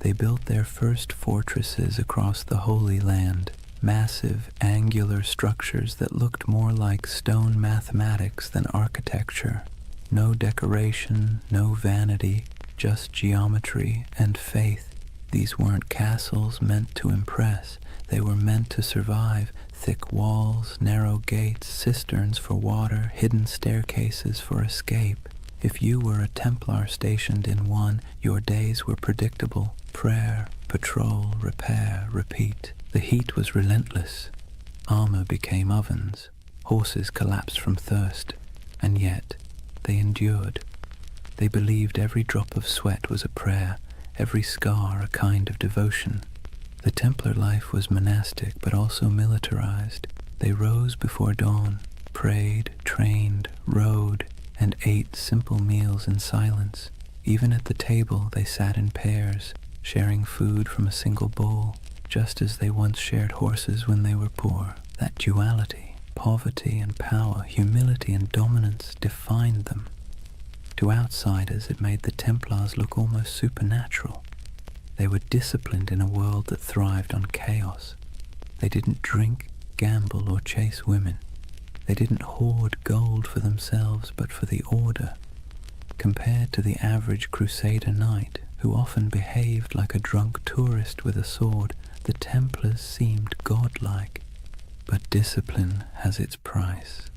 They built their first fortresses across the Holy Land, massive, angular structures that looked more like stone mathematics than architecture. No decoration, no vanity, just geometry and faith. These weren't castles meant to impress. They were meant to survive. Thick walls, narrow gates, cisterns for water, hidden staircases for escape. If you were a Templar stationed in one, your days were predictable. Prayer, Patrol, repair, repeat. The heat was relentless. Armor became ovens. Horses collapsed from thirst. And yet, they endured. They believed every drop of sweat was a prayer, every scar a kind of devotion. The Templar life was monastic but also militarized. They rose before dawn, prayed, trained, rode, and ate simple meals in silence. Even at the table they sat in pairs, sharing food from a single bowl, just as they once shared horses when they were poor. That duality, poverty and power, humility and dominance, defined them. To outsiders, it made the Templars look almost supernatural. They were disciplined in a world that thrived on chaos. They didn't drink, gamble, or chase women. They didn't hoard gold for themselves, but for the order. Compared to the average Crusader knight, who often behaved like a drunk tourist with a sword, the Templars seemed godlike. But discipline has its price.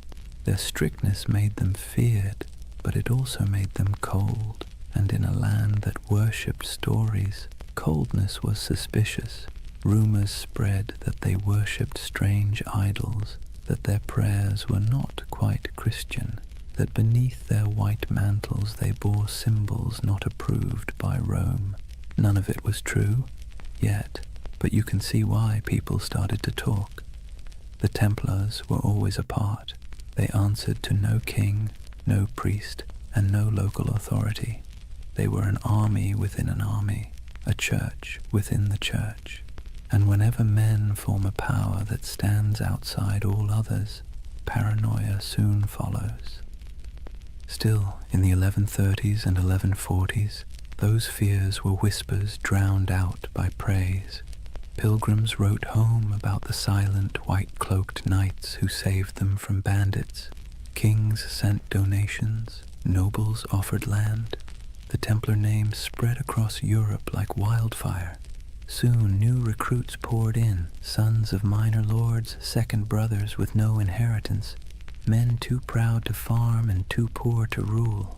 Their strictness made them feared, but it also made them cold, and in a land that worshipped stories, coldness was suspicious. Rumors spread that they worshipped strange idols, that their prayers were not quite Christian, that beneath their white mantles they bore symbols not approved by Rome. None of it was true, yet, but you can see why people started to talk. The Templars were always apart. They answered to no king, no priest, and no local authority. They were an army within an army, a church within the church. And whenever men form a power that stands outside all others, paranoia soon follows. Still, in the 1130s and 1140s, those fears were whispers drowned out by praise. Pilgrims wrote home about the silent, white-cloaked knights who saved them from bandits. Kings sent donations, nobles offered land. The Templar name spread across Europe like wildfire. Soon new recruits poured in, sons of minor lords, second brothers with no inheritance, men too proud to farm and too poor to rule.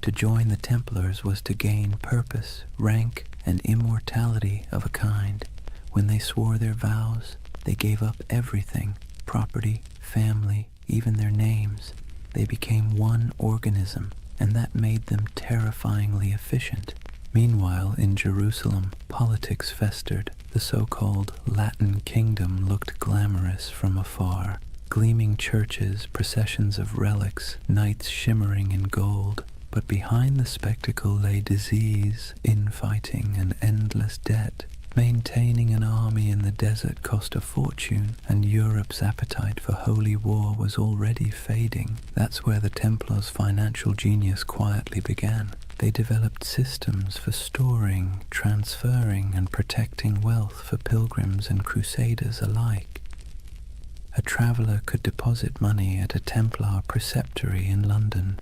To join the Templars was to gain purpose, rank, and immortality of a kind. When they swore their vows, they gave up everything, property, family, even their names. They became one organism, and that made them terrifyingly efficient. Meanwhile, in Jerusalem, politics festered. The so-called Latin kingdom looked glamorous from afar. Gleaming churches, processions of relics, knights shimmering in gold. But behind the spectacle lay disease, infighting, and endless debt. Maintaining an army in the desert cost a fortune, and Europe's appetite for holy war was already fading. That's where the Templars' financial genius quietly began. They developed systems for storing, transferring, and protecting wealth for pilgrims and crusaders alike. A traveler could deposit money at a Templar preceptory in London,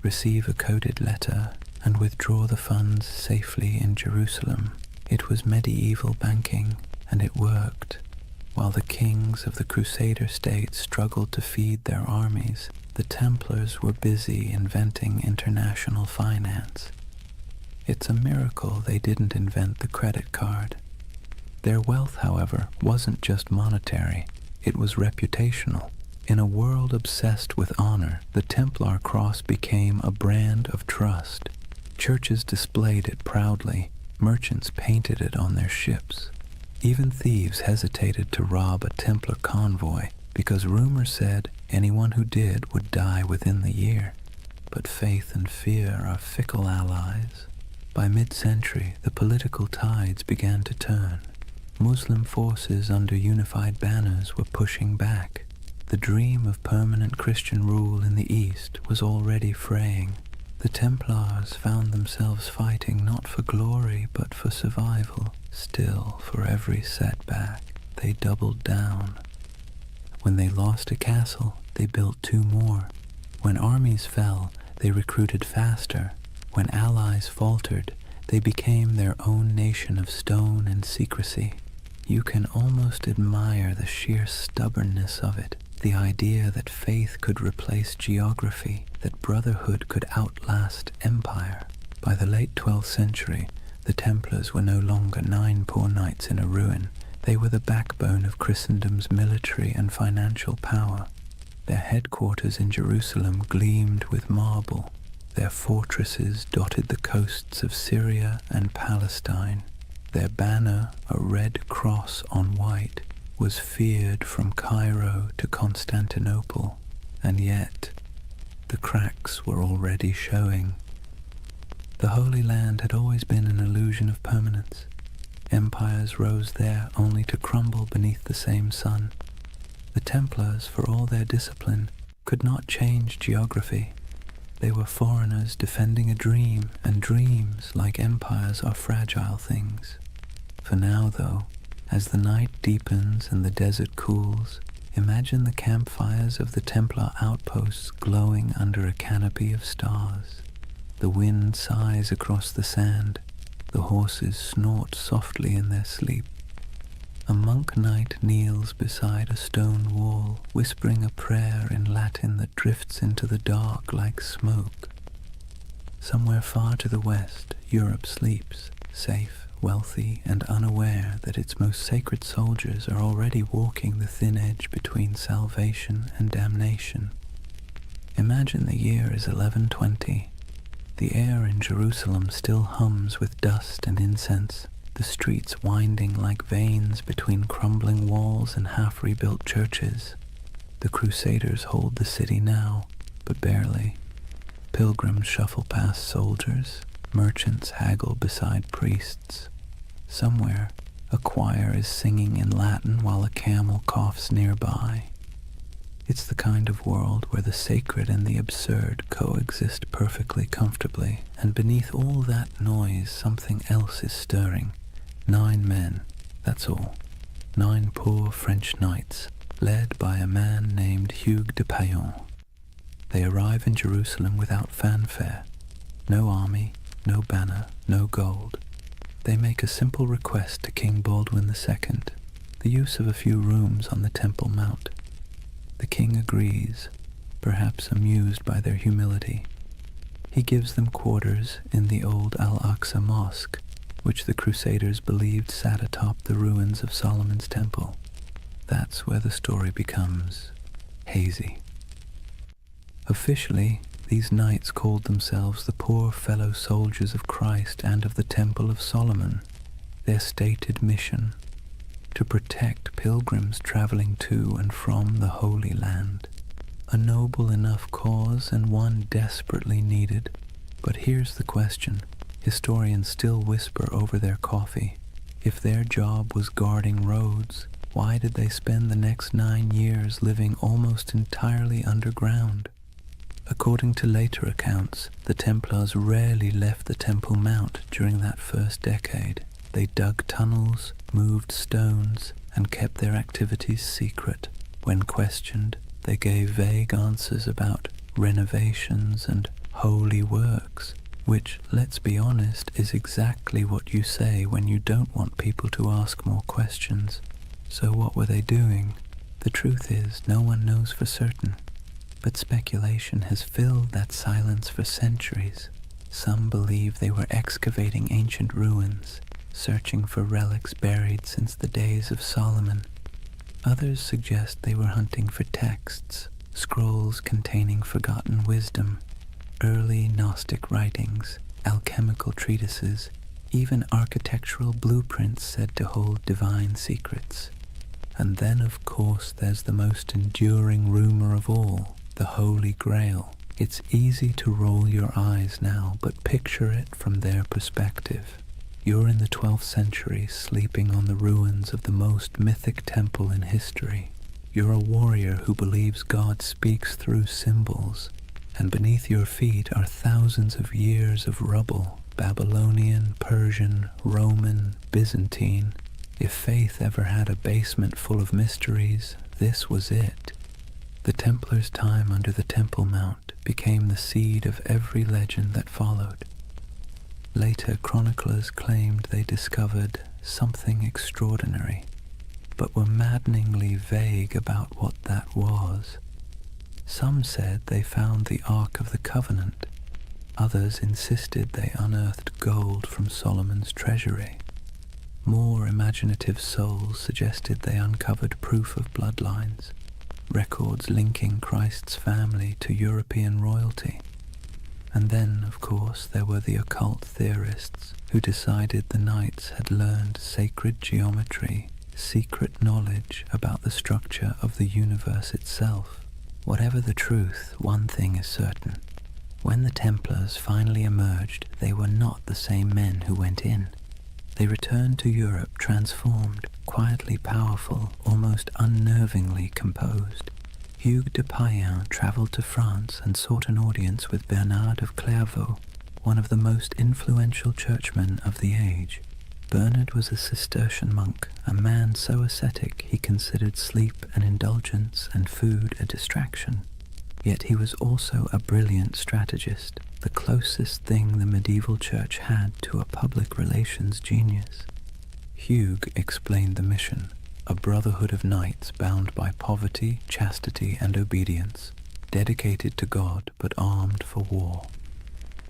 receive a coded letter, and withdraw the funds safely in Jerusalem. It was medieval banking, and it worked. While the kings of the Crusader states struggled to feed their armies, the Templars were busy inventing international finance. It's a miracle they didn't invent the credit card. Their wealth, however, wasn't just monetary, it was reputational. In a world obsessed with honor, the Templar cross became a brand of trust. Churches displayed it proudly, merchants painted it on their ships. Even thieves hesitated to rob a Templar convoy because rumor said anyone who did would die within the year. But faith and fear are fickle allies. By mid-century, the political tides began to turn. Muslim forces under unified banners were pushing back. The dream of permanent Christian rule in the East was already fraying. The Templars found themselves fighting not for glory but for survival. Still, for every setback, they doubled down. When they lost a castle, they built two more. When armies fell, they recruited faster. When allies faltered, they became their own nation of stone and secrecy. You can almost admire the sheer stubbornness of it, the idea that faith could replace geography, that brotherhood could outlast empire. By the late 12th century, The Templars were no longer 9 poor knights in a ruin. They were the backbone of Christendom's military and financial power. Their headquarters in Jerusalem gleamed with marble. Their fortresses dotted the coasts of Syria and Palestine. Their banner, a red cross on white, was feared from Cairo to Constantinople, and yet the cracks were already showing. The Holy Land had always been an illusion of permanence. Empires rose there only to crumble beneath the same sun. The Templars, for all their discipline, could not change geography. They were foreigners defending a dream, and dreams, like empires, are fragile things. For now, though, as the night deepens and the desert cools, imagine the campfires of the Templar outposts glowing under a canopy of stars. The wind sighs across the sand. The horses snort softly in their sleep. A monk knight kneels beside a stone wall, whispering a prayer in Latin that drifts into the dark like smoke. Somewhere far to the west, Europe sleeps, safe, wealthy, and unaware that its most sacred soldiers are already walking the thin edge between salvation and damnation. Imagine the year is 1120. The air in Jerusalem still hums with dust and incense, the streets winding like veins between crumbling walls and half-rebuilt churches. The Crusaders hold the city now, but barely. Pilgrims shuffle past soldiers, merchants haggle beside priests. Somewhere, a choir is singing in Latin while a camel coughs nearby. It's the kind of world where the sacred and the absurd coexist perfectly comfortably, and beneath all that noise something else is stirring. 9 men, that's all. 9 poor French knights, led by a man named Hugues de Payan. They arrive in Jerusalem without fanfare. No army, no banner, no gold. They make a simple request to King Baldwin II, the use of a few rooms on the Temple Mount. The king agrees, perhaps amused by their humility. He gives them quarters in the old Al-Aqsa Mosque, which the Crusaders believed sat atop the ruins of Solomon's Temple. That's where the story becomes hazy. Officially, these knights called themselves the poor fellow soldiers of Christ and of the Temple of Solomon. Their stated mission: to protect pilgrims traveling to and from the Holy Land. A noble enough cause and one desperately needed. But here's the question. Historians still whisper over their coffee. If their job was guarding roads, why did they spend the next 9 years living almost entirely underground? According to later accounts, the Templars rarely left the Temple Mount during that first decade. They dug tunnels, moved stones, and kept their activities secret. When questioned, they gave vague answers about renovations and holy works, which, let's be honest, is exactly what you say when you don't want people to ask more questions. So what were they doing? The truth is, no one knows for certain. But speculation has filled that silence for centuries. Some believe they were excavating ancient ruins, searching for relics buried since the days of Solomon. Others suggest they were hunting for texts, scrolls containing forgotten wisdom, early Gnostic writings, alchemical treatises, even architectural blueprints said to hold divine secrets. And then, of course, there's the most enduring rumor of all, the Holy Grail. It's easy to roll your eyes now, but picture it from their perspective. You're in the 12th century, sleeping on the ruins of the most mythic temple in history. You're a warrior who believes God speaks through symbols, and beneath your feet are thousands of years of rubble, Babylonian, Persian, Roman, Byzantine. If faith ever had a basement full of mysteries, this was it. The Templars' time under the Temple Mount became the seed of every legend that followed. Later chroniclers claimed they discovered something extraordinary, but were maddeningly vague about what that was. Some said they found the Ark of the Covenant, Others insisted they unearthed gold from Solomon's treasury. More imaginative souls suggested they uncovered proof of bloodlines, records linking Christ's family to European royalty. And then, of course, there were the occult theorists who decided the knights had learned sacred geometry, secret knowledge about the structure of the universe itself. Whatever the truth, one thing is certain. When the Templars finally emerged, they were not the same men who went in. They returned to Europe transformed, quietly powerful, almost unnervingly composed. Hugues de Payen travelled to France and sought an audience with Bernard of Clairvaux, one of the most influential churchmen of the age. Bernard was a Cistercian monk, a man so ascetic he considered sleep an indulgence and food a distraction. Yet he was also a brilliant strategist, the closest thing the medieval church had to a public relations genius. Hugues explained the mission, a brotherhood of knights bound by poverty, chastity, and obedience, dedicated to God but armed for war.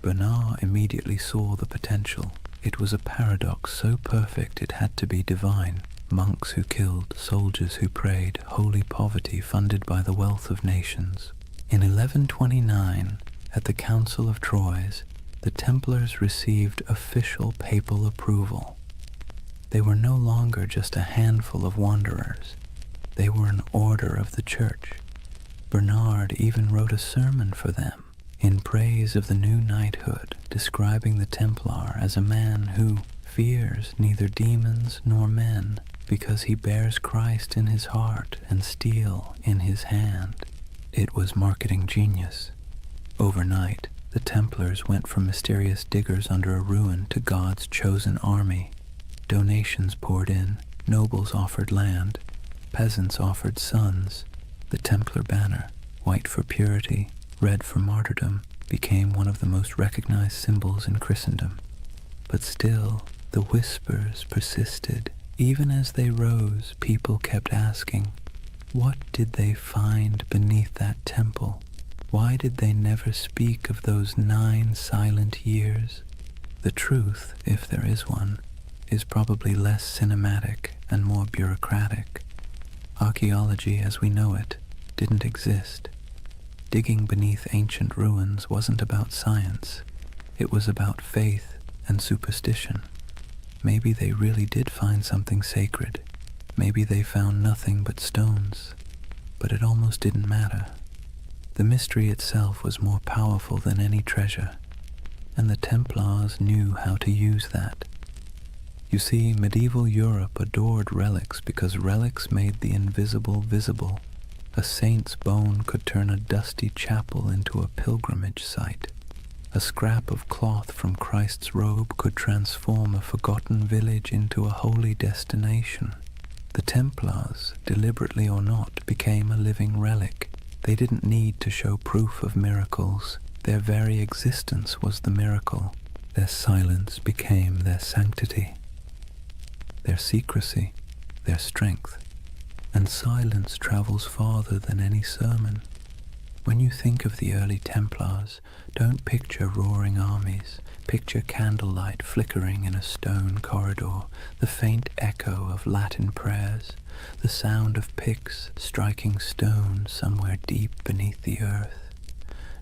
Bernard immediately saw the potential. It was a paradox so perfect it had to be divine. Monks who killed, soldiers who prayed, holy poverty funded by the wealth of nations. In 1129, at the Council of Troyes, the Templars received official papal approval. They were no longer just a handful of wanderers. They were an order of the Church. Bernard even wrote a sermon for them in praise of the new knighthood, describing the Templar as a man who fears neither demons nor men, because he bears Christ in his heart and steel in his hand. It was marketing genius. Overnight, the Templars went from mysterious diggers under a ruin to God's chosen army. Donations poured in, nobles offered land, peasants offered sons. The Templar banner, white for purity, red for martyrdom, became one of the most recognized symbols in Christendom. But still, the whispers persisted. Even as they rose, people kept asking, what did they find beneath that temple? Why did they never speak of those 9 silent years? The truth, if there is one, is probably less cinematic and more bureaucratic. Archaeology as we know it didn't exist. Digging beneath ancient ruins wasn't about science. It was about faith and superstition. Maybe they really did find something sacred. Maybe they found nothing but stones. But it almost didn't matter. The mystery itself was more powerful than any treasure, and the Templars knew how to use that. You see, medieval Europe adored relics because relics made the invisible visible. A saint's bone could turn a dusty chapel into a pilgrimage site. A scrap of cloth from Christ's robe could transform a forgotten village into a holy destination. The Templars, deliberately or not, became a living relic. They didn't need to show proof of miracles. Their very existence was the miracle. Their silence became their sanctity, their secrecy, their strength. And silence travels farther than any sermon. When you think of the early Templars, don't picture roaring armies. Picture candlelight flickering in a stone corridor, the faint echo of Latin prayers, the sound of picks striking stone somewhere deep beneath the earth.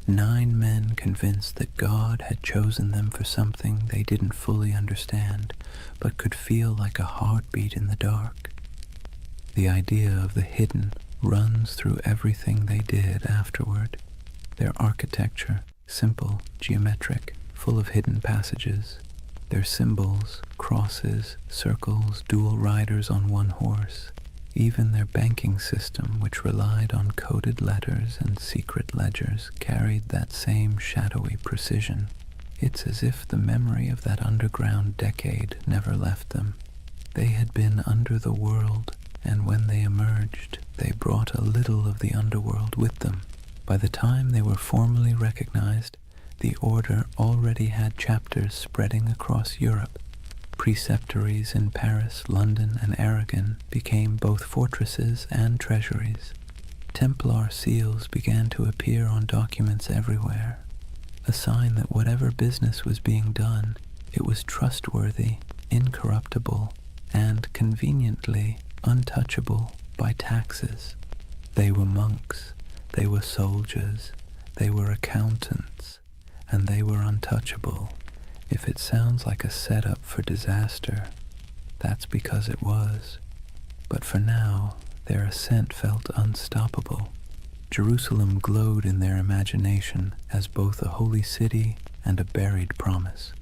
9 men convinced that God had chosen them for something they didn't fully understand, but could feel like a heartbeat in the dark. The idea of the hidden runs through everything they did afterward. Their architecture, simple, geometric, full of hidden passages. Their symbols, crosses, circles, dual riders on one horse. Even their banking system, which relied on coded letters and secret ledgers, carried that same shadowy precision. It's as if the memory of that underground decade never left them. They had been under the world, and when they emerged, they brought a little of the underworld with them. By the time they were formally recognized, the order already had chapters spreading across Europe. Preceptories in Paris, London, and Aragon became both fortresses and treasuries. Templar seals began to appear on documents everywhere. a sign that whatever business was being done, it was trustworthy, incorruptible, and conveniently untouchable by taxes. They were monks, they were soldiers, they were accountants, and they were untouchable. If it sounds like a setup for disaster, that's because it was. But for now, their ascent felt unstoppable. Jerusalem glowed in their imagination as both a holy city and a buried promise.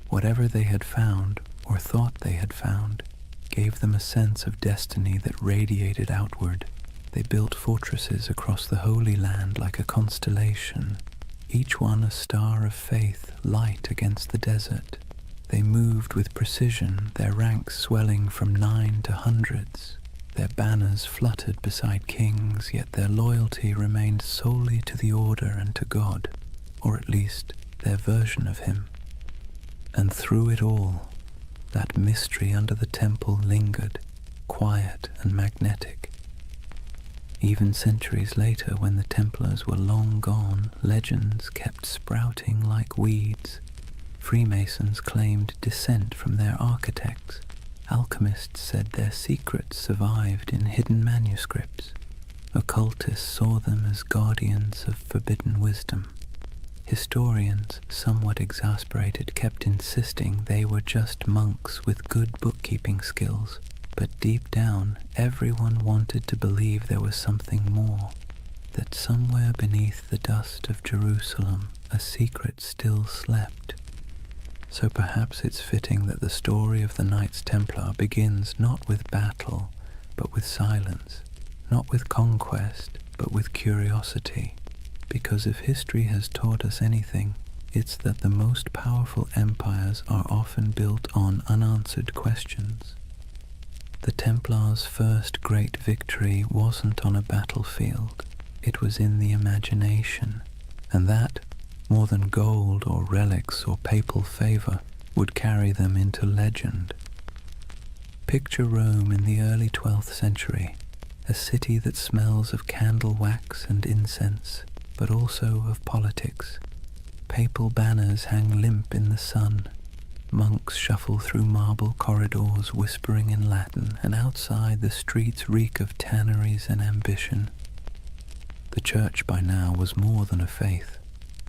Whatever they had found, or thought they had found, gave them a sense of destiny that radiated outward. They built fortresses across the Holy Land like a constellation, each one a star of faith, light against the desert. They moved with precision, their ranks swelling from 9 to hundreds. Their banners fluttered beside kings, yet their loyalty remained solely to the order and to God, or at least their version of him. And through it all, that mystery under the temple lingered, quiet and magnetic. Even centuries later, when the Templars were long gone, legends kept sprouting like weeds. Freemasons claimed descent from their architects. Alchemists said their secrets survived in hidden manuscripts. Occultists saw them as guardians of forbidden wisdom. Historians, somewhat exasperated, kept insisting they were just monks with good bookkeeping skills. But deep down, everyone wanted to believe there was something more, that somewhere beneath the dust of Jerusalem, a secret still slept. So perhaps it's fitting that the story of the Knights Templar begins not with battle, but with silence, not with conquest, but with curiosity. Because if history has taught us anything, it's that the most powerful empires are often built on unanswered questions. The Templars' first great victory wasn't on a battlefield, it was in the imagination, and that, more than gold or relics or papal favor, would carry them into legend. Picture Rome in the early 12th century, a city that smells of candle wax and incense, but also of politics. Papal banners hang limp in the sun. Monks shuffle through marble corridors whispering in Latin, and outside the streets reek of tanneries and ambition. The church by now was more than a faith.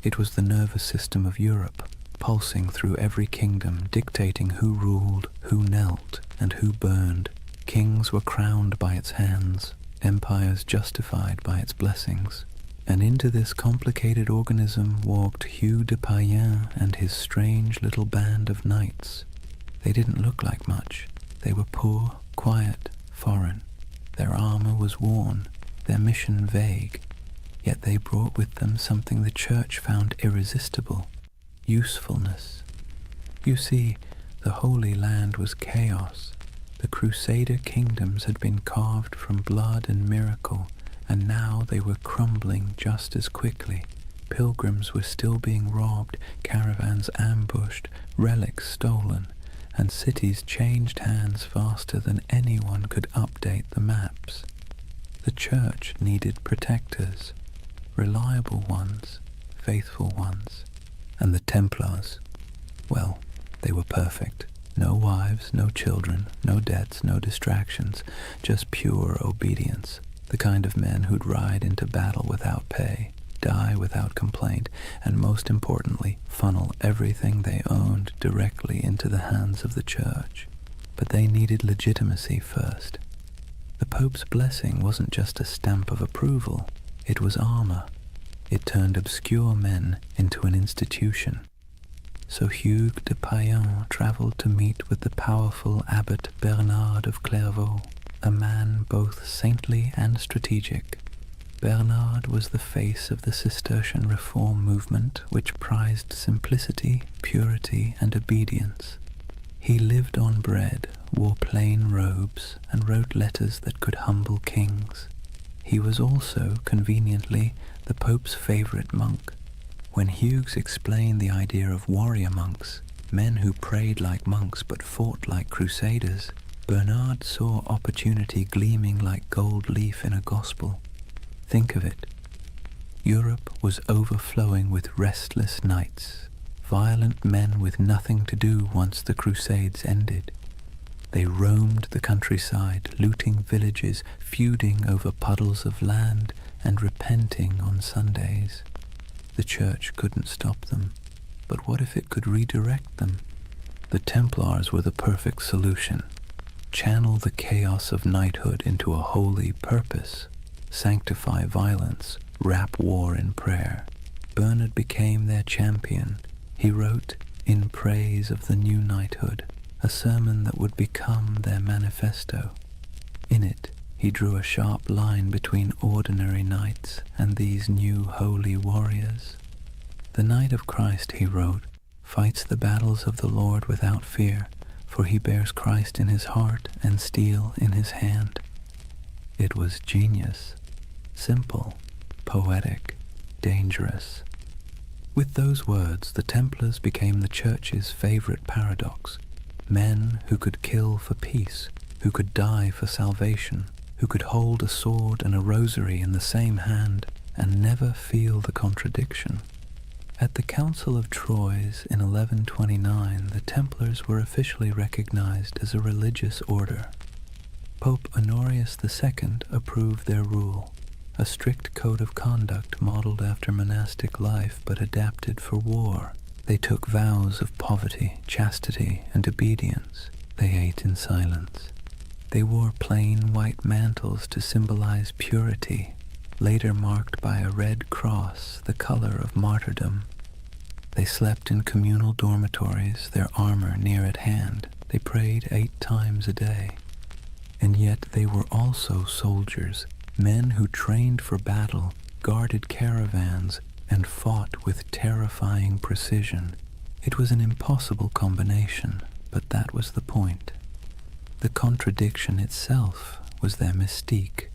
It was the nervous system of Europe, pulsing through every kingdom, dictating who ruled, who knelt, and who burned. Kings were crowned by its hands, empires justified by its blessings. And into this complicated organism walked Hugh de Payens and his strange little band of knights. They didn't look like much. They were poor, quiet, foreign. Their armor was worn, their mission vague. Yet they brought with them something the church found irresistible: usefulness. You see, the Holy Land was chaos. The Crusader kingdoms had been carved from blood and miracle, and now they were crumbling just as quickly. Pilgrims were still being robbed, caravans ambushed, relics stolen, and cities changed hands faster than anyone could update the maps. The church needed protectors, reliable ones, faithful ones. And the Templars, well, they were perfect. No wives, no children, no debts, no distractions, just pure obedience. The kind of men who'd ride into battle without pay, die without complaint, and most importantly, funnel everything they owned directly into the hands of the church. But they needed legitimacy first. The Pope's blessing wasn't just a stamp of approval, it was armor. It turned obscure men into an institution. So Hugh de Payens traveled to meet with the powerful Abbot Bernard of Clairvaux, a man both saintly and strategic. Bernard was the face of the Cistercian reform movement, which prized simplicity, purity, and obedience. He lived on bread, wore plain robes, and wrote letters that could humble kings. He was also, conveniently, the Pope's favorite monk. When Hughes explained the idea of warrior monks, men who prayed like monks but fought like crusaders, Bernard saw opportunity gleaming like gold leaf in a gospel. Think of it. Europe was overflowing with restless knights, violent men with nothing to do once the Crusades ended. They roamed the countryside, looting villages, feuding over puddles of land, and repenting on Sundays. The church couldn't stop them, but what if it could redirect them? The Templars were the perfect solution. Channel the chaos of knighthood into a holy purpose. Sanctify violence, wrap war in prayer. Bernard became their champion. He wrote, in praise of the new knighthood, a sermon that would become their manifesto. In it, he drew a sharp line between ordinary knights and these new holy warriors. The Knight of Christ, he wrote, fights the battles of the Lord without fear, for he bears Christ in his heart and steel in his hand. It was genius, simple, poetic, dangerous. With those words, the Templars became the Church's favorite paradox. Men who could kill for peace, who could die for salvation, who could hold a sword and a rosary in the same hand and never feel the contradiction. At the Council of Troyes in 1129, the Templars were officially recognized as a religious order. Pope Honorius II approved their rule, a strict code of conduct modeled after monastic life but adapted for war. They took vows of poverty, chastity, and obedience. They ate in silence. They wore plain white mantles to symbolize purity, later marked by a red cross, the color of martyrdom. They slept in communal dormitories, their armor near at hand. They prayed 8 times a day. And yet they were also soldiers, men who trained for battle, guarded caravans, and fought with terrifying precision. It was an impossible combination, but that was the point. The contradiction itself was their mystique.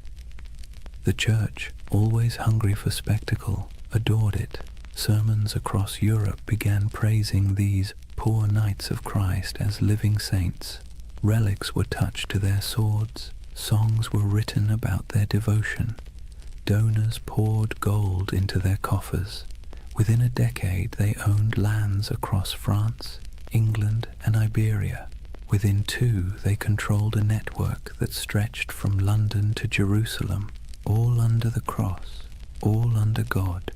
The Church, always hungry for spectacle, adored it. Sermons across Europe began praising these poor knights of Christ as living saints. Relics were touched to their swords. Songs were written about their devotion. Donors poured gold into their coffers. Within a decade, they owned lands across France, England, and Iberia. Within 2, they controlled a network that stretched from London to Jerusalem, all under the cross, all under God.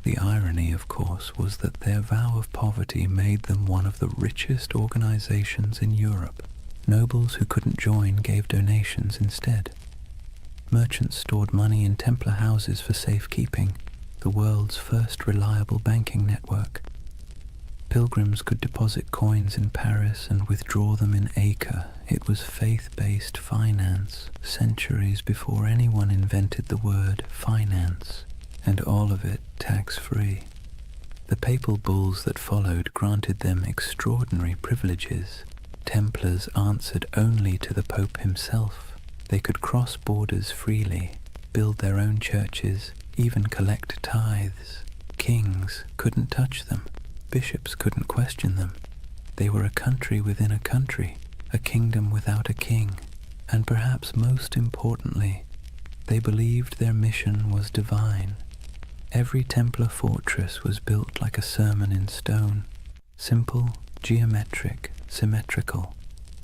The irony, of course, was that their vow of poverty made them one of the richest organizations in Europe. Nobles who couldn't join gave donations instead. Merchants stored money in Templar houses for safekeeping, the world's first reliable banking network. Pilgrims could deposit coins in Paris and withdraw them in Acre. It was faith-based finance, centuries before anyone invented the word finance, and all of it tax-free. The papal bulls that followed granted them extraordinary privileges. Templars answered only to the Pope himself. They could cross borders freely, build their own churches, even collect tithes. Kings couldn't touch them. Bishops couldn't question them. They were a country within a country, a kingdom without a king. And perhaps most importantly, they believed their mission was divine. Every Templar fortress was built like a sermon in stone, simple, geometric, symmetrical.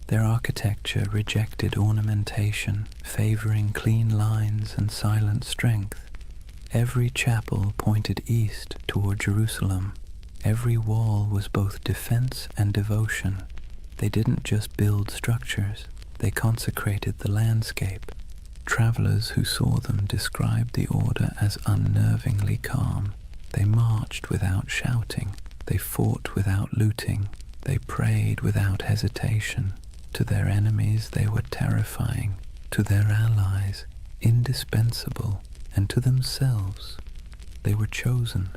Their architecture rejected ornamentation, favoring clean lines and silent strength. Every chapel pointed east toward Jerusalem. Every wall was both defense and devotion. They didn't just build structures, they consecrated the landscape. Travelers who saw them described the order as unnervingly calm. They marched without shouting. They fought without looting. They prayed without hesitation. To their enemies they were terrifying. To their allies, indispensable. And to themselves, they were chosen.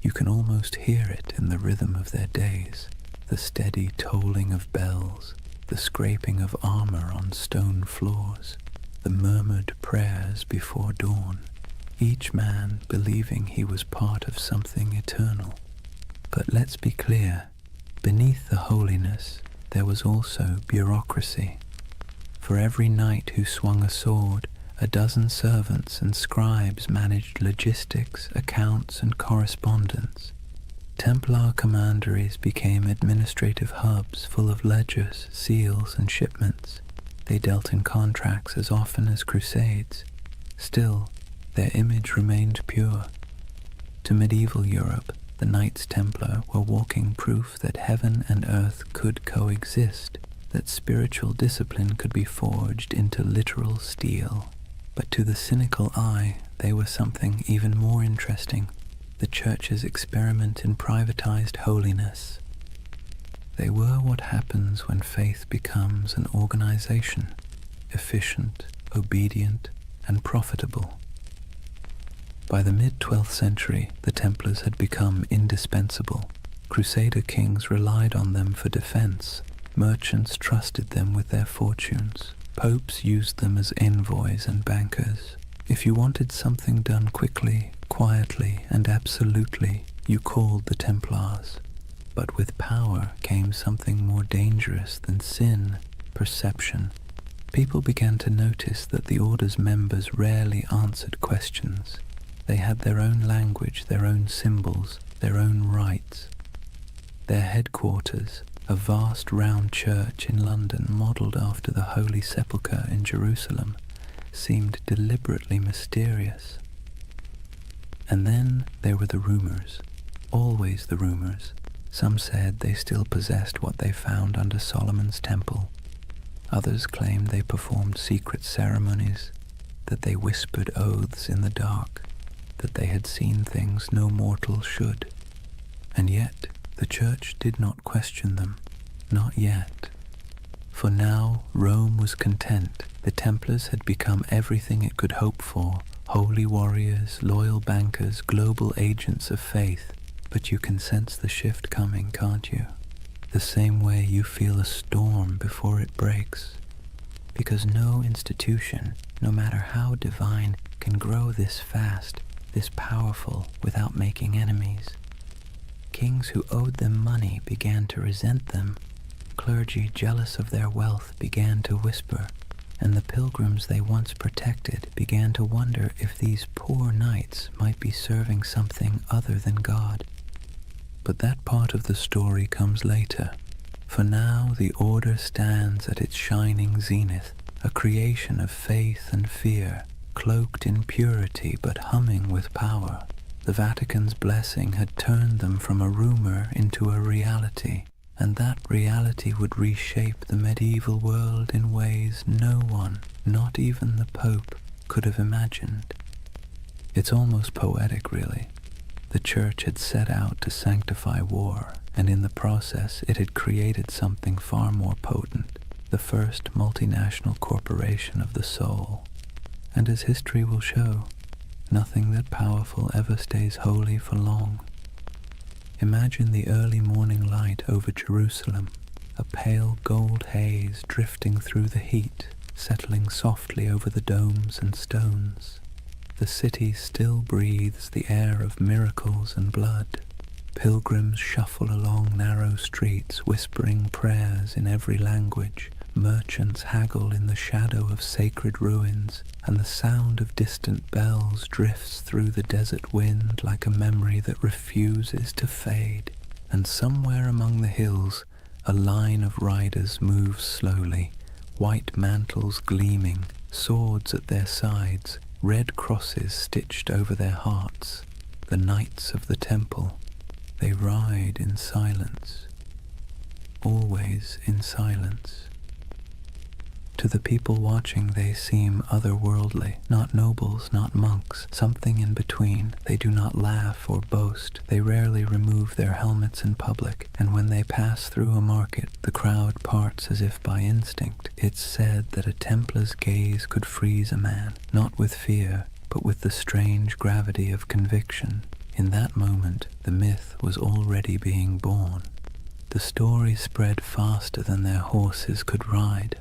You can almost hear it in the rhythm of their days, the steady tolling of bells, the scraping of armor on stone floors, the murmured prayers before dawn, each man believing he was part of something eternal. But let's be clear, beneath the holiness there was also bureaucracy. For every knight who swung a sword, A dozen servants and scribes managed logistics, accounts, and correspondence. Templar commanderies became administrative hubs full of ledgers, seals, and shipments. They dealt in contracts as often as crusades. Still, their image remained pure. To medieval Europe, the Knights Templar were walking proof that heaven and earth could coexist, that spiritual discipline could be forged into literal steel. But to the cynical eye, they were something even more interesting, the Church's experiment in privatized holiness. They were what happens when faith becomes an organization, efficient, obedient, and profitable. By the mid-12th century, the Templars had become indispensable. Crusader kings relied on them for defense. Merchants trusted them with their fortunes. Popes used them as envoys and bankers. If you wanted something done quickly, quietly, and absolutely, you called the Templars. But with power came something more dangerous than sin, perception. People began to notice that the order's members rarely answered questions. They had their own language, their own symbols, their own rites. Their headquarters, a vast round church in London modelled after the Holy Sepulchre in Jerusalem, seemed deliberately mysterious. And then there were the rumours, always the rumours. Some said they still possessed what they found under Solomon's temple. Others claimed they performed secret ceremonies, that they whispered oaths in the dark, that they had seen things no mortal should. And yet the Church did not question them, not yet. For now Rome was content. The Templars had become everything it could hope for, holy warriors, loyal bankers, global agents of faith. But you can sense the shift coming, can't you? The same way you feel a storm before it breaks. Because no institution, no matter how divine, can grow this fast, this powerful, without making enemies. Kings who owed them money began to resent them. Clergy jealous of their wealth began to whisper, and the pilgrims they once protected began to wonder if these poor knights might be serving something other than God. But that part of the story comes later. For now the order stands at its shining zenith, a creation of faith and fear, cloaked in purity but humming with power. The Vatican's blessing had turned them from a rumor into a reality, and that reality would reshape the medieval world in ways no one, not even the Pope, could have imagined. It's almost poetic, really. The Church had set out to sanctify war, and in the process it had created something far more potent, the first multinational corporation of the soul. And as history will show, nothing that powerful ever stays holy for long. Imagine the early morning light over Jerusalem, a pale gold haze drifting through the heat, settling softly over the domes and stones. The city still breathes the air of miracles and blood. Pilgrims shuffle along narrow streets, whispering prayers in every language. Merchants haggle in the shadow of sacred ruins, and the sound of distant bells drifts through the desert wind like a memory that refuses to fade. And somewhere among the hills, a line of riders moves slowly, white mantles gleaming, swords at their sides, red crosses stitched over their hearts. The Knights of the Temple. They ride in silence, always in silence. To the people watching they seem otherworldly, not nobles, not monks, something in between. They do not laugh or boast. They rarely remove their helmets in public, and when they pass through a market, the crowd parts as if by instinct. It's said that a Templar's gaze could freeze a man, not with fear, but with the strange gravity of conviction. In that moment, the myth was already being born. The story spread faster than their horses could ride.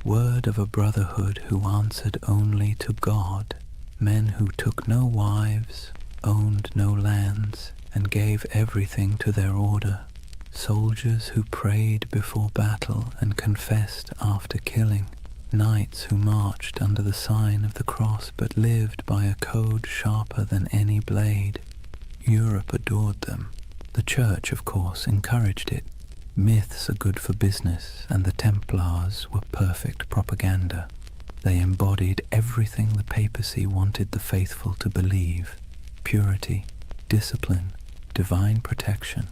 Word of a brotherhood who answered only to God, men who took no wives, owned no lands, and gave everything to their order, soldiers who prayed before battle and confessed after killing, knights who marched under the sign of the cross but lived by a code sharper than any blade. Europe adored them. The Church, of course, encouraged it. Myths are good for business, and the Templars were perfect propaganda. They embodied everything the papacy wanted the faithful to believe: purity, discipline, divine protection.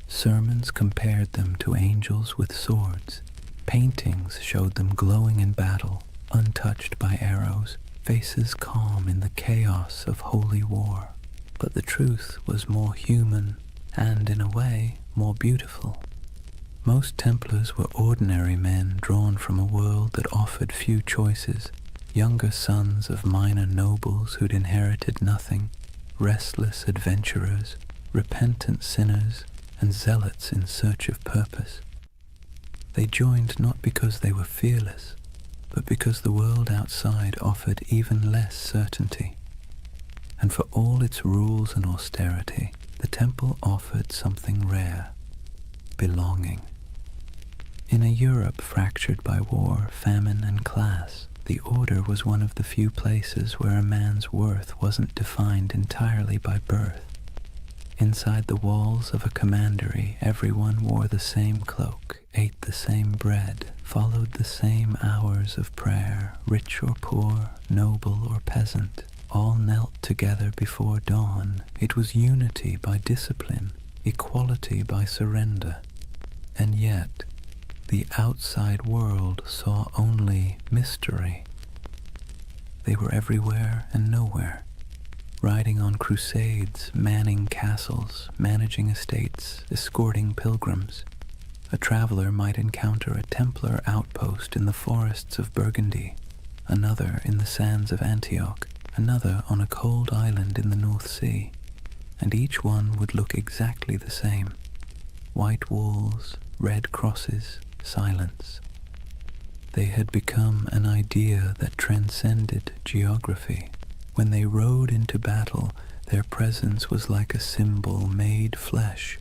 Sermons compared them to angels with swords. Paintings showed them glowing in battle, untouched by arrows, faces calm in the chaos of holy war. But the truth was more human and, in a way, more beautiful. Most Templars were ordinary men drawn from a world that offered few choices, younger sons of minor nobles who'd inherited nothing, restless adventurers, repentant sinners, and zealots in search of purpose. They joined not because they were fearless, but because the world outside offered even less certainty. And for all its rules and austerity, the temple offered something rare: belonging. In a Europe fractured by war, famine, and class, the order was one of the few places where a man's worth wasn't defined entirely by birth. Inside the walls of a commandery, everyone wore the same cloak, ate the same bread, followed the same hours of prayer. Rich or poor, noble or peasant, all knelt together before dawn. It was unity by discipline, equality by surrender. And yet, the outside world saw only mystery. They were everywhere and nowhere, riding on crusades, manning castles, managing estates, escorting pilgrims. A traveler might encounter a Templar outpost in the forests of Burgundy, another in the sands of Antioch, another on a cold island in the North Sea, and each one would look exactly the same: white walls, red crosses, silence. They had become an idea that transcended geography. When they rode into battle, their presence was like a symbol made flesh.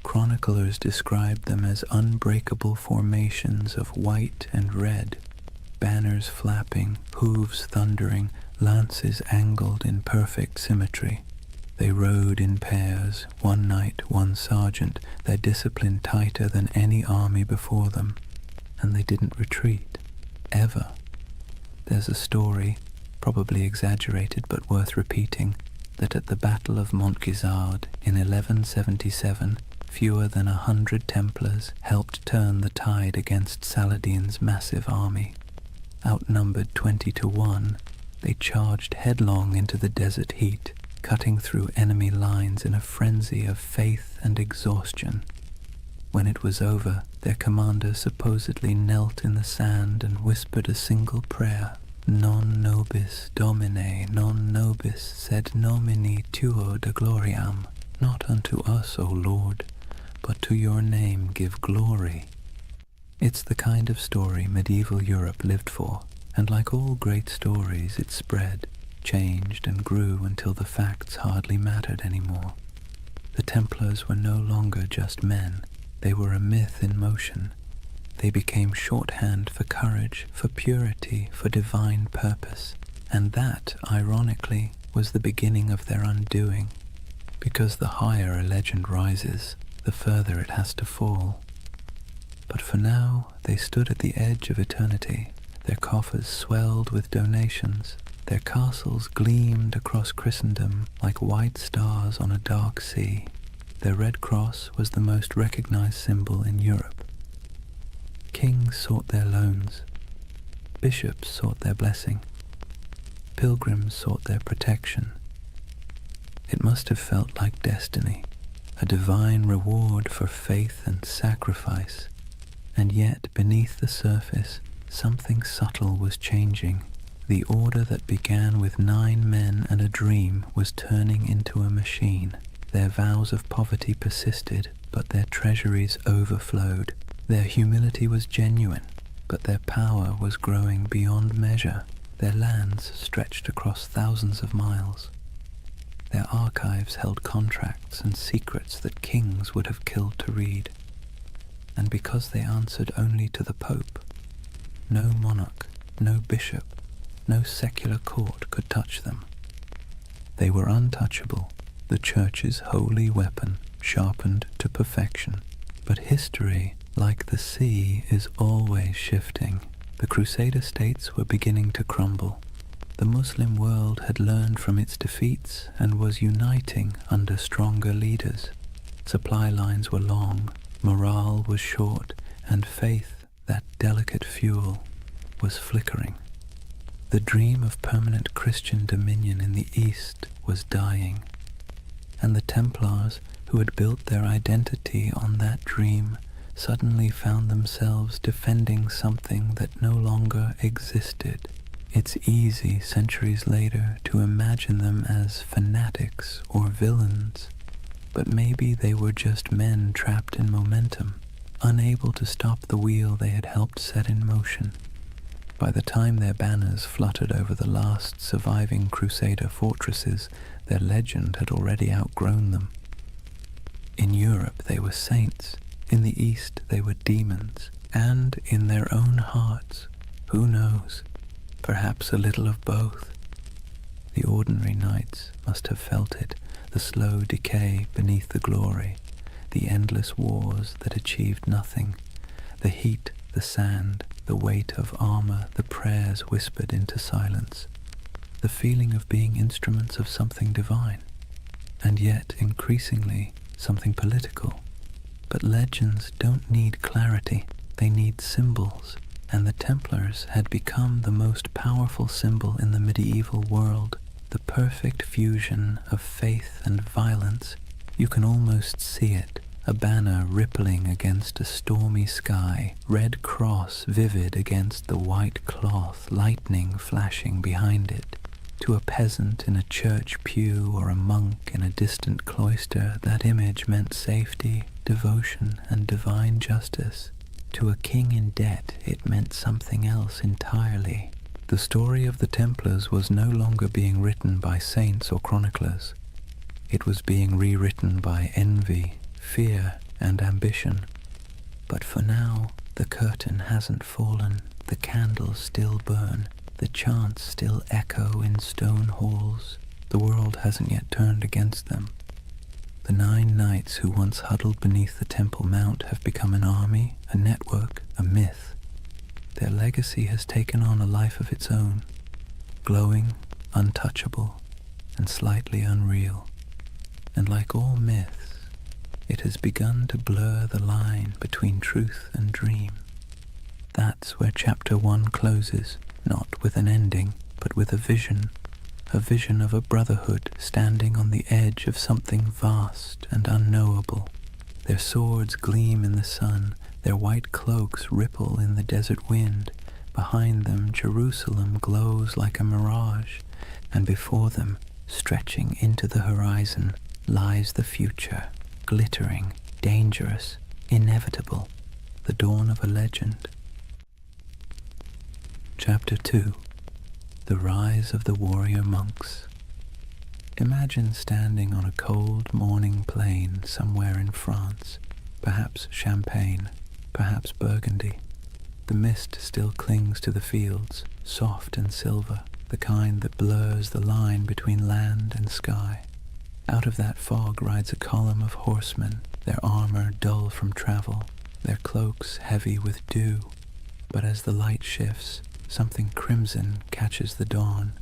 Chroniclers described them as unbreakable formations of white and red, banners flapping, hooves thundering, lances angled in perfect symmetry. They rode in pairs, one knight, one sergeant, their discipline tighter than any army before them, and they didn't retreat, ever. There's a story, probably exaggerated but worth repeating, that at the Battle of Montgisard in 1177, fewer than 100 Templars helped turn the tide against Saladin's massive army. Outnumbered 20-1, they charged headlong into the desert heat, cutting through enemy lines in a frenzy of faith and exhaustion. When it was over, their commander supposedly knelt in the sand and whispered a single prayer: Non nobis Domine, non nobis sed nomini tuo de gloriam. Not unto us, O Lord, but to your name give glory. It's the kind of story medieval Europe lived for, and like all great stories, it spread, changed and grew until the facts hardly mattered anymore. The Templars were no longer just men. They were a myth in motion. They became shorthand for courage, for purity, for divine purpose. And that, ironically, was the beginning of their undoing. Because the higher a legend rises, the further it has to fall. But for now, they stood at the edge of eternity. Their coffers swelled with donations. Their castles gleamed across Christendom like white stars on a dark sea. Their red cross was the most recognized symbol in Europe. Kings sought their loans. Bishops sought their blessing. Pilgrims sought their protection. It must have felt like destiny, a divine reward for faith and sacrifice. And yet, beneath the surface, something subtle was changing. The order that began with 9 men and a dream was turning into a machine. Their vows of poverty persisted, but their treasuries overflowed. Their humility was genuine, but their power was growing beyond measure. Their lands stretched across thousands of miles. Their archives held contracts and secrets that kings would have killed to read. And because they answered only to the Pope, no monarch, no bishop, no secular court could touch them. They were untouchable, the Church's holy weapon, sharpened to perfection. But history, like the sea, is always shifting. The Crusader states were beginning to crumble. The Muslim world had learned from its defeats and was uniting under stronger leaders. Supply lines were long, morale was short, and faith, that delicate fuel, was flickering. The dream of permanent Christian dominion in the East was dying, and the Templars, who had built their identity on that dream, suddenly found themselves defending something that no longer existed. It's easy, centuries later, to imagine them as fanatics or villains, but maybe they were just men trapped in momentum, unable to stop the wheel they had helped set in motion. By the time their banners fluttered over the last surviving Crusader fortresses, their legend had already outgrown them. In Europe they were saints, in the East they were demons, and in their own hearts, who knows, perhaps a little of both. The ordinary knights must have felt it, the slow decay beneath the glory, the endless wars that achieved nothing, the heat, the sand, the weight of armor, the prayers whispered into silence, the feeling of being instruments of something divine, and yet increasingly something political. But legends don't need clarity, they need symbols, and the Templars had become the most powerful symbol in the medieval world, the perfect fusion of faith and violence. You can almost see it, a banner rippling against a stormy sky, red cross vivid against the white cloth, lightning flashing behind it. To a peasant in a church pew or a monk in a distant cloister, that image meant safety, devotion, and divine justice. To a king in debt, it meant something else entirely. The story of the Templars was no longer being written by saints or chroniclers. It was being rewritten by envy, fear, and ambition. But for now, the curtain hasn't fallen, the candles still burn, the chants still echo in stone halls. The world hasn't yet turned against them. The 9 knights who once huddled beneath the Temple Mount have become an army, a network, a myth. Their legacy has taken on a life of its own, glowing, untouchable, and slightly unreal. And like all myths, it has begun to blur the line between truth and dream. That's where chapter 1 closes, not with an ending, but with a vision of a brotherhood standing on the edge of something vast and unknowable. Their swords gleam in the sun, their white cloaks ripple in the desert wind. Behind them, Jerusalem glows like a mirage, and before them, stretching into the horizon, lies the future, glittering, dangerous, inevitable, the dawn of a legend. Chapter 2. The Rise of the Warrior Monks. Imagine standing on a cold morning plain somewhere in France, perhaps Champagne, perhaps Burgundy. The mist still clings to the fields, soft and silver, the kind that blurs the line between land and sky. Out of that fog rides a column of horsemen, their armor dull from travel, their cloaks heavy with dew. But as the light shifts, something crimson catches the dawn,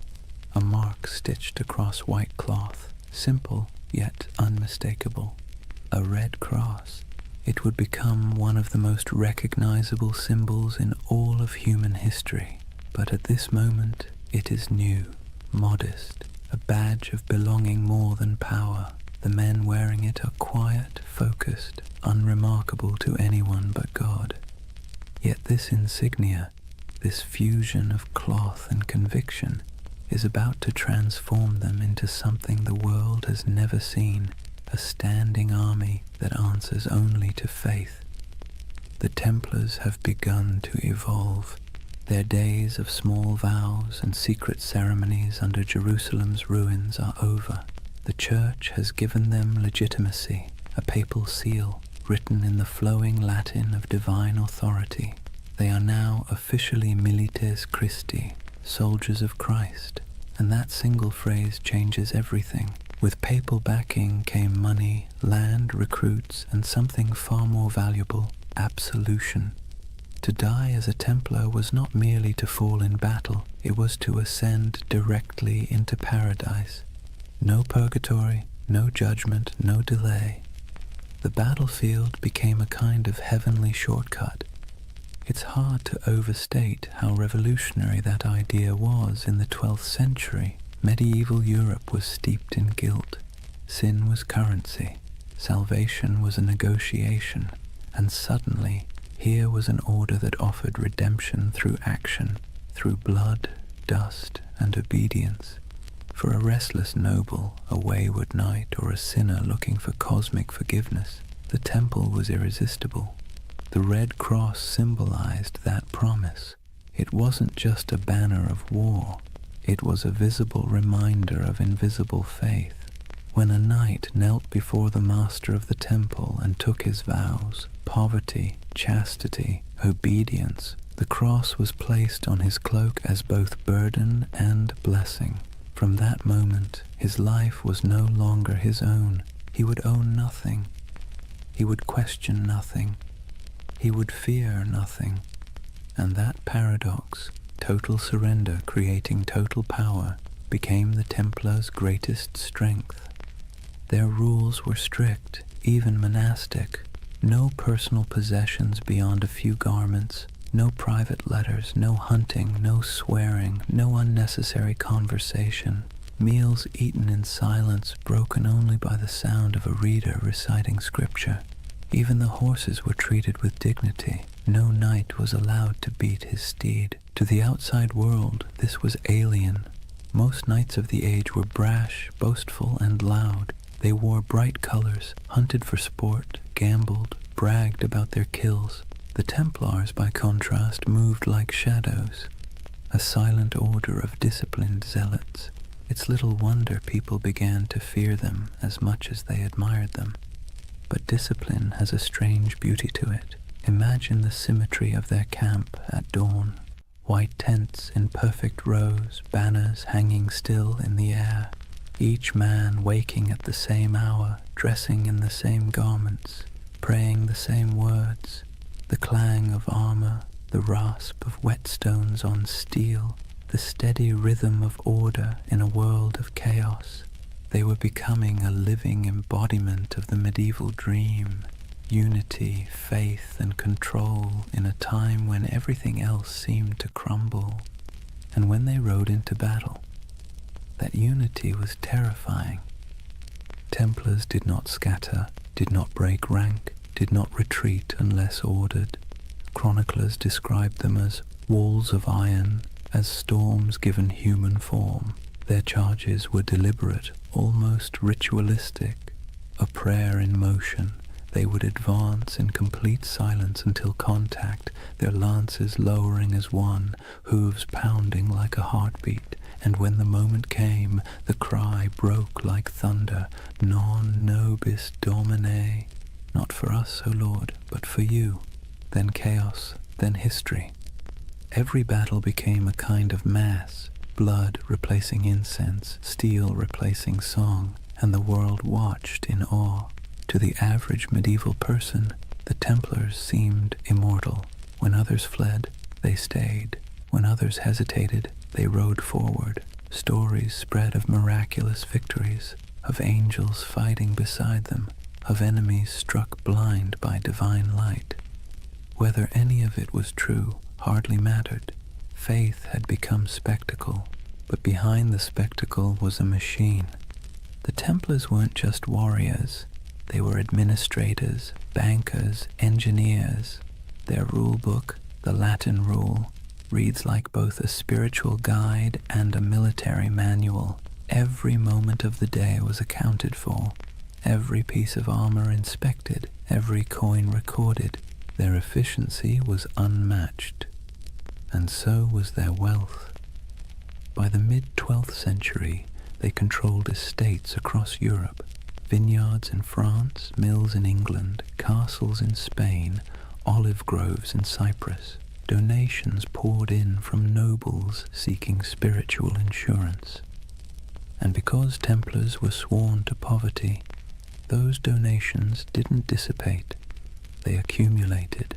a mark stitched across white cloth, simple yet unmistakable, a red cross. It would become one of the most recognizable symbols in all of human history. But at this moment, it is new, modest, a badge of belonging more than power. The men wearing it are quiet, focused, unremarkable to anyone but God. Yet this insignia, this fusion of cloth and conviction, is about to transform them into something the world has never seen, a standing army that answers only to faith. The Templars have begun to evolve. Their days of small vows and secret ceremonies under Jerusalem's ruins are over. The Church has given them legitimacy, a papal seal written in the flowing Latin of divine authority. They are now officially milites Christi, soldiers of Christ, and that single phrase changes everything. With papal backing came money, land, recruits, and something far more valuable, absolution. To die as a Templar was not merely to fall in battle, it was to ascend directly into paradise. No purgatory, no judgment, no delay. The battlefield became a kind of heavenly shortcut. It's hard to overstate how revolutionary that idea was in the 12th century. Medieval Europe was steeped in guilt. Sin was currency. Salvation was a negotiation. And suddenly, here was an order that offered redemption through action, through blood, dust, and obedience. For a restless noble, a wayward knight, or a sinner looking for cosmic forgiveness, the temple was irresistible. The Red Cross symbolized that promise. It wasn't just a banner of war. It was a visible reminder of invisible faith. When a knight knelt before the master of the temple and took his vows, poverty, chastity, obedience, the cross was placed on his cloak as both burden and blessing. From that moment, his life was no longer his own. He would own nothing. He would question nothing. He would fear nothing. And that paradox, total surrender creating total power, became the Templars' greatest strength. Their rules were strict, even monastic. No personal possessions beyond a few garments, no private letters, no hunting, no swearing, no unnecessary conversation. Meals eaten in silence, broken only by the sound of a reader reciting scripture. Even the horses were treated with dignity. No knight was allowed to beat his steed. To the outside world, this was alien. Most knights of the age were brash, boastful, and loud. They wore bright colors, hunted for sport, gambled, bragged about their kills. The Templars, by contrast, moved like shadows, a silent order of disciplined zealots. It's little wonder people began to fear them as much as they admired them. But discipline has a strange beauty to it. Imagine the symmetry of their camp at dawn. White tents in perfect rows, banners hanging still in the air. Each man waking at the same hour, dressing in the same garments, praying the same words. The clang of armor, the rasp of whetstones on steel, the steady rhythm of order in a world of chaos. They were becoming a living embodiment of the medieval dream, unity, faith, and control in a time when everything else seemed to crumble. And when they rode into battle, that unity was terrifying. Templars did not scatter, did not break rank, did not retreat unless ordered. Chroniclers described them as walls of iron, as storms given human form. Their charges were deliberate, almost ritualistic, a prayer in motion. They would advance in complete silence until contact, their lances lowering as one, hooves pounding like a heartbeat. And when the moment came, the cry broke like thunder, Non nobis Domine. Not for us, O Lord, but for you. Then chaos, then history. Every battle became a kind of mass, blood replacing incense, steel replacing song, and the world watched in awe. To the average medieval person, the Templars seemed immortal. When others fled, they stayed. When others hesitated, they rode forward. Stories spread of miraculous victories, of angels fighting beside them, of enemies struck blind by divine light. Whether any of it was true hardly mattered. Faith had become spectacle, but behind the spectacle was a machine. The Templars weren't just warriors. They were administrators, bankers, engineers. Their rule book, the Latin Rule, reads like both a spiritual guide and a military manual. Every moment of the day was accounted for, every piece of armor inspected, every coin recorded. Their efficiency was unmatched, and so was their wealth. By the mid-12th century, they controlled estates across Europe, vineyards in France, mills in England, castles in Spain, olive groves in Cyprus. donations poured in from nobles seeking spiritual insurance. And because Templars were sworn to poverty, those donations didn't dissipate, they accumulated.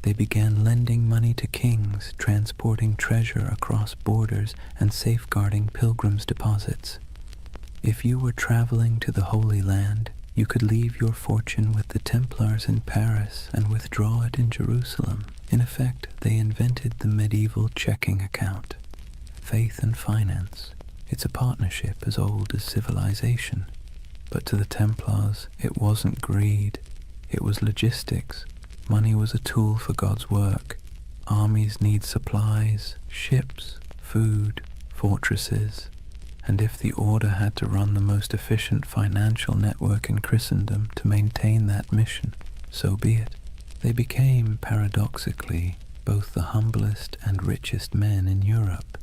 They began lending money to kings, transporting treasure across borders, and safeguarding pilgrims' deposits. If you were traveling to the Holy Land, you could leave your fortune with the Templars in Paris and withdraw it in Jerusalem. In effect, they invented the medieval checking account. Faith and finance. It's a partnership as old as civilization. But to the Templars, it wasn't greed. It was logistics. Money was a tool for God's work. Armies need supplies, ships, food, fortresses. And if the order had to run the most efficient financial network in Christendom to maintain that mission, so be it. They became, paradoxically, both the humblest and richest men in Europe.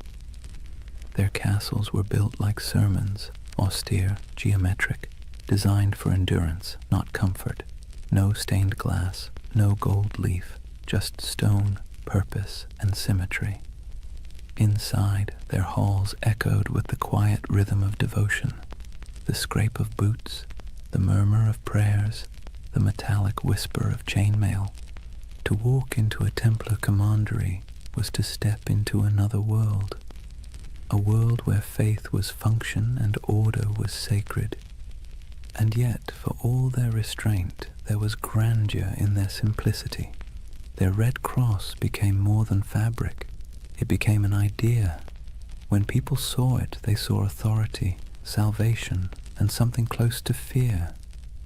Their castles were built like sermons, austere, geometric, designed for endurance, not comfort. No stained glass, no gold leaf, just stone, purpose, and symmetry. Inside, their halls echoed with the quiet rhythm of devotion, the scrape of boots, the murmur of prayers, the metallic whisper of chainmail. To walk into a Templar commandery was to step into another world, a world where faith was function and order was sacred. And yet, for all their restraint, there was grandeur in their simplicity. Their red cross became more than fabric. It became an idea. When people saw it, they saw authority, salvation, and something close to fear.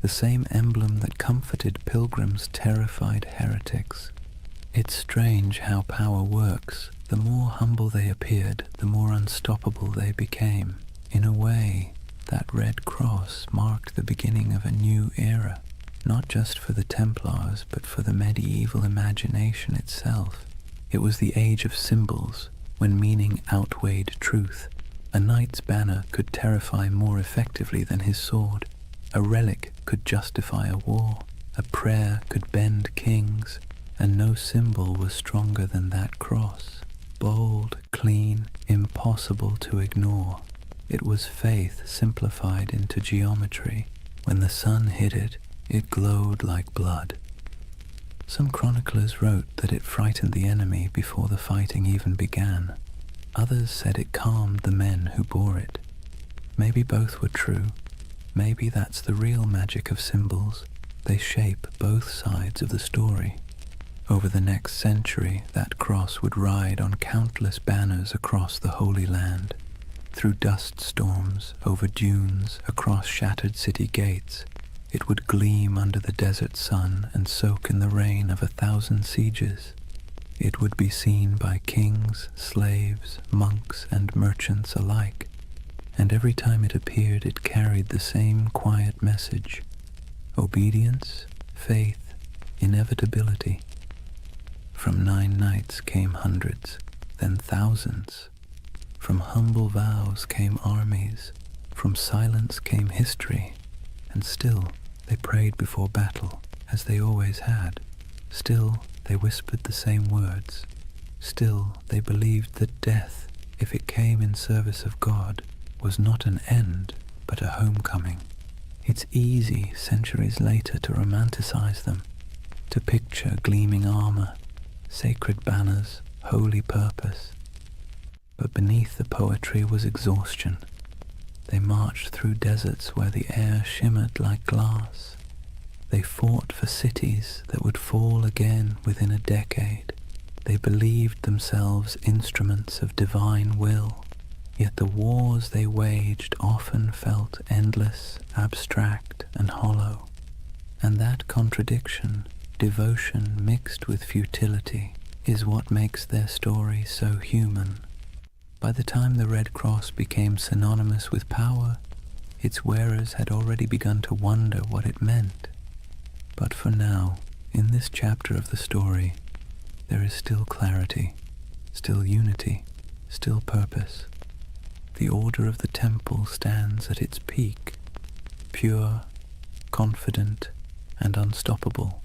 The same emblem that comforted pilgrims terrified heretics. It's strange how power works. The more humble they appeared, the more unstoppable they became. In a way, that red cross marked the beginning of a new era, not just for the Templars, but for the medieval imagination itself. It was the age of symbols, when meaning outweighed truth. A knight's banner could terrify more effectively than his sword. A relic could justify a war. A prayer could bend kings, and no symbol was stronger than that cross. Bold, clean, impossible to ignore. It was faith simplified into geometry. When the sun hit it, it glowed like blood. Some chroniclers wrote that it frightened the enemy before the fighting even began. Others said it calmed the men who bore it. Maybe both were true. Maybe that's the real magic of symbols. They shape both sides of the story. Over the next century, that cross would ride on countless banners across the Holy Land, through dust storms, over dunes, across shattered city gates. It would gleam under the desert sun and soak in the rain of 1,000 sieges. It would be seen by kings, slaves, monks, and merchants alike. And every time it appeared, it carried the same quiet message: obedience, faith, inevitability. From 9 nights came hundreds, then thousands. From humble vows came armies. From silence came history. And still they prayed before battle, as they always had. Still they whispered the same words. Still they believed that death, if it came in service of God, was not an end, but a homecoming. It's easy, centuries later, to romanticize them, to picture gleaming armor, sacred banners, holy purpose. But beneath the poetry was exhaustion. They marched through deserts where the air shimmered like glass. They fought for cities that would fall again within a decade. They believed themselves instruments of divine will, yet the wars they waged often felt endless, abstract, and hollow. And that contradiction, devotion mixed with futility, is what makes their story so human. By the time the Red Cross became synonymous with power, its wearers had already begun to wonder what it meant. But for now, in this chapter of the story, there is still clarity, still unity, still purpose. The order of the temple stands at its peak, pure, confident, and unstoppable.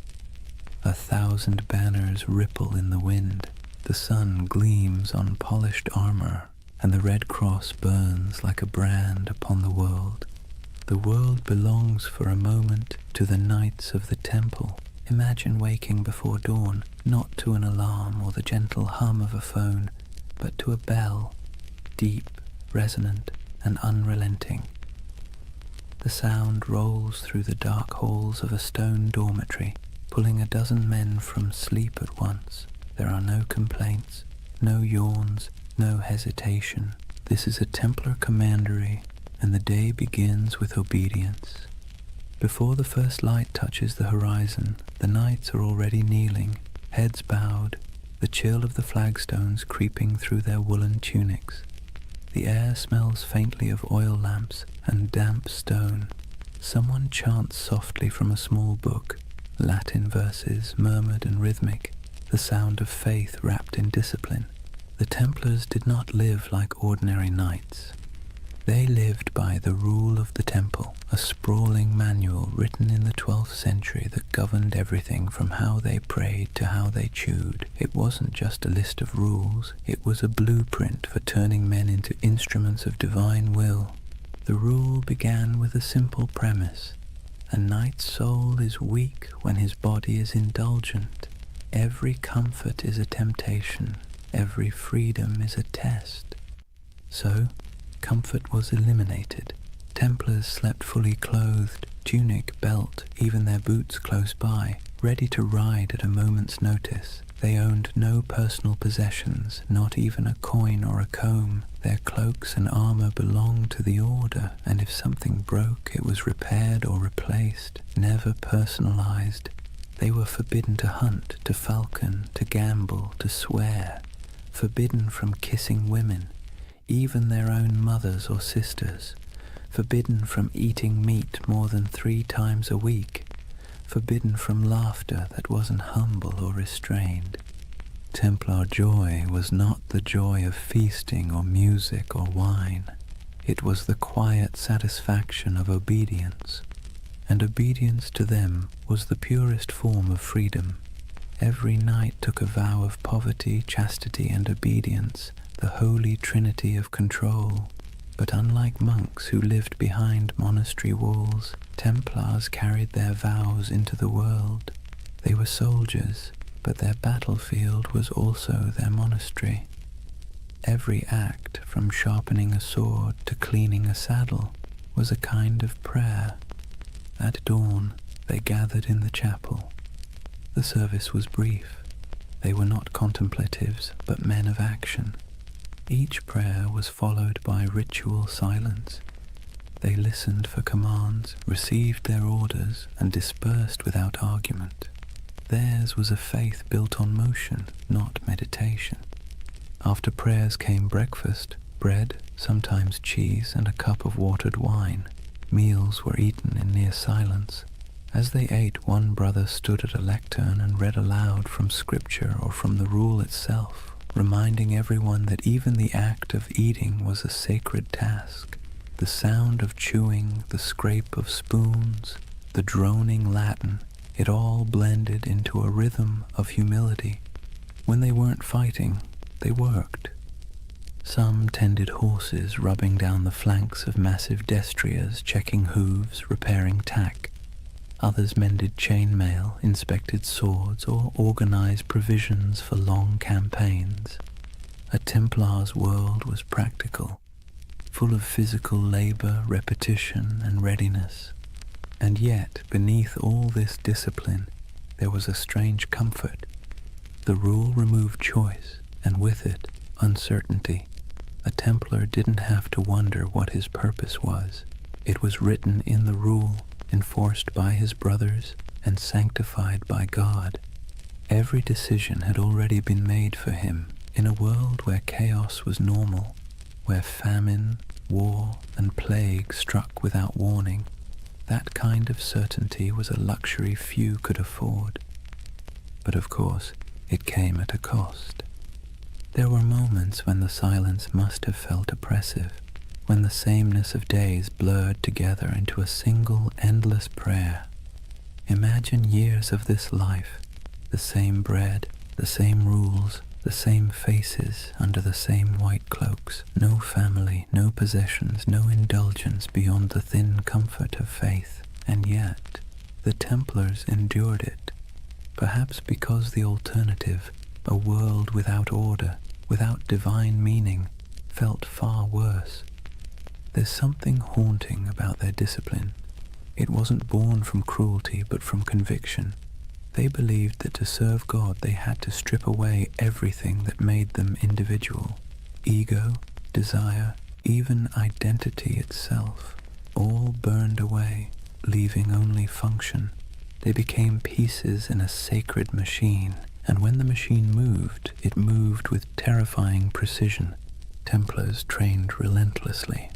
1,000 banners ripple in the wind. The sun gleams on polished armor, and the red cross burns like a brand upon the world. The world belongs for a moment to the knights of the temple. Imagine waking before dawn, not to an alarm or the gentle hum of a phone, but to a bell, deep, resonant, and unrelenting. The sound rolls through the dark halls of a stone dormitory, pulling a dozen men from sleep at once. There are no complaints, no yawns, no hesitation. This is a Templar commandery, and the day begins with obedience. Before the first light touches the horizon, the knights are already kneeling, heads bowed, the chill of the flagstones creeping through their woolen tunics. The air smells faintly of oil lamps and damp stone. Someone chants softly from a small book, Latin verses murmured and rhythmic, the sound of faith wrapped in discipline. The Templars did not live like ordinary knights. They lived by the rule of the temple, a sprawling manual written in the 12th century that governed everything from how they prayed to how they chewed. It wasn't just a list of rules, it was a blueprint for turning men into instruments of divine will. The rule began with a simple premise. A knight's soul is weak when his body is indulgent. Every comfort is a temptation, every freedom is a test. So, comfort was eliminated. Templars slept fully clothed, tunic, belt, even their boots close by, ready to ride at a moment's notice. They owned no personal possessions, not even a coin or a comb. Their cloaks and armor belonged to the order, and if something broke, it was repaired or replaced, never personalized. They were forbidden to hunt, to falcon, to gamble, to swear, forbidden from kissing women, even their own mothers or sisters, forbidden from eating meat more than 3 times a week, forbidden from laughter that wasn't humble or restrained. Templar joy was not the joy of feasting or music or wine. It was the quiet satisfaction of obedience, and obedience to them was the purest form of freedom. Every knight took a vow of poverty, chastity, and obedience, the holy trinity of control. But unlike monks who lived behind monastery walls, Templars carried their vows into the world. They were soldiers, but their battlefield was also their monastery. Every act, from sharpening a sword to cleaning a saddle, was a kind of prayer. At dawn, they gathered in the chapel. The service was brief. They were not contemplatives, but men of action. Each prayer was followed by ritual silence. They listened for commands, received their orders, and dispersed without argument. Theirs was a faith built on motion, not meditation. After prayers came breakfast, bread, sometimes cheese, and a cup of watered wine. Meals were eaten in near silence. As they ate, one brother stood at a lectern and read aloud from scripture or from the rule itself, reminding everyone that even the act of eating was a sacred task. The sound of chewing, the scrape of spoons, the droning Latin, it all blended into a rhythm of humility. When they weren't fighting, they worked. Some tended horses, rubbing down the flanks of massive destriers, checking hooves, repairing tack. Others mended chainmail, inspected swords, or organized provisions for long campaigns. A Templar's world was practical, full of physical labor, repetition, and readiness. And yet, beneath all this discipline, there was a strange comfort. The rule removed choice, and with it, uncertainty. A Templar didn't have to wonder what his purpose was. It was written in the rule, enforced by his brothers, and sanctified by God. Every decision had already been made for him. In a world where chaos was normal, where famine, war, and plague struck without warning, that kind of certainty was a luxury few could afford. But of course, it came at a cost. There were moments when the silence must have felt oppressive, when the sameness of days blurred together into a single endless prayer. Imagine years of this life, The same bread, the same rules, the same faces under the same white cloaks. No family, no possessions, no indulgence beyond the thin comfort of faith. And yet, the Templars endured it, perhaps because the alternative, a world without order, without divine meaning, felt far worse. There's something haunting about their discipline. It wasn't born from cruelty, but from conviction. They believed that to serve God they had to strip away everything that made them individual. Ego, desire, even identity itself, all burned away, leaving only function. They became pieces in a sacred machine, and when the machine moved, it moved with terrifying precision. Templars trained relentlessly.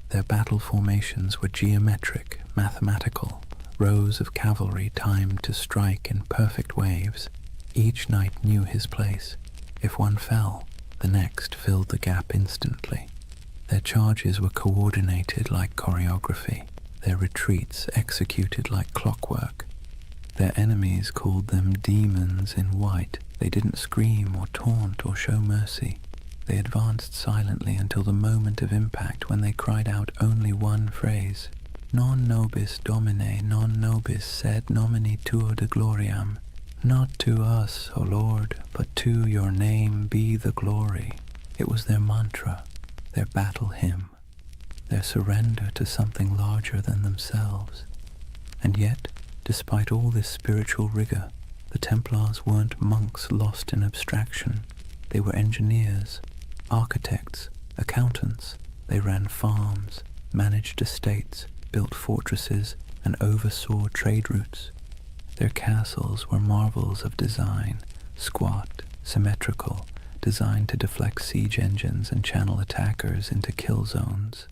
Their battle formations were geometric, mathematical, rows of cavalry timed to strike in perfect waves. Each knight knew his place. If one fell, the next filled the gap instantly. Their charges were coordinated like choreography, their retreats executed like clockwork. Their enemies called them demons in white. They didn't scream or taunt or show mercy. They advanced silently until the moment of impact, when they cried out only one phrase: Non nobis Domine, non nobis, sed nomini tuo de gloriam. Not to us, O Lord, but to your name be the glory. It was their mantra, their battle hymn, their surrender to something larger than themselves. And yet, despite all this spiritual rigor, the Templars weren't monks lost in abstraction. They were engineers, architects, accountants. They ran farms, managed estates, built fortresses, and oversaw trade routes. Their castles were marvels of design, squat, symmetrical, designed to deflect siege engines and channel attackers into kill zones.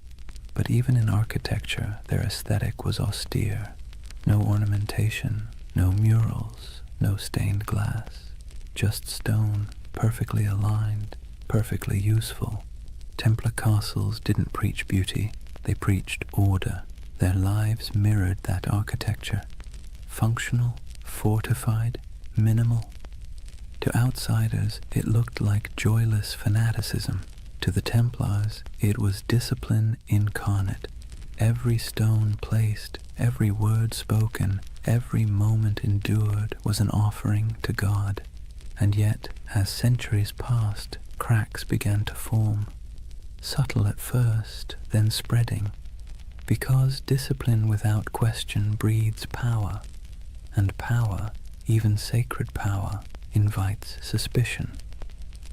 But even in architecture, their aesthetic was austere. No ornamentation, no murals, no stained glass, just stone, perfectly aligned, perfectly useful. Templar castles didn't preach beauty, they preached order. Their lives mirrored that architecture. Functional, fortified, minimal. To outsiders, it looked like joyless fanaticism. To the Templars, it was discipline incarnate. Every stone placed, every word spoken, every moment endured was an offering to God. And yet, as centuries passed, cracks began to form. Subtle at first, then spreading. Because discipline without question breeds power, and power, even sacred power, invites suspicion.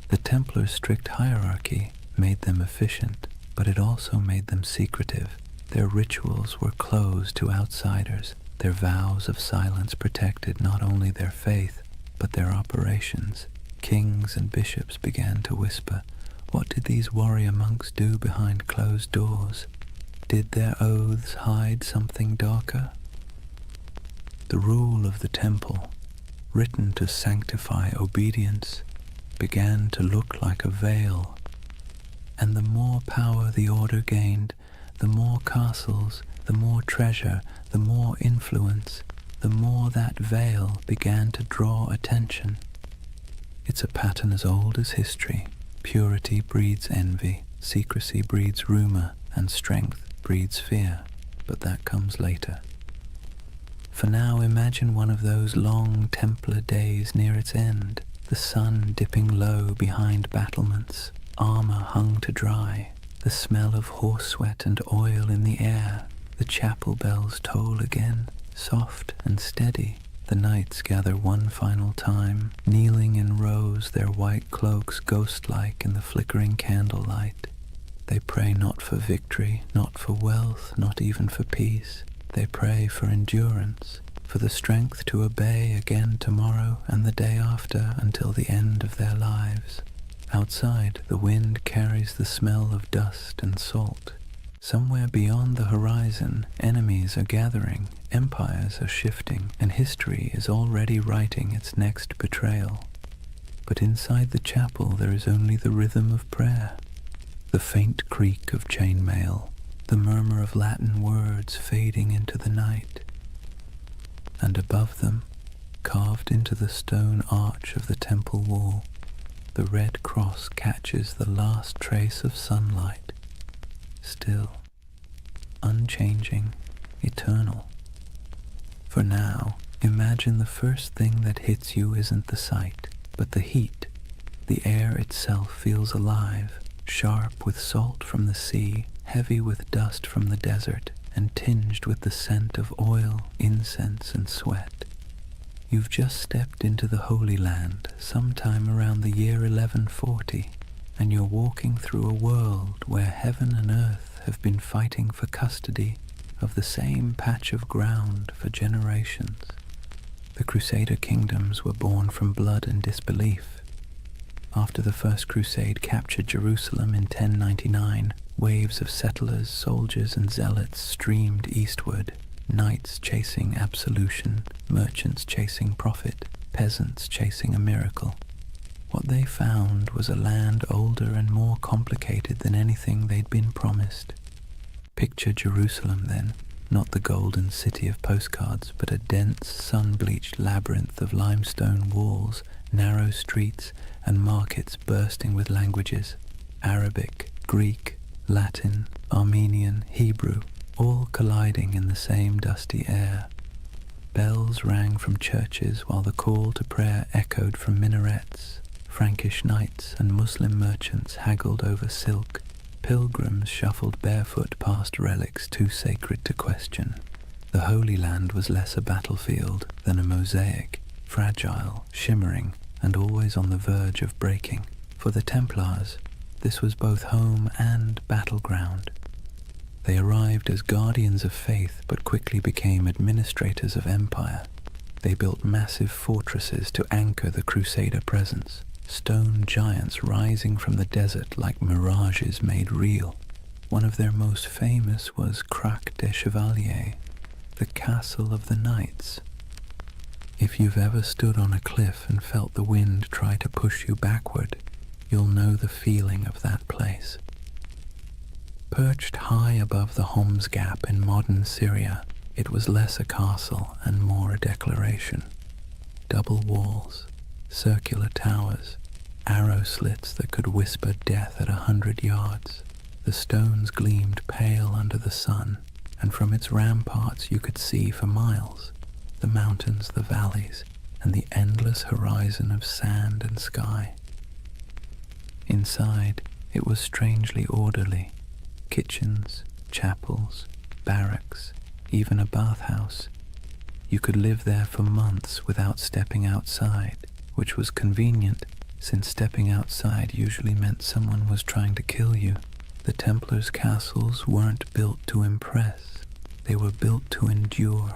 The Templars' strict hierarchy made them efficient, but it also made them secretive. Their rituals were closed to outsiders. Their vows of silence protected not only their faith, but their operations. Kings and bishops began to whisper, what did these warrior monks do behind closed doors? Did their oaths hide something darker? The rule of the temple, written to sanctify obedience, began to look like a veil. And the more power the order gained, the more castles, the more treasure, the more influence, the more that veil began to draw attention. It's a pattern as old as history. Purity breeds envy, secrecy breeds rumor, and strength breeds fear. But that comes later. For now, imagine one of those long Templar days near its end, the sun dipping low behind battlements, armor hung to dry, the smell of horse sweat and oil in the air. The chapel bells toll again, soft and steady. The knights gather one final time, kneeling in rows, their white cloaks ghost-like in the flickering candlelight. They pray not for victory, not for wealth, not even for peace. They pray for endurance, for the strength to obey again tomorrow and the day after until the end of their lives. Outside, the wind carries the smell of dust and salt. Somewhere beyond the horizon, enemies are gathering, empires are shifting, and history is already writing its next betrayal. But inside the chapel there is only the rhythm of prayer, the faint creak of chainmail, the murmur of Latin words fading into the night. And above them, Carved into the stone arch of the temple wall, the red cross catches the last trace of sunlight, still, unchanging, eternal. For now, imagine the first thing that hits you isn't the sight, but the heat. The air itself feels alive, sharp with salt from the sea, heavy with dust from the desert, and tinged with the scent of oil, incense, and sweat. You've just stepped into the Holy Land sometime around the year 1140, and you're walking through a world where heaven and earth have been fighting for custody of the same patch of ground for generations. The Crusader kingdoms were born from blood and disbelief. After the First Crusade captured Jerusalem in 1099, waves of settlers, soldiers, and zealots streamed eastward, knights chasing absolution, merchants chasing profit, peasants chasing a miracle. What they found was a land older and more complicated than anything they'd been promised. Picture Jerusalem then, not the golden city of postcards, but a dense, sun-bleached labyrinth of limestone walls, narrow streets, and markets bursting with languages: Arabic, Greek, Latin, Armenian, Hebrew, all colliding in the same dusty air. Bells rang from churches while the call to prayer echoed from minarets. Frankish knights and Muslim merchants haggled over silk. Pilgrims shuffled barefoot past relics too sacred to question. The Holy Land was less a battlefield than a mosaic, fragile, shimmering, and always on the verge of breaking. For the Templars, this was both home and battleground. They arrived as guardians of faith but quickly became administrators of empire. They built massive fortresses to anchor the Crusader presence, stone giants rising from the desert like mirages made real. One of their most famous was Crac des Chevaliers, the castle of the knights. If you've ever stood on a cliff and felt the wind try to push you backward, you'll know the feeling of that place. Perched high above the Homs Gap in modern Syria, it was less a castle and more a declaration. Double walls, circular towers, arrow slits that could whisper death at 100 yards. The stones gleamed pale under the sun, and from its ramparts you could see for miles the mountains, the valleys, and the endless horizon of sand and sky. Inside, it was strangely orderly. Kitchens, chapels, barracks, even a bathhouse. You could live there for months without stepping outside, which was convenient, since stepping outside usually meant someone was trying to kill you. The Templars' castles weren't built to impress, they were built to endure.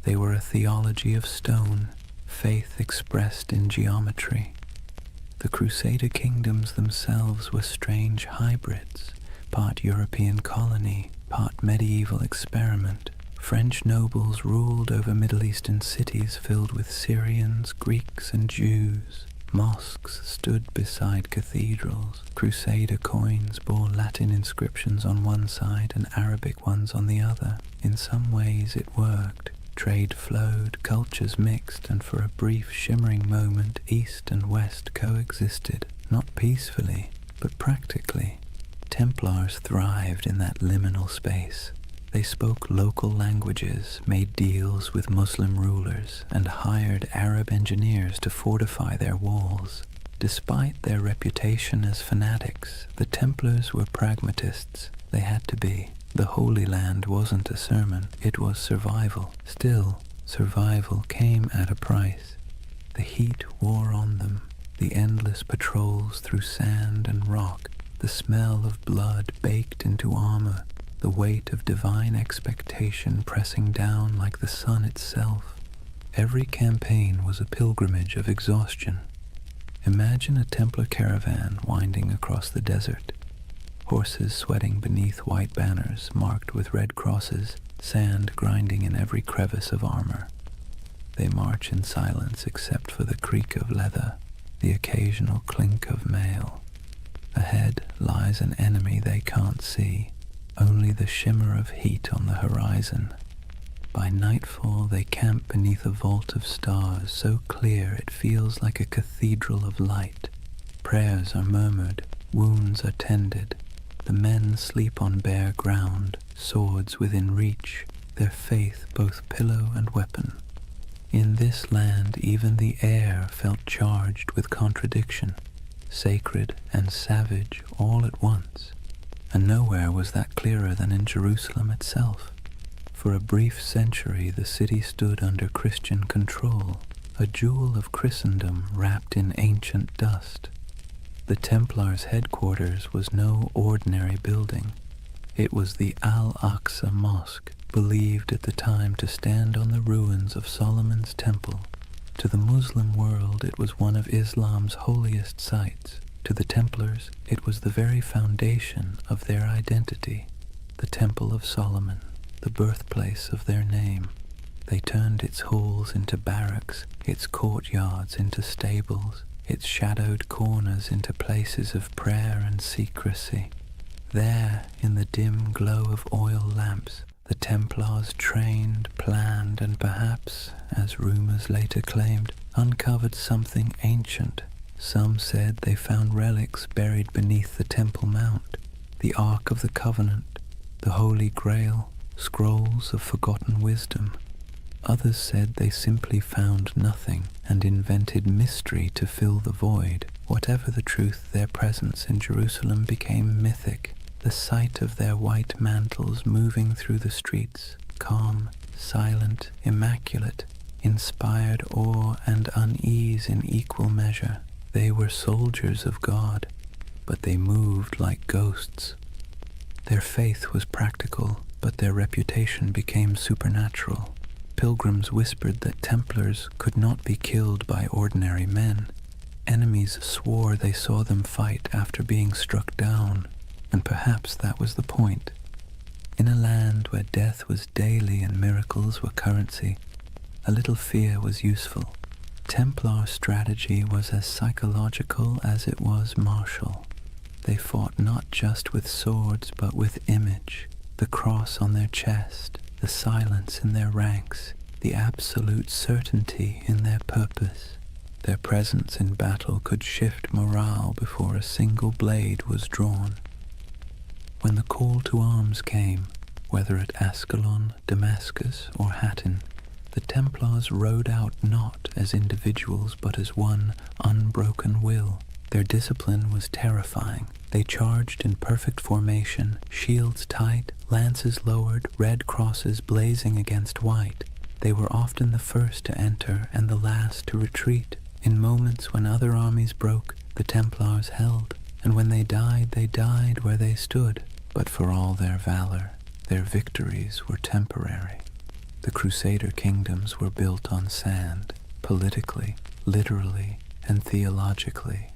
They were a theology of stone, faith expressed in geometry. The Crusader kingdoms themselves were strange hybrids, part European colony, part medieval experiment. French nobles ruled over Middle Eastern cities filled with Syrians, Greeks, and Jews. Mosques stood beside cathedrals. Crusader coins bore Latin inscriptions on one side and Arabic ones on the other. In some ways it worked. Trade flowed, cultures mixed, and for a brief shimmering moment East and West coexisted, not peacefully, but practically. Templars thrived in that liminal space. They spoke local languages, made deals with Muslim rulers, and hired Arab engineers to fortify their walls. Despite their reputation as fanatics, the Templars were pragmatists. They had to be. The Holy Land wasn't a sermon, it was survival. Still, survival came at a price. The heat wore on them, the endless patrols through sand and rock, the smell of blood baked into armor, the weight of divine expectation pressing down like the sun itself. Every campaign was a pilgrimage of exhaustion. Imagine a Templar caravan winding across the desert. Horses sweating beneath white banners marked with red crosses, sand grinding in every crevice of armor. They march in silence except for the creak of leather, the occasional clink of mail. Ahead lies an enemy they can't see, only the shimmer of heat on the horizon. By nightfall they camp beneath a vault of stars so clear it feels like a cathedral of light. Prayers are murmured, wounds are tended. The men sleep on bare ground, swords within reach, their faith both pillow and weapon. In this land even the air felt charged with contradiction, sacred and savage all at once, and nowhere was that clearer than in Jerusalem itself. For a brief century the city stood under Christian control, a jewel of Christendom wrapped in ancient dust. The Templars' headquarters was no ordinary building. It was the Al-Aqsa Mosque, believed at the time to stand on the ruins of Solomon's Temple. To the Muslim world it was one of Islam's holiest sites. To the Templars it was the very foundation of their identity, the Temple of Solomon, the birthplace of their name. They turned its halls into barracks, its courtyards into stables, its shadowed corners into places of prayer and secrecy. There, in the dim glow of oil lamps, the Templars trained, planned, and perhaps, as rumors later claimed, uncovered something ancient. Some said they found relics buried beneath the Temple Mount, the Ark of the Covenant, the Holy Grail, scrolls of forgotten wisdom. Others said they simply found nothing and invented mystery to fill the void. Whatever the truth, their presence in Jerusalem became mythic. The sight of their white mantles moving through the streets, calm, silent, immaculate, inspired awe and unease in equal measure. They were soldiers of God, but they moved like ghosts. Their faith was practical, but their reputation became supernatural. Pilgrims whispered that Templars could not be killed by ordinary men. Enemies swore they saw them fight after being struck down. And perhaps that was the point. In a land where death was daily and miracles were currency, a little fear was useful. Templar strategy was as psychological as it was martial. They fought not just with swords but with image, the cross on their chest, the silence in their ranks, the absolute certainty in their purpose. Their presence in battle could shift morale before a single blade was drawn. When the call to arms came, whether at Ascalon, Damascus, or Hattin, the Templars rode out not as individuals but as one unbroken will. Their discipline was terrifying. They charged in perfect formation, shields tight, lances lowered, red crosses blazing against white. They were often the first to enter and the last to retreat. In moments when other armies broke, the Templars held, and when they died where they stood. But for all their valor, their victories were temporary. The Crusader kingdoms were built on sand, politically, literally, and theologically.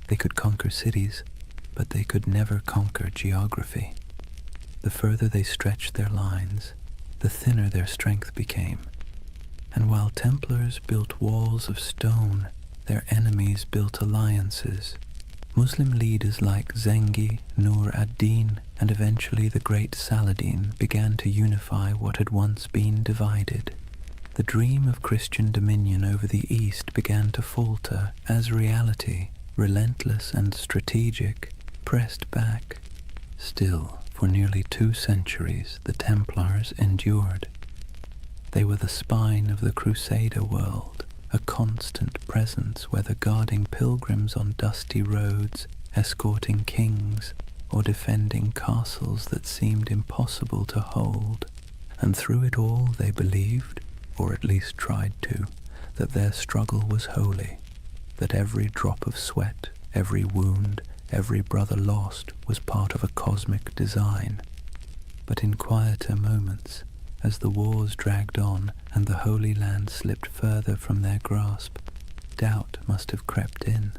They could conquer cities, but they could never conquer geography. The further they stretched their lines, the thinner their strength became. And while Templars built walls of stone, their enemies built alliances. Muslim leaders like Zengi, Nur ad-Din, and eventually the great Saladin began to unify what had once been divided. The dream of Christian dominion over the East began to falter as reality, relentless and strategic, pressed back. Still, for nearly 2 centuries, the Templars endured. They were the spine of the Crusader world, a constant presence whether guarding pilgrims on dusty roads, escorting kings, or defending castles that seemed impossible to hold. And through it all they believed, or at least tried to, that their struggle was holy, that every drop of sweat, every wound, every brother lost was part of a cosmic design. But in quieter moments, as the wars dragged on and the Holy Land slipped further from their grasp, doubt must have crept in.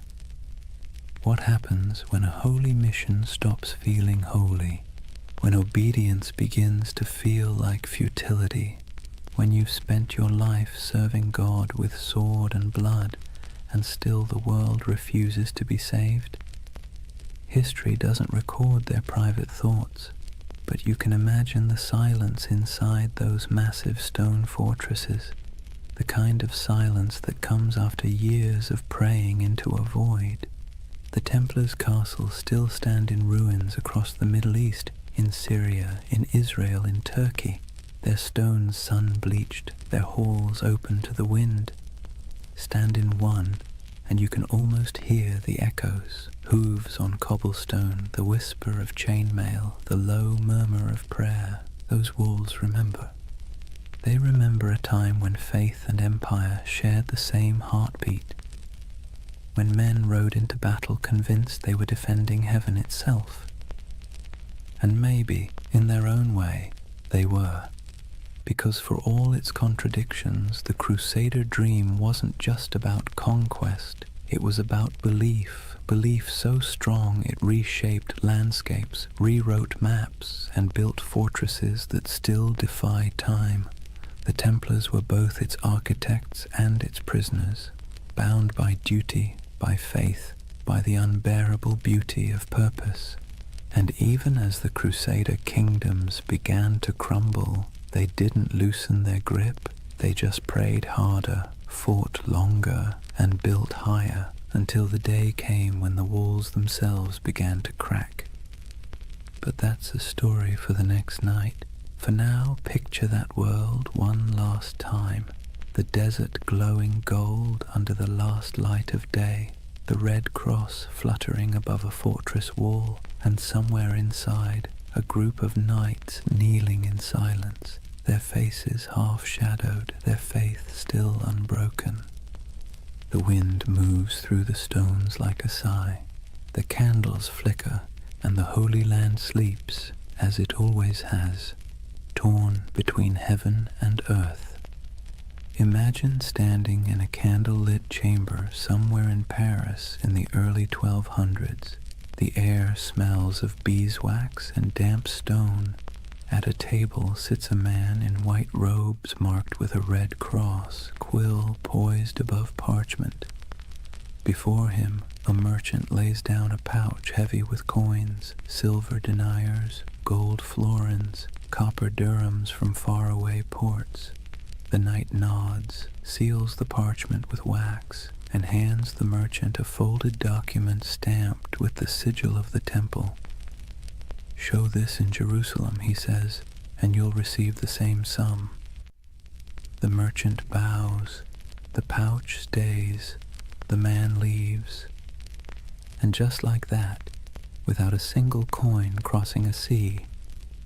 What happens when a holy mission stops feeling holy? When obedience begins to feel like futility? When you've spent your life serving God with sword and blood, and still the world refuses to be saved? History doesn't record their private thoughts, but you can imagine the silence inside those massive stone fortresses, the kind of silence that comes after years of praying into a void. The Templars' castles still stand in ruins across the Middle East, in Syria, in Israel, in Turkey, their stones sun-bleached, their halls open to the wind. Stand in one, and you can almost hear the echoes, hooves on cobblestone, the whisper of chainmail, the low murmur of prayer. Those walls remember. They remember a time when faith and empire shared the same heartbeat, when men rode into battle convinced they were defending heaven itself. And maybe, in their own way, they were. Because for all its contradictions, the Crusader dream wasn't just about conquest, it was about belief, belief so strong it reshaped landscapes, rewrote maps, and built fortresses that still defy time. The Templars were both its architects and its prisoners, bound by duty, by faith, by the unbearable beauty of purpose. And even as the Crusader kingdoms began to crumble, they didn't loosen their grip, they just prayed harder, fought longer, and built higher, until the day came when the walls themselves began to crack. But that's a story for the next night. For now, picture that world one last time, the desert glowing gold under the last light of day, the red cross fluttering above a fortress wall, and somewhere inside, a group of knights kneeling in silence, their faces half-shadowed, their faith still unbroken. The wind moves through the stones like a sigh, the candles flicker, and the Holy Land sleeps, as it always has, torn between heaven and earth. Imagine standing in a candle-lit chamber somewhere in Paris in the early 1200s. The air smells of beeswax and damp stone. At a table sits a man in white robes marked with a red cross, quill poised above parchment. Before him, a merchant lays down a pouch heavy with coins, silver deniers, gold florins, copper dirhams from faraway ports. The knight nods, seals the parchment with wax, and hands the merchant a folded document stamped with the sigil of the temple. "Show this in Jerusalem," he says, "and you'll receive the same sum." The merchant bows, the pouch stays, the man leaves. And just like that, without a single coin crossing a sea,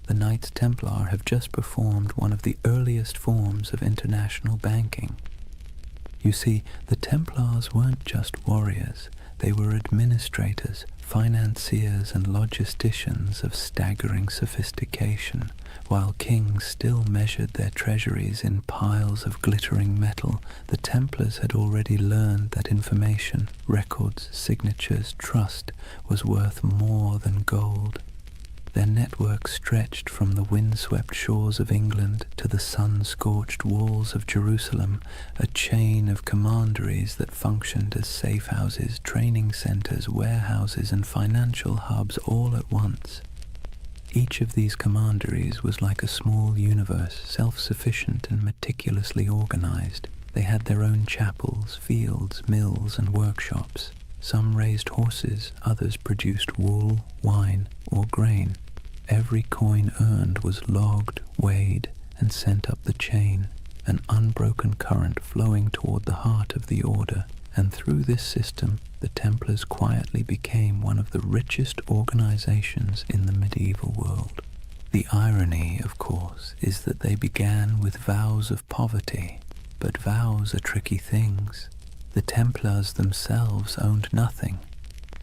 the Knights Templar have just performed one of the earliest forms of international banking. You see, the Templars weren't just warriors, they were administrators, financiers and logisticians of staggering sophistication. While kings still measured their treasuries in piles of glittering metal, the Templars had already learned that information, records, signatures, trust was worth more than gold. Their network stretched from the windswept shores of England to the sun-scorched walls of Jerusalem, a chain of commanderies that functioned as safe houses, training centers, warehouses, and financial hubs all at once. Each of these commanderies was like a small universe, self-sufficient and meticulously organized. They had their own chapels, fields, mills, and workshops. Some raised horses, others produced wool, wine, or grain. Every coin earned was logged, weighed, and sent up the chain, an unbroken current flowing toward the heart of the order, and through this system the Templars quietly became one of the richest organizations in the medieval world. The irony, of course, is that they began with vows of poverty, but vows are tricky things. The Templars themselves owned nothing.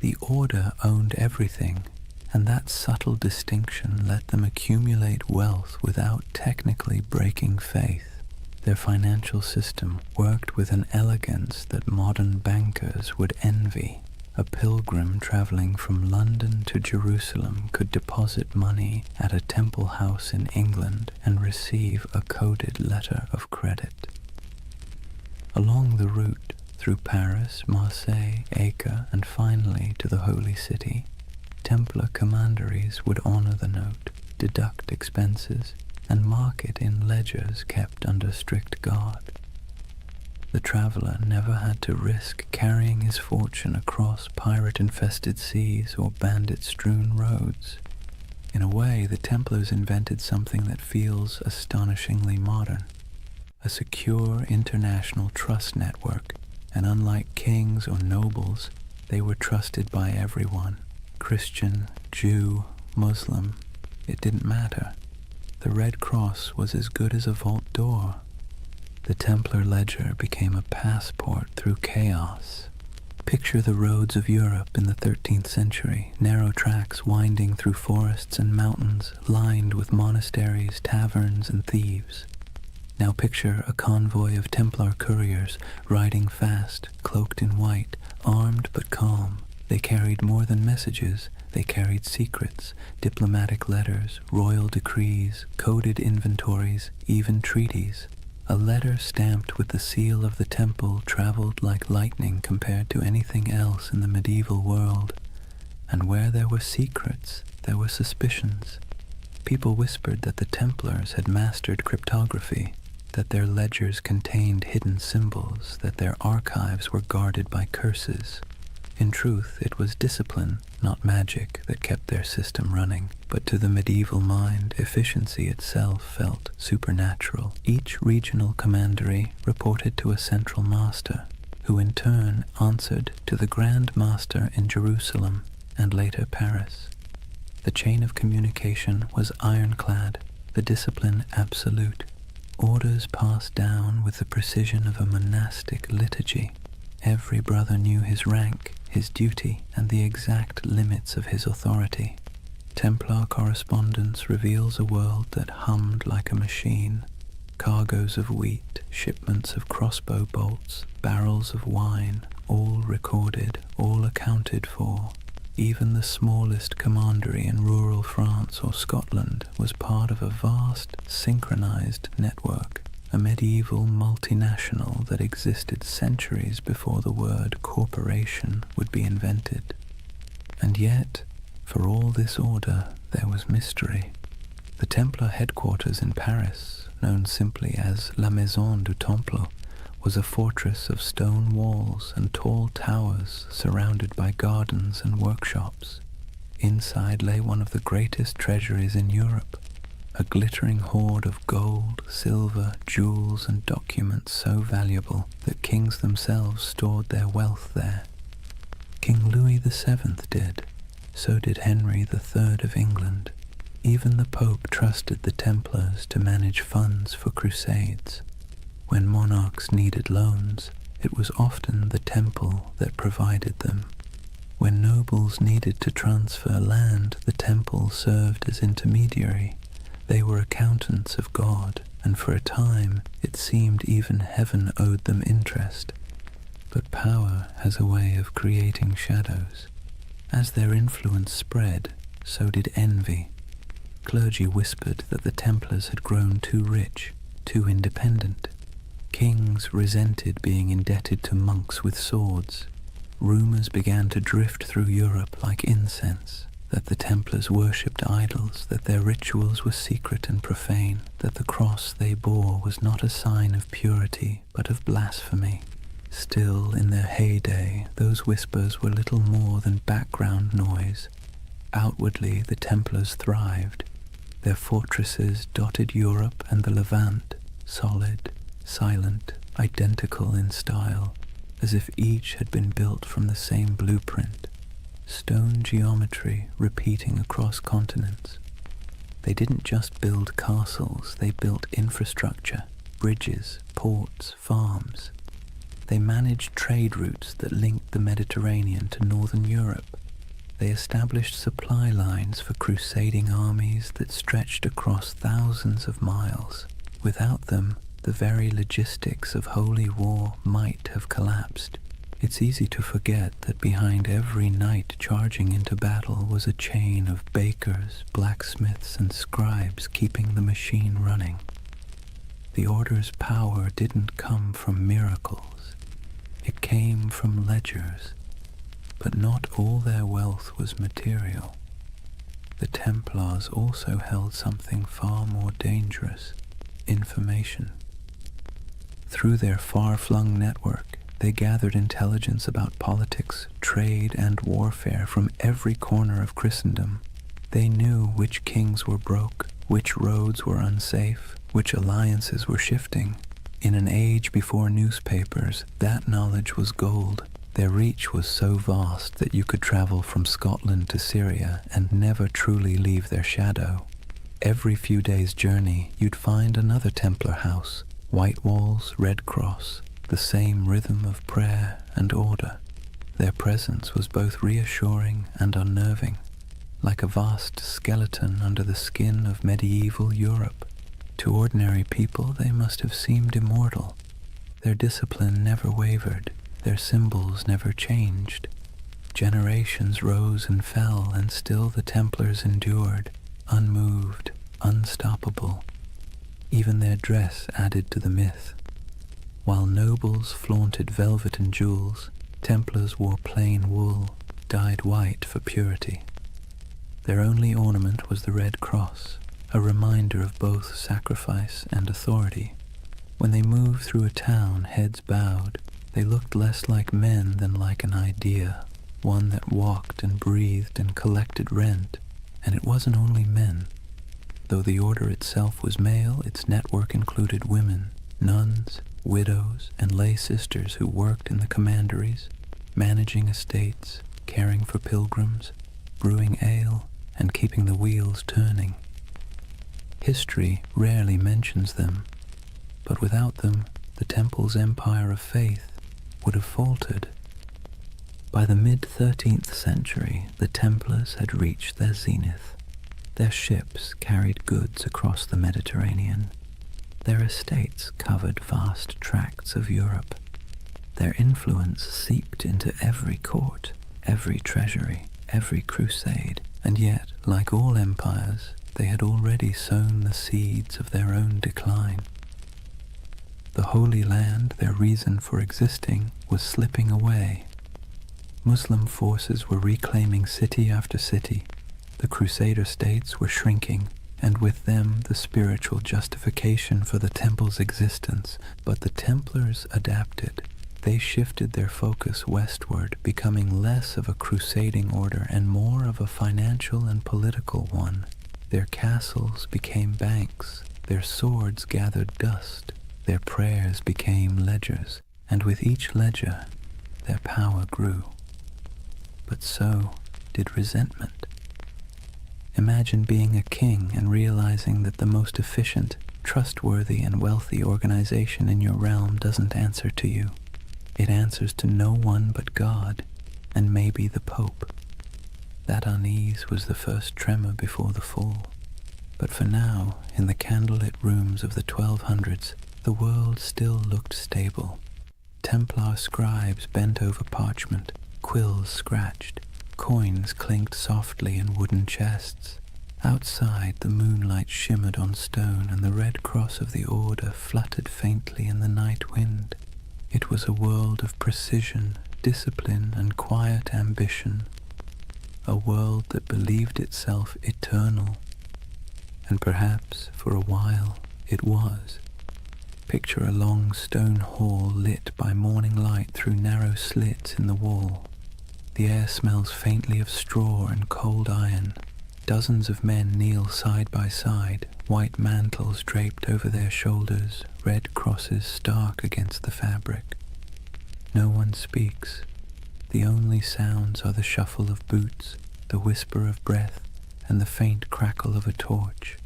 The order owned everything, and that subtle distinction let them accumulate wealth without technically breaking faith. Their financial system worked with an elegance that modern bankers would envy. A pilgrim traveling from London to Jerusalem could deposit money at a temple house in England and receive a coded letter of credit. Along the route, through Paris, Marseille, Acre, and finally to the Holy City, Templar commanderies would honor the note, deduct expenses, and mark it in ledgers kept under strict guard. The traveler never had to risk carrying his fortune across pirate-infested seas or bandit-strewn roads. In a way, the Templars invented something that feels astonishingly modern, a secure international trust network, and unlike kings or nobles, they were trusted by everyone. Christian, Jew, Muslim, it didn't matter. The Red Cross was as good as a vault door. The Templar ledger became a passport through chaos. Picture the roads of Europe in the 13th century, narrow tracks winding through forests and mountains, lined with monasteries, taverns, and thieves. Now picture a convoy of Templar couriers riding fast, cloaked in white, armed but calm. They carried more than messages. They carried secrets, diplomatic letters, royal decrees, coded inventories, even treaties. A letter stamped with the seal of the temple traveled like lightning compared to anything else in the medieval world. And where there were secrets, there were suspicions. People whispered that the Templars had mastered cryptography, that their ledgers contained hidden symbols, that their archives were guarded by curses. In truth, it was discipline, not magic, that kept their system running, but to the medieval mind, efficiency itself felt supernatural. Each regional commandery reported to a central master, who in turn answered to the Grand Master in Jerusalem and later Paris. The chain of communication was ironclad, the discipline absolute. Orders passed down with the precision of a monastic liturgy. Every brother knew his rank, his duty, and the exact limits of his authority. Templar correspondence reveals a world that hummed like a machine. Cargoes of wheat, shipments of crossbow bolts, barrels of wine, all recorded, all accounted for. Even the smallest commandery in rural France or Scotland was part of a vast, synchronized network, a medieval multinational that existed centuries before the word corporation would be invented. And yet, for all this order, there was mystery. The Templar headquarters in Paris, known simply as La Maison du Temple, was a fortress of stone walls and tall towers surrounded by gardens and workshops. Inside lay one of the greatest treasuries in Europe, a glittering hoard of gold, silver, jewels, and documents so valuable that kings themselves stored their wealth there. King Louis VII did. So did Henry III of England. Even the Pope trusted the Templars to manage funds for crusades. When monarchs needed loans, it was often the temple that provided them. When nobles needed to transfer land, the temple served as intermediary. They were accountants of God, and for a time it seemed even heaven owed them interest. But power has a way of creating shadows. As their influence spread, so did envy. Clergy whispered that the Templars had grown too rich, too independent. Kings resented being indebted to monks with swords. Rumors began to drift through Europe like incense, that the Templars worshipped idols, that their rituals were secret and profane, that the cross they bore was not a sign of purity, but of blasphemy. Still, in their heyday, those whispers were little more than background noise. Outwardly, the Templars thrived. Their fortresses dotted Europe and the Levant, solid, silent, identical in style, as if each had been built from the same blueprint. Stone geometry repeating across continents. They didn't just build castles, they built infrastructure, bridges, ports, farms. They managed trade routes that linked the Mediterranean to northern Europe. They established supply lines for crusading armies that stretched across thousands of miles. Without them, the very logistics of holy war might have collapsed. It's easy to forget that behind every knight charging into battle was a chain of bakers, blacksmiths, and scribes keeping the machine running. The Order's power didn't come from miracles. It came from ledgers. But not all their wealth was material. the Templars also held something far more dangerous: information. Through their far-flung network, they gathered intelligence about politics, trade, and warfare from every corner of Christendom. They knew which kings were broke, which roads were unsafe, which alliances were shifting. In an age before newspapers, that knowledge was gold. Their reach was so vast that you could travel from Scotland to Syria and never truly leave their shadow. Every few days' journey, you'd find another Templar house, white walls, red cross, the same rhythm of prayer and order. Their presence was both reassuring and unnerving, like a vast skeleton under the skin of medieval Europe. To ordinary people, they must have seemed immortal. Their discipline never wavered, their symbols never changed. Generations rose and fell, and still the Templars endured, unmoved, unstoppable. Even their dress added to the myth. While nobles flaunted velvet and jewels, Templars wore plain wool, dyed white for purity. Their only ornament was the red cross, a reminder of both sacrifice and authority. When they moved through a town, heads bowed, they looked less like men than like an idea, one that walked and breathed and collected rent. And it wasn't only men. Though the order itself was male, its network included women, nuns, widows, and lay sisters who worked in the commanderies, managing estates, caring for pilgrims, brewing ale, and keeping the wheels turning. History rarely mentions them, but without them, the Temple's empire of faith would have faltered. By the mid-13th century, the Templars had reached their zenith. Their ships carried goods across the Mediterranean. Their estates covered vast tracts of Europe. Their influence seeped into every court, every treasury, every crusade, and yet, like all empires, they had already sown the seeds of their own decline. The Holy Land, their reason for existing, was slipping away. Muslim forces were reclaiming city after city. The Crusader states were shrinking, and with them the spiritual justification for the Temple's existence. But the Templars adapted. They shifted their focus westward, becoming less of a crusading order and more of a financial and political one. Their castles became banks, their swords gathered dust, their prayers became ledgers, and with each ledger, their power grew. But so did resentment. Imagine being a king and realizing that the most efficient, trustworthy, and wealthy organization in your realm doesn't answer to you. It answers to no one but God, and maybe the Pope. That unease was the first tremor before the fall. But for now, in the candlelit rooms of the 1200s, the world still looked stable. Templar scribes bent over parchment, quills scratched, coins clinked softly in wooden chests. Outside, the moonlight shimmered on stone, and the red cross of the order fluttered faintly in the night wind. It was a world of precision, discipline, and quiet ambition, a world that believed itself eternal. And perhaps, for a while, it was. Picture a long stone hall lit by morning light through narrow slits in the wall. The air smells faintly of straw and cold iron. Dozens of men kneel side by side, white mantles draped over their shoulders, red crosses stark against the fabric. No one speaks. The only sounds are the shuffle of boots, the whisper of breath, and the faint crackle of a torch.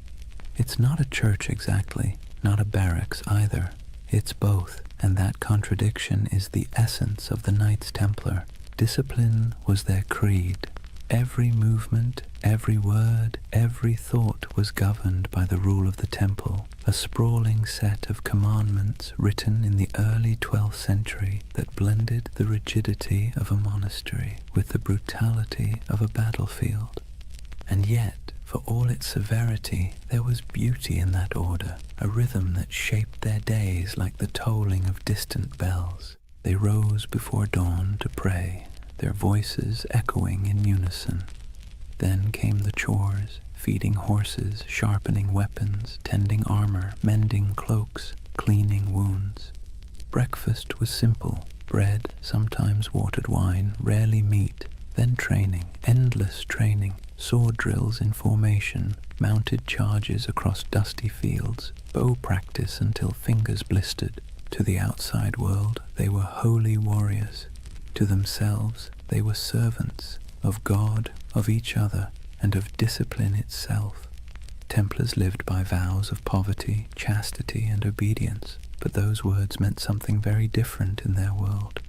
It's not a church exactly, not a barracks either. It's both, and that contradiction is the essence of the Knights Templar. Discipline was their creed. Every movement, every word, every thought was governed by the rule of the temple, a sprawling set of commandments written in the early 12th century that blended the rigidity of a monastery with the brutality of a battlefield. And yet, for all its severity, there was beauty in that order, a rhythm that shaped their days like the tolling of distant bells. They rose before dawn to pray, their voices echoing in unison. Then came the chores, feeding horses, sharpening weapons, tending armor, mending cloaks, cleaning wounds. Breakfast was simple: bread, sometimes watered wine, rarely meat. Then training, endless training, sword drills in formation, mounted charges across dusty fields, bow practice until fingers blistered. To the outside world, they were holy warriors. To themselves, they were servants of God, of each other, and of discipline itself. Templars lived by vows of poverty, chastity, and obedience, but those words meant something very different in their world.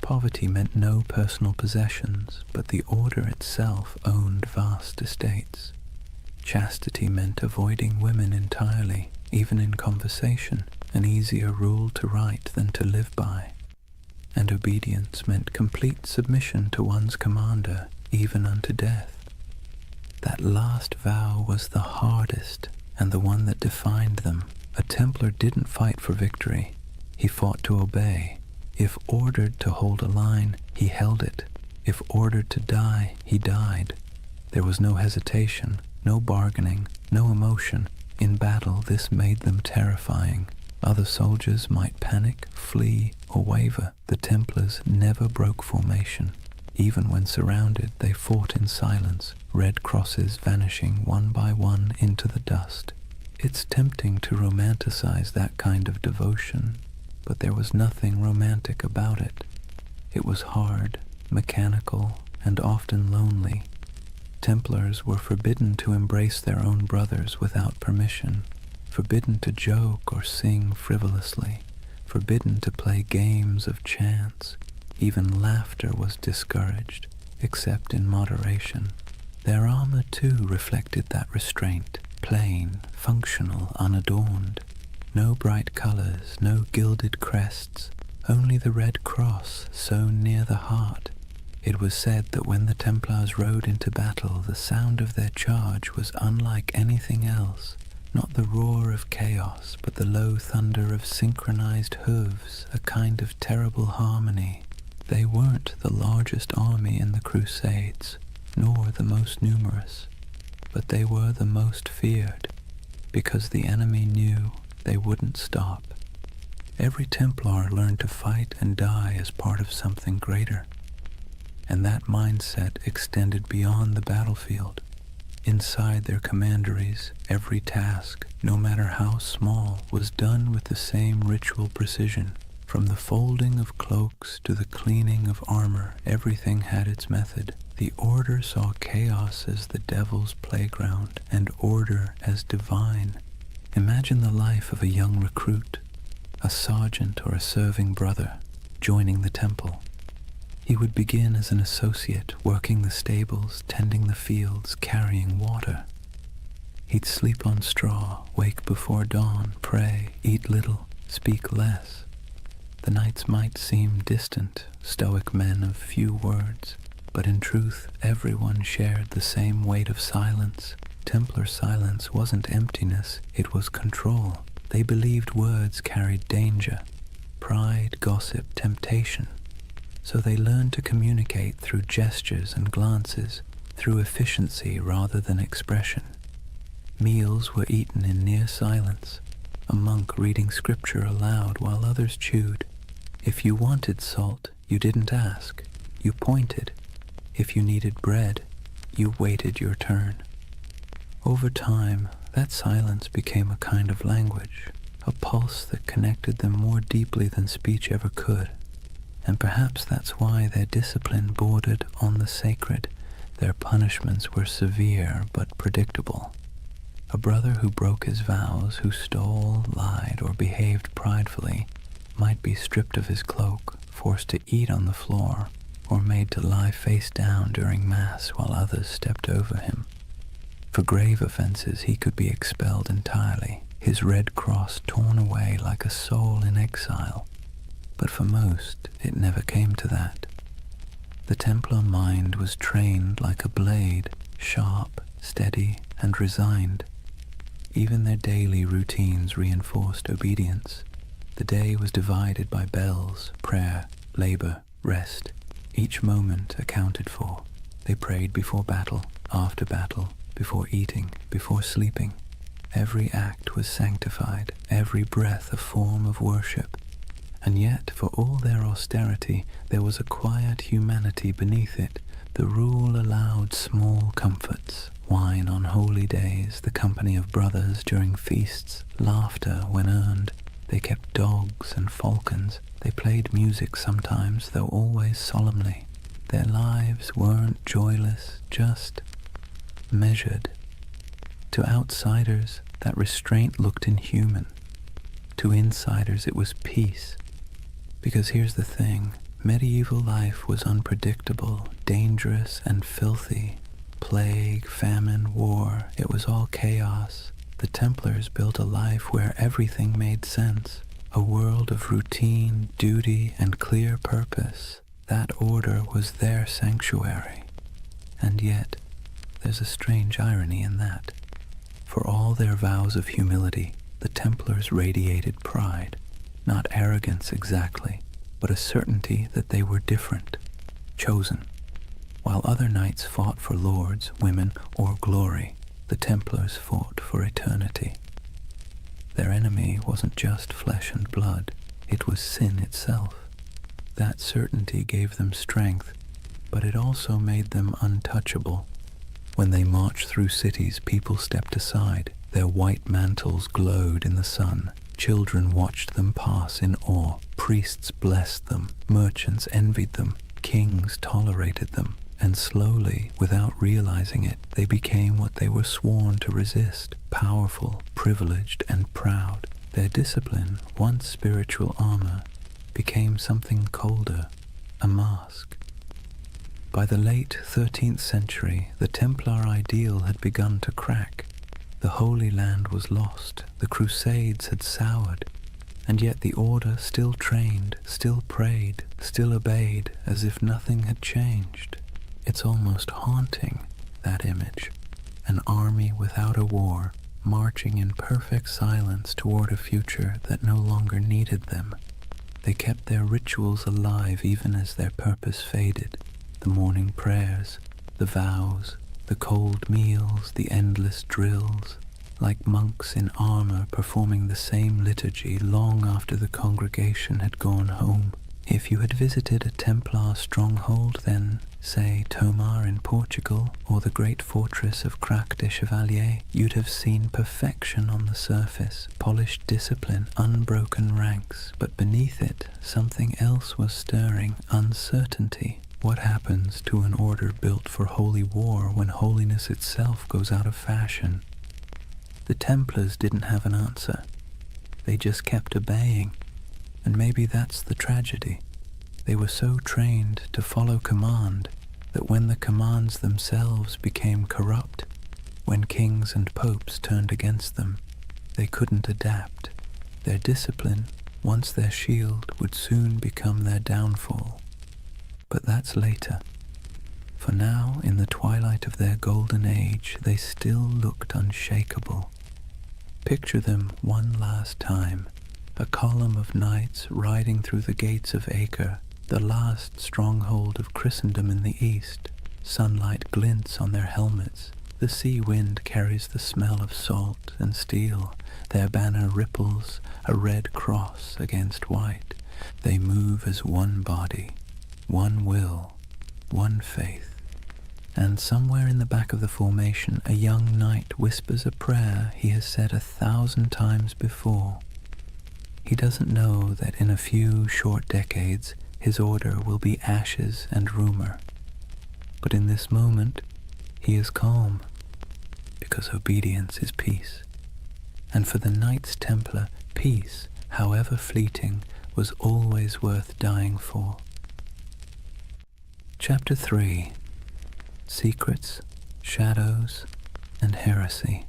Poverty meant no personal possessions, but the order itself owned vast estates. Chastity meant avoiding women entirely, even in conversation, an easier rule to write than to live by. And obedience meant complete submission to one's commander, even unto death. That last vow was the hardest, and the one that defined them. A Templar didn't fight for victory. He fought to obey. If ordered to hold a line, he held it. If ordered to die, he died. There was no hesitation, no bargaining, no emotion. In battle, this made them terrifying. Other soldiers might panic, flee, or waver. The Templars never broke formation. Even when surrounded, they fought in silence, red crosses vanishing one by one into the dust. It's tempting to romanticize that kind of devotion, but there was nothing romantic about it. It was hard, mechanical, and often lonely. Templars were forbidden to embrace their own brothers without permission, forbidden to joke or sing frivolously, forbidden to play games of chance. Even laughter was discouraged, except in moderation. Their armor, too, reflected that restraint, plain, functional, unadorned. No bright colors, no gilded crests, only the red cross sewn near the heart. It was said that when the Templars rode into battle, the sound of their charge was unlike anything else. Not the roar of chaos, but the low thunder of synchronized hooves, a kind of terrible harmony. They weren't the largest army in the Crusades, nor the most numerous, but they were the most feared, because the enemy knew they wouldn't stop. Every Templar learned to fight and die as part of something greater, and that mindset extended beyond the battlefield. Inside their commanderies, every task, no matter how small, was done with the same ritual precision. From the folding of cloaks to the cleaning of armor, everything had its method. The order saw chaos as the devil's playground, and order as divine. Imagine the life of a young recruit, a sergeant or a serving brother, joining the temple. He would begin as an associate, working the stables, tending the fields, carrying water. He'd sleep on straw, wake before dawn, pray, eat little, speak less. The nights might seem distant, stoic men of few words, but in truth everyone shared the same weight of silence. Templar silence wasn't emptiness, it was control. They believed words carried danger, pride, gossip, temptation. So they learned to communicate through gestures and glances, through efficiency rather than expression. Meals were eaten in near silence, a monk reading scripture aloud while others chewed. If you wanted salt, you didn't ask, you pointed. If you needed bread, you waited your turn. Over time, that silence became a kind of language, a pulse that connected them more deeply than speech ever could. And perhaps that's why their discipline bordered on the sacred. Their punishments were severe but predictable. A brother who broke his vows, who stole, lied, or behaved pridefully, might be stripped of his cloak, forced to eat on the floor, or made to lie face down during Mass while others stepped over him. For grave offenses he could be expelled entirely, his red cross torn away like a soul in exile. But for most, it never came to that. The Templar mind was trained like a blade, sharp, steady, and resigned. Even their daily routines reinforced obedience. The day was divided by bells, prayer, labor, rest. Each moment accounted for. They prayed before battle, after battle, before eating, before sleeping. Every act was sanctified, every breath a form of worship. And yet, for all their austerity, there was a quiet humanity beneath it. The rule allowed small comforts, wine on holy days, the company of brothers during feasts, laughter when earned. They kept dogs and falcons. They played music sometimes, though always solemnly. Their lives weren't joyless, just measured. To outsiders, that restraint looked inhuman. To insiders, it was peace. Because here's the thing, medieval life was unpredictable, dangerous, and filthy. Plague, famine, war, it was all chaos. The Templars built a life where everything made sense, a world of routine, duty, and clear purpose. That order was their sanctuary. And yet, there's a strange irony in that. For all their vows of humility, the Templars radiated pride. Not arrogance exactly, but a certainty that they were different, chosen. While other knights fought for lords, women, or glory, the Templars fought for eternity. Their enemy wasn't just flesh and blood, it was sin itself. That certainty gave them strength, but it also made them untouchable. When they marched through cities, people stepped aside. Their white mantles glowed in the sun. Children watched them pass in awe. Priests blessed them. Merchants envied them. Kings tolerated them. And slowly, without realizing it, they became what they were sworn to resist, powerful, privileged, and proud. Their discipline, once spiritual armor, became something colder, a mask. By the late 13th century, the Templar ideal had begun to crack. The Holy Land was lost, the Crusades had soured, and yet the Order still trained, still prayed, still obeyed, as if nothing had changed. It's almost haunting, that image. An army without a war, marching in perfect silence toward a future that no longer needed them. They kept their rituals alive even as their purpose faded. The morning prayers, the vows, the cold meals, the endless drills, like monks in armor performing the same liturgy long after the congregation had gone home. If you had visited a Templar stronghold, then, say, Tomar in Portugal, or the great fortress of Crac des Chevaliers, you'd have seen perfection on the surface, polished discipline, unbroken ranks, but beneath it, something else was stirring, uncertainty. What happens to an order built for holy war when holiness itself goes out of fashion? The Templars didn't have an answer. They just kept obeying. And maybe that's the tragedy. They were so trained to follow command that when the commands themselves became corrupt, when kings and popes turned against them, they couldn't adapt. Their discipline, once their shield, would soon become their downfall. But that's later. For now, in the twilight of their golden age, they still looked unshakable. Picture them one last time. A column of knights riding through the gates of Acre, the last stronghold of Christendom in the east. Sunlight glints on their helmets. The sea wind carries the smell of salt and steel. Their banner ripples, a red cross against white. They move as one body, one will, one faith. And somewhere in the back of the formation, a young knight whispers a prayer he has said 1,000 times before. He doesn't know that in a few short decades, his order will be ashes and rumor. But in this moment, he is calm, because obedience is peace. And for the Knights Templar, peace, however fleeting, was always worth dying for. Chapter 3. Secrets, Shadows, and Heresy.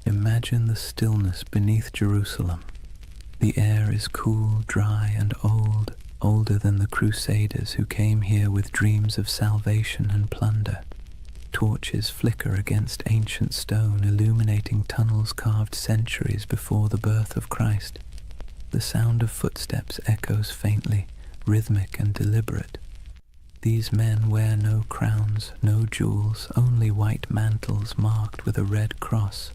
Imagine the stillness beneath Jerusalem. The air is cool, dry, and old, older than the Crusaders who came here with dreams of salvation and plunder. Torches flicker against ancient stone, illuminating tunnels carved centuries before the birth of Christ. The sound of footsteps echoes faintly, rhythmic and deliberate. These men wear no crowns, no jewels, only white mantles marked with a red cross.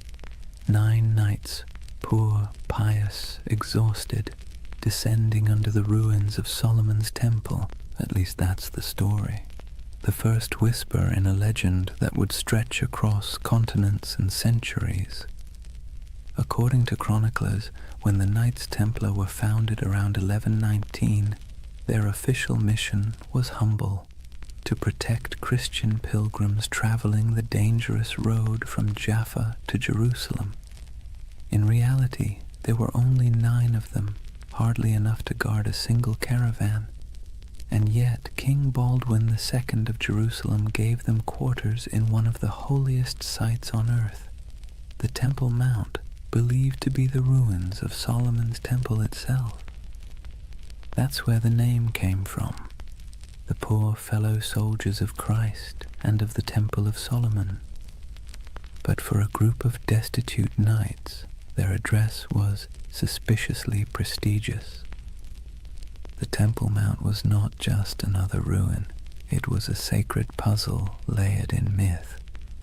9 knights, poor, pious, exhausted, descending under the ruins of Solomon's temple. At least that's the story. The first whisper in a legend that would stretch across continents and centuries. According to chroniclers, when the Knights Templar were founded around 1119, their official mission was humble: to protect Christian pilgrims traveling the dangerous road from Jaffa to Jerusalem. In reality, there were only 9 of them, hardly enough to guard a single caravan. And yet King Baldwin II of Jerusalem gave them quarters in one of the holiest sites on earth, the Temple Mount, believed to be the ruins of Solomon's temple itself. That's where the name came from, the poor fellow soldiers of Christ and of the Temple of Solomon. But for a group of destitute knights, their address was suspiciously prestigious. The Temple Mount was not just another ruin, it was a sacred puzzle layered in myth.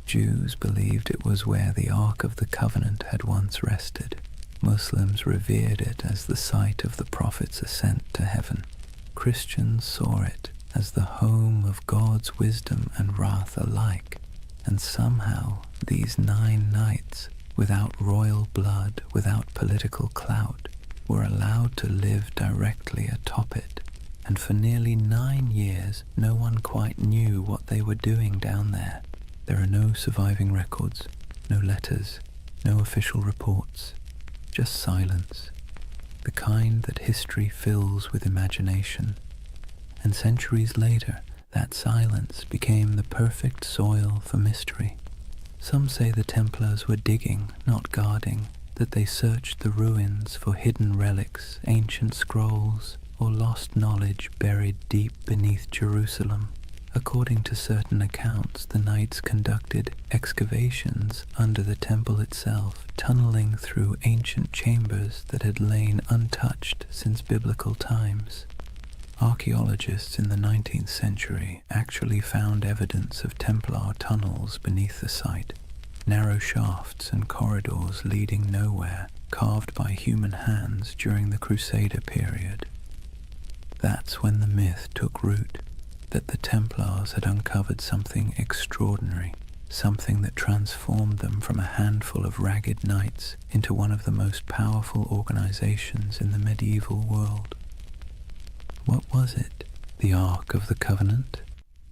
Jews believed it was where the Ark of the Covenant had once rested. Muslims revered it as the site of the Prophet's ascent to heaven. Christians saw it as the home of God's wisdom and wrath alike. And somehow these 9 knights, without royal blood, without political clout, were allowed to live directly atop it. And for nearly 9 years, no one quite knew what they were doing down there. There are no surviving records, no letters, no official reports, just silence, the kind that history fills with imagination. And centuries later, that silence became the perfect soil for mystery. Some say the Templars were digging, not guarding, that they searched the ruins for hidden relics, ancient scrolls, or lost knowledge buried deep beneath Jerusalem. According to certain accounts, the knights conducted excavations under the temple itself, tunneling through ancient chambers that had lain untouched since biblical times. Archaeologists in the 19th century actually found evidence of Templar tunnels beneath the site, narrow shafts and corridors leading nowhere, carved by human hands during the Crusader period. That's when the myth took root, that the Templars had uncovered something extraordinary, something that transformed them from a handful of ragged knights into one of the most powerful organizations in the medieval world. What was it? The Ark of the Covenant?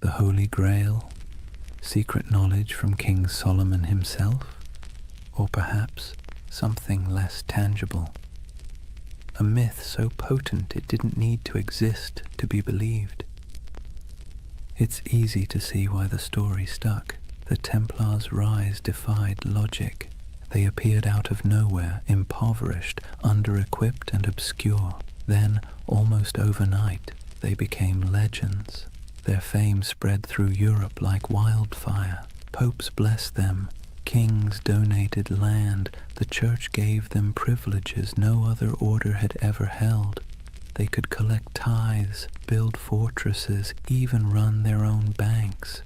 The Holy Grail? Secret knowledge from King Solomon himself? Or perhaps something less tangible? A myth so potent it didn't need to exist to be believed. It's easy to see why the story stuck. The Templars' rise defied logic. They appeared out of nowhere, impoverished, under-equipped and obscure. Then, almost overnight, they became legends. Their fame spread through Europe like wildfire. Popes blessed them. Kings donated land. The church gave them privileges no other order had ever held. They could collect tithes, build fortresses, even run their own banks.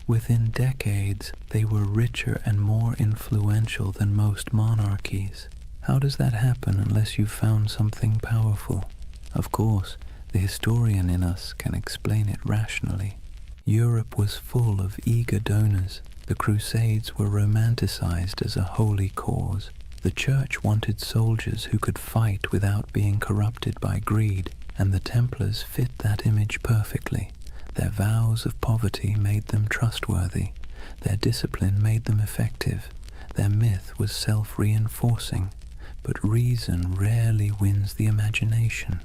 Within decades, they were richer and more influential than most monarchies. How does that happen unless you've found something powerful? Of course, the historian in us can explain it rationally. Europe was full of eager donors. The Crusades were romanticized as a holy cause. The church wanted soldiers who could fight without being corrupted by greed, and the Templars fit that image perfectly. Their vows of poverty made them trustworthy. Their discipline made them effective. Their myth was self-reinforcing, but reason rarely wins the imagination.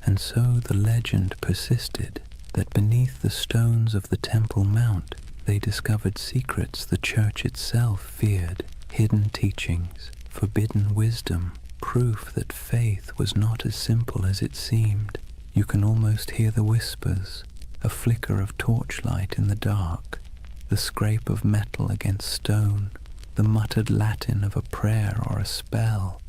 And so the legend persisted that beneath the stones of the Temple Mount, they discovered secrets the church itself feared. Hidden teachings, forbidden wisdom, proof that faith was not as simple as it seemed. You can almost hear the whispers, a flicker of torchlight in the dark, the scrape of metal against stone, the muttered Latin of a prayer or a spell.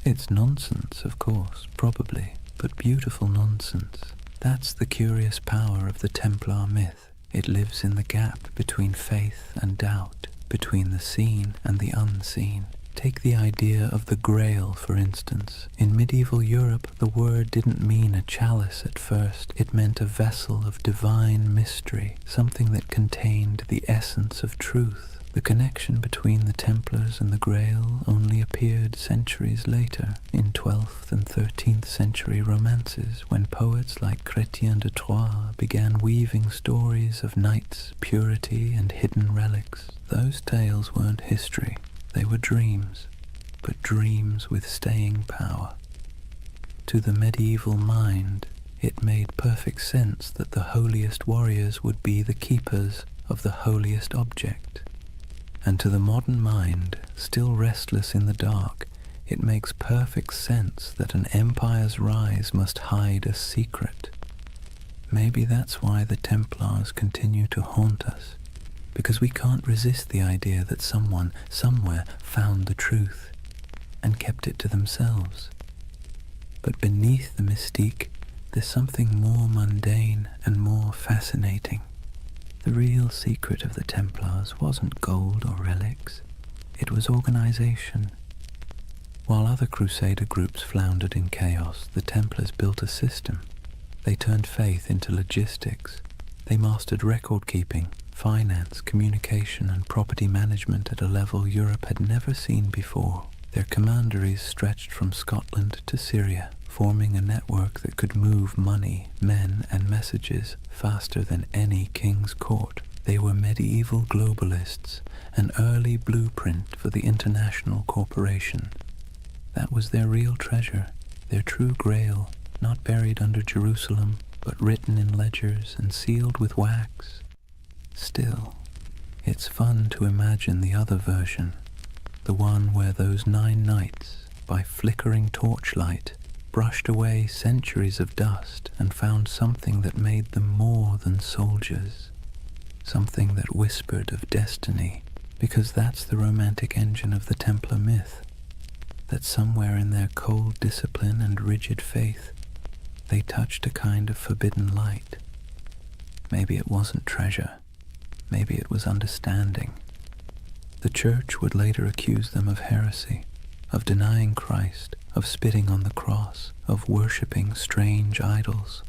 It's nonsense, of course, probably, but beautiful nonsense. That's the curious power of the Templar myth. It lives in the gap between faith and doubt, between the seen and the unseen. Take the idea of the Grail, for instance. In medieval Europe, the word didn't mean a chalice at first. It meant a vessel of divine mystery, something that contained the essence of truth. The connection between the Templars and the Grail only appeared centuries later, in 12th and 13th century romances, when poets like Chrétien de Troyes began weaving stories of knights, purity, and hidden relics. Those tales weren't history. They were dreams, but dreams with staying power. To the medieval mind, it made perfect sense that the holiest warriors would be the keepers of the holiest object. And to the modern mind, still restless in the dark, it makes perfect sense that an empire's rise must hide a secret. Maybe that's why the Templars continue to haunt us, because we can't resist the idea that someone, somewhere, found the truth and kept it to themselves. But beneath the mystique, there's something more mundane and more fascinating. The real secret of the Templars wasn't gold or relics. It was organization. While other Crusader groups floundered in chaos, the Templars built a system. They turned faith into logistics. They mastered record-keeping, finance, communication, and property management at a level Europe had never seen before. Their commanderies stretched from Scotland to Syria, forming a network that could move money, men, and messages faster than any king's court. They were medieval globalists, an early blueprint for the international corporation. That was their real treasure, their true grail, not buried under Jerusalem, but written in ledgers and sealed with wax. Still, it's fun to imagine the other version, the one where those 9 knights, by flickering torchlight, brushed away centuries of dust and found something that made them more than soldiers, something that whispered of destiny, because that's the romantic engine of the Templar myth, that somewhere in their cold discipline and rigid faith, they touched a kind of forbidden light. Maybe it wasn't treasure, maybe it was understanding. The Church would later accuse them of heresy, of denying Christ, of spitting on the cross, of worshipping strange idols,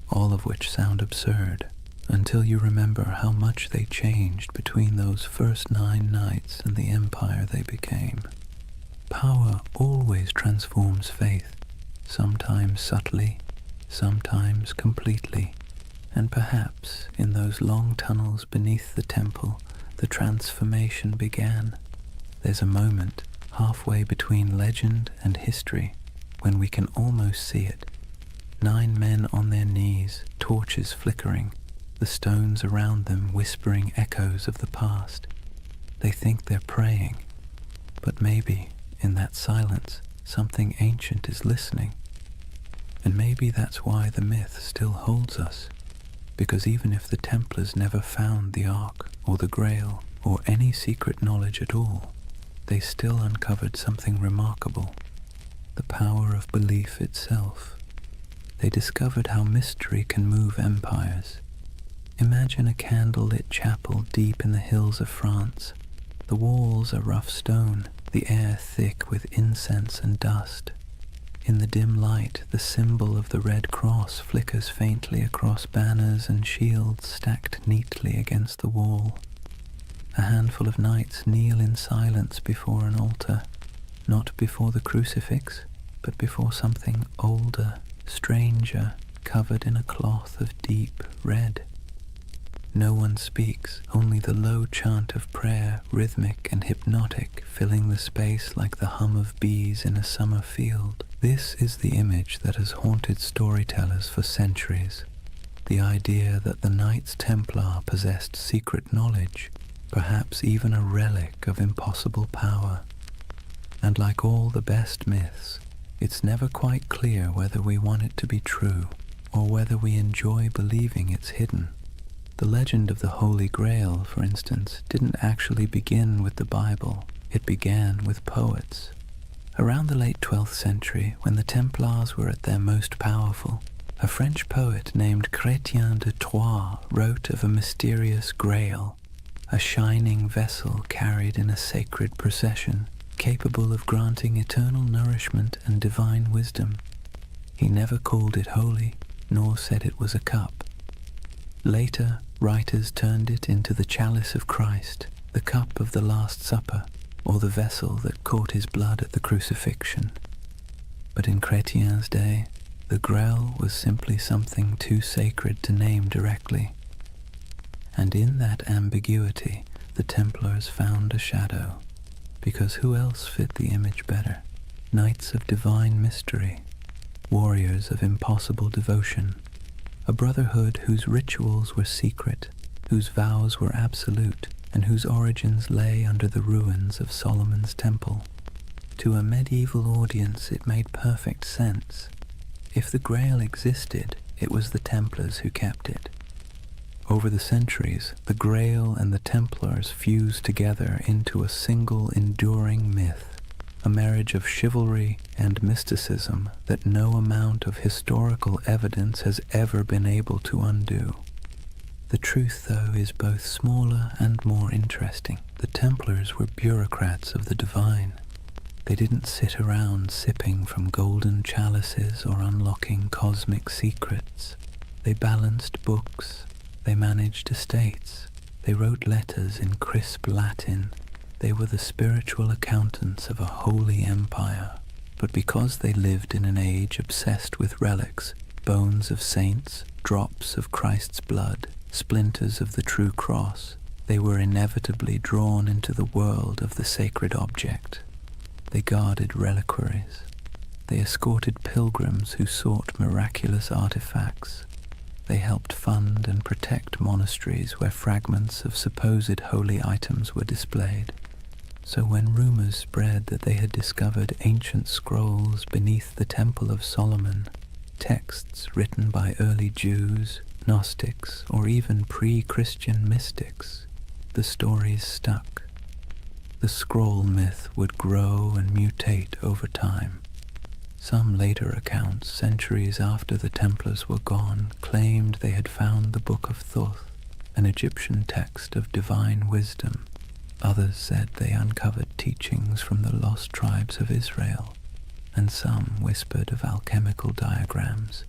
all of which sound absurd, until you remember how much they changed between those first 9 nights and the empire they became. Power always transforms faith, sometimes subtly, sometimes completely, and perhaps in those long tunnels beneath the temple, the transformation began. There's a moment halfway between legend and history when we can almost see it. 9 men on their knees, torches flickering, the stones around them whispering echoes of the past. They think they're praying, but maybe in that silence something ancient is listening. And maybe that's why the myth still holds us, because even if the Templars never found the Ark or the Grail or any secret knowledge at all, they still uncovered something remarkable, the power of belief itself. They discovered how mystery can move empires. Imagine a candle-lit chapel deep in the hills of France. The walls are rough stone, the air thick with incense and dust. In the dim light, the symbol of the Red Cross flickers faintly across banners and shields stacked neatly against the wall. A handful of knights kneel in silence before an altar, not before the crucifix, but before something older, stranger, covered in a cloth of deep red. No one speaks, only the low chant of prayer, rhythmic and hypnotic, filling the space like the hum of bees in a summer field. This is the image that has haunted storytellers for centuries. The idea that the Knights Templar possessed secret knowledge, perhaps even a relic of impossible power. And like all the best myths, it's never quite clear whether we want it to be true or whether we enjoy believing it's hidden. The legend of the Holy Grail, for instance, didn't actually begin with the Bible. It began with poets. Around the late 12th century, when the Templars were at their most powerful, A French poet named Chrétien de Troyes wrote of a mysterious grail, a shining vessel carried in a sacred procession, capable of granting eternal nourishment and divine wisdom. He never called it holy, nor said it was a cup. Later, writers turned it into the chalice of Christ, the cup of the Last Supper, or the vessel that caught his blood at the crucifixion. But in Chrétien's day, the Grail was simply something too sacred to name directly. And in that ambiguity, the Templars found a shadow, because who else fit the image better? Knights of divine mystery, warriors of impossible devotion, a brotherhood whose rituals were secret, whose vows were absolute, and whose origins lay under the ruins of Solomon's temple. To a medieval audience it made perfect sense. If the Grail existed, it was the Templars who kept it. Over the centuries, the Grail and the Templars fused together into a single enduring myth, a marriage of chivalry and mysticism that no amount of historical evidence has ever been able to undo. The truth, though, is both smaller and more interesting. The Templars were bureaucrats of the divine. They didn't sit around sipping from golden chalices or unlocking cosmic secrets. They balanced books. They managed estates. They wrote letters in crisp Latin. They were the spiritual accountants of a holy empire. But because they lived in an age obsessed with relics, bones of saints, drops of Christ's blood, splinters of the true cross, they were inevitably drawn into the world of the sacred object. They guarded reliquaries. They escorted pilgrims who sought miraculous artifacts. They helped fund and protect monasteries where fragments of supposed holy items were displayed. So when rumors spread that they had discovered ancient scrolls beneath the Temple of Solomon, texts written by early Jews, Gnostics, or even pre-Christian mystics, the stories stuck. The scroll myth would grow and mutate over time. Some later accounts, centuries after the Templars were gone, claimed they had found the Book of Thoth, an Egyptian text of divine wisdom. Others said they uncovered teachings from the lost tribes of Israel, and some whispered of alchemical diagrams,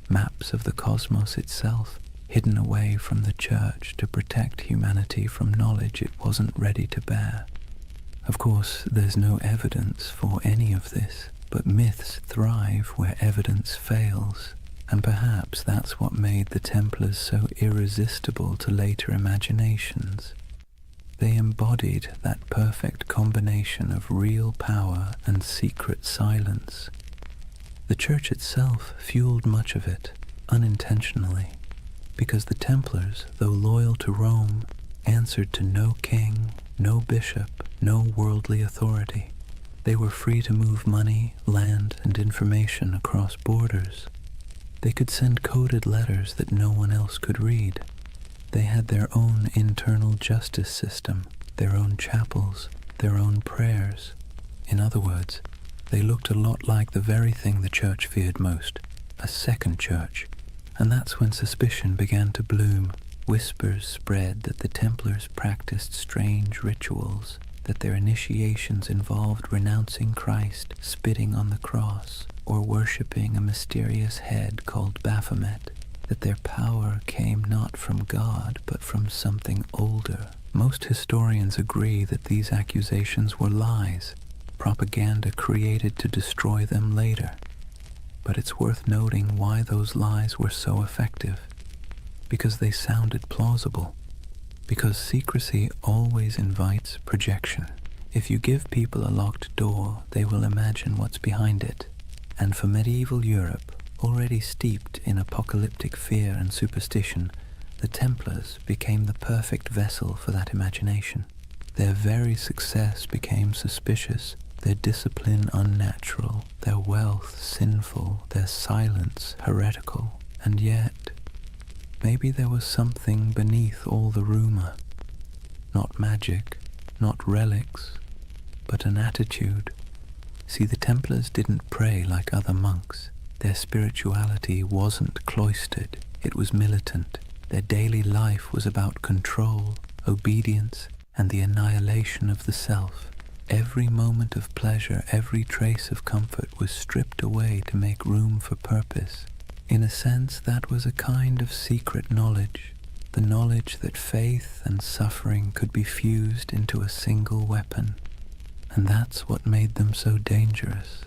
maps of the cosmos itself, hidden away from the church to protect humanity from knowledge it wasn't ready to bear. Of course, there's no evidence for any of this, but myths thrive where evidence fails, and perhaps that's what made the Templars so irresistible to later imaginations. They embodied that perfect combination of real power and secret silence. The Church itself fueled much of it, unintentionally, because the Templars, though loyal to Rome, answered to no king, no bishop, no worldly authority. They were free to move money, land, and information across borders. They could send coded letters that no one else could read. They had their own internal justice system, their own chapels, their own prayers. In other words, they looked a lot like the very thing the Church feared most, a second church. And that's when suspicion began to bloom. Whispers spread that the Templars practiced strange rituals, that their initiations involved renouncing Christ, spitting on the cross, or worshipping a mysterious head called Baphomet, that their power came not from God but from something older. Most historians agree that these accusations were lies, propaganda created to destroy them later. But it's worth noting why those lies were so effective. Because they sounded plausible. Because secrecy always invites projection. If you give people a locked door, they will imagine what's behind it. And for medieval Europe, already steeped in apocalyptic fear and superstition, the Templars became the perfect vessel for that imagination. Their very success became suspicious, their discipline unnatural, their wealth sinful, their silence heretical. And yet, maybe there was something beneath all the rumor. Not magic, not relics, but an attitude. See, the Templars didn't pray like other monks. Their spirituality wasn't cloistered, it was militant. Their daily life was about control, obedience, and the annihilation of the self. Every moment of pleasure, every trace of comfort was stripped away to make room for purpose. In a sense, that was a kind of secret knowledge, the knowledge that faith and suffering could be fused into a single weapon. And that's what made them so dangerous.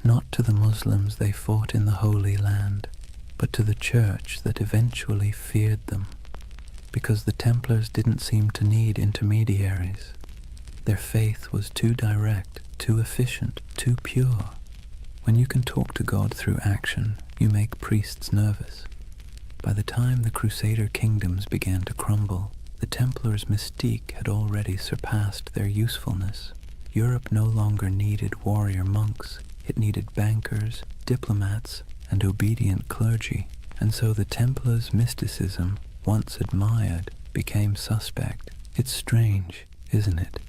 Not to the Muslims they fought in the Holy Land, but to the church that eventually feared them, because the Templars didn't seem to need intermediaries. Their faith was too direct, too efficient, too pure. When you can talk to God through action, you make priests nervous. By the time the Crusader kingdoms began to crumble, the Templars' mystique had already surpassed their usefulness. Europe no longer needed warrior monks, it needed bankers, diplomats, and obedient clergy, and so the Templars' mysticism, once admired, became suspect. It's strange, isn't it,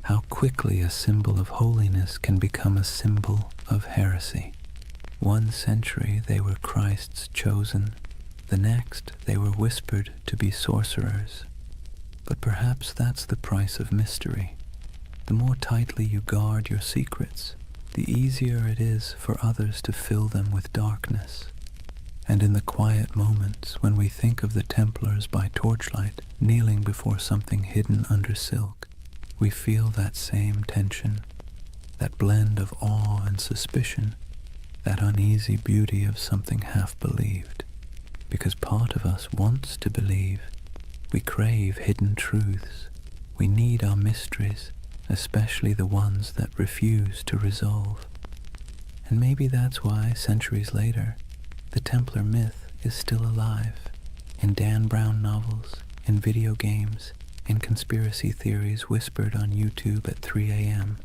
how quickly a symbol of holiness can become a symbol of heresy. 1 century they were Christ's chosen, the next they were whispered to be sorcerers. But perhaps that's the price of mystery. The more tightly you guard your secrets, the easier it is for others to fill them with darkness. And in the quiet moments when we think of the Templars by torchlight, kneeling before something hidden under silk, we feel that same tension, that blend of awe and suspicion, that uneasy beauty of something half-believed. Because part of us wants to believe. We crave hidden truths. We need our mysteries, especially the ones that refuse to resolve. And maybe that's why, centuries later, the Templar myth is still alive. In Dan Brown novels, in video games, in conspiracy theories whispered on YouTube at 3 a.m.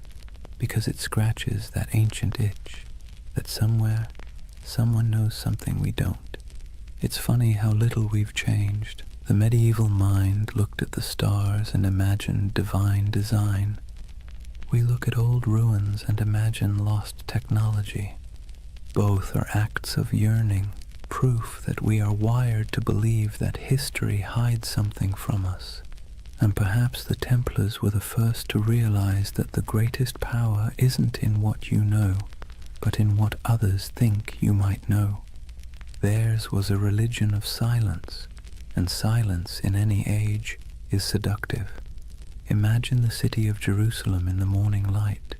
Because it scratches that ancient itch, that somewhere, someone knows something we don't. It's funny how little we've changed. The medieval mind looked at the stars and imagined divine design. We look at old ruins and imagine lost technology. Both are acts of yearning, proof that we are wired to believe that history hides something from us. And perhaps the Templars were the first to realize that the greatest power isn't in what you know, but in what others think you might know. Theirs was a religion of silence, and silence in any age is seductive. Imagine the city of Jerusalem in the morning light.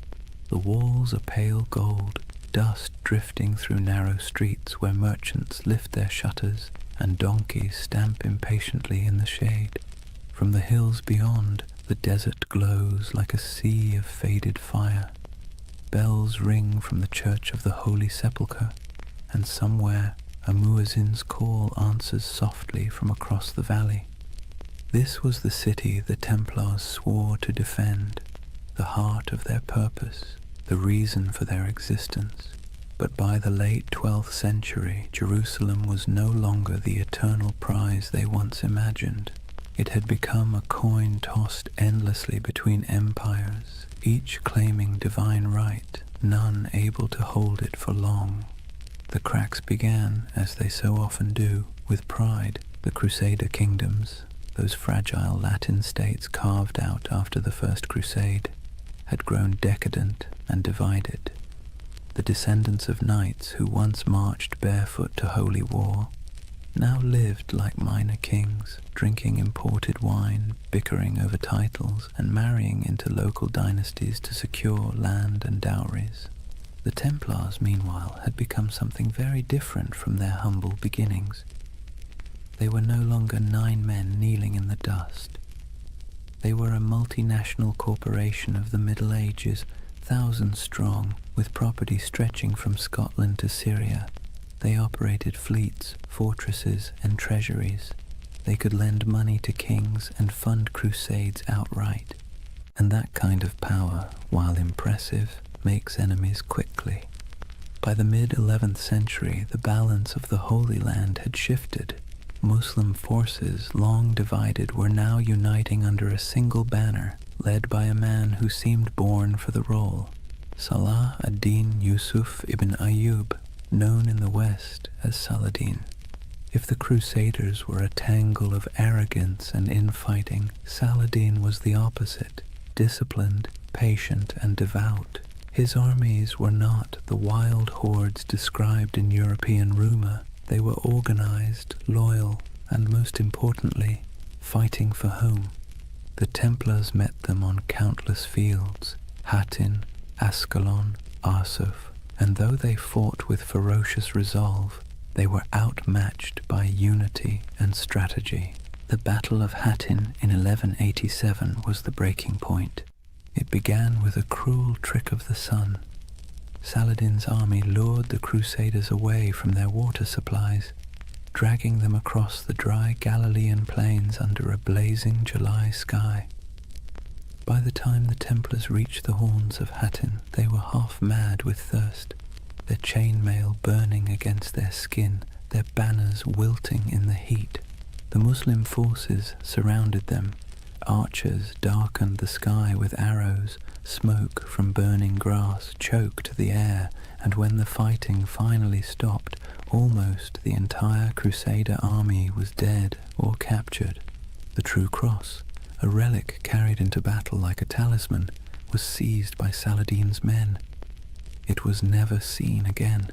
The walls are pale gold, dust drifting through narrow streets where merchants lift their shutters and donkeys stamp impatiently in the shade. From the hills beyond, the desert glows like a sea of faded fire. Bells ring from the Church of the Holy Sepulchre, and somewhere a muezzin's call answers softly from across the valley. This was the city the Templars swore to defend, the heart of their purpose, the reason for their existence. But by the late 12th century, Jerusalem was no longer the eternal prize they once imagined. It had become a coin tossed endlessly between empires, each claiming divine right, none able to hold it for long. The cracks began, as they so often do, with pride. The Crusader kingdoms, those fragile Latin states carved out after the First Crusade, had grown decadent and divided. The descendants of knights who once marched barefoot to holy war now lived like minor kings, drinking imported wine, bickering over titles, and marrying into local dynasties to secure land and dowries. The Templars, meanwhile, had become something very different from their humble beginnings. They were no longer 9 men kneeling in the dust. They were a multinational corporation of the Middle Ages, thousands strong, with property stretching from Scotland to Syria. They operated fleets, fortresses, and treasuries. They could lend money to kings and fund crusades outright. And that kind of power, while impressive, makes enemies quickly. By the mid-11th century, the balance of the Holy Land had shifted. Muslim forces, long divided, were now uniting under a single banner, led by a man who seemed born for the role, Salah ad-Din Yusuf ibn Ayyub. known in the West as Saladin. If the Crusaders were a tangle of arrogance and infighting, Saladin was the opposite, disciplined, patient, and devout. His armies were not the wild hordes described in European rumor. They were organized, loyal, and most importantly, fighting for home. The Templars met them on countless fields, Hattin, Ascalon, Arsuf, and though they fought with ferocious resolve, they were outmatched by unity and strategy. The Battle of Hattin in 1187 was the breaking point. It began with a cruel trick of the sun. Saladin's army lured the Crusaders away from their water supplies, dragging them across the dry Galilean plains under a blazing July sky. By the time the Templars reached the horns of Hattin, they were half mad with thirst, their chainmail burning against their skin, their banners wilting in the heat. The Muslim forces surrounded them. Archers darkened the sky with arrows, smoke from burning grass choked the air, and when the fighting finally stopped, almost the entire Crusader army was dead or captured. The True Cross, a relic carried into battle like a talisman, was seized by Saladin's men. It was never seen again.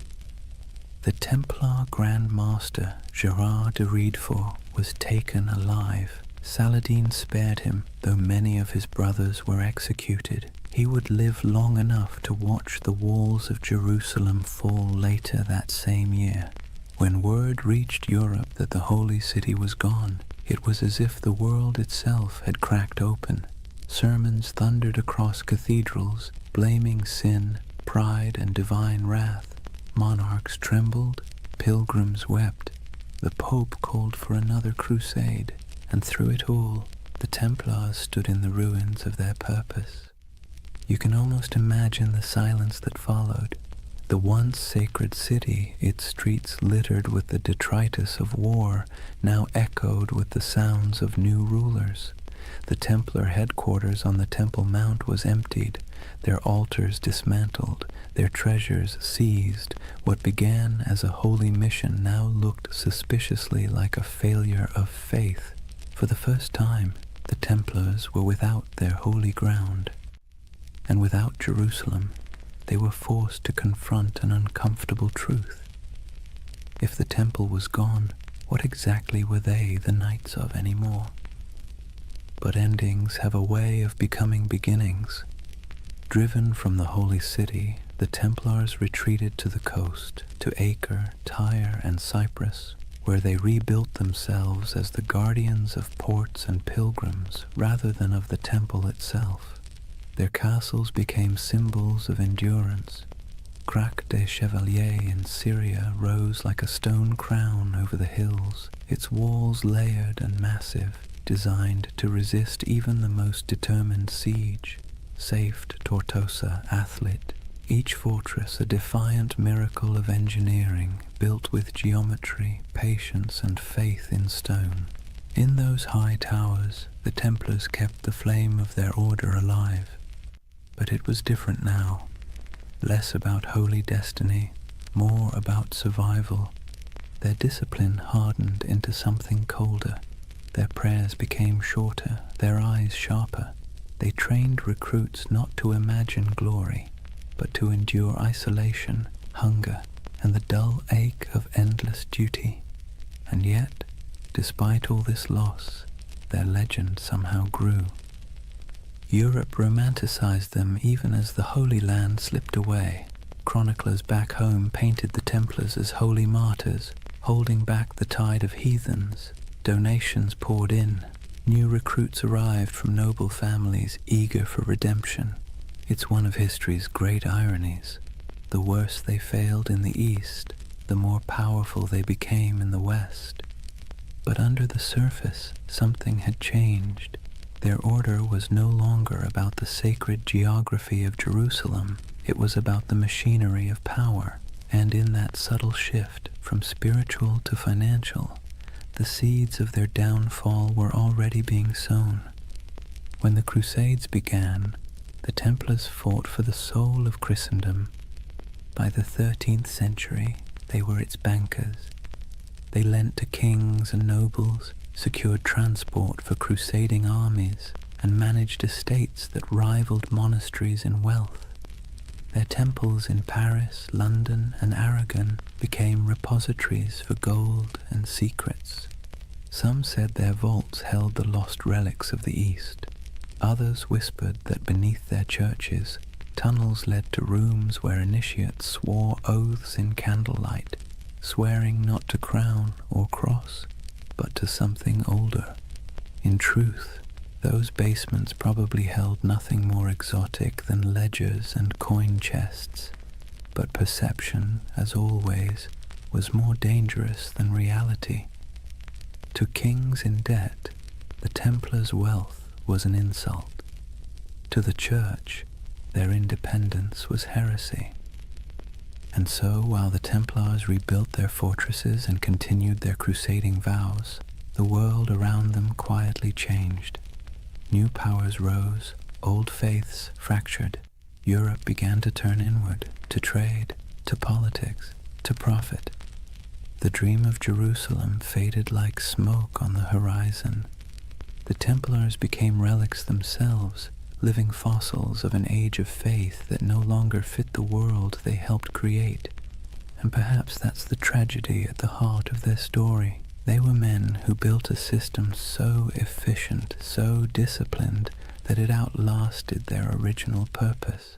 The Templar Grand Master Gerard de Riedfort was taken alive. Saladin spared him, though many of his brothers were executed. He would live long enough to watch the walls of Jerusalem fall later that same year. When word reached Europe that the Holy City was gone, it was as if the world itself had cracked open. Sermons thundered across cathedrals, blaming sin, pride, and divine wrath. Monarchs trembled, pilgrims wept. The Pope called for another crusade, and through it all, the Templars stood in the ruins of their purpose. You can almost imagine the silence that followed. The once sacred city, its streets littered with the detritus of war, now echoed with the sounds of new rulers. The Templar headquarters on the Temple Mount was emptied, their altars dismantled, their treasures seized. What began as a holy mission now looked suspiciously like a failure of faith. For the first time, the Templars were without their holy ground, and without Jerusalem. They were forced to confront an uncomfortable truth. If the temple was gone, what exactly were they the knights of anymore? But endings have a way of becoming beginnings. Driven from the holy city, the Templars retreated to the coast, to Acre, Tyre, and Cyprus, where they rebuilt themselves as the guardians of ports and pilgrims rather than of the temple itself. Their castles became symbols of endurance. Crac des Chevaliers in Syria rose like a stone crown over the hills, its walls layered and massive, designed to resist even the most determined siege. Safed Tortosa, Athlit, each fortress a defiant miracle of engineering, built with geometry, patience, and faith in stone. In those high towers, the Templars kept the flame of their order alive. But it was different now. Less about holy destiny, more about survival. Their discipline hardened into something colder. Their prayers became shorter, their eyes sharper. They trained recruits not to imagine glory, but to endure isolation, hunger, and the dull ache of endless duty. And yet, despite all this loss, their legend somehow grew. Europe romanticized them even as the Holy Land slipped away. Chroniclers back home painted the Templars as holy martyrs, holding back the tide of heathens. Donations poured in. New recruits arrived from noble families eager for redemption. It's one of history's great ironies. The worse they failed in the East, the more powerful they became in the West. But under the surface, something had changed. Their order was no longer about the sacred geography of Jerusalem. It was about the machinery of power. And in that subtle shift from spiritual to financial, the seeds of their downfall were already being sown. When the Crusades began, the Templars fought for the soul of Christendom. By the 13th century, They were its bankers. They lent to kings and nobles, secured transport for crusading armies, and managed estates that rivaled monasteries in wealth. Their temples in Paris, London, and Aragon became repositories for gold and secrets. Some said their vaults held the lost relics of the East. Others whispered that beneath their churches, tunnels led to rooms where initiates swore oaths in candlelight, swearing not to crown or cross, but to something older. In truth, those basements probably held nothing more exotic than ledgers and coin chests, but perception, as always, was more dangerous than reality. To kings in debt, the Templars' wealth was an insult. To the Church, their independence was heresy. And so, while the Templars rebuilt their fortresses and continued their crusading vows, the world around them quietly changed. New powers rose, old faiths fractured. Europe began to turn inward, to trade, to politics, to profit. The dream of Jerusalem faded like smoke on the horizon. The Templars became relics themselves, living fossils of an age of faith that no longer fit the world they helped create. And perhaps that's the tragedy at the heart of their story. They were men who built a system so efficient, so disciplined, that it outlasted their original purpose.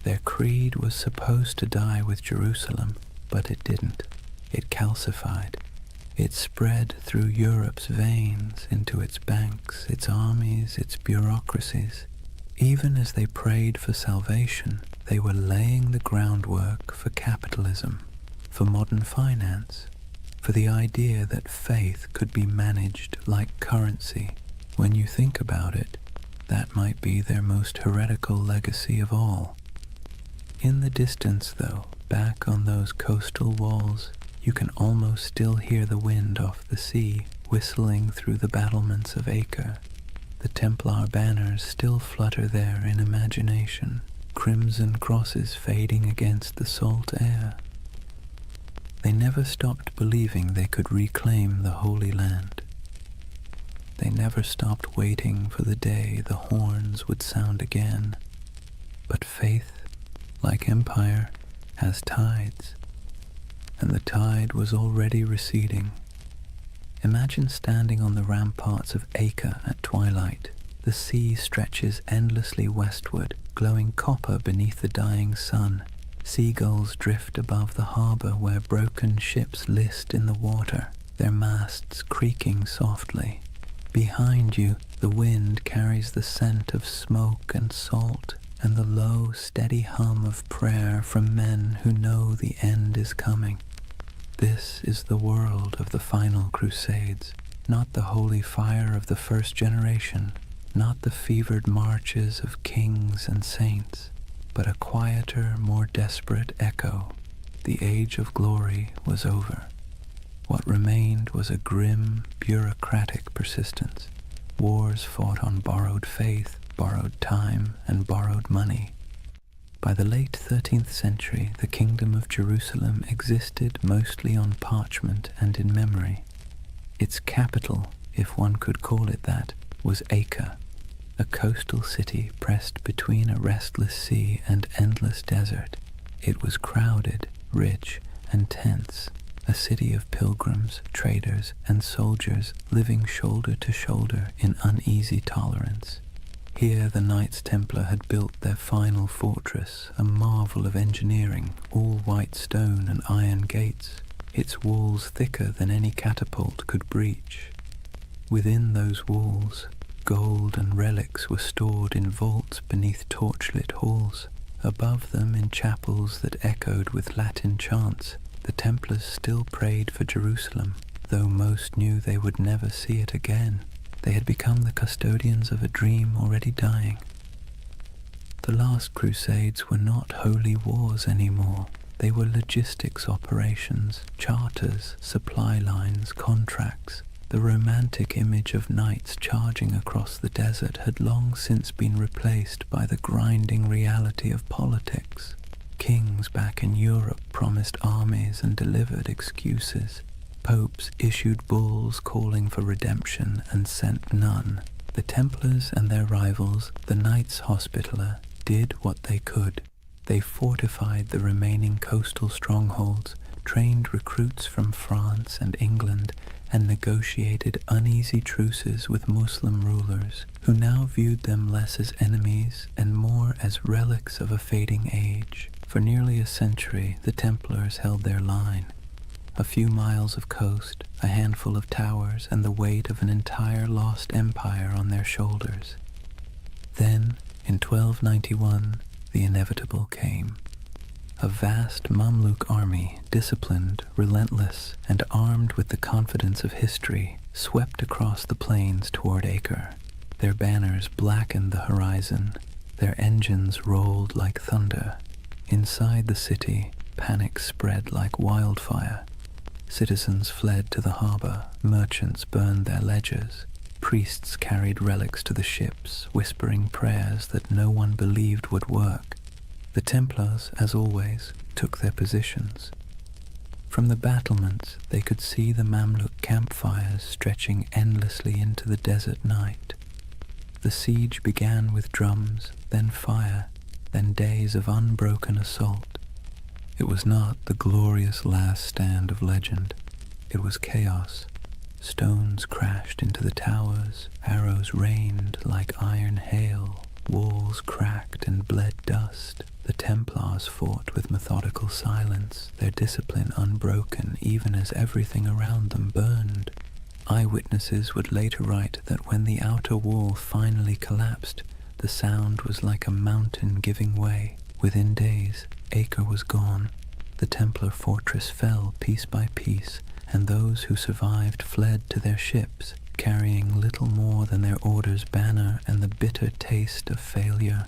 Their creed was supposed to die with Jerusalem, but it didn't. It calcified. It spread through Europe's veins into its banks, its armies, its bureaucracies. Even as they prayed for salvation, they were laying the groundwork for capitalism, for modern finance, for the idea that faith could be managed like currency. When you think about it, that might be their most heretical legacy of all. In the distance, though, back on those coastal walls, you can almost still hear the wind off the sea whistling through the battlements of Acre. The Templar banners still flutter there in imagination, crimson crosses fading against the salt air. They never stopped believing they could reclaim the Holy Land. They never stopped waiting for the day the horns would sound again. But faith, like empire, has tides, and the tide was already receding. Imagine standing on the ramparts of Acre at twilight. The sea stretches endlessly westward, glowing copper beneath the dying sun. Seagulls drift above the harbor where broken ships list in the water, their masts creaking softly. Behind you, the wind carries the scent of smoke and salt, and the low, steady hum of prayer from men who know the end is coming. This is the world of the final crusades, not the holy fire of the first generation, not the fevered marches of kings and saints, but a quieter, more desperate echo. The age of glory was over. What remained was a grim, bureaucratic persistence. Wars fought on borrowed faith, borrowed time, and borrowed money. By the late 13th century, the Kingdom of Jerusalem existed mostly on parchment and in memory. Its capital, if one could call it that, was Acre, a coastal city pressed between a restless sea and endless desert. It was crowded, rich, and tense, a city of pilgrims, traders, and soldiers living shoulder to shoulder in uneasy tolerance. Here the Knights Templar had built their final fortress, a marvel of engineering, all white stone and iron gates, its walls thicker than any catapult could breach. Within those walls, gold and relics were stored in vaults beneath torchlit halls. Above them, in chapels that echoed with Latin chants, the Templars still prayed for Jerusalem, though most knew they would never see it again. They had become the custodians of a dream already dying. The last crusades were not holy wars anymore. They were logistics operations, charters, supply lines, contracts. The romantic image of knights charging across the desert had long since been replaced by the grinding reality of politics. Kings back in Europe promised armies and delivered excuses. Popes issued bulls calling for redemption and sent none. The Templars and their rivals, the Knights Hospitaller, did what they could. They fortified the remaining coastal strongholds, trained recruits from France and England, and negotiated uneasy truces with Muslim rulers, who now viewed them less as enemies and more as relics of a fading age. For nearly a century, the Templars held their line. A few miles of coast, a handful of towers, and the weight of an entire lost empire on their shoulders. Then, in 1291, the inevitable came. A vast Mamluk army, disciplined, relentless, and armed with the confidence of history, swept across the plains toward Acre. Their banners blackened the horizon. Their engines rolled like thunder. Inside the city, panic spread like wildfire. Citizens fled to the harbor, merchants burned their ledgers, priests carried relics to the ships, whispering prayers that no one believed would work. The Templars, as always, took their positions. From the battlements, they could see the Mamluk campfires stretching endlessly into the desert night. The siege began with drums, then fire, then days of unbroken assault. It was not the glorious last stand of legend. It was chaos. Stones crashed into the towers, arrows rained like iron hail, walls cracked and bled dust. The Templars fought with methodical silence, their discipline unbroken even as everything around them burned. Eyewitnesses would later write that when the outer wall finally collapsed, the sound was like a mountain giving way. Within days, Acre was gone. The Templar fortress fell piece by piece, and those who survived fled to their ships, carrying little more than their order's banner and the bitter taste of failure.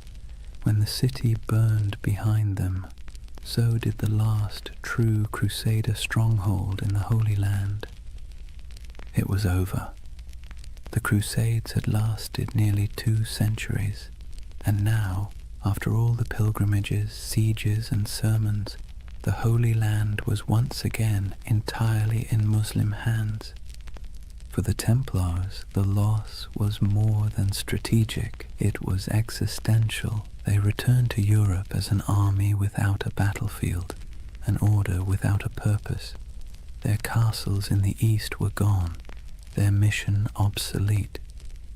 When the city burned behind them, so did the last true Crusader stronghold in the Holy Land. It was over. The Crusades had lasted nearly 2 centuries, and now, after all the pilgrimages, sieges, and sermons, the Holy Land was once again entirely in Muslim hands. For the Templars, the loss was more than strategic, it was existential. They returned to Europe as an army without a battlefield, an order without a purpose. Their castles in the east were gone, their mission obsolete,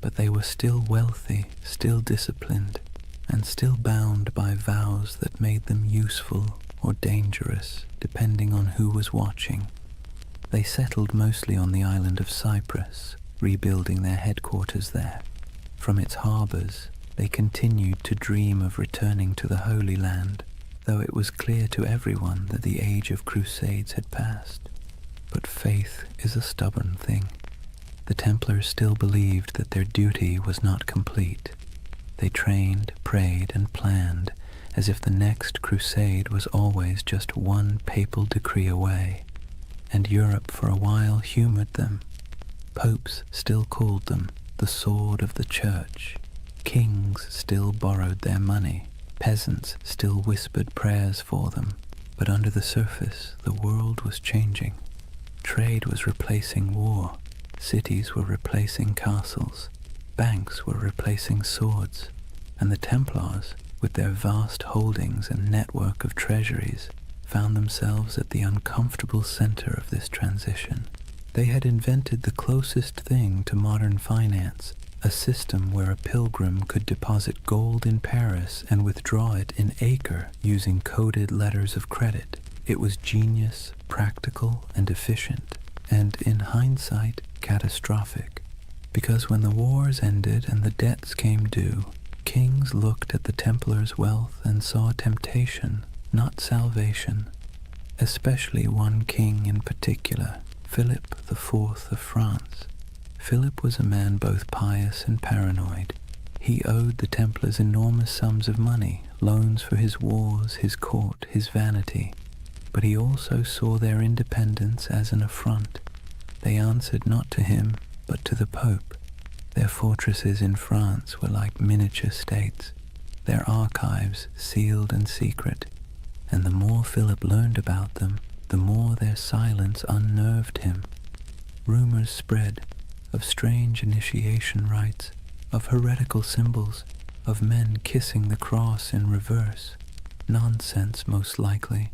but they were still wealthy, still disciplined, and still bound by vows that made them useful or dangerous, depending on who was watching. They settled mostly on the island of Cyprus, rebuilding their headquarters there. From its harbors, they continued to dream of returning to the Holy Land, though it was clear to everyone that the age of crusades had passed. But faith is a stubborn thing. The Templars still believed that their duty was not complete. They trained, prayed, and planned as if the next crusade was always just one papal decree away. And Europe for a while humored them. Popes still called them the sword of the church. Kings still borrowed their money. Peasants still whispered prayers for them. But under the surface, the world was changing. Trade was replacing war. Cities were replacing castles. Banks were replacing swords. And the Templars, with their vast holdings and network of treasuries, found themselves at the uncomfortable center of this transition. They had invented the closest thing to modern finance, a system where a pilgrim could deposit gold in Paris and withdraw it in Acre using coded letters of credit. It was genius, practical, and efficient, and in hindsight, catastrophic. Because when the wars ended and the debts came due, kings looked at the Templars' wealth and saw temptation, not salvation. Especially one king in particular, Philip IV of France. Philip was a man both pious and paranoid. He owed the Templars enormous sums of money, loans for his wars, his court, his vanity. But he also saw their independence as an affront. They answered not to him, but to the Pope. Their fortresses in France were like miniature states, their archives sealed and secret. and the more Philip learned about them, the more their silence unnerved him. Rumors spread of strange initiation rites, of heretical symbols, of men kissing the cross in reverse. Nonsense, most likely,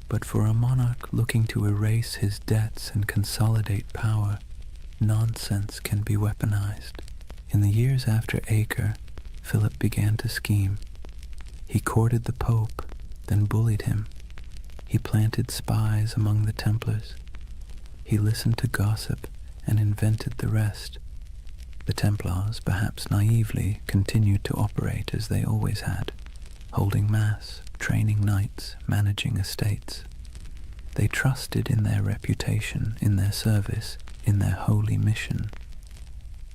but for a monarch looking to erase his debts and consolidate power, nonsense can be weaponized. In the years after Acre, Philip began to scheme. He courted the Pope, then bullied him. He planted spies among the Templars. He listened to gossip and invented the rest. The Templars, perhaps naively, continued to operate as they always had, holding mass, training knights, managing estates. They trusted in their reputation, in their service, in their holy mission.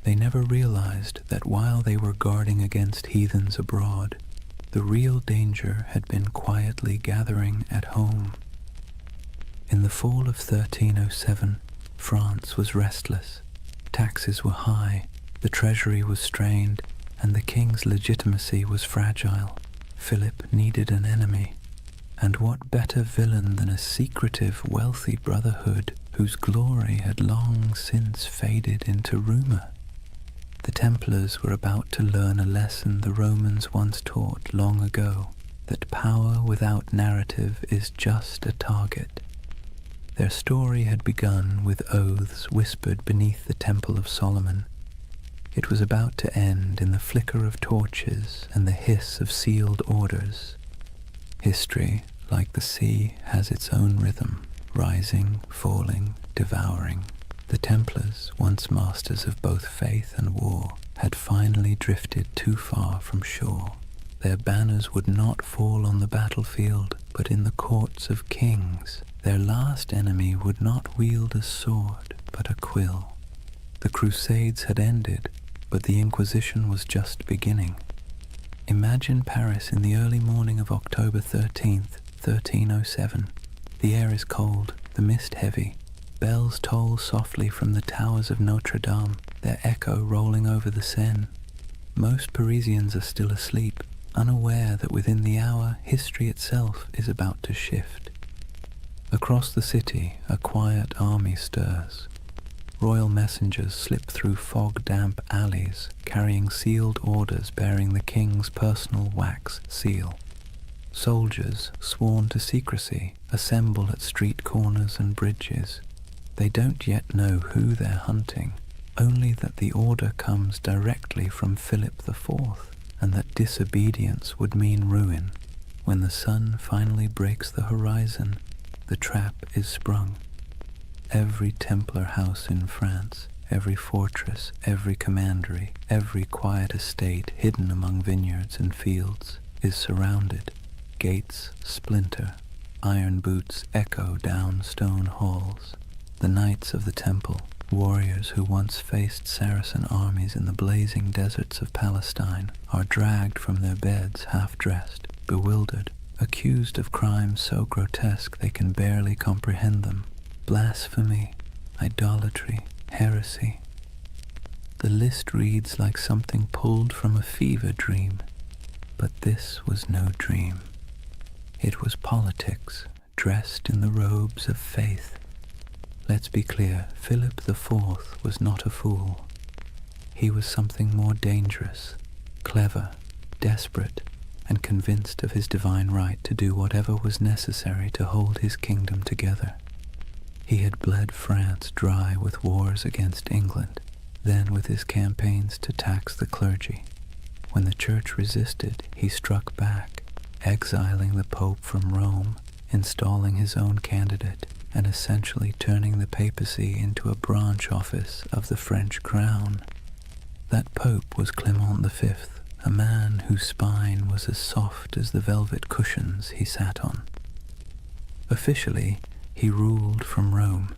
They never realized that while they were guarding against heathens abroad, the real danger had been quietly gathering at home. In the fall of 1307, France was restless. Taxes were high, the treasury was strained, and the king's legitimacy was fragile. Philip needed an enemy, and what better villain than a secretive, wealthy brotherhood whose glory had long since faded into rumor? The Templars were about to learn a lesson the Romans once taught long ago, that power without narrative is just a target. Their story had begun with oaths whispered beneath the Temple of Solomon. It was about to end in the flicker of torches and the hiss of sealed orders. History, like the sea, has its own rhythm, rising, falling, devouring. The Templars, once masters of both faith and war, had finally drifted too far from shore. Their banners would not fall on the battlefield, but in the courts of kings. Their last enemy would not wield a sword, but a quill. The Crusades had ended, but the Inquisition was just beginning. Imagine Paris in the early morning of October 13th, 1307. The air is cold, the mist heavy. Bells toll softly from the towers of Notre Dame, their echo rolling over the Seine. Most Parisians are still asleep, unaware that within the hour history itself is about to shift. Across the city, a quiet army stirs. Royal messengers slip through fog-damp alleys, carrying sealed orders bearing the king's personal wax seal. Soldiers, sworn to secrecy, assemble at street corners and bridges. They don't yet know who they're hunting, only that the order comes directly from Philip IV, and that disobedience would mean ruin. When the sun finally breaks the horizon, the trap is sprung. Every Templar house in France, every fortress, every commandery, every quiet estate hidden among vineyards and fields is surrounded. Gates splinter, iron boots echo down stone halls. The knights of the temple, warriors who once faced Saracen armies in the blazing deserts of Palestine, are dragged from their beds half-dressed, bewildered, accused of crimes so grotesque they can barely comprehend them. Blasphemy, idolatry, heresy. The list reads like something pulled from a fever dream, but this was no dream. It was politics, dressed in the robes of faith. Let's be clear, Philip IV was not a fool. He was something more dangerous, clever, desperate, and convinced of his divine right to do whatever was necessary to hold his kingdom together. He had bled France dry with wars against England, then with his campaigns to tax the clergy. When the church resisted, he struck back, exiling the Pope from Rome, installing his own candidate, and essentially turning the papacy into a branch office of the French crown. That Pope was Clement V, a man whose spine was as soft as the velvet cushions he sat on. Officially, he ruled from Rome.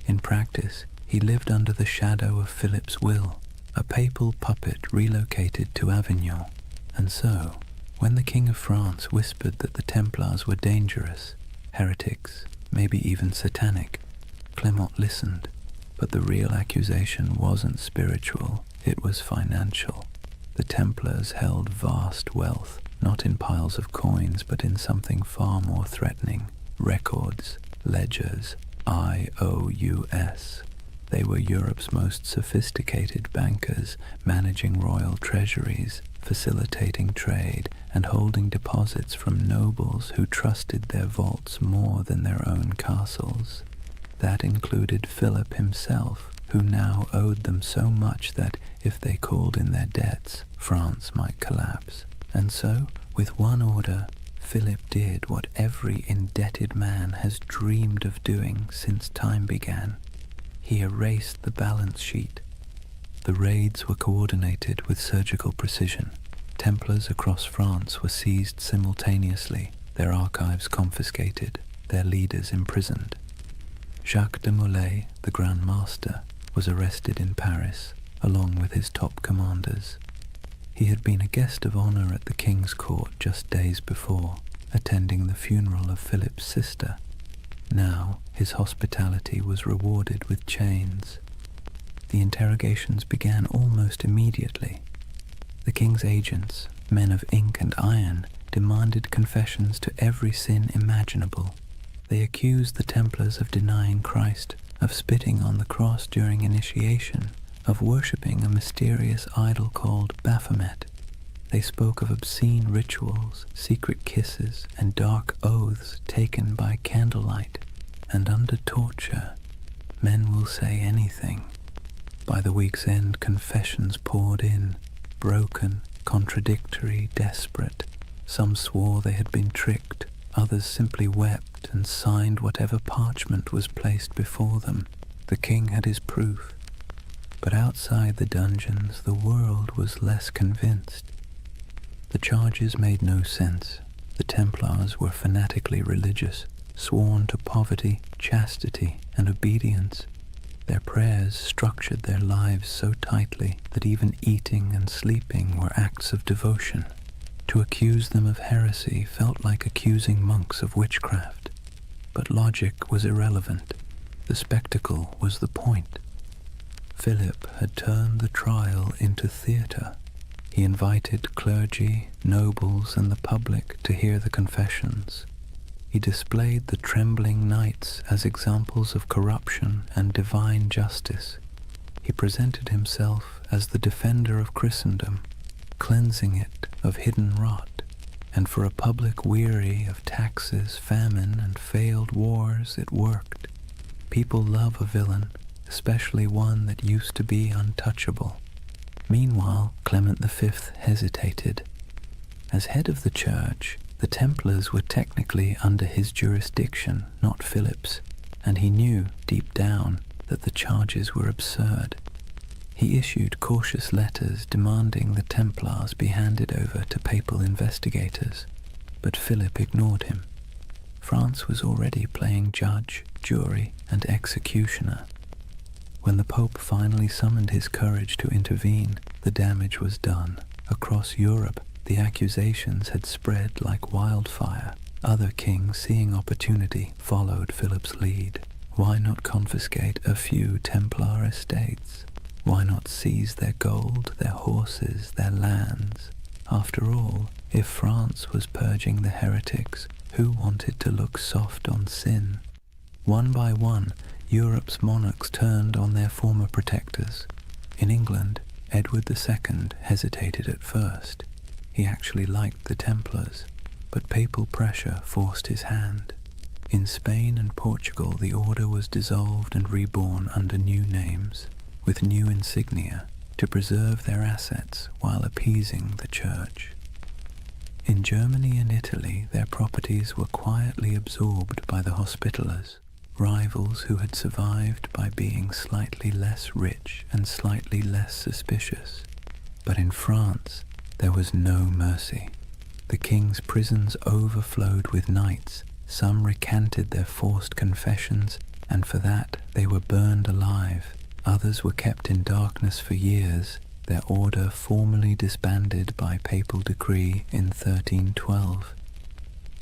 In practice, he lived under the shadow of Philip's will, a papal puppet relocated to Avignon. And so, when the King of France whispered that the Templars were dangerous, heretics, maybe even satanic, Clement listened. But the real accusation wasn't spiritual, it was financial. The Templars held vast wealth, not in piles of coins, but in something far more threatening: records, ledgers, IOUs. They were Europe's most sophisticated bankers, managing royal treasuries, facilitating trade, and holding deposits from nobles who trusted their vaults more than their own castles. That included Philip himself, who now owed them so much that, if they called in their debts, France might collapse. And so, with one order, Philip did what every indebted man has dreamed of doing since time began. He erased the balance sheet. The raids were coordinated with surgical precision. Templars across France were seized simultaneously, their archives confiscated, their leaders imprisoned. Jacques de Molay, the Grand Master, was arrested in Paris, along with his top commanders. He had been a guest of honor at the king's court just days before, attending the funeral of Philip's sister. Now his hospitality was rewarded with chains. The interrogations began almost immediately. The king's agents, men of ink and iron, demanded confessions to every sin imaginable. They accused the Templars of denying Christ, of spitting on the cross during initiation, of worshipping a mysterious idol called Baphomet. They spoke of obscene rituals, secret kisses, and dark oaths taken by candlelight. And under torture, men will say anything. By the week's end, confessions poured in, broken, contradictory, desperate. Some swore they had been tricked, others simply wept and signed whatever parchment was placed before them. The king had his proof. But outside the dungeons, the world was less convinced. The charges made no sense. The Templars were fanatically religious, sworn to poverty, chastity, and obedience. Their prayers structured their lives so tightly that even eating and sleeping were acts of devotion. To accuse them of heresy felt like accusing monks of witchcraft. But logic was irrelevant. The spectacle was the point. Philip had turned the trial into theatre. He invited clergy, nobles, and the public to hear the confessions. He displayed the trembling knights as examples of corruption and divine justice. He presented himself as the defender of Christendom, cleansing it of hidden rot. And for a public weary of taxes, famine, and failed wars, it worked. People love a villain, especially one that used to be untouchable. Meanwhile, Clement V hesitated. As head of the church, the Templars were technically under his jurisdiction, not Philip's, and he knew, deep down, that the charges were absurd. He issued cautious letters demanding the Templars be handed over to papal investigators, but Philip ignored him. France was already playing judge, jury, and executioner. When the Pope finally summoned his courage to intervene, the damage was done. Across Europe, the accusations had spread like wildfire. Other kings, seeing opportunity, followed Philip's lead. Why not confiscate a few Templar estates? Why not seize their gold, their horses, their lands? After all, if France was purging the heretics, who wanted to look soft on sin? One by one, Europe's monarchs turned on their former protectors. In England, Edward II hesitated at first. He actually liked the Templars, but papal pressure forced his hand. In Spain and Portugal, the order was dissolved and reborn under new names, with new insignia, to preserve their assets while appeasing the church. In Germany and Italy, their properties were quietly absorbed by the Hospitallers, rivals who had survived by being slightly less rich and slightly less suspicious. But in France, there was no mercy. The king's prisons overflowed with knights. Some recanted their forced confessions, and for that they were burned alive. Others were kept in darkness for years, their order formally disbanded by papal decree in 1312.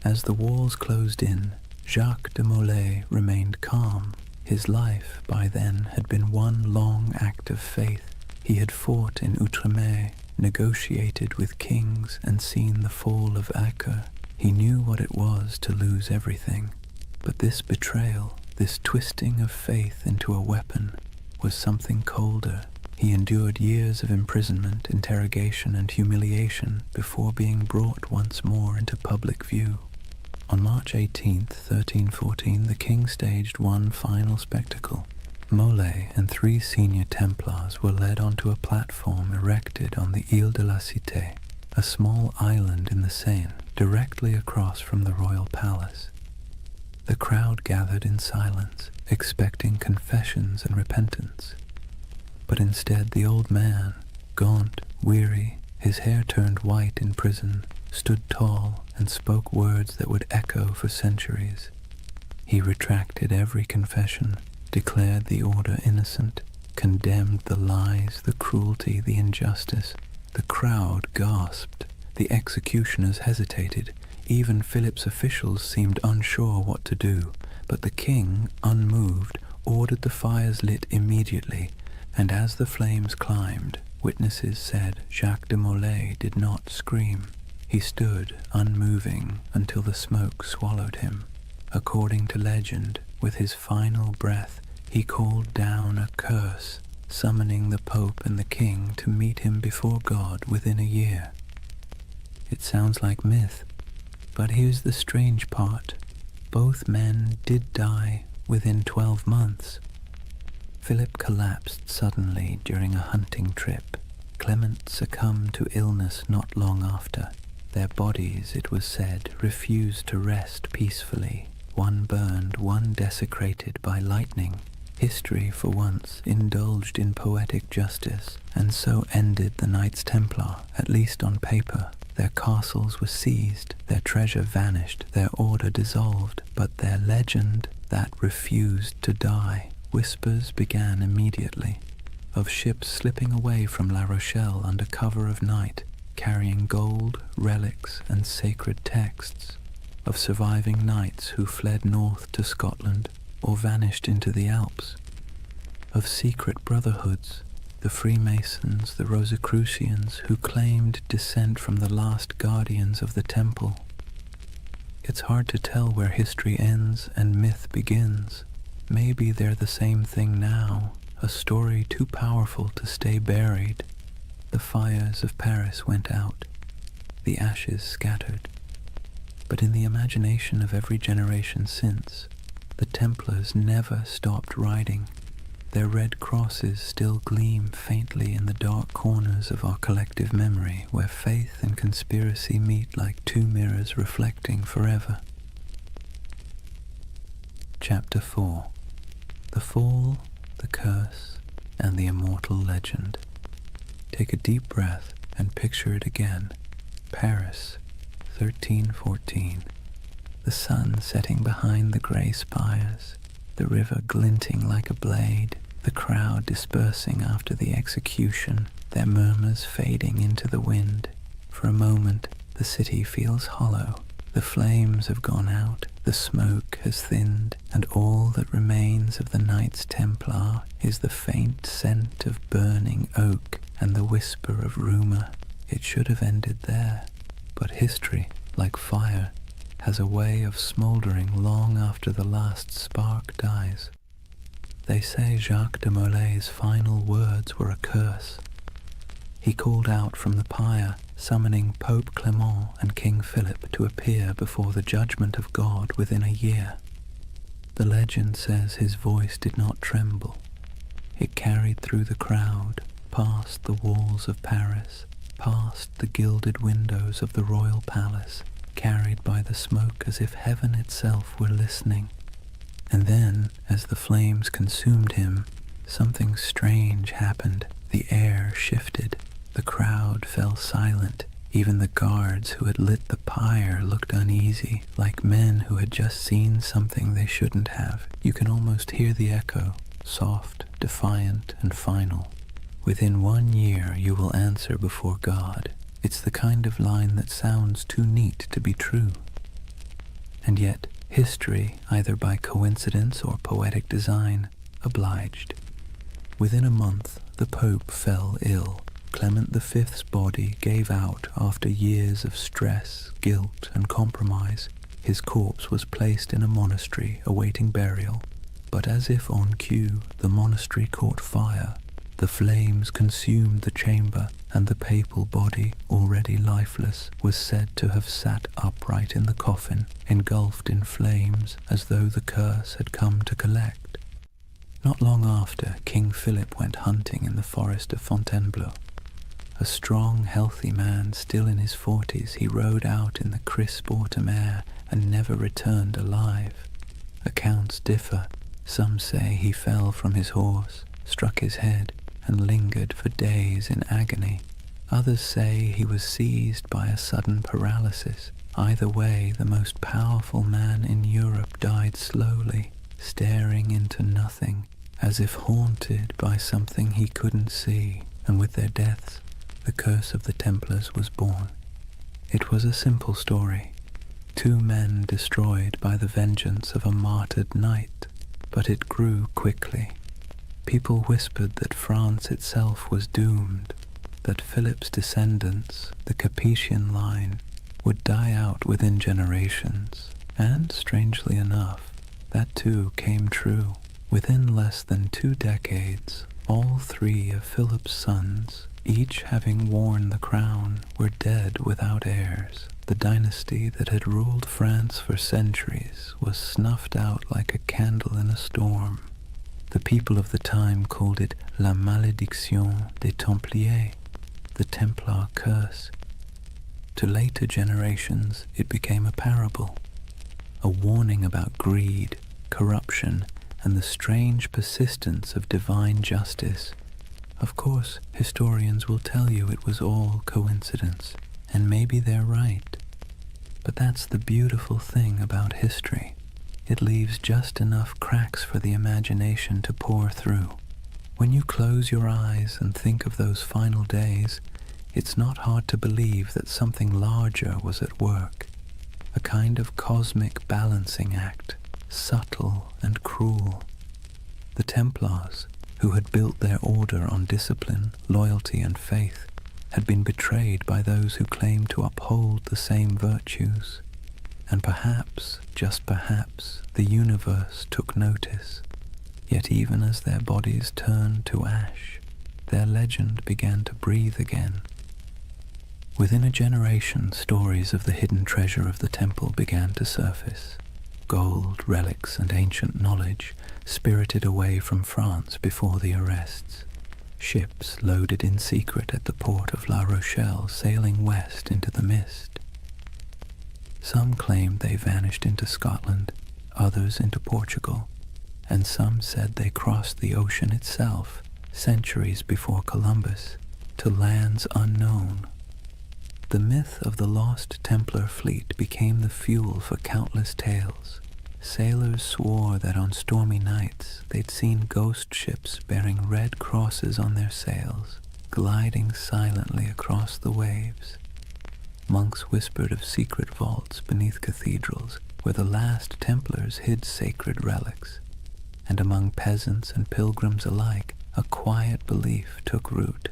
As the walls closed in, Jacques de Molay remained calm. His life, by then, had been one long act of faith. He had fought in Outremer, negotiated with kings, and seen the fall of Acre. He knew what it was to lose everything. But this betrayal, this twisting of faith into a weapon, was something colder. He endured years of imprisonment, interrogation, and humiliation before being brought once more into public view. On March 18th, 1314, the king staged one final spectacle. Molay and 3 senior Templars were led onto a platform erected on the Ile de la Cité, a small island in the Seine, directly across from the royal palace. The crowd gathered in silence, expecting confessions and repentance. But instead the old man, gaunt, weary, his hair turned white in prison, stood tall and spoke words that would echo for centuries. He retracted every confession, declared the order innocent, condemned the lies, the cruelty, the injustice. The crowd gasped. The executioners hesitated. Even Philip's officials seemed unsure what to do, but the king, unmoved, ordered the fires lit immediately, and as the flames climbed, witnesses said Jacques de Molay did not scream. He stood, unmoving, until the smoke swallowed him. According to legend, with his final breath, he called down a curse, summoning the Pope and the King to meet him before God within a year. It sounds like myth, but here's the strange part. Both men did die within 12 months. Philip collapsed suddenly during a hunting trip. Clement succumbed to illness not long after. Their bodies, it was said, refused to rest peacefully. One burned, one desecrated by lightning. History, for once, indulged in poetic justice, and so ended the Knights Templar, at least on paper. Their castles were seized, their treasure vanished, their order dissolved, but their legend, that refused to die. Whispers began immediately, of ships slipping away from La Rochelle under cover of night, carrying gold, relics, and sacred texts, of surviving knights who fled north to Scotland or vanished into the Alps, of secret brotherhoods, the Freemasons, the Rosicrucians, who claimed descent from the last guardians of the temple. It's hard to tell where history ends and myth begins. Maybe they're the same thing now, a story too powerful to stay buried. The fires of Paris went out, the ashes scattered. But in the imagination of every generation since, the Templars never stopped riding. Their red crosses still gleam faintly in the dark corners of our collective memory, where faith and conspiracy meet like two mirrors reflecting forever. Chapter 4. The Fall, the Curse, and the Immortal Legend. Take a deep breath and picture it again. Paris, 1314. The sun setting behind the grey spires, the river glinting like a blade, the crowd dispersing after the execution, their murmurs fading into the wind. For a moment, the city feels hollow. The flames have gone out, the smoke has thinned, and all that remains of the Knights Templar is the faint scent of burning oak and the whisper of rumour. It should have ended there, but history, like fire, has a way of smouldering long after the last spark dies. They say Jacques de Molay's final words were a curse. He called out from the pyre, summoning Pope Clement and King Philip to appear before the judgment of God within a year. The legend says his voice did not tremble. It carried through the crowd, past the walls of Paris, past the gilded windows of the royal palace, carried by the smoke as if heaven itself were listening. And then, as the flames consumed him, something strange happened. The air shifted. The crowd fell silent. Even the guards who had lit the pyre looked uneasy, like men who had just seen something they shouldn't have. You can almost hear the echo, soft, defiant, and final. Within 1 year you will answer before God. It's the kind of line that sounds too neat to be true. And yet, history, either by coincidence or poetic design, obliged. Within a month, the Pope fell ill. Clement V's body gave out after years of stress, guilt, and compromise. His corpse was placed in a monastery awaiting burial, but as if on cue, the monastery caught fire. The flames consumed the chamber, and the papal body, already lifeless, was said to have sat upright in the coffin, engulfed in flames as though the curse had come to collect. Not long after, King Philip went hunting in the forest of Fontainebleau. A strong, healthy man, still in his 40s, he rode out in the crisp autumn air and never returned alive. Accounts differ. Some say he fell from his horse, struck his head, and lingered for days in agony. Others say he was seized by a sudden paralysis. Either way, the most powerful man in Europe died slowly, staring into nothing, as if haunted by something he couldn't see, and with their deaths, the curse of the Templars was born. It was a simple story. 2 men destroyed by the vengeance of a martyred knight, but it grew quickly. People whispered that France itself was doomed, that Philip's descendants, the Capetian line, would die out within generations, and, strangely enough, that too came true. Within less than 2 decades, all 3 of Philip's sons, each having worn the crown, were dead without heirs. The dynasty that had ruled France for centuries was snuffed out like a candle in a storm. The people of the time called it La Malédiction des Templiers, the Templar curse. To later generations, it became a parable, a warning about greed, corruption, and the strange persistence of divine justice. Of course, historians will tell you it was all coincidence, and maybe they're right. But that's the beautiful thing about history. It leaves just enough cracks for the imagination to pour through. When you close your eyes and think of those final days, it's not hard to believe that something larger was at work, a kind of cosmic balancing act, subtle and cruel. The Templars, who had built their order on discipline, loyalty, and faith, had been betrayed by those who claimed to uphold the same virtues. And perhaps, just perhaps, the universe took notice. Yet even as their bodies turned to ash, their legend began to breathe again. Within a generation, stories of the hidden treasure of the temple began to surface. Gold, relics, and ancient knowledge spirited away from France before the arrests. Ships loaded in secret at the port of La Rochelle, sailing west into the mist. Some claimed they vanished into Scotland, others into Portugal, and some said they crossed the ocean itself, centuries before Columbus, to lands unknown. The myth of the lost Templar fleet became the fuel for countless tales. Sailors swore that on stormy nights they'd seen ghost ships bearing red crosses on their sails, gliding silently across the waves. Monks whispered of secret vaults beneath cathedrals where the last Templars hid sacred relics, and among peasants and pilgrims alike a quiet belief took root.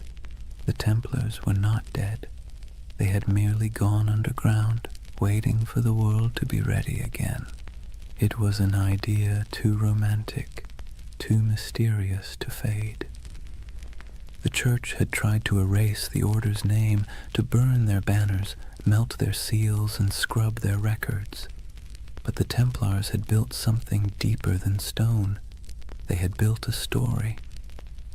The Templars were not dead. They had merely gone underground, waiting for the world to be ready again. It was an idea too romantic, too mysterious to fade. The church had tried to erase the order's name, to burn their banners, melt their seals, and scrub their records. But the Templars had built something deeper than stone. They had built a story,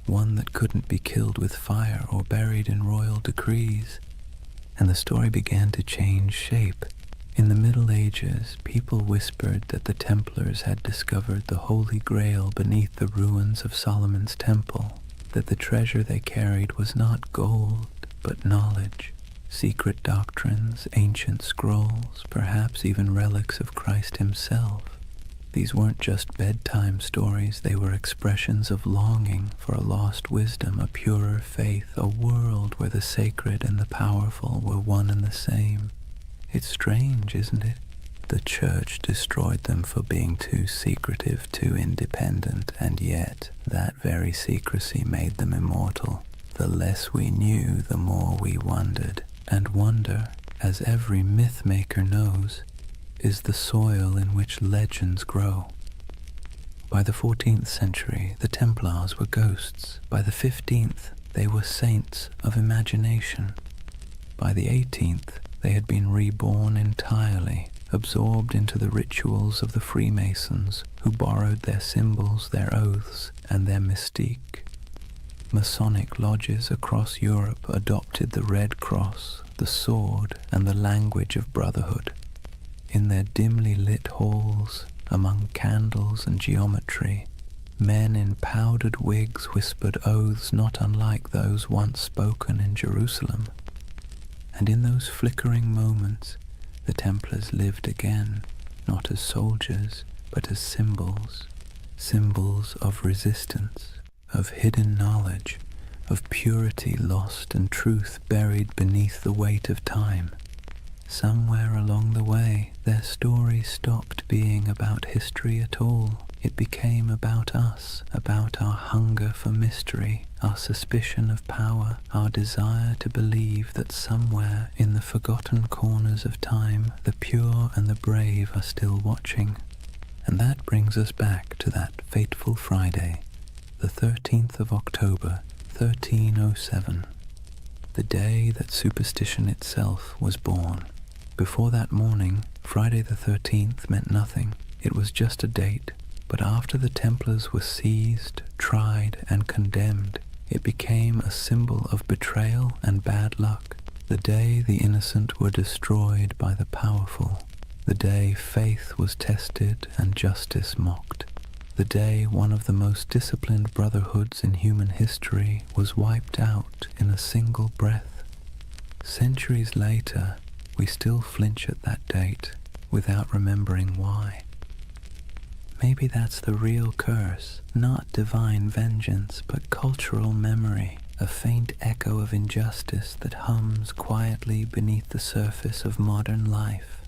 one that couldn't be killed with fire or buried in royal decrees. And the story began to change shape. In the Middle Ages, people whispered that the Templars had discovered the Holy Grail beneath the ruins of Solomon's temple, that the treasure they carried was not gold, but knowledge, secret doctrines, ancient scrolls, perhaps even relics of Christ himself. These weren't just bedtime stories, they were expressions of longing for a lost wisdom, a purer faith, a world where the sacred and the powerful were one and the same. It's strange, isn't it? The church destroyed them for being too secretive, too independent, and yet that very secrecy made them immortal. The less we knew, the more we wondered, and wonder, as every myth maker knows, is the soil in which legends grow. By the 14th century, the Templars were ghosts. By the 15th, they were saints of imagination. By the 18th, they had been reborn entirely, absorbed into the rituals of the Freemasons, who borrowed their symbols, their oaths, and their mystique. Masonic lodges across Europe adopted the Red Cross, the sword, and the language of brotherhood. In their dimly lit halls, among candles and geometry, men in powdered wigs whispered oaths not unlike those once spoken in Jerusalem. And in those flickering moments, the Templars lived again, not as soldiers, but as symbols, symbols of resistance, of hidden knowledge, of purity lost and truth buried beneath the weight of time. Somewhere along the way, their story stopped being about history at all. It became about us, about our hunger for mystery, our suspicion of power, our desire to believe that somewhere in the forgotten corners of time, the pure and the brave are still watching. And that brings us back to that fateful Friday, the 13th of October, 1307, the day that superstition itself was born. Before that morning, Friday the 13th meant nothing. It was just a date. But after the Templars were seized, tried, and condemned, it became a symbol of betrayal and bad luck. The day the innocent were destroyed by the powerful. The day faith was tested and justice mocked. The day one of the most disciplined brotherhoods in human history was wiped out in a single breath. Centuries later, we still flinch at that date without remembering why. Maybe that's the real curse, not divine vengeance, but cultural memory, a faint echo of injustice that hums quietly beneath the surface of modern life.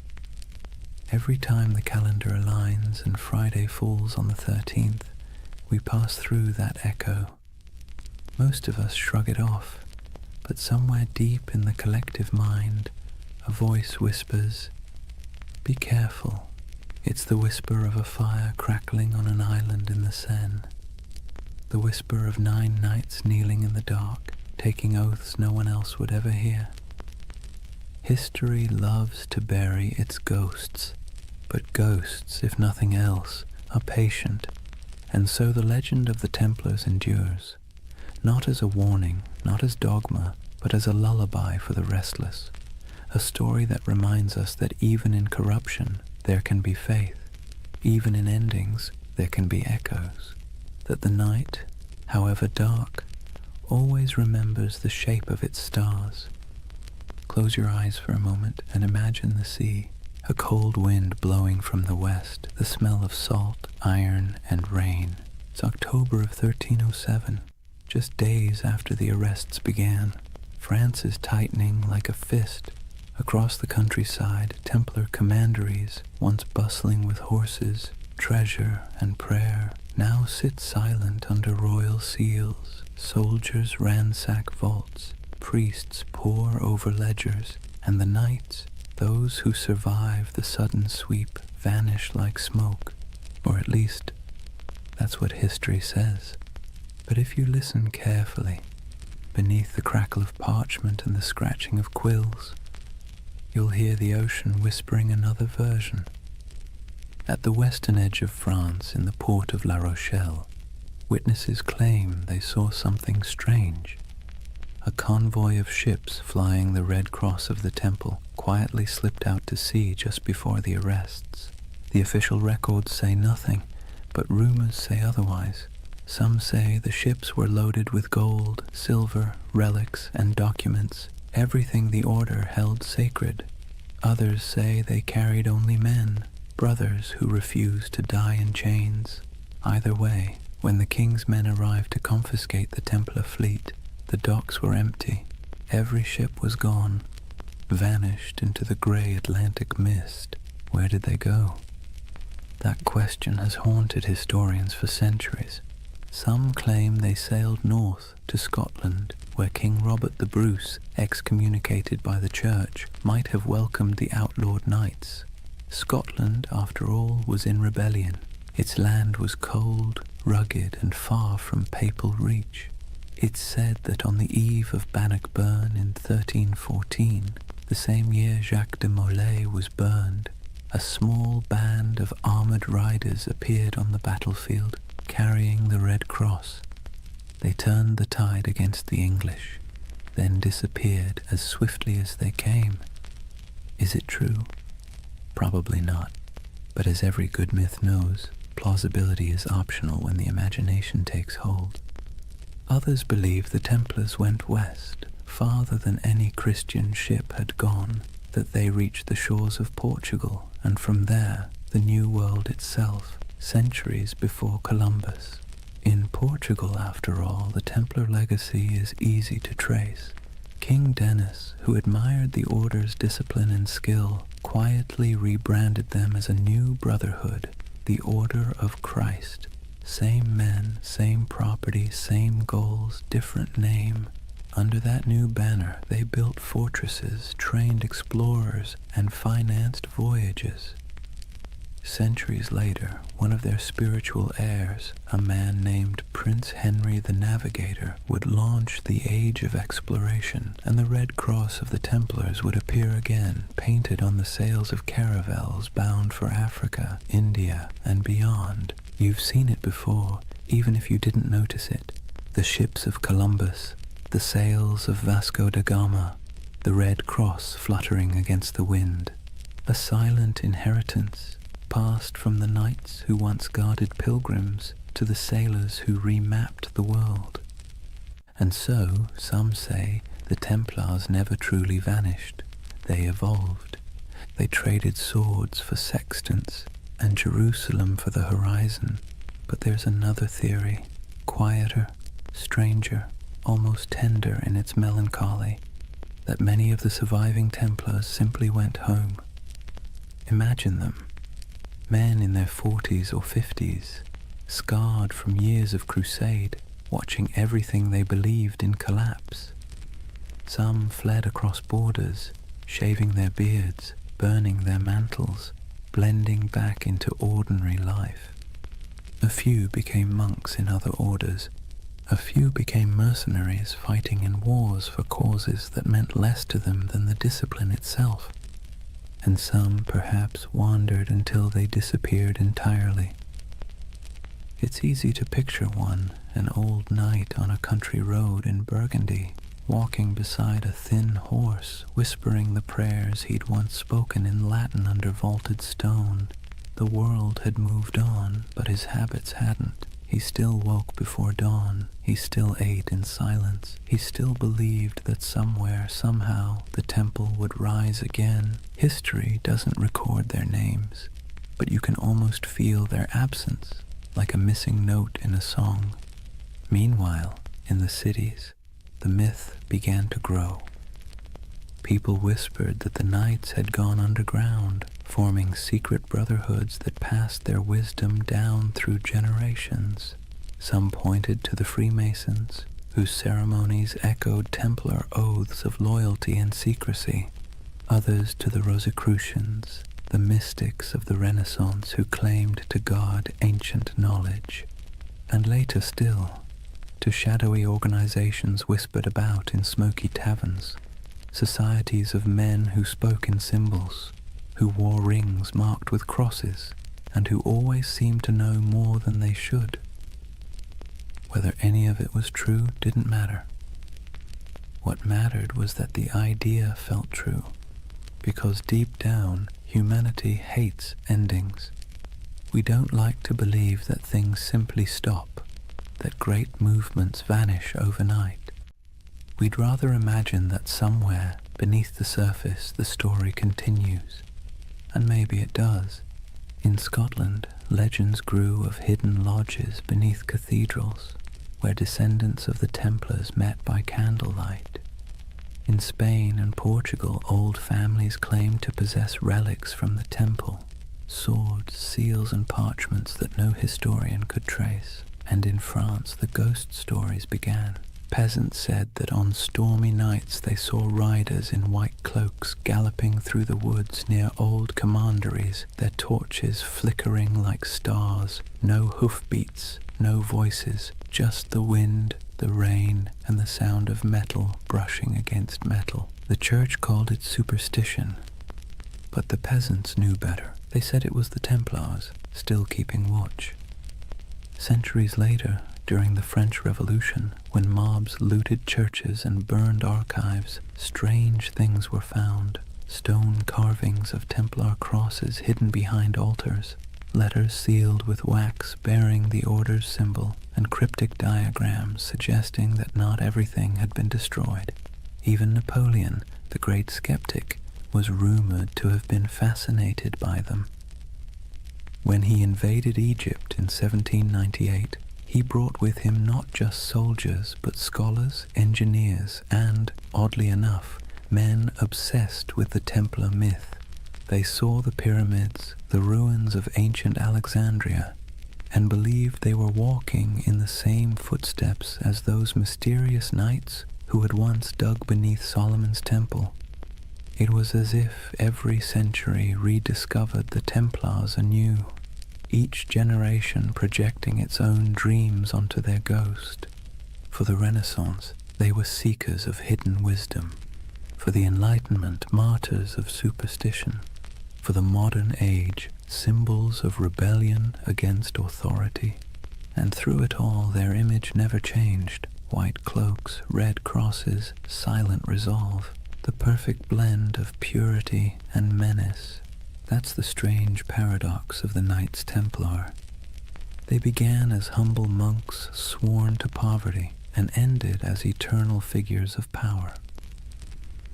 Every time the calendar aligns and Friday falls on the 13th, we pass through that echo. Most of us shrug it off, but somewhere deep in the collective mind, a voice whispers, "Be careful." It's the whisper of a fire crackling on an island in the Seine. The whisper of 9 knights kneeling in the dark, taking oaths no one else would ever hear. History loves to bury its ghosts, but ghosts, if nothing else, are patient, and so the legend of the Templars endures, not as a warning, not as dogma, but as a lullaby for the restless, a story that reminds us that even in corruption, there can be faith. Even in endings, there can be echoes. That the night, however dark, always remembers the shape of its stars. Close your eyes for a moment and imagine the sea, a cold wind blowing from the west, the smell of salt, iron, and rain. It's October of 1307, just days after the arrests began. France is tightening like a fist. Across the countryside, Templar commanderies, once bustling with horses, treasure, and prayer, now sit silent under royal seals. Soldiers ransack vaults, priests pore over ledgers, and the knights, those who survive the sudden sweep, vanish like smoke, or at least, that's what history says. But if you listen carefully, beneath the crackle of parchment and the scratching of quills, you'll hear the ocean whispering another version. At the western edge of France, in the port of La Rochelle, witnesses claim they saw something strange. A convoy of ships flying the Red Cross of the Temple quietly slipped out to sea just before the arrests. The official records say nothing, but rumors say otherwise. Some say the ships were loaded with gold, silver, relics, and documents, everything the order held sacred. Others say they carried only men, brothers who refused to die in chains. Either way, when the king's men arrived to confiscate the Templar fleet, the docks were empty. Every ship was gone, vanished into the grey Atlantic mist. Where did they go? That question has haunted historians for centuries. Some claim they sailed north to Scotland, where King Robert the Bruce, excommunicated by the Church, might have welcomed the outlawed knights. Scotland, after all, was in rebellion. Its land was cold, rugged, and far from papal reach. It's said that on the eve of Bannockburn in 1314, the same year Jacques de Molay was burned, a small band of armoured riders appeared on the battlefield, carrying the Red Cross. They turned the tide against the English, then disappeared as swiftly as they came. Is it true? Probably not. But as every good myth knows, plausibility is optional when the imagination takes hold. Others believe the Templars went west, farther than any Christian ship had gone, that they reached the shores of Portugal, and from there, the New World itself, centuries before Columbus. In Portugal, after all, the Templar legacy is easy to trace. King Denis, who admired the order's discipline and skill, quietly rebranded them as a new brotherhood, the Order of Christ. Same men, same property, same goals, different name. Under that new banner, they built fortresses, trained explorers, and financed voyages. Centuries later, one of their spiritual heirs, a man named Prince Henry the Navigator, would launch the Age of Exploration, and the Red Cross of the Templars would appear again, painted on the sails of caravels bound for Africa, India, and beyond. You've seen it before, even if you didn't notice it. The ships of Columbus, the sails of Vasco da Gama, the Red Cross fluttering against the wind. A silent inheritance, passed from the knights who once guarded pilgrims to the sailors who remapped the world. And so, some say, the Templars never truly vanished. They evolved. They traded swords for sextants and Jerusalem for the horizon. But there's another theory, quieter, stranger, almost tender in its melancholy, that many of the surviving Templars simply went home. Imagine them. Men in their 40s or 50s, scarred from years of crusade, watching everything they believed in collapse. Some fled across borders, shaving their beards, burning their mantles, blending back into ordinary life. A few became monks in other orders. A few became mercenaries fighting in wars for causes that meant less to them than the discipline itself. And some perhaps wandered until they disappeared entirely. It's easy to picture one, an old knight on a country road in Burgundy, walking beside a thin horse, whispering the prayers he'd once spoken in Latin under vaulted stone. The world had moved on, but his habits hadn't. He still woke before dawn. He still ate in silence. He still believed that somewhere, somehow, the temple would rise again. History doesn't record their names, but you can almost feel their absence, like a missing note in a song. Meanwhile, in the cities, the myth began to grow. People whispered that the knights had gone underground, forming secret brotherhoods that passed their wisdom down through generations. Some pointed to the Freemasons, whose ceremonies echoed Templar oaths of loyalty and secrecy. Others to the Rosicrucians, the mystics of the Renaissance who claimed to guard ancient knowledge. And later still, to shadowy organizations whispered about in smoky taverns, societies of men who spoke in symbols, who wore rings marked with crosses, and who always seemed to know more than they should. Whether any of it was true didn't matter. What mattered was that the idea felt true, because deep down, humanity hates endings. We don't like to believe that things simply stop, that great movements vanish overnight. We'd rather imagine that somewhere, beneath the surface, the story continues. And maybe it does. In Scotland, legends grew of hidden lodges beneath cathedrals, where descendants of the Templars met by candlelight. In Spain and Portugal, old families claimed to possess relics from the temple, swords, seals, and parchments that no historian could trace. And in France, the ghost stories began. Peasants said that on stormy nights they saw riders in white cloaks galloping through the woods near old commanderies, their torches flickering like stars. No hoofbeats, no voices, just the wind, the rain, and the sound of metal brushing against metal. The church called it superstition, but the peasants knew better. They said it was the Templars, still keeping watch. Centuries later, during the French Revolution, when mobs looted churches and burned archives, strange things were found. Stone carvings of Templar crosses hidden behind altars, letters sealed with wax bearing the order's symbol, and cryptic diagrams suggesting that not everything had been destroyed. Even Napoleon, the great skeptic, was rumored to have been fascinated by them. When he invaded Egypt in 1798, he brought with him not just soldiers, but scholars, engineers, and, oddly enough, men obsessed with the Templar myth. They saw the pyramids, the ruins of ancient Alexandria, and believed they were walking in the same footsteps as those mysterious knights who had once dug beneath Solomon's temple. It was as if every century rediscovered the Templars anew, each generation projecting its own dreams onto their ghost. For the Renaissance, they were seekers of hidden wisdom. For the Enlightenment, martyrs of superstition. For the modern age, symbols of rebellion against authority. And through it all, their image never changed. White cloaks, red crosses, silent resolve. The perfect blend of purity and menace. That's the strange paradox of the Knights Templar. They began as humble monks sworn to poverty and ended as eternal figures of power.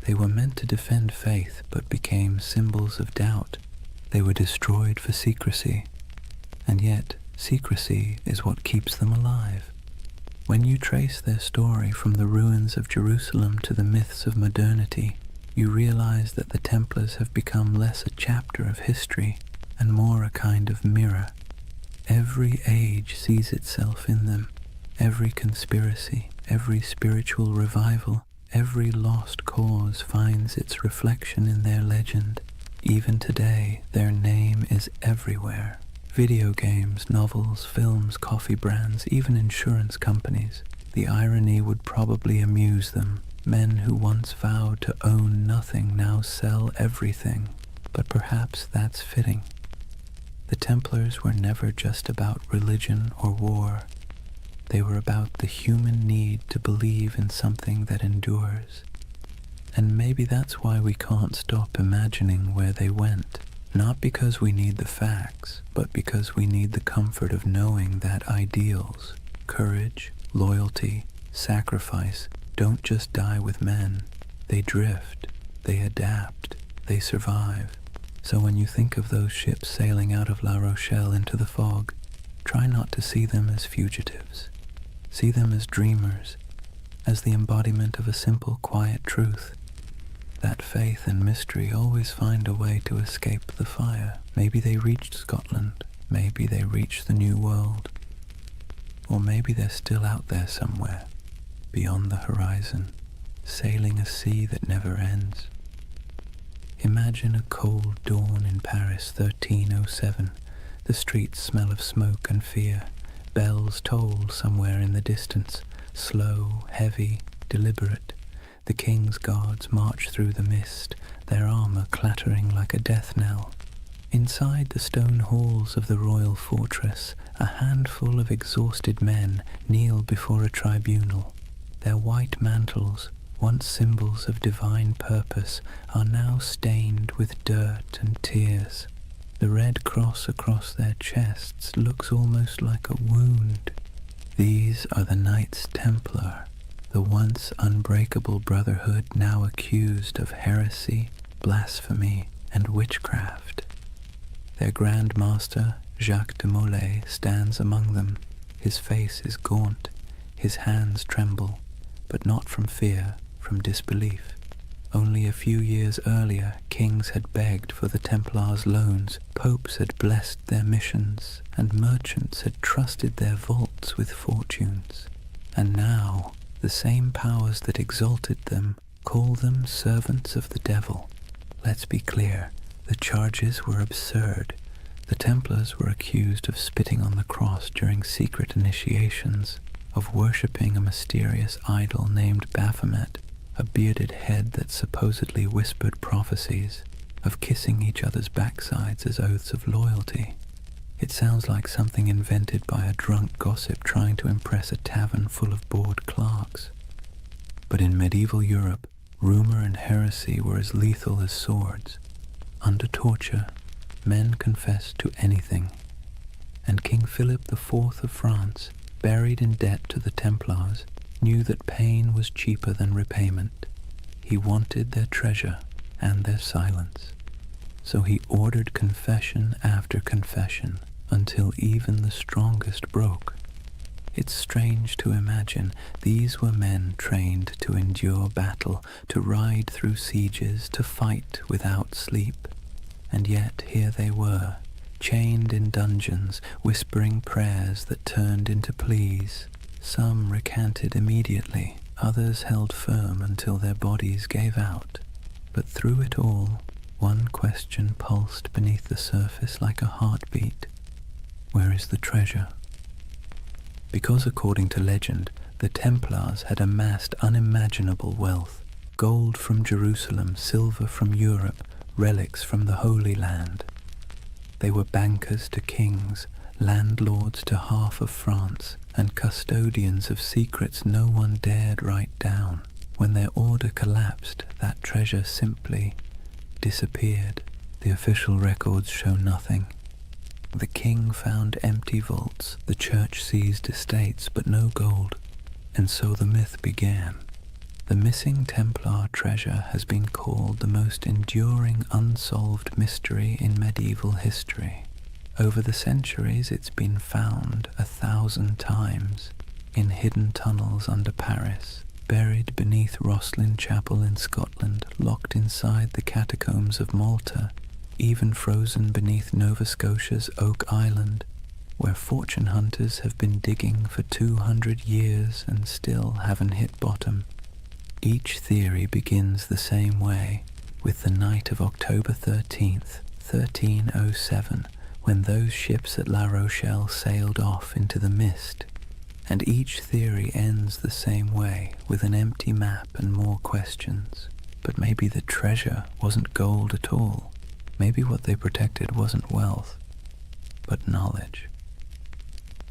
They were meant to defend faith but became symbols of doubt. They were destroyed for secrecy, and yet secrecy is what keeps them alive. When you trace their story from the ruins of Jerusalem to the myths of modernity, you realize that the Templars have become less a chapter of history and more a kind of mirror. Every age sees itself in them. Every conspiracy, every spiritual revival, every lost cause finds its reflection in their legend. Even today, their name is everywhere. Video games, novels, films, coffee brands, even insurance companies. The irony would probably amuse them. Men who once vowed to own nothing now sell everything. But perhaps that's fitting. The Templars were never just about religion or war. They were about the human need to believe in something that endures. And maybe that's why we can't stop imagining where they went. Not because we need the facts, but because we need the comfort of knowing that ideals, courage, loyalty, sacrifice don't just die with men. They drift, they adapt, they survive. So when you think of those ships sailing out of La Rochelle into the fog, try not to see them as fugitives. See them as dreamers, as the embodiment of a simple, quiet truth. That faith and mystery always find a way to escape the fire. Maybe they reached Scotland, maybe they reached the New World, or maybe they're still out there somewhere, beyond the horizon, sailing a sea that never ends. Imagine a cold dawn in Paris, 1307. The streets smell of smoke and fear. Bells toll somewhere in the distance, slow, heavy, deliberate. The king's guards march through the mist, their armor clattering like a death knell. Inside the stone halls of the royal fortress, a handful of exhausted men kneel before a tribunal. Their white mantles, once symbols of divine purpose, are now stained with dirt and tears. The red cross across their chests looks almost like a wound. These are the Knights Templar, the once unbreakable brotherhood now accused of heresy, blasphemy, and witchcraft. Their Grand Master, Jacques de Molay, stands among them. His face is gaunt, his hands tremble, but not from fear, from disbelief. Only a few years earlier, kings had begged for the Templars' loans, popes had blessed their missions, and merchants had trusted their vaults gods with fortunes, and now the same powers that exalted them call them servants of the devil. Let's be clear, the charges were absurd. The Templars were accused of spitting on the cross during secret initiations, of worshipping a mysterious idol named Baphomet, a bearded head that supposedly whispered prophecies, of kissing each other's backsides as oaths of loyalty. It sounds like something invented by a drunk gossip trying to impress a tavern full of bored clerks. But in medieval Europe, rumor and heresy were as lethal as swords. Under torture, men confessed to anything. And King Philip IV of France, buried in debt to the Templars, knew that pain was cheaper than repayment. He wanted their treasure and their silence. So he ordered confession after confession until even the strongest broke. It's strange to imagine these were men trained to endure battle, to ride through sieges, to fight without sleep. And yet here they were, chained in dungeons, whispering prayers that turned into pleas. Some recanted immediately, others held firm until their bodies gave out. But through it all, one question pulsed beneath the surface like a heartbeat. Where is the treasure? Because according to legend, the Templars had amassed unimaginable wealth. Gold from Jerusalem, silver from Europe, relics from the Holy Land. They were bankers to kings, landlords to half of France, and custodians of secrets no one dared write down. When their order collapsed, that treasure simply disappeared. The official records show nothing. The king found empty vaults, the church seized estates, but no gold. And so the myth began. The missing Templar treasure has been called the most enduring unsolved mystery in medieval history. Over the centuries it's been found 1,000 times, in hidden tunnels under Paris, buried beneath Rosslyn Chapel in Scotland, locked inside the catacombs of Malta, even frozen beneath Nova Scotia's Oak Island, where fortune hunters have been digging for 200 years and still haven't hit bottom. Each theory begins the same way, with the night of October 13th, 1307, when those ships at La Rochelle sailed off into the mist. And each theory ends the same way, with an empty map and more questions. But maybe the treasure wasn't gold at all. Maybe what they protected wasn't wealth, but knowledge.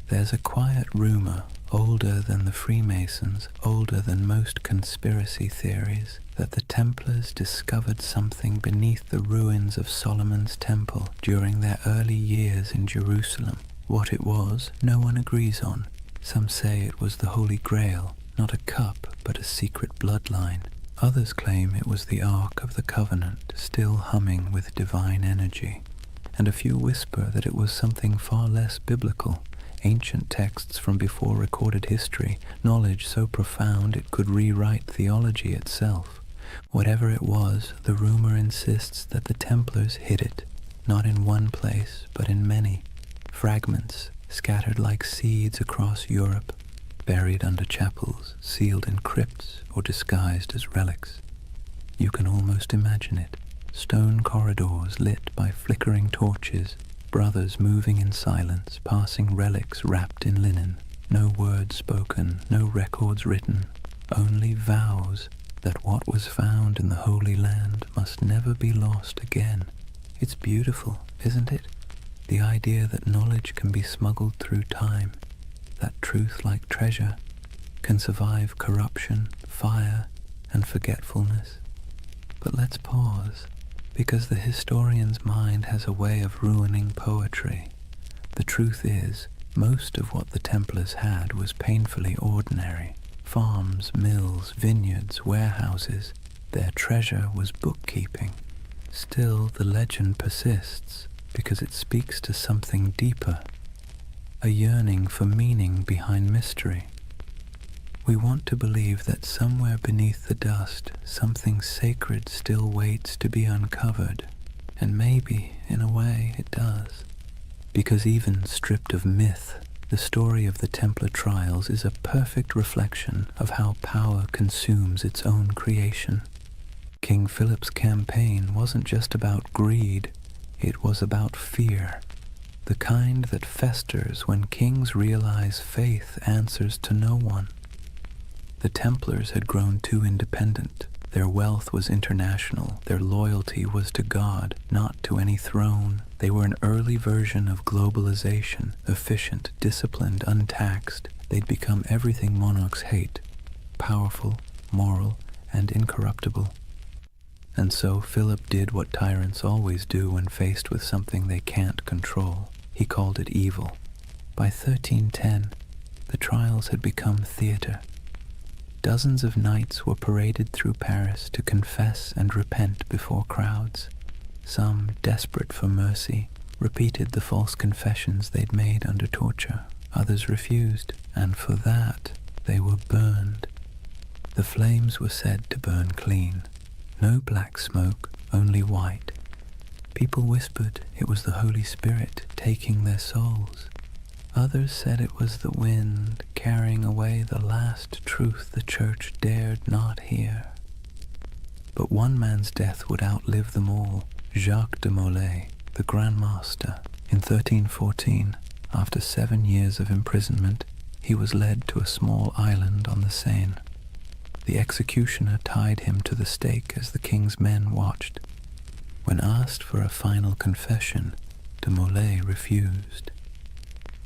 There's a quiet rumor, older than the Freemasons, older than most conspiracy theories, that the Templars discovered something beneath the ruins of Solomon's Temple during their early years in Jerusalem. What it was, no one agrees on. Some say it was the Holy Grail, not a cup, but a secret bloodline. Others claim it was the Ark of the Covenant, still humming with divine energy. And a few whisper that it was something far less biblical, ancient texts from before recorded history, knowledge so profound it could rewrite theology itself. Whatever it was, the rumor insists that the Templars hid it, not in one place, but in many. Fragments scattered like seeds across Europe, buried under chapels, sealed in crypts, or disguised as relics. You can almost imagine it. Stone corridors lit by flickering torches, brothers moving in silence, passing relics wrapped in linen. No words spoken, no records written, only vows that what was found in the Holy Land must never be lost again. It's beautiful, isn't it? The idea that knowledge can be smuggled through time, that truth, like treasure, can survive corruption, fire, and forgetfulness. But let's pause, because the historian's mind has a way of ruining poetry. The truth is, most of what the Templars had was painfully ordinary. Farms, mills, vineyards, warehouses. Their treasure was bookkeeping. Still, the legend persists, because it speaks to something deeper, a yearning for meaning behind mystery. We want to believe that somewhere beneath the dust, something sacred still waits to be uncovered, and maybe, in a way, it does. Because even stripped of myth, The story of the Templar trials is a perfect reflection of how power consumes its own creation. King Philip's campaign wasn't just about greed, it was about fear, the kind that festers when kings realize faith answers to no one. The Templars had grown too independent. Their wealth was international. Their loyalty was to God, not to any throne. They were an early version of globalization, efficient, disciplined, untaxed. They'd become everything monarchs hate, powerful, moral, and incorruptible. And so Philip did what tyrants always do when faced with something they can't control. He called it evil. By 1310, the trials had become theater. Dozens of knights were paraded through Paris to confess and repent before crowds. Some, desperate for mercy, repeated the false confessions they'd made under torture. Others refused, and for that they were burned. The flames were said to burn clean. No black smoke, only white. People whispered it was the Holy Spirit taking their souls. Others said it was the wind carrying away the last truth the church dared not hear. But one man's death would outlive them all, Jacques de Molay, the Grand Master. In 1314, after 7 years of imprisonment, he was led to a small island on the Seine. The executioner tied him to the stake as the king's men watched. When asked for a final confession, de Molay refused.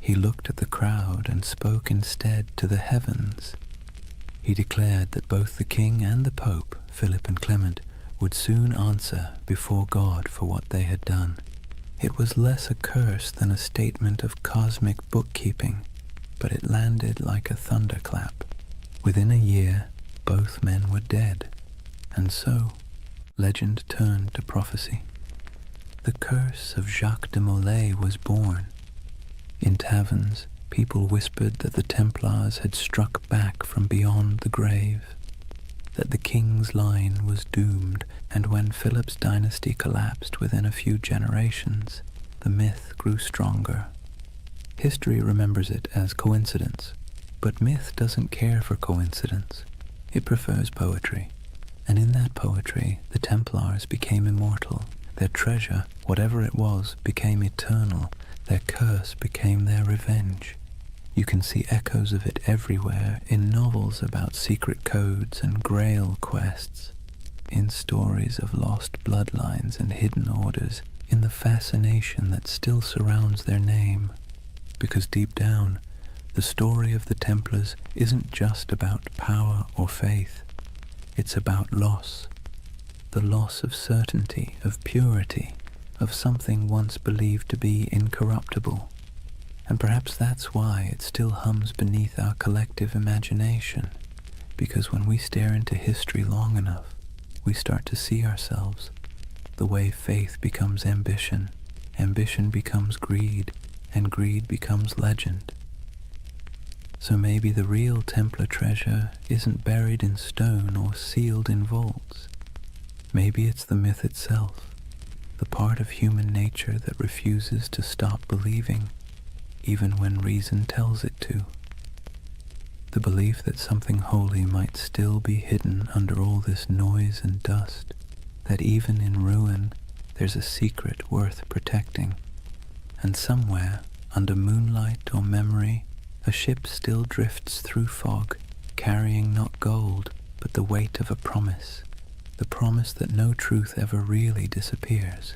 He looked at the crowd and spoke instead to the heavens. He declared that both the king and the pope, Philip and Clement, would soon answer before God for what they had done. It was less a curse than a statement of cosmic bookkeeping, but it landed like a thunderclap. Within a year, both men were dead, and so legend turned to prophecy. The curse of Jacques de Molay was born. In taverns, people whispered that the Templars had struck back from beyond the grave, that the king's line was doomed, and when Philip's dynasty collapsed within a few generations, the myth grew stronger. History remembers it as coincidence, but myth doesn't care for coincidence. It prefers poetry, and in that poetry, the Templars became immortal. Their treasure, whatever it was, became eternal. Their curse became their revenge. You can see echoes of it everywhere, in novels about secret codes and grail quests, in stories of lost bloodlines and hidden orders, in the fascination that still surrounds their name. Because deep down, the story of the Templars isn't just about power or faith. It's about loss. The loss of certainty, of purity, of something once believed to be incorruptible. And perhaps that's why it still hums beneath our collective imagination, because when we stare into history long enough, we start to see ourselves. The way faith becomes ambition, ambition becomes greed, and greed becomes legend. So maybe the real Templar treasure isn't buried in stone or sealed in vaults. Maybe it's the myth itself, the part of human nature that refuses to stop believing, even when reason tells it to. The belief that something holy might still be hidden under all this noise and dust, that even in ruin there's a secret worth protecting, and somewhere, under moonlight or memory, a ship still drifts through fog, carrying not gold, but the weight of a promise, the promise that no truth ever really disappears.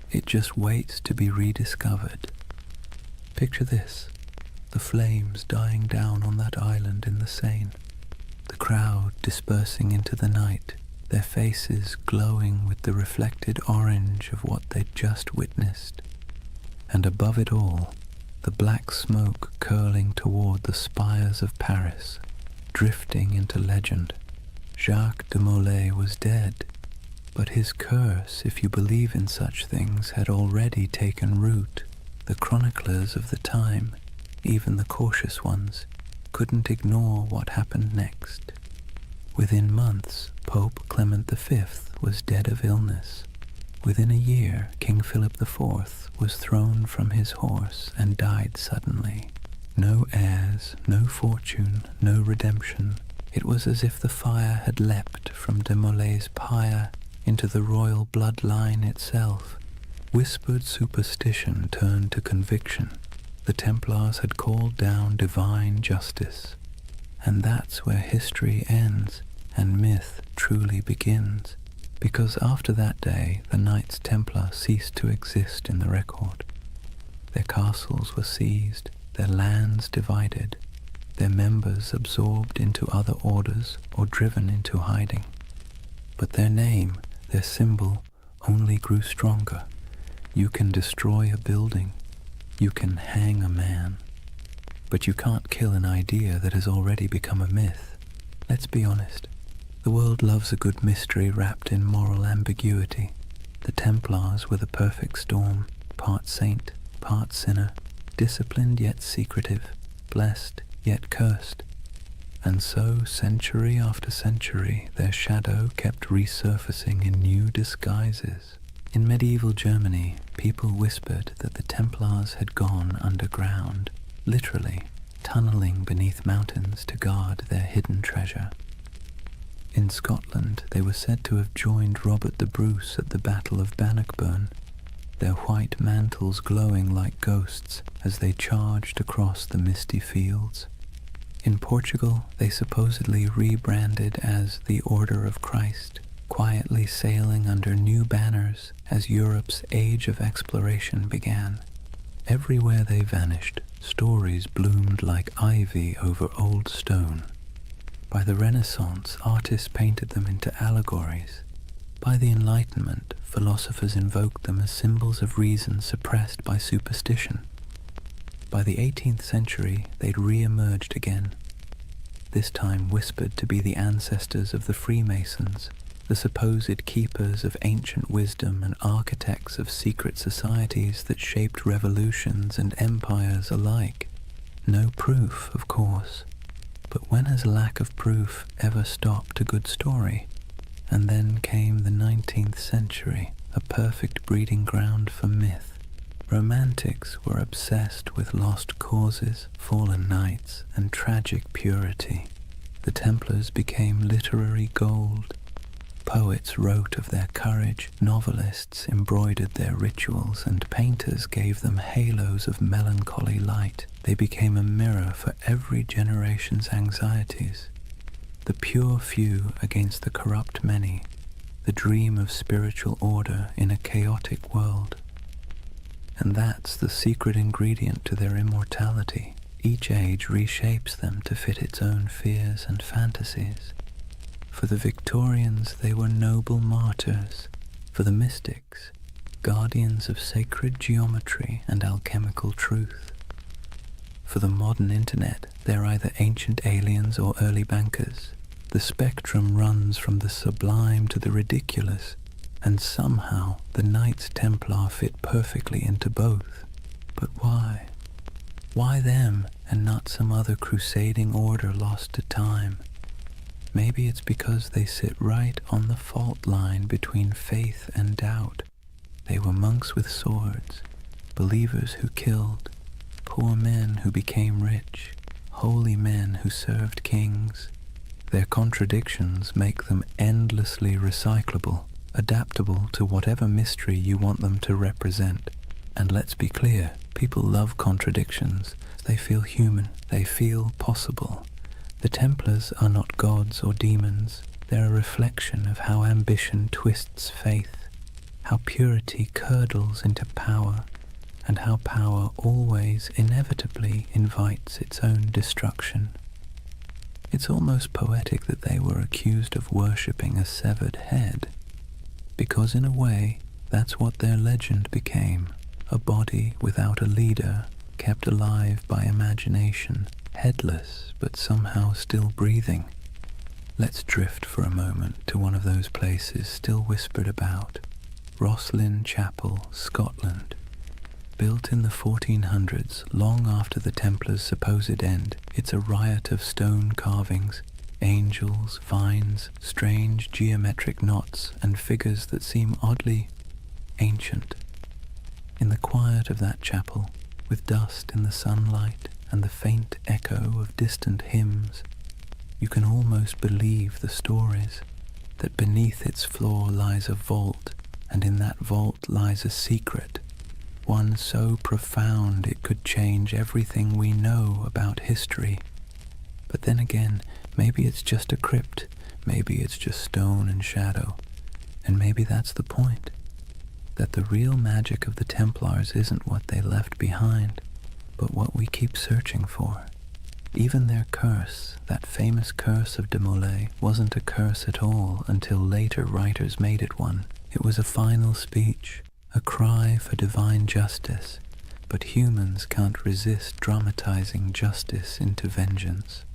It just waits to be rediscovered. Picture this, the flames dying down on that island in the Seine, the crowd dispersing into the night, their faces glowing with the reflected orange of what they'd just witnessed. And above it all, the black smoke curling toward the spires of Paris, drifting into legend. Jacques de Molay was dead, but his curse, if you believe in such things, had already taken root. The chroniclers of the time, even the cautious ones, couldn't ignore what happened next. Within months, Pope Clement V was dead of illness. Within a year, King Philip IV was thrown from his horse and died suddenly. No heirs, no fortune, no redemption. It was as if the fire had leapt from de Molay's pyre into the royal bloodline itself. Whispered superstition turned to conviction. The Templars had called down divine justice. And that's where history ends and myth truly begins, because after that day the Knights Templar ceased to exist in the record. Their castles were seized, their lands divided, their members absorbed into other orders or driven into hiding. But their name, their symbol, only grew stronger. You can destroy a building, you can hang a man, but you can't kill an idea that has already become a myth. Let's be honest. The world loves a good mystery wrapped in moral ambiguity. The Templars were the perfect storm, part saint, part sinner, disciplined yet secretive, blessed yet cursed. And so, century after century, their shadow kept resurfacing in new disguises. In medieval Germany, people whispered that the Templars had gone underground, literally tunneling beneath mountains to guard their hidden treasure. In Scotland, they were said to have joined Robert the Bruce at the Battle of Bannockburn, their white mantles glowing like ghosts as they charged across the misty fields. In Portugal, they supposedly rebranded as the Order of Christ, quietly sailing under new banners as Europe's age of exploration began. Everywhere they vanished, stories bloomed like ivy over old stone. By the Renaissance, artists painted them into allegories. By the Enlightenment, philosophers invoked them as symbols of reason suppressed by superstition. By the 18th century, they'd re-emerged again, this time whispered to be the ancestors of the Freemasons, the supposed keepers of ancient wisdom and architects of secret societies that shaped revolutions and empires alike. No proof, of course. But when has lack of proof ever stopped a good story? And then came the 19th century, a perfect breeding ground for myth. Romantics were obsessed with lost causes, fallen knights, and tragic purity. The Templars became literary gold. Poets wrote of their courage, novelists embroidered their rituals, and painters gave them halos of melancholy light. They became a mirror for every generation's anxieties. The pure few against the corrupt many, the dream of spiritual order in a chaotic world. And that's the secret ingredient to their immortality. Each age reshapes them to fit its own fears and fantasies. For the Victorians, they were noble martyrs. For the mystics, guardians of sacred geometry and alchemical truth. For the modern internet, they're either ancient aliens or early bankers. The spectrum runs from the sublime to the ridiculous, and somehow the Knights Templar fit perfectly into both. But why? Why them and not some other crusading order lost to time? Maybe it's because they sit right on the fault line between faith and doubt. They were monks with swords, believers who killed, poor men who became rich, holy men who served kings. Their contradictions make them endlessly recyclable, adaptable to whatever mystery you want them to represent. And let's be clear, people love contradictions. They feel human, they feel possible. The Templars are not gods or demons. They're a reflection of how ambition twists faith, how purity curdles into power, and how power always inevitably invites its own destruction. It's almost poetic that they were accused of worshipping a severed head, because in a way, that's what their legend became, a body without a leader, kept alive by imagination, headless but somehow still breathing. Let's drift for a moment to one of those places still whispered about, Rosslyn Chapel, Scotland. Built in the 1400s, long after the Templars' supposed end, it's a riot of stone carvings, angels, vines, strange geometric knots, and figures that seem oddly ancient. In the quiet of that chapel, with dust in the sunlight and the faint echo of distant hymns, you can almost believe the stories, that beneath its floor lies a vault, and in that vault lies a secret, one so profound it could change everything we know about history. But then again, maybe it's just a crypt, maybe it's just stone and shadow, and maybe that's the point, that the real magic of the Templars isn't what they left behind, but what we keep searching for. Even their curse, that famous curse of de Molay, wasn't a curse at all until later writers made it one. It was a final speech, a cry for divine justice, but humans can't resist dramatizing justice into vengeance.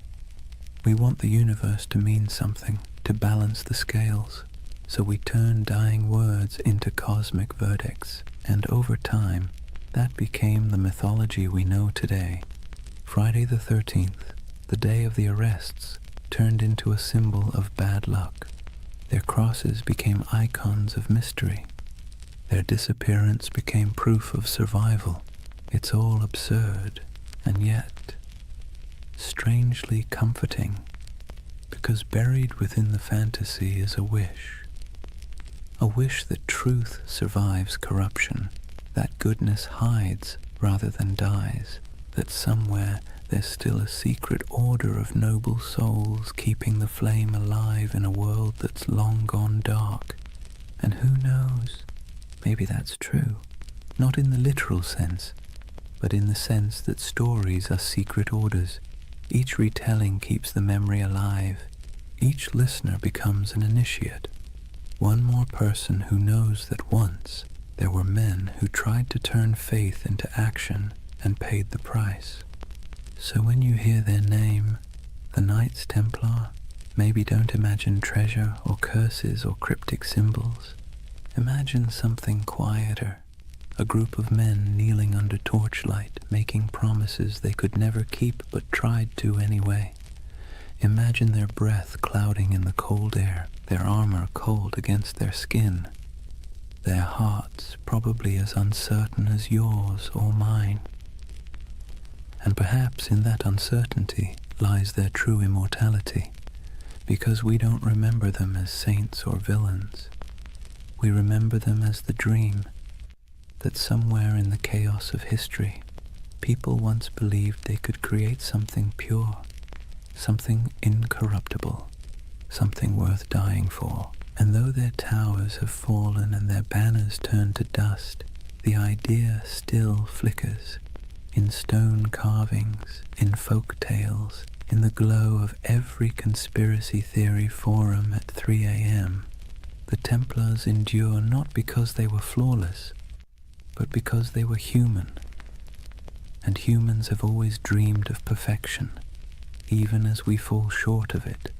We want the universe to mean something, to balance the scales, so we turn dying words into cosmic verdicts, and over time, that became the mythology we know today. Friday the 13th, the day of the arrests, turned into a symbol of bad luck. Their crosses became icons of mystery. Their disappearance became proof of survival. It's all absurd, and yet strangely comforting, because buried within the fantasy is a wish that truth survives corruption, that goodness hides rather than dies, that somewhere there's still a secret order of noble souls keeping the flame alive in a world that's long gone dark. And who knows, maybe that's true, not in the literal sense, but in the sense that stories are secret orders. Each retelling keeps the memory alive. Each listener becomes an initiate, one more person who knows that once there were men who tried to turn faith into action and paid the price. So when you hear their name, the Knights Templar, maybe don't imagine treasure or curses or cryptic symbols. Imagine something quieter, a group of men kneeling under torchlight, making promises they could never keep but tried to anyway. Imagine their breath clouding in the cold air, their armor cold against their skin, their hearts probably as uncertain as yours or mine. And perhaps in that uncertainty lies their true immortality, because we don't remember them as saints or villains. We remember them as the dream that somewhere in the chaos of history, people once believed they could create something pure, something incorruptible, something worth dying for. And though their towers have fallen and their banners turned to dust, the idea still flickers in stone carvings, in folk tales, in the glow of every conspiracy theory forum at 3 a.m. The Templars endure not because they were flawless, but because they were human. And humans have always dreamed of perfection, even as we fall short of it.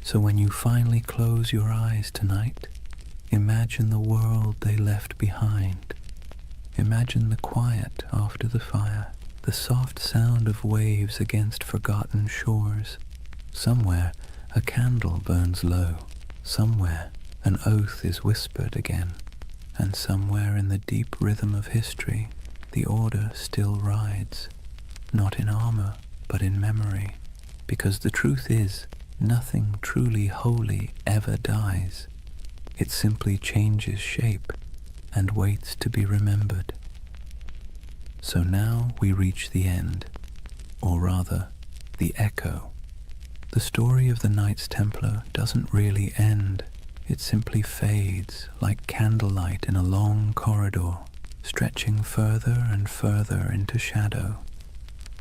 So when you finally close your eyes tonight, imagine the world they left behind. Imagine the quiet after the fire, the soft sound of waves against forgotten shores. Somewhere a candle burns low, somewhere an oath is whispered again, and somewhere in the deep rhythm of history, the order still rides, not in armor, but in memory, because the truth is, nothing truly holy ever dies. It simply changes shape and waits to be remembered. So now we reach the end, or rather, the echo. The story of the Knights Templar doesn't really end. It simply fades like candlelight in a long corridor, stretching further and further into shadow.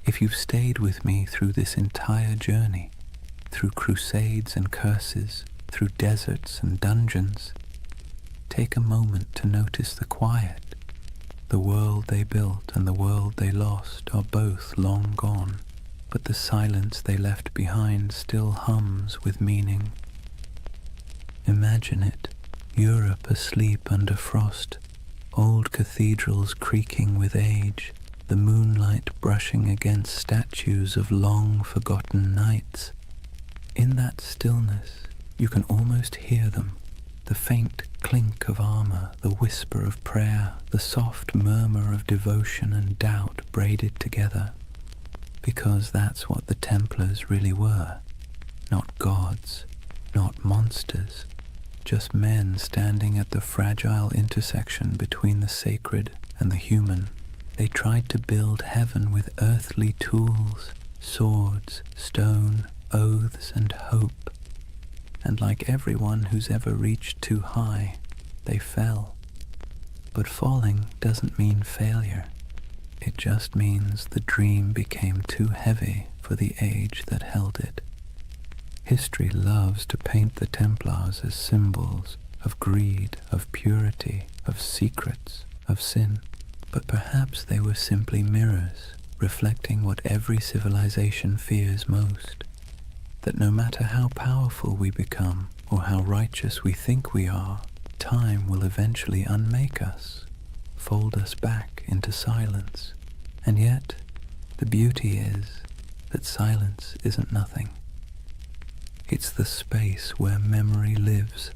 If you've stayed with me through this entire journey, through crusades and curses, through deserts and dungeons, take a moment to notice the quiet. The world they built and the world they lost are both long gone, but the silence they left behind still hums with meaning. Imagine it, Europe asleep under frost, old cathedrals creaking with age, the moonlight brushing against statues of long-forgotten knights. In that stillness, you can almost hear them, the faint clink of armor, the whisper of prayer, the soft murmur of devotion and doubt braided together. because that's what the Templars really were. Not gods, not monsters, just men standing at the fragile intersection between the sacred and the human. They tried to build heaven with earthly tools, swords, stone, oaths, and hope. And like everyone who's ever reached too high, they fell. But falling doesn't mean failure. It just means the dream became too heavy for the age that held it. History loves to paint the Templars as symbols of greed, of purity, of secrets, of sin. But perhaps they were simply mirrors, reflecting what every civilization fears most. That no matter how powerful we become, or how righteous we think we are, time will eventually unmake us, fold us back into silence. And yet, the beauty is that silence isn't nothing. It's the space where memory lives,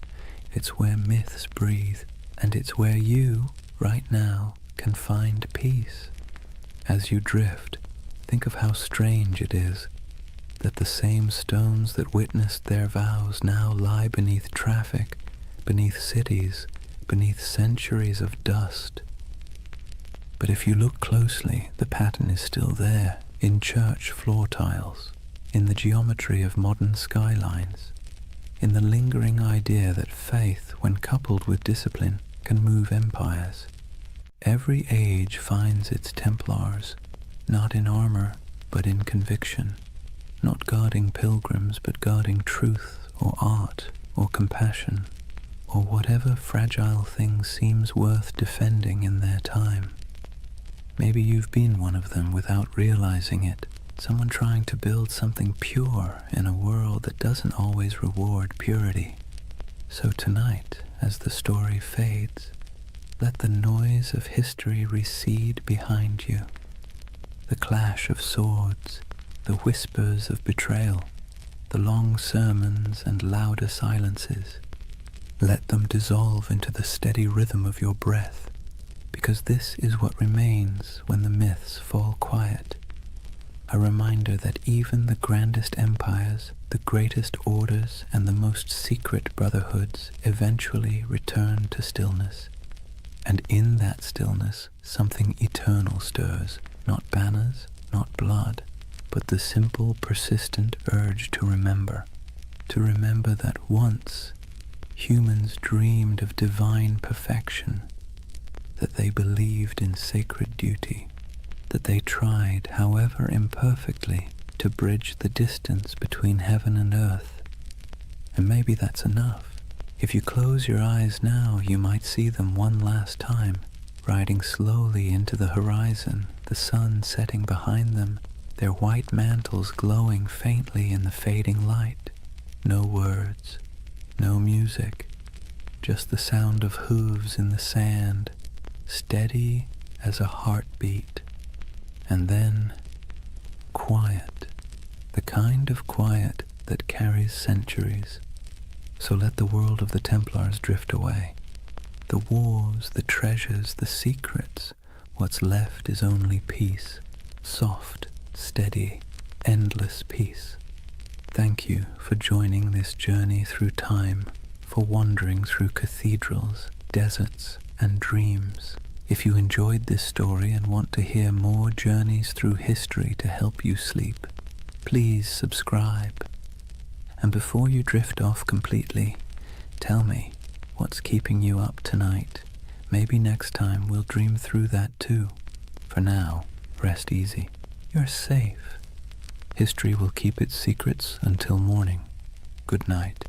it's where myths breathe, and it's where you, right now, can find peace. As you drift, think of how strange it is that the same stones that witnessed their vows now lie beneath traffic, beneath cities, beneath centuries of dust. But if you look closely, the pattern is still there, in church floor tiles, in the geometry of modern skylines, in the lingering idea that faith, when coupled with discipline, can move empires. Every age finds its Templars, not in armor, but in conviction, not guarding pilgrims, but guarding truth, or art, or compassion, or whatever fragile thing seems worth defending in their time. Maybe you've been one of them without realizing it, someone trying to build something pure in a world that doesn't always reward purity. So tonight, as the story fades, let the noise of history recede behind you. The clash of swords, the whispers of betrayal, the long sermons and louder silences. Let them dissolve into the steady rhythm of your breath, because this is what remains when the myths fall quiet. A reminder that even the grandest empires, the greatest orders, and the most secret brotherhoods eventually return to stillness. And in that stillness, something eternal stirs, not banners, not blood, but the simple, persistent urge to remember that once humans dreamed of divine perfection, that they believed in sacred duty, that they tried, however imperfectly, to bridge the distance between heaven and earth. And maybe that's enough. If you close your eyes now, you might see them one last time, riding slowly into the horizon, the sun setting behind them, their white mantles glowing faintly in the fading light. No words, no music, just the sound of hooves in the sand, steady as a heartbeat. And then, quiet, the kind of quiet that carries centuries. So let the world of the Templars drift away. The wars, the treasures, the secrets, what's left is only peace, soft, steady, endless peace. Thank you for joining this journey through time, for wandering through cathedrals, deserts, and dreams. If you enjoyed this story and want to hear more journeys through history to help you sleep, please subscribe. And before you drift off completely, tell me what's keeping you up tonight. Maybe next time we'll dream through that too. For now, rest easy. You're safe. History will keep its secrets until morning. Good night.